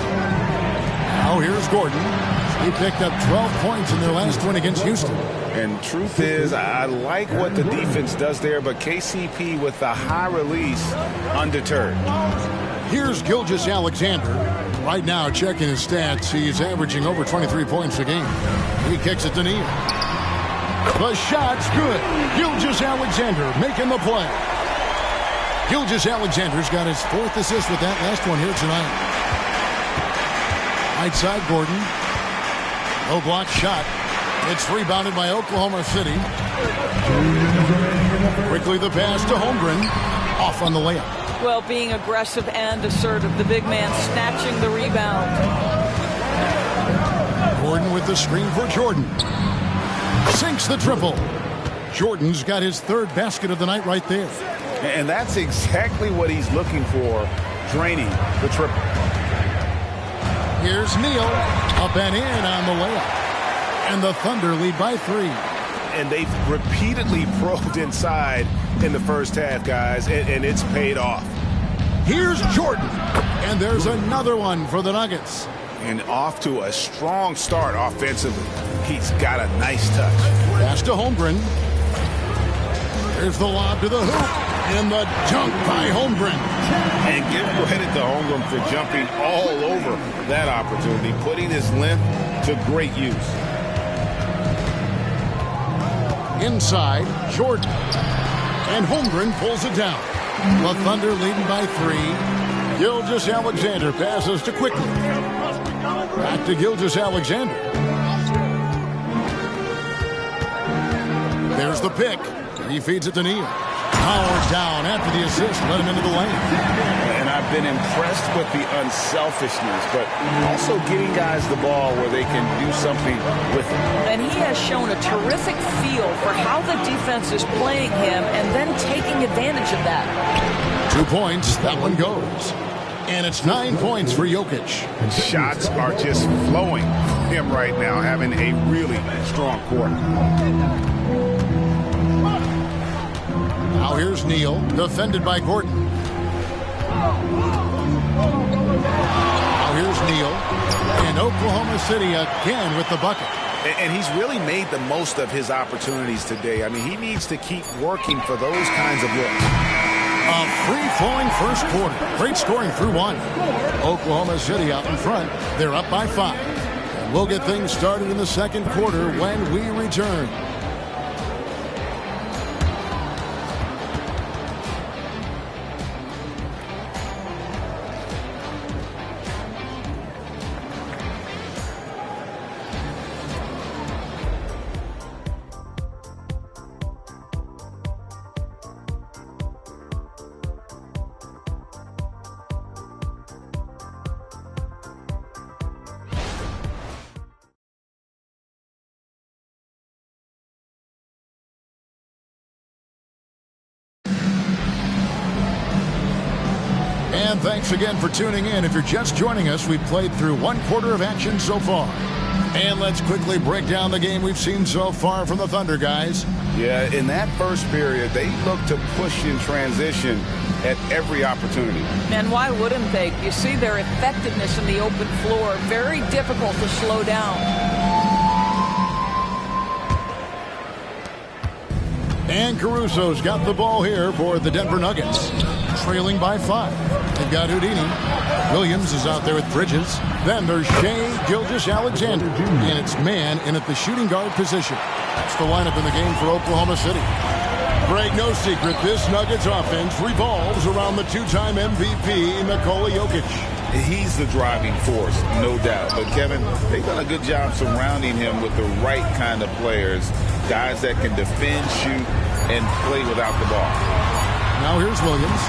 Now here's Gordon. He picked up 12 points in their last win against Houston. And truth is, I like what the defense does there, but KCP with the high release, undeterred. Here's Gilgeous-Alexander. Right now, checking his stats, he's averaging over 23 points a game. He kicks it to Neal. The shot's good. Gilgeous-Alexander making the play. Gilgeous-Alexander's got his 4th assist with that last one here tonight. Right side, Gordon. No block shot. It's rebounded by Oklahoma City. Quickly the pass to Holmgren. Off on the layup. Well, being aggressive and assertive. The big man snatching the rebound. Gordon with the screen for Jordan. Sinks the triple. Jordan's got his 3rd basket of the night right there. And that's exactly what he's looking for, draining the triple. Here's Neal. Up and in on the layup. And the Thunder lead by 3. And they've repeatedly probed inside in the first half, guys, and it's paid off. Here's Jordan. And there's another one for the Nuggets. And off to a strong start offensively. He's got a nice touch. Pass to Holmgren. There's the lob to the hoop. And the dunk by Holmgren. And give credit to Holmgren for jumping all over that opportunity, putting his length to great use. Inside, Jordan. And Holmgren pulls it down. The Thunder leading by 3. Gilgeous-Alexander passes to Quickly. Back to Gilgeous-Alexander. There's the pick. He feeds it to Neal. Howard down after the assist, let him into the lane. And I've been impressed with the unselfishness, but also getting guys the ball where they can do something with it. And he has shown a terrific feel for how the defense is playing him and then taking advantage of that. 2 points, that one goes. And it's 9 points for Jokic. Shots are just flowing from him right now, having a really strong quarter. Now here's Neal, defended by Gordon. Now here's Neal. And Oklahoma City again with the bucket. And he's really made the most of his opportunities today. I mean, he needs to keep working for those kinds of looks. A free-flowing first quarter. Great scoring through one. Oklahoma City out in front. They're up by 5. And we'll get things started in the second quarter when we return. And thanks again for tuning in. If you're just joining us, we've played through one quarter of action so far. And let's quickly break down the game we've seen so far from the Thunder, guys. Yeah, in that first period, they looked to push in transition at every opportunity. And why wouldn't they? You see their effectiveness in the open floor. Very difficult to slow down. And Caruso's got the ball here for the Denver Nuggets. Trailing by 5. They've got Houdini. Williams is out there with Bridges. Then there's Shai Gilgeous-Alexander. And it's man in at the shooting guard position. That's the lineup in the game for Oklahoma City. Greg, no secret, this Nuggets offense revolves around the two-time MVP, Nikola Jokic. He's the driving force, no doubt. But, Kevin, they've done a good job surrounding him with the right kind of players. Guys that can defend, shoot, and play without the ball. Now here's Williams.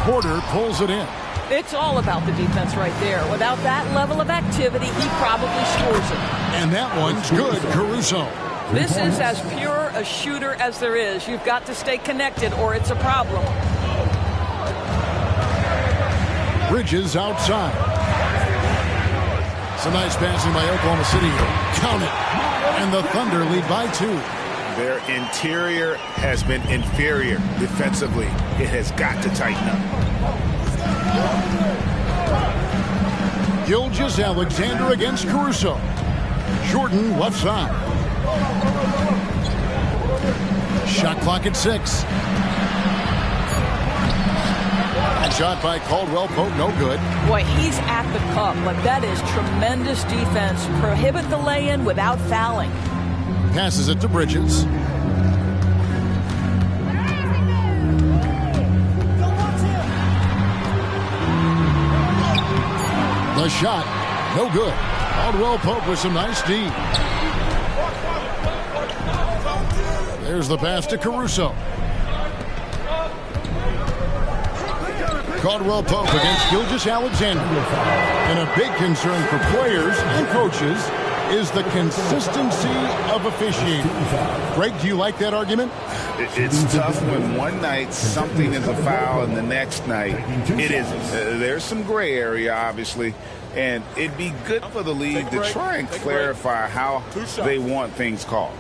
Porter pulls it in. It's all about the defense right there. Without that level of activity, he probably scores it. And that one's good, Caruso. This is as pure a shooter as there is. You've got to stay connected or it's a problem. Bridges outside. It's a nice passing by Oklahoma City. Count it. And the Thunder lead by 2. Their interior has been inferior defensively. It has got to tighten up. Gilgeous-Alexander against Caruso. Jordan left side. Shot clock at 6. Shot by Caldwell Pope, no good. Boy, he's at the cup, but that is tremendous defense. Prohibit the lay-in without fouling. Passes it to Bridges. The shot, no good. Caldwell Pope with some nice D. There's the pass to Caruso. Caldwell Pope against Gilgeous-Alexander. And a big concern for players and coaches is the consistency of officiating. Greg, do you like that argument? It's tough when one night something is a foul and the next night it isn't. There's some gray area, obviously, and it'd be good for the league to try and clarify how they want things called.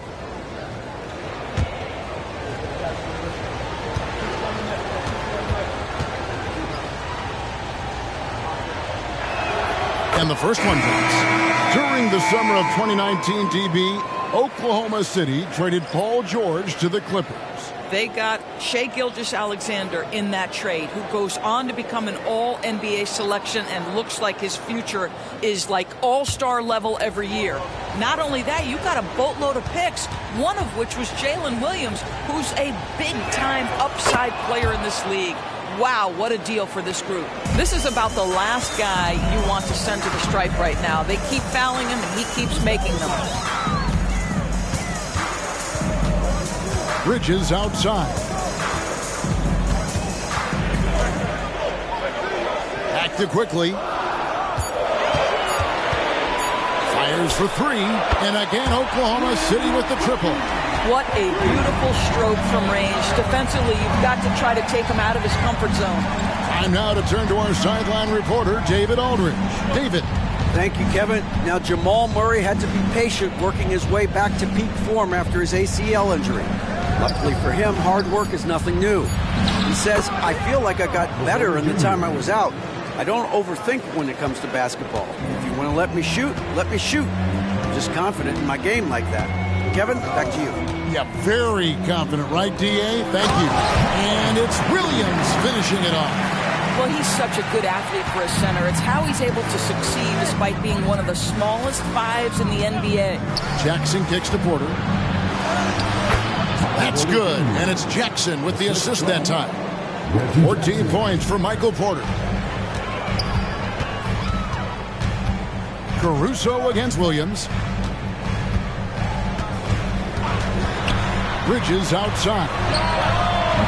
And the first one drops. During the summer of 2019, DB, Oklahoma City traded Paul George to the Clippers. They got Shai Gilgeous-Alexander in that trade, who goes on to become an all-NBA selection and looks like his future is like all-star level every year. Not only that, you got a boatload of picks, one of which was Jalen Williams, who's a big-time upside player in this league. Wow, what a deal for this group. This is about the last guy you want to send to the stripe right now. They keep fouling him, and he keeps making them. Bridges outside. Active quickly. Fires for 3. And again, Oklahoma City with the triple. What a beautiful stroke from range. Defensively, you've got to try to take him out of his comfort zone. Time now to turn to our sideline reporter, David Aldridge. David. Thank you, Kevin. Now, Jamal Murray had to be patient working his way back to peak form after his ACL injury. Luckily for him, hard work is nothing new. He says, I feel like I got better in the time I was out. I don't overthink when it comes to basketball. If you want to let me shoot, let me shoot. I'm just confident in my game like that. Kevin, back to you. Yeah, very confident, right, D.A.? Thank you. And it's Williams finishing it off. Well, he's such a good athlete for a center. It's how he's able to succeed despite being one of the smallest fives in the NBA. Jackson kicks to Porter. That's good, and it's Jackson with the assist that time. 14 points for Michael Porter. Caruso against Williams. Bridges outside.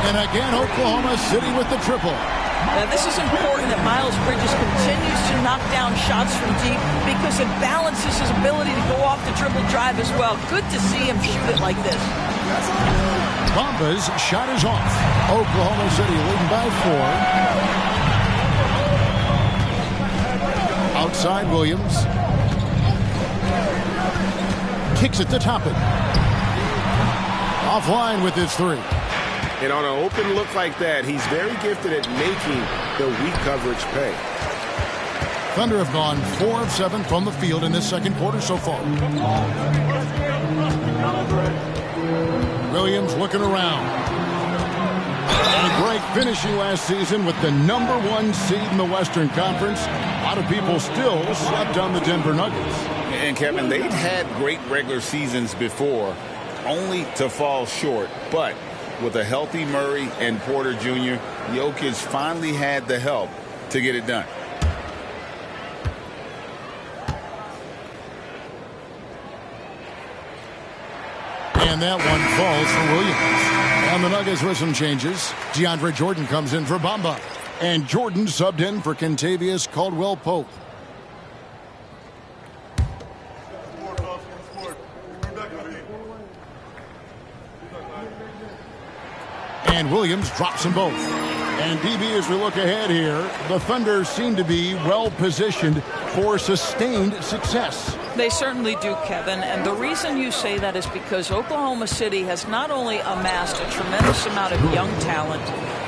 And again, Oklahoma City with the triple. Now, this is important that Miles Bridges continues to knock down shots from deep because it balances his ability to go off the dribble drive as well. Good to see him shoot it like this. Bamba's shot is off. Oklahoma City leading by 4. Outside Williams. Kicks it to Toppin. Offline with his 3. And on an open look like that, he's very gifted at making the weak coverage pay. Thunder have gone 4 of 7 from the field in this second quarter so far. Williams looking around. A great finishing last season with the #1 seed in the Western Conference. A lot of people still slept on the Denver Nuggets. And Kevin, they've had great regular seasons before, only to fall short. But with a healthy Murray and Porter Jr., Jokic finally had the help to get it done. And that one falls for Williams. And the Nuggets with some changes. DeAndre Jordan comes in for Bamba. And Jordan subbed in for Kentavious Caldwell-Pope. And Williams drops them both. And DB, as we look ahead here, the Thunder seem to be well positioned for sustained success. They certainly do, Kevin. And the reason you say that is because Oklahoma City has not only amassed a tremendous amount of young talent,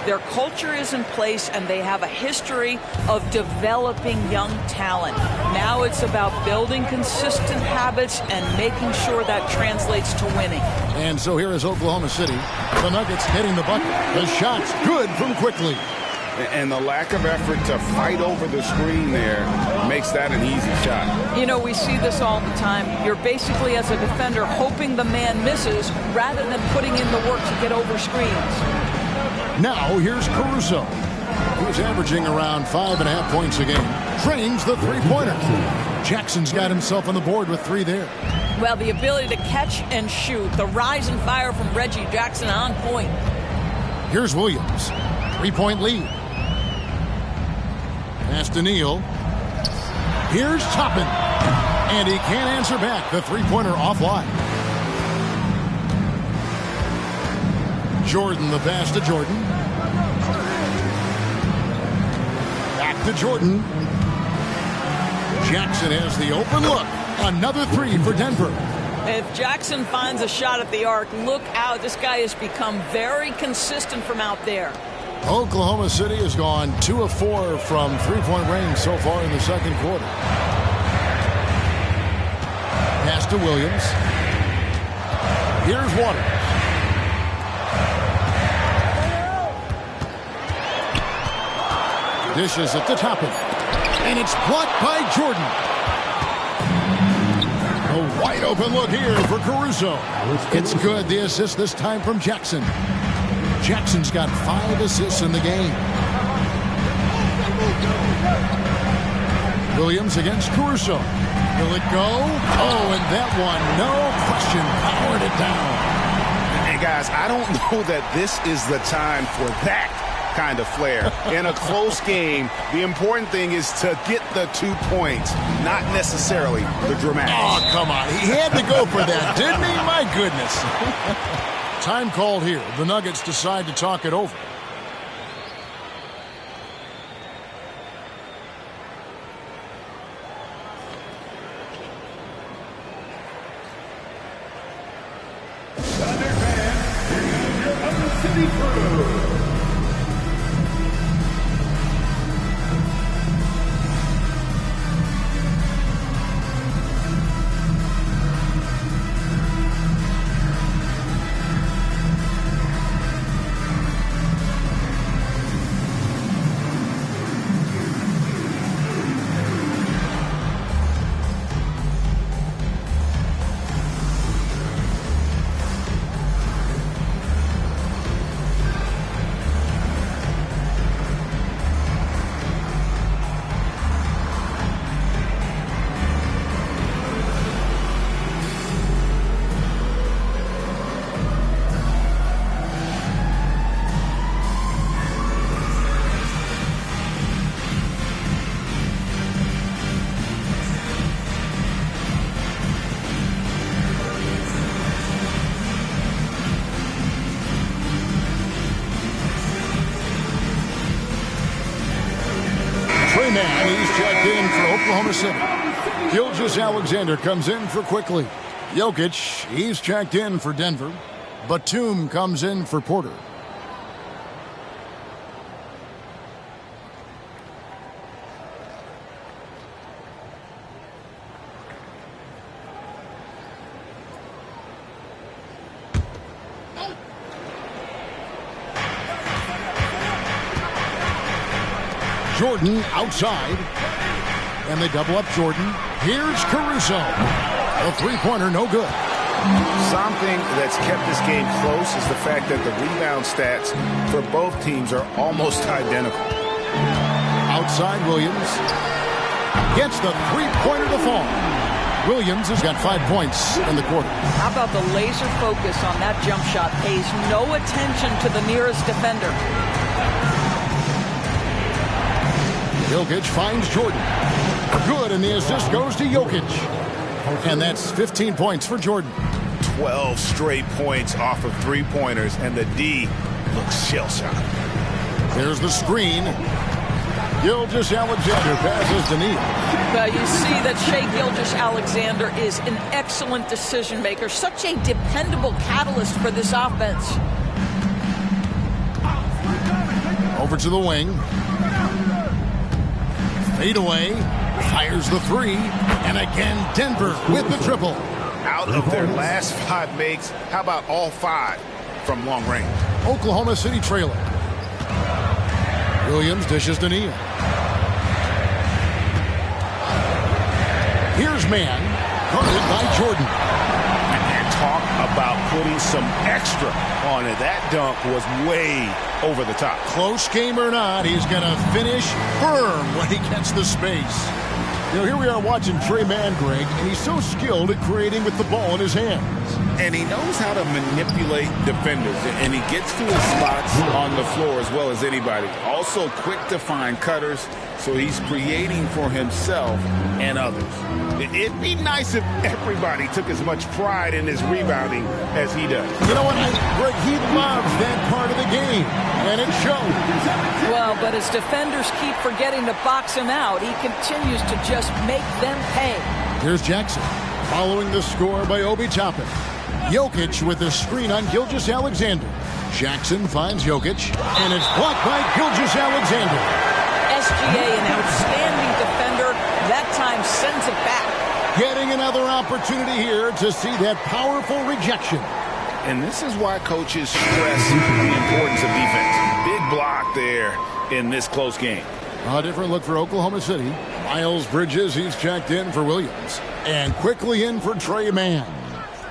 their culture is in place and they have a history of developing young talent. Now it's about building consistent habits and making sure that translates to winning. And so here is Oklahoma City. The Nuggets hitting the bucket. The shot's good from quickly. And the lack of effort to fight over the screen there makes that an easy shot. You know, we see this all the time. You're basically, as a defender, hoping the man misses rather than putting in the work to get over screens. Now here's Caruso, who's averaging around 5.5 points a game. Drains the three-pointer. Jackson's got himself on the board with 3 there. Well, the ability to catch and shoot. The rise and fire from Reggie Jackson on point. Here's Williams. 3-point lead. Pass to Neal. Here's Toppin. And he can't answer back. The three-pointer offline. Jordan, the pass to Jordan. Back to Jordan. Jackson has the open look. Another 3 for Denver. If Jackson finds a shot at the arc, look out. This guy has become very consistent from out there. Oklahoma City has gone 2 of 4 from three-point range so far in the second quarter. Pass to Williams. Here's Waters. Dishes at the top of it. And it's blocked by Jordan. A wide open look here for Caruso. It's good. The assist this time from Jackson. Jackson's got 5 assists in the game. Williams against Caruso. Will it go? Oh, and that one, no question, powered it down. And guys, I don't know that this is the time for that kind of flair. In a close game, the important thing is to get the 2 points, not necessarily the dramatic. Oh, come on. He had to go for that, didn't he? My goodness. Time called here. The Nuggets decide to talk it over. Thunder fans, here's your Oklahoma City crew. Oklahoma City. Gilgeous-Alexander comes in for Quickly. Jokic, he's checked in for Denver. Batum comes in for Porter. Jordan outside. And they double up Jordan. Here's Caruso. The three-pointer, no good. Something that's kept this game close is the fact that the rebound stats for both teams are almost identical. Outside Williams. Gets the three-pointer to fall. Williams has got 5 points in the quarter. How about the laser focus on that jump shot? Pays no attention to the nearest defender. Jokic finds Jordan. Good, and the assist goes to Jokic. And that's 15 points for Jordan. 12 straight points off of three-pointers, and the D looks shell-shocked. There's the screen. Gilgeous-Alexander passes to Neal. You see that Shai Gilgeous-Alexander is an excellent decision-maker, such a dependable catalyst for this offense. Over to the wing. Fade away, fires the three, and again Denver with the triple. Out of their last 5 makes, how about all 5 from long range? Oklahoma City trailing. Williams dishes to Neal. Here's man, guarded by Jordan. And talk about putting some extra on it. That dunk was way over the top. Close game or not, he's going to finish firm when he gets the space. You know, here we are watching Trey Mann, Greg, and he's so skilled at creating with the ball in his hands. And he knows how to manipulate defenders, and he gets to his spots on the floor as well as anybody. Also quick to find cutters, so he's creating for himself and others. It'd be nice if everybody took as much pride in his rebounding as he does. You know what, Greg, he loves that part of the game, and it shows. Well, but as defenders keep forgetting to box him out, he continues to just make them pay. Here's Jackson, following the score by Obi Toppin. Jokic with the screen on Gilgeous-Alexander. Jackson finds Jokic, and it's blocked by Gilgeous-Alexander. SGA, an outstanding defender, that time sends it back. Getting another opportunity here to see that powerful rejection. And this is why coaches stress the importance of defense. Big block there in this close game. A different look for Oklahoma City. Miles Bridges, he's checked in for Williams. And quickly in for Trey Mann.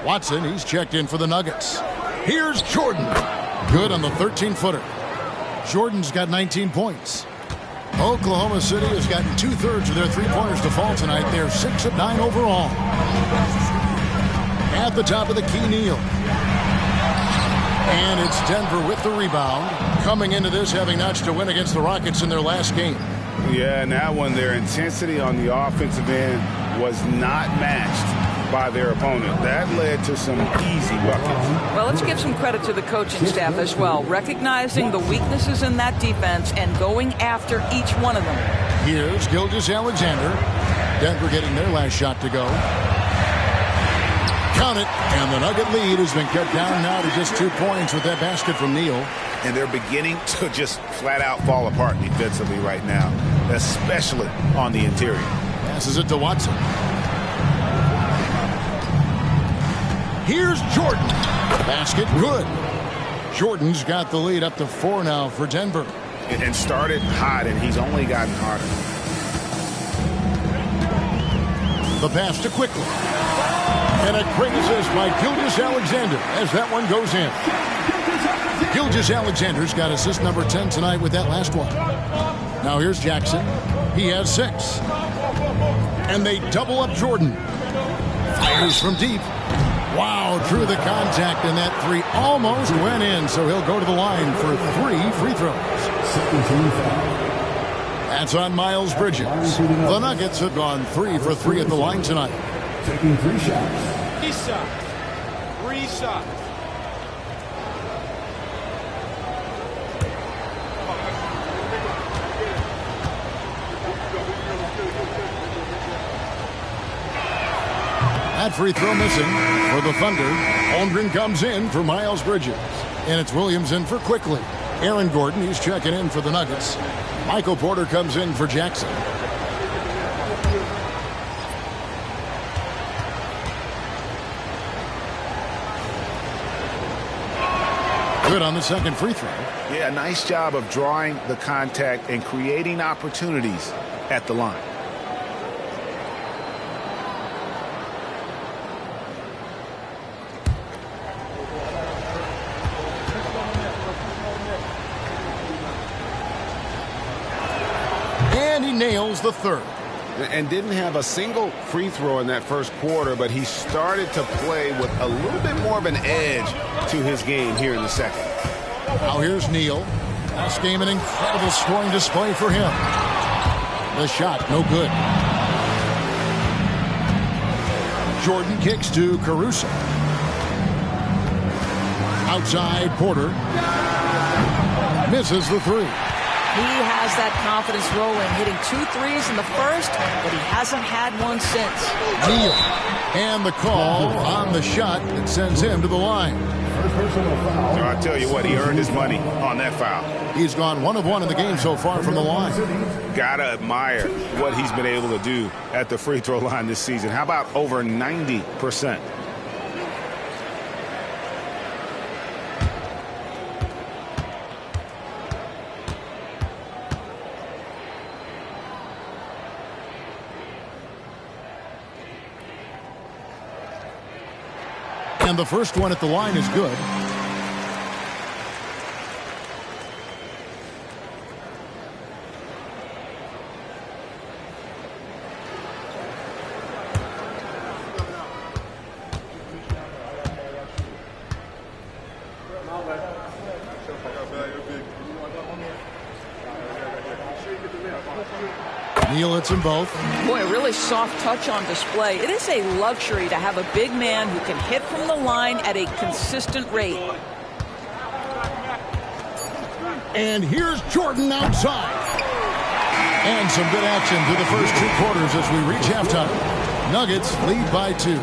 Watson, he's checked in for the Nuggets. Here's Jordan. Good on the 13-footer. Jordan's got 19 points. Oklahoma City has gotten 2/3 of their three-pointers to fall tonight. They're 6 of 9 overall. At the top of the key, Neal. And it's Denver with the rebound. Coming into this having notched a win against the Rockets in their last game. Yeah, and that one, their intensity on the offensive end was not matched by their opponent. That led to some easy buckets. Well, let's give some credit to the coaching staff as well, recognizing the weaknesses in that defense and going after each one of them. Here's Gilgeous-Alexander. Denver getting their last shot to go. Count it, and the Nugget lead has been cut down now to just 2 points with that basket from Neal. And they're beginning to just flat out fall apart defensively right now, especially on the interior. Passes it to Watson. Here's Jordan. Basket good. Jordan's got the lead up to 4 now for Denver. And started hot, and he's only gotten harder. The pass to Quickly. And a great assist by Gilgeous-Alexander as that one goes in. Gilgeous-Alexander's got assist number 10 tonight with that last one. Now here's Jackson. He has 6. And they double up Jordan. Fires from deep. Wow, through the contact, and that 3 almost went in, so he'll go to the line for 3 free throws. That's on Miles Bridges. The Nuggets have gone 3 for 3 at the line tonight. Taking 3 shots. 3 shots. 3 shots. That free throw missing for the Thunder. Holmgren comes in for Miles Bridges. And it's Williams in for Quickly. Aaron Gordon, he's checking in for the Nuggets. Michael Porter comes in for Jackson. Good on the second free throw. Yeah, nice job of drawing the contact and creating opportunities at the line. And he nails the third. And didn't have a single free throw in that first quarter, but he started to play with a little bit more of an edge to his game here in the second. Now here's Neal. Last game, an incredible scoring display for him. The shot, no good. Jordan kicks to Caruso. Outside, Porter. Misses the three. He has that confidence rolling, hitting 2 threes in the first, but he hasn't had one since. Neal. And the call on the shot that sends him to the line. So I tell you what, he earned his money on that foul. He's gone 1 of 1 in the game so far from the line. Gotta admire what he's been able to do at the free throw line this season. How about over 90%? And the first one at the line is good. Neal hits them both. Boy, a really soft touch on display. It is a luxury to have a big man who can hit from the line at a consistent rate. And here's Jordan outside. And some good action through the first 2 quarters as we reach halftime. Nuggets lead by 2.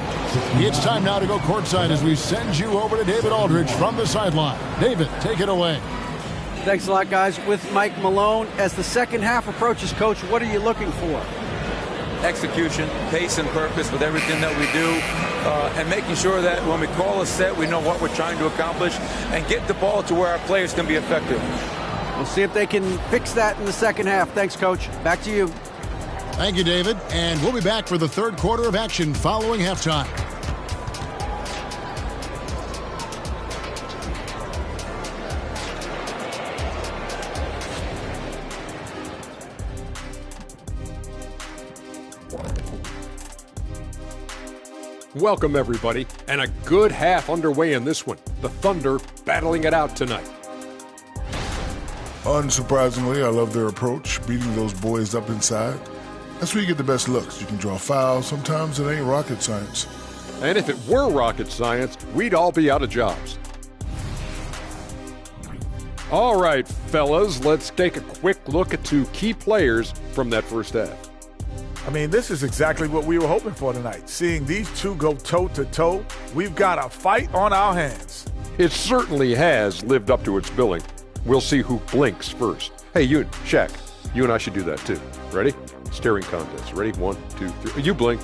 It's time now to go courtside as we send you over to David Aldridge from the sideline. David, take it away. Thanks a lot, guys. With Mike Malone, as the second half approaches, Coach, what are you looking for? Execution, pace, and purpose with everything that we do, and making sure that when we call a set, we know what we're trying to accomplish, and get the ball to where our players can be effective. We'll see if they can fix that in the second half. Thanks, Coach. Back to you. Thank you, David. And we'll be back for the third quarter of action following halftime. Welcome, everybody, and a good half underway in this one. The Thunder battling it out tonight. Unsurprisingly, I love their approach, beating those boys up inside. That's where you get the best looks. You can draw fouls. Sometimes it ain't rocket science. And if it were rocket science, we'd all be out of jobs. All right, fellas, let's take a quick look at 2 key players from that first half. I mean, this is exactly what we were hoping for tonight. Seeing these 2 go toe-to-toe, we've got a fight on our hands. It certainly has lived up to its billing. We'll see who blinks first. Hey, you, Shaq, you and I should do that too. Ready? Staring contest. Ready? 1, 2, 3. You blink.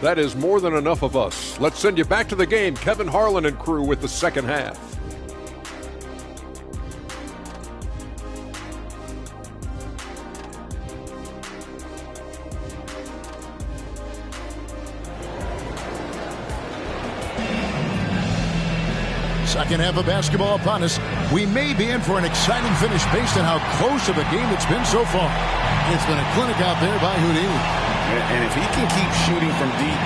That is more than enough of us. Let's send you back to the game, Kevin Harlan and crew, with the second half. Second half of basketball upon us. We may be in for an exciting finish based on how close of a game it's been so far. It's been a clinic out there by Houdini. And if he can keep shooting from deep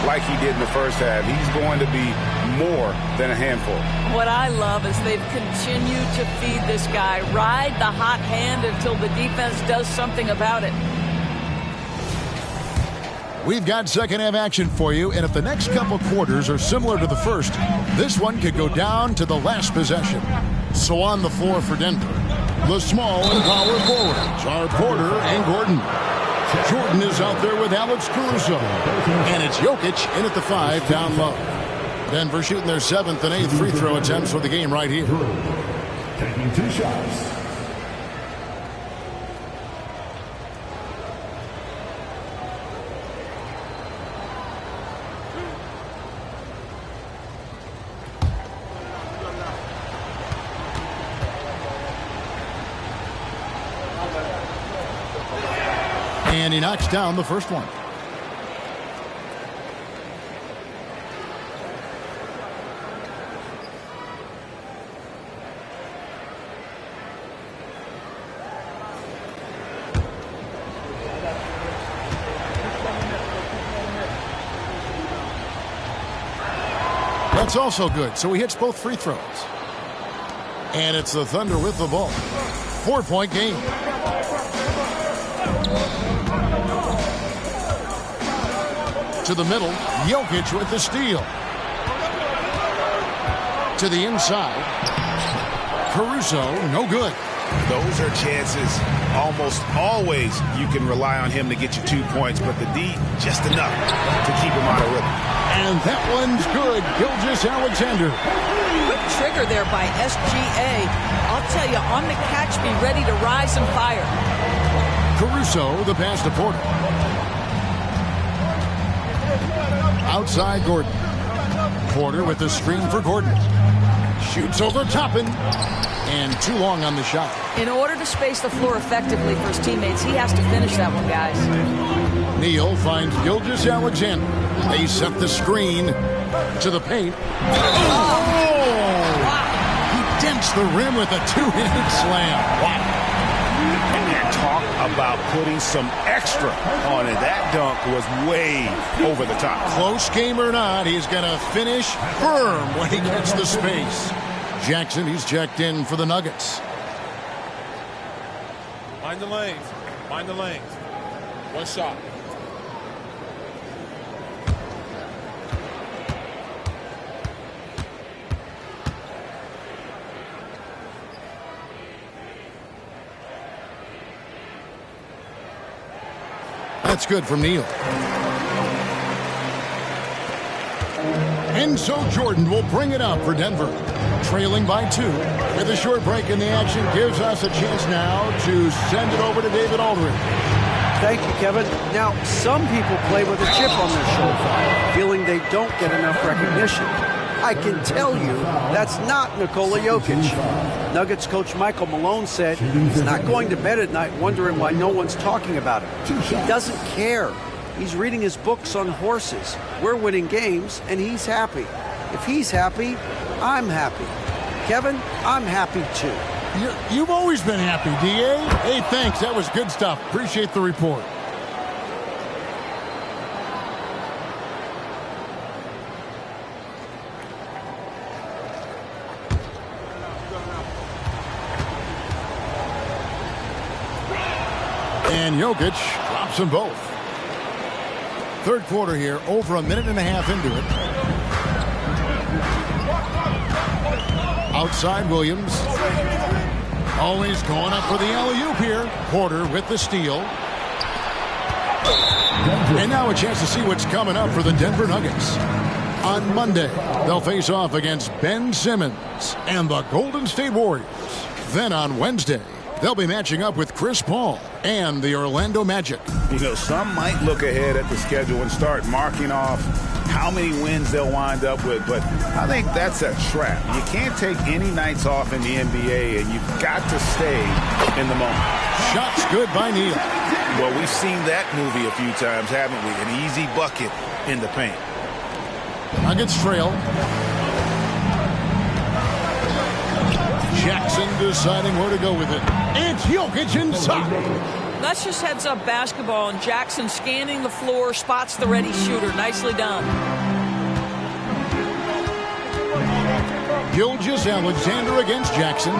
like he did in the first half, he's going to be more than a handful. What I love is they've continued to feed this guy. Ride the hot hand until the defense does something about it. We've got second half action for you, and if the next couple quarters are similar to the first, this one could go down to the last possession. So on the floor for Denver, the small and power forwards are Porter and Gordon. Jordan is out there with Alex Caruso. And it's Jokic in at the 5 down low. Denver shooting their 7th and 8th free throw attempts for the game right here. Taking 2 shots. And he knocks down the first one. That's also good. So he hits both free throws. And it's the Thunder with the ball. 4-point game. To the middle, Jokic with the steal. To the inside, Caruso, no good. Those are chances almost always you can rely on him to get you 2 points, but the D, just enough to keep him out of rhythm. And that one's good. Gilgeous-Alexander. Quick trigger there by SGA. I'll tell you, on the catch, be ready to rise and fire. Caruso, the pass to Porter. Outside Gordon. Porter with the screen for Gordon. Shoots over Toppin. And too long on the shot. In order to space the floor effectively for his teammates, he has to finish that one, guys. Neal finds Gilgeous-Alexander. They set the screen to the paint. Oh! He dents the rim with a two-handed slam. Wow. And talk about putting some extra on it. That dunk was way over the top. Close game or not, he's going to finish firm when he gets the space. Jackson, he's checked in for the Nuggets. Mind the lanes. Mind the lanes. One shot. That's good from Neal. And so Jordan will bring it up for Denver. Trailing by 2. With a short break in the action gives us a chance now to send it over to David Aldridge. Thank you, Kevin. Now, some people play with a chip on their shoulder, feeling they don't get enough recognition. I can tell you that's not Nikola Jokic. Nuggets coach Michael Malone said he's not going to bed at night wondering why no one's talking about him. He doesn't care. He's reading his books on horses. We're winning games, and he's happy. If he's happy, I'm happy. Kevin, I'm happy too. You've always been happy, D.A. Hey, thanks. That was good stuff. Appreciate the report. And Jokic drops them both. Third quarter here, over a minute and a half into it. Outside Williams. Always going up for the alley-oop here. Porter with the steal. And now a chance to see what's coming up for the Denver Nuggets. On Monday, they'll face off against Ben Simmons and the Golden State Warriors. Then on Wednesday, they'll be matching up with Chris Paul and the Orlando Magic. You know, some might look ahead at the schedule and start marking off how many wins they'll wind up with, but I think that's a trap. You can't take any nights off in the NBA, and you've got to stay in the moment. Shots good by Neal. Well, we've seen that movie a few times, haven't we? An easy bucket in the paint. Nuggets trail. Jackson deciding where to go with it. It's Jokic inside. That's just heads up basketball, and Jackson scanning the floor, spots the ready shooter. Nicely done. Gilgeous-Alexander against Jackson.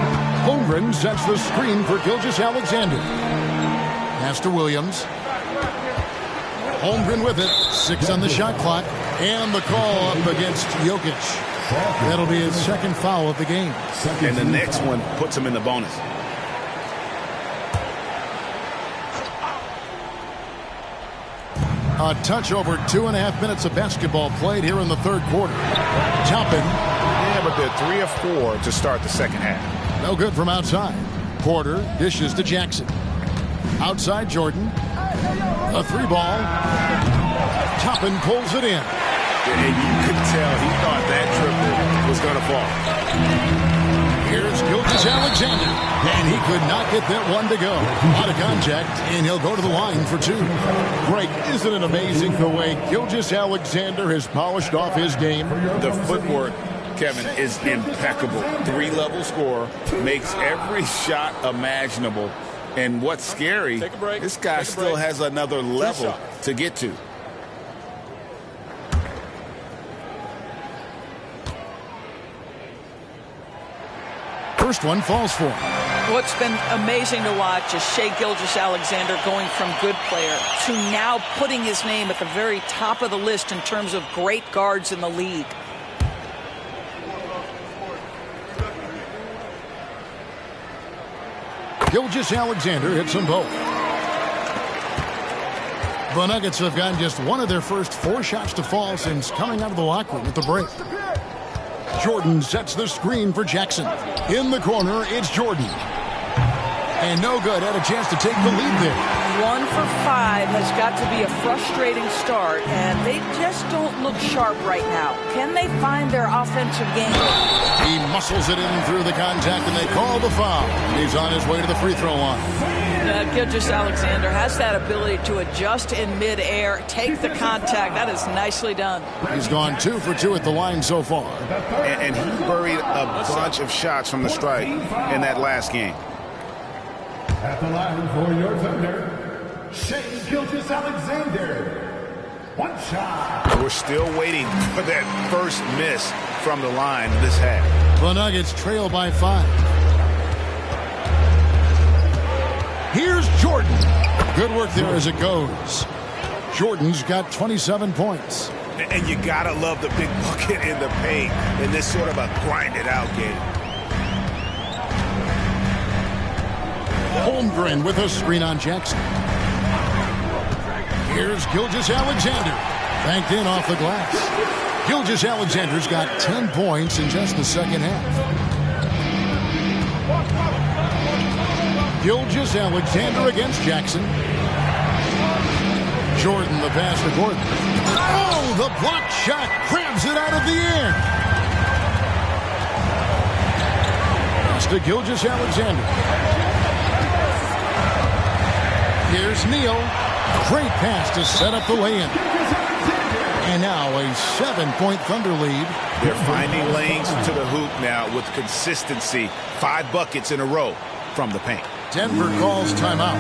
Holmgren sets the screen for Gilgeous-Alexander. Pass to Williams. Holmgren with it. 6 on the shot clock. And the call up against Jokic. That'll be his second foul of the game. And the next one puts him in the bonus. A touch over 2.5 minutes of basketball played here in the third quarter. Toppin. Yeah, but they're 3 of 4 to start the second half. No good from outside. Porter dishes to Jackson. Outside Jordan. A 3-ball. Toppin pulls it in. And you could tell he thought that triple was going to fall. Here's Gilgeous-Alexander, and he could not get that one to go. Out of contact, and he'll go to the line for 2. Greg, isn't it amazing the way Gilgeous-Alexander has polished off his game? The footwork, Kevin, is impeccable. 3-level scorer, makes every shot imaginable. And what's scary, this guy still has another level to get to. First one falls for him. What's been amazing to watch is Shai Gilgeous-Alexander going from good player to now putting his name at the very top of the list in terms of great guards in the league. Gilgeous-Alexander hits them both. The Nuggets have gotten just one of their first 4 shots to fall since coming out of the locker room at the break. Jordan sets the screen for Jackson. In the corner, it's Jordan. And no good. Had a chance to take the lead there. 1 for 5 has got to be a frustrating start, and they just don't look sharp right now. Can they find their offensive game? He muscles it in through the contact, and they call the foul. He's on his way to the free throw line. Gilgeous-Alexander has that ability to adjust in midair, take the contact. That is nicely done. He's gone 2 for 2 at the line so far. And he buried a bunch of shots from the stripe in that last game. At the line for your Thunder, Shai Gilgeous-Alexander. 1 shot. We're still waiting for that first miss from the line this half. The Nuggets trail by 5. Here's Jordan. Good work there as it goes. Jordan's got 27 points. And you gotta love the big bucket in the paint in this sort of a grinded-out game. Holmgren with a screen on Jackson. Here's Gilgeous-Alexander. Banked in off the glass. Gilgeous-Alexander's got 10 points in just the second half. Gilgeous-Alexander against Jackson. Jordan the pass to Gordon. Oh, the block shot grabs it out of the air. Pass to Gilgeous-Alexander. Here's Neal. Great pass to set up the lay-in. And now a 7-point Thunder lead. They're finding lanes to the hoop now with consistency. 5 buckets in a row from the paint. Denver calls timeout.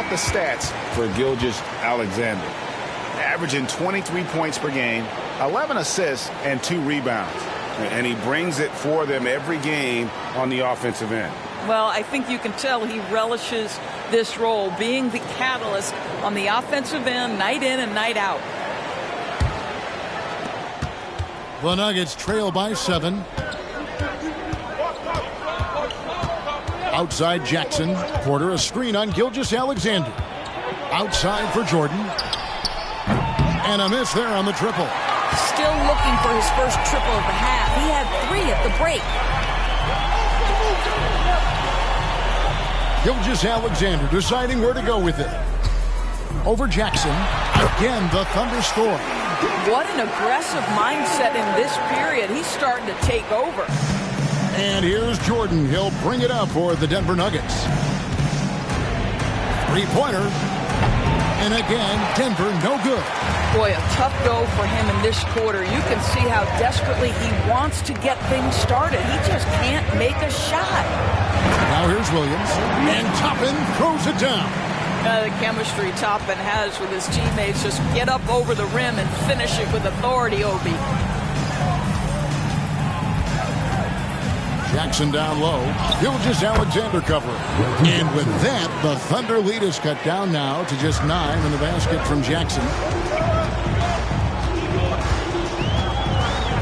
The stats for Gilgeous-Alexander. Averaging 23 points per game, 11 assists, and 2 rebounds. And he brings it for them every game on the offensive end. Well, I think you can tell he relishes this role, being the catalyst on the offensive end, night in and night out. The Nuggets trail by 7. Outside Jackson. Porter a screen on Gilgeous-Alexander. Outside for Jordan. And a miss there on the triple. still looking for his first triple of the half. He had 3 at the break. Gilgeous-Alexander deciding where to go with it. Over Jackson. Again, the Thunder score. What an aggressive mindset in this period. He's starting to take over. And here's Jordan. He'll bring it up for the Denver Nuggets. Three-pointer. And again, Denver no good. Boy, a tough go for him in this quarter. You can see how desperately he wants to get things started. He just can't make a shot. Now here's Williams. And Toppin throws it down. The chemistry Toppin has with his teammates. Just get up over the rim and finish it with authority, Obi. Jackson down low. Gilgeous-Alexander covering. And with that, the Thunder lead is cut down now to just 9 in the basket from Jackson.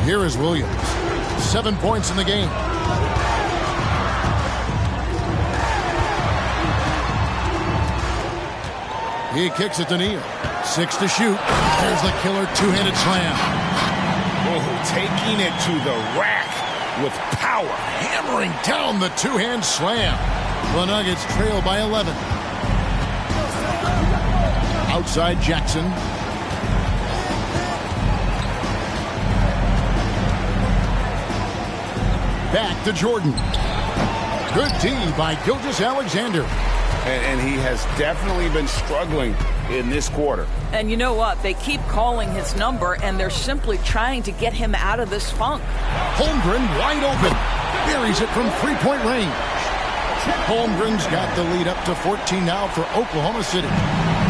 Here is Williams. 7 points in the game. He kicks it to Neal. 6 to shoot. There's the killer two-handed slam. Oh, taking it to the rack with power. Hammering down the two-hand slam. The Nuggets trail by 11. Outside Jackson. Back to Jordan. Good D by Gilgeous-Alexander. And he has definitely been struggling in this quarter. And you know what? They keep calling his number, and they're simply trying to get him out of this funk. Holmgren wide open. Buries it from three-point range. Holmgren's got the lead up to 14 now for Oklahoma City.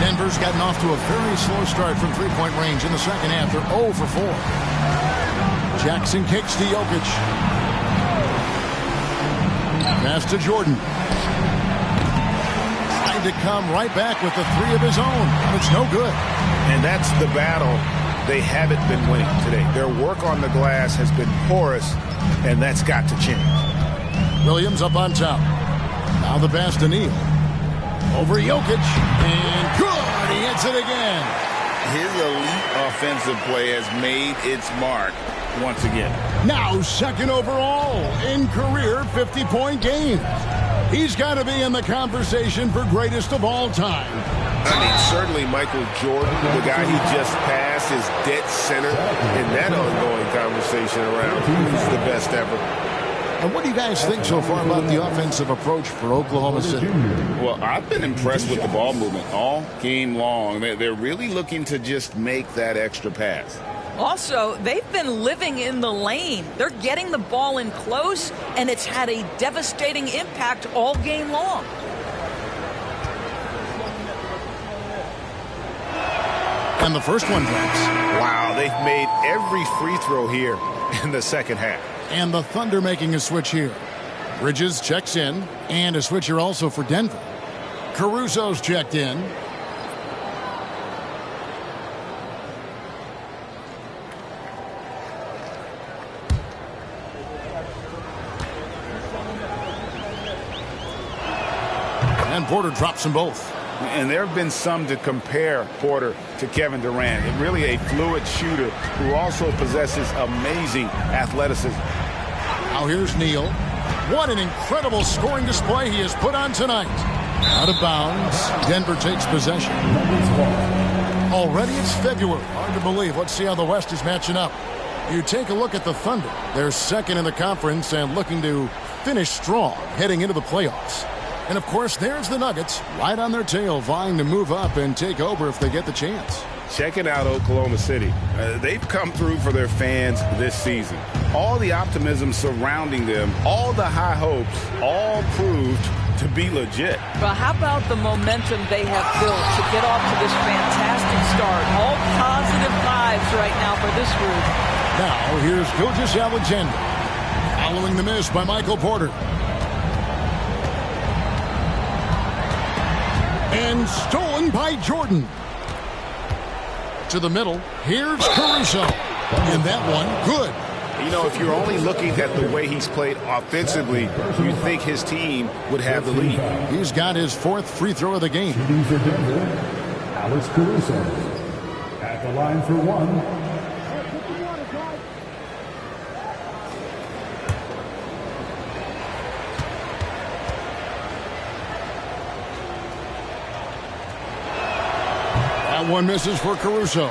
Denver's gotten off to a very slow start from three-point range in the second half. They're 0 for 4. Jackson kicks to Jokic. Pass to Jordan. To come right back with the 3 of his own. It's no good. And that's the battle they haven't been winning today. Their work on the glass has been porous, and that's got to change. Williams up on top. Now the pass to Neal. Over Jokic. And good. He hits it again. His elite offensive play has made its mark once again. Now second overall in career 50-point games. He's got to be in the conversation for greatest of all time. I mean, certainly Michael Jordan, the guy he just passed, is dead center in that ongoing conversation around who's the best ever. And what do you guys think so far about the offensive approach for Oklahoma City? Well, I've been impressed with the ball movement all game long. They're really looking to just make that extra pass. Also, they've been living in the lane. They're getting the ball in close, and it's had a devastating impact all game long. And the first one drops. Wow, they've made every free throw here in the second half. And the Thunder making a switch here. Bridges checks in, and a switch here also for Denver. Caruso's checked in. And Porter drops them both. And there have been some to compare Porter to Kevin Durant. Really a fluid shooter who also possesses amazing athleticism. Now here's Neal. What an incredible scoring display he has put on tonight. Out of bounds. Denver takes possession. Already it's February. Hard to believe. Let's see how the West is matching up. You take a look at the Thunder. They're second in the conference and looking to finish strong heading into the playoffs. And, of course, there's the Nuggets right on their tail, vying to move up and take over if they get the chance. Checking out Oklahoma City. They've come through for their fans this season. All the optimism surrounding them, all the high hopes, all proved to be legit. But how about the momentum they have built to get off to this fantastic start? All positive vibes right now for this group. Now, here's Gilgeous-Alexander. Following the miss by Michael Porter. And stolen by Jordan. To the middle. Here's Caruso. And that one, good. You know, if you're only looking at the way he's played offensively, you'd think his team would have the lead. He's got his 4th free throw of the game. Alex Caruso at the line for one. That one misses for Caruso.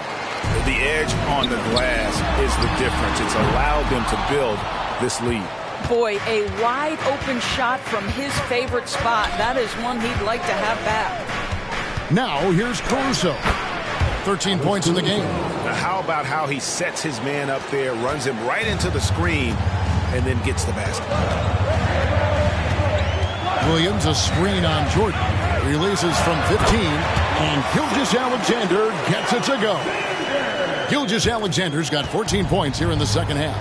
The edge on the glass is the difference. It's allowed them to build this lead. Boy, a wide open shot from his favorite spot. That is one he'd like to have back. Now here's Caruso. 13 points in the game. Now how about how he sets his man up there, runs him right into the screen, and then gets the basket. Williams, a screen on Jordan. Releases from 15, and Gilgeous-Alexander gets it to go. Gilgeous-Alexander's got 14 points here in the second half.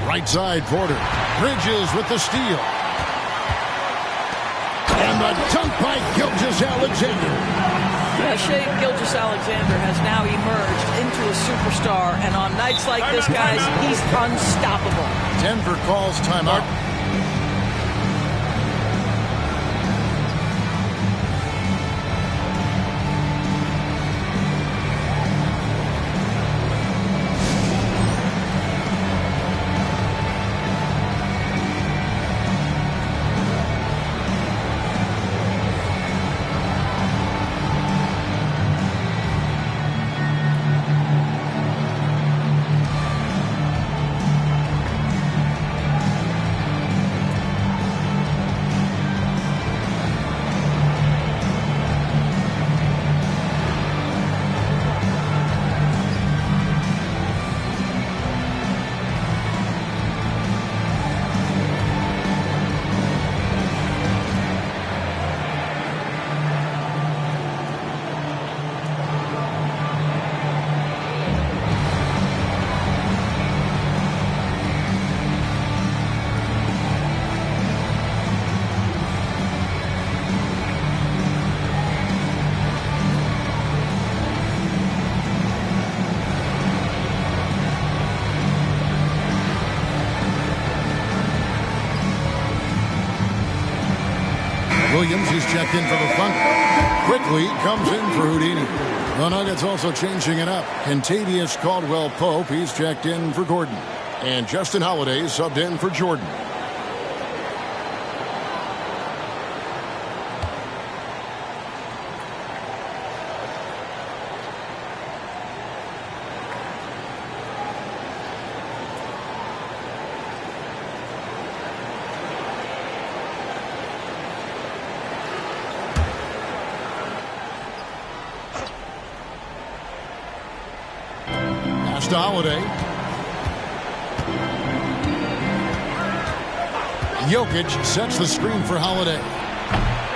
Right side, Porter. Bridges with the steal. And the dunk by Gilgeous-Alexander. Yeah, Shai Gilgeous-Alexander has now emerged into a superstar, and on nights like this, guys, he's unstoppable. Denver calls timeout. Williams, he's checked in for the Thunder. Quickly comes in for Houdini. The Nuggets also changing it up. Kentavious Caldwell-Pope, he's checked in for Gordon. And Justin Holiday subbed in for Jordan. To Holiday. Jokic sets the screen for Holiday.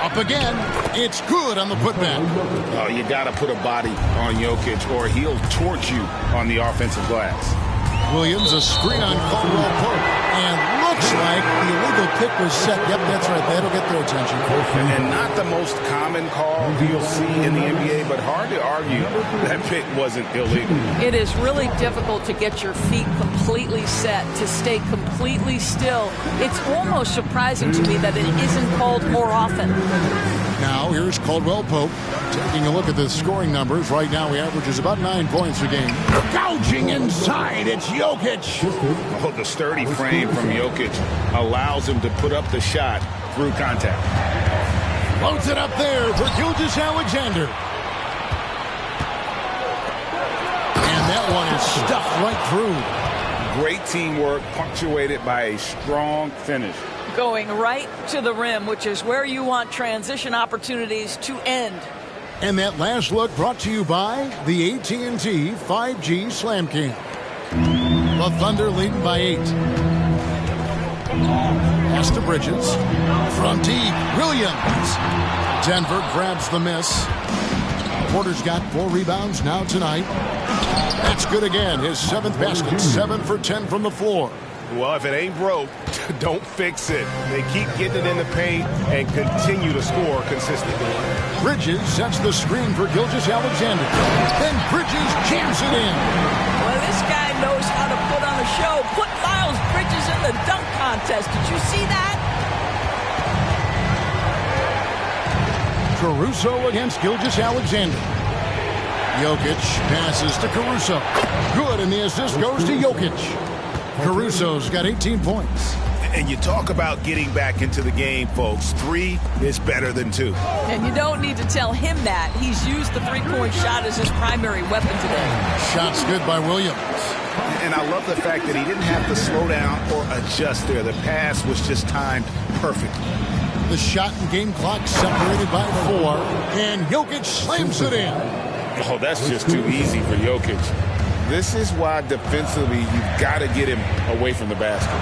Up again. It's good on the putback. Oh, you got to put a body on Jokic or he'll torch you on the offensive glass. Williams, a screen on Caldwell-Pope. And looks like the illegal pick was set. Yep, that's right. That'll get their attention. And not the most common call you'll see in the NBA, but hard to argue that pick wasn't illegal. It is really difficult to get your feet completely set, to stay completely still. It's almost surprising to me that it isn't called more often. Now here's Caldwell-Pope taking a look at the scoring numbers. Right now he averages about 9 points a game. Gouging inside, it's Jokic. Oh, the sturdy frame from Jokic allows him to put up the shot through contact. Floats it up there for Gilgeous-Alexander. And that one is stuffed right through. Great teamwork punctuated by a strong finish. Going right to the rim, which is where you want transition opportunities to end. And that last look brought to you by the AT&T 5G Slam Cam. The Thunder leading by 8. Pass to Bridges. From deep, Williams. Denver grabs the miss. Porter's got 4 rebounds now tonight. That's good again. His 7th basket. 7 for 10 from the floor. Well, if it ain't broke, don't fix it. They keep getting it in the paint and continue to score consistently. Bridges sets the screen for Gilgeous-Alexander. Then Bridges jams it in. Well, this guy knows how to put on a show. Put Miles Bridges in the dunk contest. Did you see that? Caruso against Gilgeous-Alexander. Jokic passes to Caruso. Good, and the assist goes to Jokic. Caruso's got 18 points. And you talk about getting back into the game, folks. 3 is better than 2. And you don't need to tell him that. He's used the three-point shot as his primary weapon today. Shot's good by Williams. And I love the fact that he didn't have to slow down or adjust there. The pass was just timed perfectly. The shot and game clock separated by 4. And Jokic slams it in. Oh, that's just too easy for Jokic. This is why defensively you've got to get him away from the basket.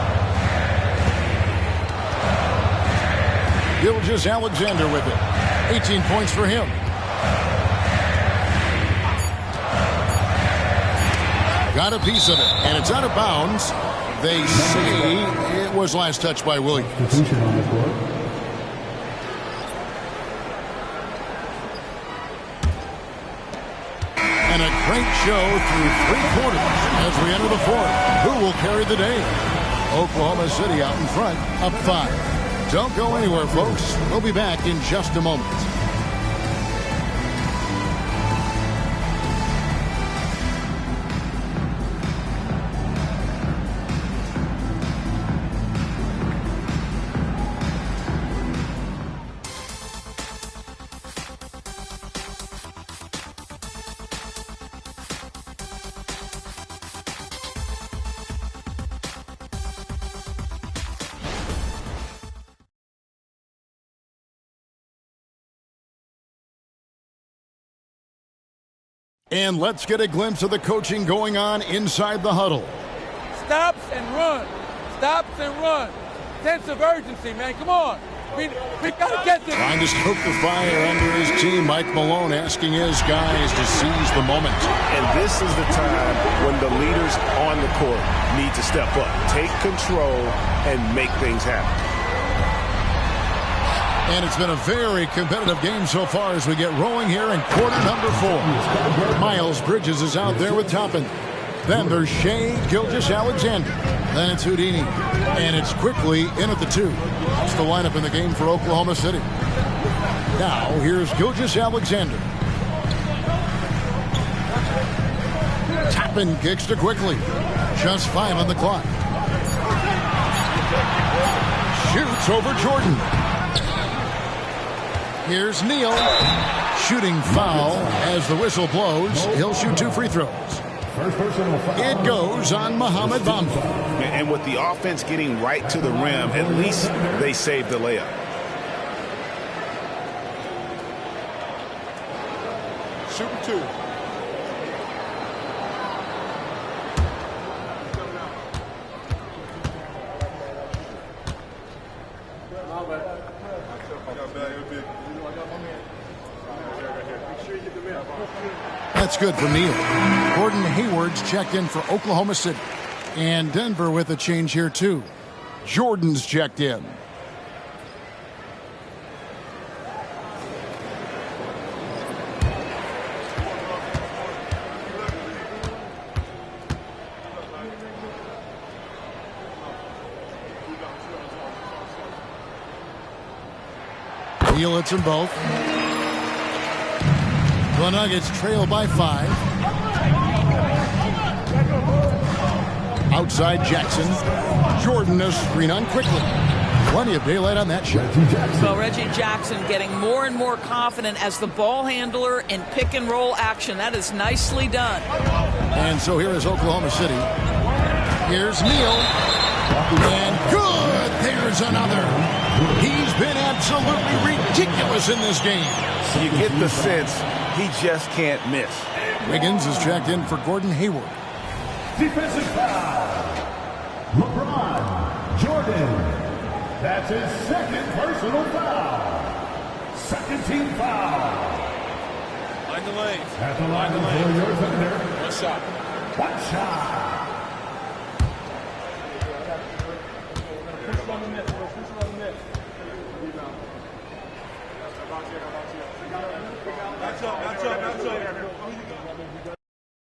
Gilgeous-Alexander with it. 18 points for him. Got a piece of it, and it's out of bounds. They say it was last touched by Williams. And a great show through 3 quarters as we enter the 4th. Who will carry the day? Oklahoma City out in front, up 5. Don't go anywhere, folks. We'll be back in just a moment. And let's get a glimpse of the coaching going on inside the huddle. Stops and run. Stops and run. Sense of urgency, man. Come on. We got to get this. Trying to stoke the fire under his team. Mike Malone asking his guys to seize the moment. And this is the time when the leaders on the court need to step up, take control, and make things happen. And it's been a very competitive game so far as we get rolling here in quarter number 4. Miles Bridges is out there with Toppin. Then there's Shea Gilgeous-Alexander. Then it's Houdini. And it's quickly in at the 2. That's the lineup in the game for Oklahoma City. Now here's Gilgeous-Alexander. Toppin kicks to quickly. Just 5 on the clock. Shoots over Jordan. Here's Neal. Shooting foul as the whistle blows. He'll shoot 2 free throws. It goes on Mohamed Bamba. And with the offense getting right to the rim, at least they saved the layup. Super 2. That's good for Neal. Gordon Hayward's checked in for Oklahoma City. And Denver with a change here, too. Jordan's checked in. Neal hits them both. The Nuggets trail by 5. Outside Jackson. Jordan is screen on quickly. Plenty of daylight on that shot. Well, Reggie Jackson getting more and more confident as the ball handler in pick and roll action. That is nicely done. And so here is Oklahoma City. Here's Neal. And good. There's another. He's been absolutely ridiculous in this game. You get the sense he just can't miss. Wiggins is checked in for Gordon Hayward. Defensive foul. LeBron Jordan. That's his second personal foul. Second team foul. Line the lanes. At the line for your defender. One shot. One shot. That's up.